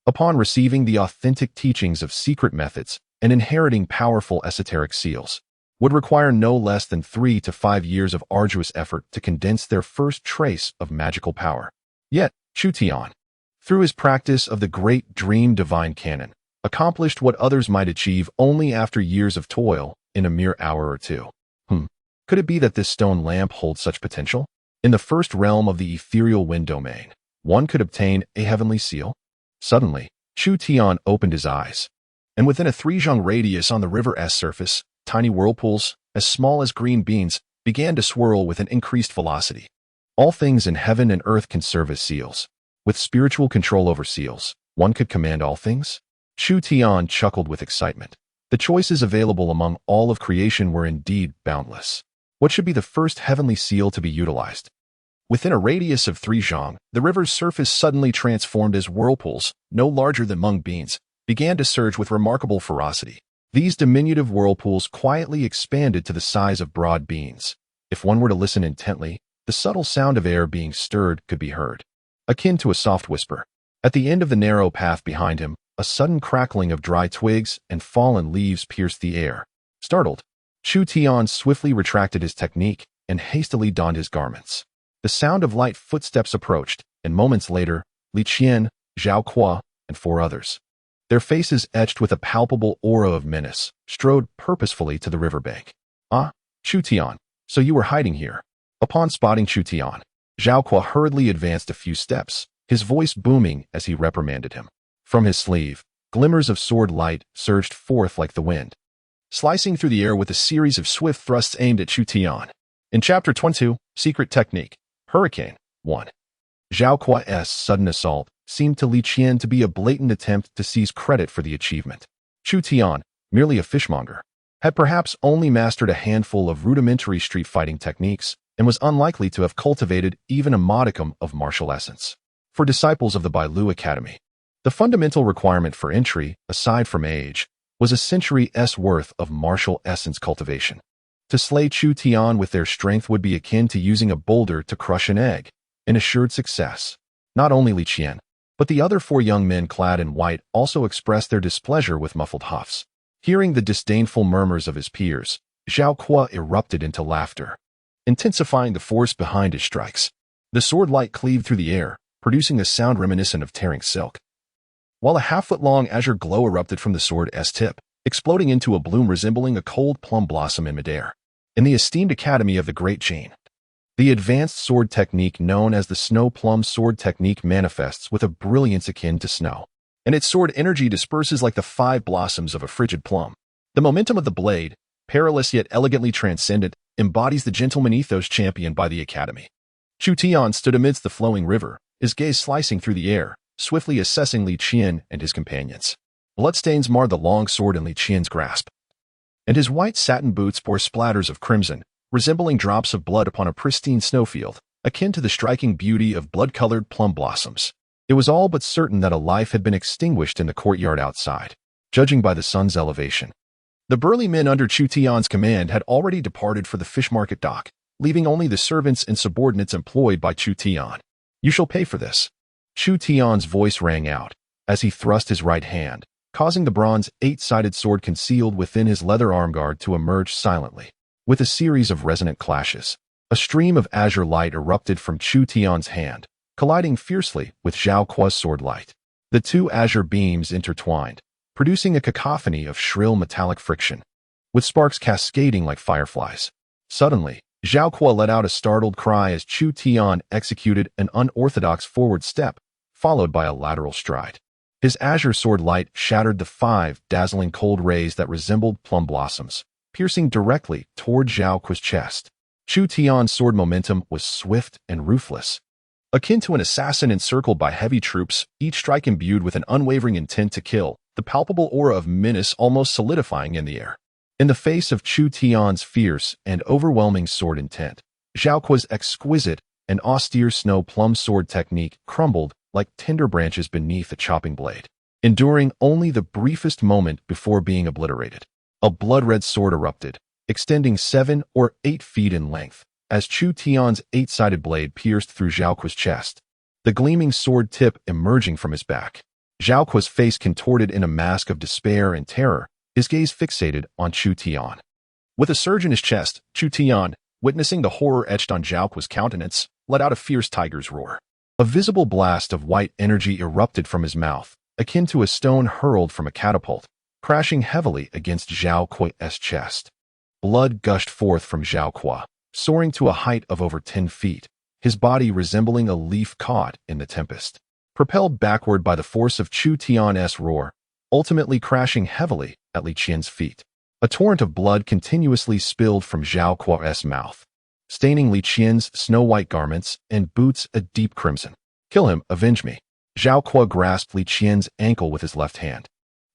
upon receiving the authentic teachings of secret methods and inheriting powerful esoteric seals, would require no less than 3 to 5 years of arduous effort to condense their first trace of magical power. Yet, Chu Tian, through his practice of the Great Dream Divine Canon, accomplished what others might achieve only after years of toil in a mere hour or two. Could it be that this stone lamp holds such potential? In the first realm of the ethereal wind domain, one could obtain a heavenly seal? Suddenly, Chu Tian opened his eyes, and within a 3 zhang radius on the river's surface, tiny whirlpools, as small as green beans, began to swirl with an increased velocity. All things in heaven and earth can serve as seals. With spiritual control over seals, one could command all things? Chu Tian chuckled with excitement. The choices available among all of creation were indeed boundless. What should be the first heavenly seal to be utilized? Within a radius of 3 zhang, the river's surface suddenly transformed as whirlpools, no larger than mung beans, began to surge with remarkable ferocity. These diminutive whirlpools quietly expanded to the size of broad beans. If one were to listen intently, the subtle sound of air being stirred could be heard, akin to a soft whisper. At the end of the narrow path behind him, a sudden crackling of dry twigs and fallen leaves pierced the air. Startled, Chu Tian swiftly retracted his technique and hastily donned his garments. The sound of light footsteps approached, and moments later, Li Qian, Zhao Kuo, and 4 others, their faces etched with a palpable aura of menace, strode purposefully to the riverbank. Ah, Chu Tian, so you were hiding here. Upon spotting Chu Tian, Zhao Kuo hurriedly advanced a few steps, his voice booming as he reprimanded him. From his sleeve, glimmers of sword light surged forth like the wind, slicing through the air with a series of swift thrusts aimed at Chu Tian. In Chapter 22, Secret Technique, Hurricane 1. Zhao Kuo's sudden assault seemed to Li Qian to be a blatant attempt to seize credit for the achievement. Chu Tian, merely a fishmonger, had perhaps only mastered a handful of rudimentary street fighting techniques and was unlikely to have cultivated even a modicum of martial essence. For disciples of the Bailu Academy, the fundamental requirement for entry, aside from age, was a century's worth of martial essence cultivation. To slay Chu Tian with their strength would be akin to using a boulder to crush an egg, an assured success. Not only Li Qian, but the other 4 young men clad in white also expressed their displeasure with muffled huffs. Hearing the disdainful murmurs of his peers, Zhao Kuo erupted into laughter, intensifying the force behind his strikes. The sword light cleaved through the air, producing a sound reminiscent of tearing silk, while a half-foot-long azure glow erupted from the sword's tip, exploding into a bloom resembling a cold plum blossom in midair. In the esteemed Academy of the Great Gene, the advanced sword technique known as the Snow Plum Sword Technique manifests with a brilliance akin to snow, and its sword energy disperses like the 5 blossoms of a frigid plum. The momentum of the blade, perilous yet elegantly transcendent, embodies the gentleman ethos championed by the Academy. Chu Tian stood amidst the flowing river, his gaze slicing through the air, swiftly assessing Li Qian and his companions. Bloodstains marred the long sword in Li Qian's grasp, and his white satin boots bore splatters of crimson, resembling drops of blood upon a pristine snowfield, akin to the striking beauty of blood-colored plum blossoms. It was all but certain that a life had been extinguished in the courtyard outside, judging by the sun's elevation. The burly men under Chu Tian's command had already departed for the fish market dock, leaving only the servants and subordinates employed by Chu Tian. You shall pay for this. Chu Tian's voice rang out, as he thrust his right hand, causing the bronze 8-sided sword concealed within his leather armguard to emerge silently. With a series of resonant clashes, a stream of azure light erupted from Chu Tian's hand, colliding fiercely with Zhao Kuo's sword light. The two azure beams intertwined, producing a cacophony of shrill metallic friction, with sparks cascading like fireflies. Suddenly, Zhao Kuo let out a startled cry as Chu Tian executed an unorthodox forward step, followed by a lateral stride. His azure sword light shattered the 5 dazzling cold rays that resembled plum blossoms, piercing directly toward Zhao Kuo's chest. Chu Tian's sword momentum was swift and ruthless. Akin to an assassin encircled by heavy troops, each strike imbued with an unwavering intent to kill, the palpable aura of menace almost solidifying in the air. In the face of Chu Tian's fierce and overwhelming sword intent, Zhao Kuo's exquisite and austere snow plum sword technique crumbled like tender branches beneath a chopping blade, enduring only the briefest moment before being obliterated. A blood-red sword erupted, extending 7 or 8 feet in length, as Chu Tian's 8-sided blade pierced through Zhao Kuo's chest, the gleaming sword tip emerging from his back. Zhao Kuo's face contorted in a mask of despair and terror, his gaze fixated on Chu Tian. With a surge in his chest, Chu Tian, witnessing the horror etched on Zhao Kuo's countenance, let out a fierce tiger's roar. A visible blast of white energy erupted from his mouth, akin to a stone hurled from a catapult, crashing heavily against Zhao Kuo's chest. Blood gushed forth from Zhao Kuo, soaring to a height of over 10 feet, his body resembling a leaf caught in the tempest. Propelled backward by the force of Chu Tian's roar, ultimately crashing heavily at Li Qian's feet. A torrent of blood continuously spilled from Zhao Kuo's mouth, staining Li Qian's snow-white garments and boots a deep crimson. "Kill him, avenge me." Zhao Kuo grasped Li Qian's ankle with his left hand,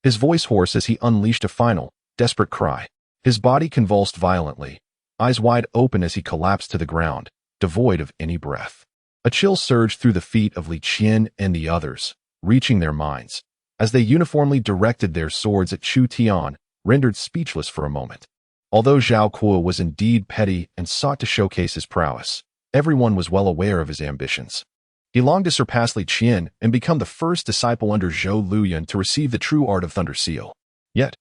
his voice hoarse as he unleashed a final, desperate cry. His body convulsed violently, eyes wide open as he collapsed to the ground, devoid of any breath. A chill surged through the feet of Li Qian and the others, reaching their minds, as they uniformly directed their swords at Chu Tian, rendered speechless for a moment. Although Zhao Kuo was indeed petty and sought to showcase his prowess, everyone was well aware of his ambitions. He longed to surpass Li Qian and become the first disciple under Zhou Luyan to receive the true art of Thunder Seal. Yet,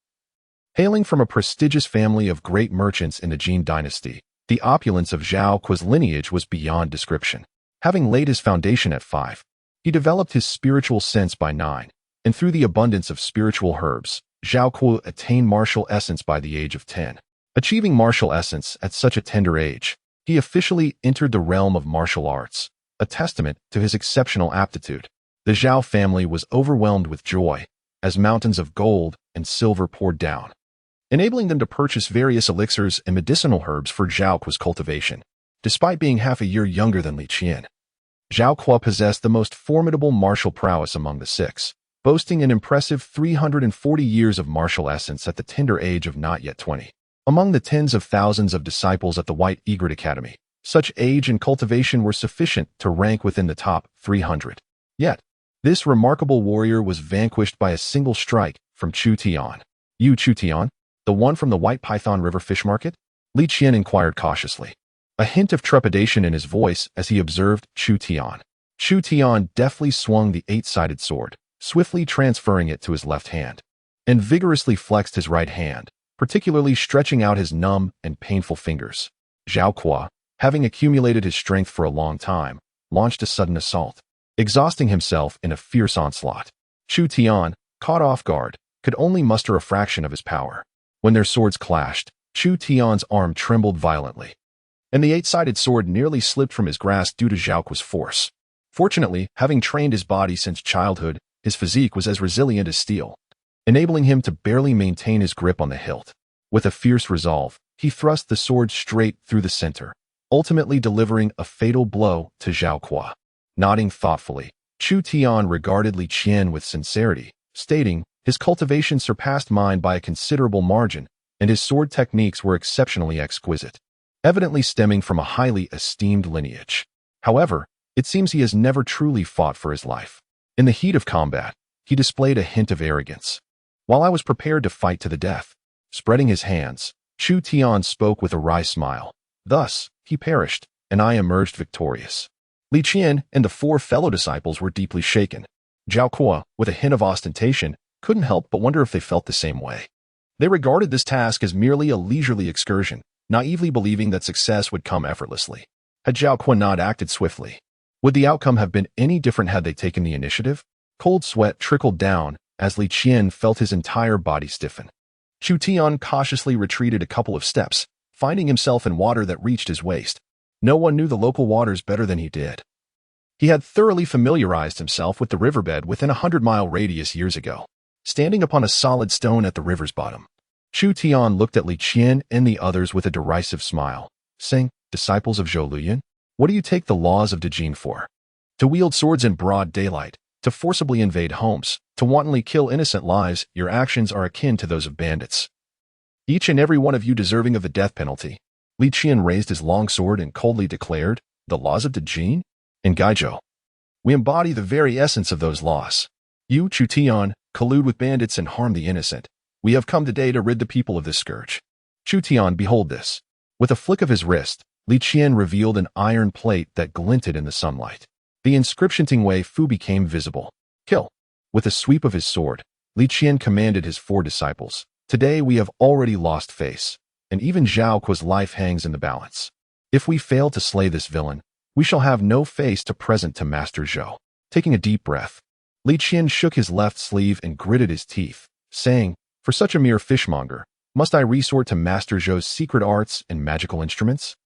hailing from a prestigious family of great merchants in the Jin dynasty, the opulence of Zhao Kuo's lineage was beyond description. Having laid his foundation at 5, he developed his spiritual sense by 9, and through the abundance of spiritual herbs, Zhao Kuo attained martial essence by the age of 10. Achieving martial essence at such a tender age, he officially entered the realm of martial arts, a testament to his exceptional aptitude. The Zhao family was overwhelmed with joy, as mountains of gold and silver poured down, enabling them to purchase various elixirs and medicinal herbs for Zhao Kuo's cultivation. Despite being half a year younger than Li Qian, Zhao Kuo possessed the most formidable martial prowess among the 6, boasting an impressive 340 years of martial essence at the tender age of not yet 20. Among the tens of thousands of disciples at the White Egret Academy, such age and cultivation were sufficient to rank within the top 300. Yet, this remarkable warrior was vanquished by a single strike from Chu Tian. "You Chu Tian, the one from the White Python River Fish Market?" Li Qian inquired cautiously, a hint of trepidation in his voice as he observed Chu Tian. Chu Tian deftly swung the 8-sided sword, swiftly transferring it to his left hand, and vigorously flexed his right hand, particularly stretching out his numb and painful fingers. Zhao Kuo, having accumulated his strength for a long time, launched a sudden assault, exhausting himself in a fierce onslaught. Chu Tian, caught off guard, could only muster a fraction of his power. When their swords clashed, Chu Tian's arm trembled violently, and the 8-sided sword nearly slipped from his grasp due to Zhao Kuo's force. Fortunately, having trained his body since childhood, his physique was as resilient as steel, enabling him to barely maintain his grip on the hilt. With a fierce resolve, he thrust the sword straight through the center, ultimately delivering a fatal blow to Zhao Kuo. Nodding thoughtfully, Chu Tian regarded Li Qian with sincerity, stating, "His cultivation surpassed mine by a considerable margin, and his sword techniques were exceptionally exquisite, evidently stemming from a highly esteemed lineage. However, it seems he has never truly fought for his life. In the heat of combat, he displayed a hint of arrogance. While I was prepared to fight to the death." Spreading his hands, Chu Tian spoke with a wry smile. "Thus, he perished, and I emerged victorious." Li Qian and the 4 fellow disciples were deeply shaken. Zhao Kuo, with a hint of ostentation, couldn't help but wonder if they felt the same way. They regarded this task as merely a leisurely excursion, naively believing that success would come effortlessly. Had Zhao Kuo not acted swiftly, would the outcome have been any different had they taken the initiative? Cold sweat trickled down as Li Qian felt his entire body stiffen. Chu Tian cautiously retreated a couple of steps, finding himself in water that reached his waist. No one knew the local waters better than he did. He had thoroughly familiarized himself with the riverbed within a 100-mile radius years ago, standing upon a solid stone at the river's bottom. Chu Tian looked at Li Qian and the others with a derisive smile, saying, "Disciples of Zhou Luyan, what do you take the laws of decaying for? To wield swords in broad daylight, to forcibly invade homes, to wantonly kill innocent lives, your actions are akin to those of bandits. Each and every one of you deserving of the death penalty." Li Qian raised his long sword and coldly declared, "The laws of decaying? In Gaizhou, we embody the very essence of those laws. You, Chu Tian, collude with bandits and harm the innocent. We have come today to rid the people of this scourge." Chu Tian, behold this. With a flick of his wrist, Li Qian revealed an iron plate that glinted in the sunlight. The inscription Ting Wei Fu became visible. "Kill." With a sweep of his sword, Li Qian commanded his 4 disciples, "Today we have already lost face, and even Zhao Kuo's life hangs in the balance. If we fail to slay this villain, we shall have no face to present to Master Zhou." Taking a deep breath, Li Qian shook his left sleeve and gritted his teeth, saying, "For such a mere fishmonger, must I resort to Master Zhou's secret arts and magical instruments?"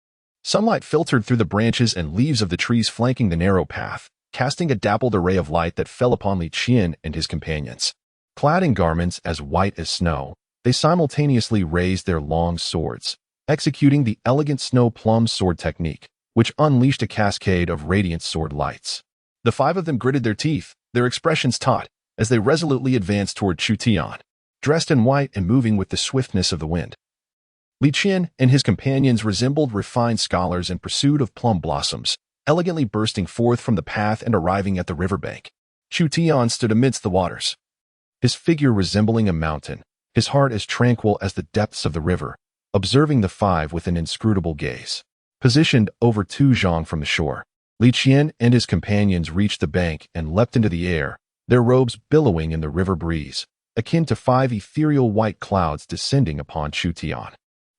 Sunlight filtered through the branches and leaves of the trees flanking the narrow path, casting a dappled array of light that fell upon Li Qian and his companions. Clad in garments as white as snow, they simultaneously raised their long swords, executing the elegant snow plum sword technique, which unleashed a cascade of radiant sword lights. The 5 of them gritted their teeth, their expressions taut, as they resolutely advanced toward Chu Tian, dressed in white and moving with the swiftness of the wind. Li Qian and his companions resembled refined scholars in pursuit of plum blossoms, elegantly bursting forth from the path and arriving at the riverbank. Chu Tian stood amidst the waters, his figure resembling a mountain, his heart as tranquil as the depths of the river, observing the 5 with an inscrutable gaze. Positioned over 2 zhang from the shore, Li Qian and his companions reached the bank and leapt into the air, their robes billowing in the river breeze, akin to 5 ethereal white clouds descending upon Chu Tian.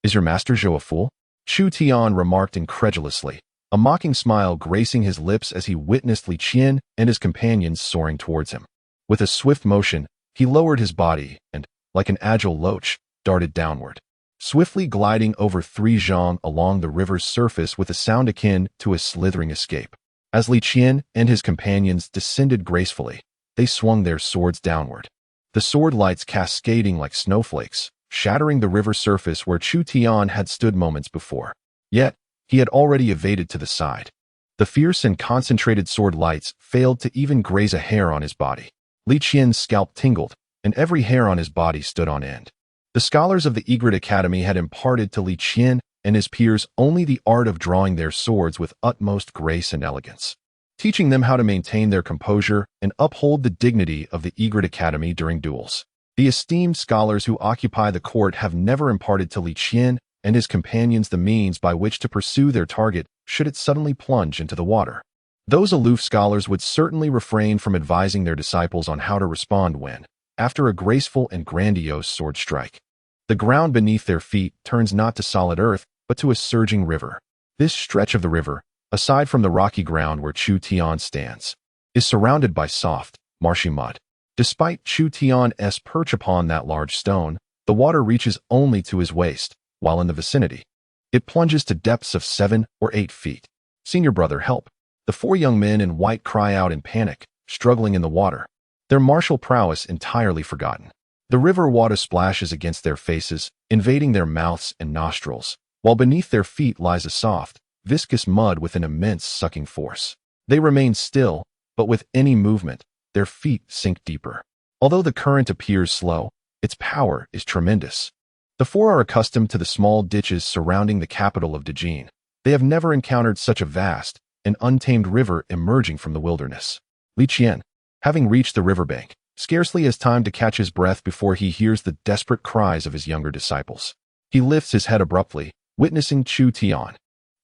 "Is your Master Zhou a fool?" Chu Tian remarked incredulously, a mocking smile gracing his lips as he witnessed Li Qian and his companions soaring towards him. With a swift motion, he lowered his body and, like an agile loach, darted downward, swiftly gliding over 3 zhang along the river's surface with a sound akin to a slithering escape. As Li Qian and his companions descended gracefully, they swung their swords downward, the sword lights cascading like snowflakes, shattering the river surface where Chu Tian had stood moments before. Yet, he had already evaded to the side. The fierce and concentrated sword lights failed to even graze a hair on his body. Li Qian's scalp tingled, and every hair on his body stood on end. The scholars of the Egret Academy had imparted to Li Qian and his peers only the art of drawing their swords with utmost grace and elegance, teaching them how to maintain their composure and uphold the dignity of the Egret Academy during duels. The esteemed scholars who occupy the court have never imparted to Li Qian and his companions the means by which to pursue their target should it suddenly plunge into the water. Those aloof scholars would certainly refrain from advising their disciples on how to respond when, after a graceful and grandiose sword strike, the ground beneath their feet turns not to solid earth, but to a surging river. This stretch of the river, aside from the rocky ground where Chu Tian stands, is surrounded by soft, marshy mud. Despite Chu Tian's perch upon that large stone, the water reaches only to his waist, while in the vicinity, it plunges to depths of 7 or 8 feet. "Senior brother, help!" The 4 young men in white cry out in panic, struggling in the water, their martial prowess entirely forgotten. The river water splashes against their faces, invading their mouths and nostrils, while beneath their feet lies a soft, viscous mud with an immense sucking force. They remain still, but with any movement, their feet sink deeper. Although the current appears slow, its power is tremendous. The 4 are accustomed to the small ditches surrounding the capital of Decaying. They have never encountered such a vast and untamed river emerging from the wilderness. Li Qian, having reached the riverbank, scarcely has time to catch his breath before he hears the desperate cries of his younger disciples. He lifts his head abruptly, witnessing Chu Tian,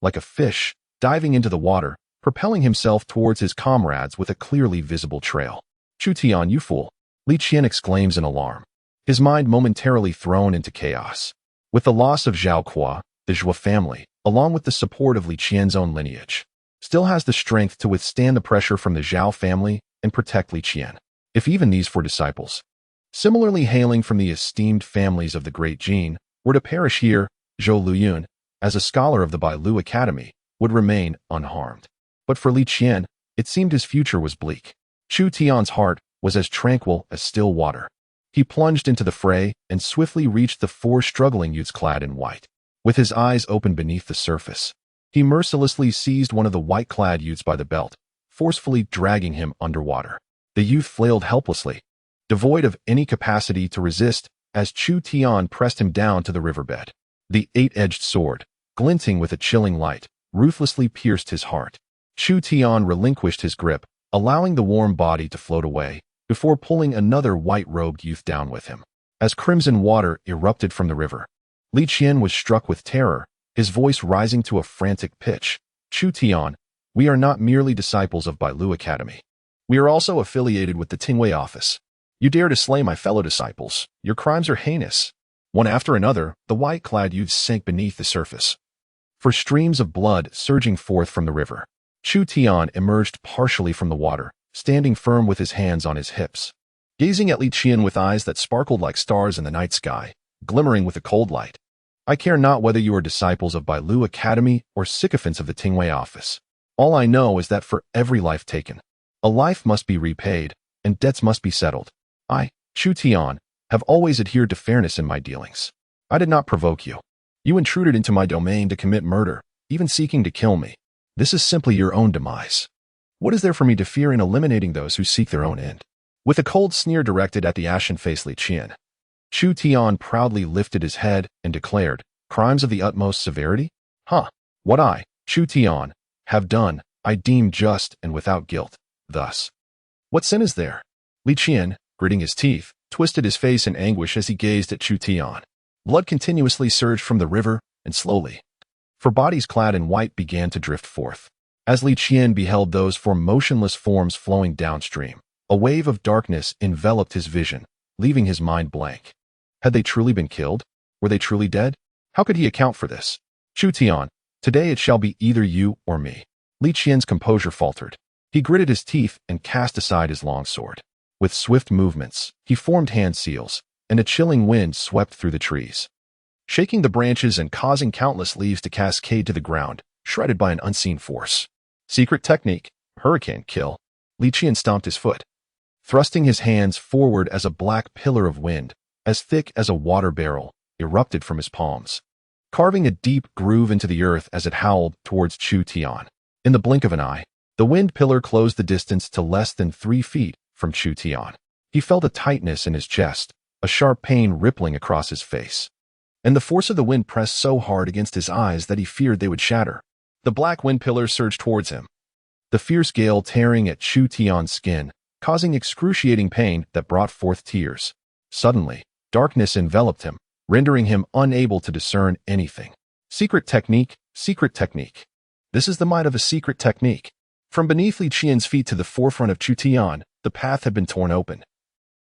like a fish, diving into the water, propelling himself towards his comrades with a clearly visible trail. "Chu Tian, you fool!" Li Qian exclaims in alarm, his mind momentarily thrown into chaos. With the loss of Zhao Kuo, the Zhou family, along with the support of Li Qian's own lineage, still has the strength to withstand the pressure from the Zhao family and protect Li Qian. if even these four disciples, similarly hailing from the esteemed families of the Great Jin, were to perish here, Zhou Luyun, as a scholar of the Bailu Academy, would remain unharmed. But for Li Qian, it seemed his future was bleak. Chu Tian's heart was as tranquil as still water. He plunged into the fray and swiftly reached the four struggling youths clad in white. With his eyes open beneath the surface, he mercilessly seized one of the white-clad youths by the belt, forcefully dragging him underwater. The youth flailed helplessly, devoid of any capacity to resist, as Chu Tian pressed him down to the riverbed. The eight-edged sword, glinting with a chilling light, ruthlessly pierced his heart. Chu Tian relinquished his grip, allowing the warm body to float away, before pulling another white-robed youth down with him. As crimson water erupted from the river, Li Qian was struck with terror, his voice rising to a frantic pitch. Chu Tian, we are not merely disciples of Bailu Academy. We are also affiliated with the Tingwei office. You dare to slay my fellow disciples. Your crimes are heinous. One after another, the white-clad youths sank beneath the surface, for streams of blood surging forth from the river. Chu Tian emerged partially from the water, standing firm with his hands on his hips, gazing at Li Qian with eyes that sparkled like stars in the night sky, glimmering with a cold light. I care not whether you are disciples of Bailu Academy or sycophants of the Tingwei office. All I know is that for every life taken, a life must be repaid, and debts must be settled. I, Chu Tian, have always adhered to fairness in my dealings. I did not provoke you. You intruded into my domain to commit murder, even seeking to kill me. This is simply your own demise. What is there for me to fear in eliminating those who seek their own end? With a cold sneer directed at the ashen-faced Li Qian, Chu Tian proudly lifted his head and declared, crimes of the utmost severity? What I, Chu Tian, have done, I deem just and without guilt. Thus, what sin is there? Li Qian, gritting his teeth, twisted his face in anguish as he gazed at Chu Tian. Blood continuously surged from the river, and slowly, for bodies clad in white began to drift forth. As Li Qian beheld those four motionless forms flowing downstream, a wave of darkness enveloped his vision, leaving his mind blank. Had they truly been killed? Were they truly dead? How could he account for this? Chu Tian, today it shall be either you or me. Li Qian's composure faltered. He gritted his teeth and cast aside his long sword. With swift movements, he formed hand seals, and a chilling wind swept through the trees, shaking the branches and causing countless leaves to cascade to the ground, shredded by an unseen force. Secret technique, hurricane kill. Li Qian stomped his foot, thrusting his hands forward as a black pillar of wind, as thick as a water barrel, erupted from his palms, carving a deep groove into the earth as it howled towards Chu Tian. In the blink of an eye, the wind pillar closed the distance to less than 3 feet from Chu Tian. He felt a tightness in his chest, a sharp pain rippling across his face, and the force of the wind pressed so hard against his eyes that he feared they would shatter. The black wind pillar surged towards him, the fierce gale tearing at Chu Tian's skin, causing excruciating pain that brought forth tears. Suddenly, darkness enveloped him, rendering him unable to discern anything. Secret technique, secret technique. This is the might of a secret technique. From beneath Li Qian's feet to the forefront of Chu Tian, the path had been torn open,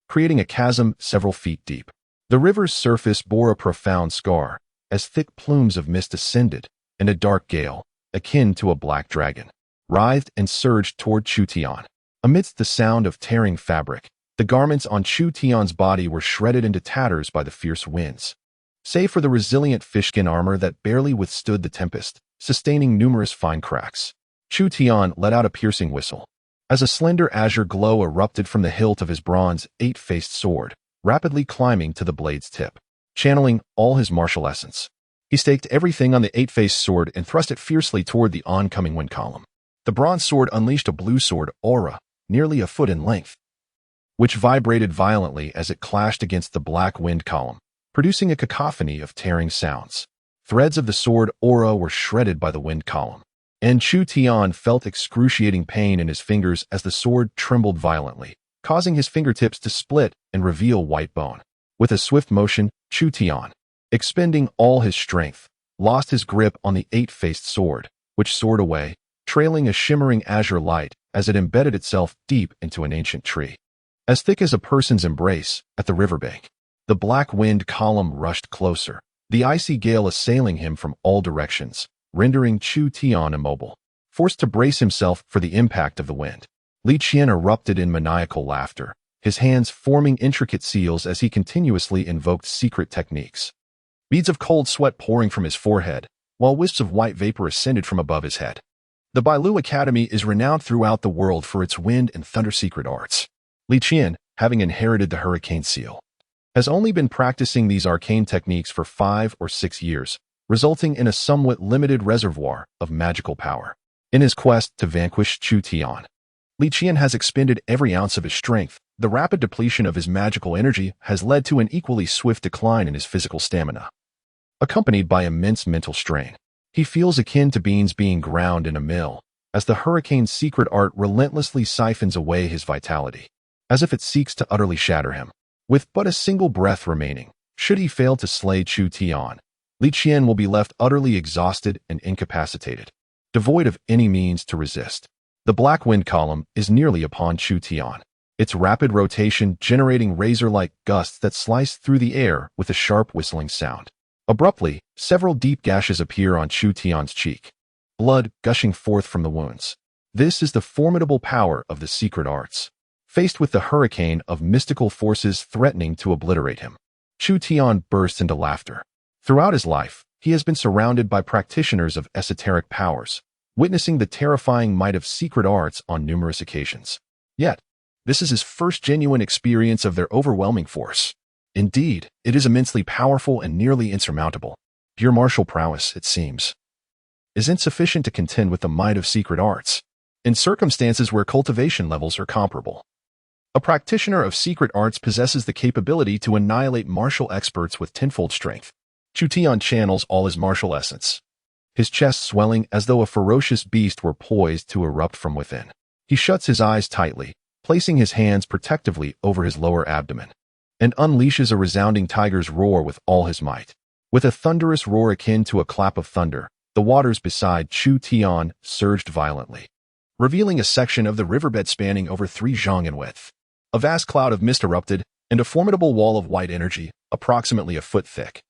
creating a chasm several feet deep. The river's surface bore a profound scar, as thick plumes of mist ascended, and a dark gale, akin to a black dragon, writhed and surged toward Chu Tian. Amidst the sound of tearing fabric, the garments on Chu Tian's body were shredded into tatters by the fierce winds, save for the resilient fishskin armor that barely withstood the tempest, sustaining numerous fine cracks. Chu Tian let out a piercing whistle, as a slender azure glow erupted from the hilt of his bronze, 8-faced sword, rapidly climbing to the blade's tip. Channeling all his martial essence, he staked everything on the 8-faced sword and thrust it fiercely toward the oncoming wind column. The bronze sword unleashed a blue sword aura, nearly a foot in length, which vibrated violently as it clashed against the black wind column, producing a cacophony of tearing sounds. Threads of the sword aura were shredded by the wind column, and Chu Tian felt excruciating pain in his fingers as the sword trembled violently, causing his fingertips to split and reveal white bone. With a swift motion, Chu Tian, expending all his strength, lost his grip on the 8-faced sword, which soared away, trailing a shimmering azure light as it embedded itself deep into an ancient tree, as thick as a person's embrace, at the riverbank. The black wind column rushed closer, the icy gale assailing him from all directions, rendering Chu Tian immobile, forced to brace himself for the impact of the wind. Li Qian erupted in maniacal laughter, his hands forming intricate seals as he continuously invoked secret techniques. Beads of cold sweat pouring from his forehead, while wisps of white vapor ascended from above his head. The Bailu Academy is renowned throughout the world for its wind and thunder secret arts. Li Qian, having inherited the hurricane seal, has only been practicing these arcane techniques for 5 or 6 years, resulting in a somewhat limited reservoir of magical power. In his quest to vanquish Chu Tian, Li Qian has expended every ounce of his strength. The rapid depletion of his magical energy has led to an equally swift decline in his physical stamina, accompanied by immense mental strain. He feels akin to beans being ground in a mill, as the hurricane's secret art relentlessly siphons away his vitality, as if it seeks to utterly shatter him. With but a single breath remaining, should he fail to slay Chu Tian, Li Qian will be left utterly exhausted and incapacitated, devoid of any means to resist. The black wind column is nearly upon Chu Tian, its rapid rotation generating razor-like gusts that slice through the air with a sharp whistling sound. Abruptly, several deep gashes appear on Chu Tian's cheek, blood gushing forth from the wounds. This is the formidable power of the secret arts. Faced with the hurricane of mystical forces threatening to obliterate him, Chu Tian bursts into laughter. Throughout his life, he has been surrounded by practitioners of esoteric powers, witnessing the terrifying might of secret arts on numerous occasions. Yet, this is his first genuine experience of their overwhelming force. Indeed, it is immensely powerful and nearly insurmountable. Pure martial prowess, it seems, is insufficient to contend with the might of secret arts, in circumstances where cultivation levels are comparable. A practitioner of secret arts possesses the capability to annihilate martial experts with tenfold strength. Chu Tian channels all his martial essence, his chest swelling as though a ferocious beast were poised to erupt from within. He shuts his eyes tightly, placing his hands protectively over his lower abdomen, and unleashes a resounding tiger's roar with all his might. With a thunderous roar akin to a clap of thunder, the waters beside Chu Tian surged violently, revealing a section of the riverbed spanning over 3 zhang in width. A vast cloud of mist erupted, and a formidable wall of white energy, approximately a foot thick,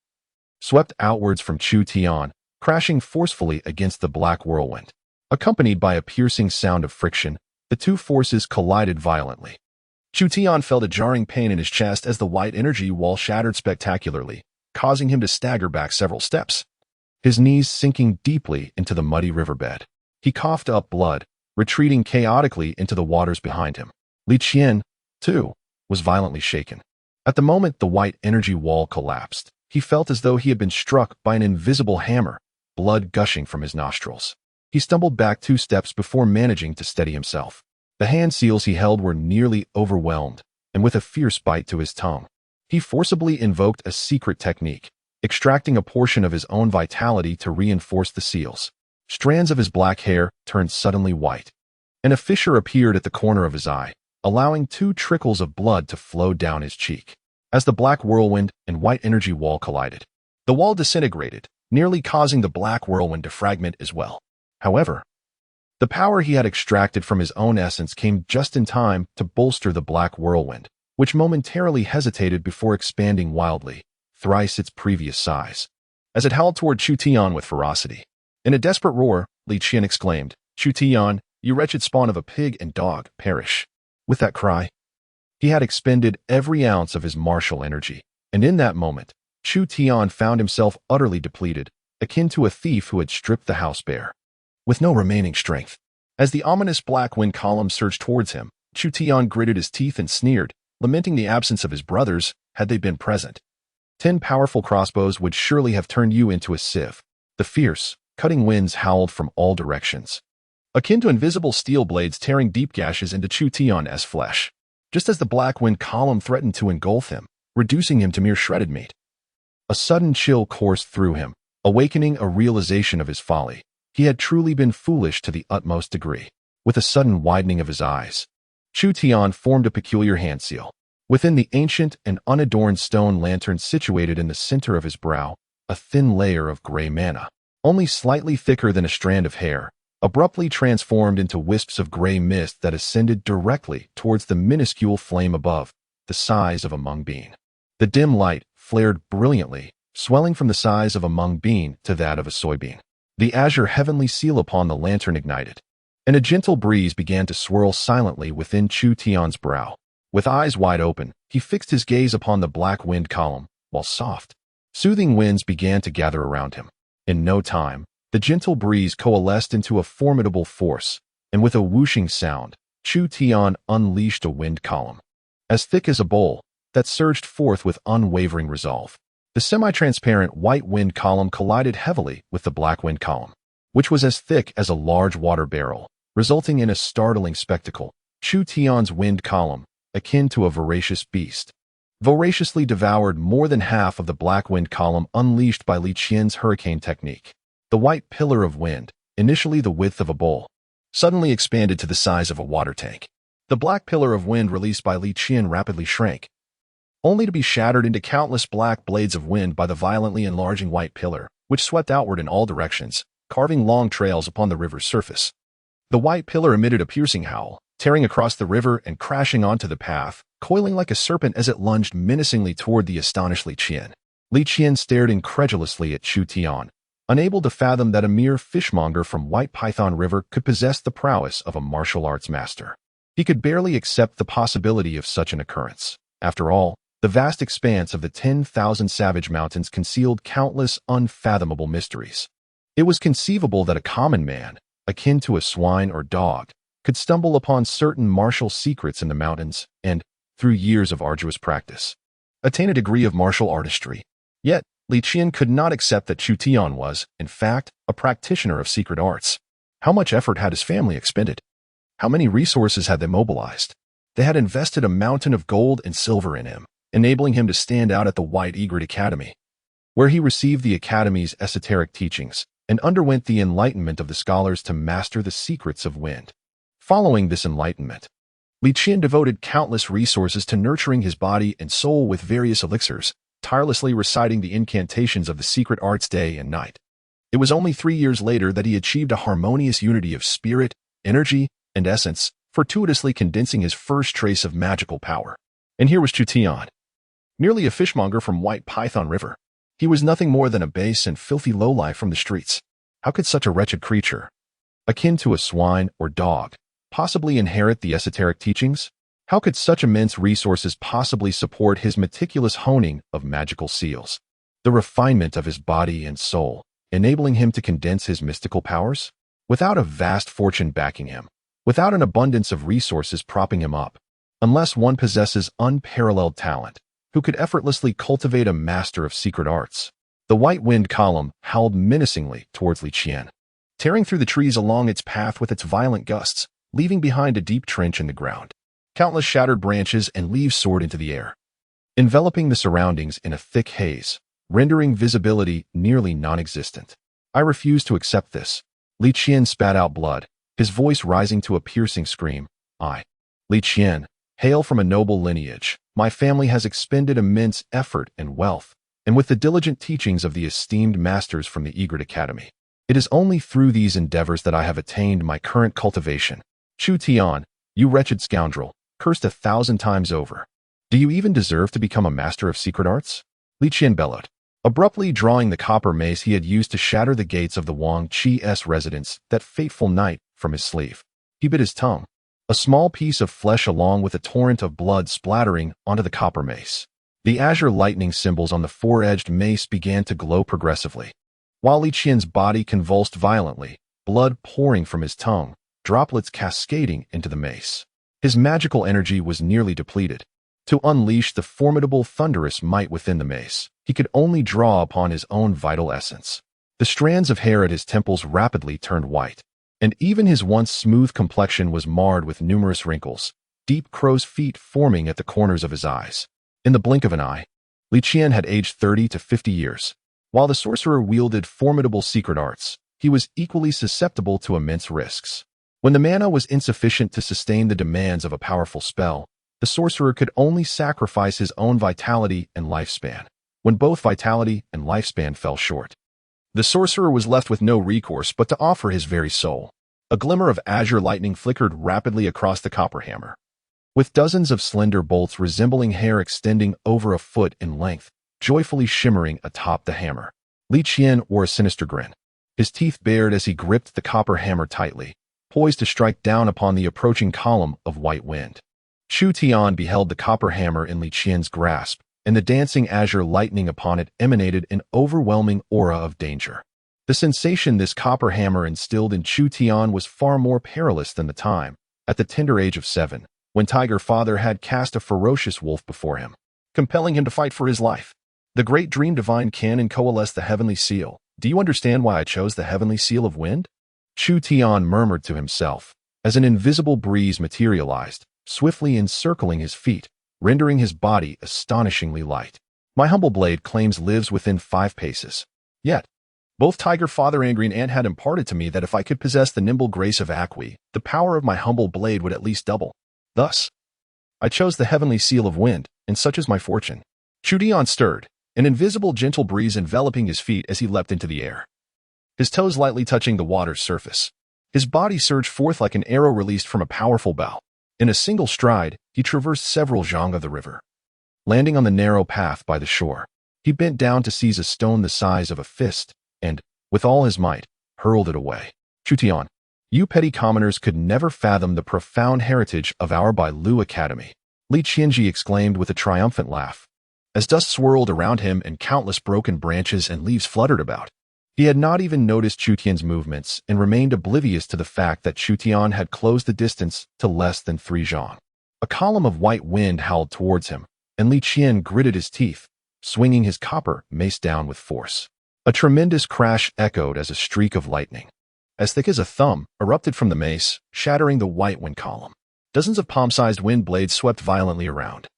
swept outwards from Chu Tian, crashing forcefully against the black whirlwind. Accompanied by a piercing sound of friction, the two forces collided violently. Chu Tian felt a jarring pain in his chest as the white energy wall shattered spectacularly, causing him to stagger back several steps, his knees sinking deeply into the muddy riverbed. He coughed up blood, retreating chaotically into the waters behind him. Li Qian, too, was violently shaken. At the moment the white energy wall collapsed, he felt as though he had been struck by an invisible hammer, blood gushing from his nostrils. He stumbled back 2 steps before managing to steady himself. The hand seals he held were nearly overwhelmed, and with a fierce bite to his tongue, he forcibly invoked a secret technique, extracting a portion of his own vitality to reinforce the seals. Strands of his black hair turned suddenly white, and a fissure appeared at the corner of his eye, allowing 2 trickles of blood to flow down his cheek. As the black whirlwind and white energy wall collided, the wall disintegrated, nearly causing the black whirlwind to fragment as well. However, the power he had extracted from his own essence came just in time to bolster the black whirlwind, which momentarily hesitated before expanding wildly, thrice its previous size, as it howled toward Chu Tian with ferocity. In a desperate roar, Li Qian exclaimed, "Chu Tian, you wretched spawn of a pig and dog, perish." With that cry, he had expended every ounce of his martial energy, and in that moment, Chu Tian found himself utterly depleted, akin to a thief who had stripped the house bare, with no remaining strength. As the ominous black wind column surged towards him, Chu Tian gritted his teeth and sneered, lamenting the absence of his brothers had they been present. 10 powerful crossbows would surely have turned you into a sieve. The fierce, cutting winds howled from all directions, akin to invisible steel blades tearing deep gashes into Chu Tian's flesh, just as the black wind column threatened to engulf him, reducing him to mere shredded meat. A sudden chill coursed through him, awakening a realization of his folly. He had truly been foolish to the utmost degree. With a sudden widening of his eyes, Chu Tian formed a peculiar hand seal. Within the ancient and unadorned stone lantern situated in the center of his brow, a thin layer of gray mana, only slightly thicker than a strand of hair, abruptly transformed into wisps of gray mist that ascended directly towards the minuscule flame above, the size of a mung bean. The dim light flared brilliantly, swelling from the size of a mung bean to that of a soybean. The azure heavenly seal upon the lantern ignited, and a gentle breeze began to swirl silently within Chu Tian's brow. With eyes wide open, he fixed his gaze upon the black wind column, while soft, soothing winds began to gather around him. In no time, the gentle breeze coalesced into a formidable force, and with a whooshing sound, Chu Tian unleashed a wind column, as thick as a bowl, that surged forth with unwavering resolve. The semi-transparent white wind column collided heavily with the black wind column, which was as thick as a large water barrel, resulting in a startling spectacle. Chu Tian's wind column, akin to a voracious beast, voraciously devoured more than half of the black wind column unleashed by Li Qian's hurricane technique. The white pillar of wind, initially the width of a bowl, suddenly expanded to the size of a water tank. The black pillar of wind released by Li Qian rapidly shrank, only to be shattered into countless black blades of wind by the violently enlarging white pillar, which swept outward in all directions, carving long trails upon the river's surface. The white pillar emitted a piercing howl, tearing across the river and crashing onto the path, coiling like a serpent as it lunged menacingly toward the astonished Li Qian. Li Qian stared incredulously at Chu Tian, unable to fathom that a mere fishmonger from White Python River could possess the prowess of a martial arts master. He could barely accept the possibility of such an occurrence. After all, the vast expanse of the 10,000 savage mountains concealed countless unfathomable mysteries. It was conceivable that a common man, akin to a swine or dog, could stumble upon certain martial secrets in the mountains and, through years of arduous practice, attain a degree of martial artistry. Yet, Li Qian could not accept that Chu Tian was, in fact, a practitioner of secret arts. How much effort had his family expended? How many resources had they mobilized? They had invested a mountain of gold and silver in him, enabling him to stand out at the White Egret Academy, where he received the Academy's esoteric teachings and underwent the enlightenment of the scholars to master the secrets of wind. Following this enlightenment, Li Qian devoted countless resources to nurturing his body and soul with various elixirs, tirelessly reciting the incantations of the secret arts day and night. It was only 3 years later that he achieved a harmonious unity of spirit, energy, and essence, fortuitously condensing his first trace of magical power. And here was Chu Tian, merely a fishmonger from White Python River. He was nothing more than a base and filthy lowlife from the streets. How could such a wretched creature, akin to a swine or dog, possibly inherit the esoteric teachings? How could such immense resources possibly support his meticulous honing of magical seals, the refinement of his body and soul, enabling him to condense his mystical powers? Without a vast fortune backing him, without an abundance of resources propping him up, unless one possesses unparalleled talent, who could effortlessly cultivate a master of secret arts? The white wind column howled menacingly towards Li Qian, tearing through the trees along its path with its violent gusts, leaving behind a deep trench in the ground. Countless shattered branches and leaves soared into the air, enveloping the surroundings in a thick haze, rendering visibility nearly non-existent. I refuse to accept this. Li Qian spat out blood, his voice rising to a piercing scream. I, Li Qian, hail from a noble lineage. My family has expended immense effort and wealth, and with the diligent teachings of the esteemed masters from the Egret Academy, it is only through these endeavors that I have attained my current cultivation. Chu Tian, you wretched scoundrel, cursed 1,000 times over. Do you even deserve to become a master of secret arts? Li Qian bellowed, abruptly drawing the copper mace he had used to shatter the gates of the Wang Chi's residence that fateful night from his sleeve. He bit his tongue, a small piece of flesh along with a torrent of blood splattering onto the copper mace. The azure lightning symbols on the four-edged mace began to glow progressively, while Li Qian's body convulsed violently, blood pouring from his tongue, droplets cascading into the mace. His magical energy was nearly depleted. To unleash the formidable thunderous might within the mace, he could only draw upon his own vital essence. The strands of hair at his temples rapidly turned white, and even his once smooth complexion was marred with numerous wrinkles, deep crow's feet forming at the corners of his eyes. In the blink of an eye, Li Qian had aged 30 to 50 years. While the sorcerer wielded formidable secret arts, he was equally susceptible to immense risks. When the mana was insufficient to sustain the demands of a powerful spell, the sorcerer could only sacrifice his own vitality and lifespan. When both vitality and lifespan fell short, the sorcerer was left with no recourse but to offer his very soul. A glimmer of azure lightning flickered rapidly across the copper hammer, with dozens of slender bolts resembling hair extending over a foot in length, joyfully shimmering atop the hammer. Li Qian wore a sinister grin, his teeth bared as he gripped the copper hammer tightly, poised to strike down upon the approaching column of white wind. Chu Tian beheld the copper hammer in Li Qian's grasp, and the dancing azure lightning upon it emanated an overwhelming aura of danger. The sensation this copper hammer instilled in Chu Tian was far more perilous than the time, at the tender age of 7, when Tiger Father had cast a ferocious wolf before him, compelling him to fight for his life. The great dream divine can coalesce the heavenly seal. Do you understand why I chose the heavenly seal of wind? Chu Tian murmured to himself, as an invisible breeze materialized, swiftly encircling his feet, rendering his body astonishingly light. My humble blade claims lives within 5 paces. Yet, both Tiger Father and Green Ant had imparted to me that if I could possess the nimble grace of Acqui, the power of my humble blade would at least double. Thus, I chose the heavenly seal of wind, and such is my fortune. Chu Tian stirred, an invisible gentle breeze enveloping his feet as he leapt into the air, his toes lightly touching the water's surface. His body surged forth like an arrow released from a powerful bow. In a single stride, he traversed several zhang of the river. Landing on the narrow path by the shore, he bent down to seize a stone the size of a fist, and, with all his might, hurled it away. Chu Tian, you petty commoners could never fathom the profound heritage of our Bai Lu Academy, Li Qianji exclaimed with a triumphant laugh, as dust swirled around him and countless broken branches and leaves fluttered about. He had not even noticed Chu Tian's movements and remained oblivious to the fact that Chu Tian had closed the distance to less than 3 zhang. A column of white wind howled towards him, and Li Qian gritted his teeth, swinging his copper mace down with force. A tremendous crash echoed as a streak of lightning, as thick as a thumb, erupted from the mace, shattering the white wind column. Dozens of palm-sized wind blades swept violently around,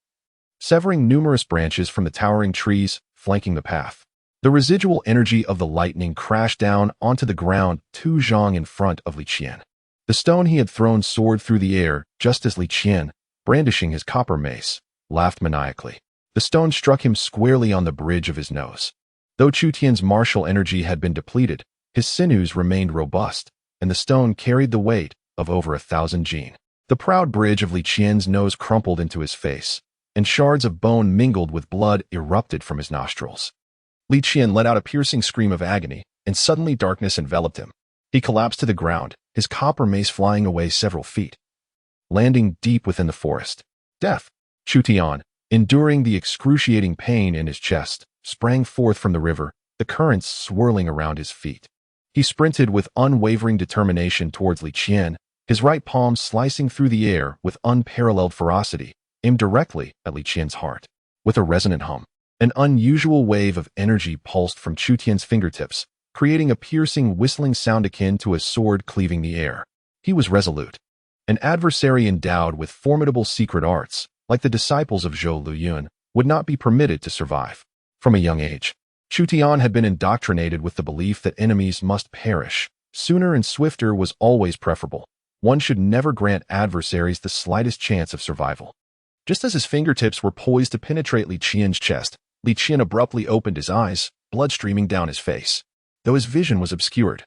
severing numerous branches from the towering trees flanking the path. The residual energy of the lightning crashed down onto the ground 2 zhang in front of Li Qian. The stone he had thrown soared through the air just as Li Qian, brandishing his copper mace, laughed maniacally. The stone struck him squarely on the bridge of his nose. Though Chu Tian's martial energy had been depleted, his sinews remained robust, and the stone carried the weight of over 1,000 jin. The proud bridge of Li Qian's nose crumpled into his face, and shards of bone mingled with blood erupted from his nostrils. Li Qian let out a piercing scream of agony, and suddenly darkness enveloped him. He collapsed to the ground, his copper mace flying away several feet, landing deep within the forest. Death! Chu Tian, enduring the excruciating pain in his chest, sprang forth from the river, the currents swirling around his feet. He sprinted with unwavering determination towards Li Qian, his right palm slicing through the air with unparalleled ferocity, aimed directly at Li Qian's heart. With a resonant hum, an unusual wave of energy pulsed from Chu Tian's fingertips, creating a piercing whistling sound akin to a sword cleaving the air. He was resolute. An adversary endowed with formidable secret arts, like the disciples of Zhou Luyun, would not be permitted to survive. From a young age, Chu Tian had been indoctrinated with the belief that enemies must perish. Sooner and swifter was always preferable. One should never grant adversaries the slightest chance of survival. Just as his fingertips were poised to penetrate Li Qian's chest, Li Qian abruptly opened his eyes, blood streaming down his face. Though his vision was obscured,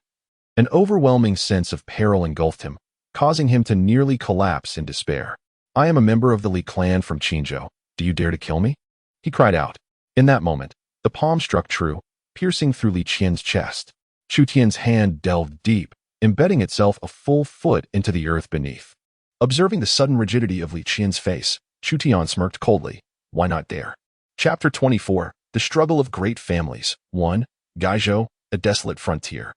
an overwhelming sense of peril engulfed him, causing him to nearly collapse in despair. I am a member of the Li clan from Qinzhou. Do you dare to kill me? He cried out. In that moment, the palm struck true, piercing through Li Qian's chest. Chu Tian's hand delved deep, embedding itself a full foot into the earth beneath. Observing the sudden rigidity of Li Qian's face, Chu Tian smirked coldly. Why not dare? Chapter 24. The Struggle of Great Families. 1. Gaizhou, a desolate frontier,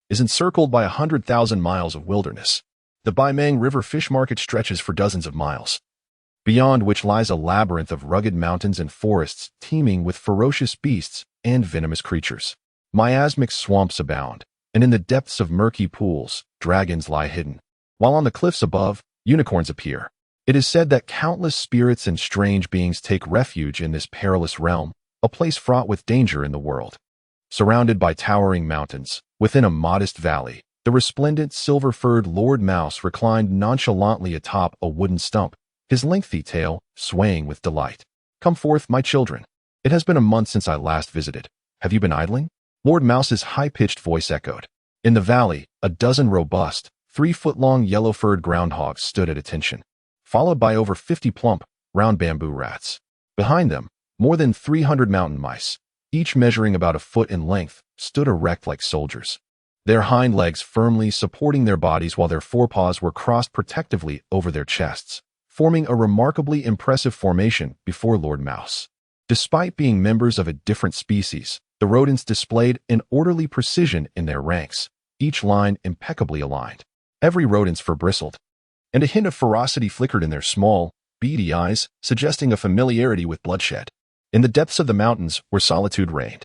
is encircled by 100,000 miles of wilderness. The Baimeng River fish market stretches for dozens of miles, beyond which lies a labyrinth of rugged mountains and forests teeming with ferocious beasts and venomous creatures. Miasmic swamps abound, and in the depths of murky pools, dragons lie hidden, while on the cliffs above, unicorns appear. It is said that countless spirits and strange beings take refuge in this perilous realm, a place fraught with danger in the world. Surrounded by towering mountains, within a modest valley, the resplendent silver-furred Lord Mouse reclined nonchalantly atop a wooden stump, his lengthy tail swaying with delight. Come forth, my children. It has been a month since I last visited. Have you been idling? Lord Mouse's high-pitched voice echoed. In the valley, a dozen robust, 3-foot-long yellow-furred groundhogs stood at attention, followed by over 50 plump, round bamboo rats. Behind them, more than 300 mountain mice, each measuring about a foot in length, stood erect like soldiers, their hind legs firmly supporting their bodies while their forepaws were crossed protectively over their chests, forming a remarkably impressive formation before Lord Mouse. Despite being members of a different species, the rodents displayed an orderly precision in their ranks, each line impeccably aligned. Every rodent's fur bristled, and a hint of ferocity flickered in their small, beady eyes, suggesting a familiarity with bloodshed. In the depths of the mountains where solitude reigned,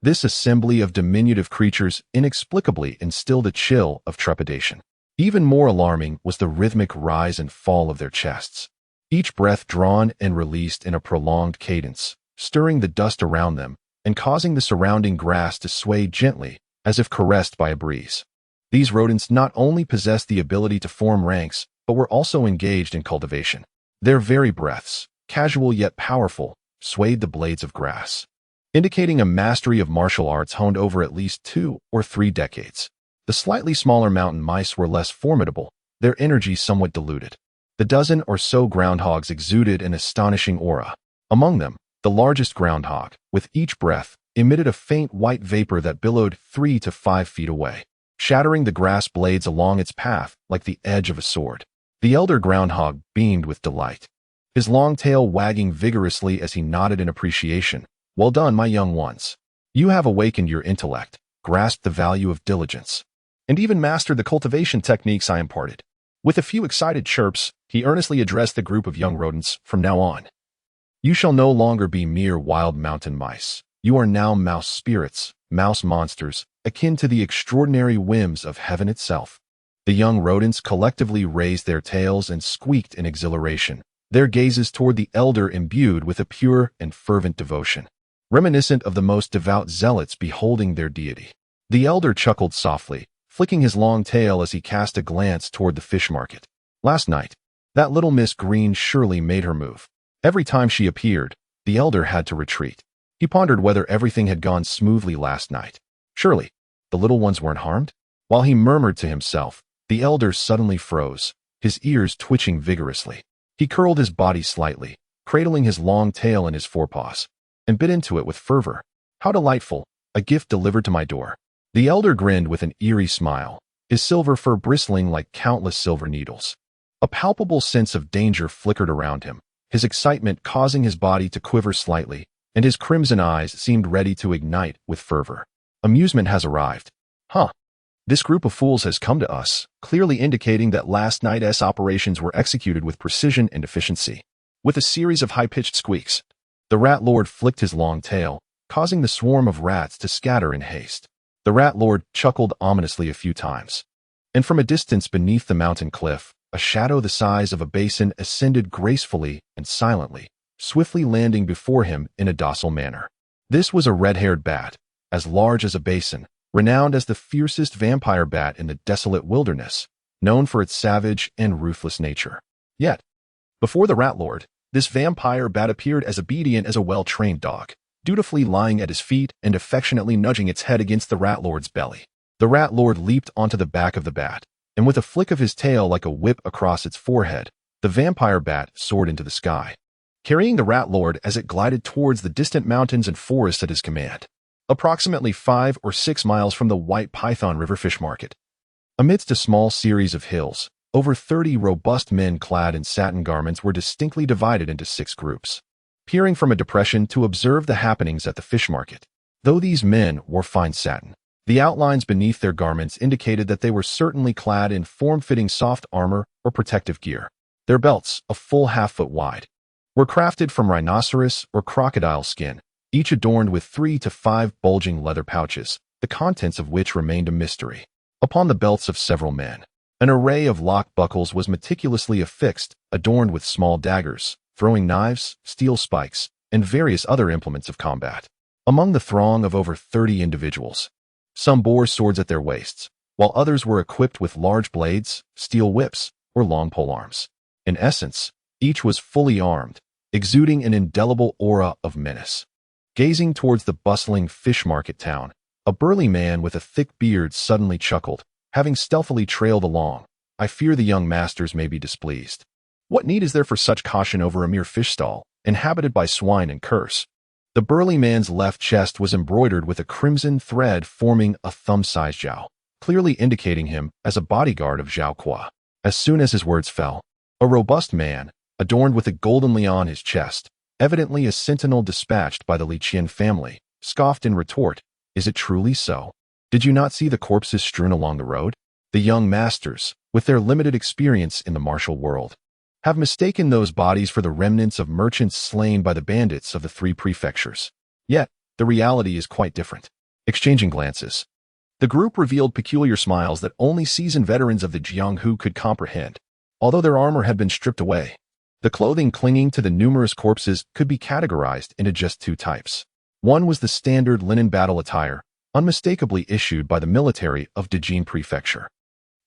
this assembly of diminutive creatures inexplicably instilled a chill of trepidation. Even more alarming was the rhythmic rise and fall of their chests, each breath drawn and released in a prolonged cadence, stirring the dust around them and causing the surrounding grass to sway gently as if caressed by a breeze. These rodents not only possessed the ability to form ranks, but were also engaged in cultivation. Their very breaths, casual yet powerful, swayed the blades of grass, indicating a mastery of martial arts honed over at least 2 or 3 decades. The slightly smaller mountain mice were less formidable, their energy somewhat diluted. The dozen or so groundhogs exuded an astonishing aura. Among them, the largest groundhog, with each breath, emitted a faint white vapor that billowed 3 to 5 feet away, shattering the grass blades along its path like the edge of a sword. The elder groundhog beamed with delight, his long tail wagging vigorously as he nodded in appreciation. "Well done, my young ones. You have awakened your intellect, grasped the value of diligence, and even mastered the cultivation techniques I imparted." With a few excited chirps, he earnestly addressed the group of young rodents. "From now on, you shall no longer be mere wild mountain mice. You are now mouse spirits, mouse monsters, akin to the extraordinary whims of heaven itself." The young rodents collectively raised their tails and squeaked in exhilaration, their gazes toward the elder imbued with a pure and fervent devotion, reminiscent of the most devout zealots beholding their deity. The elder chuckled softly, flicking his long tail as he cast a glance toward the fish market. Last night, that little Miss Green surely made her move. Every time she appeared, the elder had to retreat. He pondered whether everything had gone smoothly last night. Surely, the little ones weren't harmed? While he murmured to himself, the elder suddenly froze, his ears twitching vigorously. He curled his body slightly, cradling his long tail in his forepaws, and bit into it with fervor. "How delightful, a gift delivered to my door." The elder grinned with an eerie smile, his silver fur bristling like countless silver needles. A palpable sense of danger flickered around him, his excitement causing his body to quiver slightly, and his crimson eyes seemed ready to ignite with fervor. Amusement has arrived. Huh. This group of fools has come to us, clearly indicating that last night's operations were executed with precision and efficiency. With a series of high-pitched squeaks, the rat lord flicked his long tail, causing the swarm of rats to scatter in haste. The rat lord chuckled ominously a few times, and from a distance beneath the mountain cliff, a shadow the size of a basin ascended gracefully and silently, swiftly landing before him in a docile manner. This was a red-haired bat, as large as a basin, renowned as the fiercest vampire bat in the desolate wilderness, known for its savage and ruthless nature. Yet, before the rat lord, this vampire bat appeared as obedient as a well-trained dog, dutifully lying at his feet and affectionately nudging its head against the rat lord's belly. The rat lord leaped onto the back of the bat, and with a flick of his tail like a whip across its forehead, the vampire bat soared into the sky, carrying the rat lord as it glided towards the distant mountains and forests at his command. Approximately 5 or 6 miles from the White Python River Fish Market, amidst a small series of hills, over 30 robust men clad in satin garments were distinctly divided into 6 groups, peering from a depression to observe the happenings at the fish market. Though these men wore fine satin, the outlines beneath their garments indicated that they were certainly clad in form-fitting soft armor or protective gear. Their belts, a full half-foot wide, were crafted from rhinoceros or crocodile skin, each adorned with 3 to 5 bulging leather pouches, the contents of which remained a mystery. Upon the belts of several men, an array of lock buckles was meticulously affixed, adorned with small daggers, throwing knives, steel spikes, and various other implements of combat. Among the throng of over 30 individuals, some bore swords at their waists, while others were equipped with large blades, steel whips, or long polearms. In essence, each was fully armed, exuding an indelible aura of menace. Gazing towards the bustling fish market town, a burly man with a thick beard suddenly chuckled, having stealthily trailed along. "I fear the young masters may be displeased. What need is there for such caution over a mere fish stall, inhabited by swine and curse?" The burly man's left chest was embroidered with a crimson thread forming a thumb-sized Zhao, clearly indicating him as a bodyguard of Zhao Qua. As soon as his words fell, a robust man, adorned with a golden lion on his chest, evidently a sentinel dispatched by the Li Qian family, scoffed in retort, "Is it truly so? Did you not see the corpses strewn along the road? The young masters, with their limited experience in the martial world, have mistaken those bodies for the remnants of merchants slain by the bandits of the 3 prefectures. Yet, the reality is quite different." Exchanging glances, the group revealed peculiar smiles that only seasoned veterans of the Jianghu could comprehend. Although their armor had been stripped away, the clothing clinging to the numerous corpses could be categorized into just 2 types. One was the standard linen battle attire, unmistakably issued by the military of Dejin Prefecture.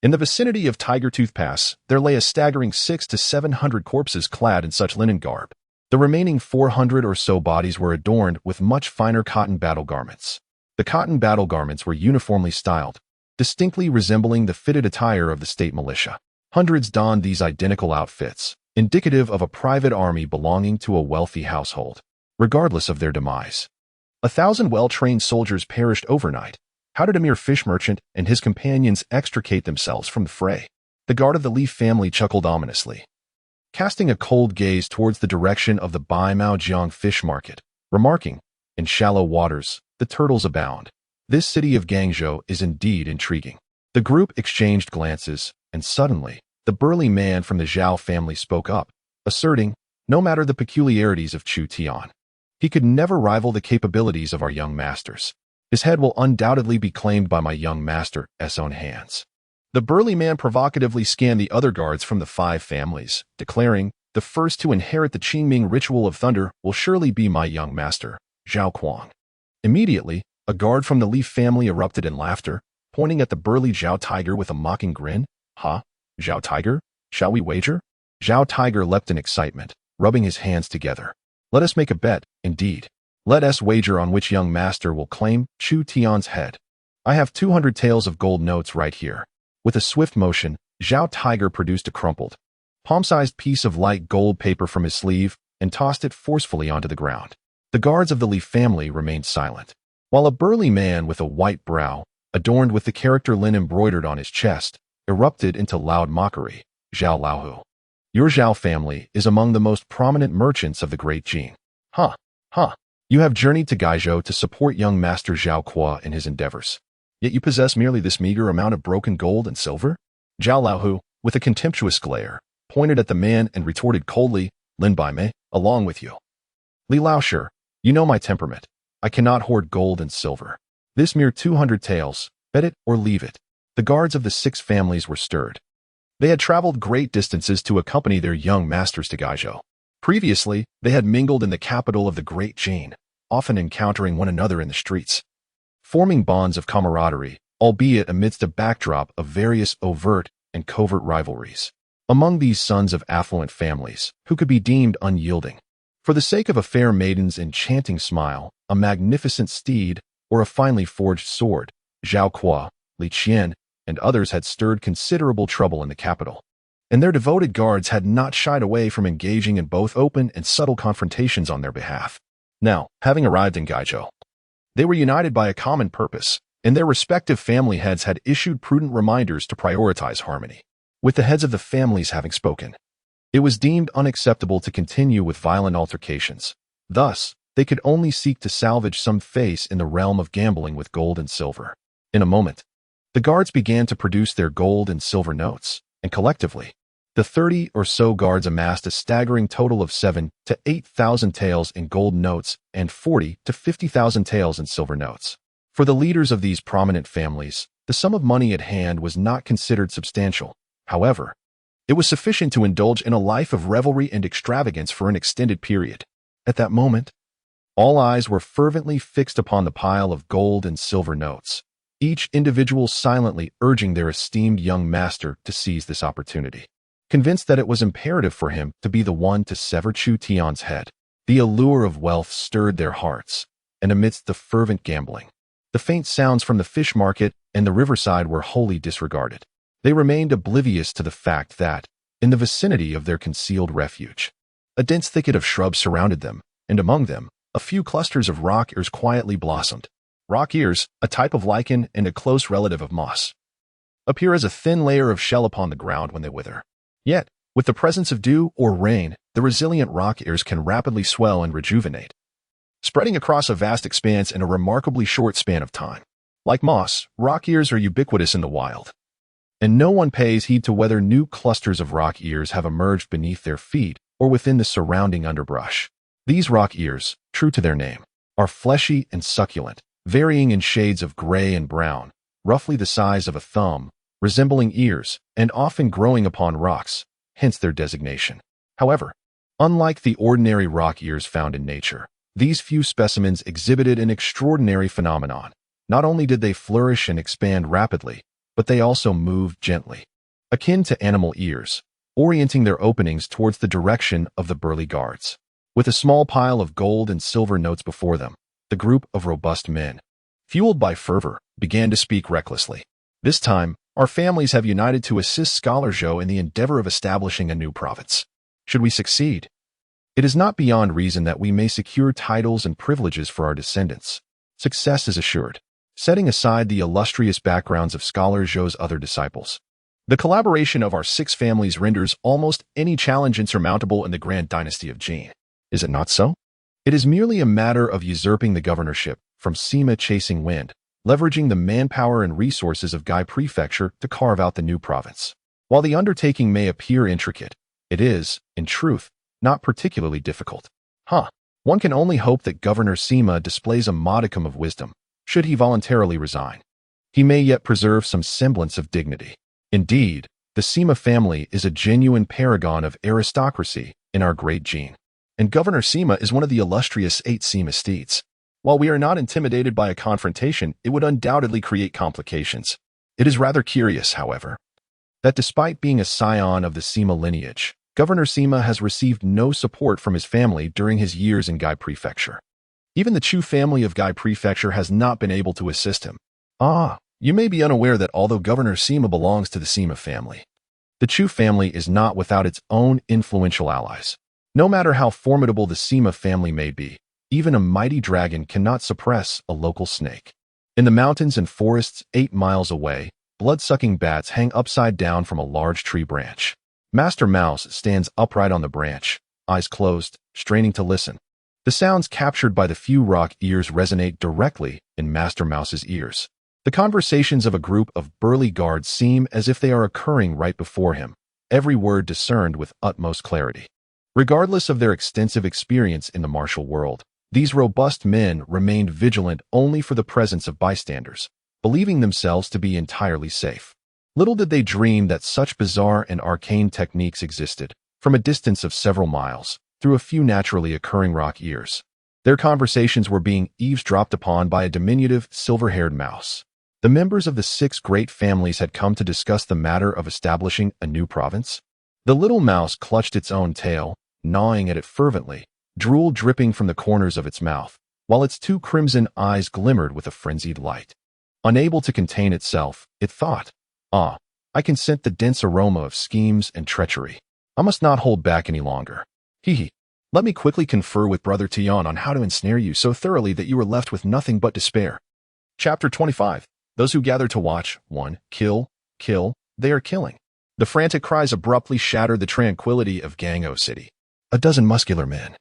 In the vicinity of Tiger Tooth Pass, there lay a staggering 600 to 700 corpses clad in such linen garb. The remaining 400 or so bodies were adorned with much finer cotton battle garments. The cotton battle garments were uniformly styled, distinctly resembling the fitted attire of the state militia. Hundreds donned these identical outfits, indicative of a private army belonging to a wealthy household, regardless of their demise. 1,000 well-trained soldiers perished overnight. How did a mere fish merchant and his companions extricate themselves from the fray? The guard of the Li family chuckled ominously, casting a cold gaze towards the direction of the Baimao Jiang fish market, remarking, "In shallow waters, the turtles abound. This city of Guangzhou is indeed intriguing." The group exchanged glances, and suddenly, the burly man from the Zhao family spoke up, asserting, "No matter the peculiarities of Chu Tian, he could never rival the capabilities of our young masters. His head will undoubtedly be claimed by my young master's own hands." The burly man provocatively scanned the other guards from the 5 families, declaring, "The first to inherit the Qingming ritual of thunder will surely be my young master, Zhao Kuang." Immediately, a guard from the Li family erupted in laughter, pointing at the burly Zhao Tiger with a mocking grin. "Ha? Zhao Tiger? Shall we wager?" Zhao Tiger leapt in excitement, rubbing his hands together. "Let us make a bet, indeed. Let us wager on which young master will claim Chu Tian's head. I have 200 taels of gold notes right here." With a swift motion, Zhao Tiger produced a crumpled, palm-sized piece of light gold paper from his sleeve and tossed it forcefully onto the ground. The guards of the Li family remained silent, while a burly man with a white brow, adorned with the character Lin embroidered on his chest, erupted into loud mockery. "Zhao Laohu, your Zhao family is among the most prominent merchants of the Great Jin. Huh, huh. You have journeyed to Guizhou to support young Master Zhao Kuo in his endeavors. Yet you possess merely this meager amount of broken gold and silver?" Zhao Laohu, with a contemptuous glare, pointed at the man and retorted coldly, "Lin Bai Mei, along with you. Li Laoshi, you know my temperament. I cannot hoard gold and silver. This mere 200 taels, bet it or leave it." The guards of the 6 families were stirred. They had traveled great distances to accompany their young masters to Guizhou. Previously, they had mingled in the capital of the Great Jin, often encountering one another in the streets, forming bonds of camaraderie, albeit amidst a backdrop of various overt and covert rivalries. Among these sons of affluent families, who could be deemed unyielding, for the sake of a fair maiden's enchanting smile, a magnificent steed, or a finely forged sword, Zhao Kuo, Li Qian, and others had stirred considerable trouble in the capital, and their devoted guards had not shied away from engaging in both open and subtle confrontations on their behalf. Now, having arrived in Guizhou, they were united by a common purpose, and their respective family heads had issued prudent reminders to prioritize harmony. With the heads of the families having spoken, it was deemed unacceptable to continue with violent altercations. Thus, they could only seek to salvage some face in the realm of gambling with gold and silver. In a moment, the guards began to produce their gold and silver notes, and collectively, the 30 or so guards amassed a staggering total of 7,000 to 8,000 taels in gold notes and 40,000 to 50,000 taels in silver notes. For the leaders of these prominent families, the sum of money at hand was not considered substantial. However, it was sufficient to indulge in a life of revelry and extravagance for an extended period. At that moment, all eyes were fervently fixed upon the pile of gold and silver notes, each individual silently urging their esteemed young master to seize this opportunity. Convinced that it was imperative for him to be the one to sever Chu Tian's head, the allure of wealth stirred their hearts, and amidst the fervent gambling, the faint sounds from the fish market and the riverside were wholly disregarded. They remained oblivious to the fact that, in the vicinity of their concealed refuge, a dense thicket of shrubs surrounded them, and among them, a few clusters of rock ears quietly blossomed. Rock ears, a type of lichen and a close relative of moss, appear as a thin layer of shell upon the ground when they wither. Yet, With the presence of dew or rain, the resilient rock ears can rapidly swell and rejuvenate, spreading across a vast expanse in a remarkably short span of time. Like moss, rock ears are ubiquitous in the wild, and no one pays heed to whether new clusters of rock ears have emerged beneath their feet or within the surrounding underbrush. These rock ears, true to their name, are fleshy and succulent, varying in shades of gray and brown, roughly the size of a thumb, resembling ears, and often growing upon rocks, hence their designation. However, unlike the ordinary rock ears found in nature, these few specimens exhibited an extraordinary phenomenon. Not only did they flourish and expand rapidly, but they also moved gently, akin to animal ears, orienting their openings towards the direction of the burly guards. With a small pile of gold and silver notes before them, the group of robust men, fueled by fervor, began to speak recklessly. This time, our families have united to assist Scholar Zhou in the endeavor of establishing a new province. Should we succeed, it is not beyond reason that we may secure titles and privileges for our descendants. Success is assured. Setting aside the illustrious backgrounds of Scholar Zhou's other disciples, the collaboration of our 6 families renders almost any challenge insurmountable in the grand dynasty of Jin. Is it not so? It is merely a matter of usurping the governorship from Sima chasing wind, leveraging the manpower and resources of Gai Prefecture to carve out the new province. While the undertaking may appear intricate, it is, in truth, not particularly difficult. One can only hope that Governor Sima displays a modicum of wisdom. Should he voluntarily resign, he may yet preserve some semblance of dignity. Indeed, the Sima family is a genuine paragon of aristocracy in our great Jin, and Governor Sima is one of the illustrious 8 Sima steeds. While we are not intimidated by a confrontation, it would undoubtedly create complications. It is rather curious, however, that despite being a scion of the Sima lineage, Governor Sima has received no support from his family during his years in Gai Prefecture. Even the Chu family of Gai Prefecture has not been able to assist him. You may be unaware that although Governor Sima belongs to the Sima family, the Chu family is not without its own influential allies. No matter how formidable the Sima family may be, even a mighty dragon cannot suppress a local snake. In the mountains and forests 8 miles away, blood-sucking bats hang upside down from a large tree branch. Master Mouse stands upright on the branch, eyes closed, straining to listen. The sounds captured by the few rock ears resonate directly in Master Mouse's ears. The conversations of a group of burly guards seem as if they are occurring right before him, every word discerned with utmost clarity. Regardless of their extensive experience in the martial world, these robust men remained vigilant only for the presence of bystanders, believing themselves to be entirely safe. Little did they dream that such bizarre and arcane techniques existed, from a distance of several miles, through a few naturally occurring rock ears. Their conversations were being eavesdropped upon by a diminutive, silver-haired mouse. The members of the 6 great families had come to discuss the matter of establishing a new province. The little mouse clutched its own tail, gnawing at it fervently, drool dripping from the corners of its mouth, while its 2 crimson eyes glimmered with a frenzied light. Unable to contain itself, it thought, I can scent the dense aroma of schemes and treachery. I must not hold back any longer. Let me quickly confer with Brother Tian on how to ensnare you so thoroughly that you are left with nothing but despair. Chapter 25. Those who gather to watch. 1. Kill, they are killing. The frantic cries abruptly shattered the tranquility of Gangou City. A dozen muscular men,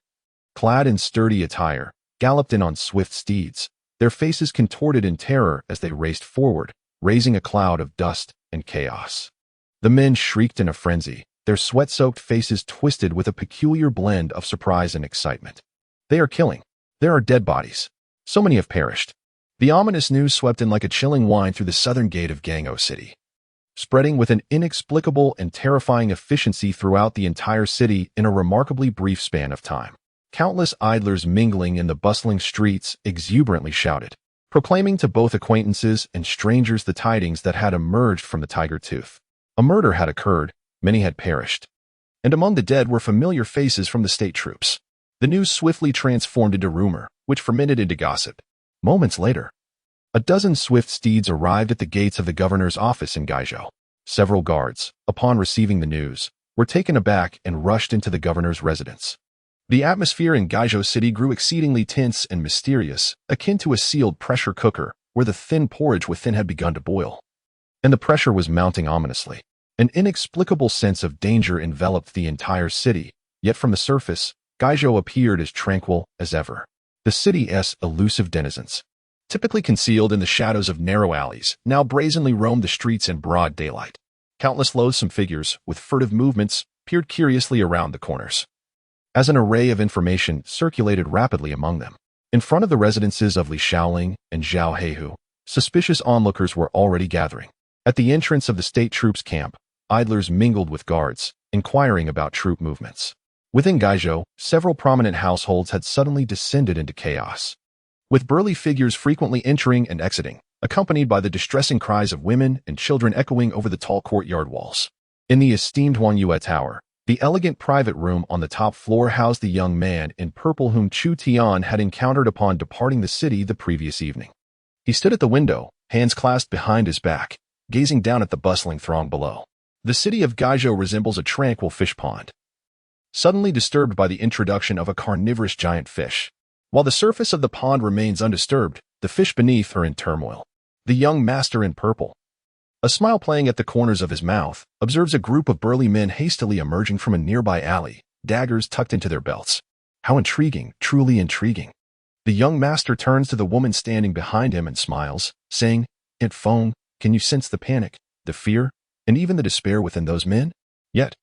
clad in sturdy attire, galloped in on swift steeds, their faces contorted in terror as they raced forward, raising a cloud of dust and chaos. The men shrieked in a frenzy, their sweat-soaked faces twisted with a peculiar blend of surprise and excitement. They are killing. There are dead bodies. So many have perished. The ominous news swept in like a chilling wind through the southern gate of Gangou City, spreading with an inexplicable and terrifying efficiency throughout the entire city in a remarkably brief span of time. Countless idlers mingling in the bustling streets exuberantly shouted, proclaiming to both acquaintances and strangers the tidings that had emerged from the Tiger Tooth. A murder had occurred, many had perished, and among the dead were familiar faces from the state troops. The news swiftly transformed into rumor, which fermented into gossip. Moments later, a dozen swift steeds arrived at the gates of the governor's office in Gaizhou. Several guards, upon receiving the news, were taken aback and rushed into the governor's residence. The atmosphere in Gaizhou City grew exceedingly tense and mysterious, akin to a sealed pressure cooker where the thin porridge within had begun to boil. And the pressure was mounting ominously. An inexplicable sense of danger enveloped the entire city, yet from the surface, Gaizhou appeared as tranquil as ever. The city's elusive denizens, typically concealed in the shadows of narrow alleys, now brazenly roamed the streets in broad daylight. Countless loathsome figures, with furtive movements, peered curiously around the corners. As an array of information circulated rapidly among them, in front of the residences of Li Shaoling and Zhao Heihu, suspicious onlookers were already gathering. At the entrance of the state troops' camp, idlers mingled with guards, inquiring about troop movements. Within Gaizhou, several prominent households had suddenly descended into chaos, with burly figures frequently entering and exiting, accompanied by the distressing cries of women and children echoing over the tall courtyard walls. In the esteemed Huanyue Tower, the elegant private room on the top floor housed the young man in purple whom Chu Tian had encountered upon departing the city the previous evening. He stood at the window, hands clasped behind his back, gazing down at the bustling throng below. The city of Gaizhou resembles a tranquil fish pond, suddenly disturbed by the introduction of a carnivorous giant fish. While the surface of the pond remains undisturbed, the fish beneath are in turmoil. The young master in purple, a smile playing at the corners of his mouth, observes a group of burly men hastily emerging from a nearby alley, daggers tucked into their belts. How intriguing, truly intriguing. The young master turns to the woman standing behind him and smiles, saying, "Aunt Feng, can you sense the panic, the fear, and even the despair within those men?" Yet,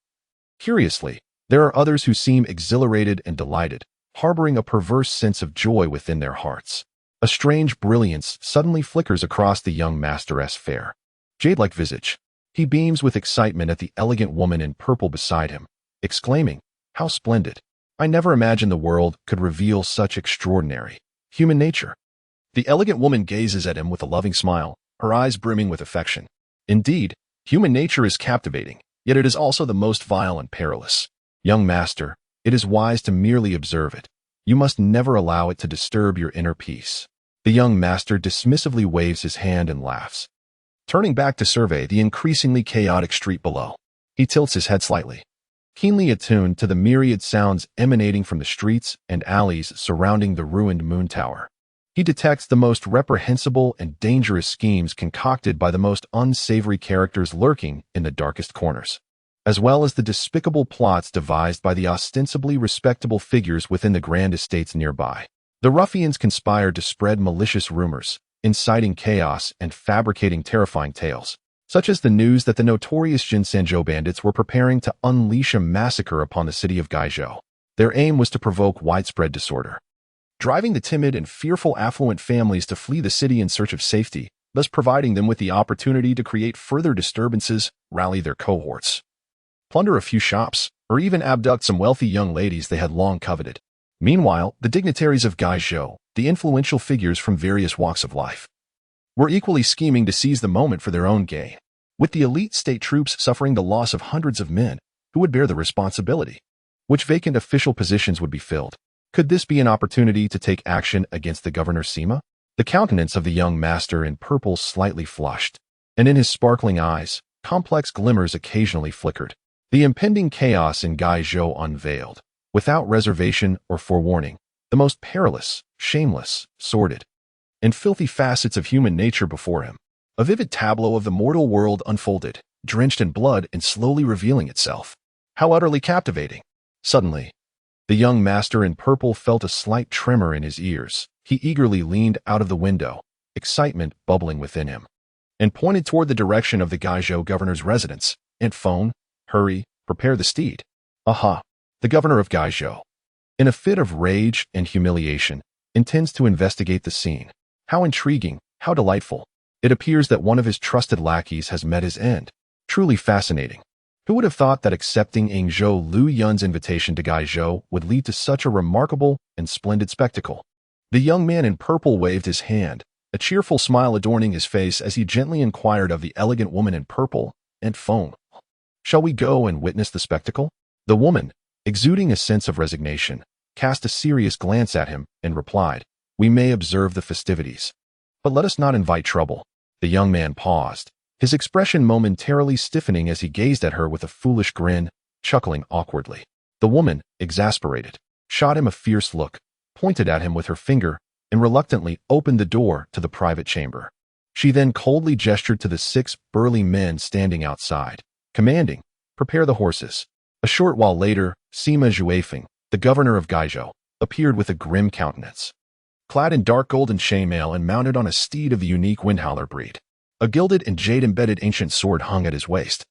curiously, there are others who seem exhilarated and delighted, harboring a perverse sense of joy within their hearts. A strange brilliance suddenly flickers across the young master's fair, jade-like visage. He beams with excitement at the elegant woman in purple beside him, exclaiming, "How splendid! I never imagined the world could reveal such extraordinary human nature." The elegant woman gazes at him with a loving smile, her eyes brimming with affection. Indeed, human nature is captivating, yet it is also the most vile and perilous. Young master, it is wise to merely observe it. You must never allow it to disturb your inner peace. The young master dismissively waves his hand and laughs. Turning back to survey the increasingly chaotic street below, he tilts his head slightly, keenly attuned to the myriad sounds emanating from the streets and alleys surrounding the ruined moon tower. He detects the most reprehensible and dangerous schemes concocted by the most unsavory characters lurking in the darkest corners, as well as the despicable plots devised by the ostensibly respectable figures within the grand estates nearby. The ruffians conspired to spread malicious rumors, inciting chaos and fabricating terrifying tales, such as the news that the notorious Jinsanzhou bandits were preparing to unleash a massacre upon the city of Gaizhou. Their aim was to provoke widespread disorder, driving the timid and fearful affluent families to flee the city in search of safety, thus providing them with the opportunity to create further disturbances, rally their cohorts, plunder a few shops, or even abduct some wealthy young ladies they had long coveted. Meanwhile, the dignitaries of Gaizhou, the influential figures from various walks of life, were equally scheming to seize the moment for their own gain, with the elite state troops suffering the loss of hundreds of men who would bear the responsibility. Which vacant official positions would be filled? Could this be an opportunity to take action against the governor Sima? The countenance of the young master in purple slightly flushed, and in his sparkling eyes, complex glimmers occasionally flickered. The impending chaos in Gaizhou unveiled, without reservation or forewarning, the most perilous, shameless, sordid, and filthy facets of human nature before him. A vivid tableau of the mortal world unfolded, drenched in blood and slowly revealing itself. How utterly captivating! Suddenly, the young master in purple felt a slight tremor in his ears. He eagerly leaned out of the window, excitement bubbling within him, and pointed toward the direction of the Gaizhou governor's residence. "Aunt Feng, hurry, prepare the steed." Aha! The governor of Gaizhou, in a fit of rage and humiliation, intends to investigate the scene. How intriguing, how delightful. It appears that one of his trusted lackeys has met his end. Truly fascinating. Who would have thought that accepting Yingzhou Lu Yun's invitation to Gaizhou would lead to such a remarkable and splendid spectacle? The young man in purple waved his hand, a cheerful smile adorning his face as he gently inquired of the elegant woman in purple, "Aunt Feng, shall we go and witness the spectacle?" The woman, exuding a sense of resignation, cast a serious glance at him and replied, "We may observe the festivities, but let us not invite trouble." The young man paused, his expression momentarily stiffening as he gazed at her with a foolish grin, chuckling awkwardly. The woman, exasperated, shot him a fierce look, pointed at him with her finger, and reluctantly opened the door to the private chamber. She then coldly gestured to the 6 burly men standing outside, commanding, "Prepare the horses." A short while later, Sima Zhuifeng, the governor of Gaizhou, appeared with a grim countenance. Clad in dark golden chainmail and mounted on a steed of the unique Windhowler breed. A gilded and jade-embedded ancient sword hung at his waist,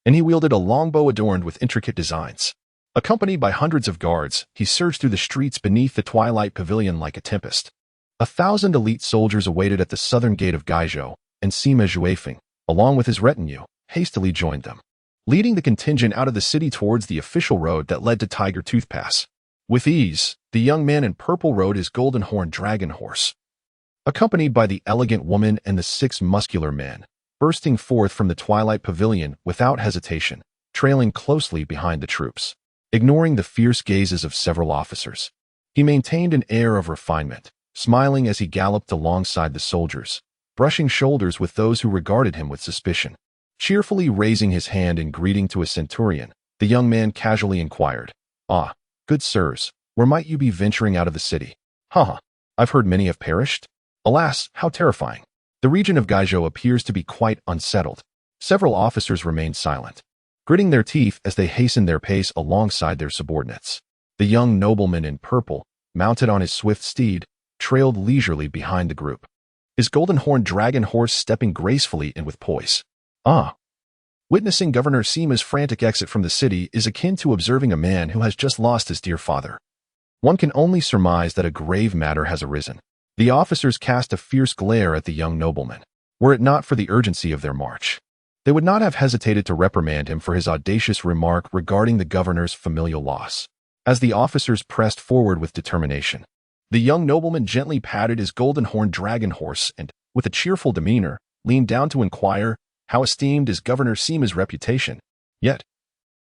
and he wielded a longbow adorned with intricate designs. Accompanied by hundreds of guards, he surged through the streets beneath the twilight pavilion like a tempest. 1,000 elite soldiers awaited at the southern gate of Gaizhou, and Sima Zhuifeng, along with his retinue, hastily joined them, leading the contingent out of the city towards the official road that led to Tiger Tooth Pass. With ease, the young man in purple rode his golden-horned dragon horse, accompanied by the elegant woman and the 6 muscular men, bursting forth from the twilight pavilion without hesitation, trailing closely behind the troops. Ignoring the fierce gazes of several officers, he maintained an air of refinement, smiling as he galloped alongside the soldiers, brushing shoulders with those who regarded him with suspicion. Cheerfully raising his hand in greeting to a centurion, the young man casually inquired, "Ah, good sirs, where might you be venturing out of the city?" "Haha, I've heard many have perished." "Alas, how terrifying." The region of Gaizhou appears to be quite unsettled. Several officers remained silent, gritting their teeth as they hastened their pace alongside their subordinates. The young nobleman in purple, mounted on his swift steed, trailed leisurely behind the group, his golden-horned dragon horse stepping gracefully and with poise. Witnessing Governor Sima's frantic exit from the city is akin to observing a man who has just lost his dear father. One can only surmise that a grave matter has arisen. The officers cast a fierce glare at the young nobleman. Were it not for the urgency of their march, they would not have hesitated to reprimand him for his audacious remark regarding the governor's familial loss. As the officers pressed forward with determination, the young nobleman gently patted his golden-horned dragon horse and, with a cheerful demeanor, leaned down to inquire, "How esteemed is Governor Sima's reputation? Yet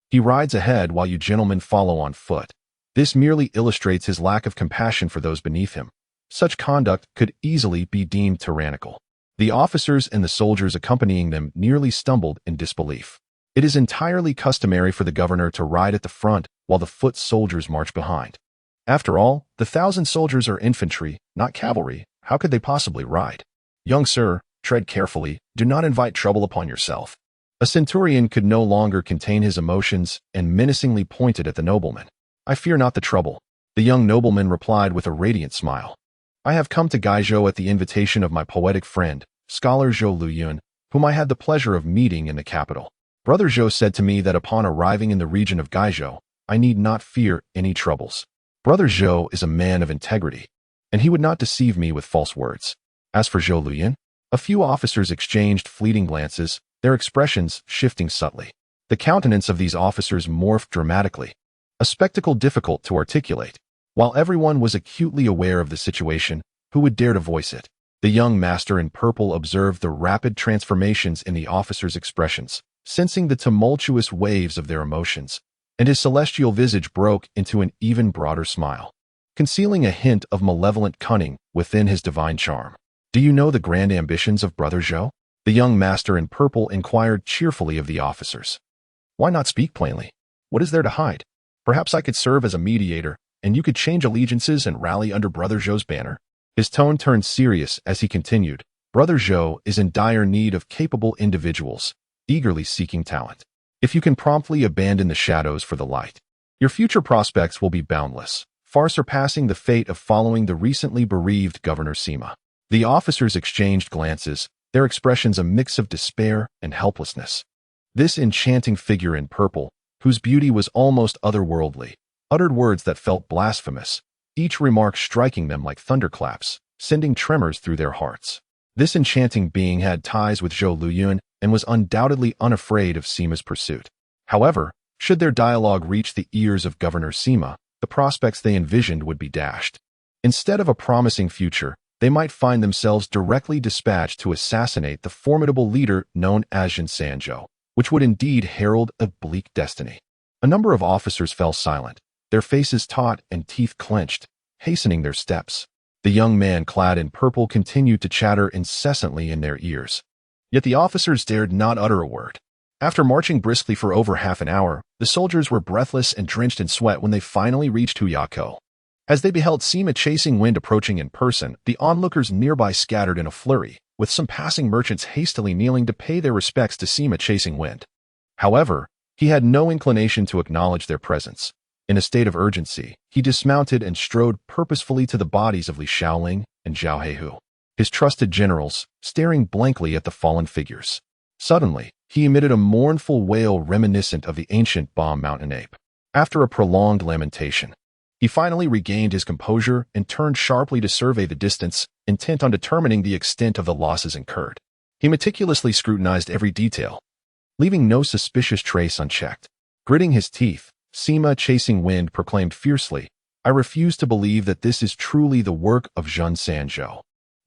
he rides ahead while you gentlemen follow on foot." This merely illustrates his lack of compassion for those beneath him. Such conduct could easily be deemed tyrannical. The officers and the soldiers accompanying them nearly stumbled in disbelief. It is entirely customary for the governor to ride at the front while the foot soldiers march behind. After all, the 1,000 soldiers are infantry, not cavalry. How could they possibly ride? "Young sir, tread carefully. Do not invite trouble upon yourself." A centurion could no longer contain his emotions and menacingly pointed at the nobleman. "I fear not the trouble," the young nobleman replied with a radiant smile. "I have come to Gaizhou at the invitation of my poetic friend, Scholar Zhou Luyun, whom I had the pleasure of meeting in the capital. Brother Zhou said to me that upon arriving in the region of Gaizhou, I need not fear any troubles. Brother Zhou is a man of integrity, and he would not deceive me with false words." As for Zhou Luyun, a few officers exchanged fleeting glances, their expressions shifting subtly. The countenance of these officers morphed dramatically, a spectacle difficult to articulate. While everyone was acutely aware of the situation, who would dare to voice it? The young master in purple observed the rapid transformations in the officers' expressions, sensing the tumultuous waves of their emotions, and his celestial visage broke into an even broader smile, concealing a hint of malevolent cunning within his divine charm. "Do you know the grand ambitions of Brother Zhou?" The young master in purple inquired cheerfully of the officers. "Why not speak plainly? What is there to hide? Perhaps I could serve as a mediator, and you could change allegiances and rally under Brother Zhou's banner." His tone turned serious as he continued, "Brother Zhou is in dire need of capable individuals, eagerly seeking talent. If you can promptly abandon the shadows for the light, your future prospects will be boundless, far surpassing the fate of following the recently bereaved Governor Sima." The officers exchanged glances, their expressions a mix of despair and helplessness. This enchanting figure in purple, whose beauty was almost otherworldly, uttered words that felt blasphemous, each remark striking them like thunderclaps, sending tremors through their hearts. This enchanting being had ties with Zhou Luyun and was undoubtedly unafraid of Sima's pursuit. However, should their dialogue reach the ears of Governor Sima, the prospects they envisioned would be dashed. Instead of a promising future, they might find themselves directly dispatched to assassinate the formidable leader known as xianxia, which would indeed herald a bleak destiny. A number of officers fell silent, their faces taut and teeth clenched, hastening their steps. The young man clad in purple continued to chatter incessantly in their ears. Yet the officers dared not utter a word. After marching briskly for over half an hour, the soldiers were breathless and drenched in sweat when they finally reached Huyako. As they beheld Sima chasing wind approaching in person, the onlookers nearby scattered in a flurry, with some passing merchants hastily kneeling to pay their respects to Sima chasing wind. However, he had no inclination to acknowledge their presence. In a state of urgency, he dismounted and strode purposefully to the bodies of Li Xiaoling and Zhao Heihu, his trusted generals, staring blankly at the fallen figures. Suddenly, he emitted a mournful wail reminiscent of the ancient bomb mountain ape. After a prolonged lamentation, he finally regained his composure and turned sharply to survey the distance, intent on determining the extent of the losses incurred. He meticulously scrutinized every detail, leaving no suspicious trace unchecked. Gritting his teeth, Sima Chasing Wind proclaimed fiercely, "I refuse to believe that this is truly the work of Zhen Sanzhou."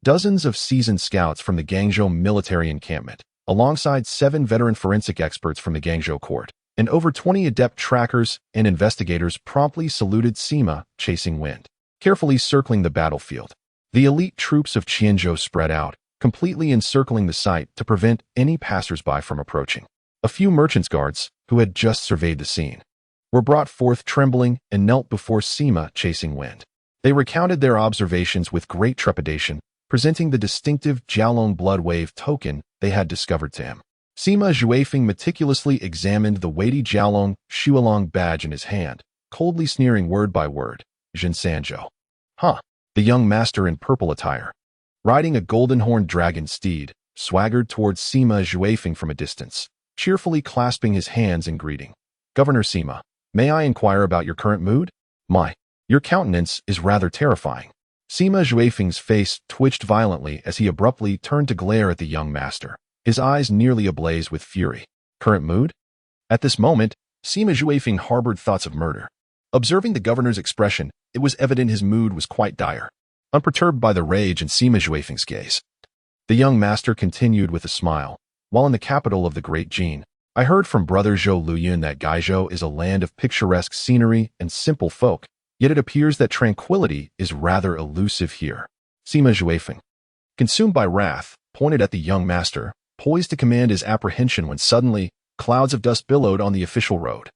Dozens of seasoned scouts from the Guangzhou military encampment, alongside 7 veteran forensic experts from the Guangzhou court, and over 20 adept trackers and investigators promptly saluted Sima Chasing Wind, carefully circling the battlefield. The elite troops of Qianzhou spread out, completely encircling the site to prevent any passersby from approaching. A few merchants' guards, who had just surveyed the scene, were brought forth trembling and knelt before Sima Chasing Wind. They recounted their observations with great trepidation, presenting the distinctive Jiaolong blood wave token they had discovered to him. Sima Zhuifeng meticulously examined the weighty Jiaolong Shualong badge in his hand, coldly sneering word by word, "Zhen Sanzhou." Huh. The young master in purple attire, riding a golden-horned dragon steed, swaggered towards Sima Zhuifeng from a distance, cheerfully clasping his hands in greeting. "Governor Sima, may I inquire about your current mood? Your countenance is rather terrifying." Sima Zhuifeng's face twitched violently as he abruptly turned to glare at the young master, his eyes nearly ablaze with fury. Current mood? At this moment, Sima Zhuifeng harbored thoughts of murder. Observing the governor's expression, it was evident his mood was quite dire. Unperturbed by the rage in Sima Zhuifeng's gaze, the young master continued with a smile. "While in the capital of the Great Jin, I heard from brother Zhou Luyan that Gaizhou is a land of picturesque scenery and simple folk, yet it appears that tranquility is rather elusive here." Sima Zhuifeng, consumed by wrath, pointed at the young master, poised to command his apprehension when suddenly, clouds of dust billowed on the official road,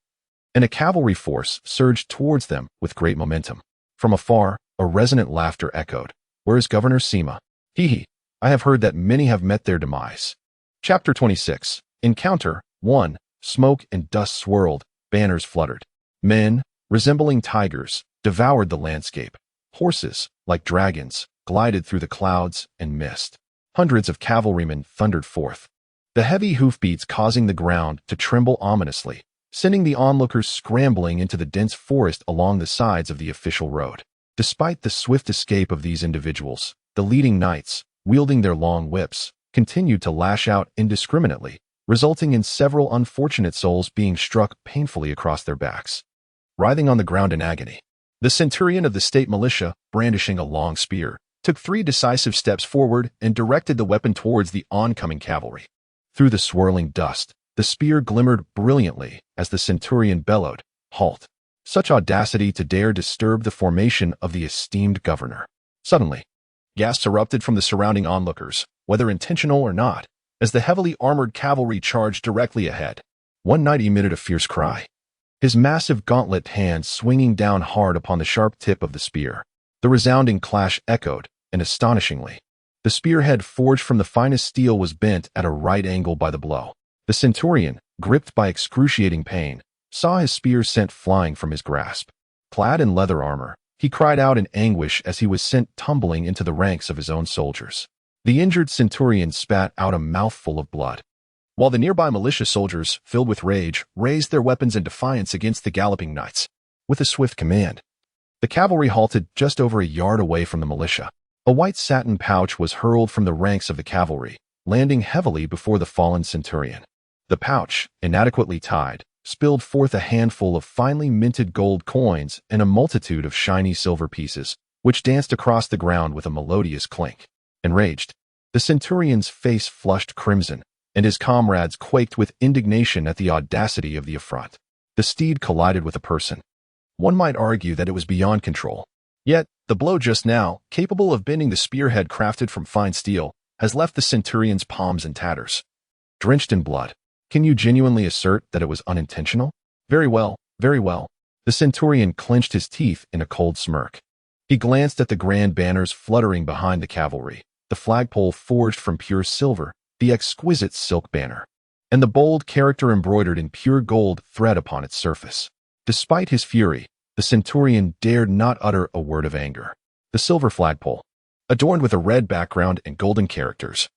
and a cavalry force surged towards them with great momentum. From afar, a resonant laughter echoed. "Where is Governor Sima? Hee. I have heard that many have met their demise." Chapter 26. Encounter 1. Smoke and dust swirled, banners fluttered. Men, resembling tigers, devoured the landscape. Horses, like dragons, glided through the clouds and mist. Hundreds of cavalrymen thundered forth, the heavy hoofbeats causing the ground to tremble ominously, sending the onlookers scrambling into the dense forest along the sides of the official road. Despite the swift escape of these individuals, the leading knights, wielding their long whips, continued to lash out indiscriminately, resulting in several unfortunate souls being struck painfully across their backs. Writhing on the ground in agony, the centurion of the state militia, brandishing a long spear, took 3 decisive steps forward and directed the weapon towards the oncoming cavalry. Through the swirling dust, the spear glimmered brilliantly as the centurion bellowed, "Halt!" Such audacity to dare disturb the formation of the esteemed governor. Suddenly, gasps erupted from the surrounding onlookers, whether intentional or not, as the heavily armored cavalry charged directly ahead. One knight emitted a fierce cry, his massive gauntlet hand swinging down hard upon the sharp tip of the spear. The resounding clash echoed, and astonishingly, the spearhead forged from the finest steel was bent at a right angle by the blow. The centurion, gripped by excruciating pain, saw his spear sent flying from his grasp. Clad in leather armor, he cried out in anguish as he was sent tumbling into the ranks of his own soldiers. The injured centurion spat out a mouthful of blood, while the nearby militia soldiers, filled with rage, raised their weapons in defiance against the galloping knights. With a swift command, the cavalry halted just over a yard away from the militia. A white satin pouch was hurled from the ranks of the cavalry, landing heavily before the fallen centurion. The pouch, inadequately tied, spilled forth a handful of finely minted gold coins and a multitude of shiny silver pieces, which danced across the ground with a melodious clink. Enraged, the centurion's face flushed crimson, and his comrades quaked with indignation at the audacity of the affront. The steed collided with a person. One might argue that it was beyond control. Yet, the blow just now, capable of bending the spearhead crafted from fine steel, has left the centurion's palms in tatters. Drenched in blood, can you genuinely assert that it was unintentional? Very well, very well. The centurion clenched his teeth in a cold smirk. He glanced at the grand banners fluttering behind the cavalry, the flagpole forged from pure silver, the exquisite silk banner. and the bold character embroidered in pure gold thread upon its surface. Despite his fury, the centurion dared not utter a word of anger. The silver flagpole, adorned with a red background and golden characters,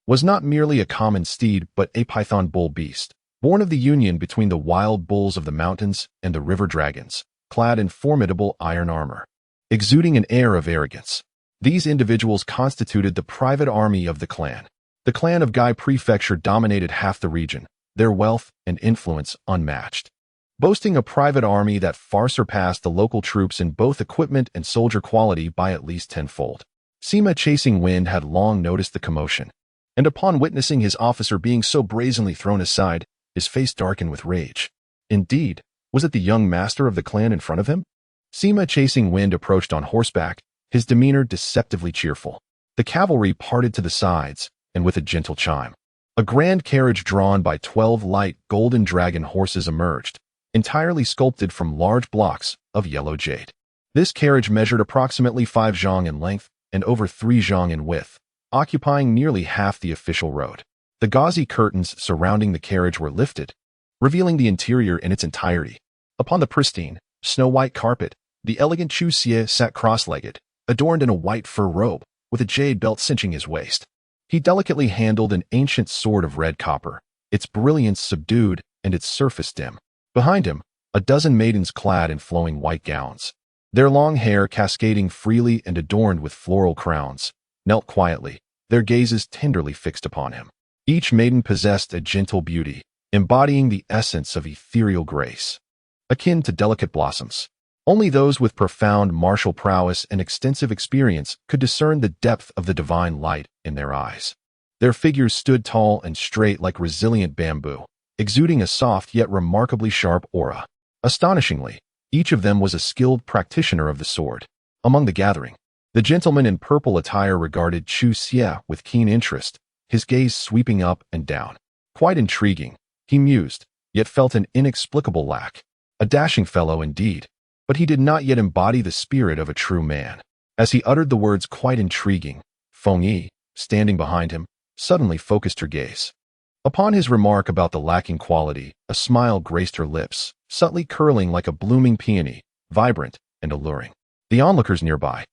was not merely a common steed but a python bull beast, born of the union between the wild bulls of the mountains and the river dragons, clad in formidable iron armor, exuding an air of arrogance. These individuals constituted the private army of the clan. The clan of Gai Prefecture dominated half the region, their wealth and influence unmatched, boasting a private army that far surpassed the local troops in both equipment and soldier quality by at least tenfold. Sima Chasing Wind had long noticed the commotion, and upon witnessing his officer being so brazenly thrown aside, his face darkened with rage. Indeed, was it the young master of the clan in front of him? Sima Chasing Wind approached on horseback, his demeanor deceptively cheerful. The cavalry parted to the sides, and with a gentle chime, a grand carriage drawn by 12 light golden dragon horses emerged, entirely sculpted from large blocks of yellow jade. This carriage measured approximately 5 zhang in length and over 3 zhang in width, occupying nearly half the official road. The gauzy curtains surrounding the carriage were lifted, revealing the interior in its entirety. Upon the pristine, snow-white carpet, the elegant Chu Tian sat cross-legged, adorned in a white fur robe, with a jade belt cinching his waist. He delicately handled an ancient sword of red copper, its brilliance subdued and its surface dim. Behind him, a dozen maidens clad in flowing white gowns, their long hair cascading freely and adorned with floral crowns, knelt quietly, their gazes tenderly fixed upon him. Each maiden possessed a gentle beauty, embodying the essence of ethereal grace, akin to delicate blossoms. Only those with profound martial prowess and extensive experience could discern the depth of the divine light in their eyes. Their figures stood tall and straight like resilient bamboo, exuding a soft yet remarkably sharp aura. Astonishingly, each of them was a skilled practitioner of the sword. Among the gathering, the gentleman in purple attire regarded Chu Tian with keen interest, his gaze sweeping up and down. Quite intriguing, he mused, yet felt an inexplicable lack. A dashing fellow indeed, but he did not yet embody the spirit of a true man. As he uttered the words quite intriguing, Feng Yi, standing behind him, suddenly focused her gaze. Upon his remark about the lacking quality, a smile graced her lips, subtly curling like a blooming peony, vibrant and alluring. The onlookers nearby,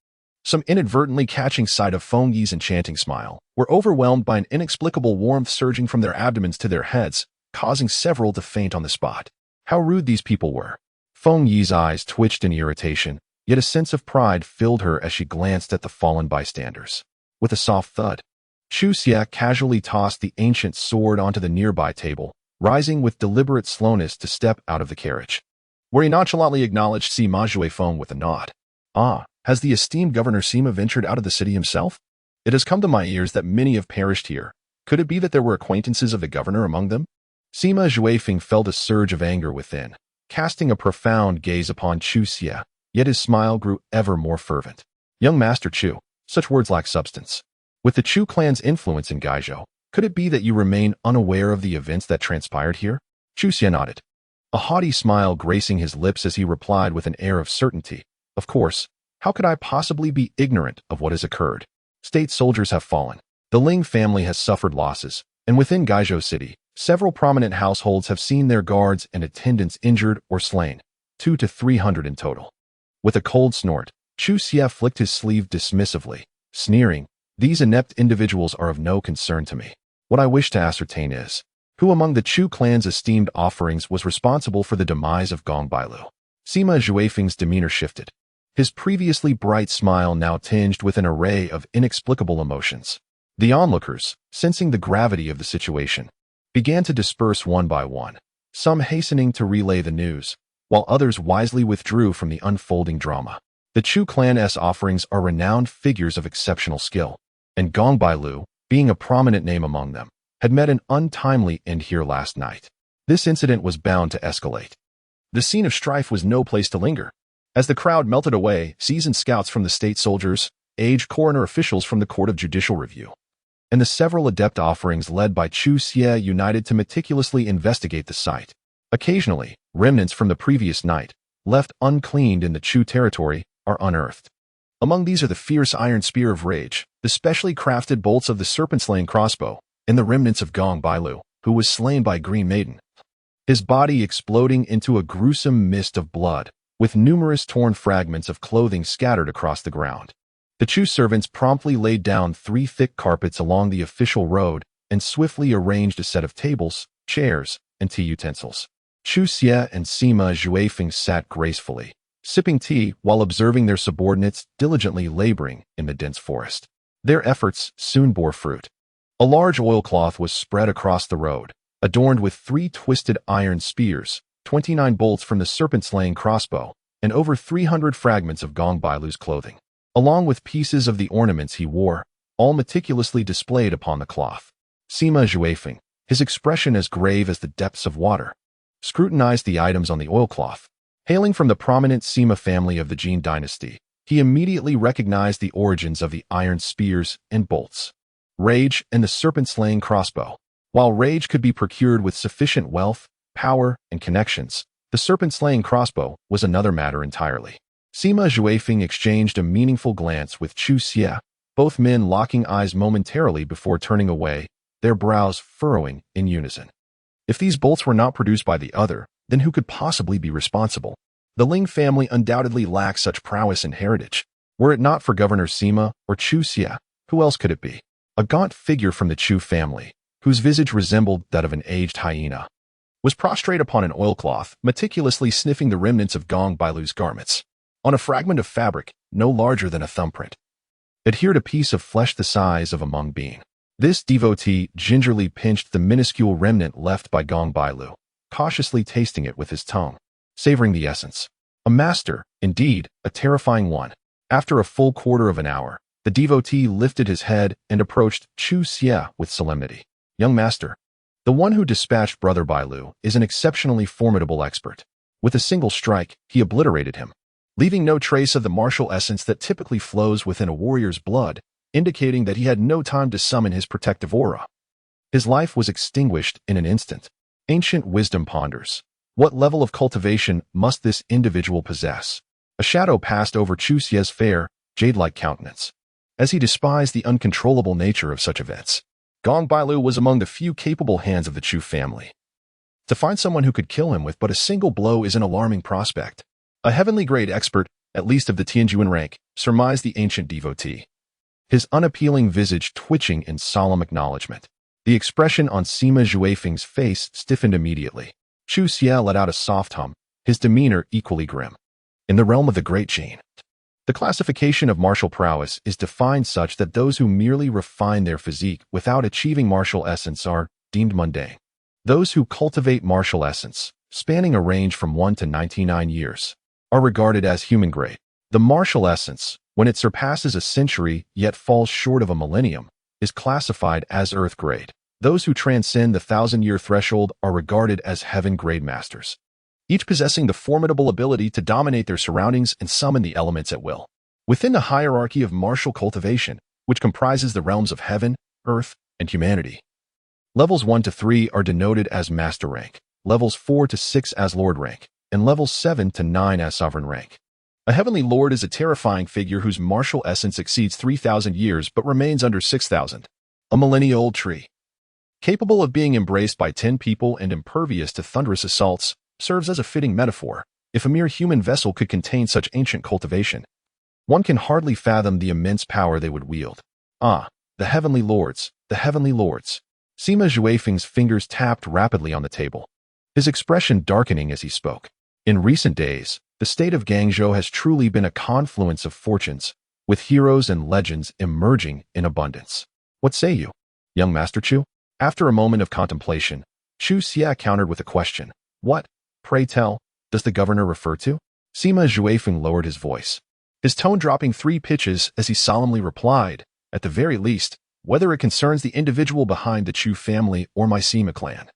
some inadvertently catching sight of Feng Yi's enchanting smile, were overwhelmed by an inexplicable warmth surging from their abdomens to their heads, causing several to faint on the spot. How rude these people were. Feng Yi's eyes twitched in irritation, yet a sense of pride filled her as she glanced at the fallen bystanders. With a soft thud, Chu Tian casually tossed the ancient sword onto the nearby table, rising with deliberate slowness to step out of the carriage, where he nonchalantly acknowledged Sima Juefeng with a nod. Ah, has the esteemed Governor Sima ventured out of the city himself? It has come to my ears that many have perished here. Could it be that there were acquaintances of the governor among them? Sima Juefeng felt a surge of anger within, casting a profound gaze upon Chu Tian, yet his smile grew ever more fervent. Young Master Chu, such words lack substance. With the Chu clan's influence in Gaizhou, could it be that you remain unaware of the events that transpired here? Chu Tian nodded, a haughty smile gracing his lips as he replied with an air of certainty. Of course, how could I possibly be ignorant of what has occurred? State soldiers have fallen. The Ling family has suffered losses, and within Gaizhou City, several prominent households have seen their guards and attendants injured or slain, 200 to 300 in total. With a cold snort, Chu Tian flicked his sleeve dismissively, sneering, these inept individuals are of no concern to me. What I wish to ascertain is, who among the Chu clan's esteemed offerings was responsible for the demise of Gong Bailu? Sima Juefeng's demeanor shifted, his previously bright smile now tinged with an array of inexplicable emotions. The onlookers, sensing the gravity of the situation, began to disperse one by one, some hastening to relay the news, while others wisely withdrew from the unfolding drama. The Chu clan's offerings are renowned figures of exceptional skill, and Gong Bailu, being a prominent name among them, had met an untimely end here last night. This incident was bound to escalate. The scene of strife was no place to linger. As the crowd melted away, seasoned scouts from the state soldiers, aged coroner officials from the Court of Judicial Review, and the several adept offerings led by Chu Tian united to meticulously investigate the site. Occasionally, remnants from the previous night, left uncleaned in the Chu territory, are unearthed. Among these are the fierce iron spear of rage, the specially crafted bolts of the serpent-slaying crossbow, and the remnants of Gong Bailu, who was slain by Green Maiden, his body exploding into a gruesome mist of blood, with numerous torn fragments of clothing scattered across the ground. The Chu servants promptly laid down 3 thick carpets along the official road and swiftly arranged a set of tables, chairs, and tea utensils. Chu Xie and Sima Zhuifeng sat gracefully, sipping tea while observing their subordinates diligently laboring in the dense forest. Their efforts soon bore fruit. A large oilcloth was spread across the road, adorned with 3 twisted iron spears, 29 bolts from the serpent-slaying crossbow, and over 300 fragments of Gong Bailu's clothing, along with pieces of the ornaments he wore, all meticulously displayed upon the cloth. Sima Zhuifeng, his expression as grave as the depths of water, scrutinized the items on the oilcloth. Hailing from the prominent Sima family of the Jin dynasty, he immediately recognized the origins of the iron spears and bolts. Rage and the serpent-slaying crossbow. While rage could be procured with sufficient wealth, power, and connections, the serpent-slaying crossbow was another matter entirely. Sima Zhuifeng exchanged a meaningful glance with Chu Xie, both men locking eyes momentarily before turning away, their brows furrowing in unison. If these bolts were not produced by the other, then who could possibly be responsible? The Ling family undoubtedly lacks such prowess and heritage. Were it not for Governor Sima or Chu Xie, who else could it be? A gaunt figure from the Chu family, whose visage resembled that of an aged hyena, was prostrate upon an oilcloth, meticulously sniffing the remnants of Gong Bailu's garments. On a fragment of fabric, no larger than a thumbprint, adhered a piece of flesh the size of a mung bean. This devotee gingerly pinched the minuscule remnant left by Gong Bailu, cautiously tasting it with his tongue, savoring the essence. A master, indeed, a terrifying one. After a full quarter of an hour, the devotee lifted his head and approached Chu Xie with solemnity. Young master, the one who dispatched Brother Bailu is an exceptionally formidable expert. With a single strike, he obliterated him, leaving no trace of the martial essence that typically flows within a warrior's blood, indicating that he had no time to summon his protective aura. His life was extinguished in an instant. Ancient wisdom ponders. What level of cultivation must this individual possess? A shadow passed over Chu Xie's fair, jade-like countenance, as he despised the uncontrollable nature of such events. Gong Bailu was among the few capable hands of the Chu family. To find someone who could kill him with but a single blow is an alarming prospect. A heavenly grade expert, at least of the Tianjuan rank, surmised the ancient devotee, his unappealing visage twitching in solemn acknowledgement. The expression on Sima Zhuifeng's face stiffened immediately. Chu Xie let out a soft hum, his demeanor equally grim. In the realm of the Great Jin, the classification of martial prowess is defined such that those who merely refine their physique without achieving martial essence are deemed mundane. Those who cultivate martial essence, spanning a range from 1 to 99 years, are regarded as human grade. The martial essence, when it surpasses a century yet falls short of a millennium, is classified as earth grade. Those who transcend the 1,000-year threshold are regarded as heaven grade masters, each possessing the formidable ability to dominate their surroundings and summon the elements at will. Within the hierarchy of martial cultivation, which comprises the realms of heaven, earth, and humanity, levels 1 to 3 are denoted as master rank, levels 4 to 6 as lord rank, and levels 7 to 9 as sovereign rank. A heavenly lord is a terrifying figure whose martial essence exceeds 3,000 years but remains under 6,000. A millennia-old tree, capable of being embraced by 10 people and impervious to thunderous assaults, serves as a fitting metaphor. If a mere human vessel could contain such ancient cultivation, one can hardly fathom the immense power they would wield. Ah, the heavenly lords, the heavenly lords. Sima Zhuifeng's fingers tapped rapidly on the table, his expression darkening as he spoke. In recent days, the state of Guangzhou has truly been a confluence of fortunes, with heroes and legends emerging in abundance. What say you, young Master Chu? After a moment of contemplation, Chu Xie countered with a question. What, pray tell, does the governor refer to? Sima Zhuifeng lowered his voice, his tone dropping 3 pitches as he solemnly replied, at the very least, whether it concerns the individual behind the Chu family or my Sima clan.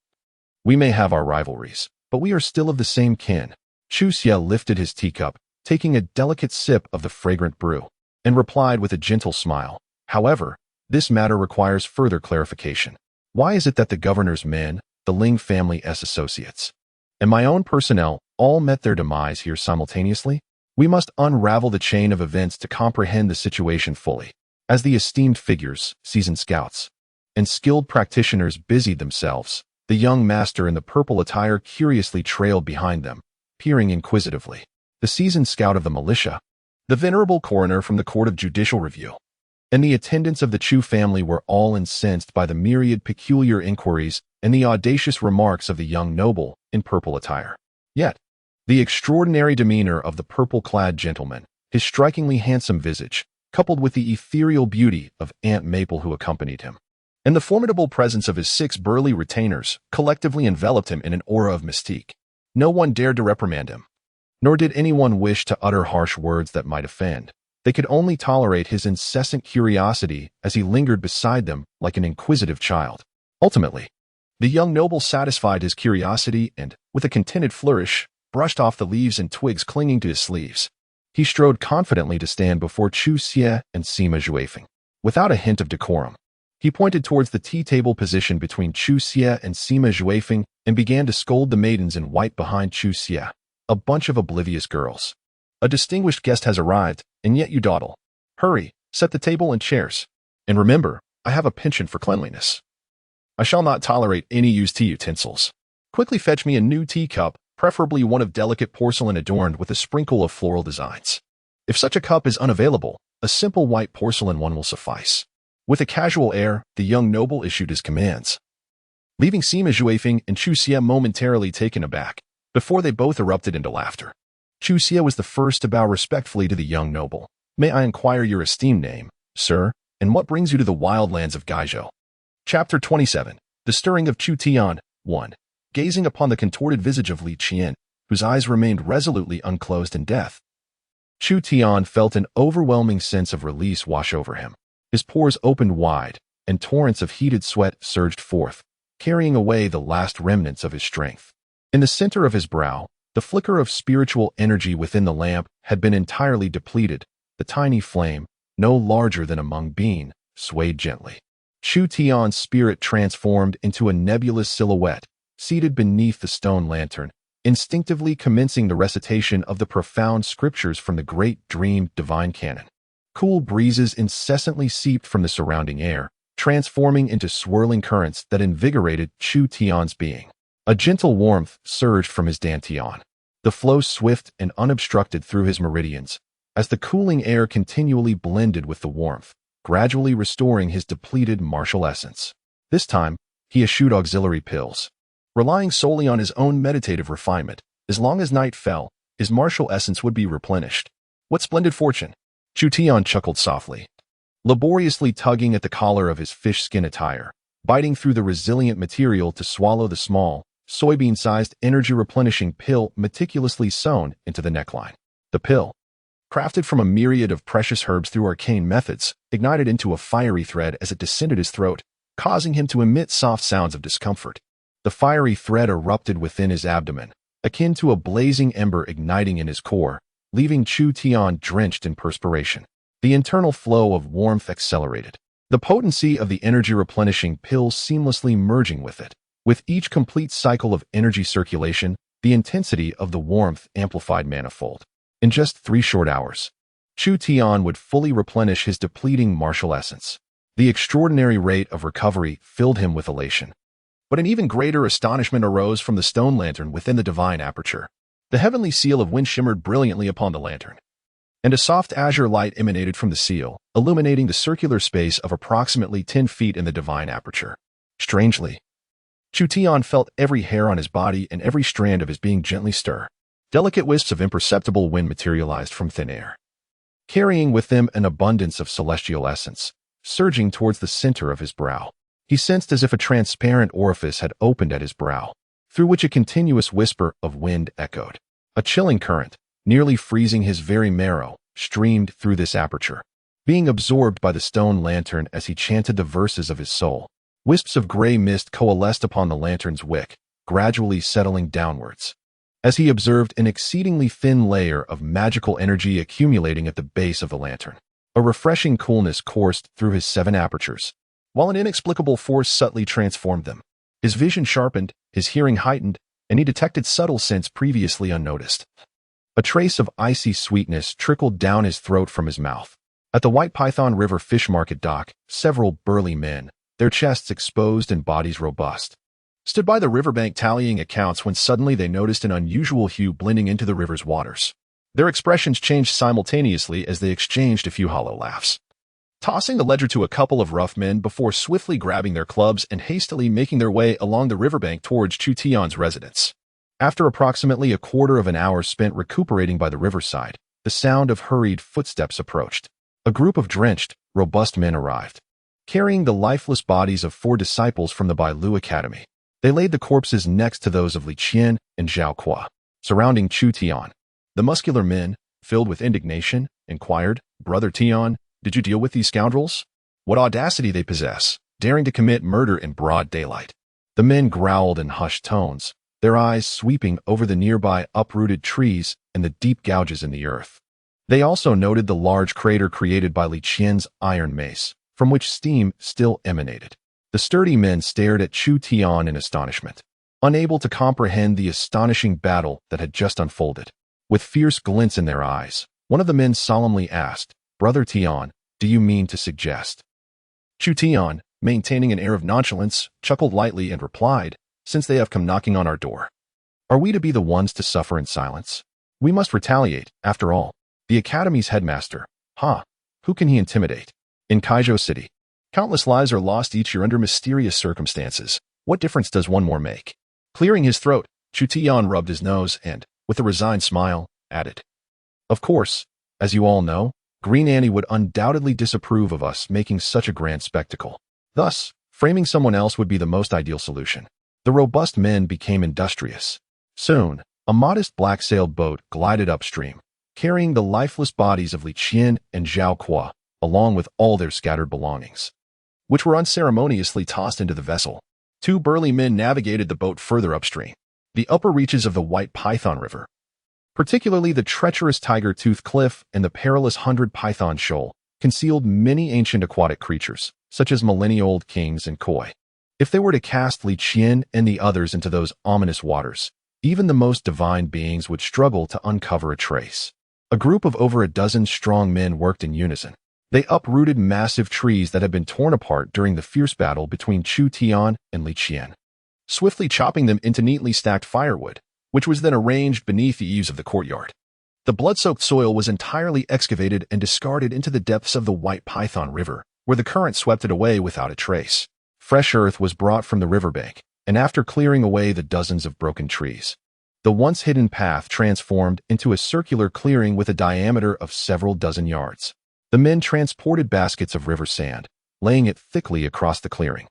We may have our rivalries, but we are still of the same kin. Chu Xie lifted his teacup, taking a delicate sip of the fragrant brew, and replied with a gentle smile. However, this matter requires further clarification. Why is it that the governor's men, the Ling family as associates, and my own personnel all met their demise here simultaneously? We must unravel the chain of events to comprehend the situation fully. As the esteemed figures, seasoned scouts, and skilled practitioners busied themselves, The young master in the purple attire curiously trailed behind them, peering inquisitively. The seasoned scout of the militia, the venerable coroner from the Court of Judicial Review, and the attendants of the Chu family were all incensed by the myriad peculiar inquiries and the audacious remarks of the young noble in purple attire. Yet, the extraordinary demeanor of the purple-clad gentleman, his strikingly handsome visage, coupled with the ethereal beauty of Aunt Maple who accompanied him, and the formidable presence of his 6 burly retainers, collectively enveloped him in an aura of mystique. No one dared to reprimand him, nor did anyone wish to utter harsh words that might offend. They could only tolerate his incessant curiosity as he lingered beside them like an inquisitive child. Ultimately, the young noble satisfied his curiosity and, with a contented flourish, brushed off the leaves and twigs clinging to his sleeves. He strode confidently to stand before Chu Tian and Sima Zhuifeng. Without a hint of decorum, he pointed towards the tea-table position between Chu Tian and Sima Zhuifeng and began to scold the maidens in white behind Chu Tian, a bunch of oblivious girls. A distinguished guest has arrived, and yet you dawdle. Hurry, set the table and chairs. And remember, I have a penchant for cleanliness. I shall not tolerate any used tea utensils. Quickly fetch me a new teacup, preferably one of delicate porcelain adorned with a sprinkle of floral designs. If such a cup is unavailable, a simple white porcelain one will suffice. With a casual air, the young noble issued his commands, leaving Sima Zhuifeng and Chu Tian momentarily taken aback, before they both erupted into laughter. Chu Tian was the first to bow respectfully to the young noble. May I inquire your esteemed name, sir, and what brings you to the wild lands of Gaizhou? Chapter 27. The Stirring of Chu Tian. 1. Gazing upon the contorted visage of Li Qian, whose eyes remained resolutely unclosed in death, Chu Tian felt an overwhelming sense of release wash over him. His pores opened wide, and torrents of heated sweat surged forth, carrying away the last remnants of his strength. In the center of his brow, the flicker of spiritual energy within the lamp had been entirely depleted. The tiny flame, no larger than a mung bean, swayed gently. Chu Tian's spirit transformed into a nebulous silhouette, seated beneath the stone lantern, instinctively commencing the recitation of the profound scriptures from the great dream divine canon. Cool breezes incessantly seeped from the surrounding air, transforming into swirling currents that invigorated Chu Tian's being. A gentle warmth surged from his dantian, the flow swift and unobstructed through his meridians, as the cooling air continually blended with the warmth, gradually restoring his depleted martial essence. This time, he eschewed auxiliary pills. Relying solely on his own meditative refinement, as long as night fell, his martial essence would be replenished. What splendid fortune! Chu Tian chuckled softly, laboriously tugging at the collar of his fish-skin attire, biting through the resilient material to swallow the small, soybean-sized energy-replenishing pill meticulously sewn into the neckline. The pill, crafted from a myriad of precious herbs through arcane methods, ignited into a fiery thread as it descended his throat, causing him to emit soft sounds of discomfort. The fiery thread erupted within his abdomen, akin to a blazing ember igniting in his core, leaving Chu Tian drenched in perspiration. The internal flow of warmth accelerated, the potency of the energy-replenishing pill seamlessly merging with it. With each complete cycle of energy circulation, the intensity of the warmth amplified manifold. In just 3 short hours, Chu Tian would fully replenish his depleting martial essence. The extraordinary rate of recovery filled him with elation. But an even greater astonishment arose from the stone lantern within the divine aperture. The heavenly seal of wind shimmered brilliantly upon the lantern, and a soft azure light emanated from the seal, illuminating the circular space of approximately 10 feet in the divine aperture. Strangely, Chu Tian felt every hair on his body and every strand of his being gently stir. Delicate wisps of imperceptible wind materialized from thin air, carrying with them an abundance of celestial essence, surging towards the center of his brow. He sensed as if a transparent orifice had opened at his brow, through which a continuous whisper of wind echoed. A chilling current, nearly freezing his very marrow, streamed through this aperture, being absorbed by the stone lantern as he chanted the verses of his soul. Wisps of gray mist coalesced upon the lantern's wick, gradually settling downwards, as he observed an exceedingly thin layer of magical energy accumulating at the base of the lantern. A refreshing coolness coursed through his 7 apertures, while an inexplicable force subtly transformed them. His vision sharpened, his hearing heightened, and he detected subtle scents previously unnoticed. A trace of icy sweetness trickled down his throat from his mouth. At the White Python River Fish Market dock, several burly men, their chests exposed and bodies robust, stood by the riverbank tallying accounts when suddenly they noticed an unusual hue blending into the river's waters. Their expressions changed simultaneously as they exchanged a few hollow laughs, tossing the ledger to a couple of rough men before swiftly grabbing their clubs and hastily making their way along the riverbank towards Chu Tian's residence. After approximately a quarter of an hour spent recuperating by the riverside, the sound of hurried footsteps approached. A group of drenched, robust men arrived, carrying the lifeless bodies of 4 disciples from the Bailu Academy. They laid the corpses next to those of Li Qian and Zhao, surrounding Chu Tian. The muscular men, filled with indignation, inquired, "Brother Tian, did you deal with these scoundrels? What audacity they possess, daring to commit murder in broad daylight." The men growled in hushed tones, their eyes sweeping over the nearby uprooted trees and the deep gouges in the earth. They also noted the large crater created by Li Qian's iron mace, from which steam still emanated. The sturdy men stared at Chu Tian in astonishment, unable to comprehend the astonishing battle that had just unfolded. With fierce glints in their eyes, one of the men solemnly asked, "Brother Tian, do you mean to suggest?" Chu Tian, maintaining an air of nonchalance, chuckled lightly and replied, "Since they have come knocking on our door, are we to be the ones to suffer in silence? We must retaliate, after all. The Academy's headmaster, who can he intimidate? In Kaizhou City, countless lives are lost each year under mysterious circumstances. What difference does one more make?" Clearing his throat, Chu Tian rubbed his nose and, with a resigned smile, added, "Of course, as you all know, Green Annie would undoubtedly disapprove of us making such a grand spectacle. Thus, framing someone else would be the most ideal solution." The robust men became industrious. Soon, a modest black-sailed boat glided upstream, carrying the lifeless bodies of Li Qian and Zhao, along with all their scattered belongings, which were unceremoniously tossed into the vessel. 2 burly men navigated the boat further upstream. The upper reaches of the White Python River, particularly the treacherous Tiger Tooth Cliff and the perilous 100 Python Shoal, concealed many ancient aquatic creatures, such as millennia-old kings and koi. If they were to cast Li Qian and the others into those ominous waters, even the most divine beings would struggle to uncover a trace. A group of over a dozen strong men worked in unison. They uprooted massive trees that had been torn apart during the fierce battle between Chu Tian and Li Qian, swiftly chopping them into neatly stacked firewood, which was then arranged beneath the eaves of the courtyard. The blood-soaked soil was entirely excavated and discarded into the depths of the White Python River, where the current swept it away without a trace. Fresh earth was brought from the riverbank, and after clearing away the dozens of broken trees, the once hidden path transformed into a circular clearing with a diameter of several dozen yards. The men transported baskets of river sand, laying it thickly across the clearing.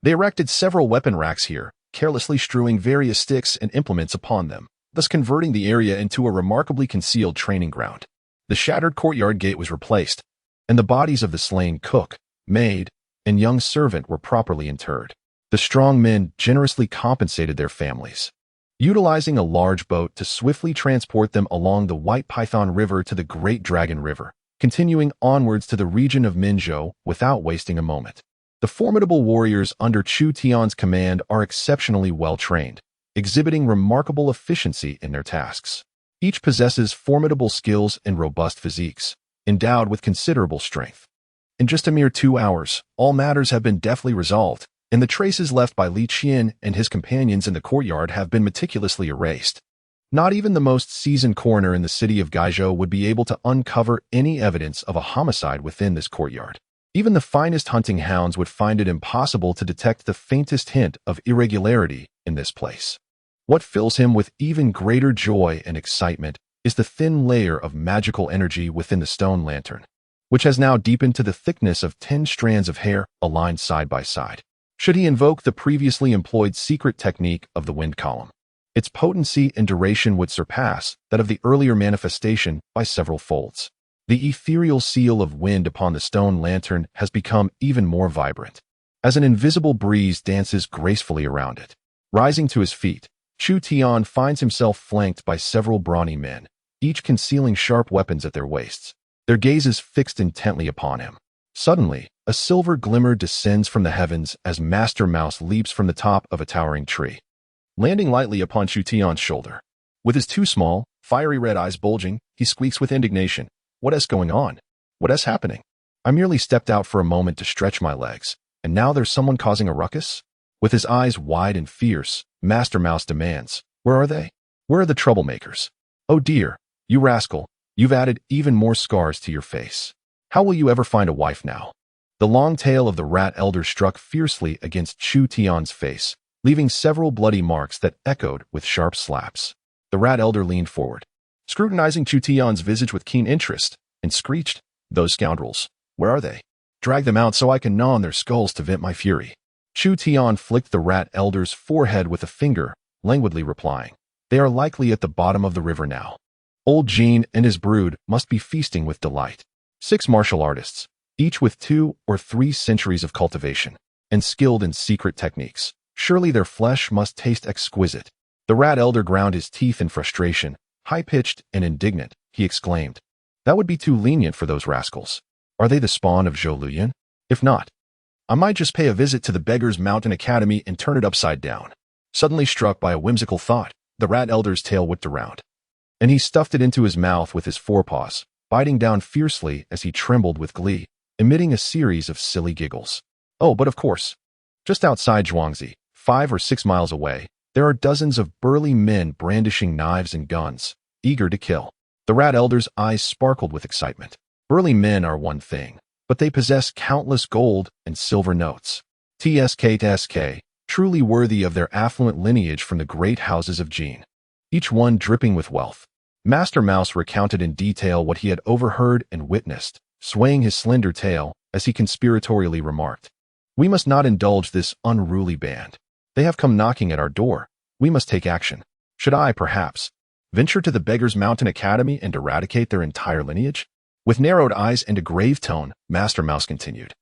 They erected several weapon racks here, carelessly strewing various sticks and implements upon them, thus converting the area into a remarkably concealed training ground. The shattered courtyard gate was replaced, and the bodies of the slain cook, maid, and young servant were properly interred. The strong men generously compensated their families, utilizing a large boat to swiftly transport them along the White Python River to the Great Dragon River, continuing onwards to the region of Minzhou without wasting a moment. The formidable warriors under Chu Tian's command are exceptionally well-trained, exhibiting remarkable efficiency in their tasks. Each possesses formidable skills and robust physiques, endowed with considerable strength. In just a mere 2 hours, all matters have been deftly resolved, and the traces left by Li Qian and his companions in the courtyard have been meticulously erased. Not even the most seasoned coroner in the city of Gaizhou would be able to uncover any evidence of a homicide within this courtyard. Even the finest hunting hounds would find it impossible to detect the faintest hint of irregularity in this place. What fills him with even greater joy and excitement is the thin layer of magical energy within the stone lantern, which has now deepened to the thickness of 10 strands of hair aligned side by side. Should he invoke the previously employed secret technique of the wind column, its potency and duration would surpass that of the earlier manifestation by several folds. The ethereal seal of wind upon the stone lantern has become even more vibrant, as an invisible breeze dances gracefully around it. Rising to his feet, Chu Tian finds himself flanked by several brawny men, each concealing sharp weapons at their waists, their gazes fixed intently upon him. Suddenly, a silver glimmer descends from the heavens as Master Mouse leaps from the top of a towering tree, landing lightly upon Chu Tian's shoulder. With his 2 small, fiery red eyes bulging, he squeaks with indignation, "What is going on? What is happening? I merely stepped out for a moment to stretch my legs, and now there's someone causing a ruckus?" With his eyes wide and fierce, Master Mouse demands, "Where are they? Where are the troublemakers? Oh dear, you rascal, you've added even more scars to your face. How will you ever find a wife now?" The long tail of the rat elder struck fiercely against Chu Tian's face, leaving several bloody marks that echoed with sharp slaps. The rat elder leaned forward, scrutinizing Chu Tian's visage with keen interest, and screeched, "Those scoundrels, where are they? Drag them out so I can gnaw on their skulls to vent my fury." Chu Tian flicked the rat elder's forehead with a finger, languidly replying, "They are likely at the bottom of the river now. Old Jean and his brood must be feasting with delight. 6 martial artists, each with 2 or 3 centuries of cultivation, and skilled in secret techniques. Surely their flesh must taste exquisite." The rat elder ground his teeth in frustration. High-pitched and indignant, he exclaimed, "That would be too lenient for those rascals. Are they the spawn of Zhou Luyan? If not, I might just pay a visit to the Beggar's Mountain Academy and turn it upside down." Suddenly struck by a whimsical thought, the rat elder's tail whipped around, and he stuffed it into his mouth with his forepaws, biting down fiercely as he trembled with glee, emitting a series of silly giggles. Oh, but of course, just outside Zhuangzi, 5 or 6 miles away, there are dozens of burly men brandishing knives and guns, eager to kill. The rat elder's eyes sparkled with excitement. Burly men are one thing, but they possess countless gold and silver notes. TSK, truly worthy of their affluent lineage from the great houses of Jin. Each one dripping with wealth. Master Mouse recounted in detail what he had overheard and witnessed, swaying his slender tail as he conspiratorially remarked, "We must not indulge this unruly band. They have come knocking at our door. We must take action. Should I, perhaps, venture to the Beggar's Mountain Academy and eradicate their entire lineage?" With narrowed eyes and a grave tone, Master Mouse continued,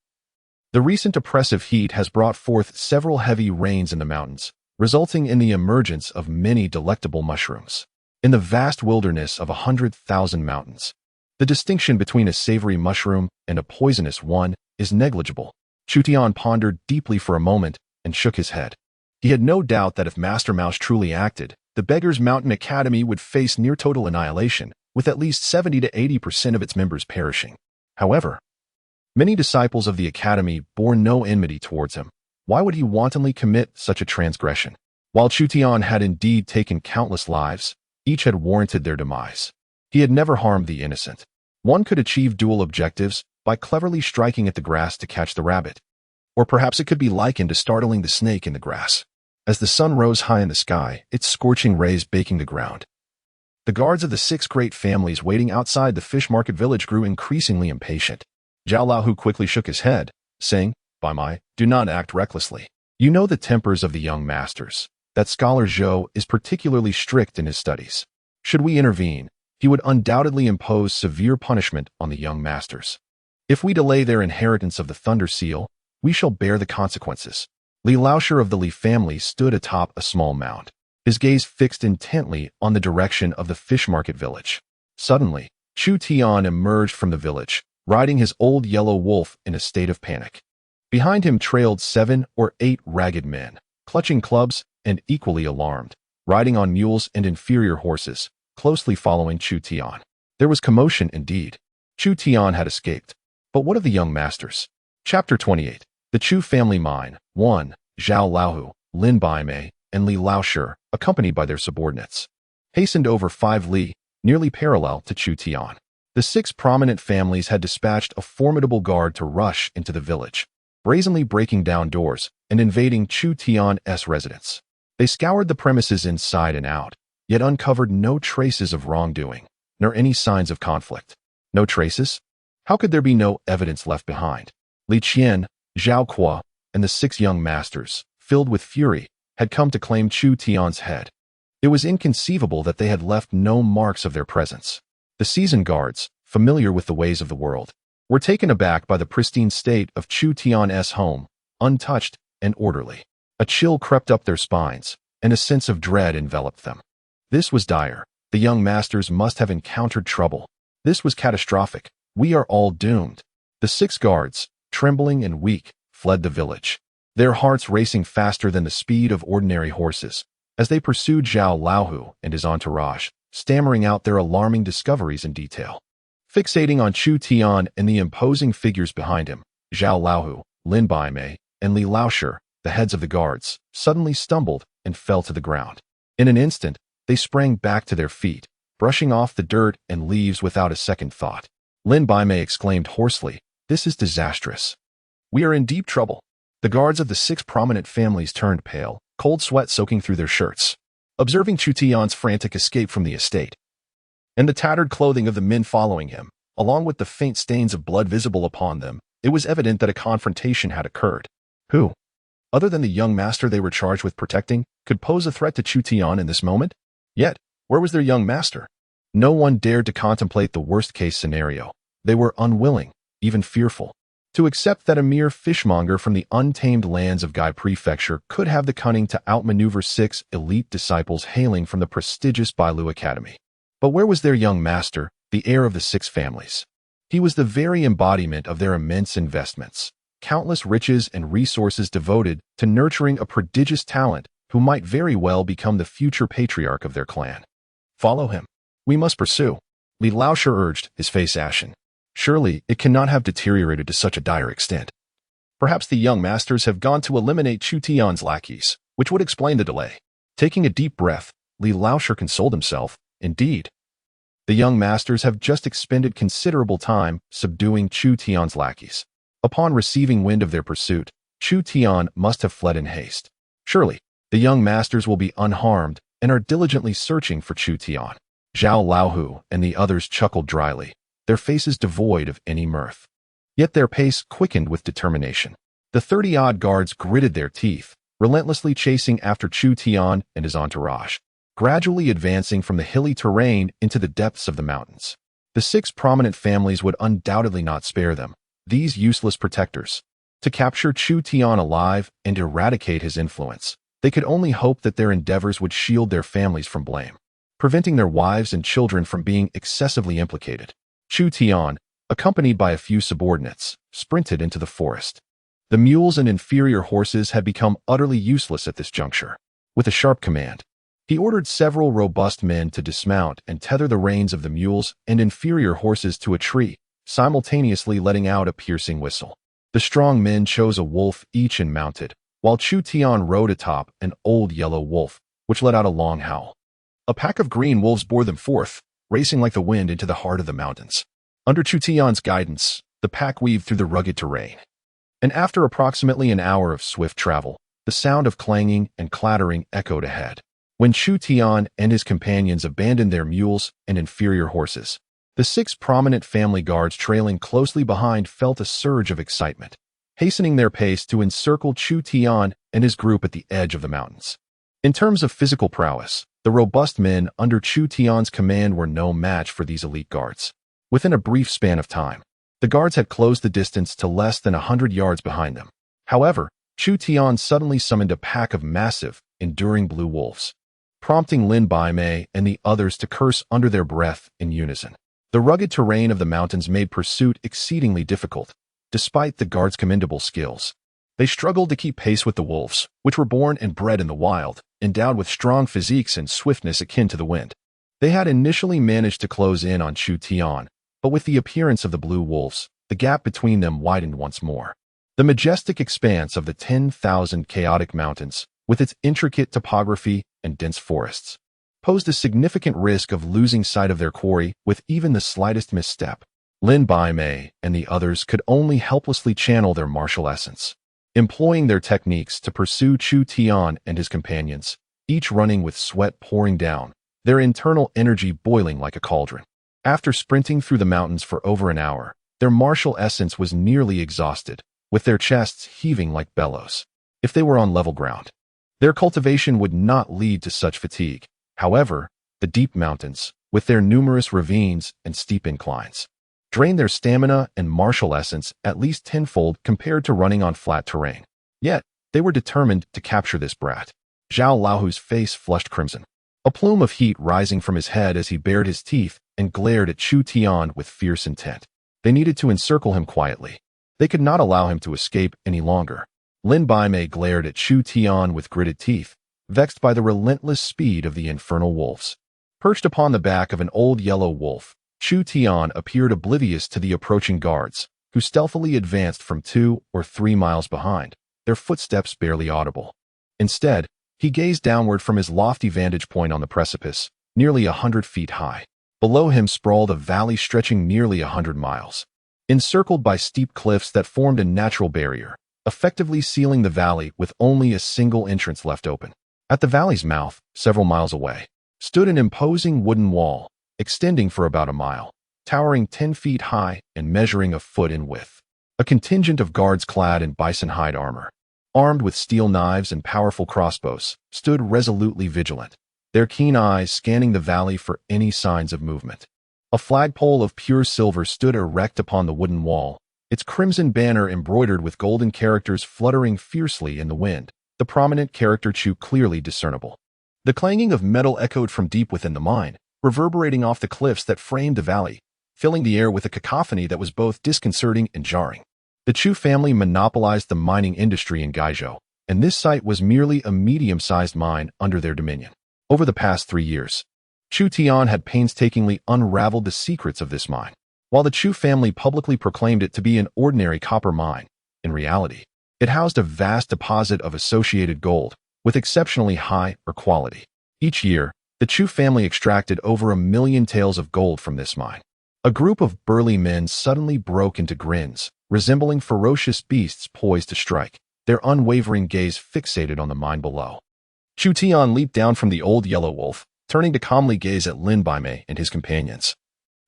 "The recent oppressive heat has brought forth several heavy rains in the mountains, resulting in the emergence of many delectable mushrooms. In the vast wilderness of 100,000 mountains, the distinction between a savory mushroom and a poisonous one is negligible." Chu Tian pondered deeply for a moment and shook his head. He had no doubt that if Master Mouse truly acted, the Beggar's Mountain Academy would face near total annihilation, with at least 70 to 80% of its members perishing. However, many disciples of the Academy bore no enmity towards him. Why would he wantonly commit such a transgression? While Chu Tian had indeed taken countless lives, each had warranted their demise. He had never harmed the innocent. One could achieve dual objectives by cleverly striking at the grass to catch the rabbit. Or perhaps it could be likened to startling the snake in the grass. As the sun rose high in the sky, its scorching rays baking the ground, the guards of the 6 great families waiting outside the fish market village grew increasingly impatient. Zhao Laohu quickly shook his head, saying, "Do not act recklessly. You know the tempers of the young masters. That scholar Zhou is particularly strict in his studies. Should we intervene, he would undoubtedly impose severe punishment on the young masters. If we delay their inheritance of the Thunder Seal, we shall bear the consequences." Li Laosher of the Li family stood atop a small mound, his gaze fixed intently on the direction of the fish market village. Suddenly, Chu Tian emerged from the village, riding his old yellow wolf in a state of panic. Behind him trailed 7 or 8 ragged men, clutching clubs and equally alarmed, riding on mules and inferior horses, closely following Chu Tian. There was commotion indeed. Chu Tian had escaped. But what of the young masters? Chapter 28. The Chu family mine. 1. Zhao Laohu, Lin Baimei, and Li Laosher, accompanied by their subordinates, hastened over 5 li, nearly parallel to Chu Tian. The 6 prominent families had dispatched a formidable guard to rush into the village, brazenly breaking down doors and invading Chu Tian's residence. They scoured the premises inside and out, yet uncovered no traces of wrongdoing, nor any signs of conflict. No traces? How could there be no evidence left behind? Li Qian, Zhao Kuo, and the 6 young masters, filled with fury, had come to claim Chu Tian's head. It was inconceivable that they had left no marks of their presence. The seasoned guards, familiar with the ways of the world, were taken aback by the pristine state of Chu Tian's home, untouched and orderly. A chill crept up their spines, and a sense of dread enveloped them. This was dire. The young masters must have encountered trouble. This was catastrophic. We are all doomed. The 6 guards, trembling and weak, fled the village, their hearts racing faster than the speed of ordinary horses, as they pursued Zhao Laohu and his entourage, stammering out their alarming discoveries in detail. Fixating on Chu Tian and the imposing figures behind him, Zhao Laohu, Lin Baimei, and Li Laosher, the heads of the guards, suddenly stumbled and fell to the ground. In an instant, they sprang back to their feet, brushing off the dirt and leaves without a second thought. Lin Baimei exclaimed hoarsely, "This is disastrous. We are in deep trouble." The guards of the 6 prominent families turned pale, cold sweat soaking through their shirts. Observing Chu Tian's frantic escape from the estate, and the tattered clothing of the men following him, along with the faint stains of blood visible upon them, it was evident that a confrontation had occurred. Who, other than the young master they were charged with protecting, could pose a threat to Chu Tian in this moment? Yet, where was their young master? No one dared to contemplate the worst-case scenario. They were unwilling, even fearful, to accept that a mere fishmonger from the untamed lands of Gai Prefecture could have the cunning to outmaneuver 6 elite disciples hailing from the prestigious Bailu Academy. But where was their young master, the heir of the 6 families? He was the very embodiment of their immense investments, countless riches and resources devoted to nurturing a prodigious talent who might very well become the future patriarch of their clan. "Follow him. We must pursue," Li Laoshi urged, his face ashen. "Surely it cannot have deteriorated to such a dire extent. Perhaps the young masters have gone to eliminate Chu Tian's lackeys, which would explain the delay." Taking a deep breath, Li Laoshi consoled himself. Indeed, the young masters have just expended considerable time subduing Chu Tian's lackeys. Upon receiving wind of their pursuit, Chu Tian must have fled in haste. Surely, the young masters will be unharmed and are diligently searching for Chu Tian. Zhao Laohu and the others chuckled dryly, their faces devoid of any mirth. Yet their pace quickened with determination. The 30-odd guards gritted their teeth, relentlessly chasing after Chu Tian and his entourage, gradually advancing from the hilly terrain into the depths of the mountains. The 6 prominent families would undoubtedly not spare them, these useless protectors. To capture Chu Tian alive and eradicate his influence, they could only hope that their endeavors would shield their families from blame, preventing their wives and children from being excessively implicated. Chu Tian, accompanied by a few subordinates, sprinted into the forest. The mules and inferior horses had become utterly useless at this juncture. With a sharp command, he ordered several robust men to dismount and tether the reins of the mules and inferior horses to a tree, simultaneously letting out a piercing whistle. The strong men chose a wolf each and mounted, while Chu Tian rode atop an old yellow wolf, which let out a long howl. A pack of green wolves bore them forth, racing like the wind into the heart of the mountains. Under Chu Tian's guidance, the pack weaved through the rugged terrain. And after approximately an hour of swift travel, the sound of clanging and clattering echoed ahead. When Chu Tian and his companions abandoned their mules and inferior horses, the 6 prominent family guards trailing closely behind felt a surge of excitement, hastening their pace to encircle Chu Tian and his group at the edge of the mountains. In terms of physical prowess, the robust men under Chu Tian's command were no match for these elite guards. Within a brief span of time, the guards had closed the distance to less than 100 yards behind them. However, Chu Tian suddenly summoned a pack of massive, enduring blue wolves, prompting Lin Baimei and the others to curse under their breath in unison. The rugged terrain of the mountains made pursuit exceedingly difficult, despite the guards' commendable skills. They struggled to keep pace with the wolves, which were born and bred in the wild, endowed with strong physiques and swiftness akin to the wind. They had initially managed to close in on Chu Tian, but with the appearance of the blue wolves, the gap between them widened once more. The majestic expanse of the 10,000 chaotic mountains, with its intricate topography and dense forests, posed a significant risk of losing sight of their quarry with even the slightest misstep. Lin Baimei and the others could only helplessly channel their martial essence, employing their techniques to pursue Chu Tian and his companions, each running with sweat pouring down, their internal energy boiling like a cauldron. After sprinting through the mountains for over an hour, their martial essence was nearly exhausted, with their chests heaving like bellows. If they were on level ground, their cultivation would not lead to such fatigue. However, the deep mountains, with their numerous ravines and steep inclines, drained their stamina and martial essence at least tenfold compared to running on flat terrain. Yet, they were determined to capture this brat. Zhao Laohu's face flushed crimson, a plume of heat rising from his head as he bared his teeth and glared at Chu Tian with fierce intent. They needed to encircle him quietly. They could not allow him to escape any longer. Lin Baimei glared at Chu Tian with gritted teeth, vexed by the relentless speed of the infernal wolves. Perched upon the back of an old yellow wolf, Chu Tian appeared oblivious to the approaching guards, who stealthily advanced from 2 or 3 miles behind, their footsteps barely audible. Instead, he gazed downward from his lofty vantage point on the precipice, nearly 100 feet high. Below him sprawled a valley stretching nearly 100 miles, encircled by steep cliffs that formed a natural barrier, effectively sealing the valley with only a single entrance left open. At the valley's mouth, several miles away, stood an imposing wooden wall, extending for about a mile, towering 10 feet high and measuring a foot in width. A contingent of guards clad in bison hide armor, armed with steel knives and powerful crossbows, stood resolutely vigilant, their keen eyes scanning the valley for any signs of movement. A flagpole of pure silver stood erect upon the wooden wall, its crimson banner embroidered with golden characters fluttering fiercely in the wind, the prominent character Chu clearly discernible. The clanging of metal echoed from deep within the mine, reverberating off the cliffs that framed the valley, filling the air with a cacophony that was both disconcerting and jarring. The Chu family monopolized the mining industry in Gaizhou, and this site was merely a medium-sized mine under their dominion. Over the past 3 years, Chu Tian had painstakingly unraveled the secrets of this mine. While the Chu family publicly proclaimed it to be an ordinary copper mine, in reality, it housed a vast deposit of associated gold with exceptionally high quality. Each year, the Chu family extracted over 1 million taels of gold from this mine. A group of burly men suddenly broke into grins, resembling ferocious beasts poised to strike, their unwavering gaze fixated on the mine below. Chu Tian leaped down from the old yellow wolf, turning to calmly gaze at Lin Baimei and his companions,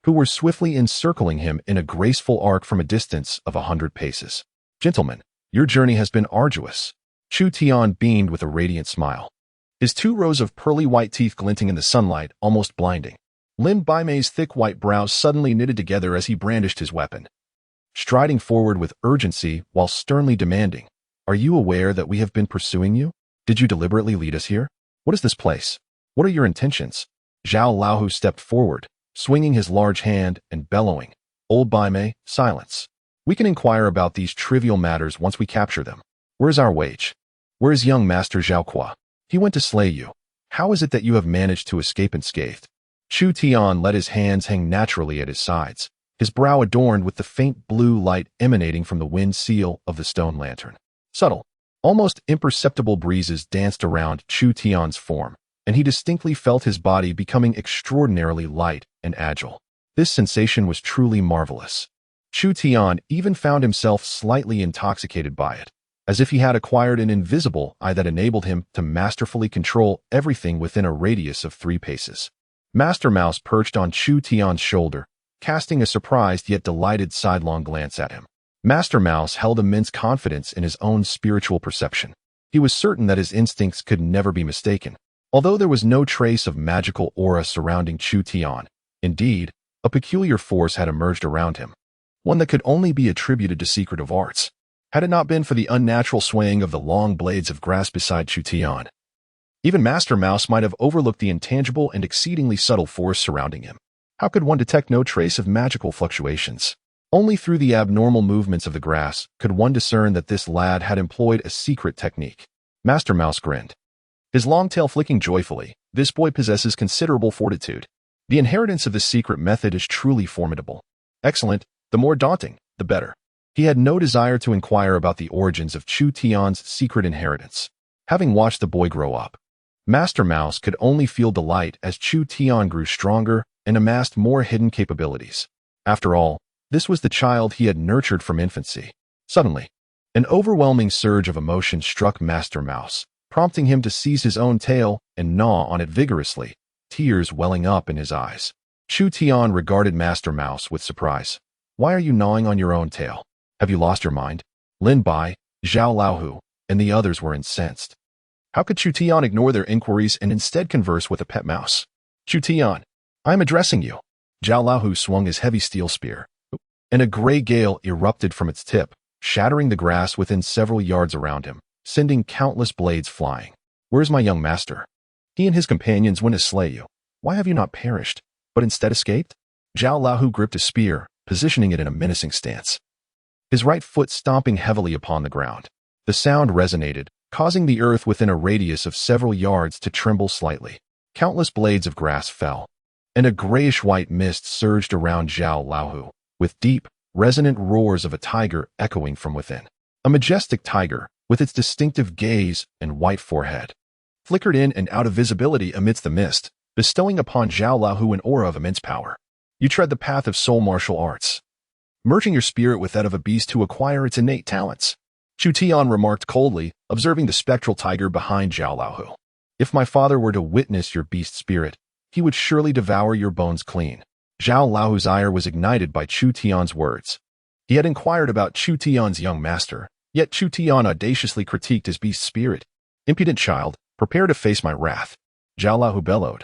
who were swiftly encircling him in a graceful arc from a distance of 100 paces. "Gentlemen, your journey has been arduous." Chu Tian beamed with a radiant smile, his 2 rows of pearly white teeth glinting in the sunlight, almost blinding. Lin Baimei's thick white brows suddenly knitted together as he brandished his weapon, striding forward with urgency while sternly demanding, "Are you aware that we have been pursuing you? Did you deliberately lead us here? What is this place? What are your intentions?" Zhao Laohu stepped forward, swinging his large hand and bellowing, "Old Baimei, silence. We can inquire about these trivial matters once we capture them. Where is our wage? Where is young Master Zhao Qua? He went to slay you. How is it that you have managed to escape unscathed?" Chu Tian let his hands hang naturally at his sides, his brow adorned with the faint blue light emanating from the wind seal of the stone lantern. Subtle, almost imperceptible breezes danced around Chu Tian's form, and he distinctly felt his body becoming extraordinarily light and agile. This sensation was truly marvelous. Chu Tian even found himself slightly intoxicated by it, as if he had acquired an invisible eye that enabled him to masterfully control everything within a radius of 3 paces. Master Mouse perched on Chu Tian's shoulder, casting a surprised yet delighted sidelong glance at him. Master Mouse held immense confidence in his own spiritual perception. He was certain that his instincts could never be mistaken, although there was no trace of magical aura surrounding Chu Tian. Indeed, a peculiar force had emerged around him, one that could only be attributed to secretive arts, had it not been for the unnatural swaying of the long blades of grass beside Chu Tian. Even Master Mouse might have overlooked the intangible and exceedingly subtle force surrounding him. How could one detect no trace of magical fluctuations? Only through the abnormal movements of the grass could one discern that this lad had employed a secret technique. Master Mouse grinned, his long tail flicking joyfully. "This boy possesses considerable fortitude. The inheritance of this secret method is truly formidable. Excellent, the more daunting, the better." He had no desire to inquire about the origins of Chu Tian's secret inheritance. Having watched the boy grow up, Master Mouse could only feel delight as Chu Tian grew stronger and amassed more hidden capabilities. After all, this was the child he had nurtured from infancy. Suddenly, an overwhelming surge of emotion struck Master Mouse, prompting him to seize his own tail and gnaw on it vigorously, tears welling up in his eyes. Chu Tian regarded Master Mouse with surprise. "Why are you gnawing on your own tail? Have you lost your mind?" Lin Bai, Zhao Laohu, and the others were incensed. How could Chu Tian ignore their inquiries and instead converse with a pet mouse? "Chu Tian, I am addressing you." Zhao Laohu swung his heavy steel spear, and a gray gale erupted from its tip, shattering the grass within several yards around him, sending countless blades flying. "Where is my young master? He and his companions went to slay you. Why have you not perished, but instead escaped?" Zhao Laohu gripped a spear, positioning it in a menacing stance, his right foot stomping heavily upon the ground. The sound resonated, causing the earth within a radius of several yards to tremble slightly. Countless blades of grass fell, and a grayish-white mist surged around Zhao Laohu, with deep, resonant roars of a tiger echoing from within. A majestic tiger, with its distinctive gaze and white forehead. Flickered in and out of visibility amidst the mist, bestowing upon Zhao Laohu an aura of immense power. You tread the path of soul martial arts, merging your spirit with that of a beast to acquire its innate talents. Chu Tian remarked coldly, observing the spectral tiger behind Zhao Laohu. If my father were to witness your beast spirit, he would surely devour your bones clean. Zhao Laohu's ire was ignited by Chu Tian's words. He had inquired about Chu Tian's young master, yet Chu Tian audaciously critiqued his beast spirit. Impudent child, prepare to face my wrath. Zhao Laohu bellowed.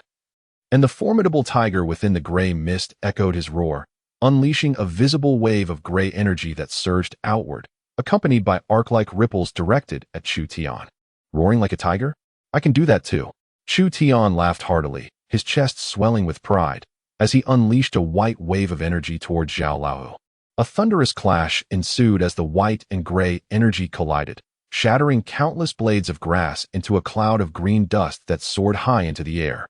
And the formidable tiger within the gray mist echoed his roar, unleashing a visible wave of gray energy that surged outward, accompanied by arc-like ripples directed at Chu Tian. Roaring like a tiger? I can do that too. Chu Tian laughed heartily, his chest swelling with pride, as he unleashed a white wave of energy toward Zhao Laohu. A thunderous clash ensued as the white and gray energy collided, shattering countless blades of grass into a cloud of green dust that soared high into the air.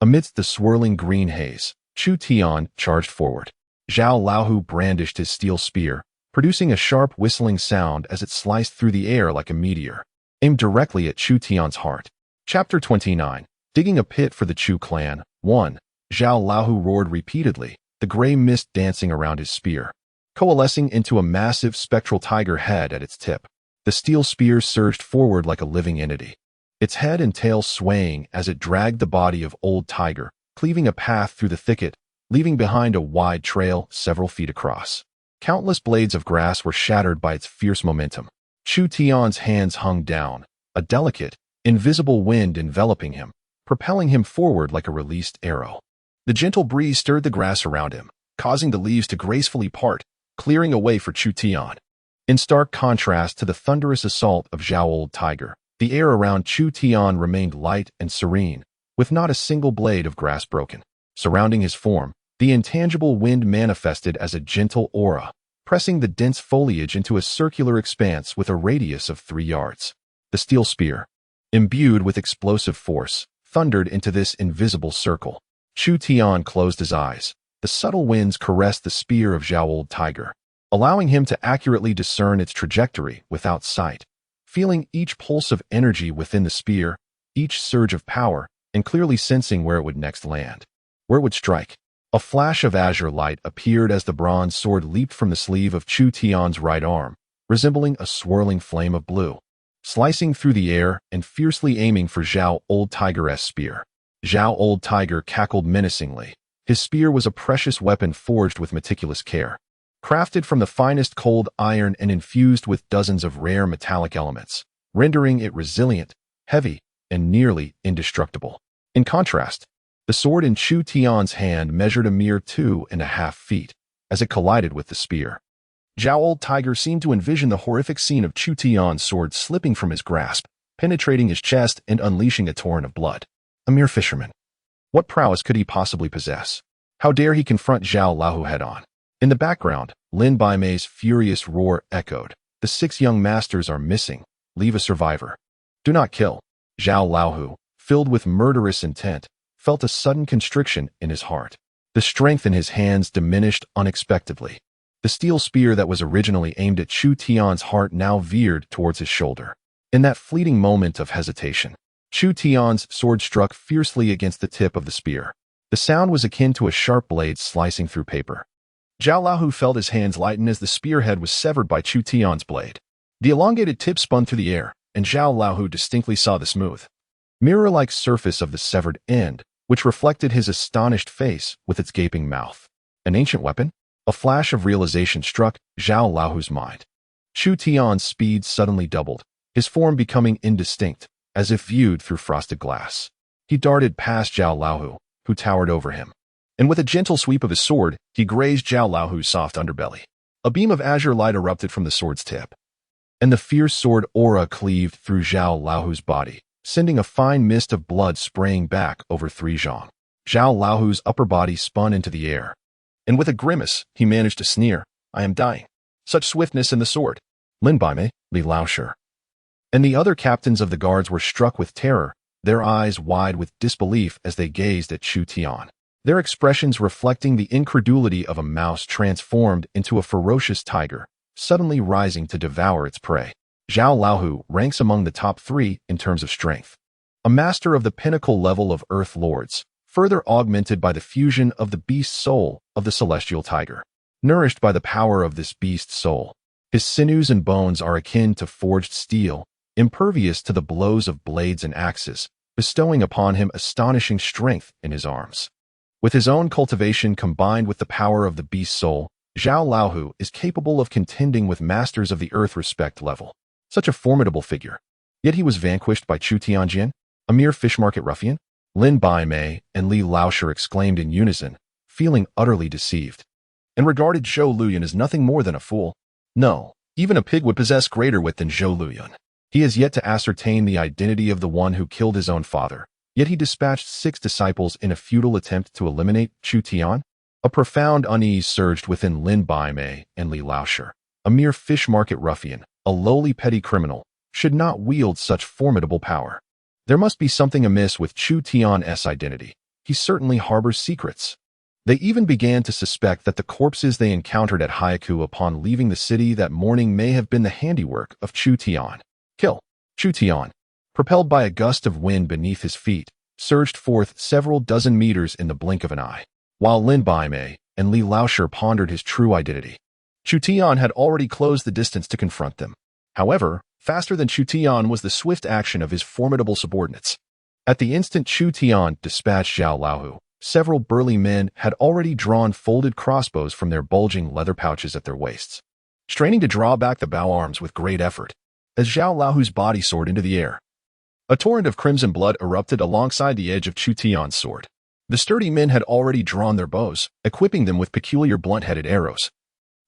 Amidst the swirling green haze, Chu Tian charged forward. Zhao Laohu brandished his steel spear, producing a sharp whistling sound as it sliced through the air like a meteor, aimed directly at Chu Tian's heart. Chapter 29. Digging a pit for the Chu clan. 1. Zhao Laohu roared repeatedly, the gray mist dancing around his spear, coalescing into a massive spectral tiger head at its tip. The steel spear surged forward like a living entity, its head and tail swaying as it dragged the body of old tiger, cleaving a path through the thicket, leaving behind a wide trail several feet across. Countless blades of grass were shattered by its fierce momentum. Chu Tian's hands hung down, a delicate, invisible wind enveloping him, propelling him forward like a released arrow. The gentle breeze stirred the grass around him, causing the leaves to gracefully part, clearing a way for Chu Tian. In stark contrast to the thunderous assault of Zhao Old Tiger, the air around Chu Tian remained light and serene, with not a single blade of grass broken. Surrounding his form, the intangible wind manifested as a gentle aura, pressing the dense foliage into a circular expanse with a radius of 3 yards. The steel spear, imbued with explosive force, thundered into this invisible circle. Chu Tian closed his eyes. The subtle winds caressed the spear of Zhao Old Tiger, allowing him to accurately discern its trajectory without sight. Feeling each pulse of energy within the spear, each surge of power, and clearly sensing where it would next land, where it would strike. A flash of azure light appeared as the bronze sword leaped from the sleeve of Chu Tian's right arm, resembling a swirling flame of blue, slicing through the air and fiercely aiming for Zhao Old Tiger's spear. Zhao Old Tiger cackled menacingly. His spear was a precious weapon forged with meticulous care, crafted from the finest cold iron and infused with dozens of rare metallic elements, rendering it resilient, heavy, and nearly indestructible. In contrast, the sword in Chu Tian's hand measured a mere 2.5 feet as it collided with the spear. Zhao Old Tiger seemed to envision the horrific scene of Chu Tian's sword slipping from his grasp, penetrating his chest and unleashing a torrent of blood. A mere fisherman. What prowess could he possibly possess? How dare he confront Zhao Laohu head-on? In the background, Lin Baimei's furious roar echoed. The 6 young masters are missing. Leave a survivor. Do not kill. Zhao Laohu, filled with murderous intent, felt a sudden constriction in his heart. The strength in his hands diminished unexpectedly. The steel spear that was originally aimed at Chu Tian's heart now veered towards his shoulder. In that fleeting moment of hesitation, Chu Tian's sword struck fiercely against the tip of the spear. The sound was akin to a sharp blade slicing through paper. Zhao Laohu felt his hands lighten as the spearhead was severed by Chu Tian's blade. The elongated tip spun through the air, and Zhao Laohu distinctly saw the smooth, mirror-like surface of the severed end, which reflected his astonished face with its gaping mouth. An ancient weapon? A flash of realization struck Zhao Laohu's mind. Chu Tian's speed suddenly doubled, his form becoming indistinct, as if viewed through frosted glass. He darted past Zhao Laohu, who towered over him, and with a gentle sweep of his sword, he grazed Zhao Laohu's soft underbelly. A beam of azure light erupted from the sword's tip, and the fierce sword aura cleaved through Zhao Laohu's body, sending a fine mist of blood spraying back over 3 zhang. Zhao Laohu's upper body spun into the air, and with a grimace, he managed to sneer, "I am dying. Such swiftness in the sword." Lin Baimei, Li Laoshi, and the other captains of the guards were struck with terror, their eyes wide with disbelief as they gazed at Chu Tian, their expressions reflecting the incredulity of a mouse transformed into a ferocious tiger, suddenly rising to devour its prey. Zhao Laohu ranks among the top 3 in terms of strength. A master of the pinnacle level of Earth Lords, further augmented by the fusion of the beast soul of the celestial tiger. Nourished by the power of this beast soul, his sinews and bones are akin to forged steel, impervious to the blows of blades and axes, bestowing upon him astonishing strength in his arms. With his own cultivation combined with the power of the beast soul, Zhao Laohu is capable of contending with masters of the earth respect level. Such a formidable figure. Yet he was vanquished by Chu Tian, a mere fish market ruffian? Lin Baimei and Li Laoshi exclaimed in unison, feeling utterly deceived, and regarded Zhou Luyan as nothing more than a fool. No, even a pig would possess greater wit than Zhou Luyan. He has yet to ascertain the identity of the one who killed his own father, yet he dispatched 6 disciples in a futile attempt to eliminate Chu Tian. A profound unease surged within Lin Baimei and Li Laoshi. A mere fish market ruffian, a lowly petty criminal, should not wield such formidable power. There must be something amiss with Chu Tian's identity. He certainly harbors secrets. They even began to suspect that the corpses they encountered at Haiku upon leaving the city that morning may have been the handiwork of Chu Tian. Kill. Chu Tian, propelled by a gust of wind beneath his feet, surged forth several dozen meters in the blink of an eye, while Lin Baimei and Li Laoshi pondered his true identity. Chu Tian had already closed the distance to confront them. However, faster than Chu Tian was the swift action of his formidable subordinates. At the instant Chu Tian dispatched Zhao Laohu, several burly men had already drawn folded crossbows from their bulging leather pouches at their waists, straining to draw back the bow arms with great effort. As Zhao Laohu's body soared into the air, a torrent of crimson blood erupted alongside the edge of Chu Tian's sword. The sturdy men had already drawn their bows, equipping them with peculiar blunt-headed arrows,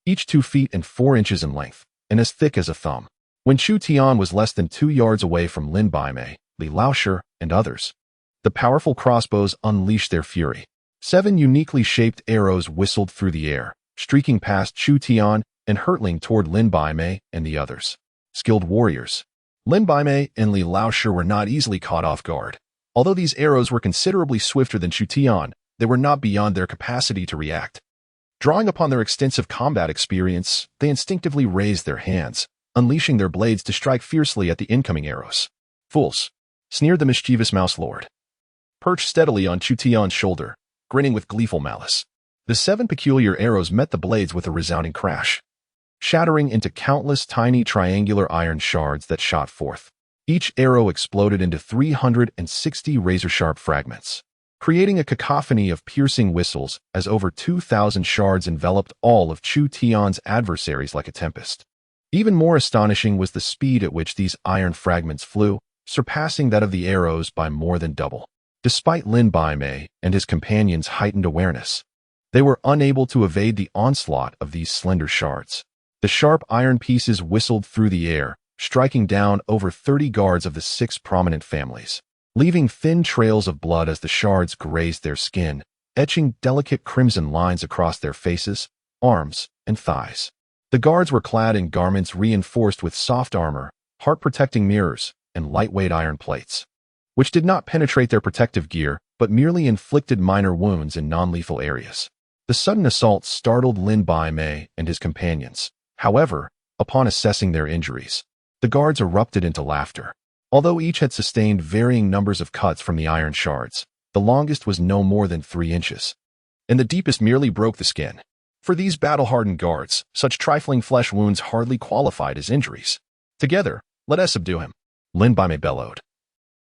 each 2 feet and 4 inches in length, and as thick as a thumb. When Chu Tian was less than 2 yards away from Lin Baimei, Li Laoshi, and others, the powerful crossbows unleashed their fury. 7 uniquely shaped arrows whistled through the air, streaking past Chu Tian and hurtling toward Lin Baimei and the others. Skilled warriors. Lin Baimei and Li Laoshi were not easily caught off guard. Although these arrows were considerably swifter than Chu Tian, they were not beyond their capacity to react. Drawing upon their extensive combat experience, they instinctively raised their hands, unleashing their blades to strike fiercely at the incoming arrows. Fools, sneered the mischievous mouse lord, perched steadily on Chu Tian's shoulder, grinning with gleeful malice. The 7 peculiar arrows met the blades with a resounding crash, shattering into countless tiny triangular iron shards that shot forth. Each arrow exploded into 360 razor-sharp fragments, creating a cacophony of piercing whistles as over 2,000 shards enveloped all of Chu Tian's adversaries like a tempest. Even more astonishing was the speed at which these iron fragments flew, surpassing that of the arrows by more than double. Despite Lin Baimei and his companions' heightened awareness, they were unable to evade the onslaught of these slender shards. The sharp iron pieces whistled through the air, striking down over 30 guards of the 6 prominent families, leaving thin trails of blood as the shards grazed their skin, etching delicate crimson lines across their faces, arms, and thighs. The guards were clad in garments reinforced with soft armor, heart-protecting mirrors, and lightweight iron plates, which did not penetrate their protective gear but merely inflicted minor wounds in non-lethal areas. The sudden assault startled Lin Baimei and his companions. However, upon assessing their injuries, the guards erupted into laughter. Although each had sustained varying numbers of cuts from the iron shards, the longest was no more than 3 inches, and the deepest merely broke the skin. For these battle-hardened guards, such trifling flesh wounds hardly qualified as injuries. Together, let us subdue him, Lin Baimei bellowed,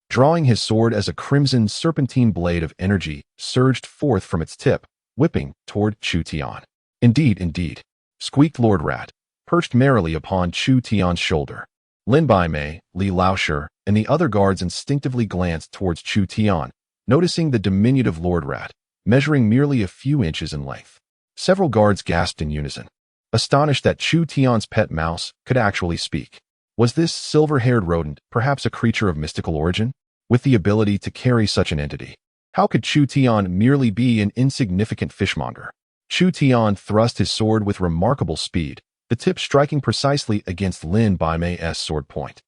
drawing his sword as a crimson serpentine blade of energy surged forth from its tip, whipping toward Chu Tian. Indeed, squeaked Lord Rat, perched merrily upon Chu Tian's shoulder. Lin Baimei, Li Laoshi, and the other guards instinctively glanced towards Chu Tian, noticing the diminutive Lord Rat, measuring merely a few inches in length. Several guards gasped in unison, astonished that Chu Tian's pet mouse could actually speak. Was this silver-haired rodent perhaps a creature of mystical origin, with the ability to carry such an entity? How could Chu Tian merely be an insignificant fishmonger? Chu Tian thrust his sword with remarkable speed, the tip striking precisely against Lin Baimei's sword point.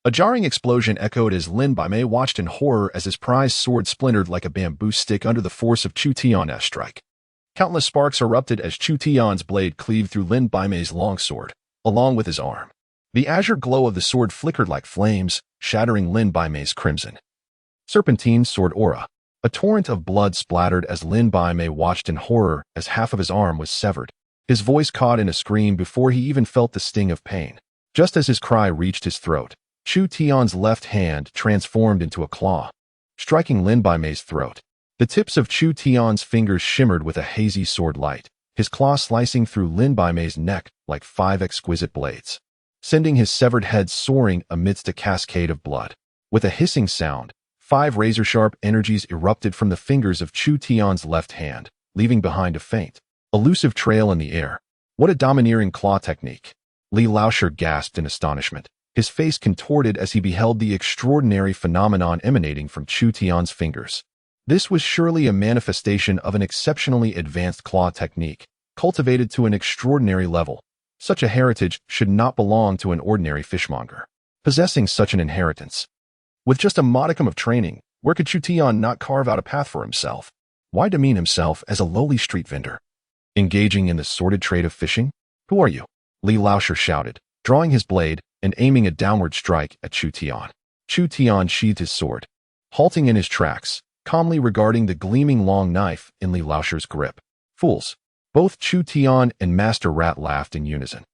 A jarring explosion echoed as Lin Baimei watched in horror as his prized sword splintered like a bamboo stick under the force of Chu Tian's strike. Countless sparks erupted as Chu Tian's blade cleaved through Lin Baimei's long sword, along with his arm. The azure glow of the sword flickered like flames, shattering Lin Baimei's crimson. Serpentine sword aura. A torrent of blood splattered as Lin Baimei watched in horror as half of his arm was severed. His voice caught in a scream before he even felt the sting of pain. Just as his cry reached his throat, Chu Tian's left hand transformed into a claw, striking Lin Baimei's throat. The tips of Chu Tian's fingers shimmered with a hazy sword light, his claw slicing through Lin Baimei's neck like 5 exquisite blades, sending his severed head soaring amidst a cascade of blood. With a hissing sound, 5 razor-sharp energies erupted from the fingers of Chu Tian's left hand, leaving behind a faint, elusive trail in the air. What a domineering claw technique! Li Laoshi gasped in astonishment, his face contorted as he beheld the extraordinary phenomenon emanating from Chu Tian's fingers. This was surely a manifestation of an exceptionally advanced claw technique, cultivated to an extraordinary level. Such a heritage should not belong to an ordinary fishmonger, possessing such an inheritance. With just a modicum of training, where could Chu Tian not carve out a path for himself? Why demean himself as a lowly street vendor? Engaging in the sordid trade of fishing? Who are you? Li Laoshi shouted, drawing his blade and aiming a downward strike at Chu Tian. Chu Tian sheathed his sword, halting in his tracks, calmly regarding the gleaming long knife in Li Laoshi's grip. Fools! Both Chu Tian and Master Rat laughed in unison.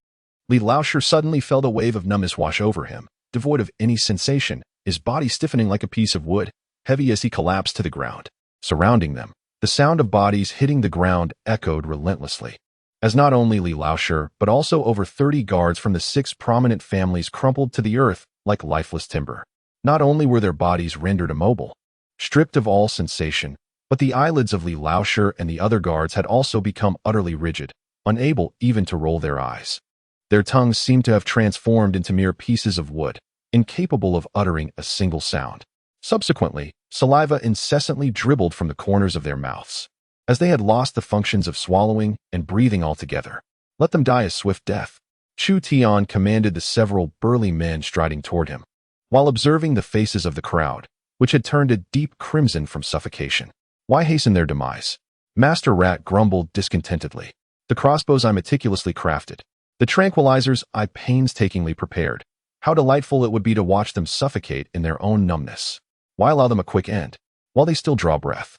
Li Laoshi suddenly felt a wave of numbness wash over him, devoid of any sensation, his body stiffening like a piece of wood, heavy as he collapsed to the ground. Surrounding them, the sound of bodies hitting the ground echoed relentlessly, as not only Li Laoshi but also over 30 guards from the 6 prominent families crumpled to the earth like lifeless timber. Not only were their bodies rendered immobile, stripped of all sensation, but the eyelids of Li Laoshi and the other guards had also become utterly rigid, unable even to roll their eyes. Their tongues seemed to have transformed into mere pieces of wood, incapable of uttering a single sound. Subsequently, saliva incessantly dribbled from the corners of their mouths, as they had lost the functions of swallowing and breathing altogether. Let them die a swift death. Chu Tian commanded the several burly men striding toward him, while observing the faces of the crowd, which had turned a deep crimson from suffocation. Why hasten their demise? Master Rat grumbled discontentedly. The crossbows I meticulously crafted, the tranquilizers I painstakingly prepared. How delightful it would be to watch them suffocate in their own numbness. Why allow them a quick end, while they still draw breath?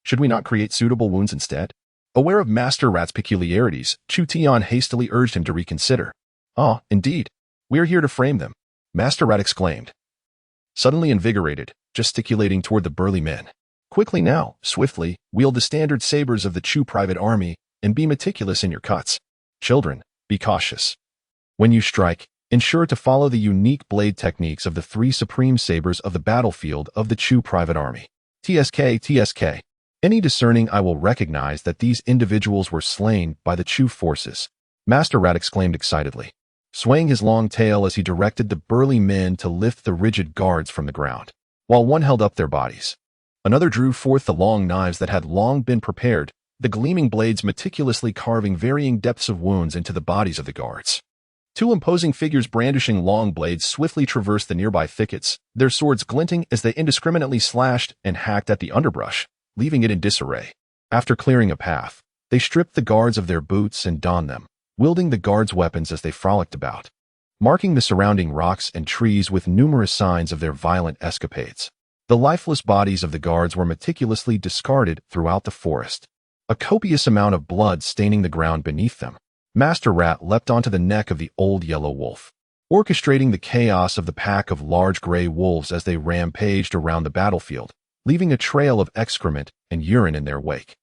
Should we not create suitable wounds instead? Aware of Master Rat's peculiarities, Chu Tian hastily urged him to reconsider. Ah, indeed. We are here to frame them, Master Rat exclaimed, suddenly invigorated, gesticulating toward the burly men. Quickly now, swiftly, wield the standard sabers of the Chu private army, and be meticulous in your cuts. Children, be cautious. When you strike, ensure to follow the unique blade techniques of the 3 supreme sabers of the battlefield of the Chu private army. TSK. Any discerning eye will recognize that these individuals were slain by the Chu forces, Master Rat exclaimed excitedly, swaying his long tail as he directed the burly men to lift the rigid guards from the ground. While one held up their bodies, another drew forth the long knives that had long been prepared, the gleaming blades meticulously carving varying depths of wounds into the bodies of the guards. 2 imposing figures brandishing long blades swiftly traversed the nearby thickets, their swords glinting as they indiscriminately slashed and hacked at the underbrush, leaving it in disarray. After clearing a path, they stripped the guards of their boots and donned them, wielding the guards' weapons as they frolicked about, marking the surrounding rocks and trees with numerous signs of their violent escapades. The lifeless bodies of the guards were meticulously discarded throughout the forest, a copious amount of blood staining the ground beneath them. Master Rat leapt onto the neck of the old yellow wolf, orchestrating the chaos of the pack of large gray wolves as they rampaged around the battlefield, leaving a trail of excrement and urine in their wake,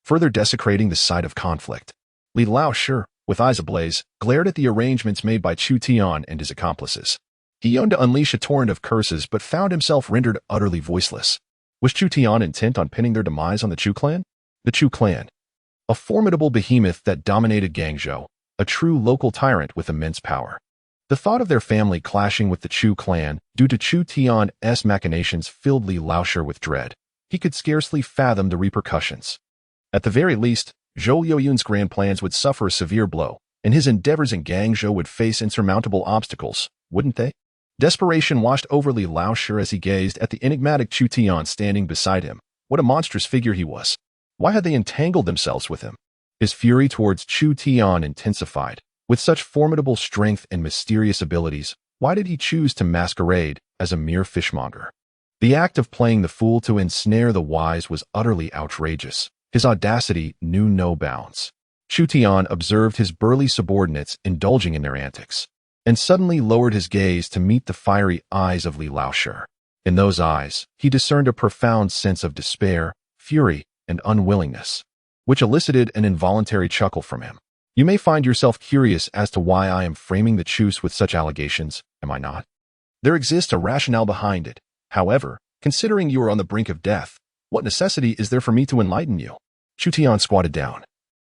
further desecrating the site of conflict. Li Laoshi, with eyes ablaze, glared at the arrangements made by Chu Tian and his accomplices. He yearned to unleash a torrent of curses but found himself rendered utterly voiceless. Was Chu Tian intent on pinning their demise on the Chu clan? The Chu clan, a formidable behemoth that dominated Guangzhou, a true local tyrant with immense power. The thought of their family clashing with the Chu clan due to Chu Tian's machinations filled Li Laoshi with dread. He could scarcely fathom the repercussions. At the very least, Zhou Yoyun's grand plans would suffer a severe blow, and his endeavors in Guangzhou would face insurmountable obstacles, wouldn't they? Desperation washed over Li Laoshi as he gazed at the enigmatic Chu Tian standing beside him. What a monstrous figure he was. Why had they entangled themselves with him? His fury towards Chu Tian intensified, With such formidable strength and mysterious abilities, why did he choose to masquerade as a mere fishmonger? The act of playing the fool to ensnare the wise was utterly outrageous. His audacity knew no bounds. Chu Tian observed his burly subordinates indulging in their antics, and suddenly lowered his gaze to meet the fiery eyes of Li Laoshi. In those eyes, he discerned a profound sense of despair, fury, and unwillingness, which elicited an involuntary chuckle from him. You may find yourself curious as to why I am framing the Chus with such allegations, am I not? There exists a rationale behind it. However, considering you are on the brink of death, what necessity is there for me to enlighten you? Chu Tian squatted down,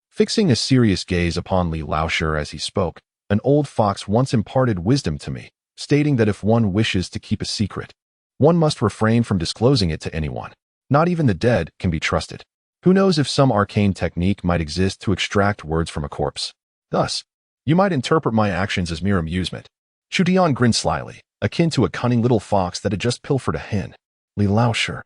fixing a serious gaze upon Li Laoshi as he spoke. An old fox once imparted wisdom to me, stating that if one wishes to keep a secret, one must refrain from disclosing it to anyone. Not even the dead can be trusted. Who knows if some arcane technique might exist to extract words from a corpse? Thus, you might interpret my actions as mere amusement. Chu Tian grinned slyly, akin to a cunning little fox that had just pilfered a hen. Li Laoshi,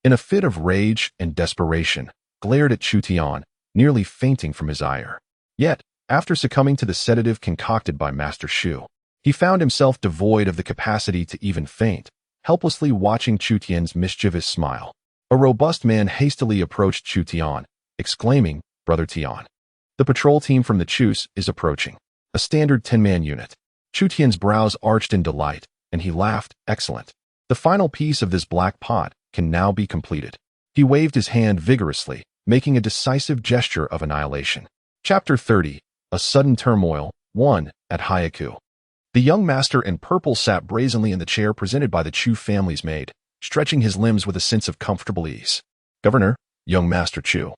in a fit of rage and desperation, glared at Chu Tian, nearly fainting from his ire. Yet, after succumbing to the sedative concocted by Master Shu, he found himself devoid of the capacity to even faint, helplessly watching Chu Tian's mischievous smile. A robust man hastily approached Chu Tian, exclaiming, "Brother Tian, the patrol team from the Chus is approaching. A standard 10-man unit." Chu Tian's brows arched in delight, and he laughed, "Excellent. The final piece of this black pot can now be completed." He waved his hand vigorously, making a decisive gesture of annihilation. Chapter 30. A Sudden Turmoil. 1. At Hyaku. The young master in purple sat brazenly in the chair presented by the Chu family's maid, stretching his limbs with a sense of comfortable ease. "Governor, young Master Chu.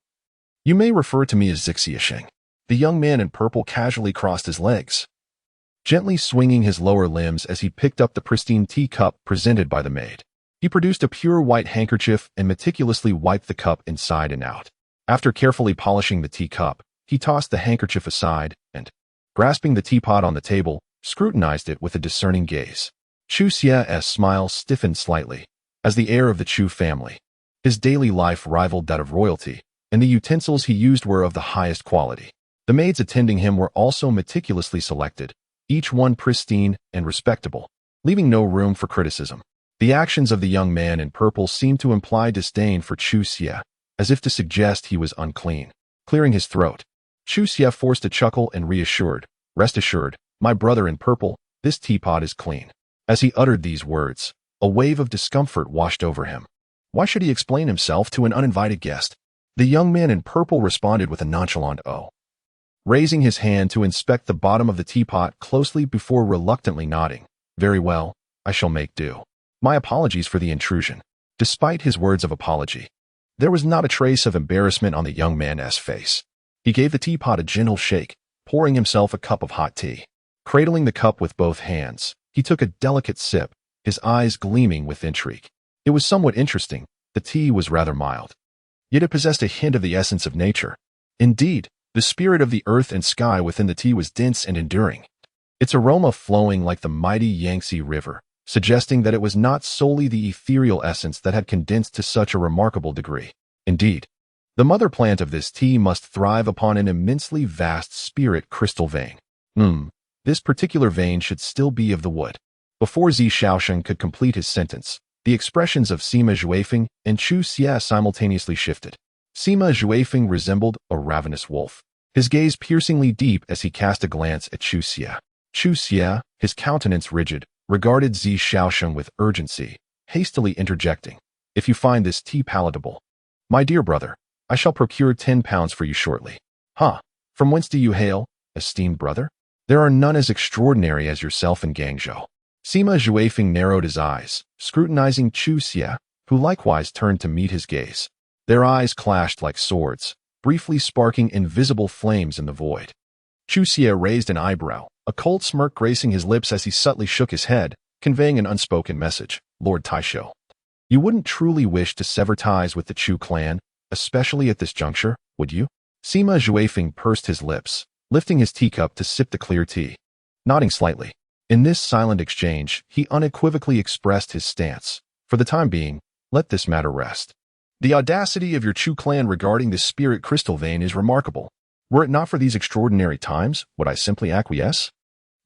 You may refer to me as xianxia." The young man in purple casually crossed his legs, gently swinging his lower limbs as he picked up the pristine teacup presented by the maid. He produced a pure white handkerchief and meticulously wiped the cup inside and out. After carefully polishing the teacup, he tossed the handkerchief aside and, grasping the teapot on the table, scrutinized it with a discerning gaze. Chu Tian's smile stiffened slightly, as the heir of the Chu family. His daily life rivaled that of royalty, and the utensils he used were of the highest quality. The maids attending him were also meticulously selected, each one pristine and respectable, leaving no room for criticism. The actions of the young man in purple seemed to imply disdain for Chu Tian, as if to suggest he was unclean. Clearing his throat, Chu Tian forced a chuckle and reassured, "Rest assured, my brother in purple, this teapot is clean." As he uttered these words, a wave of discomfort washed over him. Why should he explain himself to an uninvited guest? The young man in purple responded with a nonchalant "oh," raising his hand to inspect the bottom of the teapot closely before reluctantly nodding. "Very well, I shall make do. My apologies for the intrusion." Despite his words of apology, there was not a trace of embarrassment on the young man's face. He gave the teapot a gentle shake, pouring himself a cup of hot tea. Cradling the cup with both hands, he took a delicate sip, his eyes gleaming with intrigue. It was somewhat interesting. The tea was rather mild, yet it possessed a hint of the essence of nature. Indeed, the spirit of the earth and sky within the tea was dense and enduring, its aroma flowing like the mighty Yangtze River, suggesting that it was not solely the ethereal essence that had condensed to such a remarkable degree. Indeed, the mother plant of this tea must thrive upon an immensely vast spirit crystal vein. This particular vein should still be of the wood. Before xianxia could complete his sentence, the expressions of Sima Zhuifeng and Chu Tian simultaneously shifted. Sima Zhuifeng resembled a ravenous wolf, his gaze piercingly deep as he cast a glance at Chu Tian. Chu Tian, his countenance rigid, regarded xianxia with urgency, hastily interjecting, "If you find this tea palatable, my dear brother, I shall procure 10 pounds for you shortly." "Huh? From whence do you hail, esteemed brother?" "There are none as extraordinary as yourself in Guangzhou." Sima Zhuifeng narrowed his eyes, scrutinizing Chu Tian, who likewise turned to meet his gaze. Their eyes clashed like swords, briefly sparking invisible flames in the void. Chu Tian raised an eyebrow, a cold smirk gracing his lips as he subtly shook his head, conveying an unspoken message. "Lord Taisho, you wouldn't truly wish to sever ties with the Chu clan, especially at this juncture, would you?" Sima Zhuifeng pursed his lips, lifting his teacup to sip the clear tea. Nodding slightly. In this silent exchange, he unequivocally expressed his stance. "For the time being, let this matter rest. The audacity of your Chu clan regarding this spirit crystal vein is remarkable. Were it not for these extraordinary times, would I simply acquiesce?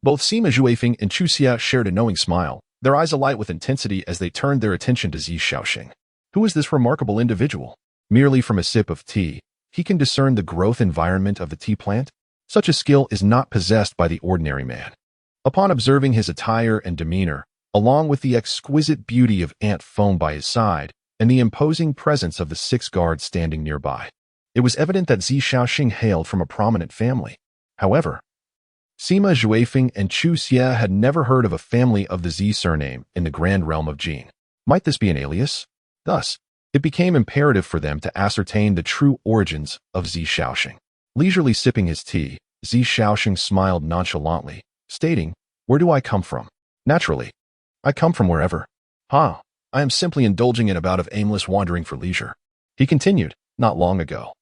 Both Sima Zhuifeng and Chu Tian shared a knowing smile, their eyes alight with intensity as they turned their attention to Zi Shaoxing. Who is this remarkable individual? Merely from a sip of tea, he can discern the growth environment of the tea plant? Such a skill is not possessed by the ordinary man. Upon observing his attire and demeanor, along with the exquisite beauty of ant foam by his side and the imposing presence of the 6 guards standing nearby, it was evident that Zi Shaoxing hailed from a prominent family. However, Sima Zhuifeng and Chu Xie had never heard of a family of the Zi surname in the grand realm of Jin. Might this be an alias? Thus, it became imperative for them to ascertain the true origins of Zi Shaoxing. Leisurely sipping his tea, Zi Shaoxing smiled nonchalantly, stating, "Where do I come from? Naturally, I come from wherever. I am simply indulging in a bout of aimless wandering for leisure." He continued, "Not long ago,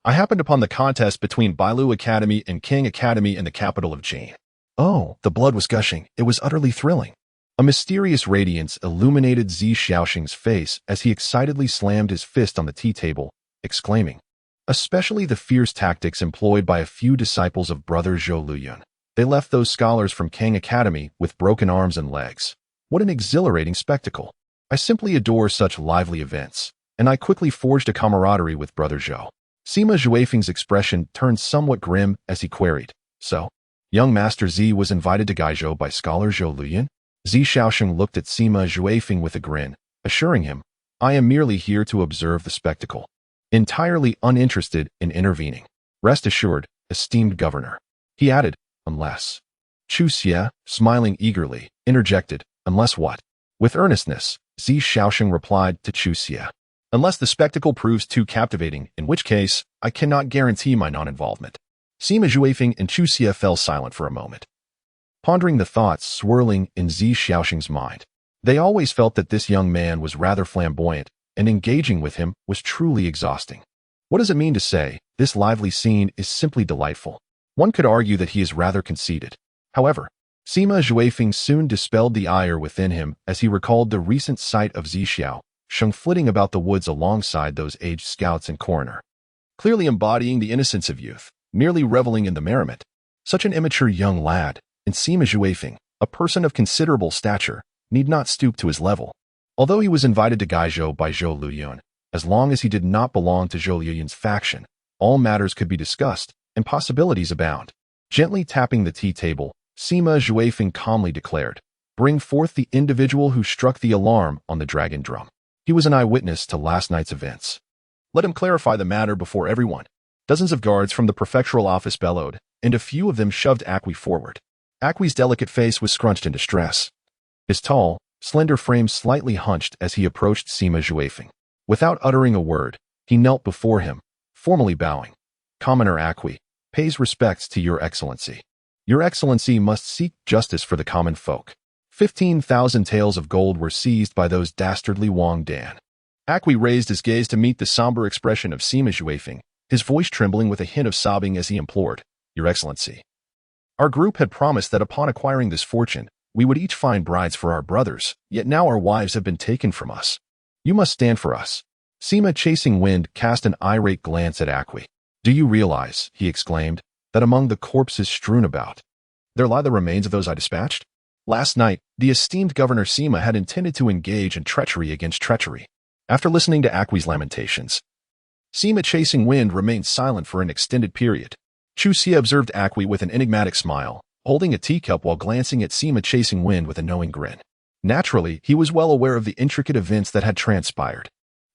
I happened upon the contest between Bailu Academy and King Academy in the capital of Jin. Oh, the blood was gushing. It was utterly thrilling." A mysterious radiance illuminated Zi Shaoxing's face as he excitedly slammed his fist on the tea table, exclaiming, "Especially the fierce tactics employed by a few disciples of brother Zhou Luyun. They left those scholars from King Academy with broken arms and legs. What an exhilarating spectacle. I simply adore such lively events, and I quickly forged a camaraderie with brother Zhou." Sima Zhuifeng's expression turned somewhat grim as he queried, "So, young Master Zi was invited to Gaizhou by scholar Zhou Luyun?" Zi Shaoxing looked at Sima Zhuifeng with a grin, assuring him, "I am merely here to observe the spectacle, entirely uninterested in intervening. Rest assured, esteemed governor." He added, "Unless..." Chu Xie, smiling eagerly, interjected, "Unless what?" With earnestness, Zi Shaoxing replied to Chu Xie, "Unless the spectacle proves too captivating, in which case, I cannot guarantee my non-involvement." Sima Zhuifeng and Chu Xie fell silent for a moment, pondering the thoughts swirling in Zi Shaoxing's mind. They always felt that this young man was rather flamboyant, and engaging with him was truly exhausting. What does it mean to say, "This lively scene is simply delightful"? One could argue that he is rather conceited. However, Sima Zhuifeng soon dispelled the ire within him as he recalled the recent sight of Zi Shaoxing flitting about the woods alongside those aged scouts and coroner, clearly embodying the innocence of youth, merely reveling in the merriment. Such an immature young lad, and Sima Zhuifeng, a person of considerable stature, need not stoop to his level. Although he was invited to Gaizhou by Zhou Luyun, as long as he did not belong to Zhou Luyun's faction, all matters could be discussed, and possibilities abound. Gently tapping the tea table, Sima Zhuifeng calmly declared, "Bring forth the individual who struck the alarm on the dragon drum. He was an eyewitness to last night's events. Let him clarify the matter before everyone." Dozens of guards from the prefectural office bellowed, and a few of them shoved Acqui forward. Acqui's delicate face was scrunched in distress. His tall, slender frame slightly hunched as he approached Sima Zhuifeng. Without uttering a word, he knelt before him, formally bowing. "Commoner Acqui pays respects to Your Excellency. Your Excellency must seek justice for the common folk." 15,000 taels of gold were seized by those dastardly Wang Dan. Acqui raised his gaze to meet the somber expression of Sima Zhuifeng, his voice trembling with a hint of sobbing as he implored, "Your Excellency, our group had promised that upon acquiring this fortune, we would each find brides for our brothers, yet now our wives have been taken from us. You must stand for us." Sima Chasing Wind cast an irate glance at Acqui. "Do you realize," he exclaimed, "that among the corpses strewn about, there lie the remains of those I dispatched? Last night, the esteemed Governor Sima had intended to engage in treachery against treachery." After listening to Acqui's lamentations, Sima Chasing Wind remained silent for an extended period. Chu Xie observed Acqui with an enigmatic smile, holding a teacup while glancing at Sima Chasing Wind with a knowing grin. Naturally, he was well aware of the intricate events that had transpired.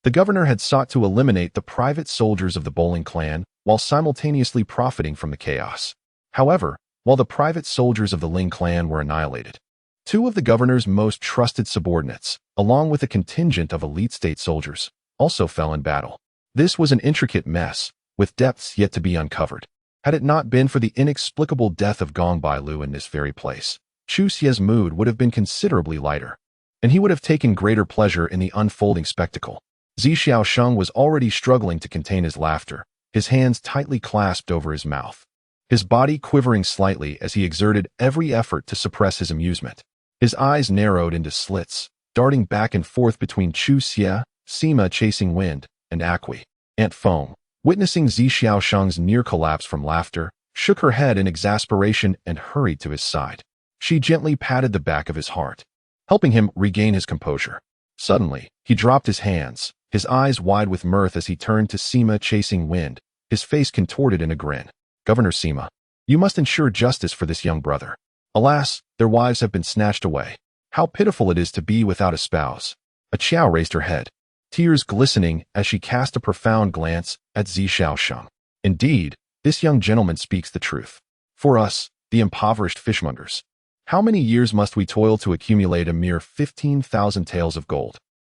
The governor had sought to eliminate the private soldiers of the Bowling clan while simultaneously profiting from the chaos. However, while the private soldiers of the Ling clan were annihilated, two of the governor's most trusted subordinates, along with a contingent of elite state soldiers, also fell in battle. This was an intricate mess, with depths yet to be uncovered. Had it not been for the inexplicable death of Gong Bailu in this very place, Chu Xie's mood would have been considerably lighter, and he would have taken greater pleasure in the unfolding spectacle. Zi Shaoxing was already struggling to contain his laughter, his hands tightly clasped over his mouth, his body quivering slightly as he exerted every effort to suppress his amusement. His eyes narrowed into slits, darting back and forth between Chu Xie, Sima Chasing Wind, and Acqui, Ant Foam, Witnessing xiaosheng's near collapse from laughter, shook her head in exasperation and hurried to his side. She gently patted the back of his heart, helping him regain his composure. Suddenly, he dropped his hands, his eyes wide with mirth as he turned to Sima chasing wind, his face contorted in a grin. Governor Sima, you must ensure justice for this young brother. Alas, their wives have been snatched away. How pitiful it is to be without a spouse. A Qiao raised her head, tears glistening as she cast a profound glance at Xiaosheng. Indeed, this young gentleman speaks the truth. For us, the impoverished fishmongers, how many years must we toil to accumulate a mere 15,000 taels of gold?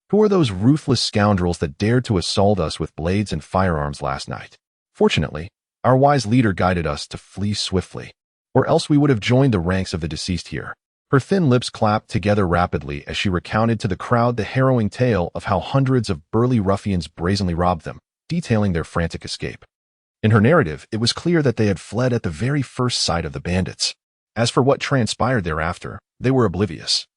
Who are those ruthless scoundrels that dared to assault us with blades and firearms last night? Fortunately, our wise leader guided us to flee swiftly, or else we would have joined the ranks of the deceased here. Her thin lips clapped together rapidly as she recounted to the crowd the harrowing tale of how hundreds of burly ruffians brazenly robbed them, detailing their frantic escape. In her narrative, it was clear that they had fled at the very first sight of the bandits. As for what transpired thereafter, they were oblivious,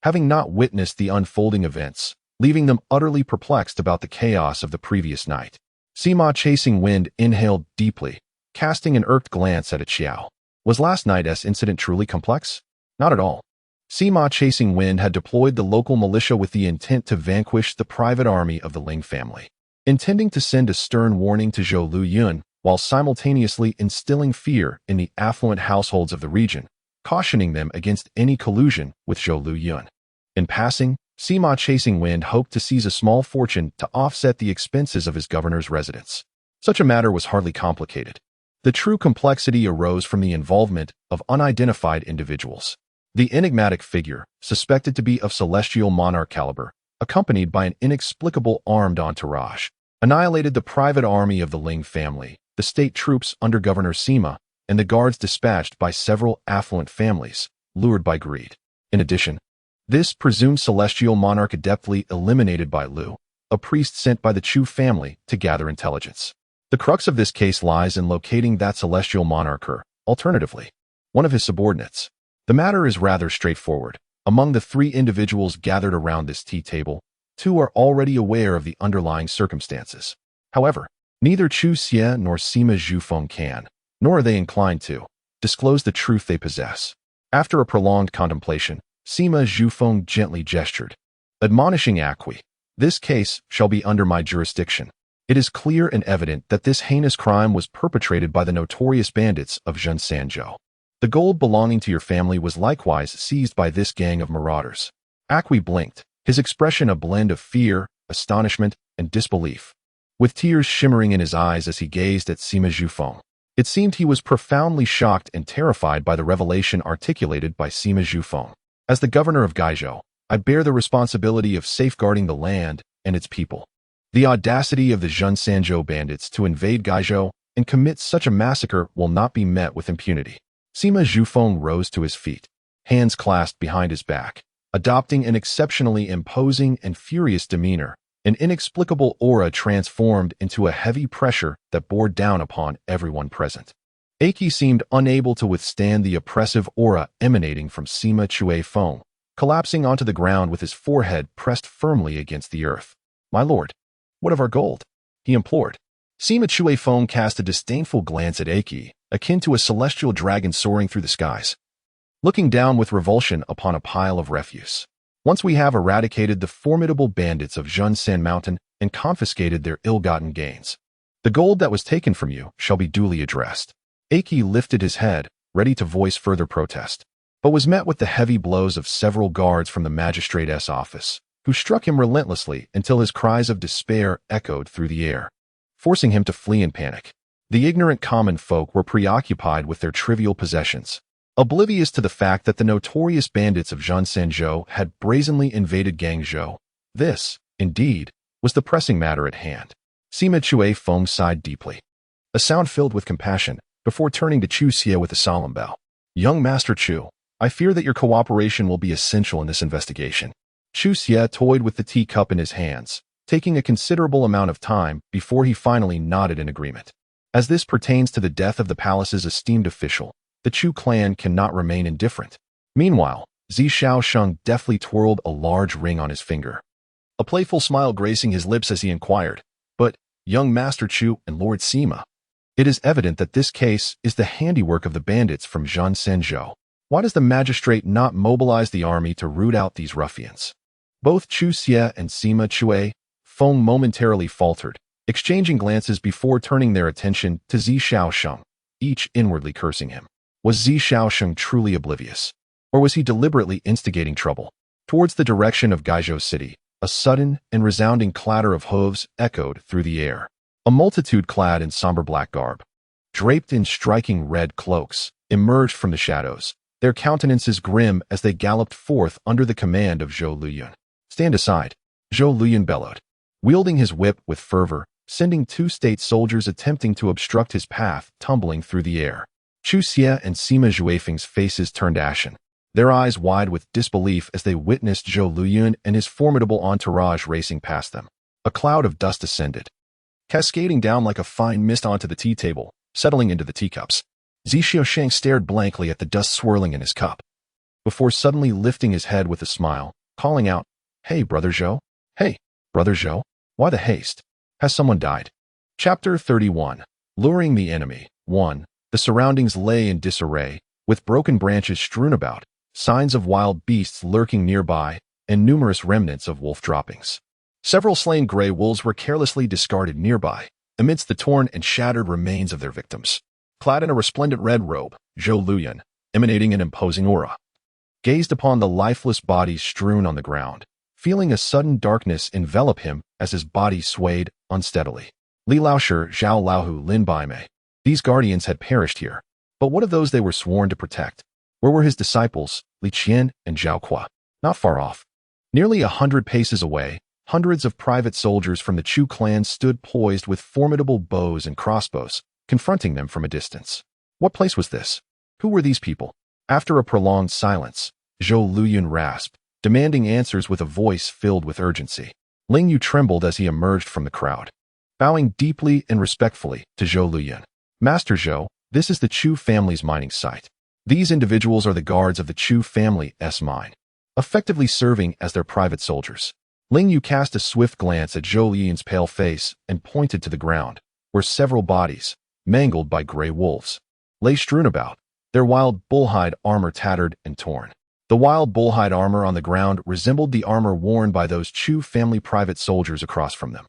having not witnessed the unfolding events, leaving them utterly perplexed about the chaos of the previous night. Sima chasing wind inhaled deeply, casting an irked glance at a Qiao. Was last night's incident truly complex? Not at all. Sima chasing wind had deployed the local militia with the intent to vanquish the private army of the Ling family, intending to send a stern warning to Zhou Luyun while simultaneously instilling fear in the affluent households of the region, cautioning them against any collusion with Zhou Luyun. In passing, Sima chasing wind hoped to seize a small fortune to offset the expenses of his governor's residence. Such a matter was hardly complicated. The true complexity arose from the involvement of unidentified individuals. The enigmatic figure, suspected to be of celestial monarch caliber, accompanied by an inexplicable armed entourage, annihilated the private army of the Ling family, the state troops under Governor Sima, and the guards dispatched by several affluent families, lured by greed. In addition, this presumed celestial monarch adeptly eliminated by Lu, a priest sent by the Chu family to gather intelligence. The crux of this case lies in locating that celestial monarch or, alternatively, one of his subordinates. The matter is rather straightforward. Among the 3 individuals gathered around this tea table, 2 are already aware of the underlying circumstances. However, neither Chu Tian nor Sima Zhufeng can, nor are they inclined to, disclose the truth they possess. After a prolonged contemplation, Sima Zhufeng gently gestured, admonishing Acqui, "This case shall be under my jurisdiction. It is clear and evident that this heinous crime was perpetrated by the notorious bandits of Zhensanzhou. The gold belonging to your family was likewise seized by this gang of marauders." Acqui blinked, his expression a blend of fear, astonishment, and disbelief, with tears shimmering in his eyes as he gazed at Sima Zhufeng. It seemed he was profoundly shocked and terrified by the revelation articulated by Sima Zhufeng. "As the governor of Gaizhou, I bear the responsibility of safeguarding the land and its people. The audacity of the Zhensanzhou bandits to invade Gaizhou and commit such a massacre will not be met with impunity." Sima Zhufeng rose to his feet, hands clasped behind his back, adopting an exceptionally imposing and furious demeanor. An inexplicable aura transformed into a heavy pressure that bore down upon everyone present. Aki seemed unable to withstand the oppressive aura emanating from Sima Zhufeng, collapsing onto the ground with his forehead pressed firmly against the earth. "My lord, what of our gold?" he implored. Sima Zhufeng cast a disdainful glance at Aki, akin to a celestial dragon soaring through the skies, looking down with revulsion upon a pile of refuse. "Once we have eradicated the formidable bandits of Zhensan Mountain and confiscated their ill-gotten gains, the gold that was taken from you shall be duly addressed." Aki lifted his head, ready to voice further protest, but was met with the heavy blows of several guards from the magistrate's office, who struck him relentlessly until his cries of despair echoed through the air, forcing him to flee in panic. The ignorant common folk were preoccupied with their trivial possessions, oblivious to the fact that the notorious bandits of Zhensanzhou had brazenly invaded Guangzhou. This, indeed, was the pressing matter at hand. Sima Zhufeng sighed deeply, a sound filled with compassion, before turning to Chu Tian with a solemn bow. "Young Master Chu, I fear that your cooperation will be essential in this investigation." Chu Tian toyed with the teacup in his hands, taking a considerable amount of time before he finally nodded in agreement. "As this pertains to the death of the palace's esteemed official, the Chu clan cannot remain indifferent." Meanwhile, Xiaosheng deftly twirled a large ring on his finger, a playful smile gracing his lips as he inquired, "But, young Master Chu and Lord Sima. It is evident that this case is the handiwork of the bandits from Zhou. Why does the magistrate not mobilize the army to root out these ruffians? Both Chu Xie and Sima Chue Feng momentarily faltered, exchanging glances before turning their attention to Zi Shaosheng, each inwardly cursing him. Was Zi Shaosheng truly oblivious? Or was he deliberately instigating trouble? Towards the direction of Gaizhou City, a sudden and resounding clatter of hooves echoed through the air. A multitude clad in somber black garb, draped in striking red cloaks, emerged from the shadows, their countenances grim as they galloped forth under the command of Zhou Luyun. "Stand aside," Zhou Luyun bellowed, wielding his whip with fervor, sending two state soldiers attempting to obstruct his path tumbling through the air. Chu Xie and Sima Zhuifeng's faces turned ashen, their eyes wide with disbelief as they witnessed Zhou Luyun and his formidable entourage racing past them. A cloud of dust ascended, cascading down like a fine mist onto the tea table, settling into the teacups. Zi Xiaosheng stared blankly at the dust swirling in his cup, before suddenly lifting his head with a smile, calling out, "Hey, Brother Zhou? Hey, Brother Zhou, why the haste? Has someone died?" Chapter 31. Luring the Enemy. 1. The surroundings lay in disarray, with broken branches strewn about, signs of wild beasts lurking nearby, and numerous remnants of wolf droppings. Several slain gray wolves were carelessly discarded nearby, amidst the torn and shattered remains of their victims. Clad in a resplendent red robe, Zhou Luyun, emanating an imposing aura, gazed upon the lifeless bodies strewn on the ground, feeling a sudden darkness envelop him as his body swayed unsteadily. Li Laoshi, Zhao Laohu, Lin Baimei. These guardians had perished here, but what of those they were sworn to protect? Where were his disciples, Li Qian and Zhao Kuo? Not far off. Nearly 100 paces away, hundreds of private soldiers from the Chu clan stood poised with formidable bows and crossbows, confronting them from a distance. What place was this? Who were these people? After a prolonged silence, Zhou Luyun rasped, demanding answers with a voice filled with urgency. Ling Yu trembled as he emerged from the crowd, bowing deeply and respectfully to Zhou Luyun. "Master Zhou, this is the Chu family's mining site. These individuals are the guards of the Chu family's mine, effectively serving as their private soldiers." Ling Yu cast a swift glance at Zhou Luyun's pale face and pointed to the ground, where several bodies, mangled by gray wolves, lay strewn about, their wild bullhide armor tattered and torn. The wild bullhide armor on the ground resembled the armor worn by those Chu family private soldiers across from them.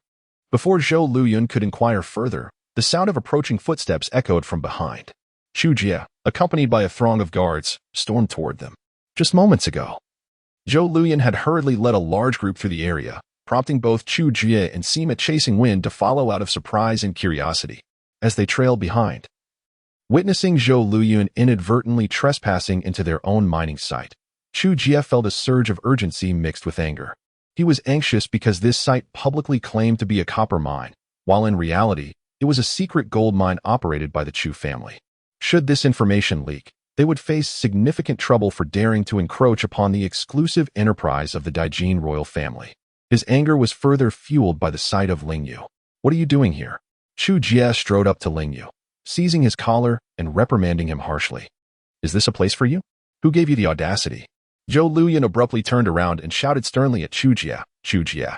Before Zhou Luyun could inquire further, the sound of approaching footsteps echoed from behind. Chu Jie, accompanied by a throng of guards, stormed toward them. Just moments ago, Zhou Luyun had hurriedly led a large group through the area, prompting both Chu Jie and Sima Chasing Wind to follow out of surprise and curiosity, as they trailed behind. Witnessing Zhou Luyun inadvertently trespassing into their own mining site, Chu Jie felt a surge of urgency mixed with anger. He was anxious because this site publicly claimed to be a copper mine, while in reality, it was a secret gold mine operated by the Chu family. Should this information leak, they would face significant trouble for daring to encroach upon the exclusive enterprise of the Daijin royal family. His anger was further fueled by the sight of Ling Yu. "What are you doing here?" Chu Jie strode up to Ling Yu, seizing his collar and reprimanding him harshly. "Is this a place for you? Who gave you the audacity?" Zhou Luyun abruptly turned around and shouted sternly at Chu Jie. "Chu Jie,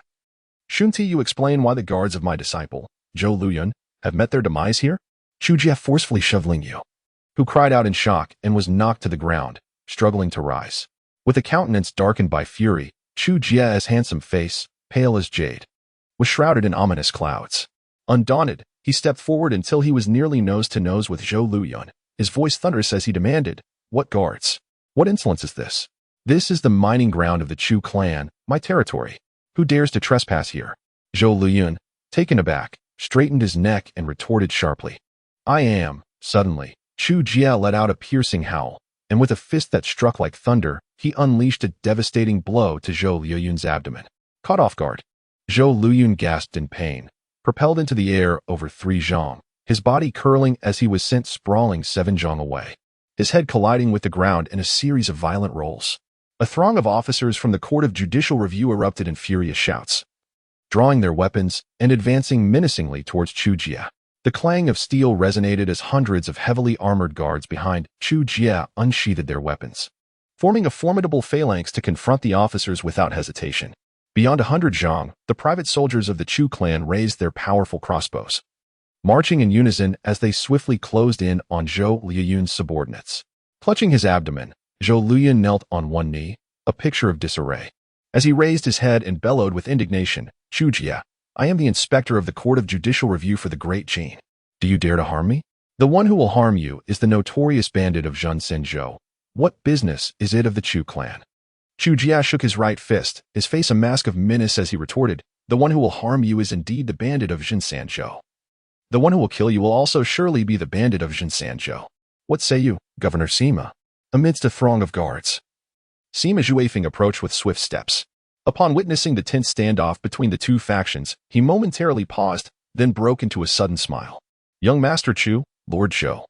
shouldn't you explain why the guards of my disciple, Zhou Luyun, have met their demise here?" Chu Jie forcefully shoved Ling Yu, who cried out in shock and was knocked to the ground, struggling to rise. With a countenance darkened by fury, Chu Jie's handsome face, pale as jade, was shrouded in ominous clouds. Undaunted, he stepped forward until he was nearly nose to nose with Zhou Luyun, his voice thunderous as he demanded, "What guards? What insolence is this? This is the mining ground of the Chu clan, my territory. Who dares to trespass here?" Zhou Luyun, taken aback, straightened his neck and retorted sharply, "I am." Suddenly, Chu Jie let out a piercing howl, and with a fist that struck like thunder, he unleashed a devastating blow to Zhou Luyun's abdomen. Caught off guard, Zhou Luyun gasped in pain, propelled into the air over 3 zhang, his body curling as he was sent sprawling 7 zhang away, his head colliding with the ground in a series of violent rolls. A throng of officers from the Court of Judicial Review erupted in furious shouts, drawing their weapons and advancing menacingly towards Chu Jie. The clang of steel resonated as hundreds of heavily armored guards behind Chu Jie unsheathed their weapons, forming a formidable phalanx to confront the officers without hesitation. Beyond 100 zhang, the private soldiers of the Chu clan raised their powerful crossbows, marching in unison as they swiftly closed in on Zhou Liuyun's subordinates. Clutching his abdomen, Zhou Liuyun knelt on one knee, a picture of disarray. As he raised his head and bellowed with indignation, "Chu Tian, I am the inspector of the Court of Judicial Review for the Great Jin. Do you dare to harm me? The one who will harm you is the notorious bandit of Zhou. What business is it of the Chu clan?" Chu Jia shook his right fist, his face a mask of menace as he retorted, "The one who will harm you is indeed the bandit of Xianxia. The one who will kill you will also surely be the bandit of Xianxia. What say you, Governor Sima?" Amidst a throng of guards, Sima Zhuifeng approached with swift steps. Upon witnessing the tense standoff between the two factions, he momentarily paused, then broke into a sudden smile. "Young Master Chu, Lord Zhou.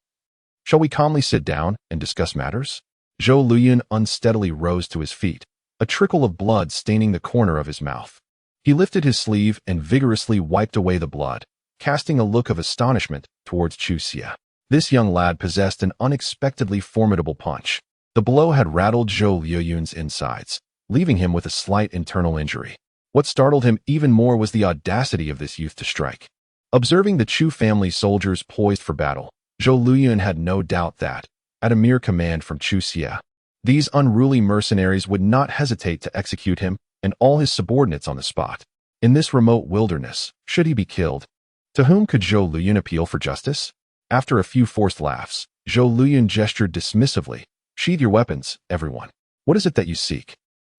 Shall we calmly sit down and discuss matters?" Zhou Liuyun unsteadily rose to his feet, a trickle of blood staining the corner of his mouth. He lifted his sleeve and vigorously wiped away the blood, casting a look of astonishment towards Chu Tian. This young lad possessed an unexpectedly formidable punch. The blow had rattled Zhou Liuyun's insides, leaving him with a slight internal injury. What startled him even more was the audacity of this youth to strike. Observing the Chu family soldiers poised for battle, Zhou Liuyun had no doubt that, at a mere command from Chu Tian, these unruly mercenaries would not hesitate to execute him and all his subordinates on the spot. In this remote wilderness, should he be killed, to whom could Zhou Liuyun appeal for justice? After a few forced laughs, Zhou Liuyun gestured dismissively. "Sheathe your weapons, everyone. What is it that you seek?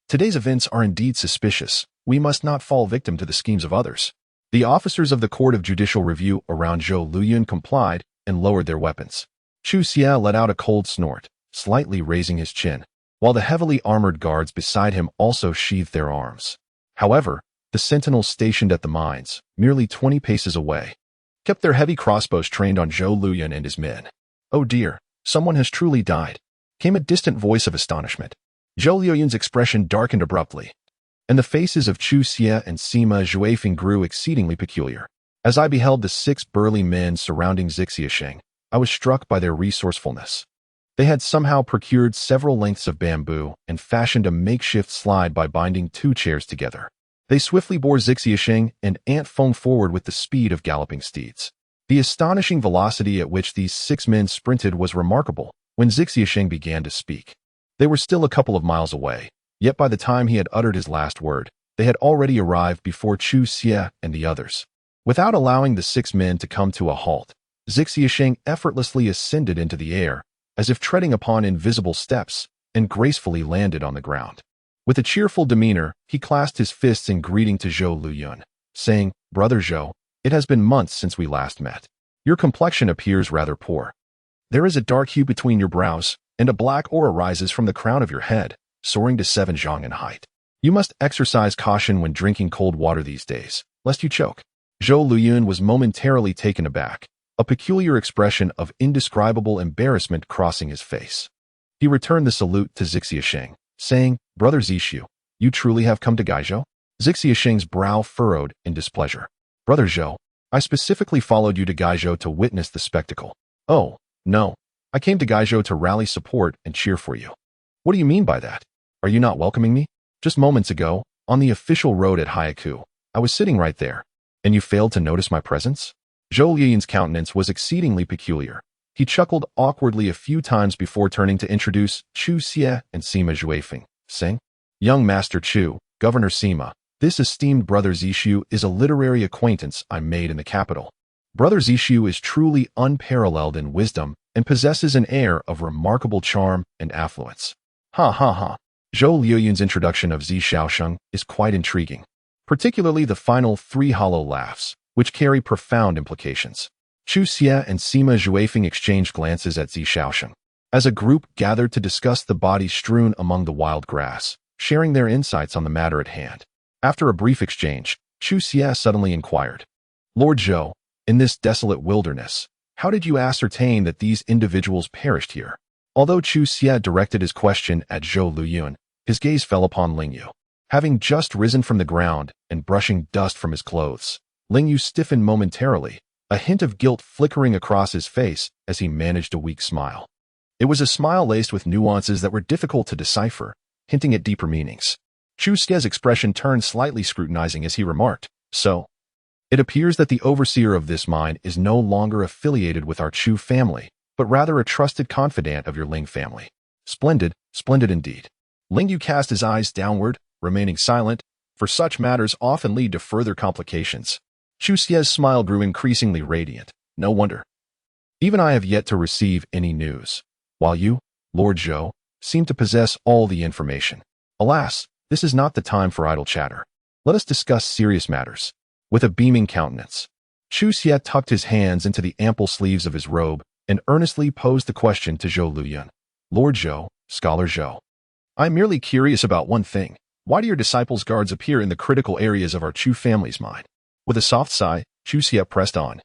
Today's events are indeed suspicious. We must not fall victim to the schemes of others." The officers of the Court of Judicial Review around Zhou Liuyun complied and lowered their weapons. Chu Tian let out a cold snort, slightly raising his chin, while the heavily armored guards beside him also sheathed their arms. However, the sentinels stationed at the mines, merely 20 paces away, kept their heavy crossbows trained on Zhou Liuyun and his men. "Oh dear, someone has truly died," came a distant voice of astonishment. Zhou Liuyun's expression darkened abruptly, and the faces of Chu Tian and Sima Zhuifeng grew exceedingly peculiar. As I beheld the 6 burly men surrounding xianxia, I was struck by their resourcefulness. They had somehow procured several lengths of bamboo and fashioned a makeshift slide by binding 2 chairs together. They swiftly bore xianxia and Ant Feng forward with the speed of galloping steeds. The astonishing velocity at which these 6 men sprinted was remarkable. When xianxia began to speak, they were still a couple of miles away, yet by the time he had uttered his last word, they had already arrived before Chu Tian and the others. Without allowing the 6 men to come to a halt, xianxia effortlessly ascended into the air, as if treading upon invisible steps, and gracefully landed on the ground. With a cheerful demeanor, he clasped his fists in greeting to Zhou Liuyun, saying, "Brother Zhou, it has been months since we last met. Your complexion appears rather poor. There is a dark hue between your brows, and a black aura rises from the crown of your head, soaring to 7 zhang in height. You must exercise caution when drinking cold water these days, lest you choke." Zhou Liuyun was momentarily taken aback, a peculiar expression of indescribable embarrassment crossing his face. He returned the salute to xianxia, saying, "Brother Zishu, you truly have come to Gaizhou?" Xianxia's brow furrowed in displeasure. "Brother Zhou, I specifically followed you to Gaizhou to witness the spectacle." "Oh, no. I came to Gaizhou to rally support and cheer for you." "What do you mean by that? Are you not welcoming me? Just moments ago, on the official road at Haiku, I was sitting right there, and you failed to notice my presence?" Zhou Liuyun's countenance was exceedingly peculiar. He chuckled awkwardly a few times before turning to introduce Chu Tian and Sima Zhuifeng, saying, "Young Master Chu, Governor Sima, this esteemed Brother Zishu is a literary acquaintance I made in the capital. Brother Zishu is truly unparalleled in wisdom and possesses an air of remarkable charm and affluence." Ha ha ha. Zhou Liuyun's introduction of Xiaosheng is quite intriguing, particularly the final 3 hollow laughs, which carry profound implications. Chu Tian and Sima Zhuifeng exchanged glances at Xiaosheng, as a group gathered to discuss the bodies strewn among the wild grass, sharing their insights on the matter at hand. After a brief exchange, Chu Tian suddenly inquired, "Lord Zhou, in this desolate wilderness, how did you ascertain that these individuals perished here?" Although Chu Tian directed his question at Zhou Liuyun, his gaze fell upon Lingyu. Having just risen from the ground and brushing dust from his clothes, Lingyu stiffened momentarily, a hint of guilt flickering across his face as he managed a weak smile. It was a smile laced with nuances that were difficult to decipher, hinting at deeper meanings. Chu Tian's expression turned slightly scrutinizing as he remarked, "So, it appears that the overseer of this mine is no longer affiliated with our Chu family, but rather a trusted confidant of your Ling family. Splendid, splendid indeed." Ling Yu cast his eyes downward, remaining silent, for such matters often lead to further complications. Chu Tian's smile grew increasingly radiant. "No wonder. Even I have yet to receive any news, while you, Lord Zhou, seem to possess all the information. Alas, this is not the time for idle chatter. Let us discuss serious matters." With a beaming countenance, Chu Tian tucked his hands into the ample sleeves of his robe and earnestly posed the question to Zhou Luyuan. "Lord Zhou, Scholar Zhou, I'm merely curious about one thing. Why do your disciples' guards appear in the critical areas of our Chu family's mine?" With a soft sigh, Chu Tian pressed on.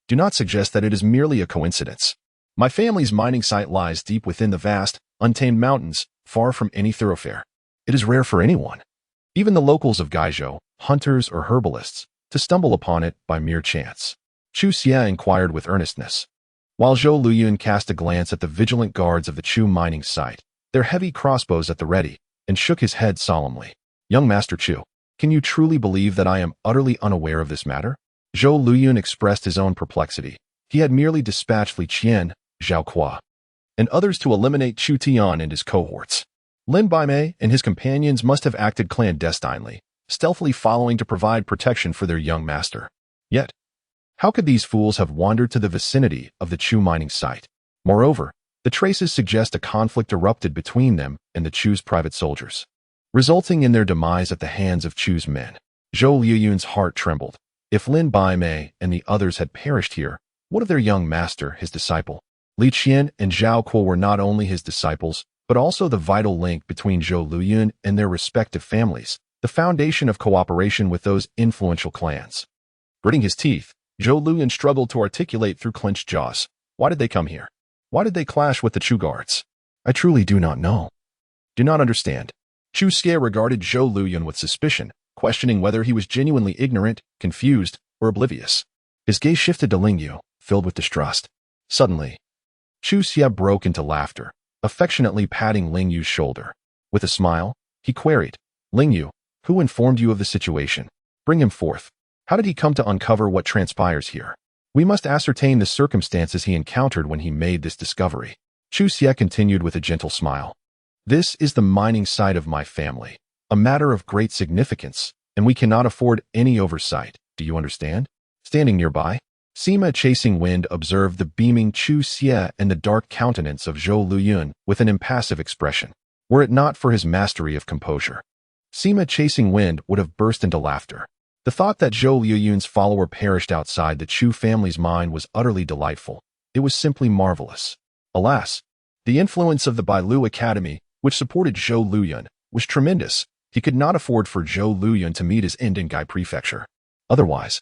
"Do not suggest that it is merely a coincidence. My family's mining site lies deep within the vast, untamed mountains, far from any thoroughfare. It is rare for anyone, even the locals of Gaizhou, hunters or herbalists, to stumble upon it by mere chance." Chu Tian inquired with earnestness. While Zhou Luyuan cast a glance at the vigilant guards of the Chu mining site, their heavy crossbows at the ready, and shook his head solemnly. "Young Master Chu, can you truly believe that I am utterly unaware of this matter?" Zhou Luyuan expressed his own perplexity. He had merely dispatched Li Qian, Zhao Qua, and others to eliminate Chu Tian and his cohorts. Lin Baimei and his companions must have acted clandestinely, stealthily following to provide protection for their young master. Yet, how could these fools have wandered to the vicinity of the Chu mining site? Moreover, the traces suggest a conflict erupted between them and the Chu's private soldiers, resulting in their demise at the hands of Chu's men. Zhou Luyuan's heart trembled. If Lin Baimei and the others had perished here, what of their young master, his disciple? Li Qian and Zhao Kuo were not only his disciples, but also the vital link between Zhou Luyuan and their respective families, the foundation of cooperation with those influential clans. Gritting his teeth, Zhou Luyuan struggled to articulate through clenched jaws. Why did they come here? Why did they clash with the Chu guards? I truly do not know. Do not understand. Chu Tian regarded Zhou Luyuan with suspicion, questioning whether he was genuinely ignorant, confused, or oblivious. His gaze shifted to Ling Yu, filled with distrust. Suddenly, Chu Tian broke into laughter, affectionately patting Ling Yu's shoulder. With a smile, he queried, "Ling Yu, who informed you of the situation? Bring him forth. How did he come to uncover what transpires here? We must ascertain the circumstances he encountered when he made this discovery." Chu Tian continued with a gentle smile. "This is the mining site of my family, a matter of great significance, and we cannot afford any oversight. Do you understand?" Standing nearby, Sima Chasing Wind observed the beaming Chu Tian and the dark countenance of Zhou Luyuan with an impassive expression. Were it not for his mastery of composure, Sima Chasing Wind would have burst into laughter. The thought that Zhou Luyuan's follower perished outside the Chu family's mine was utterly delightful. It was simply marvelous. Alas, the influence of the Bailu Academy, which supported Zhou Luyuan, was tremendous. He could not afford for Zhou Luyuan to meet his end in Gai Prefecture. Otherwise,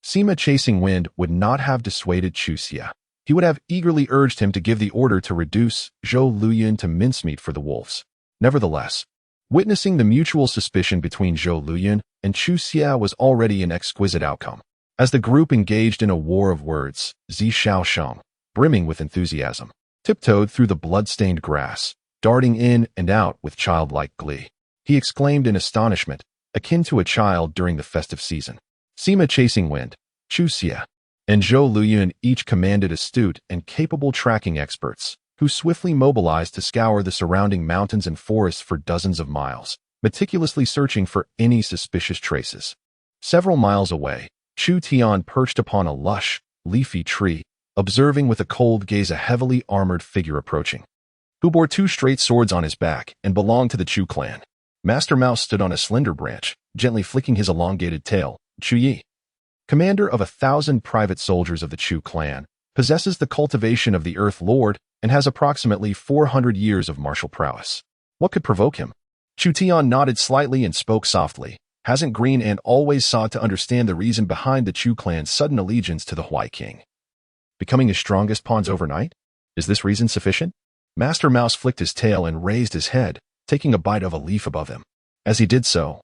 Sima Chasing Wind would not have dissuaded Chu Tian. He would have eagerly urged him to give the order to reduce Zhou Luyuan to mincemeat for the wolves. Nevertheless, witnessing the mutual suspicion between Zhou Luyuan and Chu Tian was already an exquisite outcome. As the group engaged in a war of words, Zi Xiaosheng, brimming with enthusiasm, tiptoed through the blood-stained grass, darting in and out with childlike glee. He exclaimed in astonishment, akin to a child during the festive season. Sima Chasing Wind, Chu Tian, and Zhou Luyuan each commanded astute and capable tracking experts, who swiftly mobilized to scour the surrounding mountains and forests for dozens of miles, meticulously searching for any suspicious traces. Several miles away, Chu Tian perched upon a lush, leafy tree, observing with a cold gaze a heavily armored figure approaching, who bore two straight swords on his back and belonged to the Chu clan. Master Mouse stood on a slender branch, gently flicking his elongated tail. Chu Yi, commander of 1,000 private soldiers of the Chu clan, possesses the cultivation of the Earth Lord and has approximately 400 years of martial prowess. What could provoke him? Chu Tian nodded slightly and spoke softly. Hasn't Green Ant always sought to understand the reason behind the Chu clan's sudden allegiance to the Huai King? Becoming his strongest pawns overnight? Is this reason sufficient? Master Mouse flicked his tail and raised his head, taking a bite of a leaf above him. As he did so,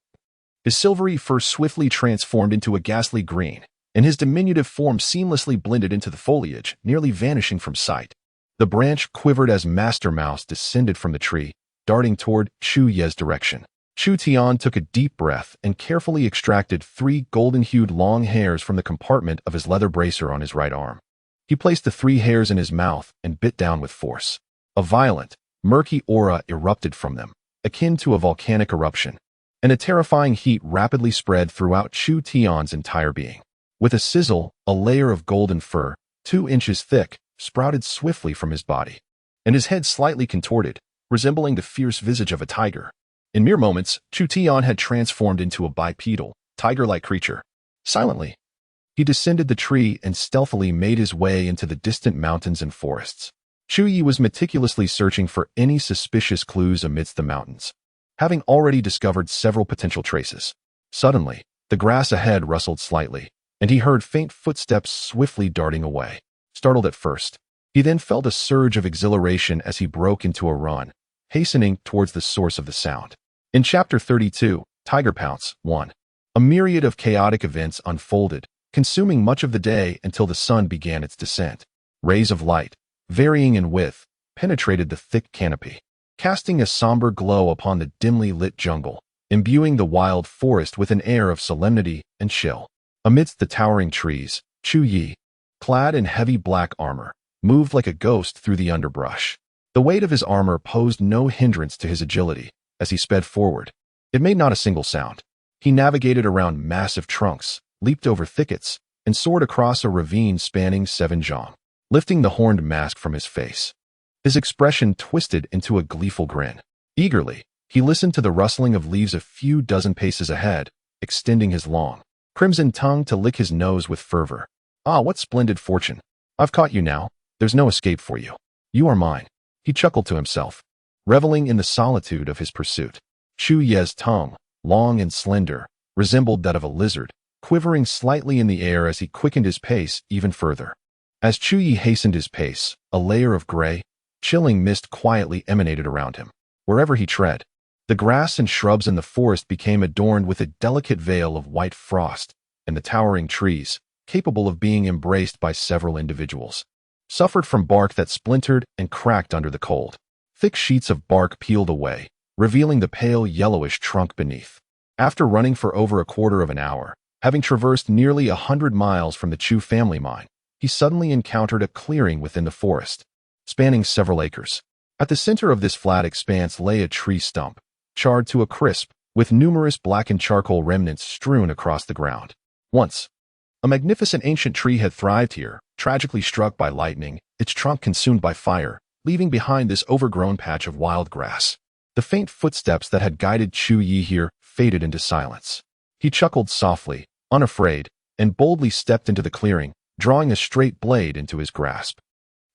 his silvery fur swiftly transformed into a ghastly green, and his diminutive form seamlessly blended into the foliage, nearly vanishing from sight. The branch quivered as Master Mouse descended from the tree, darting toward Chu Ye's direction. Chu Tian took a deep breath and carefully extracted 3 golden-hued long hairs from the compartment of his leather bracer on his right arm. He placed the 3 hairs in his mouth and bit down with force. A violent, murky aura erupted from them, akin to a volcanic eruption, and a terrifying heat rapidly spread throughout Chu Tian's entire being. With a sizzle, a layer of golden fur, 2 inches thick, sprouted swiftly from his body, and his head slightly contorted, resembling the fierce visage of a tiger. In mere moments, Chu Tian had transformed into a bipedal, tiger-like creature. Silently, he descended the tree and stealthily made his way into the distant mountains and forests. Chu Yi was meticulously searching for any suspicious clues amidst the mountains, having already discovered several potential traces. Suddenly, the grass ahead rustled slightly, and he heard faint footsteps swiftly darting away. Startled at first, he then felt a surge of exhilaration as he broke into a run, hastening towards the source of the sound. In Chapter 32, Tiger Pounce 1, a myriad of chaotic events unfolded, consuming much of the day until the sun began its descent. Rays of light, varying in width, penetrated the thick canopy, casting a somber glow upon the dimly lit jungle, imbuing the wild forest with an air of solemnity and chill. Amidst the towering trees, Chu Yi, clad in heavy black armor, moved like a ghost through the underbrush. The weight of his armor posed no hindrance to his agility as he sped forward. It made not a single sound. He navigated around massive trunks, leaped over thickets, and soared across a ravine spanning 7 zhang, lifting the horned mask from his face. His expression twisted into a gleeful grin. Eagerly, he listened to the rustling of leaves a few dozen paces ahead, extending his long, crimson tongue to lick his nose with fervor. Ah, what splendid fortune! I've caught you now. There's no escape for you. You are mine. He chuckled to himself, reveling in the solitude of his pursuit. Chu Ye's tongue, long and slender, resembled that of a lizard, quivering slightly in the air as he quickened his pace even further. As Chu Yi hastened his pace, a layer of gray, chilling mist quietly emanated around him. Wherever he tread, the grass and shrubs in the forest became adorned with a delicate veil of white frost, and the towering trees, capable of being embraced by several individuals, suffered from bark that splintered and cracked under the cold. Thick sheets of bark peeled away, revealing the pale yellowish trunk beneath. After running for over a quarter of an hour, having traversed nearly 100 miles from the Chu family mine, he suddenly encountered a clearing within the forest, spanning several acres. At the center of this flat expanse lay a tree stump, charred to a crisp, with numerous blackened charcoal remnants strewn across the ground. Once, a magnificent ancient tree had thrived here, tragically struck by lightning, its trunk consumed by fire, leaving behind this overgrown patch of wild grass. The faint footsteps that had guided Chu Yi here faded into silence. He chuckled softly, unafraid, and boldly stepped into the clearing, drawing a straight blade into his grasp.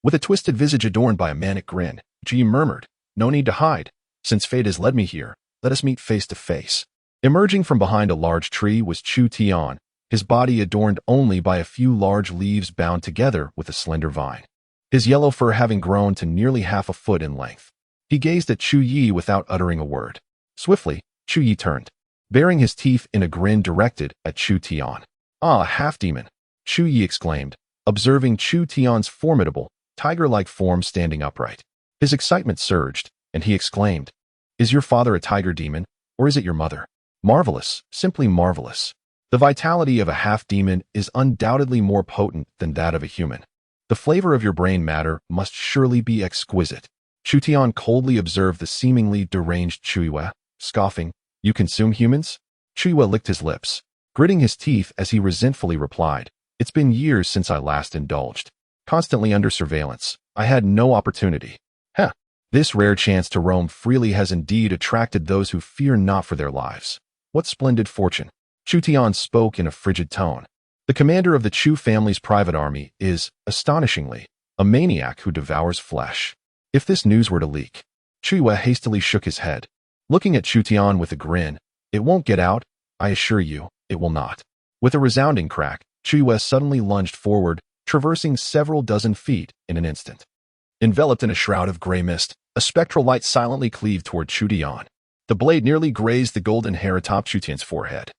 With a twisted visage adorned by a manic grin, Chu Yi murmured, "No need to hide. Since fate has led me here, let us meet face to face." Emerging from behind a large tree was Chu Tian, his body adorned only by a few large leaves bound together with a slender vine, his yellow fur having grown to nearly half a foot in length. He gazed at Chu Yi without uttering a word. Swiftly, Chu Yi turned, baring his teeth in a grin directed at Chu Tian. "Ah, half-demon," Chu Yi exclaimed, observing Chu Tian's formidable, tiger-like form standing upright. His excitement surged, and he exclaimed, "Is your father a tiger demon, or is it your mother? Marvelous, simply marvelous. The vitality of a half-demon is undoubtedly more potent than that of a human. The flavor of your brain matter must surely be exquisite." Chu Tian coldly observed the seemingly deranged Chu Yi, scoffing, "You consume humans?" Chu Yi licked his lips, gritting his teeth as he resentfully replied, "It's been years since I last indulged. Constantly under surveillance, I had no opportunity. Heh, this rare chance to roam freely has indeed attracted those who fear not for their lives. What splendid fortune." Chu Tian spoke in a frigid tone. "The commander of the Chu family's private army is, astonishingly, a maniac who devours flesh. If this news were to leak..." Chu Yi hastily shook his head, looking at Chu Tian with a grin. "It won't get out, I assure you, it will not." With a resounding crack, Chu Yi suddenly lunged forward, traversing several dozen feet in an instant. Enveloped in a shroud of gray mist, a spectral light silently cleaved toward Chu Tian. The blade nearly grazed the golden hair atop Chu Tian's forehead.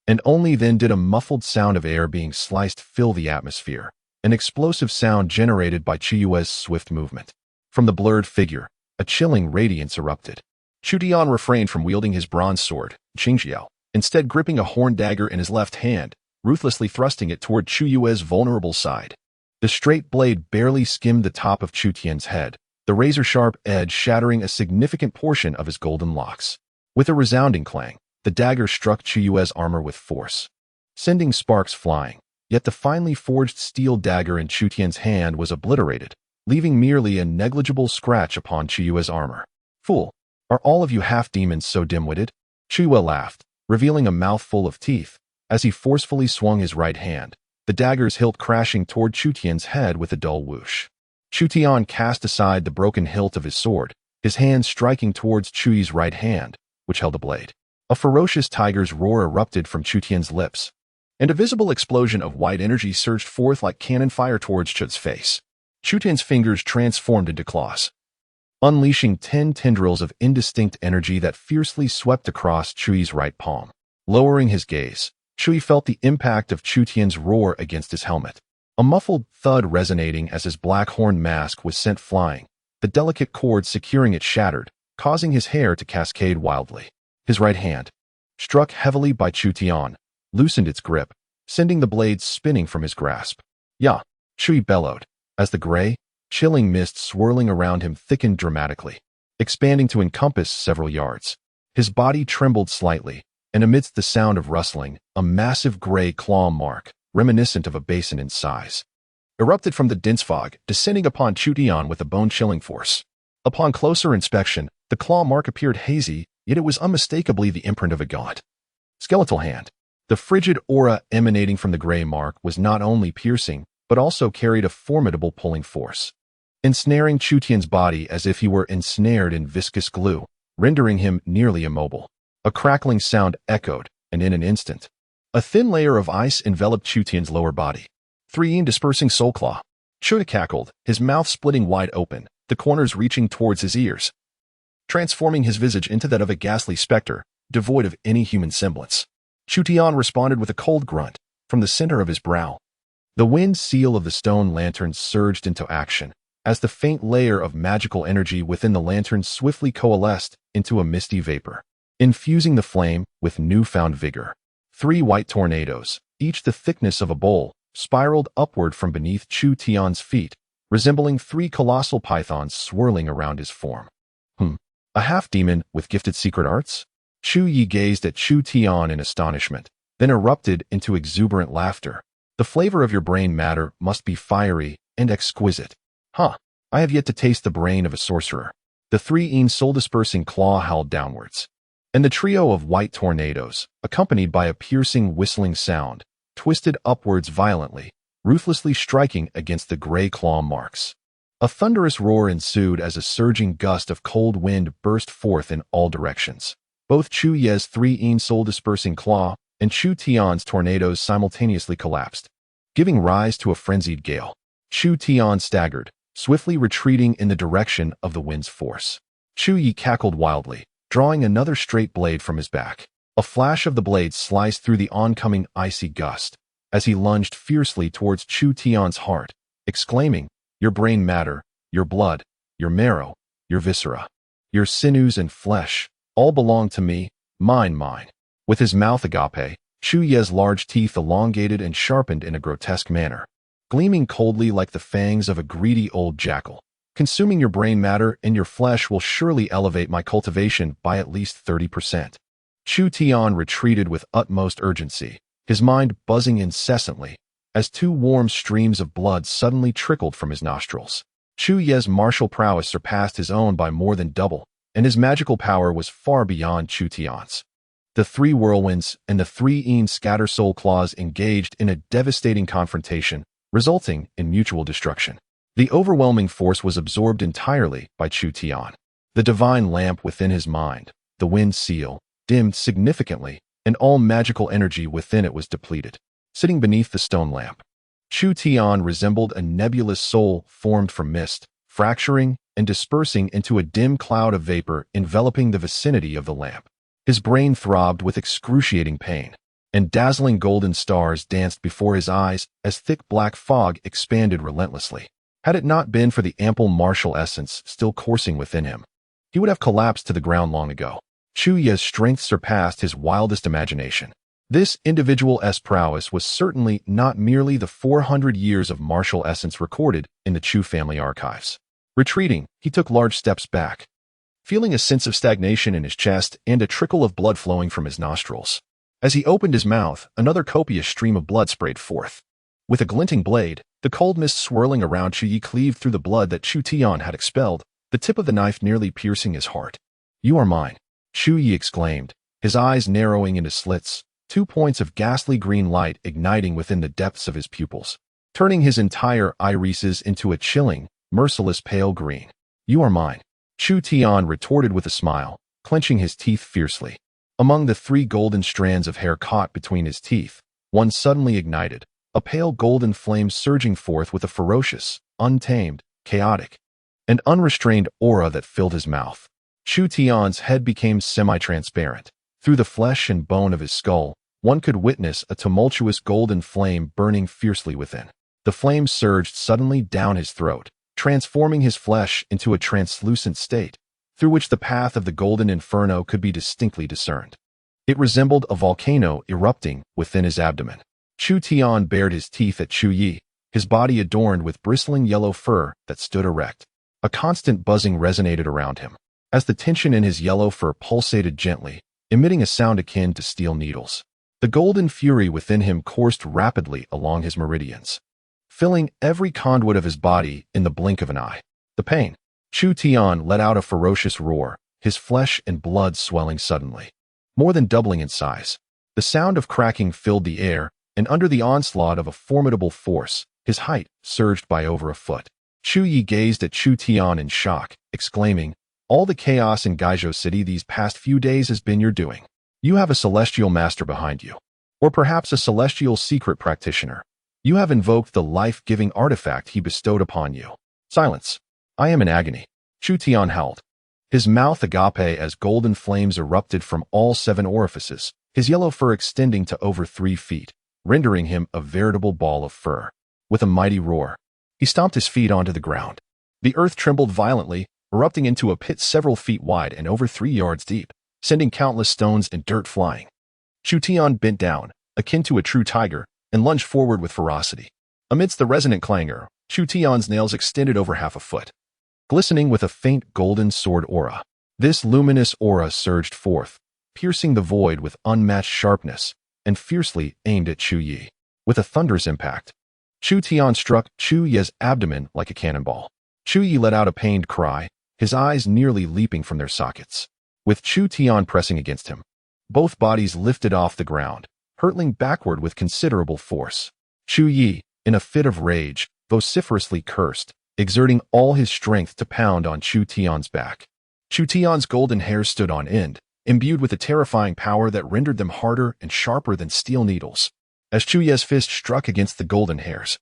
And only then did a muffled sound of air being sliced fill the atmosphere, an explosive sound generated by Chu Yi's swift movement. From the blurred figure, a chilling radiance erupted. Chu Tian refrained from wielding his bronze sword, xianxia, instead gripping a horn dagger in his left hand, ruthlessly thrusting it toward Chu Yue's vulnerable side. The straight blade barely skimmed the top of Chu Tian's head, the razor-sharp edge shattering a significant portion of his golden locks. With a resounding clang, the dagger struck Chu Yue's armor with force, sending sparks flying, yet the finely forged steel dagger in Chu Tian's hand was obliterated, leaving merely a negligible scratch upon Chu Yue's armor. Fool! Are all of you half-demons so dim-witted? Chu Yue laughed, revealing a mouthful of teeth, as he forcefully swung his right hand, the dagger's hilt crashing toward Chu Tian's head with a dull whoosh. Chu Tian cast aside the broken hilt of his sword, his hand striking towards Chu Yue's right hand, which held the blade. A ferocious tiger's roar erupted from Chu Tian's lips, and a visible explosion of white energy surged forth like cannon fire towards Chu's face. Chu Tian's fingers transformed into claws, unleashing 10 tendrils of indistinct energy that fiercely swept across Chu Yue's right palm. Lowering his gaze, Chu Yu felt the impact of Chu Tian's roar against his helmet, a muffled thud resonating as his black horn mask was sent flying, the delicate cord securing it shattered, causing his hair to cascade wildly. His right hand, struck heavily by Chu Tian, loosened its grip, sending the blade spinning from his grasp. "Ya!" Chu Yu bellowed, as the gray, chilling mist swirling around him thickened dramatically, expanding to encompass several yards. His body trembled slightly, and amidst the sound of rustling, a massive gray claw mark, reminiscent of a basin in size, erupted from the dense fog, descending upon Chu Tian with a bone-chilling force. Upon closer inspection, the claw mark appeared hazy, yet it was unmistakably the imprint of a gaunt, skeletal hand. The frigid aura emanating from the gray mark was not only piercing, but also carried a formidable pulling force, ensnaring Chu Tian's body as if he were ensnared in viscous glue, rendering him nearly immobile. A crackling sound echoed, and in an instant, a thin layer of ice enveloped Chu Tian's lower body. 3 dispersing soul claw. Chu cackled, his mouth splitting wide open, the corners reaching towards his ears, transforming his visage into that of a ghastly specter, devoid of any human semblance. Chu Tian responded with a cold grunt from the center of his brow. The wind seal of the stone lantern surged into action, as the faint layer of magical energy within the lantern swiftly coalesced into a misty vapor, infusing the flame with newfound vigor. 3 white tornadoes, each the thickness of a bowl, spiraled upward from beneath Chu Tian's feet, resembling 3 colossal pythons swirling around his form. A half-demon with gifted secret arts? Chu Yi gazed at Chu Tian in astonishment, then erupted into exuberant laughter. The flavor of your brain matter must be fiery and exquisite. I have yet to taste the brain of a sorcerer. The 3 soul-dispersing claw howled downwards, and the trio of white tornadoes, accompanied by a piercing whistling sound, twisted upwards violently, ruthlessly striking against the gray claw marks. A thunderous roar ensued as a surging gust of cold wind burst forth in all directions. Both Chu Ye's 3 soul-dispersing claw and Chu Tian's tornadoes simultaneously collapsed, giving rise to a frenzied gale. Chu Tian staggered, swiftly retreating in the direction of the wind's force. Chu Yi cackled wildly, drawing another straight blade from his back. A flash of the blade sliced through the oncoming icy gust, as he lunged fiercely towards Chu Tian's heart, exclaiming, "Your brain matter, your blood, your marrow, your viscera, your sinews and flesh, all belong to me, mine." With his mouth agape, Chu Ye's large teeth elongated and sharpened in a grotesque manner, gleaming coldly like the fangs of a greedy old jackal. "Consuming your brain matter and your flesh will surely elevate my cultivation by at least 30%. Chu Tian retreated with utmost urgency, his mind buzzing incessantly, as 2 warm streams of blood suddenly trickled from his nostrils. Chu Ye's martial prowess surpassed his own by more than double, and his magical power was far beyond Chu Tian's. The 3 whirlwinds and the 3 scatter soul claws engaged in a devastating confrontation, resulting in mutual destruction. The overwhelming force was absorbed entirely by Chu Tian. The divine lamp within his mind, the wind seal, dimmed significantly, and all magical energy within it was depleted. Sitting beneath the stone lamp, Chu Tian resembled a nebulous soul formed from mist, fracturing and dispersing into a dim cloud of vapor enveloping the vicinity of the lamp. His brain throbbed with excruciating pain, and dazzling golden stars danced before his eyes as thick black fog expanded relentlessly. Had it not been for the ample martial essence still coursing within him, he would have collapsed to the ground long ago. Chu Ye's strength surpassed his wildest imagination. This individual's prowess was certainly not merely the 400 years of martial essence recorded in the Chu family archives. Retreating, he took large steps back, feeling a sense of stagnation in his chest and a trickle of blood flowing from his nostrils. As he opened his mouth, another copious stream of blood sprayed forth. With a glinting blade, the cold mist swirling around Chu Yi cleaved through the blood that Chu Tian had expelled, the tip of the knife nearly piercing his heart. "You are mine," Chu Yi exclaimed, his eyes narrowing into slits, 2 points of ghastly green light igniting within the depths of his pupils, turning his entire irises into a chilling, merciless pale green. "You are mine," Chu Tian retorted with a smile, clenching his teeth fiercely. Among the 3 golden strands of hair caught between his teeth, one suddenly ignited, a pale golden flame surging forth with a ferocious, untamed, chaotic, and unrestrained aura that filled his mouth. Chu Tian's head became semi-transparent. Through the flesh and bone of his skull, one could witness a tumultuous golden flame burning fiercely within. The flame surged suddenly down his throat, transforming his flesh into a translucent state, through which the path of the golden inferno could be distinctly discerned. It resembled a volcano erupting within his abdomen. Chu Tian bared his teeth at Chu Yi, his body adorned with bristling yellow fur that stood erect. A constant buzzing resonated around him, as the tension in his yellow fur pulsated gently, emitting a sound akin to steel needles. The golden fury within him coursed rapidly along his meridians, filling every conduit of his body in the blink of an eye. The pain. Chu Tian let out a ferocious roar, his flesh and blood swelling suddenly, more than doubling in size. The sound of cracking filled the air, and under the onslaught of a formidable force, his height surged by over a foot. Chu Yi gazed at Chu Tian in shock, exclaiming, "All the chaos in Gaizhou City these past few days has been your doing. You have a celestial master behind you. Or perhaps a celestial secret practitioner. You have invoked the life-giving artifact he bestowed upon you." "Silence. I am in agony," Chu Tian howled, his mouth agape as golden flames erupted from all 7 orifices, his yellow fur extending to over 3 feet, rendering him a veritable ball of fur. With a mighty roar, he stomped his feet onto the ground. The earth trembled violently, erupting into a pit several feet wide and over 3 yards deep, sending countless stones and dirt flying. Chu Tian bent down, akin to a true tiger, and lunged forward with ferocity. Amidst the resonant clangor, Chu Tian's nails extended over half a foot, glistening with a faint golden sword aura. This luminous aura surged forth, piercing the void with unmatched sharpness, and fiercely aimed at Chu Yi. With a thunderous impact, Chu Tian struck Chu Yi's abdomen like a cannonball. Chu Yi let out a pained cry, his eyes nearly leaping from their sockets. With Chu Tian pressing against him, both bodies lifted off the ground, hurtling backward with considerable force. Chu Yi, in a fit of rage, vociferously cursed, exerting all his strength to pound on Chu Tian's back. Chu Tian's golden hair stood on end, imbued with a terrifying power that rendered them harder and sharper than steel needles. As Chu Yi's fist struck against the golden hairs,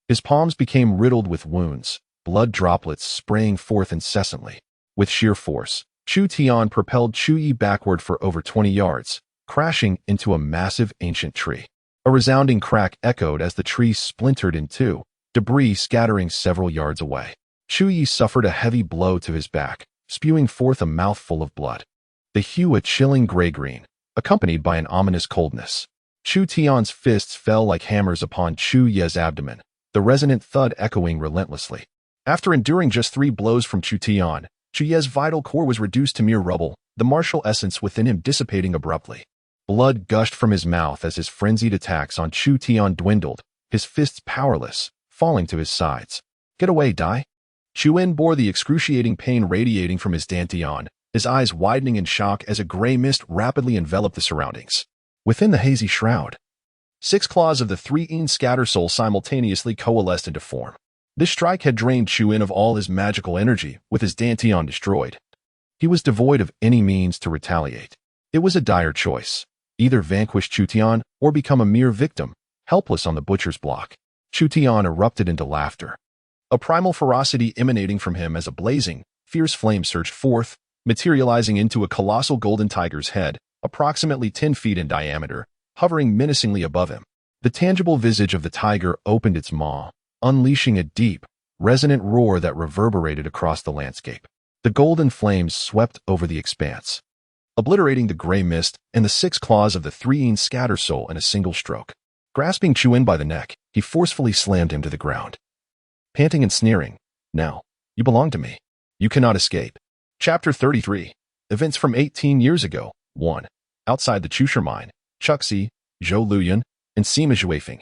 his palms became riddled with wounds, blood droplets spraying forth incessantly. With sheer force, Chu Tian propelled Chu Yi backward for over 20 yards, crashing into a massive ancient tree. A resounding crack echoed as the tree splintered in 2, debris scattering several yards away. Chu Yi suffered a heavy blow to his back, spewing forth a mouthful of blood. The hue a chilling gray-green, accompanied by an ominous coldness. Chu Tian's fists fell like hammers upon Chu Yi's abdomen, the resonant thud echoing relentlessly. After enduring just 3 blows from Chu Tian, Chu Yi's vital core was reduced to mere rubble, the martial essence within him dissipating abruptly. Blood gushed from his mouth as his frenzied attacks on Chu Tian dwindled, his fists powerless, falling to his sides. "Get away, die." Chu Yin bore the excruciating pain radiating from his dantian, his eyes widening in shock as a gray mist rapidly enveloped the surroundings. Within the hazy shroud, 6 claws of the 3-Yin scatter soul simultaneously coalesced into form. This strike had drained Chu Yin of all his magical energy, with his dantian destroyed. He was devoid of any means to retaliate. It was a dire choice: either vanquish Chu Tian or become a mere victim, helpless on the butcher's block. Chu Tian erupted into laughter, a primal ferocity emanating from him as a blazing, fierce flame surged forth, materializing into a colossal golden tiger's head, approximately 10 feet in diameter, hovering menacingly above him. The tangible visage of the tiger opened its maw, unleashing a deep, resonant roar that reverberated across the landscape. The golden flames swept over the expanse, obliterating the gray mist and the 6 claws of the 3-yin scatter soul in a single stroke. Grasping Chu Tian by the neck, he forcefully slammed him to the ground. Panting and sneering, "Now, you belong to me. You cannot escape." Chapter 33. Events from 18 years ago. 1. Outside the Chusher mine, Chuxi, Zhou Luyan, and Sima Zhuifeng,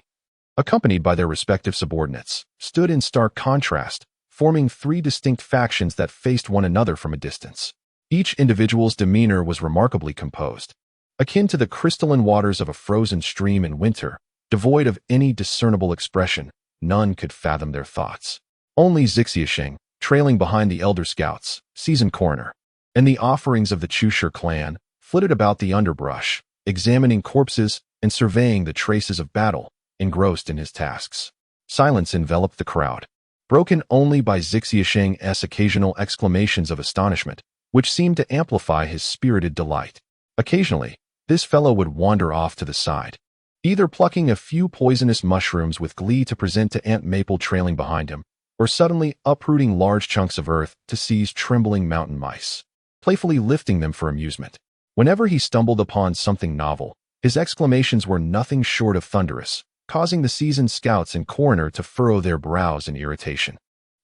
accompanied by their respective subordinates, stood in stark contrast, forming 3 distinct factions that faced one another from a distance. Each individual's demeanor was remarkably composed, akin to the crystalline waters of a frozen stream in winter, devoid of any discernible expression. None could fathom their thoughts. Only xianxia, trailing behind the elder scouts, seasoned coroner, and the offerings of the Chusher clan, flitted about the underbrush, examining corpses and surveying the traces of battle, engrossed in his tasks. Silence enveloped the crowd, broken only by xianxia's occasional exclamations of astonishment, which seemed to amplify his spirited delight. Occasionally, this fellow would wander off to the side, either plucking a few poisonous mushrooms with glee to present to Aunt Maple trailing behind him, or suddenly uprooting large chunks of earth to seize trembling mountain mice, playfully lifting them for amusement. Whenever he stumbled upon something novel, his exclamations were nothing short of thunderous, causing the seasoned scouts and coroner to furrow their brows in irritation,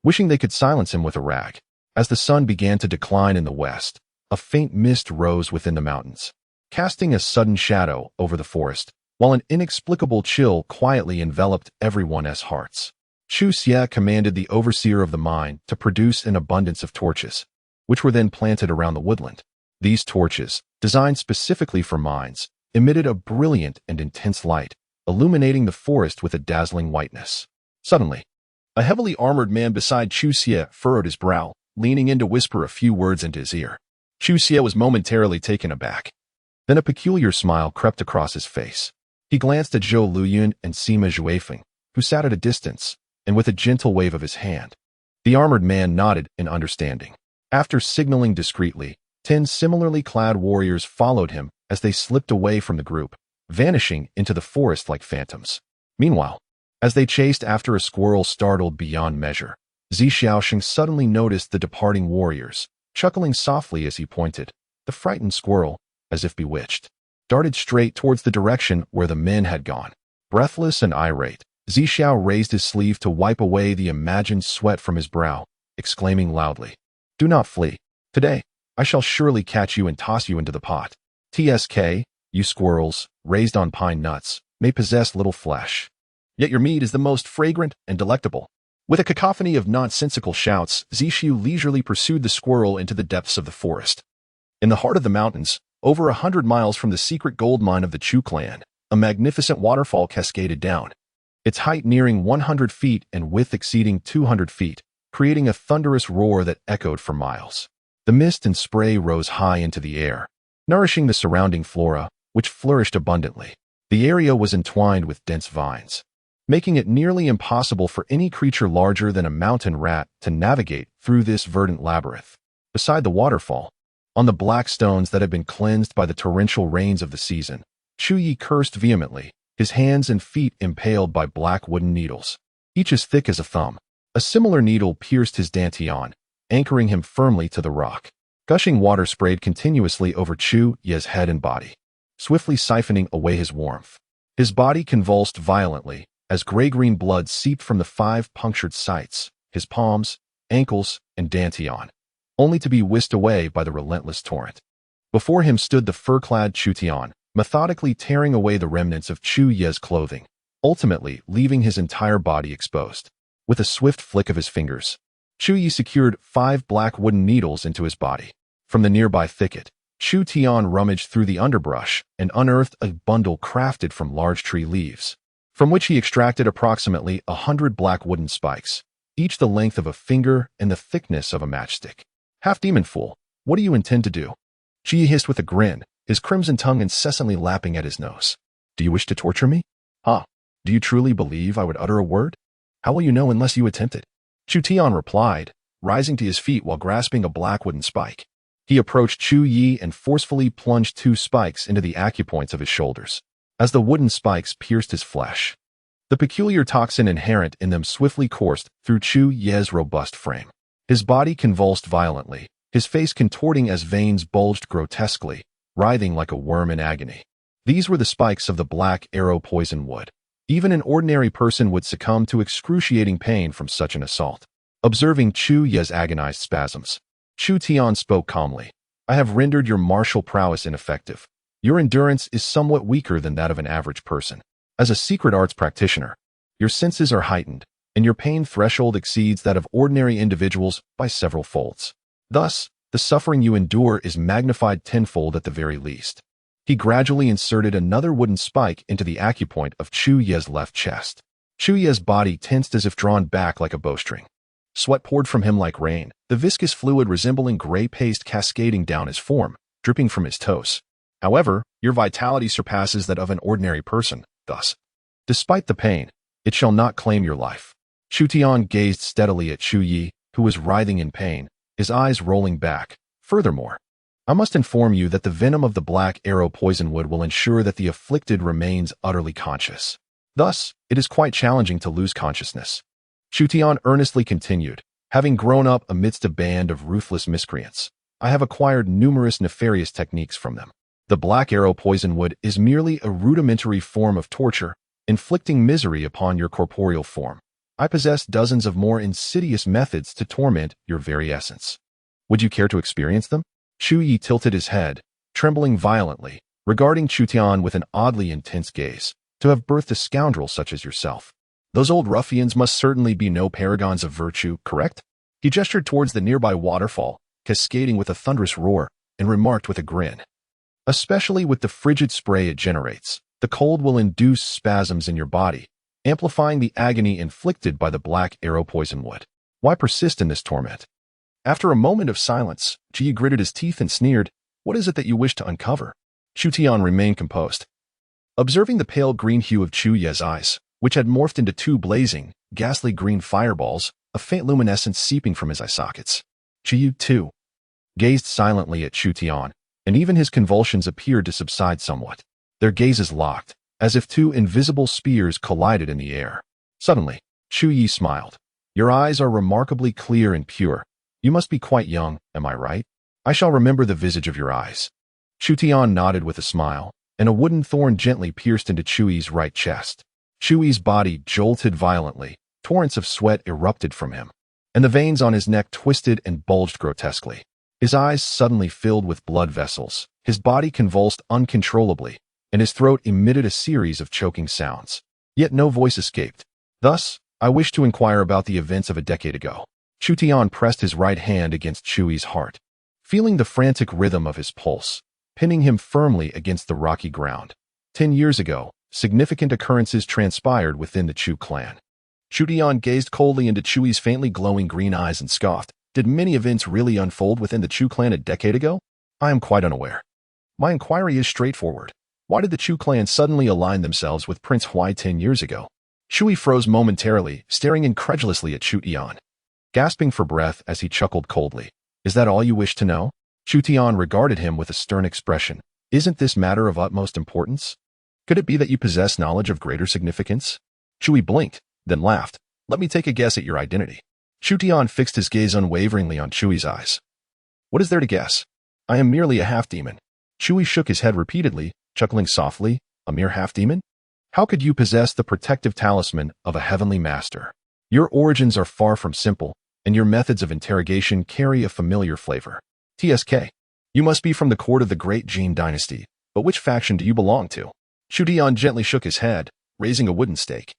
wishing they could silence him with a rag. As the sun began to decline in the west, a faint mist rose within the mountains, casting a sudden shadow over the forest, while an inexplicable chill quietly enveloped everyone's hearts. Chu Tian commanded the overseer of the mine to produce an abundance of torches, which were then planted around the woodland. These torches, designed specifically for mines, emitted a brilliant and intense light, illuminating the forest with a dazzling whiteness. Suddenly, a heavily armored man beside Chu Tian furrowed his brow, leaning in to whisper a few words into his ear. Chu Tian was momentarily taken aback. Then a peculiar smile crept across his face. He glanced at Zhou Luyan and Sima Zhuifeng, who sat at a distance, and with a gentle wave of his hand, the armored man nodded in understanding. After signaling discreetly, 10 similarly clad warriors followed him as they slipped away from the group, vanishing into the forest like phantoms. Meanwhile, as they chased after a squirrel startled beyond measure, Xiaoxing suddenly noticed the departing warriors, chuckling softly as he pointed. The frightened squirrel, as if bewitched, darted straight towards the direction where the men had gone. Breathless and irate, Xiao raised his sleeve to wipe away the imagined sweat from his brow, exclaiming loudly, "Do not flee. Today, I shall surely catch you and toss you into the pot. TSK, you squirrels, raised on pine nuts, may possess little flesh, yet your meat is the most fragrant and delectable." With a cacophony of nonsensical shouts, Xiu leisurely pursued the squirrel into the depths of the forest. In the heart of the mountains, over 100 miles from the secret gold mine of the Chu clan, a magnificent waterfall cascaded down, its height nearing 100 feet and width exceeding 200 feet, creating a thunderous roar that echoed for miles. The mist and spray rose high into the air, nourishing the surrounding flora, which flourished abundantly. The area was entwined with dense vines, making it nearly impossible for any creature larger than a mountain rat to navigate through this verdant labyrinth. Beside the waterfall, on the black stones that had been cleansed by the torrential rains of the season, Chu Yi cursed vehemently, his hands and feet impaled by black wooden needles, each as thick as a thumb. A similar needle pierced his dantian, anchoring him firmly to the rock. Gushing water sprayed continuously over Chu Yi's head and body, swiftly siphoning away his warmth. His body convulsed violently as gray-green blood seeped from the 5 punctured sites, his palms, ankles, and dantian, only to be whisked away by the relentless torrent. Before him stood the fur-clad Chu Tian, methodically tearing away the remnants of Chu Yi's clothing, ultimately leaving his entire body exposed. With a swift flick of his fingers, Chu Yi secured 5 black wooden needles into his body. From the nearby thicket, Chu Tian rummaged through the underbrush and unearthed a bundle crafted from large tree leaves, from which he extracted approximately 100 black wooden spikes, each the length of a finger and the thickness of a matchstick. "Half-demon fool, what do you intend to do?" Ji hissed with a grin, his crimson tongue incessantly lapping at his nose. "Do you wish to torture me? Huh? Do you truly believe I would utter a word? How will you know unless you attempt it?" Chu Tian replied, rising to his feet while grasping a black wooden spike. He approached Chu Yi and forcefully plunged 2 spikes into the acupoints of his shoulders. As the wooden spikes pierced his flesh, the peculiar toxin inherent in them swiftly coursed through Chu Yi's robust frame. His body convulsed violently, his face contorting as veins bulged grotesquely, writhing like a worm in agony. These were the spikes of the black arrow poison wood. Even an ordinary person would succumb to excruciating pain from such an assault. Observing Chu Ye's agonized spasms, Chu Tian spoke calmly. I have rendered your martial prowess ineffective. Your endurance is somewhat weaker than that of an average person. As a secret arts practitioner, your senses are heightened, and your pain threshold exceeds that of ordinary individuals by several folds. Thus, the suffering you endure is magnified tenfold at the very least. He gradually inserted another wooden spike into the acupoint of Chu Ye's left chest. Chu Ye's body tensed as if drawn back like a bowstring. Sweat poured from him like rain, the viscous fluid resembling gray paste cascading down his form, dripping from his toes. However, your vitality surpasses that of an ordinary person, thus, despite the pain, it shall not claim your life. Chu Tian gazed steadily at Chu Yi, who was writhing in pain, his eyes rolling back. Furthermore, I must inform you that the venom of the black arrow poison wood will ensure that the afflicted remains utterly conscious. Thus, it is quite challenging to lose consciousness. Chu Tian earnestly continued, having grown up amidst a band of ruthless miscreants, I have acquired numerous nefarious techniques from them. The black arrow poison wood is merely a rudimentary form of torture, inflicting misery upon your corporeal form. I possess dozens of more insidious methods to torment your very essence. Would you care to experience them? Chu Yi tilted his head, trembling violently, regarding Chu Tian with an oddly intense gaze. To have birthed a scoundrel such as yourself. Those old ruffians must certainly be no paragons of virtue, correct? He gestured towards the nearby waterfall, cascading with a thunderous roar, and remarked with a grin. Especially with the frigid spray it generates, the cold will induce spasms in your body, amplifying the agony inflicted by the black arrow poison wood. Why persist in this torment? After a moment of silence, Ji gritted his teeth and sneered, What is it that you wish to uncover? Chu Tian remained composed. Observing the pale green hue of Chu Ye's eyes, which had morphed into two blazing, ghastly green fireballs, a faint luminescence seeping from his eye sockets. Chu, too, gazed silently at Chu Tian, and even his convulsions appeared to subside somewhat. Their gazes locked, as if two invisible spears collided in the air. Suddenly, Chu Yi smiled. Your eyes are remarkably clear and pure. You must be quite young, am I right? I shall remember the visage of your eyes. Chu Tian nodded with a smile, and a wooden thorn gently pierced into Chu Yi's right chest. Chu Yi's body jolted violently, torrents of sweat erupted from him, and the veins on his neck twisted and bulged grotesquely. His eyes suddenly filled with blood vessels, his body convulsed uncontrollably, and his throat emitted a series of choking sounds. Yet no voice escaped. Thus, I wish to inquire about the events of a decade ago. Chu Tian pressed his right hand against Chu Yi's heart, feeling the frantic rhythm of his pulse, pinning him firmly against the rocky ground. 10 years ago, significant occurrences transpired within the Chu clan. Chu Tian gazed coldly into Chu Yi's faintly glowing green eyes and scoffed. Did many events really unfold within the Chu clan a decade ago? I am quite unaware. My inquiry is straightforward. Why did the Chu clan suddenly align themselves with Prince Huai 10 years ago? Chu Yi froze momentarily, staring incredulously at Chu Tian, gasping for breath as he chuckled coldly. Is that all you wish to know? Chu Tian regarded him with a stern expression. Isn't this matter of utmost importance? Could it be that you possess knowledge of greater significance? Chu Yi blinked, then laughed. Let me take a guess at your identity. Chu Tian fixed his gaze unwaveringly on Chu Yi's eyes. What is there to guess? I am merely a half-demon. Chu Yi shook his head repeatedly, chuckling softly. A mere half-demon? How could you possess the protective talisman of a heavenly master? Your origins are far from simple, and your methods of interrogation carry a familiar flavor. TSK. You must be from the court of the great Jin dynasty, but which faction do you belong to? Chu Tian gently shook his head, raising a wooden stake.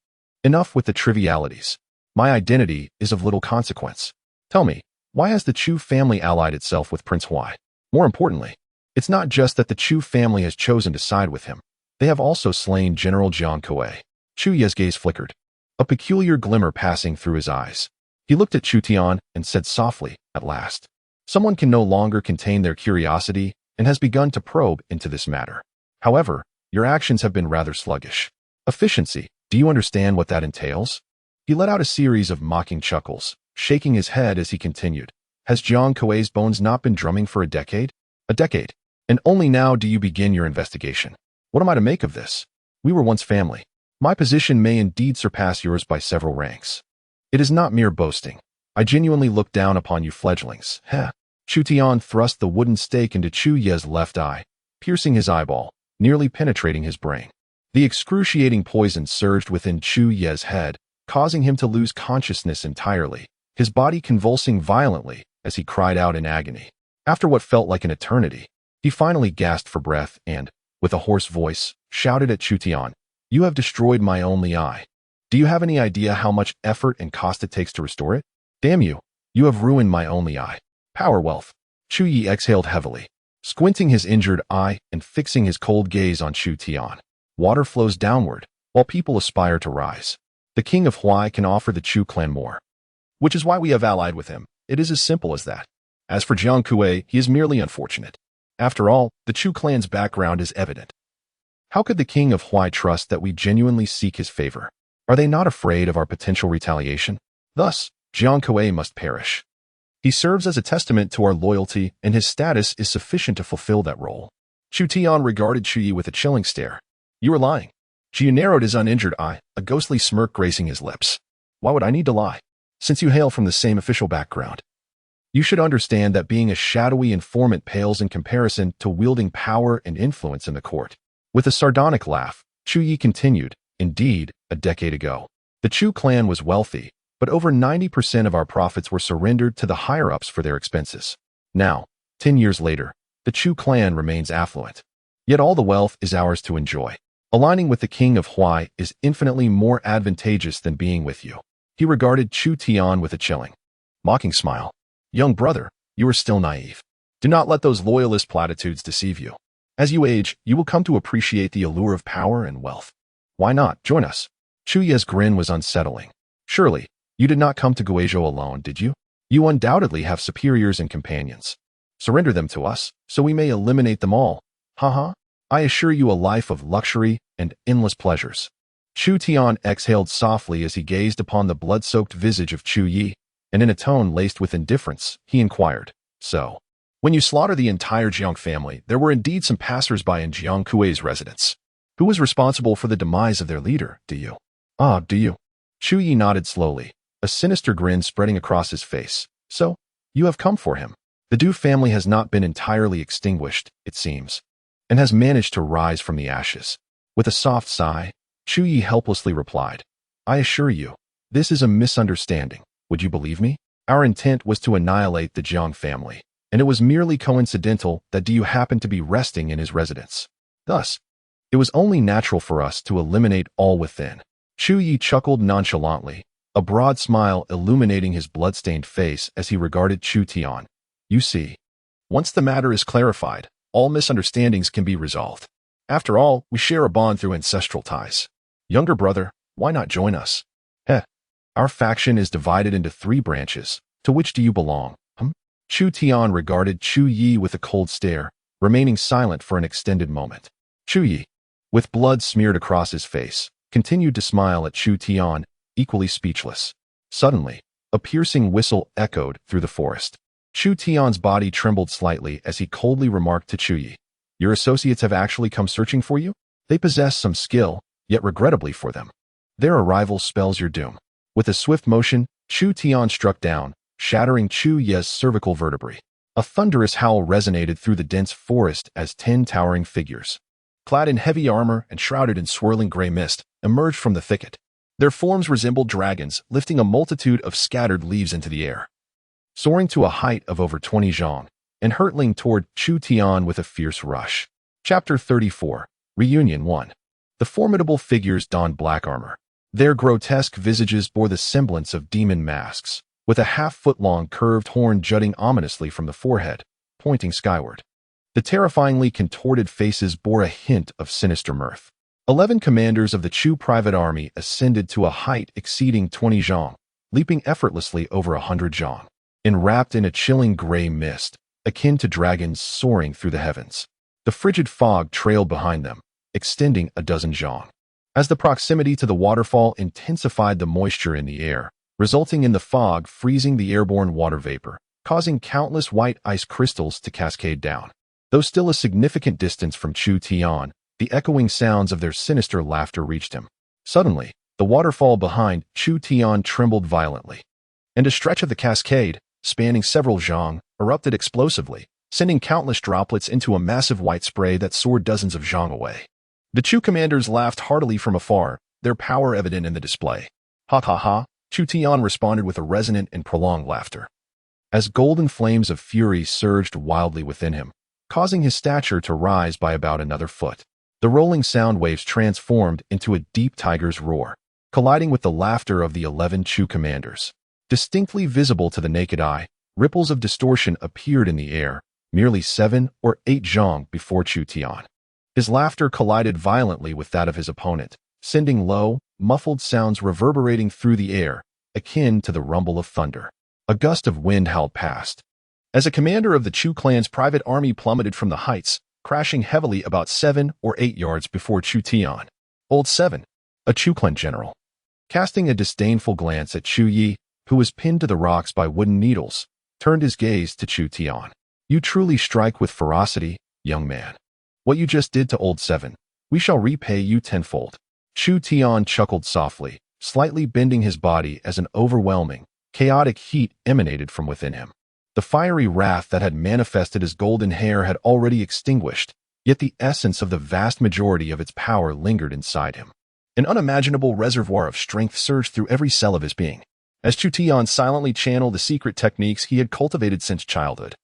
Enough with the trivialities. My identity is of little consequence. Tell me, why has the Chu family allied itself with Prince Huai? More importantly, it's not just that the Chu family has chosen to side with him. They have also slain General Jiang Kuei. Chu Ye's gaze flickered, a peculiar glimmer passing through his eyes. He looked at Chu Tian and said softly, at last, someone can no longer contain their curiosity and has begun to probe into this matter. However, your actions have been rather sluggish. Efficiency, do you understand what that entails? He let out a series of mocking chuckles, shaking his head as he continued. Has Jiang Kuei's bones not been drumming for a decade? A decade. And only now do you begin your investigation. What am I to make of this? We were once family. My position may indeed surpass yours by several ranks. It is not mere boasting. I genuinely look down upon you fledglings. Heh. Chu Tian thrust the wooden stake into Chu Ye's left eye, piercing his eyeball, nearly penetrating his brain. The excruciating poison surged within Chu Ye's head, causing him to lose consciousness entirely, his body convulsing violently as he cried out in agony. After what felt like an eternity, he finally gasped for breath and, with a hoarse voice, shouted at Chu Tian, "You have destroyed my only eye. Do you have any idea how much effort and cost it takes to restore it? Damn you, you have ruined my only eye." Power wealth. Chu Yi exhaled heavily, squinting his injured eye and fixing his cold gaze on Chu Tian. Water flows downward, while people aspire to rise. The king of Huai can offer the Chu clan more, which is why we have allied with him. It is as simple as that. As for Jiang Kuei, he is merely unfortunate. After all, the Chu clan's background is evident. How could the king of Huai trust that we genuinely seek his favor? Are they not afraid of our potential retaliation? Thus, Jiang Kuei must perish. He serves as a testament to our loyalty, and his status is sufficient to fulfill that role. Chu Tian regarded Chu Yi with a chilling stare. "You are lying." Chu Yi narrowed his uninjured eye, a ghostly smirk gracing his lips. "Why would I need to lie? Since you hail from the same official background. You should understand that being a shadowy informant pales in comparison to wielding power and influence in the court." With a sardonic laugh, Chu Yi continued, "Indeed, a decade ago, the Chu clan was wealthy, but over 90% of our profits were surrendered to the higher-ups for their expenses. Now, 10 years later, the Chu clan remains affluent. Yet all the wealth is ours to enjoy. Aligning with the king of Huai is infinitely more advantageous than being with you." He regarded Chu Tian with a chilling, mocking smile. "Young brother, you are still naive. Do not let those loyalist platitudes deceive you. As you age, you will come to appreciate the allure of power and wealth. Why not join us?" Chu Ye's grin was unsettling. "Surely, you did not come to Guizhou alone, did you? You undoubtedly have superiors and companions. Surrender them to us, so we may eliminate them all. Haha. I assure you a life of luxury and endless pleasures." Chu Tian exhaled softly as he gazed upon the blood-soaked visage of Chu Yi, and in a tone laced with indifference, he inquired, "So, when you slaughtered the entire Jiang family, there were indeed some passers-by in Jiang Kuei's residence. Who was responsible for the demise of their leader, do you?" "Ah, do you?" Chu Yi nodded slowly, a sinister grin spreading across his face. "So, you have come for him. The Du family has not been entirely extinguished, it seems, and has managed to rise from the ashes." With a soft sigh, Chu Yi helplessly replied, "I assure you, this is a misunderstanding. Would you believe me? Our intent was to annihilate the Jiang family, and it was merely coincidental that Du happened to be resting in his residence. Thus, it was only natural for us to eliminate all within." Chu Yi chuckled nonchalantly, a broad smile illuminating his blood-stained face as he regarded Chu Tian. "You see, once the matter is clarified, all misunderstandings can be resolved. After all, we share a bond through ancestral ties. Younger brother, why not join us?" "Heh. Our faction is divided into 3 branches. To which do you belong?" Chu Tian regarded Chu Yi with a cold stare, remaining silent for an extended moment. Chu Yi, with blood smeared across his face, continued to smile at Chu Tian, equally speechless. Suddenly, a piercing whistle echoed through the forest. Chu Tian's body trembled slightly as he coldly remarked to Chu Yi, "Your associates have actually come searching for you? They possess some skill, yet regrettably for them. Their arrival spells your doom." With a swift motion, Chu Tian struck down, shattering Chu Ye's cervical vertebrae. A thunderous howl resonated through the dense forest as 10 towering figures, clad in heavy armor and shrouded in swirling gray mist, emerged from the thicket. Their forms resembled dragons, lifting a multitude of scattered leaves into the air, soaring to a height of over 20 zhang, and hurtling toward Chu Tian with a fierce rush. Chapter 34, Reunion 1. The formidable figures donned black armor. Their grotesque visages bore the semblance of demon masks, with a half-foot-long curved horn jutting ominously from the forehead, pointing skyward. The terrifyingly contorted faces bore a hint of sinister mirth. 11 commanders of the Chu private army ascended to a height exceeding 20 zhang, leaping effortlessly over 100 zhang, enwrapped in a chilling gray mist, akin to dragons soaring through the heavens. The frigid fog trailed behind them, extending a dozen zhang. As the proximity to the waterfall intensified the moisture in the air, resulting in the fog freezing the airborne water vapor, causing countless white ice crystals to cascade down. Though still a significant distance from Chu Tian, the echoing sounds of their sinister laughter reached him. Suddenly, the waterfall behind Chu Tian trembled violently, and a stretch of the cascade, spanning several zhang, erupted explosively, sending countless droplets into a massive white spray that soared dozens of zhang away. The Chu commanders laughed heartily from afar, their power evident in the display. Ha ha ha, Chu Tian responded with a resonant and prolonged laughter. As golden flames of fury surged wildly within him, causing his stature to rise by about another foot. The rolling sound waves transformed into a deep tiger's roar, colliding with the laughter of the 11 Chu commanders. Distinctly visible to the naked eye, ripples of distortion appeared in the air, merely 7 or 8 zhang before Chu Tian. His laughter collided violently with that of his opponent, sending low, muffled sounds reverberating through the air, akin to the rumble of thunder. A gust of wind howled past. As a commander of the Chu clan's private army plummeted from the heights, crashing heavily about 7 or 8 yards before Chu Tian. Old 7, a Chu clan general. Casting a disdainful glance at Chu Yi, who was pinned to the rocks by wooden needles, turned his gaze to Chu Tian. You truly strike with ferocity, young man. What you just did to Old 7, we shall repay you tenfold. Chu Tian chuckled softly, slightly bending his body as an overwhelming, chaotic heat emanated from within him. The fiery wrath that had manifested as golden hair had already extinguished, yet the essence of the vast majority of its power lingered inside him. An unimaginable reservoir of strength surged through every cell of his being, as Chu Tian silently channeled the secret techniques he had cultivated since childhood.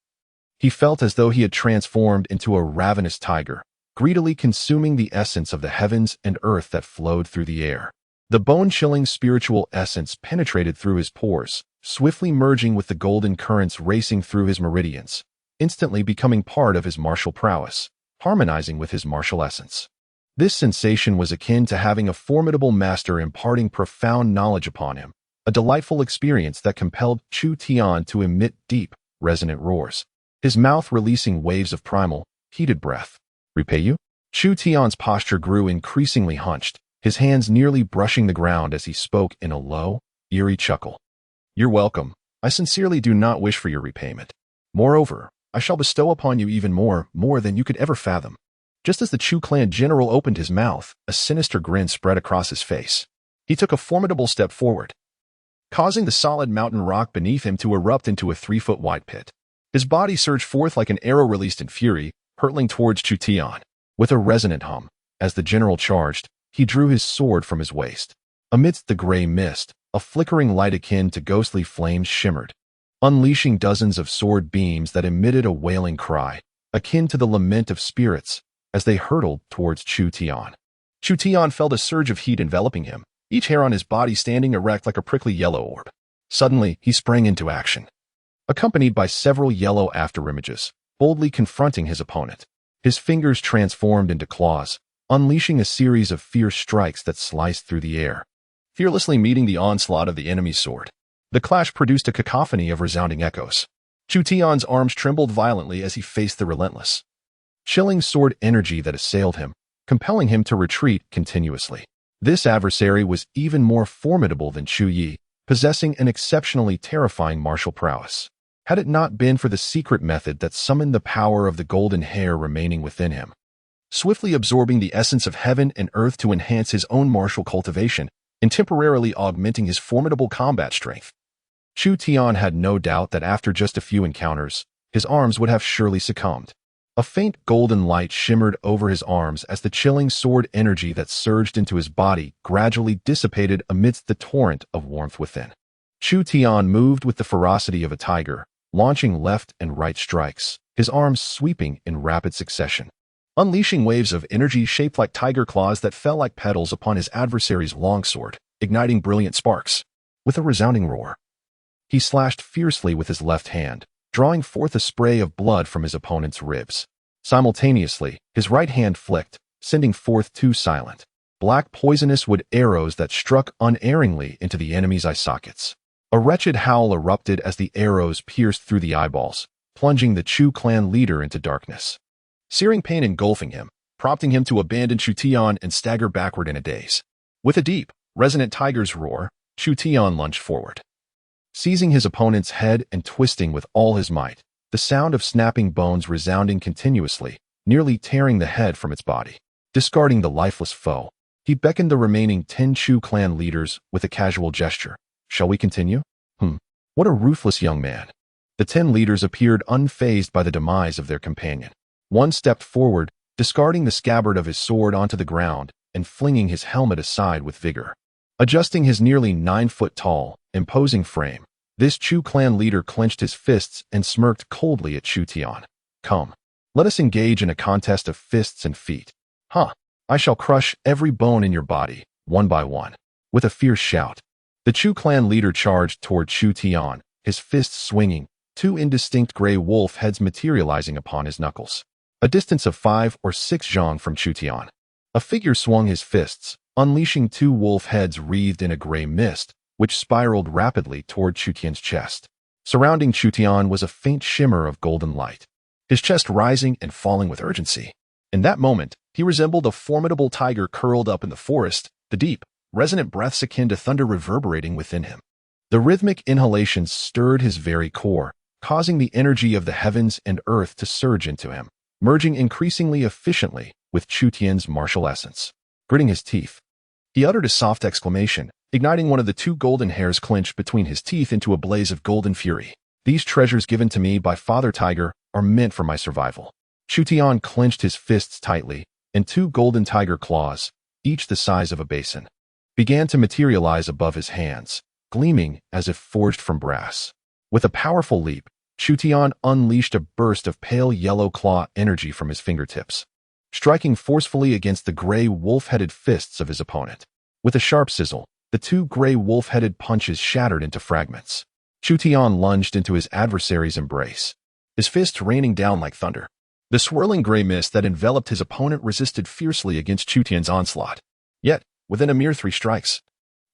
He felt as though he had transformed into a ravenous tiger, greedily consuming the essence of the heavens and earth that flowed through the air. The bone-chilling spiritual essence penetrated through his pores, swiftly merging with the golden currents racing through his meridians, instantly becoming part of his martial prowess, harmonizing with his martial essence. This sensation was akin to having a formidable master imparting profound knowledge upon him, a delightful experience that compelled Chu Tian to emit deep, resonant roars, his mouth releasing waves of primal, heated breath. Repay you? Chu Tian's posture grew increasingly hunched, his hands nearly brushing the ground as he spoke in a low, eerie chuckle. You're welcome. I sincerely do not wish for your repayment. Moreover, I shall bestow upon you even more than you could ever fathom. Just as the Chu clan general opened his mouth, a sinister grin spread across his face. He took a formidable step forward, causing the solid mountain rock beneath him to erupt into a 3-foot-wide pit. His body surged forth like an arrow released in fury, hurtling towards Chu Tian. With a resonant hum, as the general charged, he drew his sword from his waist. Amidst the gray mist, a flickering light akin to ghostly flames shimmered, unleashing dozens of sword beams that emitted a wailing cry, akin to the lament of spirits, as they hurtled towards Chu Tian. Chu Tian felt a surge of heat enveloping him, each hair on his body standing erect like a prickly yellow orb. Suddenly, he sprang into action, accompanied by several yellow afterimages, boldly confronting his opponent. His fingers transformed into claws, unleashing a series of fierce strikes that sliced through the air, fearlessly meeting the onslaught of the enemy's sword. The clash produced a cacophony of resounding echoes. Chu Tian's arms trembled violently as he faced the relentless, chilling sword energy that assailed him, compelling him to retreat continuously. This adversary was even more formidable than Chu Yi, possessing an exceptionally terrifying martial prowess. Had it not been for the secret method that summoned the power of the golden hair remaining within him, swiftly absorbing the essence of heaven and earth to enhance his own martial cultivation and temporarily augmenting his formidable combat strength, Chu Tian had no doubt that after just a few encounters, his arms would have surely succumbed. A faint golden light shimmered over his arms as the chilling sword energy that surged into his body gradually dissipated amidst the torrent of warmth within. Chu Tian moved with the ferocity of a tiger, launching left and right strikes, his arms sweeping in rapid succession, unleashing waves of energy shaped like tiger claws that fell like petals upon his adversary's longsword, igniting brilliant sparks. With a resounding roar, he slashed fiercely with his left hand, drawing forth a spray of blood from his opponent's ribs. Simultaneously, his right hand flicked, sending forth 2 silent, black poisonous wood arrows that struck unerringly into the enemy's eye sockets. A wretched howl erupted as the arrows pierced through the eyeballs, plunging the Chu clan leader into darkness. Searing pain engulfing him, prompting him to abandon Chu Tian and stagger backward in a daze. With a deep, resonant tiger's roar, Chu Tian lunged forward, seizing his opponent's head and twisting with all his might, the sound of snapping bones resounding continuously, nearly tearing the head from its body. Discarding the lifeless foe, he beckoned the remaining 10 Chu clan leaders with a casual gesture. Shall we continue? What a ruthless young man. The 10 leaders appeared unfazed by the demise of their companion. One stepped forward, discarding the scabbard of his sword onto the ground and flinging his helmet aside with vigor. Adjusting his nearly 9-foot-tall, imposing frame, this Chu clan leader clenched his fists and smirked coldly at Chu Tian. Come, let us engage in a contest of fists and feet. Huh, I shall crush every bone in your body, one by one. With a fierce shout, the Chu clan leader charged toward Chu Tian, his fists swinging, 2 indistinct gray wolf heads materializing upon his knuckles. A distance of 5 or 6 zhang from Chu Tian, a figure swung his fists, unleashing 2 wolf heads wreathed in a gray mist, which spiraled rapidly toward Chu Tian's chest. Surrounding Chu Tian was a faint shimmer of golden light, his chest rising and falling with urgency. In that moment, he resembled a formidable tiger curled up in the forest, the deep, resonant breaths akin to thunder reverberating within him. The rhythmic inhalations stirred his very core, causing the energy of the heavens and earth to surge into him, merging increasingly efficiently with Chu Tian's martial essence. Gritting his teeth, he uttered a soft exclamation, igniting one of the 2 golden hairs clenched between his teeth into a blaze of golden fury. These treasures given to me by Father Tiger are meant for my survival. Chu Tian clenched his fists tightly, and 2 golden tiger claws, each the size of a basin, began to materialize above his hands, gleaming as if forged from brass. With a powerful leap, Chu Tian unleashed a burst of pale yellow claw energy from his fingertips, striking forcefully against the gray wolf-headed fists of his opponent. With a sharp sizzle, the 2 gray wolf-headed punches shattered into fragments. Chu Tian lunged into his adversary's embrace, his fists raining down like thunder. The swirling gray mist that enveloped his opponent resisted fiercely against Chu Tian's onslaught. Yet, within a mere 3 strikes,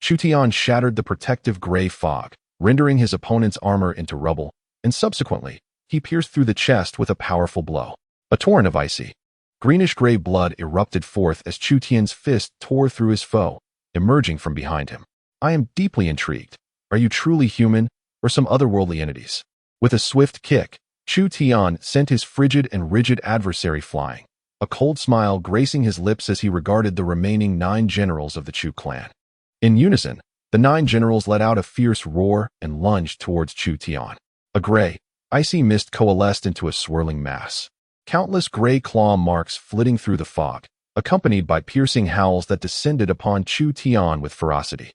Chu Tian shattered the protective gray fog, rendering his opponent's armor into rubble, and subsequently, he pierced through the chest with a powerful blow. A torrent of icy, greenish-gray blood erupted forth as Chu Tian's fist tore through his foe, emerging from behind him. I am deeply intrigued. Are you truly human, or some otherworldly entities? With a swift kick, Chu Tian sent his frigid and rigid adversary flying, a cold smile gracing his lips as he regarded the remaining 9 generals of the Chu clan. In unison, the 9 generals let out a fierce roar and lunged towards Chu Tian. A gray, icy mist coalesced into a swirling mass. Countless gray claw marks flitting through the fog, accompanied by piercing howls that descended upon Chu Tian with ferocity.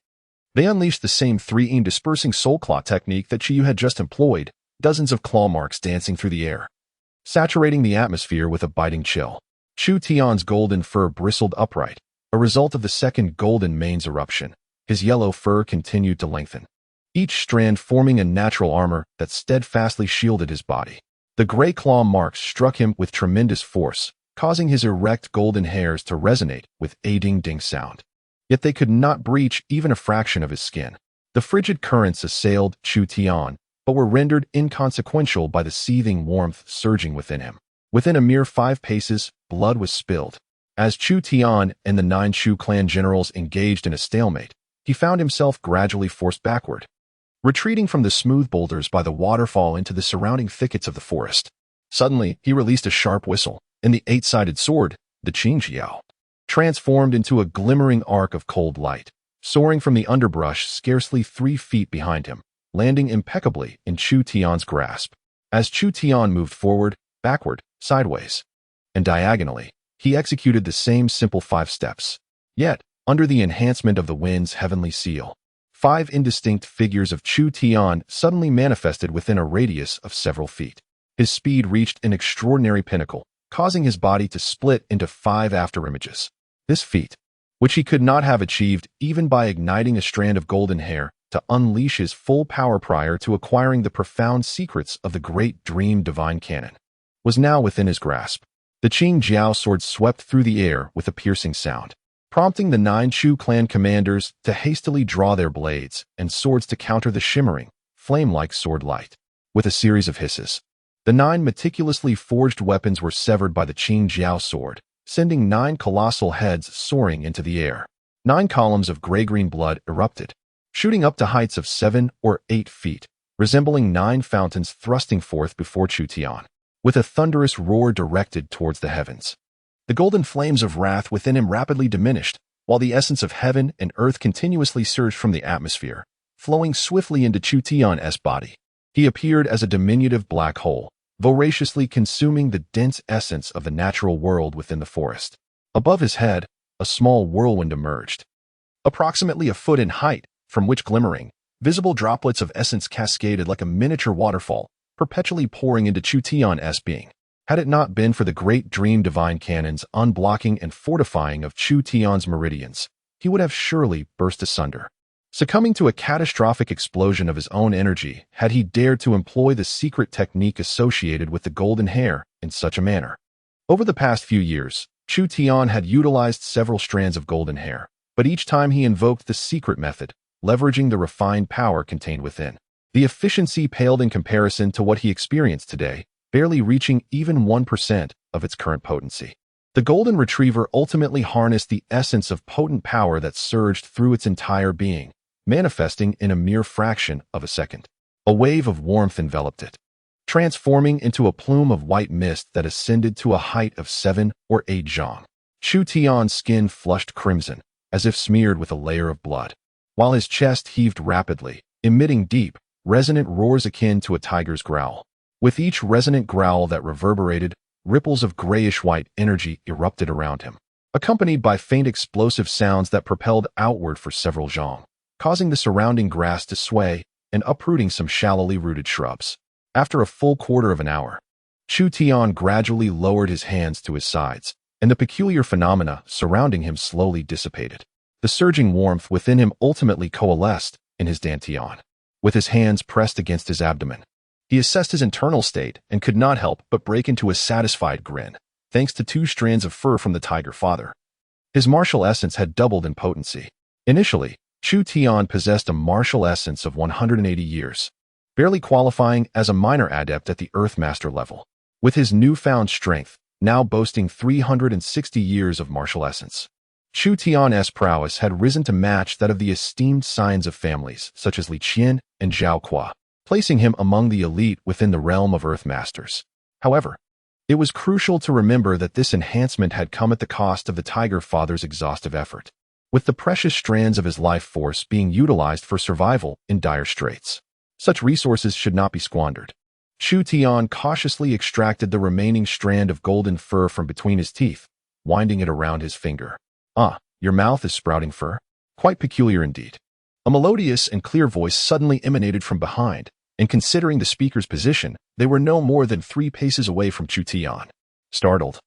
They unleashed the same 3 dispersing soul claw technique that Chu had just employed, dozens of claw marks dancing through the air, saturating the atmosphere with a biting chill. Chu Tian's golden fur bristled upright, a result of the second golden mane's eruption. His yellow fur continued to lengthen, each strand forming a natural armor that steadfastly shielded his body. The gray claw marks struck him with tremendous force, causing his erect golden hairs to resonate with a ding-ding sound. Yet they could not breach even a fraction of his skin. The frigid currents assailed Chu Tian, but were rendered inconsequential by the seething warmth surging within him. Within a mere 5 paces, blood was spilled. As Chu Tian and the 9 Chu clan generals engaged in a stalemate, he found himself gradually forced backward, retreating from the smooth boulders by the waterfall into the surrounding thickets of the forest. Suddenly, he released a sharp whistle, and the 8-sided sword, the xianxia, transformed into a glimmering arc of cold light, soaring from the underbrush scarcely 3 feet behind him, landing impeccably in Chu Tian's grasp. As Chu Tian moved forward, backward, sideways, and diagonally, he executed the same simple 5 steps. Yet, under the enhancement of the wind's heavenly seal, 5 indistinct figures of Chu Tian suddenly manifested within a radius of several feet. His speed reached an extraordinary pinnacle, causing his body to split into 5 afterimages. This feat, which he could not have achieved even by igniting a strand of golden hair to unleash his full power prior to acquiring the profound secrets of the great dream divine canon, was now within his grasp. The xianxia sword swept through the air with a piercing sound, prompting the 9 Chu clan commanders to hastily draw their blades and swords to counter the shimmering, flame-like sword light. With a series of hisses, the 9 meticulously forged weapons were severed by the xianxia sword, sending 9 colossal heads soaring into the air. 9 columns of gray-green blood erupted, shooting up to heights of 7 or 8 feet, resembling 9 fountains thrusting forth before Chu Tian, with a thunderous roar directed towards the heavens. The golden flames of wrath within him rapidly diminished, while the essence of heaven and earth continuously surged from the atmosphere, flowing swiftly into Chu Tian's body. He appeared as a diminutive black hole, voraciously consuming the dense essence of the natural world within the forest. Above his head, a small whirlwind emerged, approximately a foot in height, from which glimmering, visible droplets of essence cascaded like a miniature waterfall, perpetually pouring into Chu Tian's being. Had it not been for the great dream divine cannons unblocking and fortifying of Chu Tian's meridians, he would have surely burst asunder, succumbing to a catastrophic explosion of his own energy had he dared to employ the secret technique associated with the golden hair in such a manner. Over the past few years, Chu Tian had utilized several strands of golden hair, but each time he invoked the secret method, leveraging the refined power contained within. The efficiency paled in comparison to what he experienced today, barely reaching even 1% of its current potency. The golden retriever ultimately harnessed the essence of potent power that surged through its entire being, manifesting in a mere fraction of a second. A wave of warmth enveloped it, transforming into a plume of white mist that ascended to a height of 7 or 8 zhang. Chu Tian's skin flushed crimson, as if smeared with a layer of blood, while his chest heaved rapidly, emitting deep, resonant roars akin to a tiger's growl. With each resonant growl that reverberated, ripples of grayish-white energy erupted around him, accompanied by faint explosive sounds that propelled outward for several zhang, causing the surrounding grass to sway and uprooting some shallowly rooted shrubs. After a full quarter of an hour, Chu Tian gradually lowered his hands to his sides, and the peculiar phenomena surrounding him slowly dissipated. The surging warmth within him ultimately coalesced in his dantian. With his hands pressed against his abdomen, he assessed his internal state and could not help but break into a satisfied grin, thanks to 2 strands of fur from the tiger father. His martial essence had doubled in potency. Initially, Chu Tian possessed a martial essence of 180 years, barely qualifying as a minor adept at the Earthmaster level. With his newfound strength, now boasting 360 years of martial essence, Chu Tian's prowess had risen to match that of the esteemed scions of families such as Li Qian and Zhao Qua, placing him among the elite within the realm of Earthmasters. However, it was crucial to remember that this enhancement had come at the cost of the Tiger Father's exhaustive effort, with the precious strands of his life force being utilized for survival in dire straits. Such resources should not be squandered. Chu Tian cautiously extracted the remaining strand of golden fur from between his teeth, winding it around his finger. "Ah, your mouth is sprouting fur? Quite peculiar indeed." A melodious and clear voice suddenly emanated from behind, and considering the speaker's position, they were no more than 3 paces away from Chu Tian. Startled,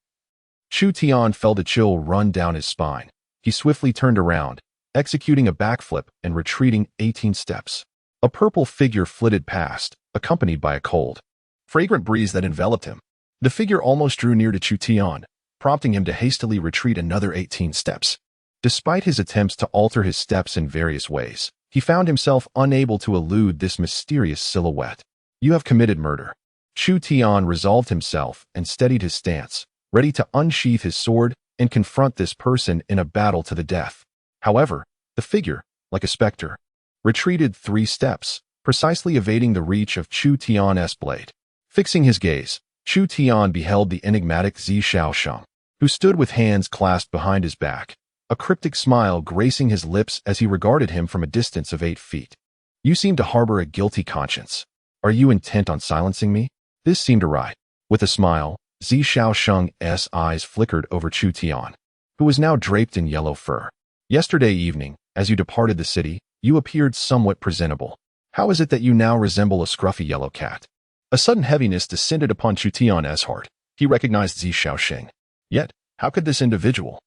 Chu Tian felt a chill run down his spine. He swiftly turned around, executing a backflip and retreating 18 steps. A purple figure flitted past, accompanied by a cold, fragrant breeze that enveloped him. The figure almost drew near to Chu Tian, prompting him to hastily retreat another 18 steps. Despite his attempts to alter his steps in various ways, he found himself unable to elude this mysterious silhouette. "You have committed murder." Chu Tian resolved himself and steadied his stance, ready to unsheath his sword and confront this person in a battle to the death. However, the figure, like a specter, retreated 3 steps, precisely evading the reach of Chu Tian's blade. Fixing his gaze, Chu Tian beheld the enigmatic xianxia, who stood with hands clasped behind his back, a cryptic smile gracing his lips as he regarded him from a distance of 8 feet. "You seem to harbor a guilty conscience. Are you intent on silencing me?" This seemed awry. With a smile, xianxia's eyes flickered over Chu Tian, who was now draped in yellow fur. "Yesterday evening, as you departed the city, you appeared somewhat presentable. How is it that you now resemble a scruffy yellow cat?" A sudden heaviness descended upon Chu Tian's heart. He recognized xianxia. Yet, how could this individual,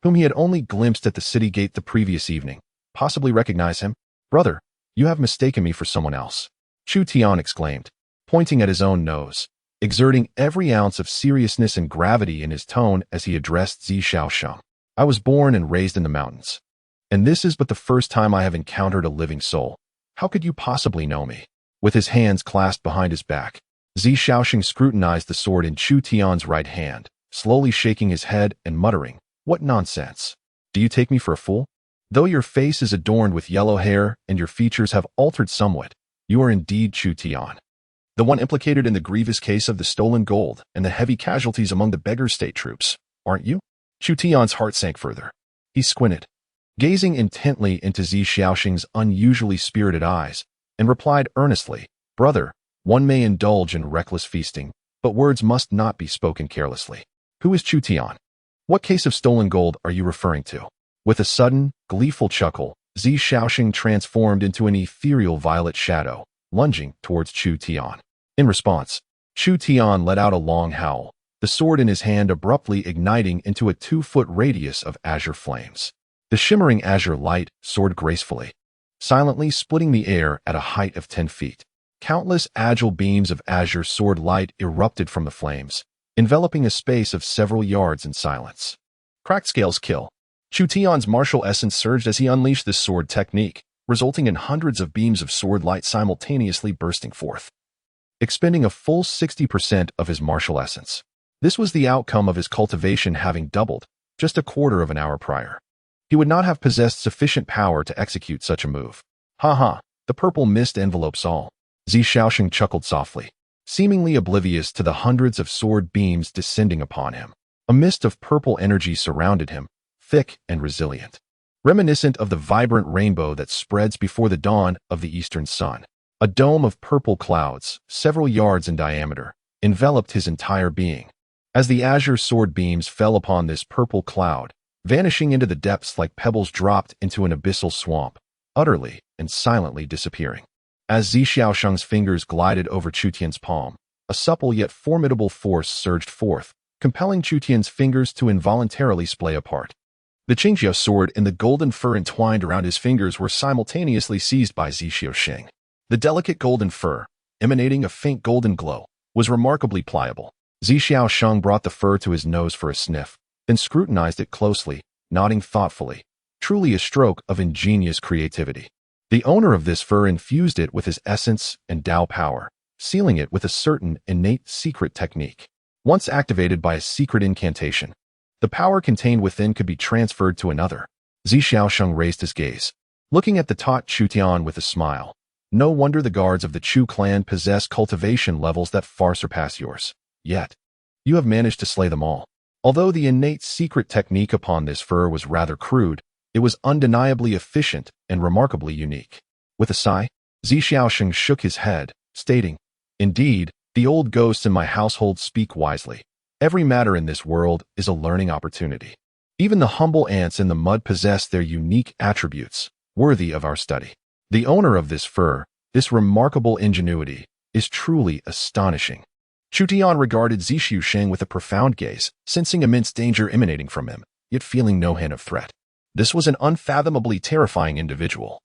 whom he had only glimpsed at the city gate the previous evening, possibly recognize him? "Brother, you have mistaken me for someone else," Chu Tian exclaimed, pointing at his own nose, exerting every ounce of seriousness and gravity in his tone as he addressed xianxia. "I was born and raised in the mountains, and this is but the first time I have encountered a living soul. How could you possibly know me?" With his hands clasped behind his back, xianxia scrutinized the sword in Chu Tian's right hand, slowly shaking his head and muttering, "What nonsense! Do you take me for a fool? Though your face is adorned with yellow hair and your features have altered somewhat, you are indeed Chu Tian, the one implicated in the grievous case of the stolen gold and the heavy casualties among the beggar state troops, aren't you?" Chu Tian's heart sank further. He squinted, gazing intently into xianxia's unusually spirited eyes, and replied earnestly, "Brother, One may indulge in reckless feasting, but words must not be spoken carelessly. Who is Chu Tian? What case of stolen gold are you referring to? With a sudden, gleeful chuckle, Xianxia transformed into an ethereal violet shadow, lunging towards Chu Tian. In response, Chu Tian let out a long howl, the sword in his hand abruptly igniting into a 2-foot radius of azure flames. The shimmering azure light soared gracefully, silently splitting the air at a height of 10 feet. Countless agile beams of azure sword light erupted from the flames, enveloping a space of several yards in silence. Cracked scales kill. Chu Tian's martial essence surged as he unleashed this sword technique, resulting in hundreds of beams of sword light simultaneously bursting forth, expending a full 60% of his martial essence. This was the outcome of his cultivation having doubled just a quarter of an hour prior. He would not have possessed sufficient power to execute such a move. Ha ha, the purple mist envelopes all. Xianxia chuckled softly, seemingly oblivious to the hundreds of sword beams descending upon him. A mist of purple energy surrounded him, thick and resilient, reminiscent of the vibrant rainbow that spreads before the dawn of the eastern sun. A dome of purple clouds, several yards in diameter, enveloped his entire being. As the azure sword beams fell upon this purple cloud, vanishing into the depths like pebbles dropped into an abyssal swamp, utterly and silently disappearing. As Xianxia's fingers glided over Chu Tian's palm, a supple yet formidable force surged forth, compelling Chu Tian's fingers to involuntarily splay apart. The xianxia sword and the golden fur entwined around his fingers were simultaneously seized by Xianxia. The delicate golden fur, emanating a faint golden glow, was remarkably pliable. Xianxia brought the fur to his nose for a sniff, then scrutinized it closely, nodding thoughtfully. Truly a stroke of ingenious creativity. The owner of this fur infused it with his essence and Tao power, sealing it with a certain innate secret technique. Once activated by a secret incantation, the power contained within could be transferred to another. Xianxia raised his gaze, looking at the taut Chu Tian with a smile. No wonder the guards of the Chu clan possess cultivation levels that far surpass yours. Yet, you have managed to slay them all. Although the innate secret technique upon this fur was rather crude, it was undeniably efficient and remarkably unique. With a sigh, Xianxia shook his head, stating, "Indeed, the old ghosts in my household speak wisely. Every matter in this world is a learning opportunity. Even the humble ants in the mud possess their unique attributes, worthy of our study. The owner of this fur, this remarkable ingenuity, is truly astonishing." Chu Tian regarded Xianxia with a profound gaze, sensing immense danger emanating from him, yet feeling no hint of threat. This was an unfathomably terrifying individual.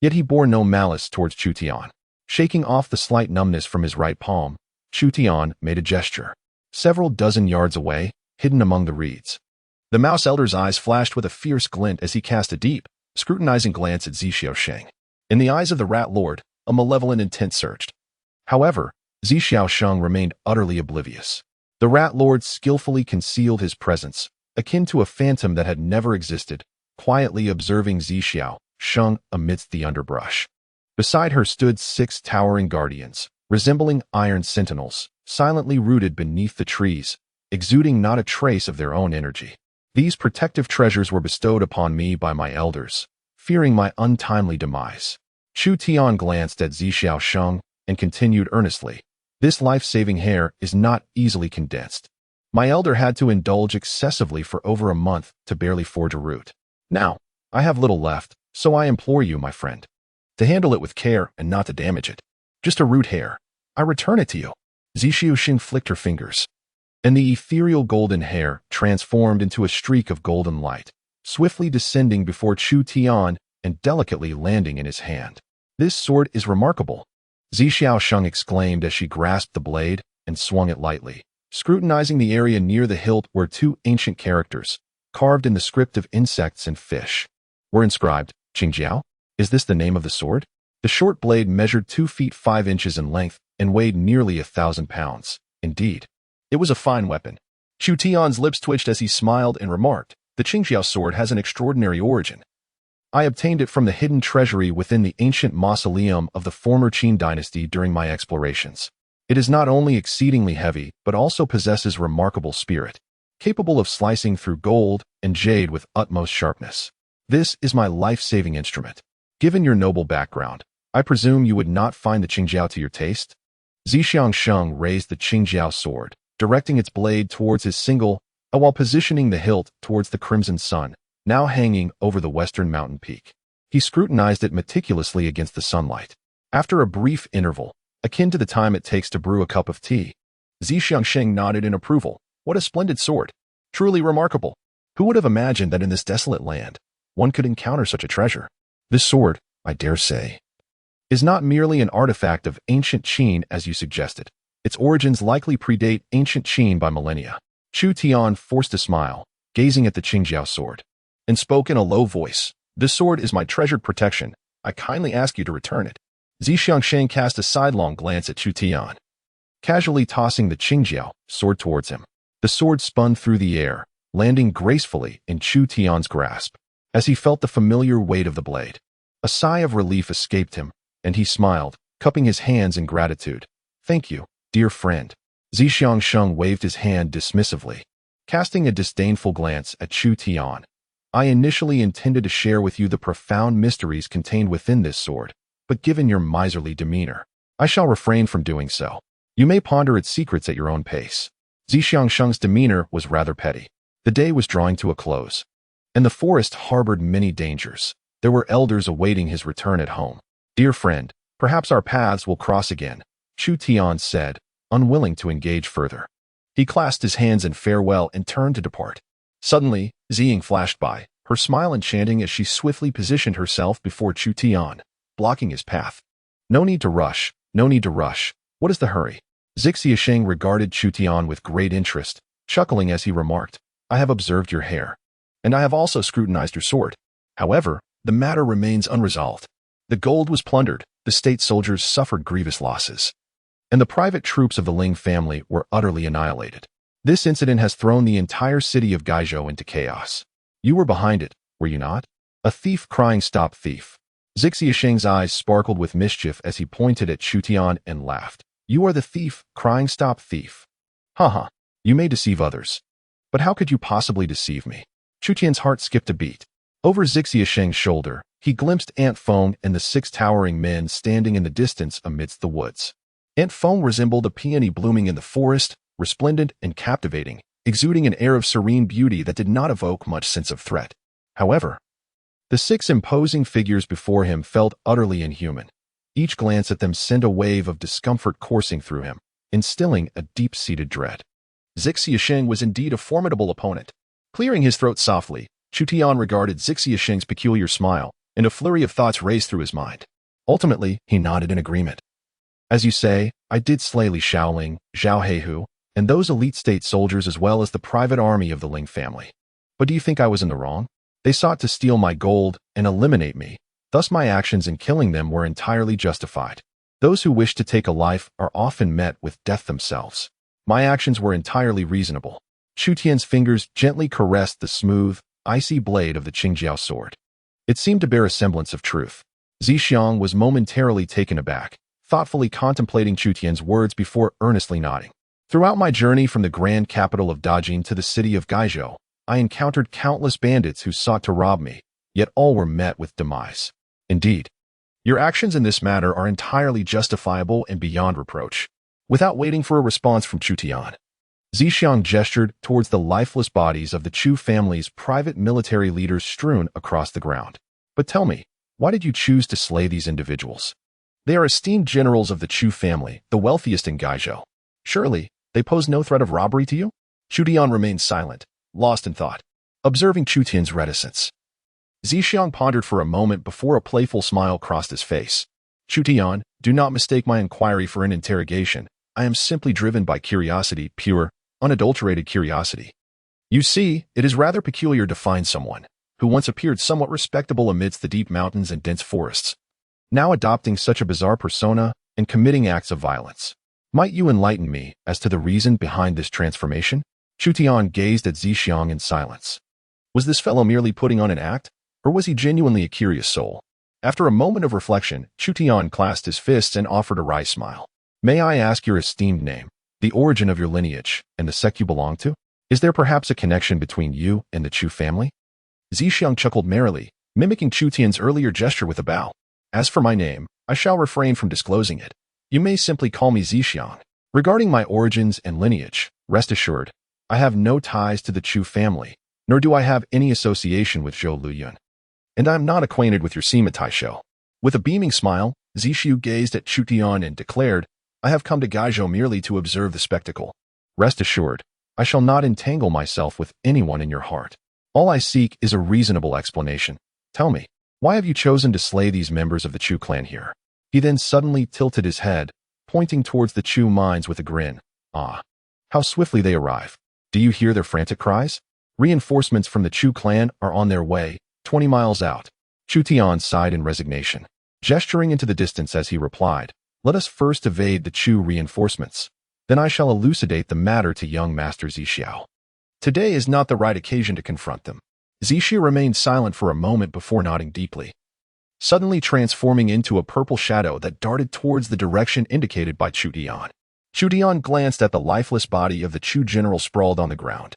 Yet he bore no malice towards Chu Tian. Shaking off the slight numbness from his right palm, Chu Tian made a gesture. Several dozen yards away, hidden among the reeds, the Mouse Elder's eyes flashed with a fierce glint as he cast a deep, scrutinizing glance at Xianxia. In the eyes of the Rat Lord, a malevolent intent surged. However, Xianxia remained utterly oblivious. The Rat Lord skillfully concealed his presence, akin to a phantom that had never existed, quietly observing Xianxia amidst the underbrush. Beside her stood 6 towering guardians, resembling iron sentinels, silently rooted beneath the trees, exuding not a trace of their own energy. These protective treasures were bestowed upon me by my elders, fearing my untimely demise. Chu Tian glanced at Xianxia and continued earnestly, "This life-saving hair is not easily condensed. My elder had to indulge excessively for over a month to barely forge a root. Now, I have little left, so I implore you, my friend, to handle it with care and not to damage it. Just a root hair. I return it to you." Xianxia flicked her fingers, and the ethereal golden hair transformed into a streak of golden light, swiftly descending before Chu Tian and delicately landing in his hand. "This sword is remarkable," Xianxia exclaimed as she grasped the blade and swung it lightly, scrutinizing the area near the hilt where 2 ancient characters, carved in the script of insects and fish, were inscribed. "Qingjiao? Is this the name of the sword?" The short blade measured 2 feet 5 inches in length and weighed nearly 1,000 pounds. Indeed, it was a fine weapon. Chu Tian's lips twitched as he smiled and remarked, "The Qingjiao sword has an extraordinary origin. I obtained it from the hidden treasury within the ancient mausoleum of the former Qin dynasty during my explorations. It is not only exceedingly heavy, but also possesses remarkable spirit, capable of slicing through gold and jade with utmost sharpness. This is my life-saving instrument. Given your noble background, I presume you would not find the Qingjiao to your taste?" Xianxia raised the Qingjiao sword, directing its blade towards his single, while positioning the hilt towards the crimson sun, now hanging over the western mountain peak. He scrutinized it meticulously against the sunlight. After a brief interval, akin to the time it takes to brew a cup of tea, Xianxia nodded in approval. What a splendid sword! Truly remarkable! Who would have imagined that in this desolate land, one could encounter such a treasure? This sword, I dare say, is not merely an artifact of ancient Qin as you suggested. Its origins likely predate ancient Qin by millennia. Chu Tian forced a smile, gazing at the Qingjiao sword, and spoke in a low voice. This sword is my treasured protection. I kindly ask you to return it. Xianxia cast a sidelong glance at Chu Tian, casually tossing the Qingjiao sword towards him. The sword spun through the air, landing gracefully in Chu Tian's grasp. As he felt the familiar weight of the blade, a sigh of relief escaped him, and he smiled, cupping his hands in gratitude. Thank you, dear friend. Xianxia waved his hand dismissively, casting a disdainful glance at Chu Tian. I initially intended to share with you the profound mysteries contained within this sword, but given your miserly demeanor, I shall refrain from doing so. You may ponder its secrets at your own pace. Xianxia's demeanor was rather petty. The day was drawing to a close, and the forest harbored many dangers. There were elders awaiting his return at home. Dear friend, perhaps our paths will cross again, Chu Tian said, unwilling to engage further. He clasped his hands in farewell and turned to depart. Suddenly, Ziying flashed by, her smile enchanting as she swiftly positioned herself before Chu Tian, blocking his path. No need to rush, no need to rush. What is the hurry? Xianxia regarded Chu Tian with great interest, chuckling as he remarked, I have observed your hair, and I have also scrutinized your sword. However, the matter remains unresolved. The gold was plundered, the state soldiers suffered grievous losses, and the private troops of the Ling family were utterly annihilated. This incident has thrown the entire city of Gaizhou into chaos. You were behind it, were you not? A thief crying stop thief. Xianxia's eyes sparkled with mischief as he pointed at Chu Tian and laughed. You are the thief, crying stop thief. Haha, you may deceive others, but how could you possibly deceive me? Chu Tian's heart skipped a beat. Over Xianxia's shoulder, he glimpsed Aunt Feng and the 6 towering men standing in the distance amidst the woods. Aunt Feng resembled a peony blooming in the forest, resplendent and captivating, exuding an air of serene beauty that did not evoke much sense of threat. However, the 6 imposing figures before him felt utterly inhuman. Each glance at them sent a wave of discomfort coursing through him, instilling a deep-seated dread. Xianxia was indeed a formidable opponent. Clearing his throat softly, Chu Tian regarded Xianxia's peculiar smile, and a flurry of thoughts raced through his mind. Ultimately, he nodded in agreement. As you say, I did slay Li Shaoling, Zhao Heihu, and those elite state soldiers as well as the private army of the Ling family. But do you think I was in the wrong? They sought to steal my gold and eliminate me. Thus my actions in killing them were entirely justified. Those who wish to take a life are often met with death themselves. My actions were entirely reasonable. Chu Tian's fingers gently caressed the smooth, icy blade of the Qingjiao sword. It seemed to bear a semblance of truth. Xianxia was momentarily taken aback, thoughtfully contemplating Chu Tian's words before earnestly nodding. Throughout my journey from the grand capital of Dajin to the city of Gaizhou, I encountered countless bandits who sought to rob me, yet all were met with demise. Indeed, your actions in this matter are entirely justifiable and beyond reproach. Without waiting for a response from Chu Tian, Xianxia gestured towards the lifeless bodies of the Chu family's private military leaders strewn across the ground. But tell me, why did you choose to slay these individuals? They are esteemed generals of the Chu family, the wealthiest in Gaizhou. Surely, they pose no threat of robbery to you? Chu Tian remained silent, lost in thought, observing Chu Tian's reticence. Xianxia pondered for a moment before a playful smile crossed his face. Chu Tian, do not mistake my inquiry for an interrogation. I am simply driven by curiosity, pure, unadulterated curiosity. You see, it is rather peculiar to find someone who once appeared somewhat respectable amidst the deep mountains and dense forests, now adopting such a bizarre persona and committing acts of violence. Might you enlighten me as to the reason behind this transformation? Chu Tian gazed at Xianxia in silence. Was this fellow merely putting on an act, or was he genuinely a curious soul? After a moment of reflection, Chu Tian clasped his fists and offered a wry smile. May I ask your esteemed name, the origin of your lineage, and the sect you belong to? Is there perhaps a connection between you and the Chu family? Xianxia chuckled merrily, mimicking Chu Tian's earlier gesture with a bow. As for my name, I shall refrain from disclosing it. You may simply call me Xiang. Regarding my origins and lineage, rest assured, I have no ties to the Chu family, nor do I have any association with Zhou Luyun. And I am not acquainted with your Sima Taishou. With a beaming smile, Zixu gazed at Chu Tian and declared, I have come to Gaizhou merely to observe the spectacle. Rest assured, I shall not entangle myself with anyone in your heart. All I seek is a reasonable explanation. Tell me, why have you chosen to slay these members of the Chu clan here? He then suddenly tilted his head, pointing towards the Chu mines with a grin. Ah, how swiftly they arrive. Do you hear their frantic cries? Reinforcements from the Chu clan are on their way, 20 miles out. Chu Tian sighed in resignation, gesturing into the distance as he replied, let us first evade the Chu reinforcements. Then I shall elucidate the matter to young Master Zixiao. Today is not the right occasion to confront them. Zixia remained silent for a moment before nodding deeply, suddenly transforming into a purple shadow that darted towards the direction indicated by Chu Tian. Chu Tian glanced at the lifeless body of the Chu general sprawled on the ground,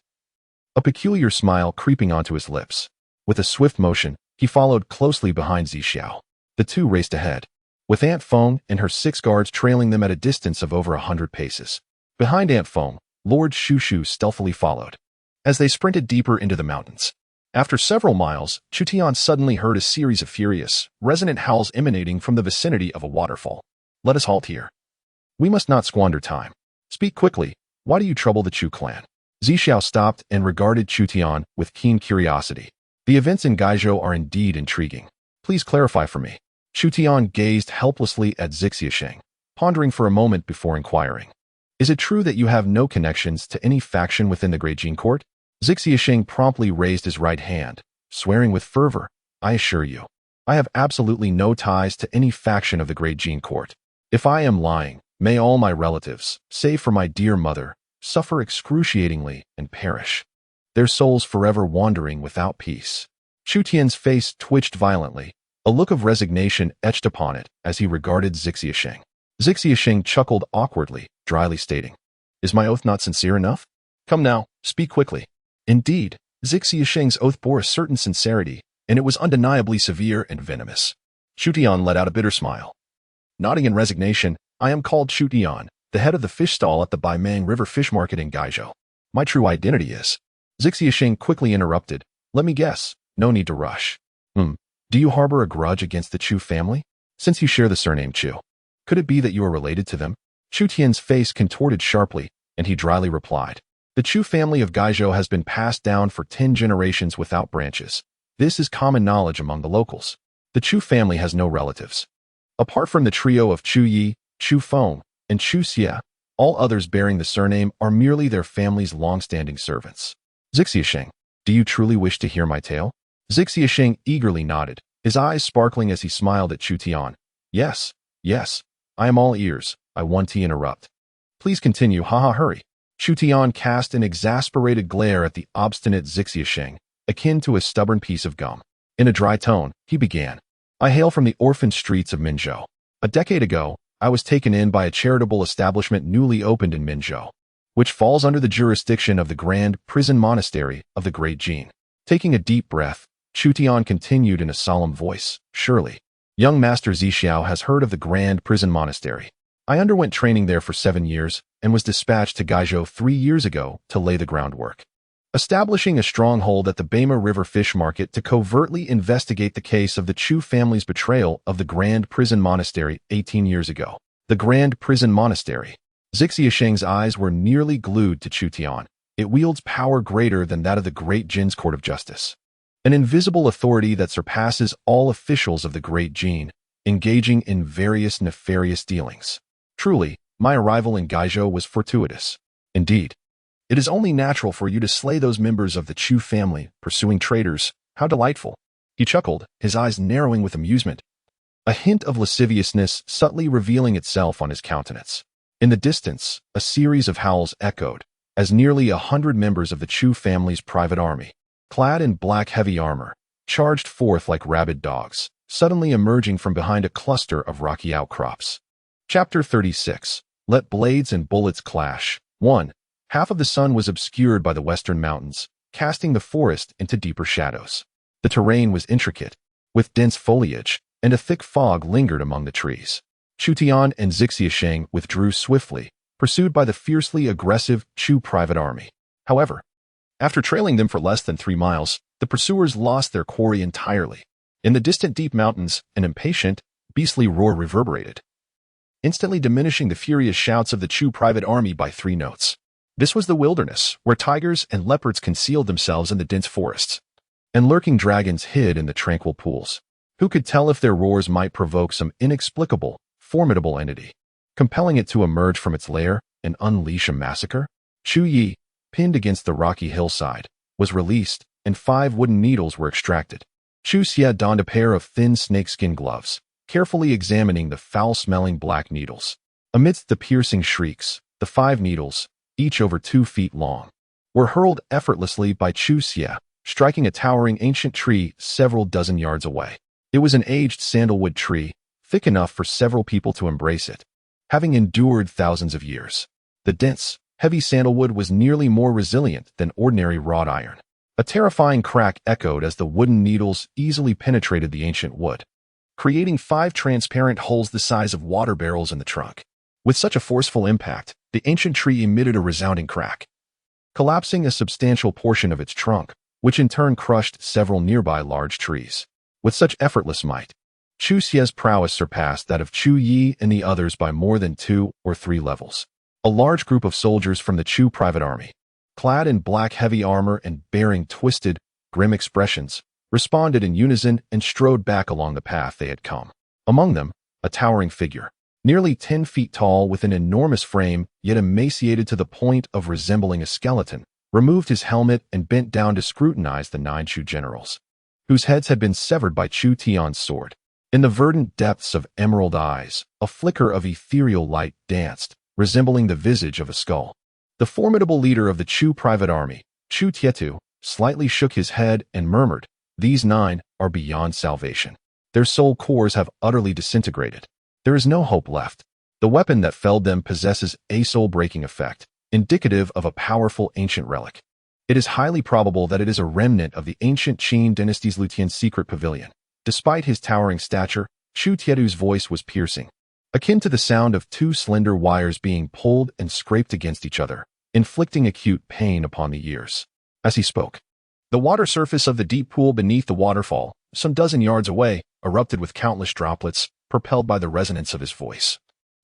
a peculiar smile creeping onto his lips. With a swift motion, he followed closely behind Zixiao. The two raced ahead, with Aunt Feng and her 6 guards trailing them at a distance of over 100 paces. Behind Aunt Feng, Lord Shushu stealthily followed. As they sprinted deeper into the mountains, after several miles, Chu Tian suddenly heard a series of furious, resonant howls emanating from the vicinity of a waterfall. Let us halt here. We must not squander time. Speak quickly. Why do you trouble the Chu clan? Zixiao stopped and regarded Chu Tian with keen curiosity. The events in Gaizhou are indeed intriguing. Please clarify for me. Chu Tian gazed helplessly at Xianxia, pondering for a moment before inquiring. Is it true that you have no connections to any faction within the Great Jin Court? Xianxia promptly raised his right hand, swearing with fervor, I assure you, I have absolutely no ties to any faction of the Great Jin Court. If I am lying, may all my relatives, save for my dear mother, suffer excruciatingly and perish, their souls forever wandering without peace. Chu Tian's face twitched violently, a look of resignation etched upon it as he regarded Xianxia. Xianxia chuckled awkwardly, dryly stating, Is my oath not sincere enough? Come now, speak quickly. Indeed, Xianxia's oath bore a certain sincerity, and it was undeniably severe and venomous. Chu Tian let out a bitter smile. Nodding in resignation, I am called Chu Tian, the head of the fish stall at the Baimang River Fish Market in Gaizhou. My true identity is... Xianxia quickly interrupted. Let me guess, no need to rush. Do you harbor a grudge against the Chu family? Since you share the surname Chu, could it be that you are related to them? Chu Tian's face contorted sharply, and he dryly replied. The Chu family of Gaizhou has been passed down for 10 generations without branches. This is common knowledge among the locals. The Chu family has no relatives. Apart from the trio of Chu Yi, Chu Feng, and Chu Xia, all others bearing the surname are merely their family's long-standing servants. Xianxia, do you truly wish to hear my tale? Xianxia eagerly nodded, his eyes sparkling as he smiled at Chu Tian. Yes, I am all ears, I want to interrupt. Please continue, hurry. Chu Tian cast an exasperated glare at the obstinate Xianxia, akin to a stubborn piece of gum. In a dry tone, he began. I hail from the orphan streets of Minzhou. A decade ago, I was taken in by a charitable establishment newly opened in Minzhou, which falls under the jurisdiction of the Grand Prison Monastery of the Great Jin. Taking a deep breath, Chu Tian continued in a solemn voice, Surely, young Master Zixiao has heard of the Grand Prison Monastery. I underwent training there for 7 years and was dispatched to Gaizhou 3 years ago to lay the groundwork, establishing a stronghold at the Baima River Fish Market to covertly investigate the case of the Chu family's betrayal of the Grand Prison Monastery 18 years ago. The Grand Prison Monastery. Xianxia's eyes were nearly glued to Chu Tian. It wields power greater than that of the Great Jin's Court of Justice, an invisible authority that surpasses all officials of the Great Jin, engaging in various nefarious dealings. Truly, my arrival in Gaizhou was fortuitous. Indeed, it is only natural for you to slay those members of the Chu family, pursuing traitors. How delightful. He chuckled, his eyes narrowing with amusement, a hint of lasciviousness subtly revealing itself on his countenance. In the distance, a series of howls echoed, as nearly 100 members of the Chu family's private army, clad in black heavy armor, charged forth like rabid dogs, suddenly emerging from behind a cluster of rocky outcrops. Chapter 36. Let blades and bullets clash. 1. Half of the sun was obscured by the western mountains, casting the forest into deeper shadows. The terrain was intricate, with dense foliage, and a thick fog lingered among the trees. Chu Tian and xianxia withdrew swiftly, pursued by the fiercely aggressive Chu private army. However, after trailing them for less than 3 miles, the pursuers lost their quarry entirely. In the distant deep mountains, an impatient, beastly roar reverberated, instantly diminishing the furious shouts of the Chu private army by 3 notes. This was the wilderness, where tigers and leopards concealed themselves in the dense forests, and lurking dragons hid in the tranquil pools. Who could tell if their roars might provoke some inexplicable, formidable entity, compelling it to emerge from its lair and unleash a massacre? Chu Yi, pinned against the rocky hillside, was released, and 5 wooden needles were extracted. Chu Xia donned a pair of thin snakeskin gloves, carefully examining the foul-smelling black needles. Amidst the piercing shrieks, the 5 needles, each over 2 feet long, were hurled effortlessly by Chu Xia, striking a towering ancient tree several dozen yards away. It was an aged sandalwood tree, thick enough for several people to embrace it, having endured thousands of years. The dense, heavy sandalwood was nearly more resilient than ordinary wrought iron. A terrifying crack echoed as the wooden needles easily penetrated the ancient wood, creating 5 transparent holes the size of water barrels in the trunk. With such a forceful impact, the ancient tree emitted a resounding crack, collapsing a substantial portion of its trunk, which in turn crushed several nearby large trees. With such effortless might, Chu Xia's prowess surpassed that of Chu Yi and the others by more than 2 or 3 levels. A large group of soldiers from the Chu private army, clad in black heavy armor and bearing twisted, grim expressions, responded in unison and strode back along the path they had come. Among them, a towering figure, nearly 10 feet tall with an enormous frame, yet emaciated to the point of resembling a skeleton, removed his helmet and bent down to scrutinize the 9 Chu generals, whose heads had been severed by Chu Tian's sword. In the verdant depths of emerald eyes, a flicker of ethereal light danced, resembling the visage of a skull. The formidable leader of the Chu private army, Chu Tian, slightly shook his head and murmured, "These 9 are beyond salvation. Their soul cores have utterly disintegrated. There is no hope left. The weapon that felled them possesses a soul-breaking effect, indicative of a powerful ancient relic. It is highly probable that it is a remnant of the ancient Qin dynasty's Lutian's secret pavilion." Despite his towering stature, Chu Tian's voice was piercing, akin to the sound of 2 slender wires being pulled and scraped against each other, inflicting acute pain upon the ears. As he spoke, the water surface of the deep pool beneath the waterfall, some dozen yards away, erupted with countless droplets, propelled by the resonance of his voice.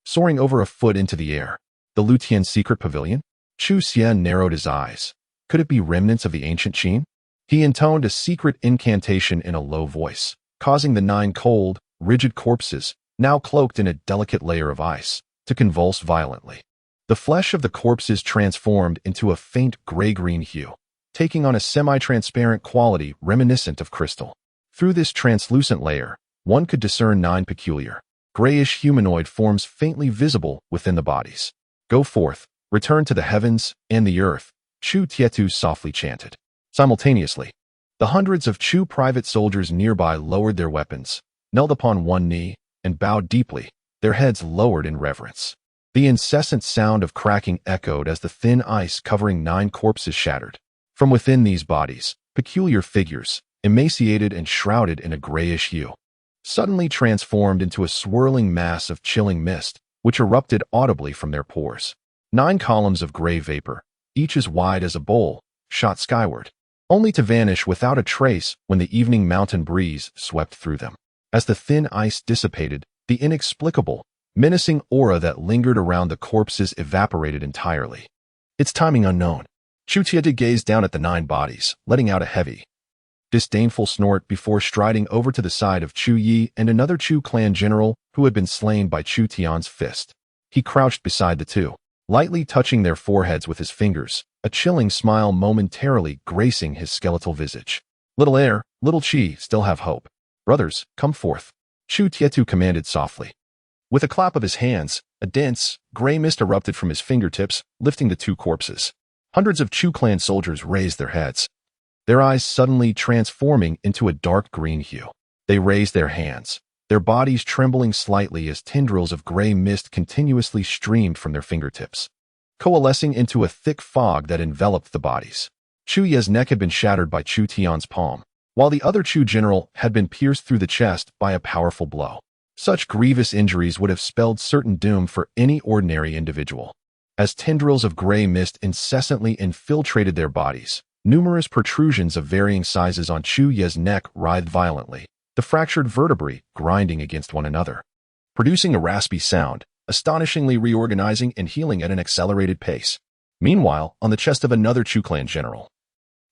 Soaring over a foot into the air, the Lutian's secret pavilion? Chu Xian narrowed his eyes. Could it be remnants of the ancient Qin? He intoned a secret incantation in a low voice, causing the 9 cold, rigid corpses, now cloaked in a delicate layer of ice, to convulse violently. The flesh of the corpses transformed into a faint gray-green hue, taking on a semi-transparent quality reminiscent of crystal. Through this translucent layer, one could discern 9 peculiar, grayish humanoid forms faintly visible within the bodies. "Go forth, return to the heavens and the earth," Chu Tian softly chanted. Simultaneously, the hundreds of Chu private soldiers nearby lowered their weapons, knelt upon one knee, and bowed deeply, their heads lowered in reverence. The incessant sound of cracking echoed as the thin ice covering 9 corpses shattered. From within these bodies, peculiar figures, emaciated and shrouded in a grayish hue, suddenly transformed into a swirling mass of chilling mist, which erupted audibly from their pores. 9 columns of gray vapor, each as wide as a bowl, shot skyward, only to vanish without a trace when the evening mountain breeze swept through them. As the thin ice dissipated, the inexplicable, menacing aura that lingered around the corpses evaporated entirely. Its timing unknown. Chu Tian gazed down at the 9 bodies, letting out a heavy, disdainful snort before striding over to the side of Chu Yi and another Chu clan general who had been slain by Chu Tian's fist. He crouched beside the 2, lightly touching their foreheads with his fingers, a chilling smile momentarily gracing his skeletal visage. "Little heir, little Qi, still have hope. Brothers, come forth," Chu Tian commanded softly. With a clap of his hands, a dense, gray mist erupted from his fingertips, lifting the 2 corpses. Hundreds of Chu clan soldiers raised their heads, their eyes suddenly transforming into a dark green hue. They raised their hands, their bodies trembling slightly as tendrils of gray mist continuously streamed from their fingertips, coalescing into a thick fog that enveloped the bodies. Chu Ye's neck had been shattered by Chu Tian's palm, while the other Chu general had been pierced through the chest by a powerful blow. Such grievous injuries would have spelled certain doom for any ordinary individual. As tendrils of gray mist incessantly infiltrated their bodies, numerous protrusions of varying sizes on Chu Ye's neck writhed violently, the fractured vertebrae grinding against one another, producing a raspy sound, astonishingly reorganizing and healing at an accelerated pace. Meanwhile, on the chest of another Chu clan general,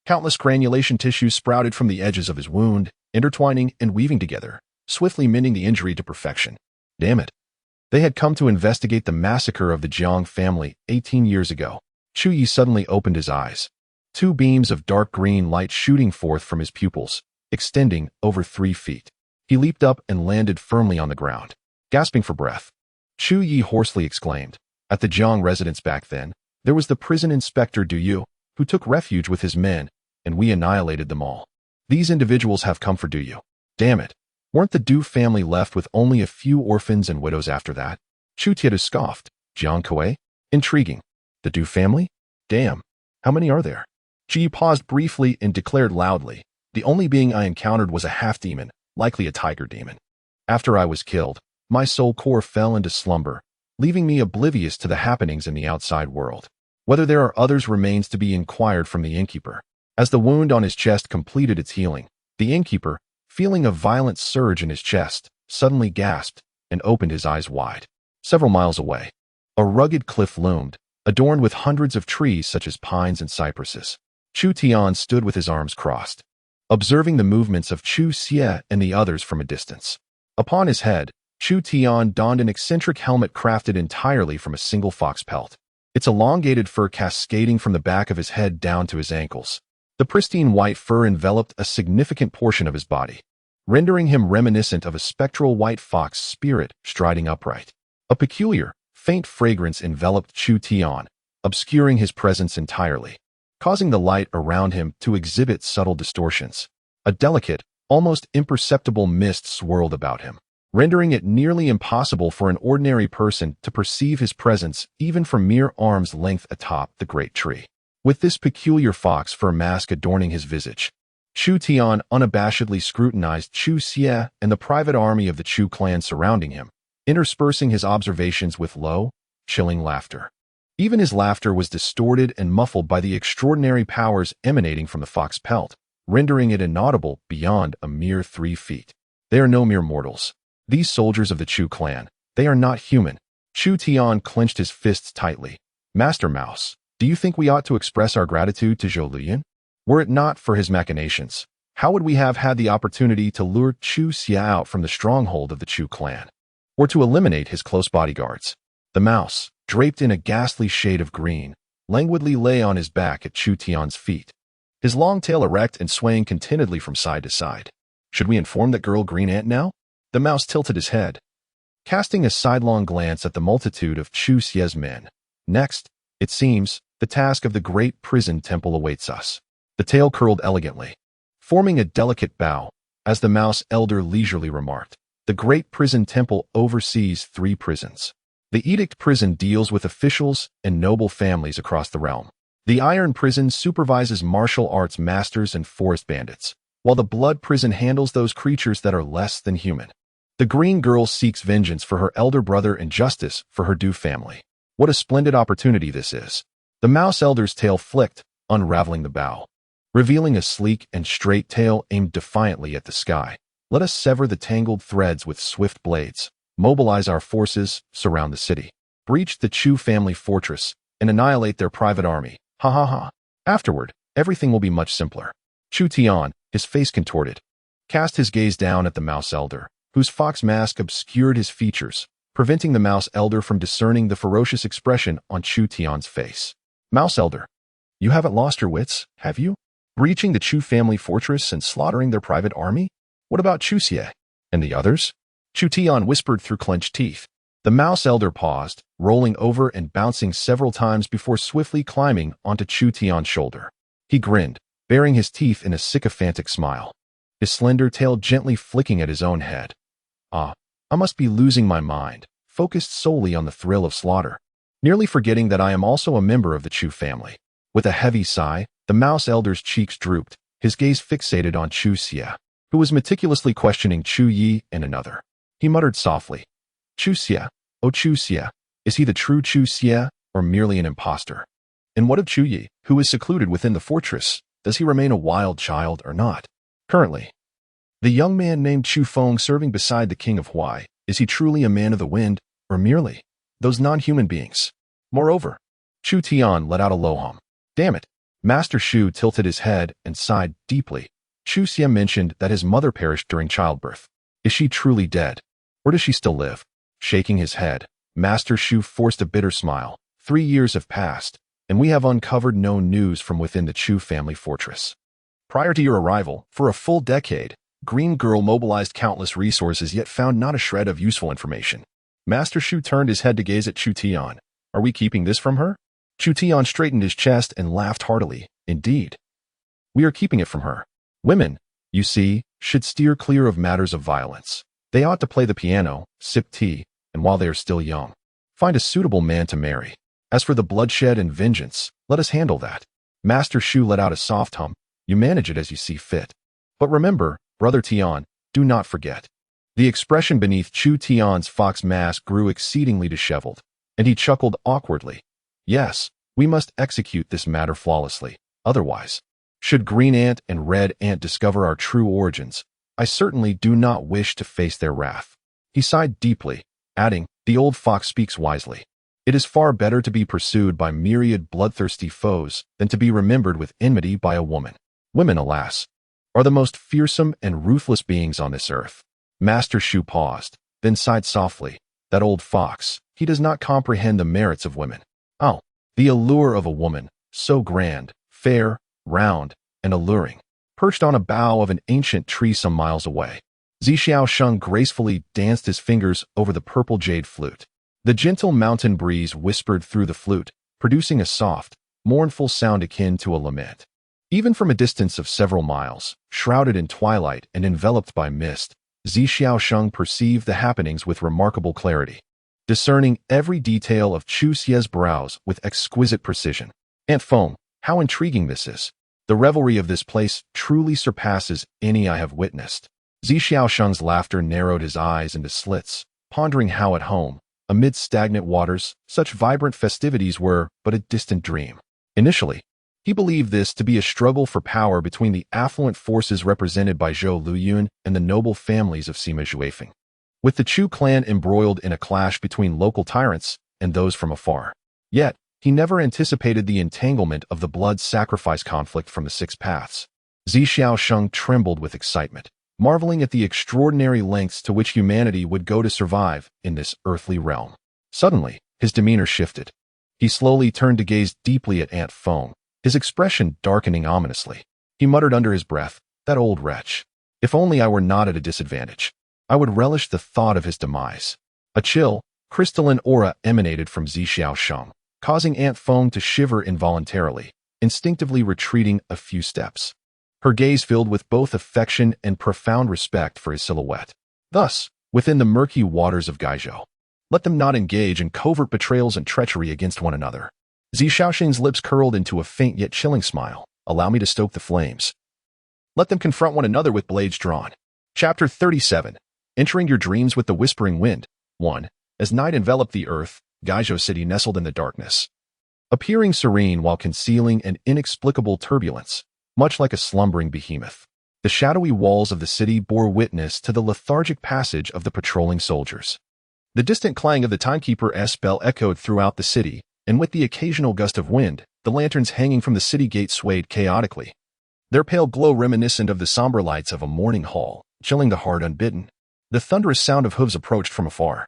countless granulation tissues sprouted from the edges of his wound, intertwining and weaving together, swiftly mending the injury to perfection. Damn it. They had come to investigate the massacre of the Jiang family 18 years ago. Chu Yi suddenly opened his eyes, two beams of dark green light shooting forth from his pupils, extending over 3 feet. He leaped up and landed firmly on the ground, gasping for breath. Chu Yi hoarsely exclaimed. At the Jiang residence back then, there was the prison inspector Du Yu, who took refuge with his men, and we annihilated them all. These individuals have come for Du Yu. Damn it. Weren't the Du family left with only a few orphans and widows after that? Chu Tian scoffed. Jiang Kuei? Intriguing. The Du family? Damn. How many are there? Ji paused briefly and declared loudly, the only being I encountered was a half-demon, likely a tiger demon. After I was killed, my soul core fell into slumber, leaving me oblivious to the happenings in the outside world. Whether there are others remains to be inquired from the innkeeper. As the wound on his chest completed its healing, the innkeeper, feeling a violent surge in his chest, suddenly gasped and opened his eyes wide. Several miles away, a rugged cliff loomed, adorned with hundreds of trees such as pines and cypresses. Chu Tian stood with his arms crossed, observing the movements of xianxia and the others from a distance. Upon his head, Chu Tian donned an eccentric helmet crafted entirely from a single fox pelt, its elongated fur cascading from the back of his head down to his ankles. The pristine white fur enveloped a significant portion of his body, rendering him reminiscent of a spectral white fox spirit striding upright. A peculiar, faint fragrance enveloped Chu Tian, obscuring his presence entirely, causing the light around him to exhibit subtle distortions. A delicate, almost imperceptible mist swirled about him, rendering it nearly impossible for an ordinary person to perceive his presence even from mere arm's length atop the great tree. With this peculiar fox fur mask adorning his visage, Chu Tian unabashedly scrutinized xianxia and the private army of the Chu clan surrounding him, interspersing his observations with low, chilling laughter. Even his laughter was distorted and muffled by the extraordinary powers emanating from the fox pelt, rendering it inaudible beyond a mere 3 feet. They are no mere mortals. These soldiers of the Chu clan, they are not human. Chu Tian clenched his fists tightly. Master Mouse, do you think we ought to express our gratitude to Zhou Liyan? Were it not for his machinations, how would we have had the opportunity to lure Chu Xia out from the stronghold of the Chu clan, or to eliminate his close bodyguards? The mouse, draped in a ghastly shade of green, languidly lay on his back at Chu Tian's feet, his long tail erect and swaying contentedly from side to side. Should we inform that girl Green Ant now? The mouse tilted his head, casting a sidelong glance at the multitude of Chu Xia's men. Next, it seems, the task of the great prison temple awaits us. The tail curled elegantly, forming a delicate bow, as the mouse elder leisurely remarked. The great prison temple oversees 3 prisons. The Edict prison deals with officials and noble families across the realm. The Iron prison supervises martial arts masters and forest bandits, while the Blood prison handles those creatures that are less than human. The Green Girl seeks vengeance for her elder brother and justice for her Du family. What a splendid opportunity this is. The mouse elder's tail flicked, unraveling the bow, revealing a sleek and straight tail aimed defiantly at the sky. Let us sever the tangled threads with swift blades, mobilize our forces, surround the city, breach the Chu family fortress, and annihilate their private army. Ha ha ha. Afterward, everything will be much simpler. Chu Tian, his face contorted, cast his gaze down at the mouse elder, whose fox mask obscured his features, preventing the mouse elder from discerning the ferocious expression on Chu Tian's face. Mouse elder, you haven't lost your wits, have you? Breaching the Chu family fortress and slaughtering their private army? What about Chu Xie? And the others? Chu Tian whispered through clenched teeth. The mouse elder paused, rolling over and bouncing several times before swiftly climbing onto Chu Tian's shoulder. He grinned, baring his teeth in a sycophantic smile, his slender tail gently flicking at his own head. Ah, I must be losing my mind, focused solely on the thrill of slaughter, nearly forgetting that I am also a member of the Chu family. With a heavy sigh, the mouse elder's cheeks drooped, his gaze fixated on Chu Xia, who was meticulously questioning Chu Yi and another. He muttered softly. Chu Xia, oh Chu Xia, is he the true Chu Xia or merely an impostor? And what of Chu Yi, who is secluded within the fortress? Does he remain a wild child or not? Currently, the young man named Chu Feng serving beside the king of Huai, is he truly a man of the wind or merely those non-human beings? Moreover, Chu Tian let out a low hum. Damn it. Master Shu tilted his head and sighed deeply. Chu Xia mentioned that his mother perished during childbirth. Is she truly dead? Or does she still live? Shaking his head, Master Shu forced a bitter smile. 3 years have passed, and we have uncovered no news from within the Chu family fortress. Prior to your arrival, for a full decade, Green Girl mobilized countless resources yet found not a shred of useful information. Master Shu turned his head to gaze at Chu Tian. Are we keeping this from her? Chu Tian straightened his chest and laughed heartily. Indeed. We are keeping it from her. Women, you see, should steer clear of matters of violence. They ought to play the piano, sip tea, and while they are still young, find a suitable man to marry. As for the bloodshed and vengeance, let us handle that. Master Shu let out a soft hum. You manage it as you see fit. But remember, Brother Tian, do not forget. The expression beneath Chu Tian's fox mask grew exceedingly disheveled, and he chuckled awkwardly. Yes, we must execute this matter flawlessly. Otherwise, should Green Ant and Red Ant discover our true origins, I certainly do not wish to face their wrath. He sighed deeply, adding, the old fox speaks wisely. It is far better to be pursued by myriad bloodthirsty foes than to be remembered with enmity by a woman. Women, alas, are the most fearsome and ruthless beings on this earth. Master Shu paused, then sighed softly. That old fox, he does not comprehend the merits of women. Oh, the allure of a woman, so grand, fair, round, and alluring, perched on a bough of an ancient tree some miles away. Xianxia gracefully danced his fingers over the purple jade flute. The gentle mountain breeze whispered through the flute, producing a soft, mournful sound akin to a lament. Even from a distance of several miles, shrouded in twilight and enveloped by mist, Xianxia perceived the happenings with remarkable clarity, discerning every detail of Chu Xia's brows with exquisite precision. Aunt Feng, how intriguing this is. The revelry of this place truly surpasses any I have witnessed. Xianxia's laughter narrowed his eyes into slits, pondering how at home, amid stagnant waters, such vibrant festivities were but a distant dream. Initially, he believed this to be a struggle for power between the affluent forces represented by Zhou Luyun and the noble families of Sima Zhuifeng, with the Chu clan embroiled in a clash between local tyrants and those from afar. Yet, he never anticipated the entanglement of the blood sacrifice conflict from the Six Paths. Xianxia trembled with excitement, marveling at the extraordinary lengths to which humanity would go to survive in this earthly realm. Suddenly, his demeanor shifted. He slowly turned to gaze deeply at Aunt Feng, his expression darkening ominously. He muttered under his breath, that old wretch. If only I were not at a disadvantage. I would relish the thought of his demise. A chill, crystalline aura emanated from Xianxia, causing Aunt Feng to shiver involuntarily, instinctively retreating a few steps. Her gaze filled with both affection and profound respect for his silhouette. Thus, within the murky waters of Gaizhou, let them not engage in covert betrayals and treachery against one another. Xiaoxing's lips curled into a faint yet chilling smile. Allow me to stoke the flames. Let them confront one another with blades drawn. Chapter 37. Entering your dreams with the whispering wind. 1. As night enveloped the earth, Gaizhou City nestled in the darkness, appearing serene while concealing an inexplicable turbulence, much like a slumbering behemoth. The shadowy walls of the city bore witness to the lethargic passage of the patrolling soldiers. The distant clang of the timekeeper's bell echoed throughout the city, and with the occasional gust of wind, the lanterns hanging from the city gate swayed chaotically, their pale glow reminiscent of the somber lights of a morning hall, chilling the heart unbidden. The thunderous sound of hooves approached from afar,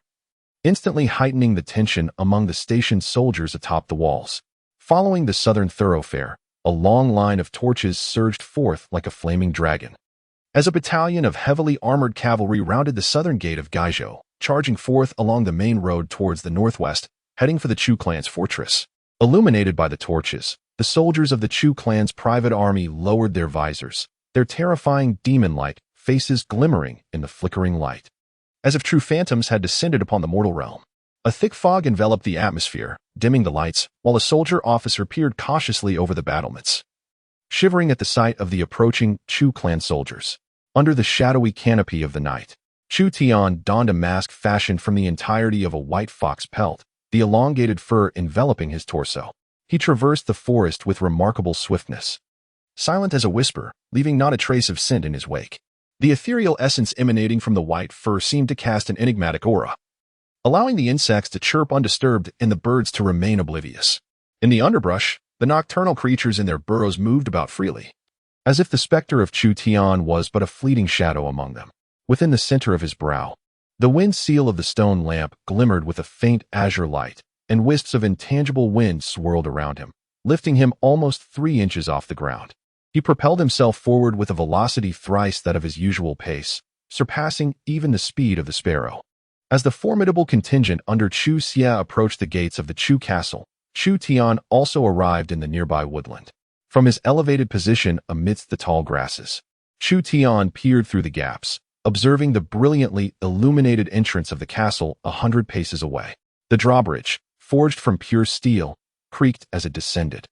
instantly heightening the tension among the stationed soldiers atop the walls. Following the southern thoroughfare, a long line of torches surged forth like a flaming dragon, as a battalion of heavily armored cavalry rounded the southern gate of Gaizhou, charging forth along the main road towards the northwest, heading for the Chu clan's fortress. Illuminated by the torches, the soldiers of the Chu clan's private army lowered their visors, their terrifying demon-like faces glimmering in the flickering light, as if true phantoms had descended upon the mortal realm. A thick fog enveloped the atmosphere, dimming the lights, while a soldier officer peered cautiously over the battlements, shivering at the sight of the approaching Chu clan soldiers. Under the shadowy canopy of the night, Chu Tian donned a mask fashioned from the entirety of a white fox pelt, the elongated fur enveloping his torso. He traversed the forest with remarkable swiftness, silent as a whisper, leaving not a trace of scent in his wake. The ethereal essence emanating from the white fur seemed to cast an enigmatic aura, allowing the insects to chirp undisturbed and the birds to remain oblivious. In the underbrush, the nocturnal creatures in their burrows moved about freely, as if the specter of Chu Tian was but a fleeting shadow among them. Within the center of his brow, the wind seal of the stone lamp glimmered with a faint azure light, and wisps of intangible wind swirled around him, lifting him almost 3 inches off the ground. He propelled himself forward with a velocity thrice that of his usual pace, surpassing even the speed of the sparrow. As the formidable contingent under xianxia approached the gates of the Chu castle, Chu Tian also arrived in the nearby woodland. From his elevated position amidst the tall grasses, Chu Tian peered through the gaps, observing the brilliantly illuminated entrance of the castle 100 paces away. The drawbridge, forged from pure steel, creaked as it descended,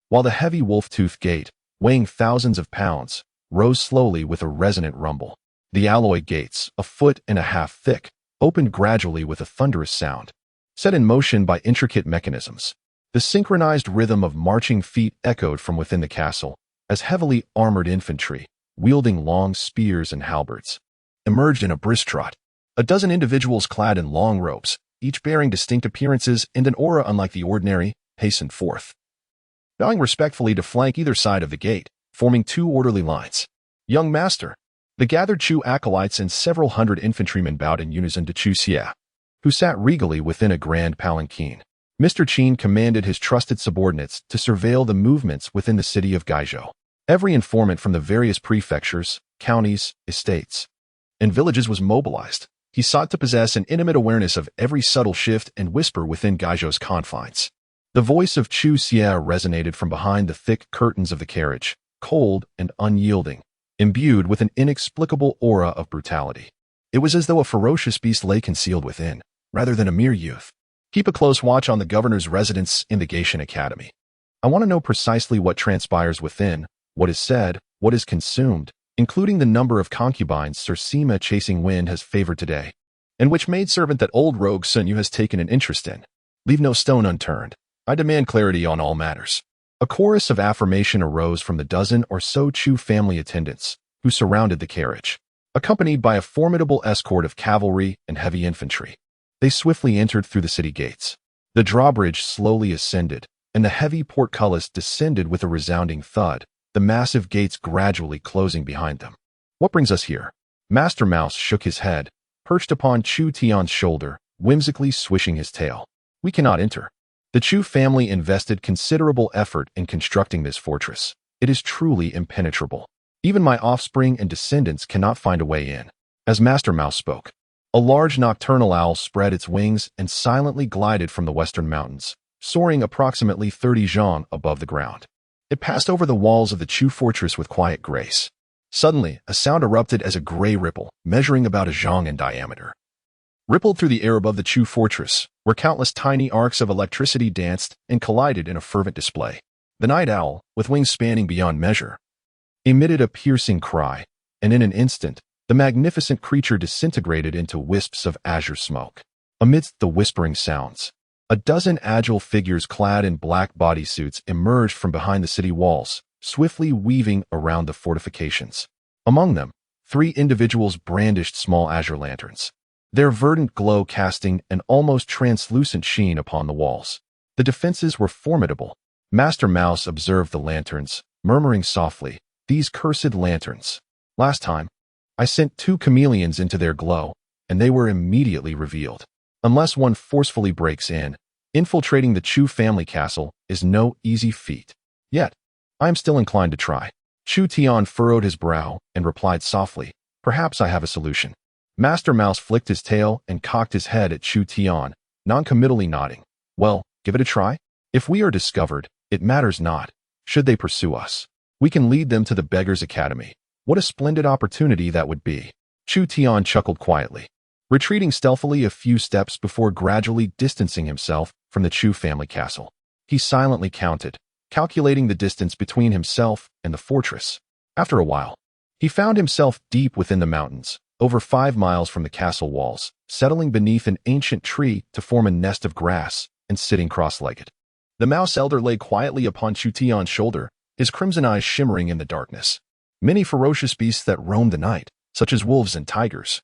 while the heavy wolf-tooth gate, weighing thousands of pounds, rose slowly with a resonant rumble. The alloy gates, 1.5 feet thick, opened gradually with a thunderous sound, set in motion by intricate mechanisms. The synchronized rhythm of marching feet echoed from within the castle, as heavily armored infantry, wielding long spears and halberds, emerged in a brisk trot. A dozen individuals clad in long robes, each bearing distinct appearances and an aura unlike the ordinary, hastened forth, bowing respectfully to flank either side of the gate, forming 2 orderly lines. Young master. The gathered Chu acolytes and several hundred infantrymen bowed in unison to Chu Tian, who sat regally within a grand palanquin. Mr. Qin commanded his trusted subordinates to surveil the movements within the city of Gaizhou. Every informant from the various prefectures, counties, estates, and villages was mobilized. He sought to possess an intimate awareness of every subtle shift and whisper within Gaizhou's confines. The voice of Chu Tian resonated from behind the thick curtains of the carriage, cold and unyielding, imbued with an inexplicable aura of brutality. It was as though a ferocious beast lay concealed within, rather than a mere youth. Keep a close watch on the governor's residence in the Gaishan Academy. I want to know precisely what transpires within, what is said, what is consumed, including the number of concubines Sir Sima Chasing Wind has favored today, and which maidservant that old rogue Sun Yu has taken an interest in. Leave no stone unturned. I demand clarity on all matters. A chorus of affirmation arose from the dozen or so Chu family attendants who surrounded the carriage, accompanied by a formidable escort of cavalry and heavy infantry. They swiftly entered through the city gates. The drawbridge slowly ascended, and the heavy portcullis descended with a resounding thud, the massive gates gradually closing behind them. What brings us here? Master Mouse shook his head, perched upon Chu Tian's shoulder, whimsically swishing his tail. We cannot enter. The Chu family invested considerable effort in constructing this fortress. It is truly impenetrable. Even my offspring and descendants cannot find a way in. As Master Mouse spoke, a large nocturnal owl spread its wings and silently glided from the western mountains, soaring approximately 30 zhang above the ground. It passed over the walls of the Chu fortress with quiet grace. Suddenly, a sound erupted as a gray ripple, measuring about a zhang in diameter, rippled through the air above the Chu fortress, where countless tiny arcs of electricity danced and collided in a fervent display. The night owl, with wings spanning beyond measure, emitted a piercing cry, and in an instant, the magnificent creature disintegrated into wisps of azure smoke. Amidst the whispering sounds, a dozen agile figures clad in black bodysuits emerged from behind the city walls, swiftly weaving around the fortifications. Among them, 3 individuals brandished small azure lanterns, their verdant glow casting an almost translucent sheen upon the walls. The defenses were formidable. Master Mouse observed the lanterns, murmuring softly, "These cursed lanterns. Last time, I sent 2 chameleons into their glow, and they were immediately revealed. Unless one forcefully breaks in, infiltrating the Chu family castle is no easy feat. Yet, I am still inclined to try." Chu Tian furrowed his brow and replied softly, "Perhaps I have a solution." Master Mouse flicked his tail and cocked his head at Chu Tian, non-committally nodding. "Well, give it a try. If we are discovered, it matters not. Should they pursue us, we can lead them to the Beggar's Academy. What a splendid opportunity that would be." Chu Tian chuckled quietly, retreating stealthily a few steps before gradually distancing himself from the Chu family castle. He silently counted, calculating the distance between himself and the fortress. After a while, he found himself deep within the mountains, over 5 miles from the castle walls, settling beneath an ancient tree to form a nest of grass and sitting cross-legged. The Mouse Elder lay quietly upon Chu Tian's shoulder, his crimson eyes shimmering in the darkness. Many ferocious beasts that roamed the night, such as wolves and tigers,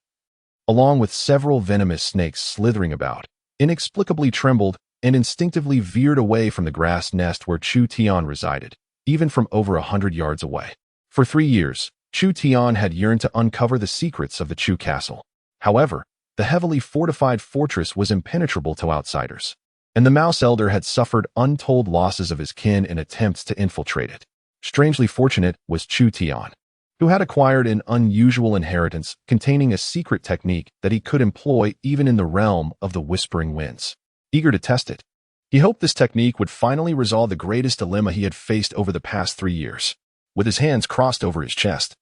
along with several venomous snakes slithering about, inexplicably trembled and instinctively veered away from the grass nest where Chu Tian resided, even from over 100 yards away. For 3 years, Chu Tian had yearned to uncover the secrets of the Chu castle. However, the heavily fortified fortress was impenetrable to outsiders, and the Mouse Elder had suffered untold losses of his kin in attempts to infiltrate it. Strangely fortunate was Chu Tian, who had acquired an unusual inheritance containing a secret technique that he could employ even in the realm of the Whispering Winds. Eager to test it, he hoped this technique would finally resolve the greatest dilemma he had faced over the past 3 years. With his hands crossed over his chest,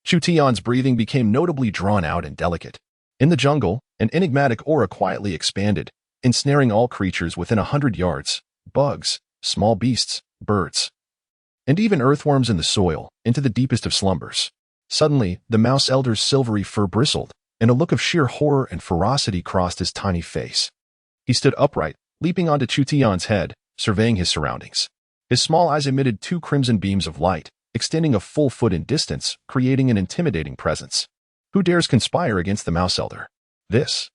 Chu Tian's breathing became notably drawn out and delicate. In the jungle, an enigmatic aura quietly expanded, ensnaring all creatures within 100 yards, bugs, small beasts, birds, and even earthworms in the soil, into the deepest of slumbers. Suddenly, the Mouse Elder's silvery fur bristled, and a look of sheer horror and ferocity crossed his tiny face. He stood upright, leaping onto Chu Tian's head, surveying his surroundings. His small eyes emitted 2 crimson beams of light, extending a full foot in distance, creating an intimidating presence. Who dares conspire against the Mouse Elder? This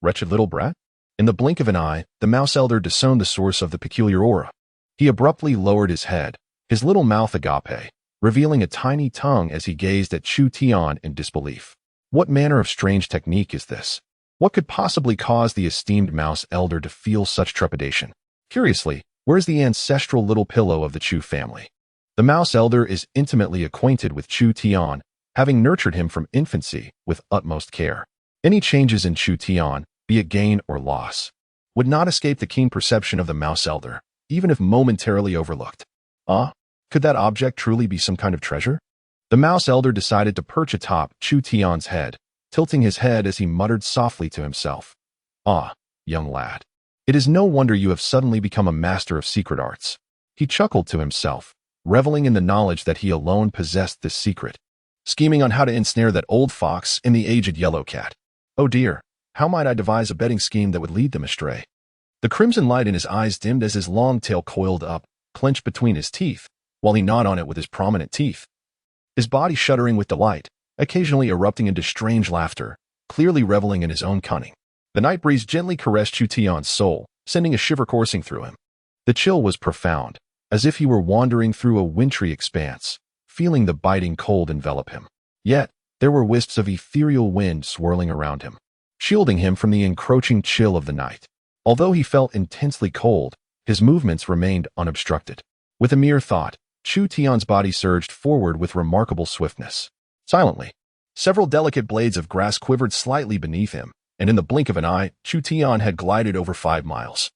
wretched little brat? In the blink of an eye, the Mouse Elder discerned the source of the peculiar aura. He abruptly lowered his head, his little mouth agape, revealing a tiny tongue as he gazed at Chu Tian in disbelief. What manner of strange technique is this? What could possibly cause the esteemed Mouse Elder to feel such trepidation? Curiously, where's the ancestral little pillow of the Chu family? The Mouse Elder is intimately acquainted with Chu Tian, having nurtured him from infancy with utmost care. Any changes in Chu Tian, be it gain or loss, would not escape the keen perception of the Mouse Elder, even if momentarily overlooked. Could that object truly be some kind of treasure? The Mouse Elder decided to perch atop Chu Tian's head, tilting his head as he muttered softly to himself. Young lad, it is no wonder you have suddenly become a master of secret arts. He chuckled to himself, reveling in the knowledge that he alone possessed this secret, scheming on how to ensnare that old fox and the aged yellow cat. Oh dear, how might I devise a betting scheme that would lead them astray? The crimson light in his eyes dimmed as his long tail coiled up, clenched between his teeth, while he gnawed on it with his prominent teeth. His body shuddering with delight, occasionally erupting into strange laughter, clearly reveling in his own cunning. The night breeze gently caressed Chu Tian's soul, sending a shiver coursing through him. The chill was profound, as if he were wandering through a wintry expanse, feeling the biting cold envelop him. Yet, there were wisps of ethereal wind swirling around him, shielding him from the encroaching chill of the night. Although he felt intensely cold, his movements remained unobstructed. With a mere thought, Chu Tian's body surged forward with remarkable swiftness. Silently, several delicate blades of grass quivered slightly beneath him, and in the blink of an eye, Chu Tian had glided over 5 miles.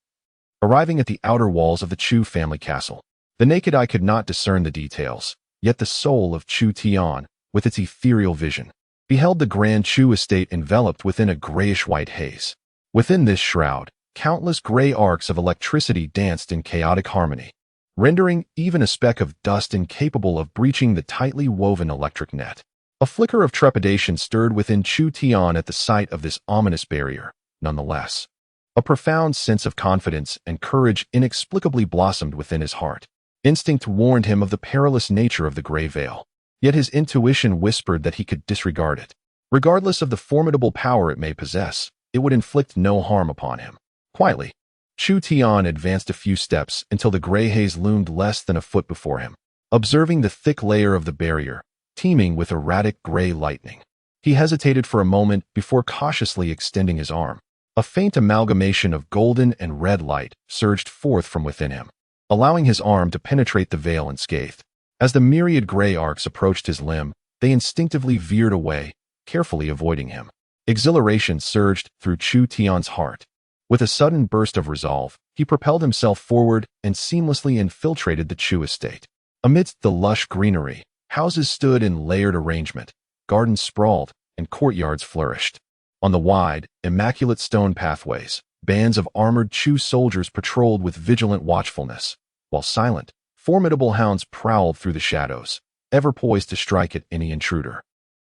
Arriving at the outer walls of the Chu family castle, the naked eye could not discern the details, yet the soul of Chu Tian, with its ethereal vision, beheld the grand Chu estate enveloped within a grayish-white haze. Within this shroud, countless gray arcs of electricity danced in chaotic harmony, rendering even a speck of dust incapable of breaching the tightly woven electric net. A flicker of trepidation stirred within Chu Tian at the sight of this ominous barrier. Nonetheless, a profound sense of confidence and courage inexplicably blossomed within his heart. Instinct warned him of the perilous nature of the gray veil, yet his intuition whispered that he could disregard it. Regardless of the formidable power it may possess, it would inflict no harm upon him. Quietly, Chu Tian advanced a few steps until the gray haze loomed less than a foot before him. Observing the thick layer of the barrier, teeming with erratic gray lightning, he hesitated for a moment before cautiously extending his arm. A faint amalgamation of golden and red light surged forth from within him, allowing his arm to penetrate the veil unscathed. As the myriad gray arcs approached his limb, they instinctively veered away, carefully avoiding him. Exhilaration surged through Chu Tian's heart. With a sudden burst of resolve, he propelled himself forward and seamlessly infiltrated the Chu estate. Amidst the lush greenery, houses stood in layered arrangement, gardens sprawled, and courtyards flourished. On the wide, immaculate stone pathways, bands of armored Chu soldiers patrolled with vigilant watchfulness, while silent, formidable hounds prowled through the shadows, ever poised to strike at any intruder.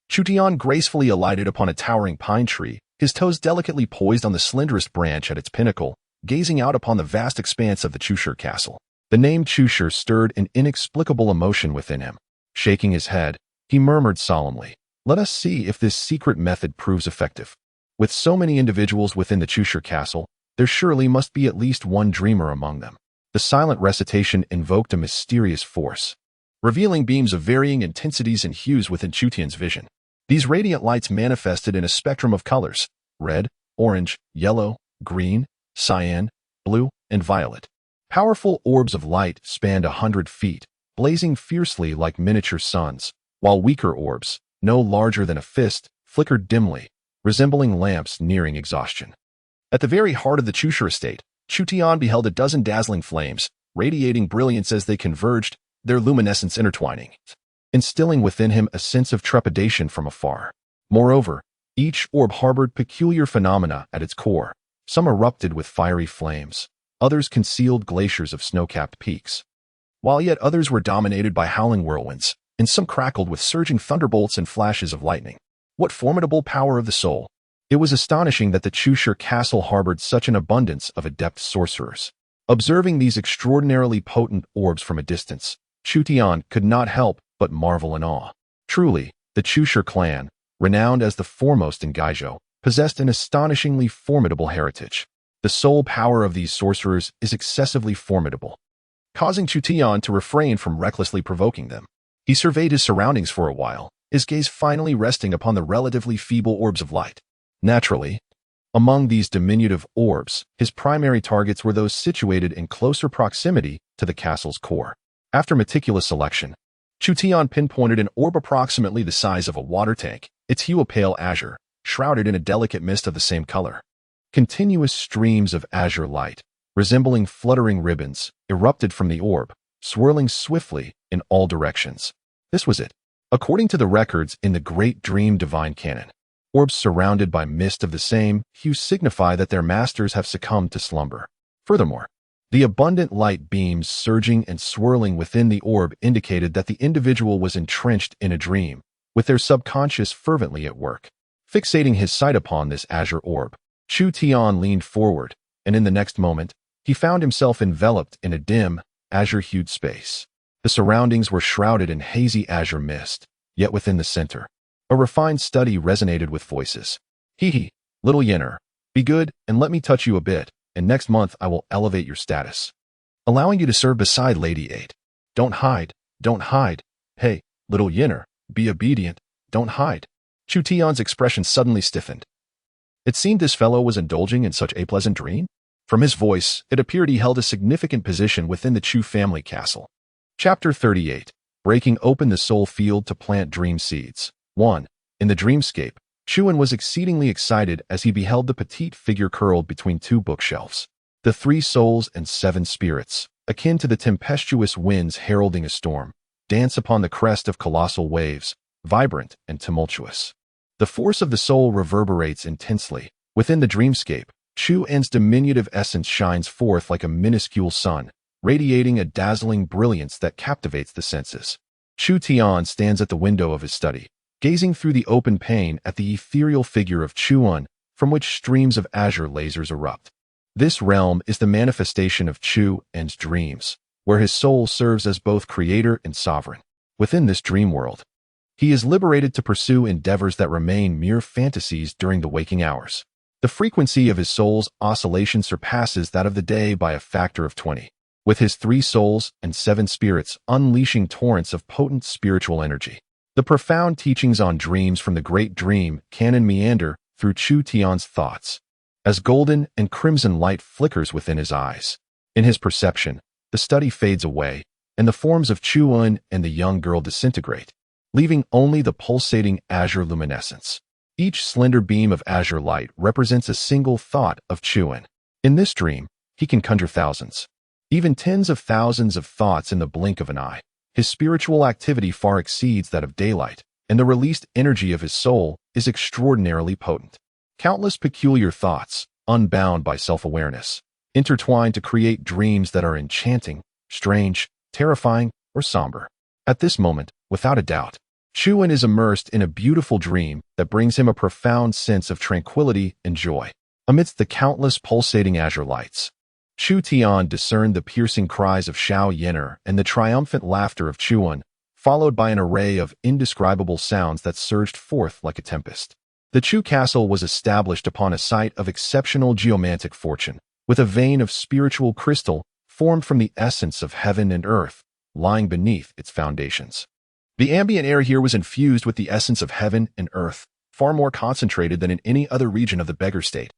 Chu Tian gracefully alighted upon a towering pine tree, his toes delicately poised on the slenderest branch at its pinnacle, gazing out upon the vast expanse of the Chushi castle. The name Chushi stirred an inexplicable emotion within him. Shaking his head, he murmured solemnly, "Let us see if this secret method proves effective. With so many individuals within the Chushi castle, there surely must be at least one dreamer among them." The silent recitation invoked a mysterious force, revealing beams of varying intensities and hues within Chu Tian's vision. These radiant lights manifested in a spectrum of colors: red, orange, yellow, green, cyan, blue, and violet. Powerful orbs of light spanned 100 feet, blazing fiercely like miniature suns, while weaker orbs, no larger than a fist, flickered dimly, resembling lamps nearing exhaustion. At the very heart of the Chushi estate, Chu Tian beheld a dozen dazzling flames, radiating brilliance as they converged, their luminescence intertwining, instilling within him a sense of trepidation from afar. Moreover, each orb harbored peculiar phenomena at its core. Some erupted with fiery flames, others concealed glaciers of snow-capped peaks, while yet others were dominated by howling whirlwinds, and some crackled with surging thunderbolts and flashes of lightning. What formidable power of the soul! It was astonishing that the Chushi castle harbored such an abundance of adept sorcerers. Observing these extraordinarily potent orbs from a distance, Chu Tian could not help but marvel in awe. Truly, the Chushi clan, renowned as the foremost in Gaizhou, possessed an astonishingly formidable heritage. The soul power of these sorcerers is excessively formidable, causing Chu Tian to refrain from recklessly provoking them. He surveyed his surroundings for a while, his gaze finally resting upon the relatively feeble orbs of light. Naturally, among these diminutive orbs, his primary targets were those situated in closer proximity to the castle's core. After meticulous selection, Chu Tian pinpointed an orb approximately the size of a water tank, its hue a pale azure, shrouded in a delicate mist of the same color. Continuous streams of azure light, resembling fluttering ribbons, erupted from the orb, swirling swiftly in all directions. This was it. According to the records in the Great Dream Divine Canon, orbs surrounded by mist of the same hue signify that their masters have succumbed to slumber. Furthermore, the abundant light beams surging and swirling within the orb indicated that the individual was entrenched in a dream, with their subconscious fervently at work. Fixating his sight upon this azure orb, Chu Tian leaned forward, and in the next moment, he found himself enveloped in a dim, azure-hued space. The surroundings were shrouded in hazy azure mist, yet within the center, a refined study resonated with voices. "Hee, little Yenner, be good and let me touch you a bit, and next month I will elevate your status, allowing you to serve beside Lady 8. Don't hide, don't hide. Hey, little Yenner, be obedient, don't hide." Chu Tian's expression suddenly stiffened. It seemed this fellow was indulging in such a pleasant dream. From his voice, it appeared he held a significant position within the Chu family castle. Chapter 38. Breaking open the soul field to plant dream seeds. 1. In the dreamscape, Chuan was exceedingly excited as he beheld the petite figure curled between two bookshelves. The 3 souls and 7 spirits, akin to the tempestuous winds heralding a storm, dance upon the crest of colossal waves, vibrant and tumultuous. The force of the soul reverberates intensely. Within the dreamscape, Chuan's diminutive essence shines forth like a minuscule sun, radiating a dazzling brilliance that captivates the senses. Chu Tian stands at the window of his study, gazing through the open pane at the ethereal figure of Chuan, from which streams of azure lasers erupt. This realm is the manifestation of Chuan's dreams, where his soul serves as both creator and sovereign. Within this dream world, he is liberated to pursue endeavors that remain mere fantasies during the waking hours. The frequency of his soul's oscillation surpasses that of the day by a factor of 20, with his 3 souls and 7 spirits unleashing torrents of potent spiritual energy. The profound teachings on dreams from the Great Dream Canon meander through Chu Tian's thoughts, as golden and crimson light flickers within his eyes. In his perception, the study fades away, and the forms of Chuan and the young girl disintegrate, leaving only the pulsating azure luminescence. Each slender beam of azure light represents a single thought of Chuan. In this dream, he can conjure thousands, even tens of thousands of thoughts in the blink of an eye. His spiritual activity far exceeds that of daylight, and the released energy of his soul is extraordinarily potent. Countless peculiar thoughts, unbound by self-awareness, intertwine to create dreams that are enchanting, strange, terrifying, or somber. At this moment, without a doubt, Chu Tian is immersed in a beautiful dream that brings him a profound sense of tranquility and joy. Amidst the countless pulsating azure lights, Chu Tian discerned the piercing cries of xianxia and the triumphant laughter of Chu Tian, followed by an array of indescribable sounds that surged forth like a tempest. The Chu castle was established upon a site of exceptional geomantic fortune, with a vein of spiritual crystal formed from the essence of heaven and earth, lying beneath its foundations. The ambient air here was infused with the essence of heaven and earth, far more concentrated than in any other region of the beggar state.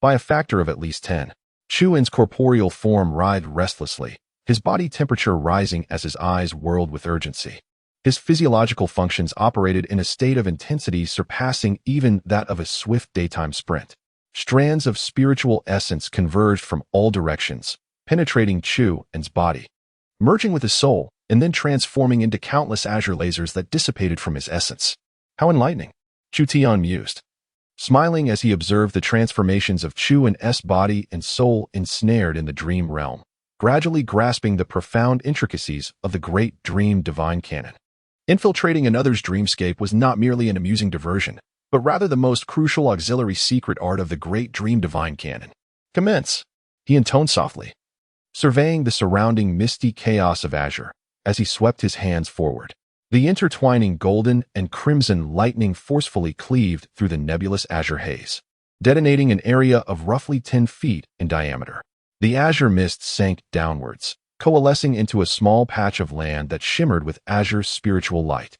By a factor of at least 10, Chu Tian's corporeal form writhed restlessly, his body temperature rising as his eyes whirled with urgency. His physiological functions operated in a state of intensity surpassing even that of a swift daytime sprint. Strands of spiritual essence converged from all directions, penetrating Chu Tian's body, merging with his soul, and then transforming into countless azure lasers that dissipated from his essence. How enlightening, Chu Tian mused, smiling as he observed the transformations of Chu Tian's body and soul ensnared in the dream realm, gradually grasping the profound intricacies of the great dream divine canon. Infiltrating another's dreamscape was not merely an amusing diversion, but rather the most crucial auxiliary secret art of the great dream divine canon. Commence, he intoned softly, surveying the surrounding misty chaos of azure as he swept his hands forward. The intertwining golden and crimson lightning forcefully cleaved through the nebulous azure haze, detonating an area of roughly 10 feet in diameter. The azure mist sank downwards, coalescing into a small patch of land that shimmered with azure spiritual light.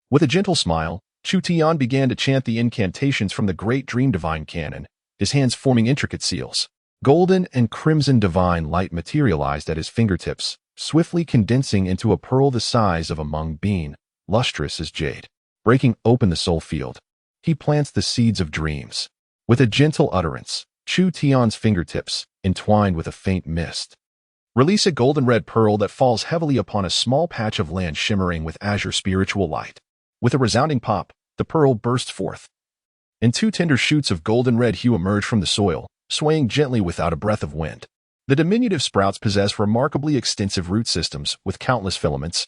With a gentle smile, Chu Tian began to chant the incantations from the great dream divine canon, his hands forming intricate seals. Golden and crimson divine light materialized at his fingertips, swiftly condensing into a pearl the size of a mung bean, lustrous as jade. Breaking open the soul field, he plants the seeds of dreams. With a gentle utterance, Chu Tian's fingertips, entwined with a faint mist, release a golden red pearl that falls heavily upon a small patch of land shimmering with azure spiritual light. With a resounding pop, the pearl bursts forth, and 2 tender shoots of golden red hue emerge from the soil, swaying gently without a breath of wind. The diminutive sprouts possess remarkably extensive root systems with countless filaments,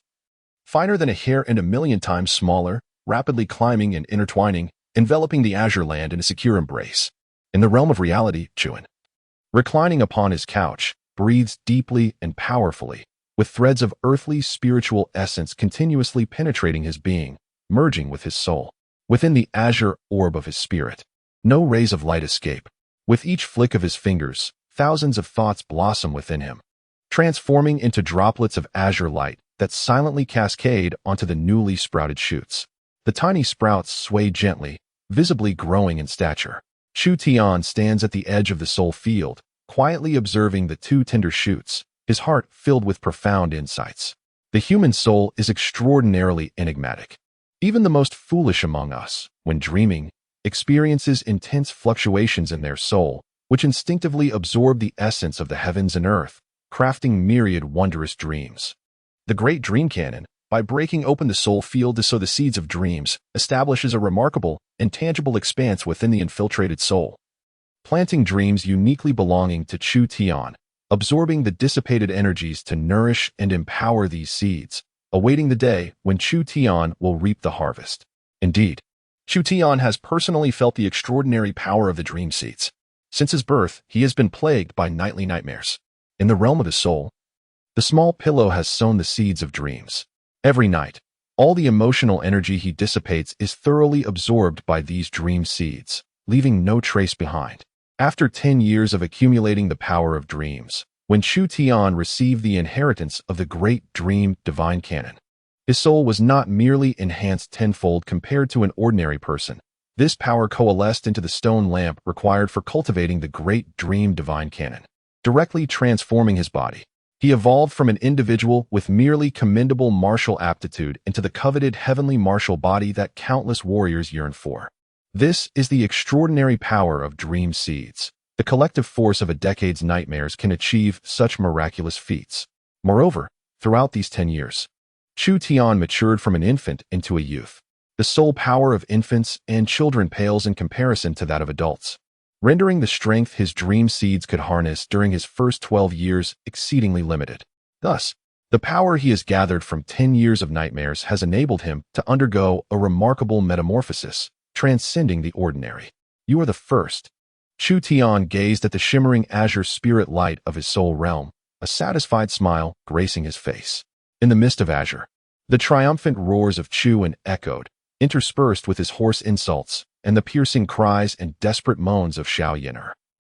finer than a hair and 1,000,000 times smaller, rapidly climbing and intertwining, enveloping the azure land in a secure embrace. In the realm of reality, Chu Tian, reclining upon his couch, breathes deeply and powerfully, with threads of earthly spiritual essence continuously penetrating his being, merging with his soul. Within the azure orb of his spirit, no rays of light escape. With each flick of his fingers, thousands of thoughts blossom within him, transforming into droplets of azure light that silently cascade onto the newly sprouted shoots. The tiny sprouts sway gently, visibly growing in stature. Chu Tian stands at the edge of the soul field, quietly observing the 2 tender shoots, his heart filled with profound insights. The human soul is extraordinarily enigmatic. Even the most foolish among us, when dreaming, experiences intense fluctuations in their soul, which instinctively absorb the essence of the heavens and earth, crafting myriad wondrous dreams. The great dream canon, by breaking open the soul field to sow the seeds of dreams, establishes a remarkable, intangible expanse within the infiltrated soul, planting dreams uniquely belonging to Chu Tian, absorbing the dissipated energies to nourish and empower these seeds, awaiting the day when Chu Tian will reap the harvest. Indeed, Chu Tian has personally felt the extraordinary power of the dream seeds. Since his birth, he has been plagued by nightly nightmares. In the realm of his soul, the small pillow has sown the seeds of dreams. Every night, all the emotional energy he dissipates is thoroughly absorbed by these dream seeds, leaving no trace behind. After 10 years of accumulating the power of dreams, when Chu Tian received the inheritance of the great dream divine canon, his soul was not merely enhanced tenfold compared to an ordinary person. This power coalesced into the stone lamp required for cultivating the great dream divine canon, directly transforming his body. He evolved from an individual with merely commendable martial aptitude into the coveted heavenly martial body that countless warriors yearn for. This is the extraordinary power of dream seeds. The collective force of a decade's nightmares can achieve such miraculous feats. Moreover, throughout these 10 years, Chu Tian matured from an infant into a youth. The soul power of infants and children pales in comparison to that of adults, rendering the strength his dream seeds could harness during his first 12 years exceedingly limited. Thus, The power he has gathered from 10 years of nightmares has enabled him to undergo a remarkable metamorphosis, transcending the ordinary. You are the first. Chu Tian gazed at the shimmering azure spirit light of his soul realm, a satisfied smile gracing his face. In the midst of azure, the triumphant roars of Chu echoed, interspersed with his hoarse insults and the piercing cries and desperate moans of xianxia.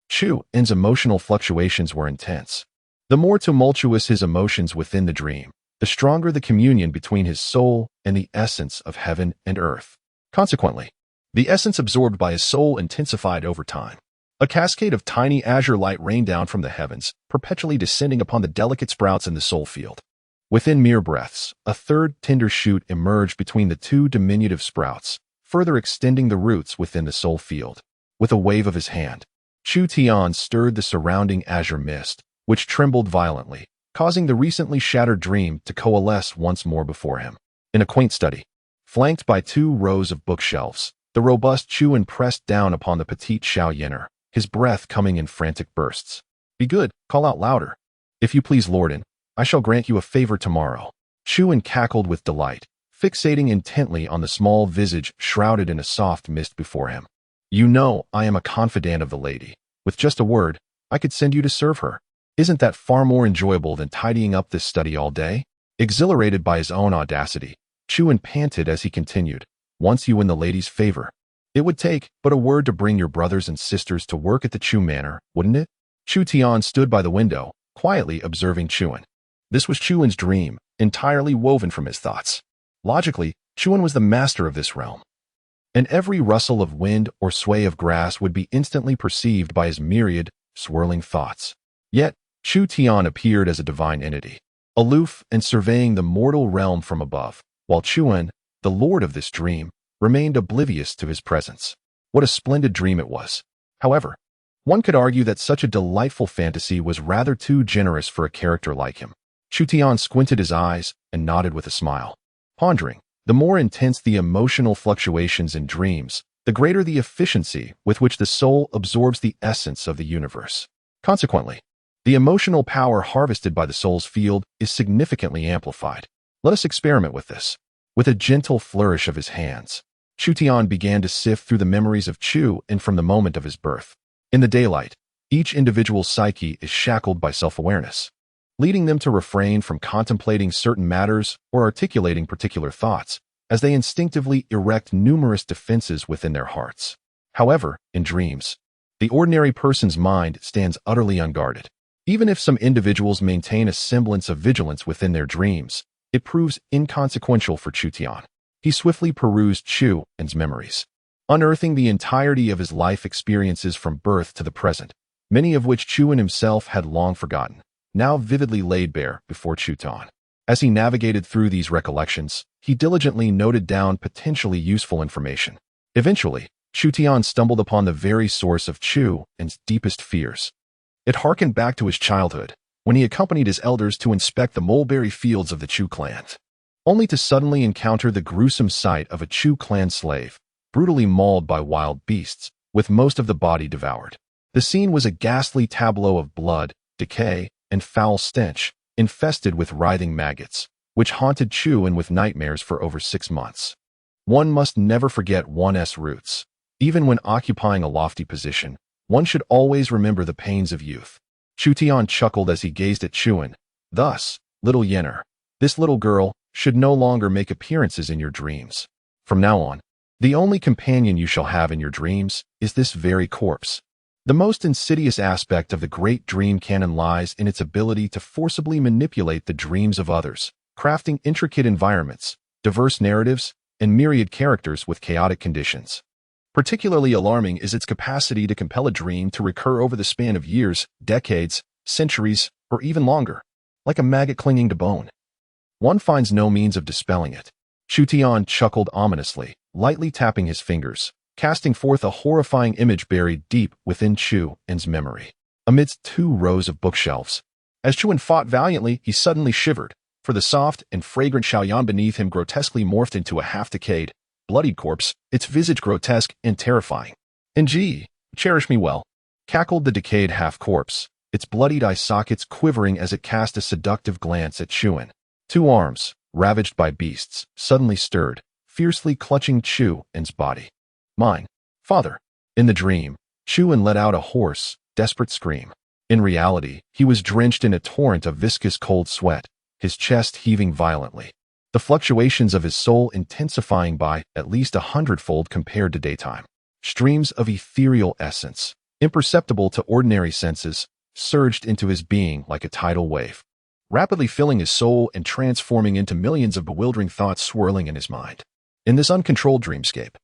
Chu's emotional fluctuations were intense. The more tumultuous his emotions within the dream, the stronger the communion between his soul and the essence of heaven and earth. Consequently, the essence absorbed by his soul intensified over time. A cascade of tiny azure light rained down from the heavens, perpetually descending upon the delicate sprouts in the soul field. Within mere breaths, a third tender shoot emerged between the two diminutive sprouts, further extending the roots within the soul field. With a wave of his hand, Chu Tian stirred the surrounding azure mist, which trembled violently, causing the recently shattered dream to coalesce once more before him. In a quaint study, flanked by 2 rows of bookshelves, the robust Chu pressed down upon the petite xianxia, his breath coming in frantic bursts. Be good, call out louder. If you please, Lorden, I shall grant you a favor tomorrow. Chu cackled with delight, fixating intently on the small visage shrouded in a soft mist before him. You know, I am a confidant of the lady. With just a word, I could send you to serve her. Isn't that far more enjoyable than tidying up this study all day? Exhilarated by his own audacity, Chu panted as he continued, once you win the lady's favor, it would take but a word to bring your brothers and sisters to work at the Chu manor, wouldn't it? Chu Tian stood by the window, quietly observing Chu. This was Chu's dream, entirely woven from his thoughts. Logically, Chu was the master of this realm, and every rustle of wind or sway of grass would be instantly perceived by his myriad, swirling thoughts. Yet, Chu Tian appeared as a divine entity, aloof and surveying the mortal realm from above, while Chu, the lord of this dream, remained oblivious to his presence. What a splendid dream it was. However, one could argue that such a delightful fantasy was rather too generous for a character like him. Chu Tian squinted his eyes and nodded with a smile. Pondering, the more intense the emotional fluctuations in dreams, the greater the efficiency with which the soul absorbs the essence of the universe. Consequently, the emotional power harvested by the soul's field is significantly amplified. Let us experiment with this. With a gentle flourish of his hands, Chu Tian began to sift through the memories of Chu from the moment of his birth. In the daylight, each individual's psyche is shackled by self-awareness, leading them to refrain from contemplating certain matters or articulating particular thoughts, as they instinctively erect numerous defenses within their hearts. However, in dreams, the ordinary person's mind stands utterly unguarded. Even if some individuals maintain a semblance of vigilance within their dreams, it proves inconsequential for Chu Tian. He swiftly perused Chu's memories, unearthing the entirety of his life experiences from birth to the present, many of which Chu himself had long forgotten, now vividly laid bare before Chu Tian. As he navigated through these recollections, he diligently noted down potentially useful information. Eventually, Chu Tian stumbled upon the very source of Chu's deepest fears. It harkened back to his childhood, when he accompanied his elders to inspect the mulberry fields of the Chu clan, only to suddenly encounter the gruesome sight of a Chu clan slave, brutally mauled by wild beasts, with most of the body devoured. The scene was a ghastly tableau of blood, decay, and foul stench, infested with writhing maggots, which haunted Chu with nightmares for over 6 months. One must never forget one's roots. Even when occupying a lofty position, one should always remember the pains of youth. Chu Tian chuckled as he gazed at Chu. Thus, little Yenner, this little girl, should no longer make appearances in your dreams. From now on, the only companion you shall have in your dreams is this very corpse. The most insidious aspect of the great dream canon lies in its ability to forcibly manipulate the dreams of others, crafting intricate environments, diverse narratives, and myriad characters with chaotic conditions. Particularly alarming is its capacity to compel a dream to recur over the span of years, decades, centuries, or even longer, like a maggot clinging to bone. One finds no means of dispelling it. Chu Tian chuckled ominously, lightly tapping his fingers, casting forth a horrifying image buried deep within Chu's memory. Amidst 2 rows of bookshelves, as Chu fought valiantly, he suddenly shivered, for the soft and fragrant xiaoyan beneath him grotesquely morphed into a half-decayed, bloodied corpse, its visage grotesque and terrifying. "NG, cherish me well," cackled the decayed half-corpse, its bloodied eye sockets quivering as it cast a seductive glance at Chuan. Two arms, ravaged by beasts, suddenly stirred, fiercely clutching Chuan's body. Mine, father. In the dream, Chuan let out a hoarse, desperate scream. In reality, he was drenched in a torrent of viscous cold sweat, his chest heaving violently, the fluctuations of his soul intensifying by at least 100-fold compared to daytime. Streams of ethereal essence, imperceptible to ordinary senses, surged into his being like a tidal wave, rapidly filling his soul and transforming into millions of bewildering thoughts swirling in his mind. In this uncontrolled dreamscape,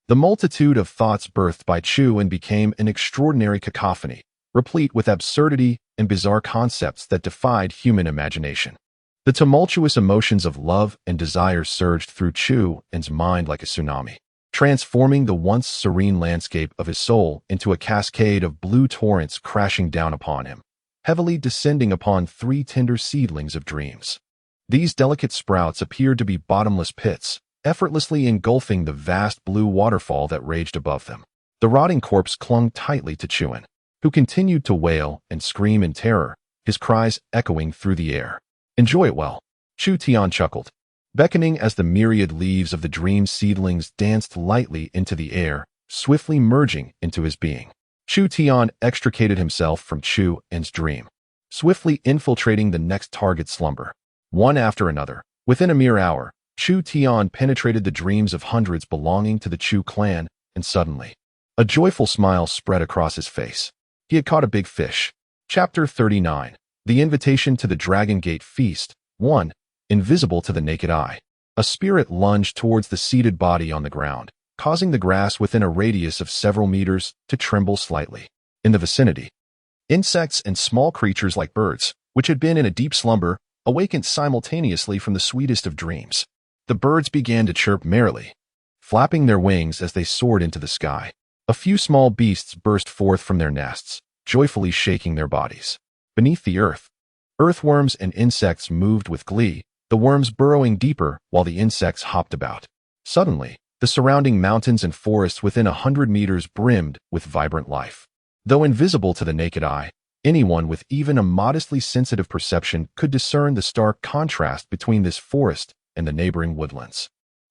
the multitude of thoughts birthed by Chuan became an extraordinary cacophony, replete with absurdity and bizarre concepts that defied human imagination. The tumultuous emotions of love and desire surged through Chuan's mind like a tsunami, transforming the once serene landscape of his soul into a cascade of blue torrents crashing down upon him, heavily descending upon three tender seedlings of dreams. These delicate sprouts appeared to be bottomless pits, effortlessly engulfing the vast blue waterfall that raged above them. The rotting corpse clung tightly to Chuan, who continued to wail and scream in terror, his cries echoing through the air. "Enjoy it well," Chu Tian chuckled, beckoning as the myriad leaves of the dream seedlings danced lightly into the air, swiftly merging into his being. Chu Tian extricated himself from Chuan's dream, swiftly infiltrating the next target's slumber. One after another, within a mere hour, Chu Tian penetrated the dreams of hundreds belonging to the Chu clan, and suddenly, a joyful smile spread across his face. He had caught a big fish. Chapter 39. The Invitation to the Dragon Gate Feast. 1. Invisible to the naked eye. A spirit lunged towards the seated body on the ground, causing the grass within a radius of several meters to tremble slightly. In the vicinity, insects and small creatures like birds, which had been in a deep slumber, awakened simultaneously from the sweetest of dreams. The birds began to chirp merrily, flapping their wings as they soared into the sky. A few small beasts burst forth from their nests, joyfully shaking their bodies. Beneath the earth, earthworms and insects moved with glee, the worms burrowing deeper while the insects hopped about. Suddenly, the surrounding mountains and forests within 100 meters brimmed with vibrant life. Though invisible to the naked eye, anyone with even a modestly sensitive perception could discern the stark contrast between this forest and the neighboring woodlands.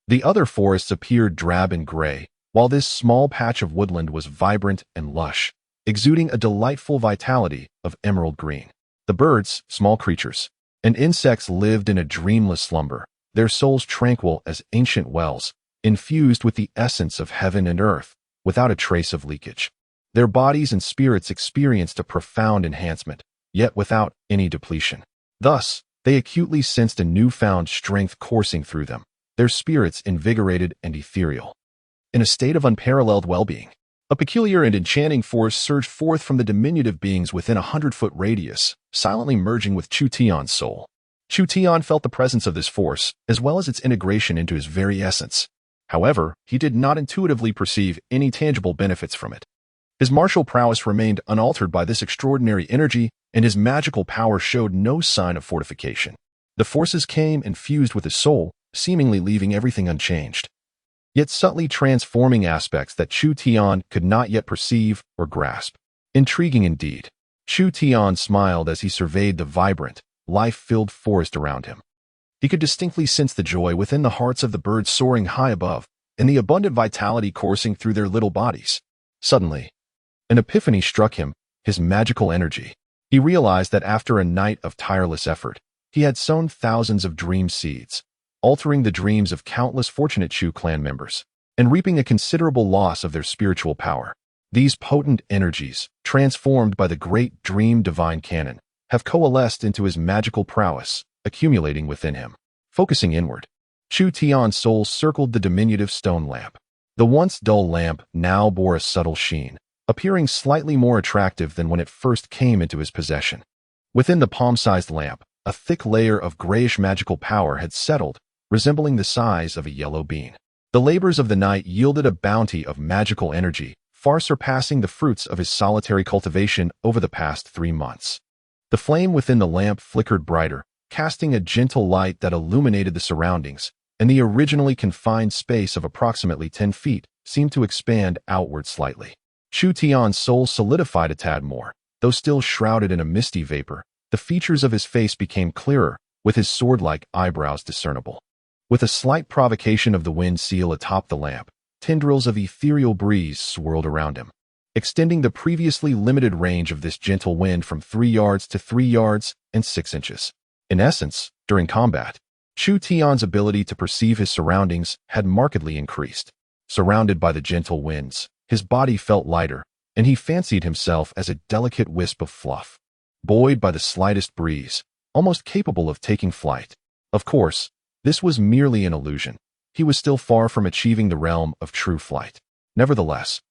The other forests appeared drab and gray, while this small patch of woodland was vibrant and lush, exuding a delightful vitality of emerald green. The birds, small creatures, and insects lived in a dreamless slumber, their souls tranquil as ancient wells, infused with the essence of heaven and earth, without a trace of leakage. Their bodies and spirits experienced a profound enhancement, yet without any depletion. Thus, they acutely sensed a newfound strength coursing through them, their spirits invigorated and ethereal. In a state of unparalleled well-being, a peculiar and enchanting force surged forth from the diminutive beings within a 100-foot radius, silently merging with Chu Tian's soul. Chu Tian felt the presence of this force, as well as its integration into his very essence. However, he did not intuitively perceive any tangible benefits from it. His martial prowess remained unaltered by this extraordinary energy, and his magical power showed no sign of fortification. The forces came and fused with his soul, seemingly leaving everything unchanged, yet subtly transforming aspects that Chu Tian could not yet perceive or grasp. Intriguing indeed. Chu Tian smiled as he surveyed the vibrant, life-filled forest around him. He could distinctly sense the joy within the hearts of the birds soaring high above, and the abundant vitality coursing through their little bodies. Suddenly, an epiphany struck him, his magical energy. He realized that after a night of tireless effort, he had sown thousands of dream seeds, altering the dreams of countless fortunate Chu clan members, and reaping a considerable loss of their spiritual power. These potent energies, transformed by the great dream divine canon, have coalesced into his magical prowess, accumulating within him. Focusing inward, Chu Tian's soul circled the diminutive stone lamp. The once dull lamp now bore a subtle sheen, appearing slightly more attractive than when it first came into his possession. Within the palm-sized lamp, a thick layer of grayish magical power had settled, resembling the size of a yellow bean. The labors of the night yielded a bounty of magical energy, far surpassing the fruits of his solitary cultivation over the past 3 months. The flame within the lamp flickered brighter, casting a gentle light that illuminated the surroundings, and the originally confined space of approximately 10 feet seemed to expand outward slightly. Chu Tian's soul solidified a tad more, Though still shrouded in a misty vapor, the features of his face became clearer, with his sword-like eyebrows discernible. With a slight provocation of the wind seal atop the lamp, tendrils of ethereal breeze swirled around him, extending the previously limited range of this gentle wind from 3 yards to 3 yards and 6 inches. In essence, during combat, Chu Tian's ability to perceive his surroundings had markedly increased. Surrounded by the gentle winds, his body felt lighter, and he fancied himself as a delicate wisp of fluff, buoyed by the slightest breeze, almost capable of taking flight. Of course, this was merely an illusion. He was still far from achieving the realm of true flight. Nevertheless,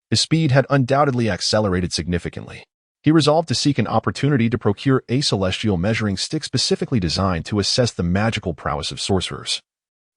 his speed had undoubtedly accelerated significantly. He resolved to seek an opportunity to procure a celestial measuring stick specifically designed to assess the magical prowess of sorcerers.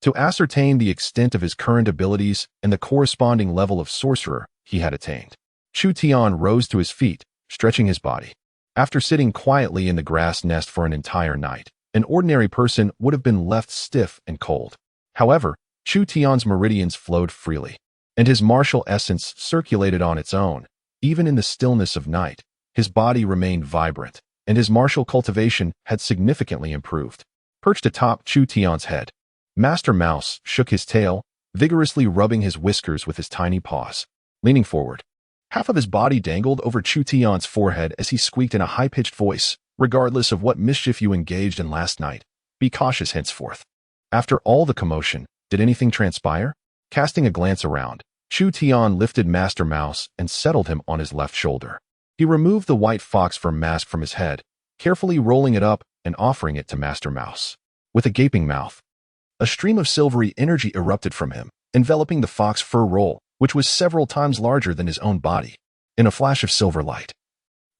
To ascertain the extent of his current abilities and the corresponding level of sorcerer he had attained, Chu Tian rose to his feet, stretching his body. After sitting quietly in the grass nest for an entire night, an ordinary person would have been left stiff and cold. However, Chu Tian's meridians flowed freely, and his martial essence circulated on its own. Even in the stillness of night, his body remained vibrant, and his martial cultivation had significantly improved. Perched atop Chu Tian's head, Master Mouse shook his tail, vigorously rubbing his whiskers with his tiny paws. Leaning forward, half of his body dangled over Chu Tian's forehead as he squeaked in a high-pitched voice, "Regardless of what mischief you engaged in last night, be cautious henceforth." After all the commotion, did anything transpire? Casting a glance around, Chu Tian lifted Master Mouse and settled him on his left shoulder. He removed the white fox fur mask from his head, carefully rolling it up and offering it to Master Mouse. With a gaping mouth, a stream of silvery energy erupted from him, enveloping the fox fur roll, which was several times larger than his own body. In a flash of silver light,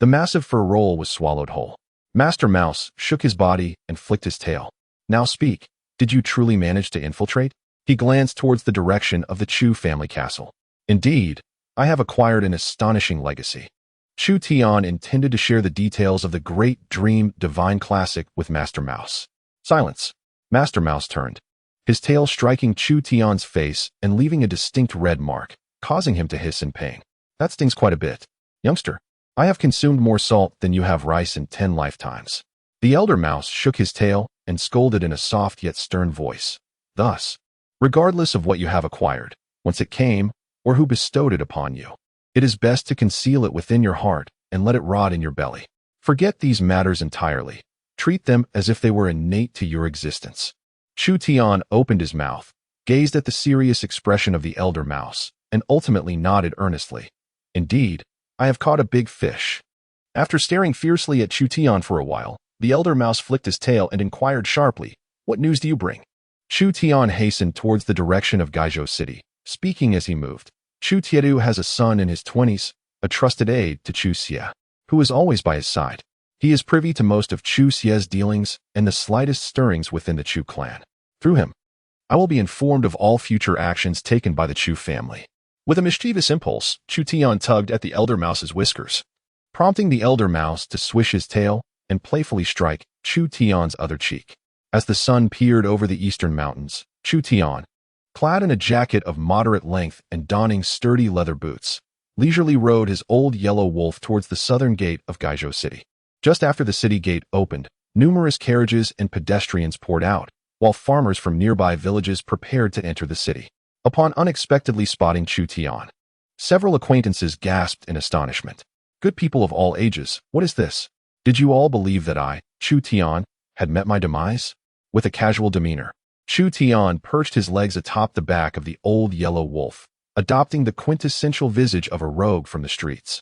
the massive fur roll was swallowed whole. Master Mouse shook his body and flicked his tail. "Now speak, did you truly manage to infiltrate?" He glanced towards the direction of the Chu family castle. "Indeed, I have acquired an astonishing legacy." Chu Tian intended to share the details of the Great Dream Divine Classic with Master Mouse. Silence. Master Mouse turned, his tail striking Chu Tian's face and leaving a distinct red mark, causing him to hiss in pain. "That stings quite a bit. Youngster, I have consumed more salt than you have rice in 10 lifetimes. The elder mouse shook his tail and scolded in a soft yet stern voice. "Thus, regardless of what you have acquired, whence it came, or who bestowed it upon you, it is best to conceal it within your heart and let it rot in your belly. Forget these matters entirely. Treat them as if they were innate to your existence." Chu Tian opened his mouth, gazed at the serious expression of the elder mouse, and ultimately nodded earnestly. "Indeed, I have caught a big fish." After staring fiercely at Chu Tian for a while, the elder mouse flicked his tail and inquired sharply, "What news do you bring?" Chu Tian hastened towards the direction of Gaizhou City, speaking as he moved. Chu Tiedu has a son in his 20s, a trusted aide to Chu Xie, who is always by his side. He is privy to most of Chu Xie's dealings and the slightest stirrings within the Chu clan. Through him, I will be informed of all future actions taken by the Chu family. With a mischievous impulse, Chu Tian tugged at the elder mouse's whiskers, prompting the elder mouse to swish his tail and playfully strike Chu Tian's other cheek. As the sun peered over the eastern mountains, Chu Tian, clad in a jacket of moderate length and donning sturdy leather boots, leisurely rode his old yellow wolf towards the southern gate of Gaizhou City. Just after the city gate opened, numerous carriages and pedestrians poured out, while farmers from nearby villages prepared to enter the city. Upon unexpectedly spotting Chu Tian, several acquaintances gasped in astonishment. "Good people of all ages, what is this? Did you all believe that I, Chu Tian, had met my demise?" With a casual demeanor, Chu Tian perched his legs atop the back of the old yellow wolf, adopting the quintessential visage of a rogue from the streets.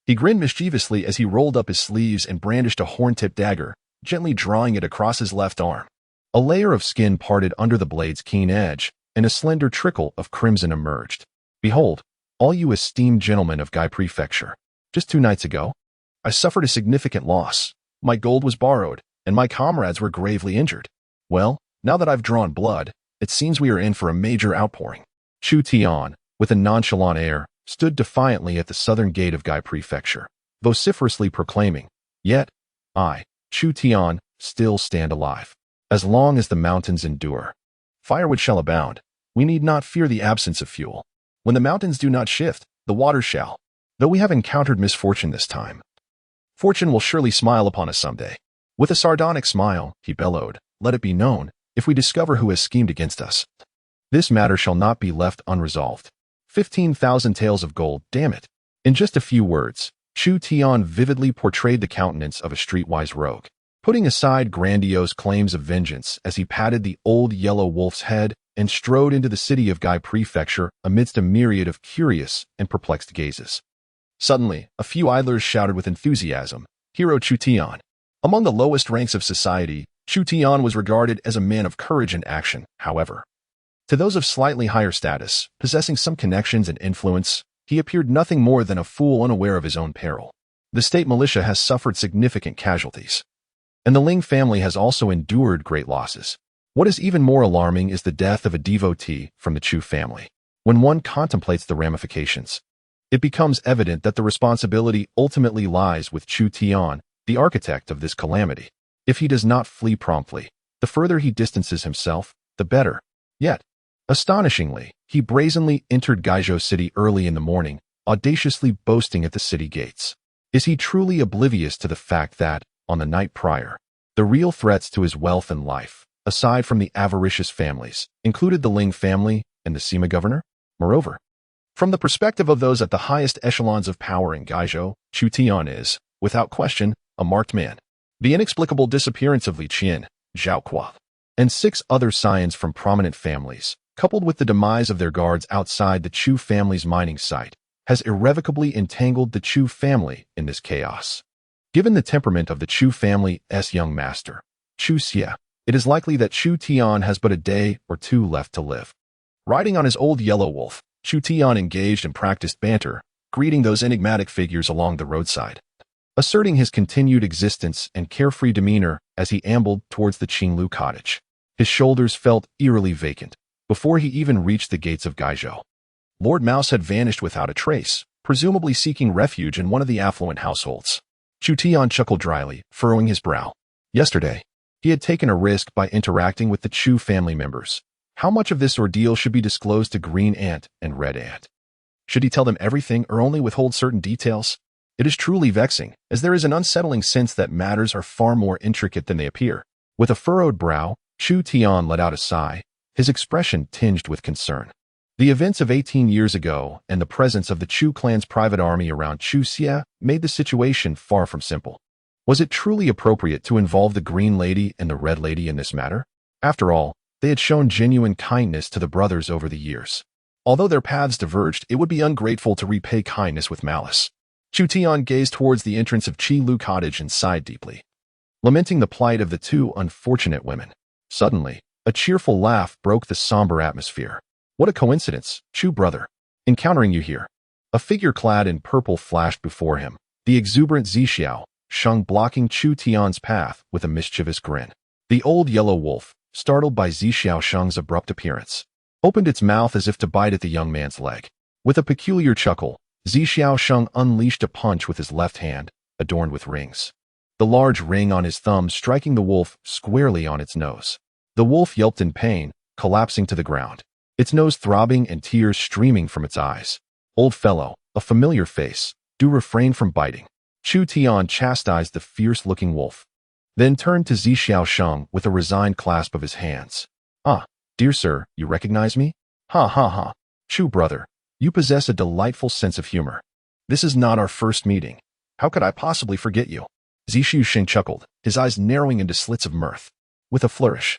He grinned mischievously as he rolled up his sleeves and brandished a horn-tipped dagger, gently drawing it across his left arm. A layer of skin parted under the blade's keen edge, and a slender trickle of crimson emerged. "Behold, all you esteemed gentlemen of Gai Prefecture. Just 2 nights ago, I suffered a significant loss. My gold was borrowed, and my comrades were gravely injured. Well, now that I've drawn blood, it seems we are in for a major outpouring." Chu Tian, with a nonchalant air, stood defiantly at the southern gate of Gai Prefecture, vociferously proclaiming, "Yet, I, Chu Tian, still stand alive. As long as the mountains endure, firewood shall abound. We need not fear the absence of fuel. When the mountains do not shift, the waters shall. Though we have encountered misfortune this time, Fortune will surely smile upon us someday. With a sardonic smile, he bellowed, let it be known, if we discover who has schemed against us, this matter shall not be left unresolved. 15,000 taels of gold, damn it. In just a few words, Chu Tian vividly portrayed the countenance of a streetwise rogue, putting aside grandiose claims of vengeance as he patted the old yellow wolf's head and strode into the city of Gai Prefecture amidst a myriad of curious and perplexed gazes. Suddenly, a few idlers shouted with enthusiasm, "Hero Chu Tian." Among the lowest ranks of society, Chu Tian was regarded as a man of courage and action, however. To those of slightly higher status, possessing some connections and influence, he appeared nothing more than a fool unaware of his own peril. The state militia has suffered significant casualties, and the Ling family has also endured great losses. What is even more alarming is the death of a devotee from the Chu family. When one contemplates the ramifications, it becomes evident that the responsibility ultimately lies with Chu Tian, the architect of this calamity. If he does not flee promptly, the further he distances himself, the better. Yet, astonishingly, he brazenly entered Gaizhou City early in the morning, audaciously boasting at the city gates. Is he truly oblivious to the fact that, on the night prior, the real threats to his wealth and life, aside from the avaricious families, included the Ling family and the Sima governor? Moreover, from the perspective of those at the highest echelons of power in Gaizhou, Chu Tian is, without question, a marked man. The inexplicable disappearance of Li Qian, Zhao Kuo, and 6 other scions from prominent families, coupled with the demise of their guards outside the Chu family's mining site, has irrevocably entangled the Chu family in this chaos. Given the temperament of the Chu family's young master, Xianxia, it is likely that Chu Tian has but a day or two left to live. Riding on his old yellow wolf, Chu Tian engaged in practiced banter, greeting those enigmatic figures along the roadside, asserting his continued existence and carefree demeanor as he ambled towards the Qinglu cottage. His shoulders felt eerily vacant before he even reached the gates of Gaizhou. Lord Mouse had vanished without a trace, presumably seeking refuge in one of the affluent households. Chu Tian chuckled dryly, furrowing his brow. Yesterday, he had taken a risk by interacting with the Chu family members. How much of this ordeal should be disclosed to Green Ant and Red Ant? Should he tell them everything or only withhold certain details? It is truly vexing, as there is an unsettling sense that matters are far more intricate than they appear. With a furrowed brow, Chu Tian let out a sigh, his expression tinged with concern. The events of 18 years ago and the presence of the Chu clan's private army around Xianxia made the situation far from simple. Was it truly appropriate to involve the Green Lady and the Red Lady in this matter? After all, they had shown genuine kindness to the brothers over the years. Although their paths diverged, it would be ungrateful to repay kindness with malice. Chu Tian gazed towards the entrance of Qinglu cottage and sighed deeply, lamenting the plight of the 2 unfortunate women. Suddenly, a cheerful laugh broke the somber atmosphere. What a coincidence, Chu brother. Encountering you here. A figure clad in purple flashed before him, the exuberant Zixiao Sheng blocking Chu Tian's path with a mischievous grin. The old yellow wolf, startled by Zixiao Sheng's abrupt appearance, opened its mouth as if to bite at the young man's leg. With a peculiar chuckle, Zixiao Sheng unleashed a punch with his left hand, adorned with rings, the large ring on his thumb striking the wolf squarely on its nose. The wolf yelped in pain, collapsing to the ground, its nose throbbing and tears streaming from its eyes. Old fellow, a familiar face, do refrain from biting. Chu Tian chastised the fierce-looking wolf, then turned to Zixiao Sheng with a resigned clasp of his hands. Ah, dear sir, you recognize me? Ha ha ha. Chu brother, you possess a delightful sense of humor. This is not our first meeting. How could I possibly forget you? Zixiao Sheng chuckled, his eyes narrowing into slits of mirth. With a flourish,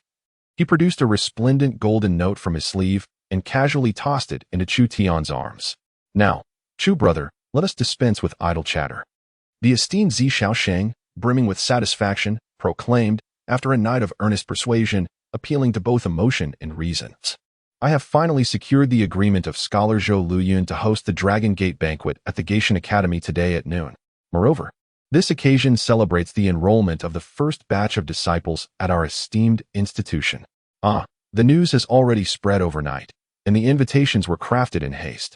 he produced a resplendent golden note from his sleeve and casually tossed it into Chu Tian's arms. Now, Chu brother, let us dispense with idle chatter. The esteemed Zixiao Sheng, brimming with satisfaction, proclaimed, after a night of earnest persuasion, appealing to both emotion and reason. I have finally secured the agreement of Scholar Zhou Luyun to host the Dragon Gate banquet at the Gaishan Academy today at noon. Moreover, this occasion celebrates the enrollment of the first batch of disciples at our esteemed institution. The news has already spread overnight, and the invitations were crafted in haste.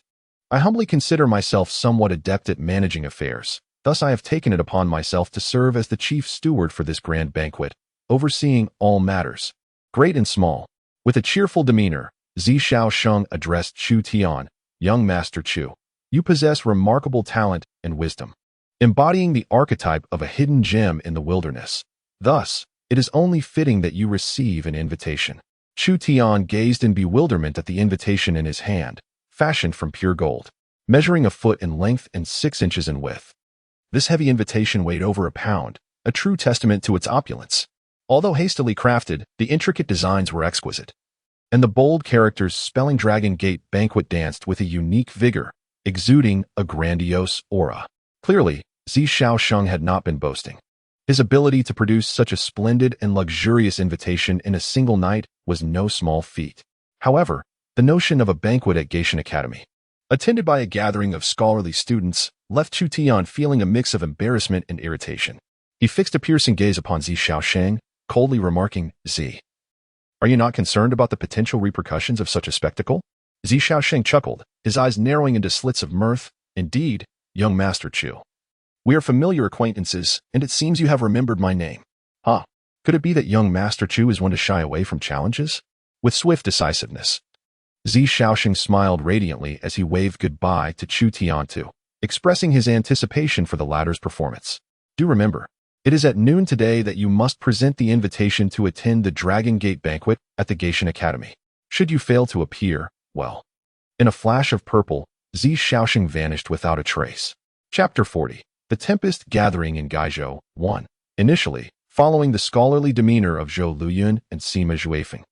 I humbly consider myself somewhat adept at managing affairs, thus I have taken it upon myself to serve as the chief steward for this grand banquet, overseeing all matters, great and small. With a cheerful demeanor, Zixiao Sheng addressed Chu Tian, young Master Chu. You possess remarkable talent and wisdom. embodying the archetype of a hidden gem in the wilderness. Thus, it is only fitting that you receive an invitation. Chu Tian gazed in bewilderment at the invitation in his hand, fashioned from pure gold, measuring a foot in length and 6 inches in width. This heavy invitation weighed over a pound, a true testament to its opulence. Although hastily crafted, the intricate designs were exquisite, and the bold characters spelling Dragon Gate Banquet danced with a unique vigor, exuding a grandiose aura. Clearly, xianxia had not been boasting. His ability to produce such a splendid and luxurious invitation in a single night was no small feat. However, the notion of a banquet at Xianxia Academy, attended by a gathering of scholarly students, left Chu Tian feeling a mix of embarrassment and irritation. He fixed a piercing gaze upon xianxia, coldly remarking, "Are you not concerned about the potential repercussions of such a spectacle?" Xianxia chuckled, his eyes narrowing into slits of mirth. "Indeed, young Master Chu. We are familiar acquaintances, and it seems you have remembered my name. Huh? Could it be that young Master Chu is one to shy away from challenges?" With swift decisiveness, xianxia smiled radiantly as he waved goodbye to Chu Tian too, expressing his anticipation for the latter's performance. "Do remember, it is at noon today that you must present the invitation to attend the Dragon Gate Banquet at the Xianxia Academy. Should you fail to appear, well..." In a flash of purple, xianxia vanished without a trace. Chapter 40. The Tempest Gathering in Gaizhou. 1. Initially, following the scholarly demeanor of Zhou Luyun and Sima Zhuifeng,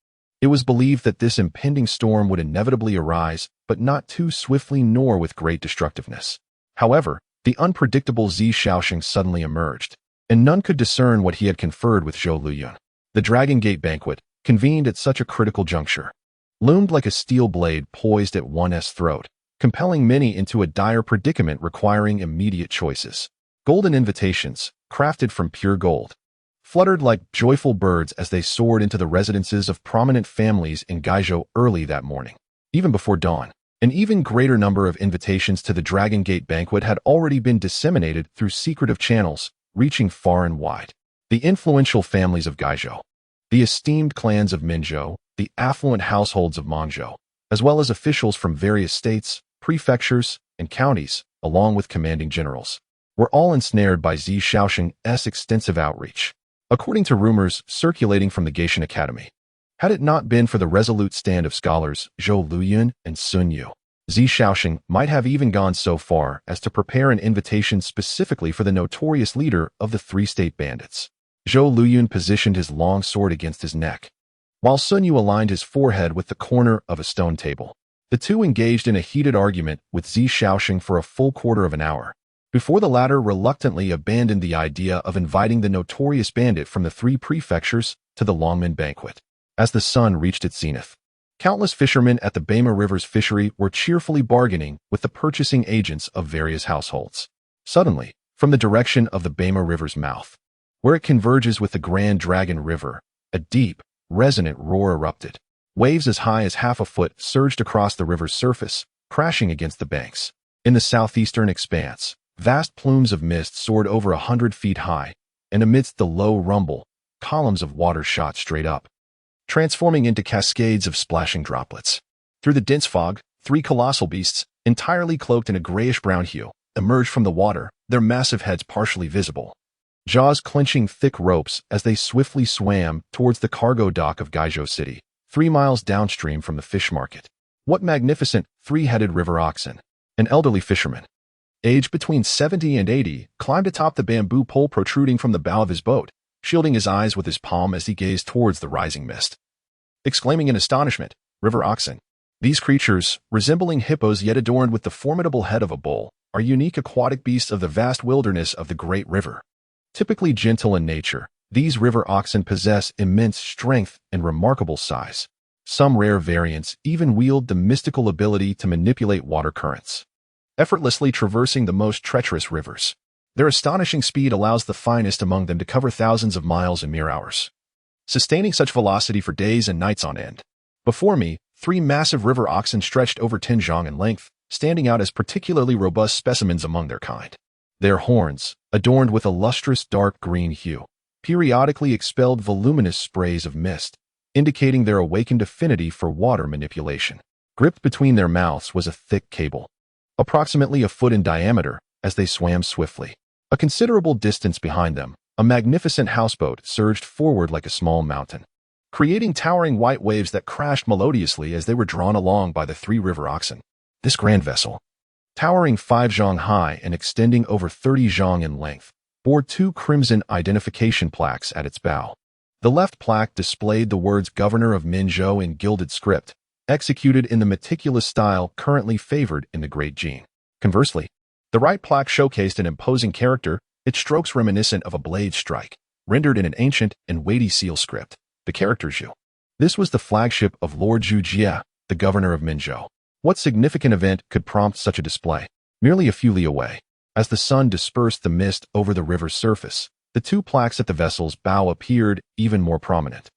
it was believed that this impending storm would inevitably arise, but not too swiftly nor with great destructiveness. However, the unpredictable xianxia suddenly emerged, and none could discern what he had conferred with Zhou Luyun. The Dragon Gate Banquet, convened at such a critical juncture, loomed like a steel blade poised at one's throat, compelling many into a dire predicament requiring immediate choices. Golden invitations, crafted from pure gold, fluttered like joyful birds as they soared into the residences of prominent families in Gaizhou early that morning. Even before dawn, an even greater number of invitations to the Dragon Gate Banquet had already been disseminated through secretive channels, reaching far and wide. The influential families of Gaizhou, the esteemed clans of Minzhou, the affluent households of Mangzhou, as well as officials from various states, prefectures, and counties, along with commanding generals, were all ensnared by xianxia's extensive outreach. According to rumors circulating from the Xianxia Academy, had it not been for the resolute stand of scholars Zhou Luyun and Sun Yu, xianxia might have even gone so far as to prepare an invitation specifically for the notorious leader of the three-state bandits. Zhou Luyun positioned his long sword against his neck, while Sun Yu aligned his forehead with the corner of a stone table. The two engaged in a heated argument with xianxia for a full quarter of an hour, before the latter reluctantly abandoned the idea of inviting the notorious bandit from the 3 prefectures to the Longmen banquet. As the sun reached its zenith, countless fishermen at the Bema River's fishery were cheerfully bargaining with the purchasing agents of various households. Suddenly, from the direction of the Bema River's mouth, where it converges with the Grand Dragon River, a deep, resonant roar erupted. Waves as high as half a foot surged across the river's surface, crashing against the banks. In the southeastern expanse, vast plumes of mist soared over 100 feet high, and amidst the low rumble, columns of water shot straight up, transforming into cascades of splashing droplets. Through the dense fog, 3 colossal beasts, entirely cloaked in a grayish-brown hue, emerged from the water, their massive heads partially visible, jaws clenching thick ropes as they swiftly swam towards the cargo dock of Gaizhou City, 3 miles downstream from the fish market. What magnificent 3-headed river oxen! An elderly fisherman, aged between 70 and 80, climbed atop the bamboo pole protruding from the bow of his boat, shielding his eyes with his palm as he gazed towards the rising mist. Exclaiming in astonishment, "River oxen! These creatures, resembling hippos yet adorned with the formidable head of a bull, are unique aquatic beasts of the vast wilderness of the Great River. Typically gentle in nature, these river oxen possess immense strength and remarkable size. Some rare variants even wield the mystical ability to manipulate water currents, effortlessly traversing the most treacherous rivers. Their astonishing speed allows the finest among them to cover thousands of miles in mere hours, sustaining such velocity for days and nights on end. Before me, 3 massive river oxen stretched over 10 zhang in length, standing out as particularly robust specimens among their kind. Their horns, adorned with a lustrous dark green hue, periodically expelled voluminous sprays of mist, indicating their awakened affinity for water manipulation. Gripped between their mouths was a thick cable, approximately a foot in diameter, as they swam swiftly. A considerable distance behind them, a magnificent houseboat surged forward like a small mountain, creating towering white waves that crashed melodiously as they were drawn along by the three river oxen. This grand vessel, towering 5 zhang high and extending over 30 zhang in length, bore 2 crimson identification plaques at its bow. The left plaque displayed the words Governor of Minzhou in gilded script, executed in the meticulous style currently favored in the Great Jin. Conversely, the right plaque showcased an imposing character, its strokes reminiscent of a blade strike, rendered in an ancient and weighty seal script, the character Zhu. This was the flagship of Lord Zhu Jie, the governor of Minzhou. What significant event could prompt such a display? Merely a few li away, as the sun dispersed the mist over the river's surface, the 2 plaques at the vessel's bow appeared even more prominent,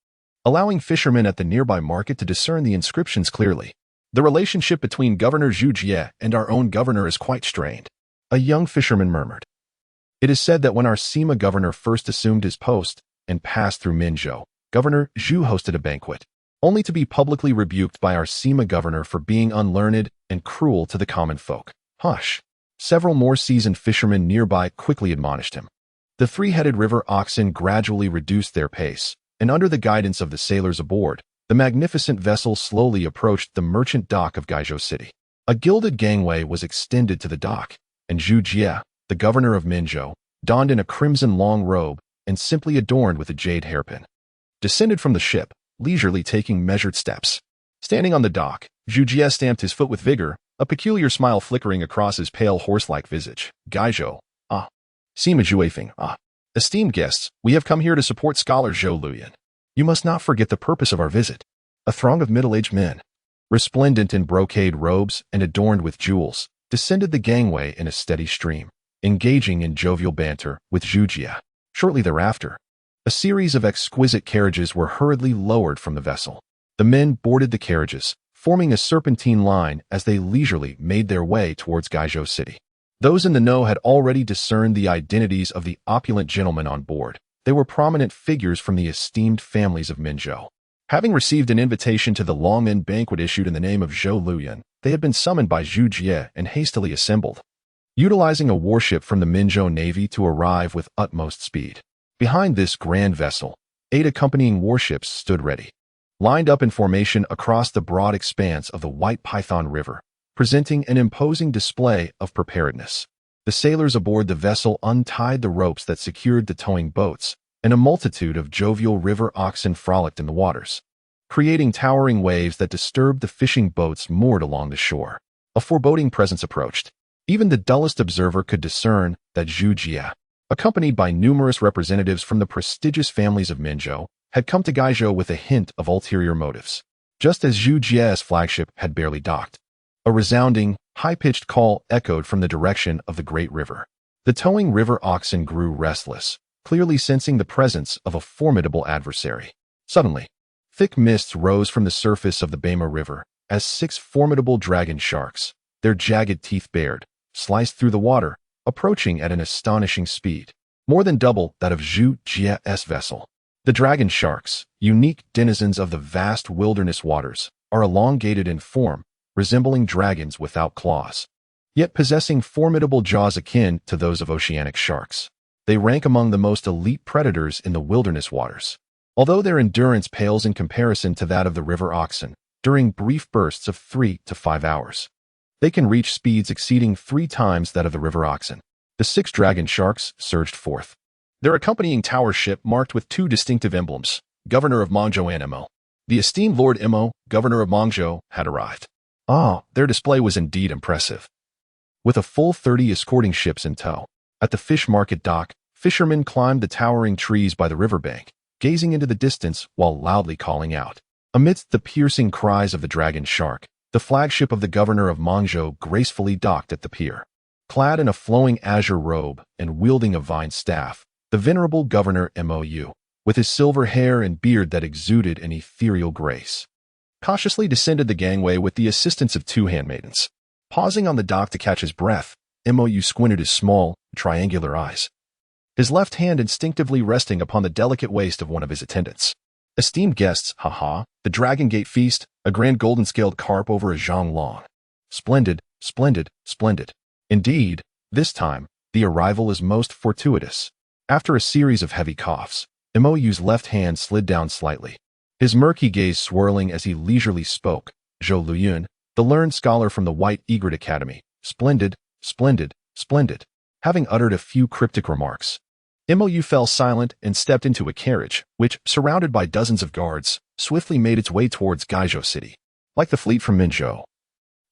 allowing fishermen at the nearby market to discern the inscriptions clearly. The relationship between Governor Zhu Jie and our own governor is quite strained, a young fisherman murmured. It is said that when our Sima governor first assumed his post and passed through Minzhou, Governor Zhu hosted a banquet, only to be publicly rebuked by our Sima governor for being unlearned and cruel to the common folk. Hush! Several more seasoned fishermen nearby quickly admonished him. The 3-headed river oxen gradually reduced their pace, and under the guidance of the sailors aboard, the magnificent vessel slowly approached the merchant dock of Gaizhou City. A gilded gangway was extended to the dock, and Zhu Jie, the governor of Minzhou, donned in a crimson long robe and simply adorned with a jade hairpin, descended from the ship, leisurely taking measured steps. Standing on the dock, Zhu Jie stamped his foot with vigor, a peculiar smile flickering across his pale horse-like visage. Gaizhou, Sima Juefeng, esteemed guests, we have come here to support scholar Zhou Luyan. You must not forget the purpose of our visit. A throng of middle-aged men, resplendent in brocade robes and adorned with jewels, descended the gangway in a steady stream, engaging in jovial banter with Zhu Jie. Shortly thereafter, a series of exquisite carriages were hurriedly lowered from the vessel. The men boarded the carriages, forming a serpentine line as they leisurely made their way towards Gaizhou City. Those in the know had already discerned the identities of the opulent gentlemen on board. They were prominent figures from the esteemed families of Minzhou. Having received an invitation to the long-end banquet issued in the name of Zhou Luyan, they had been summoned by Zhu Jie and hastily assembled, utilizing a warship from the Minzhou Navy to arrive with utmost speed. Behind this grand vessel, 8 accompanying warships stood ready, lined up in formation across the broad expanse of the White Python River, presenting an imposing display of preparedness. The sailors aboard the vessel untied the ropes that secured the towing boats, and a multitude of jovial river oxen frolicked in the waters, creating towering waves that disturbed the fishing boats moored along the shore. A foreboding presence approached. Even the dullest observer could discern that Zhu Jie, accompanied by numerous representatives from the prestigious families of Minzhou, had come to Gaizhou with a hint of ulterior motives. Just as Zhu Jie's flagship had barely docked, a resounding, high-pitched call echoed from the direction of the great river. The towing river oxen grew restless, clearly sensing the presence of a formidable adversary. Suddenly, thick mists rose from the surface of the Bema River as 6 formidable dragon sharks, their jagged teeth bared, sliced through the water, approaching at an astonishing speed, more than double that of Zhu Jie's vessel. The dragon sharks, unique denizens of the vast wilderness waters, are elongated in form, resembling dragons without claws, yet possessing formidable jaws akin to those of oceanic sharks. They rank among the most elite predators in the wilderness waters. Although their endurance pales in comparison to that of the river oxen, during brief bursts of 3 to 5 hours, they can reach speeds exceeding 3 times that of the river oxen. The 6 dragon sharks surged forth, their accompanying tower ship marked with 2 distinctive emblems, Governor of Mangzhou and Imo. The esteemed Lord Imo, Governor of Mangzhou, had arrived. Their display was indeed impressive. With a full 30 escorting ships in tow, at the fish market dock, fishermen climbed the towering trees by the riverbank, gazing into the distance while loudly calling out. Amidst the piercing cries of the dragon shark, the flagship of the governor of Mangzhou gracefully docked at the pier. Clad in a flowing azure robe and wielding a vine staff, the venerable governor Mou, with his silver hair and beard that exuded an ethereal grace, cautiously descended the gangway with the assistance of 2 handmaidens. Pausing on the dock to catch his breath, Mou squinted his small, triangular eyes, his left hand instinctively resting upon the delicate waist of one of his attendants. Esteemed guests, the Dragon Gate feast, a grand golden-scaled carp over a zhang long. Splendid, splendid, splendid. Indeed, this time, The arrival is most fortuitous. After a series of heavy coughs, Moyu's left hand slid down slightly, his murky gaze swirling as he leisurely spoke. Zhou Luyun, the learned scholar from the White Egret Academy. Splendid, splendid, splendid. Having uttered a few cryptic remarks, Moyu fell silent and stepped into a carriage, which, surrounded by dozens of guards, swiftly made its way towards Gaizhou City. Like the fleet from Minzhou,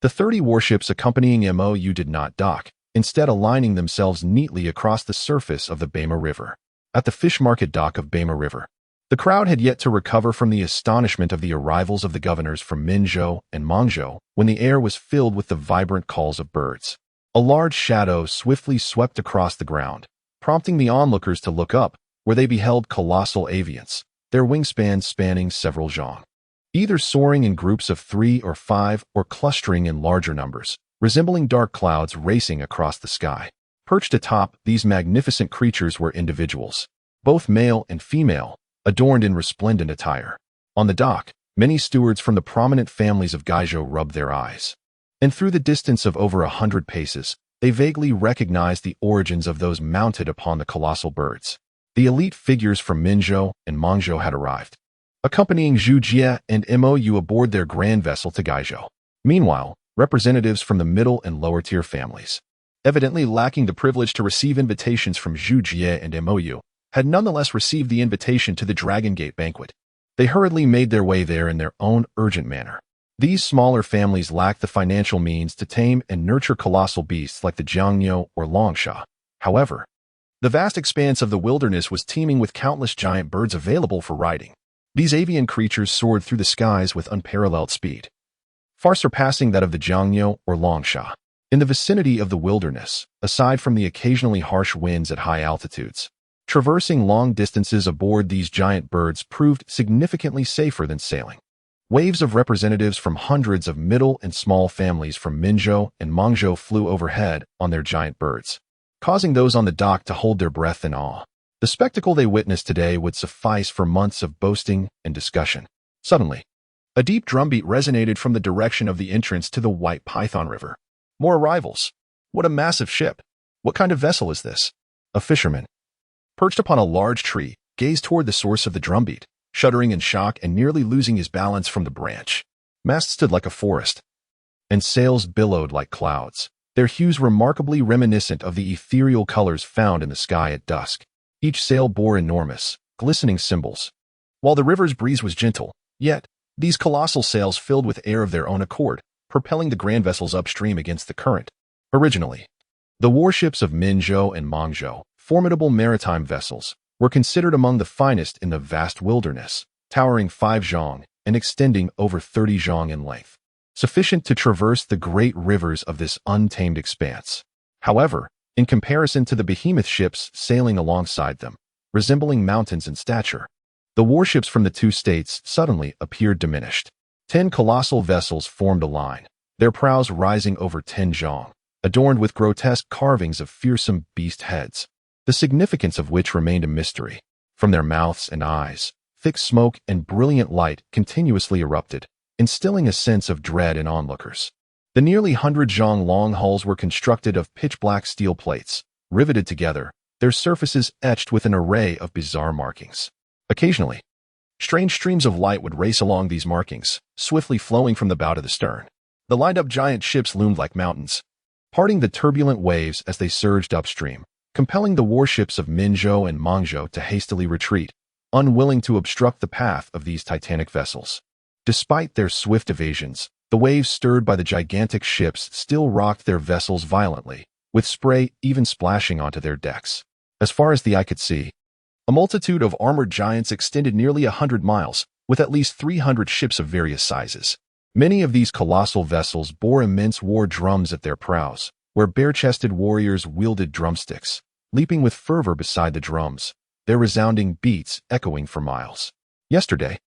the 30 warships accompanying Moyu did not dock, instead aligning themselves neatly across the surface of the Beima River. At the fish market dock of Beima River, the crowd had yet to recover from the astonishment of the arrivals of the governors from Minzhou and Mangzhou when the air was filled with the vibrant calls of birds. A large shadow swiftly swept across the ground, prompting the onlookers to look up, where they beheld colossal avians, their wingspans spanning several zhang, either soaring in groups of 3 or 5 or clustering in larger numbers, resembling dark clouds racing across the sky. Perched atop, these magnificent creatures were individuals, both male and female, adorned in resplendent attire. On the dock, many stewards from the prominent families of Gaizhou rubbed their eyes, and through the distance of over 100 paces, they vaguely recognized the origins of those mounted upon the colossal birds. The elite figures from Minzhou and Mangzhou had arrived, accompanying Zhu Jie and Moyu aboard their grand vessel to Gaizhou. Meanwhile, representatives from the middle and lower-tier families, evidently lacking the privilege to receive invitations from Zhu Jie and Moyu, had nonetheless received the invitation to the Dragon Gate banquet. They hurriedly made their way there in their own urgent manner. These smaller families lacked the financial means to tame and nurture colossal beasts like the xianxia or xianxia. However, the vast expanse of the wilderness was teeming with countless giant birds available for riding. These avian creatures soared through the skies with unparalleled speed, far surpassing that of the xianxia or xianxia. In the vicinity of the wilderness, aside from the occasionally harsh winds at high altitudes, traversing long distances aboard these giant birds proved significantly safer than sailing. Waves of representatives from hundreds of middle and small families from Minzhou and Mangzhou flew overhead on their giant birds, causing those on the dock to hold their breath in awe. The spectacle they witnessed today would suffice for months of boasting and discussion. Suddenly, a deep drumbeat resonated from the direction of the entrance to the White Python River. More arrivals. What a massive ship. What kind of vessel is this? A fisherman, perched upon a large tree, gazed toward the source of the drumbeat, shuddering in shock and nearly losing his balance from the branch. Masts stood like a forest, and sails billowed like clouds, their hues remarkably reminiscent of the ethereal colors found in the sky at dusk. Each sail bore enormous, glistening symbols. While the river's breeze was gentle, yet, these colossal sails filled with air of their own accord, propelling the grand vessels upstream against the current. Originally, the warships of Minzhou and Mangzhou, formidable maritime vessels, were considered among the finest in the vast wilderness, towering 5 zhang and extending over 30 zhang in length, sufficient to traverse the great rivers of this untamed expanse. However, in comparison to the behemoth ships sailing alongside them, resembling mountains in stature, the warships from the 2 states suddenly appeared diminished. 10 colossal vessels formed a line, their prows rising over 10 zhang, adorned with grotesque carvings of fearsome beast heads, the significance of which remained a mystery. From their mouths and eyes, thick smoke and brilliant light continuously erupted, instilling a sense of dread in onlookers. The nearly 100 zhang long hulls were constructed of pitch-black steel plates, riveted together, their surfaces etched with an array of bizarre markings. Occasionally, strange streams of light would race along these markings, swiftly flowing from the bow to the stern. The lined-up giant ships loomed like mountains, parting the turbulent waves as they surged upstream, compelling the warships of Minzhou and Mangzhou to hastily retreat, unwilling to obstruct the path of these titanic vessels. Despite their swift evasions, the waves stirred by the gigantic ships still rocked their vessels violently, with spray even splashing onto their decks. As far as the eye could see, a multitude of armored giants extended nearly 100 miles, with at least 300 ships of various sizes. Many of these colossal vessels bore immense war drums at their prows, where bare-chested warriors wielded drumsticks, leaping with fervor beside the drums, their resounding beats echoing for miles. Yesterday,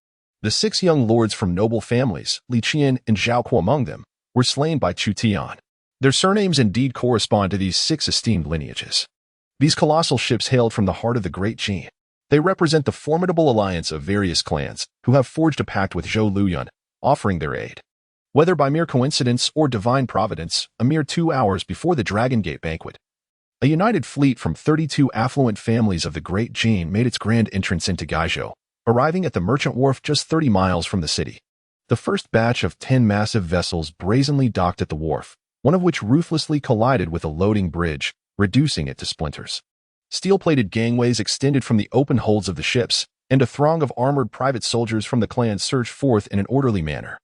the 6 young lords from noble families, Li Qian and Zhao Kuo among them, were slain by Chu Tian. Their surnames indeed correspond to these 6 esteemed lineages. These colossal ships hailed from the heart of the Great Qin. They represent the formidable alliance of various clans who have forged a pact with Zhou Luyun, offering their aid. Whether by mere coincidence or divine providence, a mere 2 hours before the Dragon Gate banquet, A united fleet from 32 affluent families of the Great Jin made its grand entrance into Gaizhou, arriving at the merchant wharf just 30 miles from the city. The first batch of 10 massive vessels brazenly docked at the wharf, one of which ruthlessly collided with a loading bridge, reducing it to splinters. Steel-plated gangways extended from the open holds of the ships, and a throng of armored private soldiers from the clan surged forth in an orderly manner.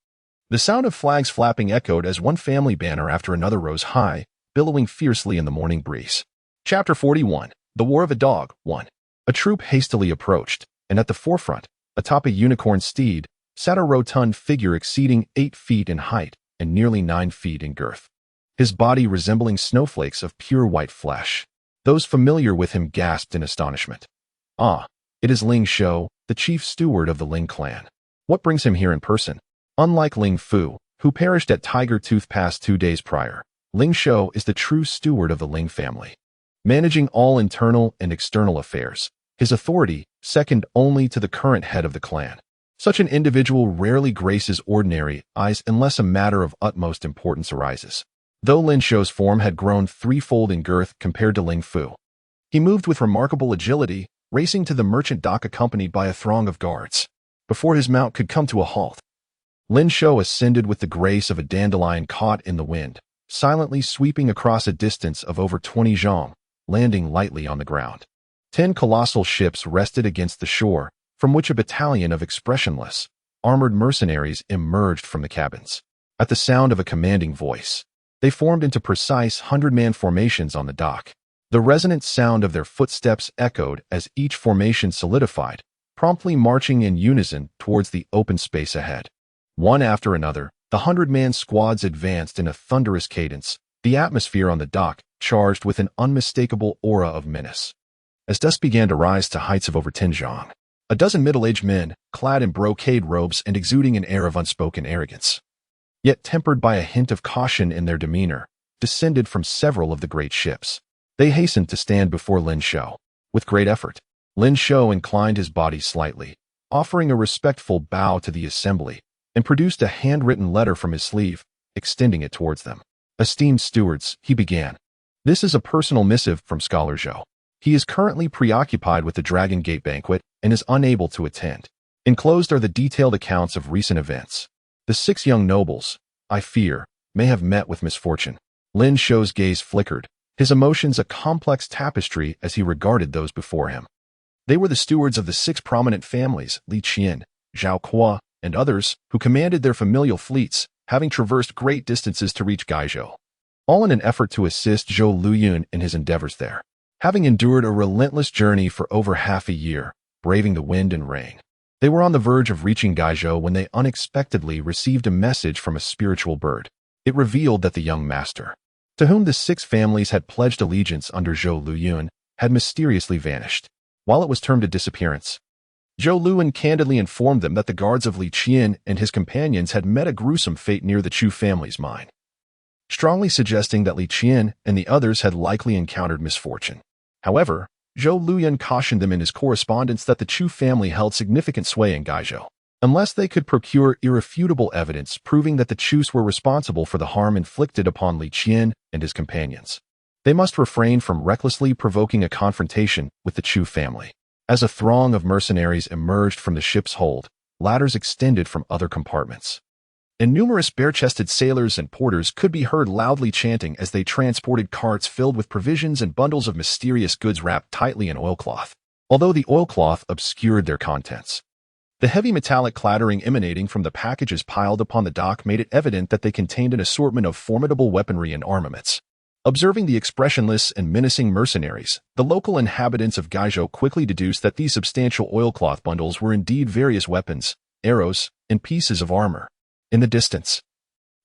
The sound of flags flapping echoed as one family banner after another rose high, billowing fiercely in the morning breeze. Chapter 41. The War of a Dog 1. A troop hastily approached, and at the forefront, atop a unicorn steed, sat a rotund figure exceeding 8 feet in height and nearly 9 feet in girth. His body resembling snowflakes of pure white flesh. Those familiar with him gasped in astonishment. Ah, it is Ling Shou, the chief steward of the Ling clan. What brings him here in person? Unlike Ling Fu, who perished at Tiger Tooth Pass 2 days prior, Ling Shou is the true steward of the Ling family. Managing all internal and external affairs, his authority second only to the current head of the clan. Such an individual rarely graces ordinary eyes unless a matter of utmost importance arises. Though Lin Shou's form had grown threefold in girth compared to Ling Fu, he moved with remarkable agility, racing to the merchant dock accompanied by a throng of guards. Before his mount could come to a halt, Lin Shou ascended with the grace of a dandelion caught in the wind, silently sweeping across a distance of over 20 zhang, landing lightly on the ground. 10 colossal ships rested against the shore, from which a battalion of expressionless, armored mercenaries emerged from the cabins. At the sound of a commanding voice, they formed into precise 100-man formations on the dock. The resonant sound of their footsteps echoed as each formation solidified, promptly marching in unison towards the open space ahead. One after another, the 100-man squads advanced in a thunderous cadence, the atmosphere on the dock charged with an unmistakable aura of menace. As dusk began to rise to heights of over 10 zhang, a dozen middle-aged men, clad in brocade robes and exuding an air of unspoken arrogance, yet tempered by a hint of caution in their demeanor, descended from several of the great ships. They hastened to stand before Lin Shou. With great effort, Lin Shou inclined his body slightly, offering a respectful bow to the assembly, and produced a handwritten letter from his sleeve, extending it towards them. Esteemed stewards, he began. This is a personal missive from Scholar Zhou. He is currently preoccupied with the Dragon Gate banquet and is unable to attend. Enclosed are the detailed accounts of recent events. The 6 young nobles, I fear, may have met with misfortune. Lin Shou's gaze flickered, his emotions a complex tapestry as he regarded those before him. They were the stewards of the 6 prominent families, Li Qian, Zhao Kuo, and others, who commanded their familial fleets, having traversed great distances to reach Gaizhou, all in an effort to assist Zhou Luyun in his endeavors there. Having endured a relentless journey for over half a year, braving the wind and rain, they were on the verge of reaching Gaizhou when they unexpectedly received a message from a spiritual bird. It revealed that the young master, to whom the 6 families had pledged allegiance under Zhou Luyun, had mysteriously vanished. While it was termed a disappearance, Zhou Luyun candidly informed them that the guards of Li Qian and his companions had met a gruesome fate near the Chu family's mine, strongly suggesting that Li Qian and the others had likely encountered misfortune. However, Zhou Luyun cautioned them in his correspondence that the Chu family held significant sway in Gaizhou, unless they could procure irrefutable evidence proving that the Chus were responsible for the harm inflicted upon Li Qian and his companions. They must refrain from recklessly provoking a confrontation with the Chu family. As a throng of mercenaries emerged from the ship's hold, ladders extended from other compartments, and numerous bare-chested sailors and porters could be heard loudly chanting as they transported carts filled with provisions and bundles of mysterious goods wrapped tightly in oilcloth, although the oilcloth obscured their contents. The heavy metallic clattering emanating from the packages piled upon the dock made it evident that they contained an assortment of formidable weaponry and armaments. Observing the expressionless and menacing mercenaries, the local inhabitants of Gaizhou quickly deduced that these substantial oilcloth bundles were indeed various weapons, arrows, and pieces of armor. In the distance,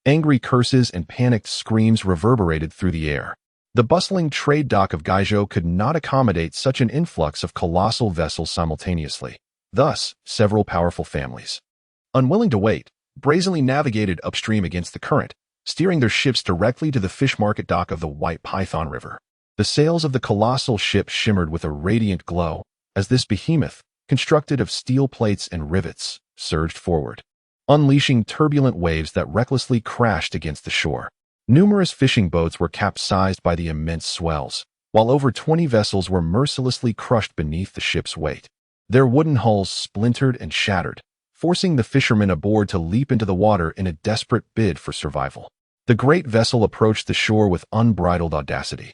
angry curses and panicked screams reverberated through the air. The bustling trade dock of Gaizhou could not accommodate such an influx of colossal vessels simultaneously. Thus, several powerful families, unwilling to wait, brazenly navigated upstream against the current, steering their ships directly to the fish market dock of the White Python River. The sails of the colossal ship shimmered with a radiant glow as this behemoth, constructed of steel plates and rivets, surged forward, unleashing turbulent waves that recklessly crashed against the shore. Numerous fishing boats were capsized by the immense swells, while over 20 vessels were mercilessly crushed beneath the ship's weight. Their wooden hulls splintered and shattered, forcing the fishermen aboard to leap into the water in a desperate bid for survival. The great vessel approached the shore with unbridled audacity.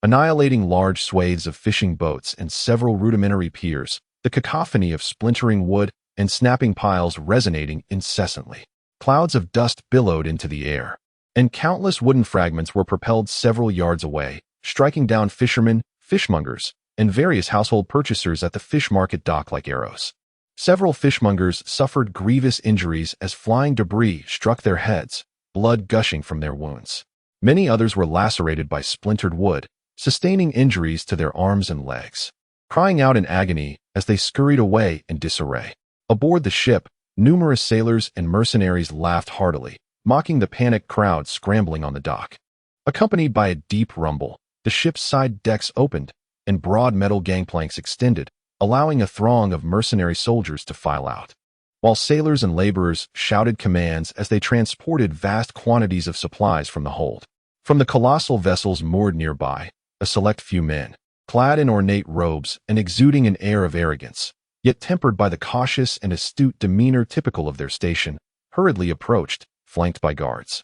Annihilating large swathes of fishing boats and several rudimentary piers, the cacophony of splintering wood and snapping piles resonating incessantly. Clouds of dust billowed into the air, and countless wooden fragments were propelled several yards away, striking down fishermen, fishmongers, and various household purchasers at the fish market dock like arrows. Several fishmongers suffered grievous injuries as flying debris struck their heads, blood gushing from their wounds. Many others were lacerated by splintered wood, sustaining injuries to their arms and legs, crying out in agony as they scurried away in disarray. Aboard the ship, numerous sailors and mercenaries laughed heartily, mocking the panicked crowd scrambling on the dock. Accompanied by a deep rumble, the ship's side decks opened, and broad metal gangplanks extended, allowing a throng of mercenary soldiers to file out, while sailors and laborers shouted commands as they transported vast quantities of supplies from the hold. From the colossal vessels moored nearby, a select few men, clad in ornate robes and exuding an air of arrogance, yet tempered by the cautious and astute demeanor typical of their station, hurriedly approached, flanked by guards.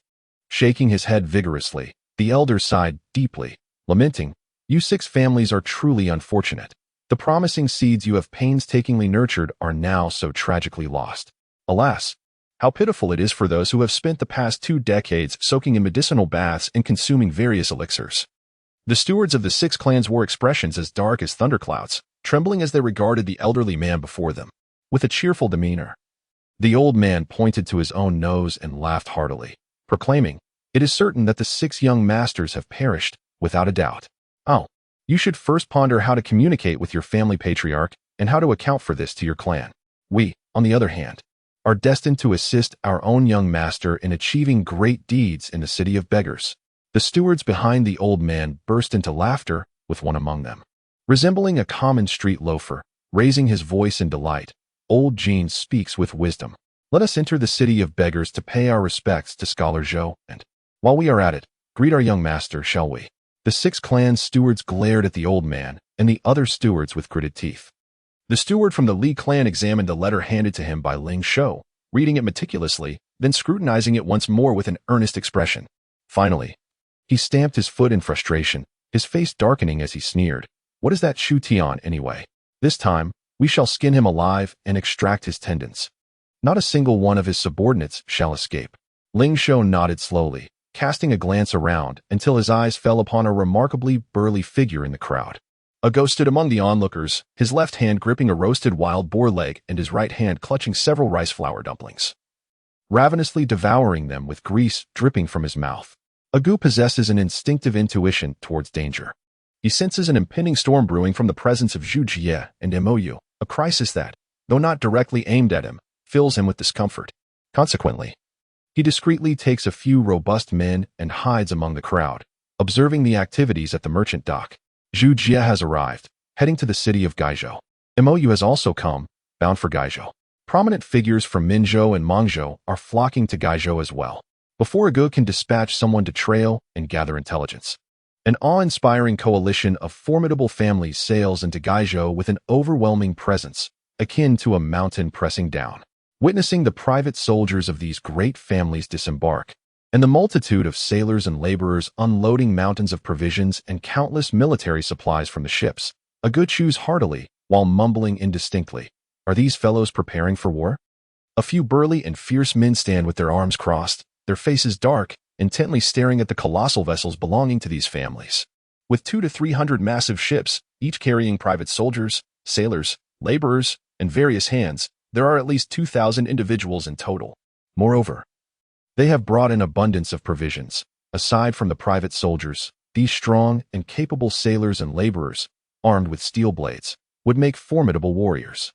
Shaking his head vigorously, the elder sighed deeply, lamenting, "You 6 families are truly unfortunate. The promising seeds you have painstakingly nurtured are now so tragically lost. Alas, how pitiful it is for those who have spent the past 2 decades soaking in medicinal baths and consuming various elixirs." The stewards of the 6 clans wore expressions as dark as thunderclouds, trembling as they regarded the elderly man before them. With a cheerful demeanor, the old man pointed to his own nose and laughed heartily, proclaiming, "It is certain that the 6 young masters have perished, without a doubt. Oh, you should first ponder how to communicate with your family patriarch and how to account for this to your clan. We, on the other hand, are destined to assist our own young master in achieving great deeds in the city of beggars." The stewards behind the old man burst into laughter, with one among them, resembling a common street loafer, raising his voice in delight. "Old Jean speaks with wisdom. Let us enter the city of beggars to pay our respects to Scholar Zhou, and, while we are at it, greet our young master, shall we?" The 6 clan stewards glared at the old man and the other stewards with gritted teeth. The steward from the Li clan examined the letter handed to him by Ling Shou, reading it meticulously, then scrutinizing it once more with an earnest expression. Finally, he stamped his foot in frustration, his face darkening as he sneered, "What is that Chu Tian anyway? This time, we shall skin him alive and extract his tendons. Not a single one of his subordinates shall escape." Ling Shou nodded slowly, casting a glance around until his eyes fell upon a remarkably burly figure in the crowd. A ghost stood among the onlookers, his left hand gripping a roasted wild boar leg and his right hand clutching several rice flour dumplings, ravenously devouring them with grease dripping from his mouth. Agu possesses an instinctive intuition towards danger. He senses an impending storm brewing from the presence of xianxia and mou, a crisis that, though not directly aimed at him, fills him with discomfort. Consequently, he discreetly takes a few robust men and hides among the crowd, observing the activities at the merchant dock. Zhu Jie has arrived, heading to the city of Gaizhou. Mou has also come, bound for Gaizhou. Prominent figures from Minzhou and Mangzhou are flocking to Gaizhou as well, before Agu can dispatch someone to trail and gather intelligence. An awe-inspiring coalition of formidable families sails into Gaizhou with an overwhelming presence, akin to a mountain pressing down. Witnessing the private soldiers of these great families disembark, and the multitude of sailors and laborers unloading mountains of provisions and countless military supplies from the ships, Agu chews heartily while mumbling indistinctly, "Are these fellows preparing for war?" A few burly and fierce men stand with their arms crossed, their faces dark, intently staring at the colossal vessels belonging to these families. With 200 to 300 massive ships, each carrying private soldiers, sailors, laborers, and various hands, there are at least 2,000 individuals in total. Moreover, they have brought an abundance of provisions. Aside from the private soldiers, these strong and capable sailors and laborers, armed with steel blades, would make formidable warriors.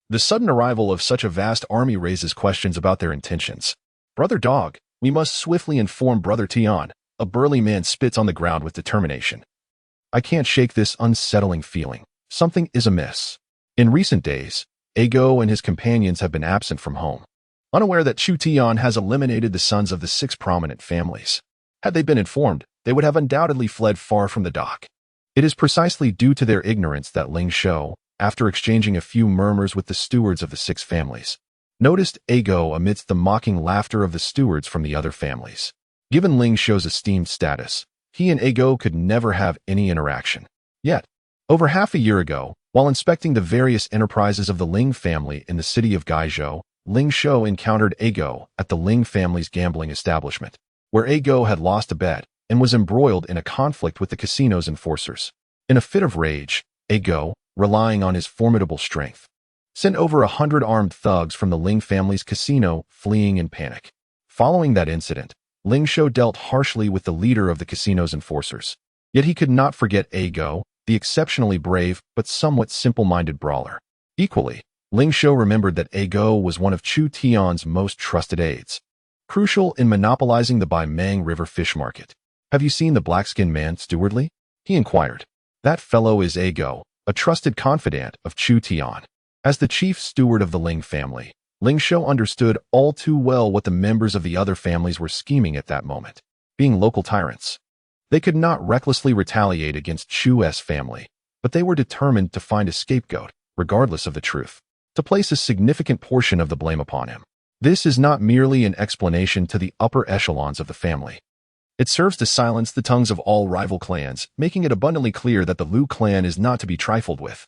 The sudden arrival of such a vast army raises questions about their intentions. "Brother Dog, we must swiftly inform Brother Tian," a burly man spits on the ground with determination. "I can't shake this unsettling feeling. Something is amiss." In recent days, Ago and his companions have been absent from home, unaware that Chu Tian has eliminated the sons of the 6 prominent families. Had they been informed, they would have undoubtedly fled far from the dock. It is precisely due to their ignorance that Ling Shou, after exchanging a few murmurs with the stewards of the 6 families, noticed Ago amidst the mocking laughter of the stewards from the other families. Given Ling Shou's esteemed status, he and Ago could never have any interaction. Yet, over half a year ago, while inspecting the various enterprises of the Ling family in the city of Gaizhou, Ling Shou encountered Ago at the Ling family's gambling establishment, where Ago had lost a bet and was embroiled in a conflict with the casino's enforcers. In a fit of rage, Ago, relying on his formidable strength, sent over 100 armed thugs from the Ling family's casino, fleeing in panic. Following that incident, Ling Shou dealt harshly with the leader of the casino's enforcers. Yet he could not forget Ago, the exceptionally brave but somewhat simple-minded brawler. Equally, Ling Shou remembered that Ago was one of Chu Tian's most trusted aides, crucial in monopolizing the Baimang River fish market. "Have you seen the black-skinned man, stewardly?" he inquired. "That fellow is Ago, a trusted confidant of Chu Tian." As the chief steward of the Ling family, Ling Shou understood all too well what the members of the other families were scheming at that moment. Being local tyrants, they could not recklessly retaliate against Chu's family, but they were determined to find a scapegoat, regardless of the truth, to place a significant portion of the blame upon him. This is not merely an explanation to the upper echelons of the family. It serves to silence the tongues of all rival clans, making it abundantly clear that the Liu clan is not to be trifled with,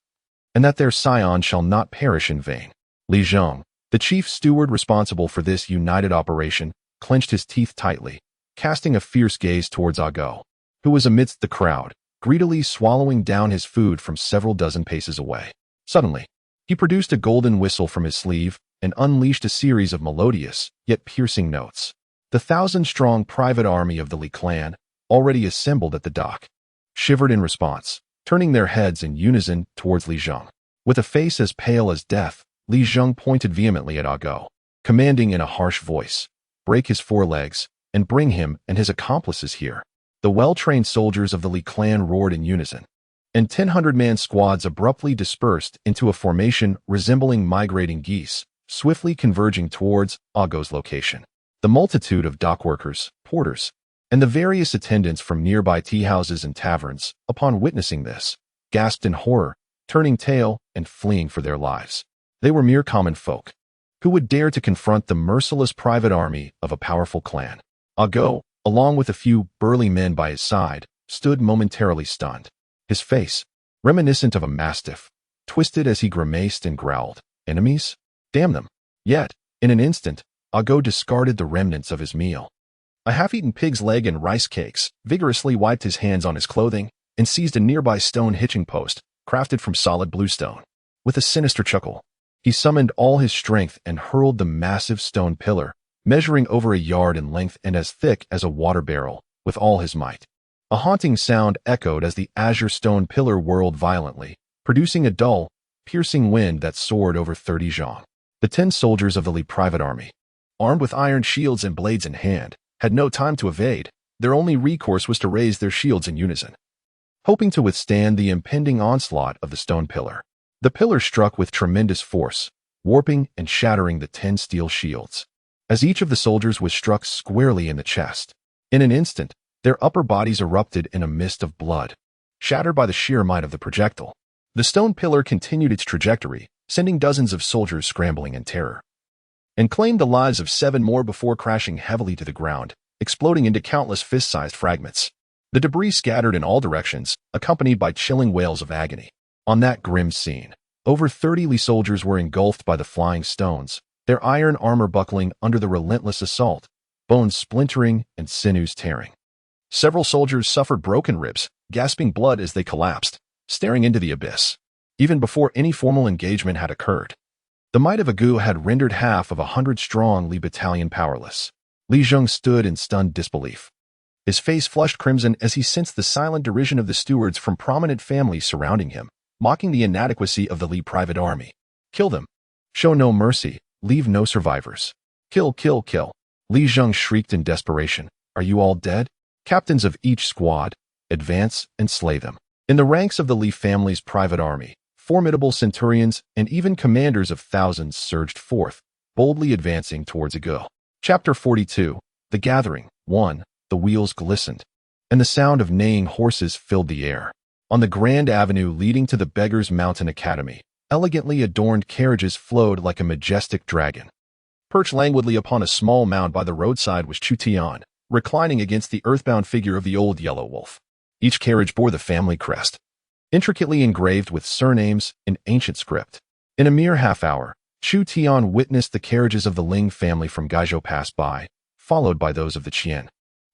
and that their scion shall not perish in vain. Li Zheng, the chief steward responsible for this united operation, clenched his teeth tightly, casting a fierce gaze towards Ago, who was amidst the crowd, greedily swallowing down his food from several dozen paces away. Suddenly, he produced a golden whistle from his sleeve and unleashed a series of melodious, yet piercing notes. The 1,000-strong private army of the Li clan, already assembled at the dock, shivered in response, turning their heads in unison towards Li Zheng. With a face as pale as death, Li Zheng pointed vehemently at Ago, commanding in a harsh voice, "Break his forelegs, and bring him and his accomplices here." The well-trained soldiers of the Li clan roared in unison, and 1,000-man squads abruptly dispersed into a formation resembling migrating geese, swiftly converging towards Ago's location. The multitude of dockworkers, porters, and the various attendants from nearby tea-houses and taverns, upon witnessing this, gasped in horror, turning tail and fleeing for their lives. They were mere common folk, who would dare to confront the merciless private army of a powerful clan. Ago, along with a few burly men by his side, stood momentarily stunned. His face, reminiscent of a mastiff, twisted as he grimaced and growled, "Enemies? Damn them!" Yet, in an instant, Ago discarded the remnants of his meal. A half-eaten pig's leg and rice cakes, vigorously wiped his hands on his clothing, and seized a nearby stone hitching post, crafted from solid bluestone. With a sinister chuckle, he summoned all his strength and hurled the massive stone pillar, measuring over a yard in length and as thick as a water barrel, with all his might. A haunting sound echoed as the azure stone pillar whirled violently, producing a dull, piercing wind that soared over 30 zhang. The 10 soldiers of the Li private army, armed with iron shields and blades in hand, had no time to evade. Their only recourse was to raise their shields in unison, hoping to withstand the impending onslaught of the stone pillar. The pillar struck with tremendous force, warping and shattering the 10 steel shields, as each of the soldiers was struck squarely in the chest. In an instant, their upper bodies erupted in a mist of blood, shattered by the sheer might of the projectile. The stone pillar continued its trajectory, sending dozens of soldiers scrambling in terror, and claimed the lives of 7 more before crashing heavily to the ground, exploding into countless fist-sized fragments. The debris scattered in all directions, accompanied by chilling wails of agony. On that grim scene, over 30 Li soldiers were engulfed by the flying stones, their iron armor buckling under the relentless assault, bones splintering and sinews tearing. Several soldiers suffered broken ribs, gasping blood as they collapsed, staring into the abyss. Even before any formal engagement had occurred, the might of Agu had rendered half of 100-strong Li battalion powerless. Li Zheng stood in stunned disbelief. His face flushed crimson as he sensed the silent derision of the stewards from prominent families surrounding him, mocking the inadequacy of the Li private army. "Kill them. Show no mercy. Leave no survivors. Kill, kill, kill." Li Zheng shrieked in desperation. "Are you all dead? Captains of each squad, advance and slay them." In the ranks of the Li family's private army, formidable centurions and even commanders of thousands surged forth, boldly advancing towards Agu. Chapter 42. The Gathering. 1. The wheels glistened, and the sound of neighing horses filled the air. On the grand avenue leading to the Beggar's Mountain Academy, elegantly adorned carriages flowed like a majestic dragon. Perched languidly upon a small mound by the roadside was Chu Tian, reclining against the earthbound figure of the old yellow wolf. Each carriage bore the family crest, intricately engraved with surnames in ancient script. In a mere half-hour, Chu Tian witnessed the carriages of the Ling family from Gaizhou pass by, followed by those of the Qian,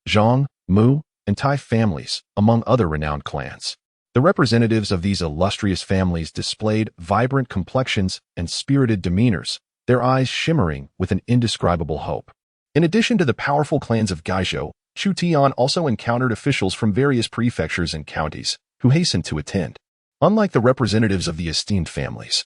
Zhang, Mu, and Tai families, among other renowned clans. The representatives of these illustrious families displayed vibrant complexions and spirited demeanors, their eyes shimmering with an indescribable hope. In addition to the powerful clans of Gaizhou, Chu Tian also encountered officials from various prefectures and counties, who hastened to attend. Unlike the representatives of the esteemed families,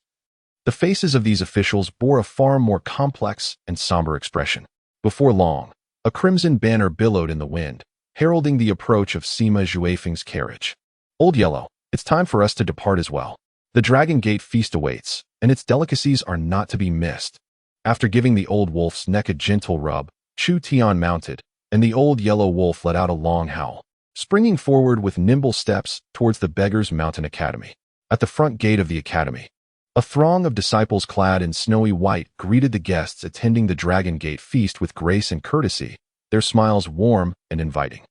the faces of these officials bore a far more complex and somber expression. Before long, a crimson banner billowed in the wind, heralding the approach of Sima Zhuifeng's carriage. Old Yellow, it's time for us to depart as well. The Dragon Gate feast awaits, and its delicacies are not to be missed. After giving the old wolf's neck a gentle rub, Chu Tian mounted, and the old yellow wolf let out a long howl, springing forward with nimble steps towards the Beggar's Mountain Academy. At the front gate of the academy, a throng of disciples clad in snowy white greeted the guests attending the Dragon Gate feast with grace and courtesy, their smiles warm and inviting.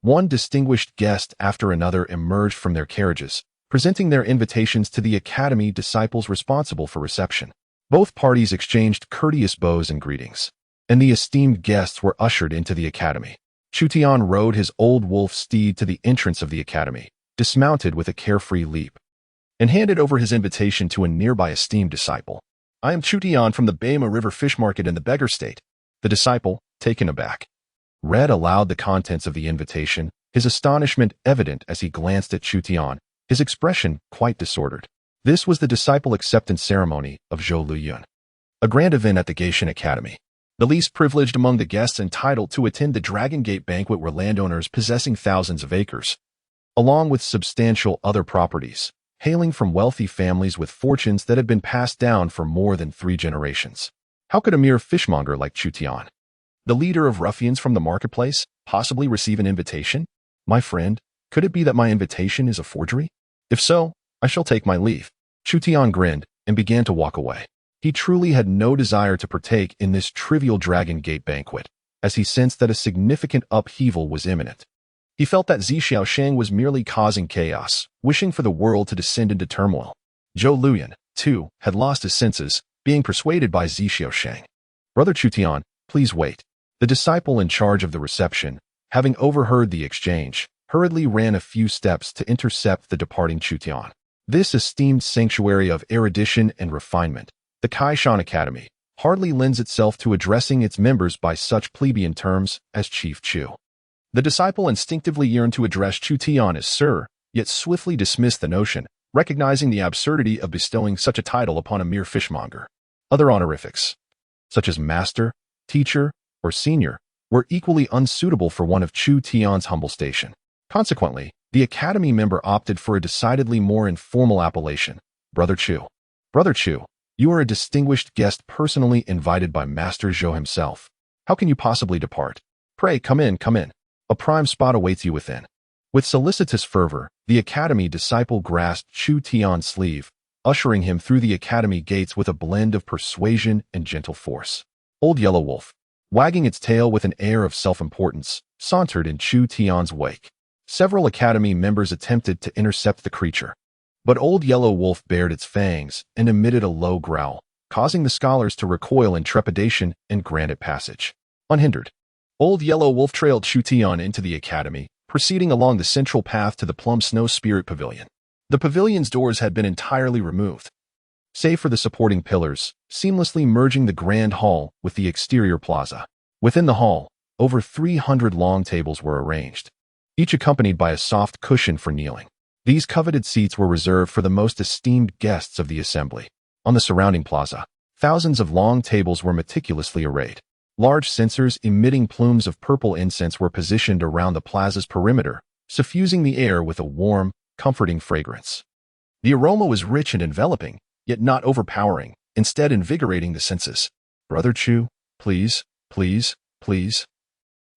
One distinguished guest after another emerged from their carriages, presenting their invitations to the academy disciples responsible for reception. Both parties exchanged courteous bows and greetings, and the esteemed guests were ushered into the academy. Chu Tian rode his old wolf steed to the entrance of the academy, dismounted with a carefree leap, and handed over his invitation to a nearby esteemed disciple. I am Chu Tian from the Beima River Fish Market in the Beggar State. The disciple, taken aback, read aloud the contents of the invitation, his astonishment evident as he glanced at Chu Tian, his expression quite disordered. This was the disciple acceptance ceremony of Zhou Luyun, a grand event at the Gaishan Academy. The least privileged among the guests entitled to attend the Dragon Gate banquet were landowners possessing thousands of acres, along with substantial other properties, hailing from wealthy families with fortunes that had been passed down for more than 3 generations. How could a mere fishmonger like Chu Tian, the leader of ruffians from the marketplace, possibly receive an invitation? My friend, could it be that my invitation is a forgery? If so, I shall take my leave. Chu Tian grinned and began to walk away. He truly had no desire to partake in this trivial Dragon Gate banquet, as he sensed that a significant upheaval was imminent. He felt that Xiaosheng was merely causing chaos, wishing for the world to descend into turmoil. Zhou Luyan, too, had lost his senses, being persuaded by Xiaosheng. Brother Chu Tian, please wait. The disciple in charge of the reception, having overheard the exchange, hurriedly ran a few steps to intercept the departing Chu Tian. This esteemed sanctuary of erudition and refinement, the Kaishan Academy, hardly lends itself to addressing its members by such plebeian terms as Chief Chu. The disciple instinctively yearned to address Chu Tian as Sir, yet swiftly dismissed the notion, recognizing the absurdity of bestowing such a title upon a mere fishmonger. Other honorifics, such as Master, Teacher, or Senior, were equally unsuitable for one of Chu Tian's humble station. Consequently, the Academy member opted for a decidedly more informal appellation, Brother Chu. Brother Chu, you are a distinguished guest personally invited by Master Zhou himself. How can you possibly depart? Pray, come in, come in. A prime spot awaits you within. With solicitous fervor, the Academy disciple grasped Chu Tian's sleeve, ushering him through the Academy gates with a blend of persuasion and gentle force. Old Yellow Wolf, wagging its tail with an air of self-importance, sauntered in Chu Tian's wake. Several Academy members attempted to intercept the creature, but Old Yellow Wolf bared its fangs and emitted a low growl, causing the scholars to recoil in trepidation and grant it passage. Unhindered, Old Yellow Wolf trailed Chu Tian into the academy, proceeding along the central path to the Plum Snow Spirit Pavilion. The pavilion's doors had been entirely removed, save for the supporting pillars, seamlessly merging the grand hall with the exterior plaza. Within the hall, over 300 long tables were arranged, each accompanied by a soft cushion for kneeling. These coveted seats were reserved for the most esteemed guests of the assembly. On the surrounding plaza, thousands of long tables were meticulously arrayed. Large censers emitting plumes of purple incense were positioned around the plaza's perimeter, suffusing the air with a warm, comforting fragrance. The aroma was rich and enveloping, yet not overpowering, instead invigorating the senses. Brother Chu, please, please, please.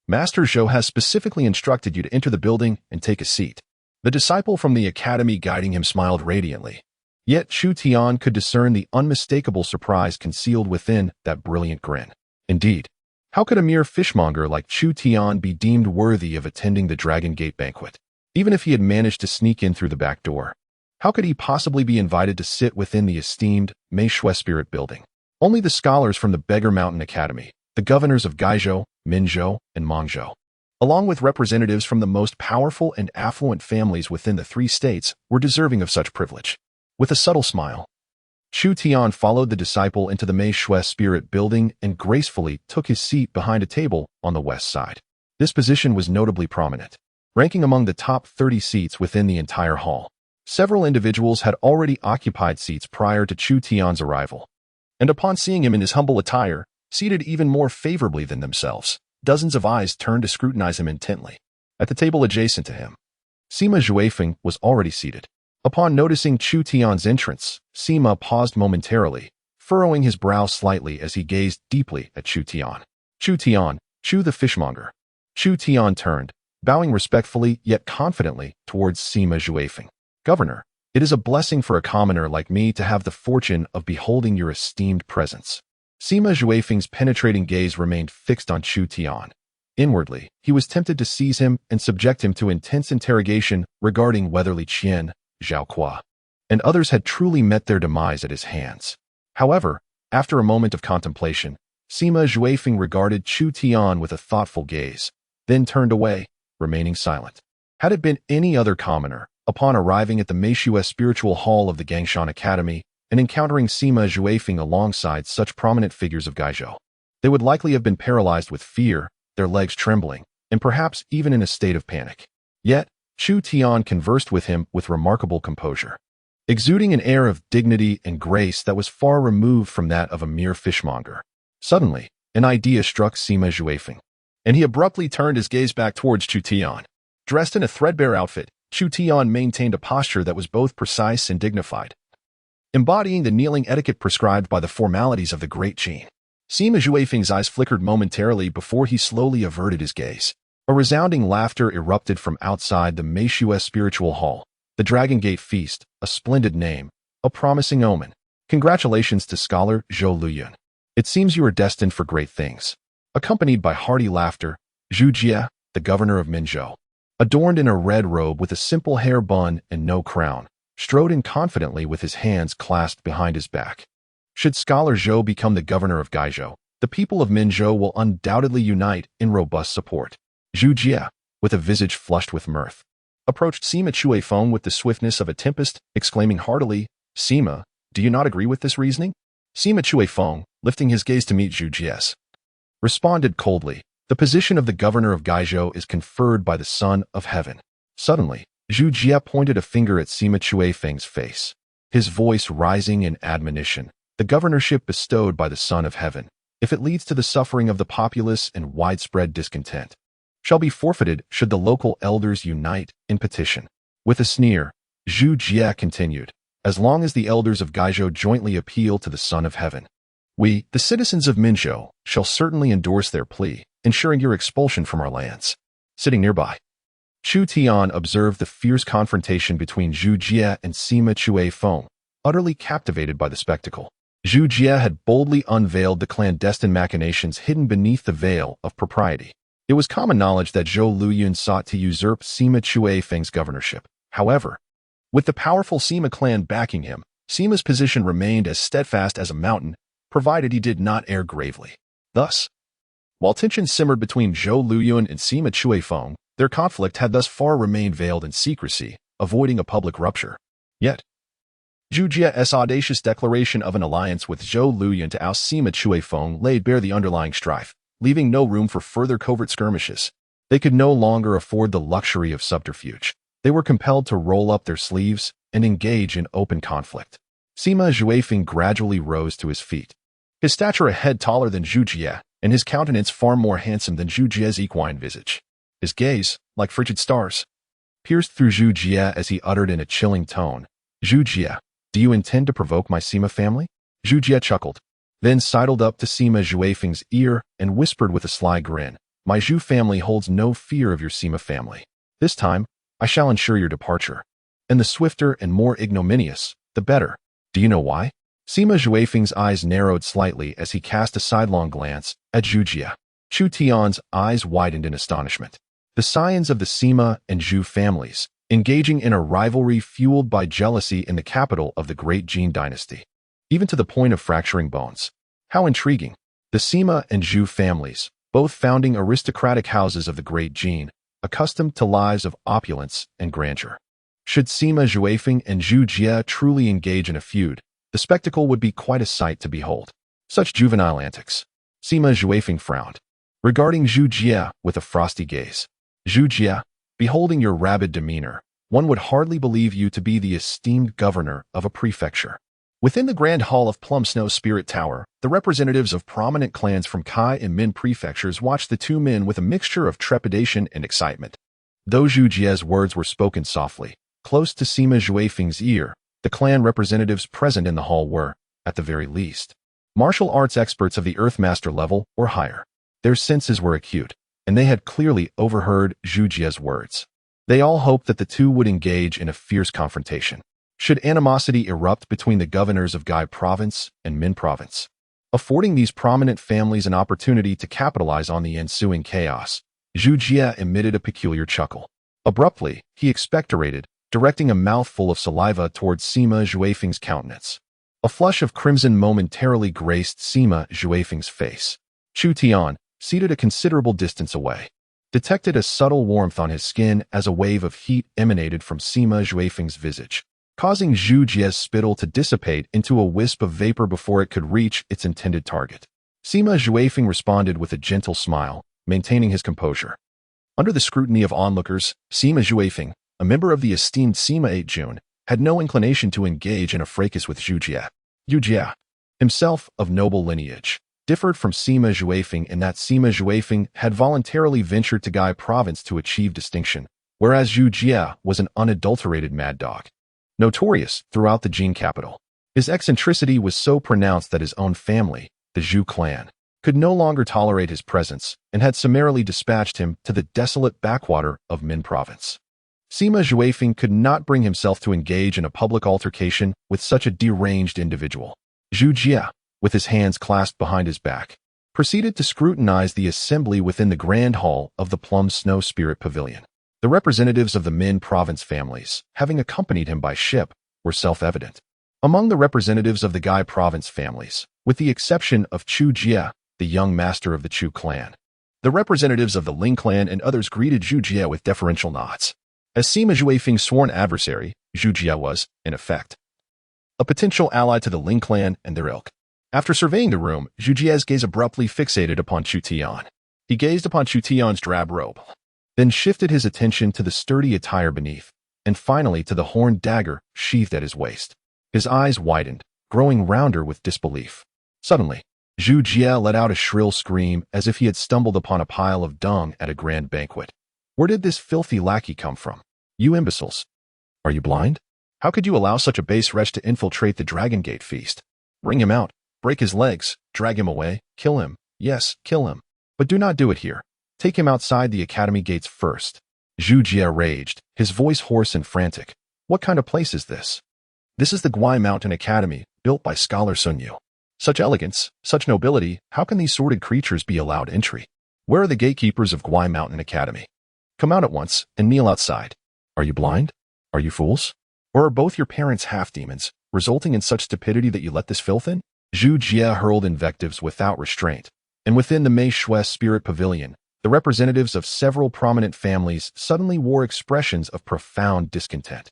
Master Zhou has specifically instructed you to enter the building and take a seat. The disciple from the academy guiding him smiled radiantly. Yet Chu Tian could discern the unmistakable surprise concealed within that brilliant grin. Indeed, how could a mere fishmonger like Chu Tian be deemed worthy of attending the Dragon Gate banquet? Even if he had managed to sneak in through the back door, how could he possibly be invited to sit within the esteemed Mei Shui Spirit building? Only the scholars from the Beggar Mountain Academy, the governors of Gaizhou, Minzhou, and Mangzhou, along with representatives from the most powerful and affluent families within the 3 states, were deserving of such privilege. With a subtle smile, Chu Tian followed the disciple into the Mei Shui Spirit building and gracefully took his seat behind a table on the west side. This position was notably prominent, ranking among the top 30 seats within the entire hall. Several individuals had already occupied seats prior to Chu Tian's arrival, and upon seeing him in his humble attire, seated even more favorably than themselves, dozens of eyes turned to scrutinize him intently. At the table adjacent to him, Sima Zhuifeng was already seated. Upon noticing Chu Tian's entrance, Sima paused momentarily, furrowing his brow slightly as he gazed deeply at Chu Tian. Chu Tian, Chu the fishmonger. Chu Tian turned, bowing respectfully yet confidently towards Sima Zhuifeng. Governor, it is a blessing for a commoner like me to have the fortune of beholding your esteemed presence. Sima Zhuifeng's penetrating gaze remained fixed on Chu Tian. Inwardly, he was tempted to seize him and subject him to intense interrogation regarding whether Li Qian, Zhao Kuo, and others had truly met their demise at his hands. However, after a moment of contemplation, Sima Zhuifeng regarded Chu Tian with a thoughtful gaze, then turned away, remaining silent. Had it been any other commoner, upon arriving at the Mei Shui Spiritual Hall of the Gangshan Academy and encountering Sima Zhuifeng alongside such prominent figures of Gaizhou, they would likely have been paralyzed with fear, their legs trembling, and perhaps even in a state of panic. Yet, Chu Tian conversed with him with remarkable composure, exuding an air of dignity and grace that was far removed from that of a mere fishmonger. Suddenly, an idea struck Sima Zhuifeng, and he abruptly turned his gaze back towards Chu Tian. Dressed in a threadbare outfit, Chu Tian maintained a posture that was both precise and dignified, embodying the kneeling etiquette prescribed by the formalities of the Great Qin. Sima Zhuifeng's eyes flickered momentarily before he slowly averted his gaze. A resounding laughter erupted from outside the Mei Shui Spiritual Hall. The Dragon Gate Feast, a splendid name, a promising omen. Congratulations to scholar Zhou Luyun. It seems you are destined for great things. Accompanied by hearty laughter, Zhu Jie, the governor of Minzhou, adorned in a red robe with a simple hair bun and no crown, strode in confidently with his hands clasped behind his back. Should scholar Zhou become the governor of Gaizhou, the people of Minzhou will undoubtedly unite in robust support. Zhu Jie, with a visage flushed with mirth, approached Sima Zhuifeng with the swiftness of a tempest, exclaiming heartily, "Sima, do you not agree with this reasoning?" Sima Zhuifeng, lifting his gaze to meet Zhu Jie's, responded coldly, "The position of the governor of Gaizhou is conferred by the Son of Heaven." Suddenly, Zhu Jie pointed a finger at Sima Zhuifeng's face, his voice rising in admonition. "The governorship bestowed by the Son of Heaven, if it leads to the suffering of the populace and widespread discontent, shall be forfeited should the local elders unite in petition." With a sneer, Zhu Jie continued, "As long as the elders of Gaizhou jointly appeal to the Son of Heaven, we, the citizens of Minzhou, shall certainly endorse their plea, ensuring your expulsion from our lands." Sitting nearby, Chu Tian observed the fierce confrontation between Zhu Jie and Sima Zhuifeng, utterly captivated by the spectacle. Zhu Jie had boldly unveiled the clandestine machinations hidden beneath the veil of propriety. It was common knowledge that Zhou Luyun sought to usurp Sima Zhuifeng's governorship. However, with the powerful Sima clan backing him, Sima's position remained as steadfast as a mountain, provided he did not err gravely. Thus, while tension simmered between Zhou Luyun and Sima Zhuifeng, their conflict had thus far remained veiled in secrecy, avoiding a public rupture. Yet, Zhu Jie's audacious declaration of an alliance with Zhou Luyun to oust Sima Zhuifeng laid bare the underlying strife, leaving no room for further covert skirmishes. They could no longer afford the luxury of subterfuge. They were compelled to roll up their sleeves and engage in open conflict. Sima Zhuifeng gradually rose to his feet, his stature a head taller than Zhu Jie, and his countenance far more handsome than Zhu Jie's equine visage. His gaze, like frigid stars, pierced through Zhu Jie as he uttered in a chilling tone, "Zhu Jie, do you intend to provoke my Sima family?" Zhu Jie chuckled, then sidled up to Sima Zhuifeng's ear and whispered with a sly grin, "My Zhu family holds no fear of your Sima family. This time, I shall ensure your departure. And the swifter and more ignominious, the better. Do you know why? Sima Zhuifeng's eyes narrowed slightly as he cast a sidelong glance at Zhu Jie. Chu Tian's eyes widened in astonishment. The scions of the Sima and Zhu families, engaging in a rivalry fueled by jealousy in the capital of the great Jin dynasty, even to the point of fracturing bones. How intriguing. The Sima and Zhu families, both founding aristocratic houses of the great Jin, accustomed to lives of opulence and grandeur. Should Sima Zhuifeng and Zhu Jie truly engage in a feud, the spectacle would be quite a sight to behold. Such juvenile antics. Sima Zhuifeng frowned, regarding Zhu Jie with a frosty gaze. Zhu Jie, beholding your rabid demeanor, one would hardly believe you to be the esteemed governor of a prefecture. Within the grand hall of Plum Snow Spirit Tower, the representatives of prominent clans from Kai and Min prefectures watched the two men with a mixture of trepidation and excitement. Though Zhu Jie's words were spoken softly, close to Sima Zhuifeng's ear, the clan representatives present in the hall were, at the very least, martial arts experts of the Earthmaster level or higher. Their senses were acute, and they had clearly overheard Zhu Jie's words. They all hoped that the two would engage in a fierce confrontation. Should animosity erupt between the governors of Gai Province and Min Province, affording these prominent families an opportunity to capitalize on the ensuing chaos, Zhu Jie emitted a peculiar chuckle. Abruptly, he expectorated, directing a mouthful of saliva towards Sima Zhuifeng's countenance. A flush of crimson momentarily graced Sima Zhuifeng's face. Chu Tian, seated a considerable distance away, detected a subtle warmth on his skin as a wave of heat emanated from Sima Zhuifeng's visage, causing Zhu Jie's spittle to dissipate into a wisp of vapor before it could reach its intended target. Sima Zhuifeng responded with a gentle smile, maintaining his composure. Under the scrutiny of onlookers, Sima Zhuifeng, a member of the esteemed Sima 8 Jun, had no inclination to engage in a fracas with Zhu Jie. Zhu Jie, himself of noble lineage, differed from Sima Zhuifeng in that Sima Zhuifeng had voluntarily ventured to Gai Province to achieve distinction, whereas Zhu Jie was an unadulterated mad dog. Notorious throughout the Jin capital, his eccentricity was so pronounced that his own family, the Zhu clan, could no longer tolerate his presence and had summarily dispatched him to the desolate backwater of Min Province. Sima Zhuifeng could not bring himself to engage in a public altercation with such a deranged individual. Zhu Jie, with his hands clasped behind his back, proceeded to scrutinize the assembly within the grand hall of the Plum Snow Spirit Pavilion. The representatives of the Min Province families, having accompanied him by ship, were self-evident. Among the representatives of the Gai Province families, with the exception of Chu Jie, the young master of the Chu clan, the representatives of the Ling clan and others greeted Zhu Jie with deferential nods. As Sima Zhuifeng's sworn adversary, Zhu Jie was, in effect, a potential ally to the Ling clan and their ilk. After surveying the room, Zhu Jie's gaze abruptly fixated upon Chu Tian. He gazed upon Chu Tian's drab robe, then shifted his attention to the sturdy attire beneath, and finally to the horned dagger sheathed at his waist. His eyes widened, growing rounder with disbelief. Suddenly, Zhu Jie let out a shrill scream as if he had stumbled upon a pile of dung at a grand banquet. Where did this filthy lackey come from? You imbeciles! Are you blind? How could you allow such a base wretch to infiltrate the Dragon Gate feast? Bring him out, break his legs, drag him away, kill him. Yes, kill him. But do not do it here. Take him outside the academy gates first. Zhu Jie raged, his voice hoarse and frantic. What kind of place is this? This is the Guai Mountain Academy, built by scholar Sun Yu. Such elegance, such nobility, how can these sordid creatures be allowed entry? Where are the gatekeepers of Guai Mountain Academy? Come out at once and kneel outside. Are you blind? Are you fools? Or are both your parents half-demons, resulting in such stupidity that you let this filth in? Zhu Jie hurled invectives without restraint, and within the Mei Shui Spirit Pavilion, the representatives of several prominent families suddenly wore expressions of profound discontent.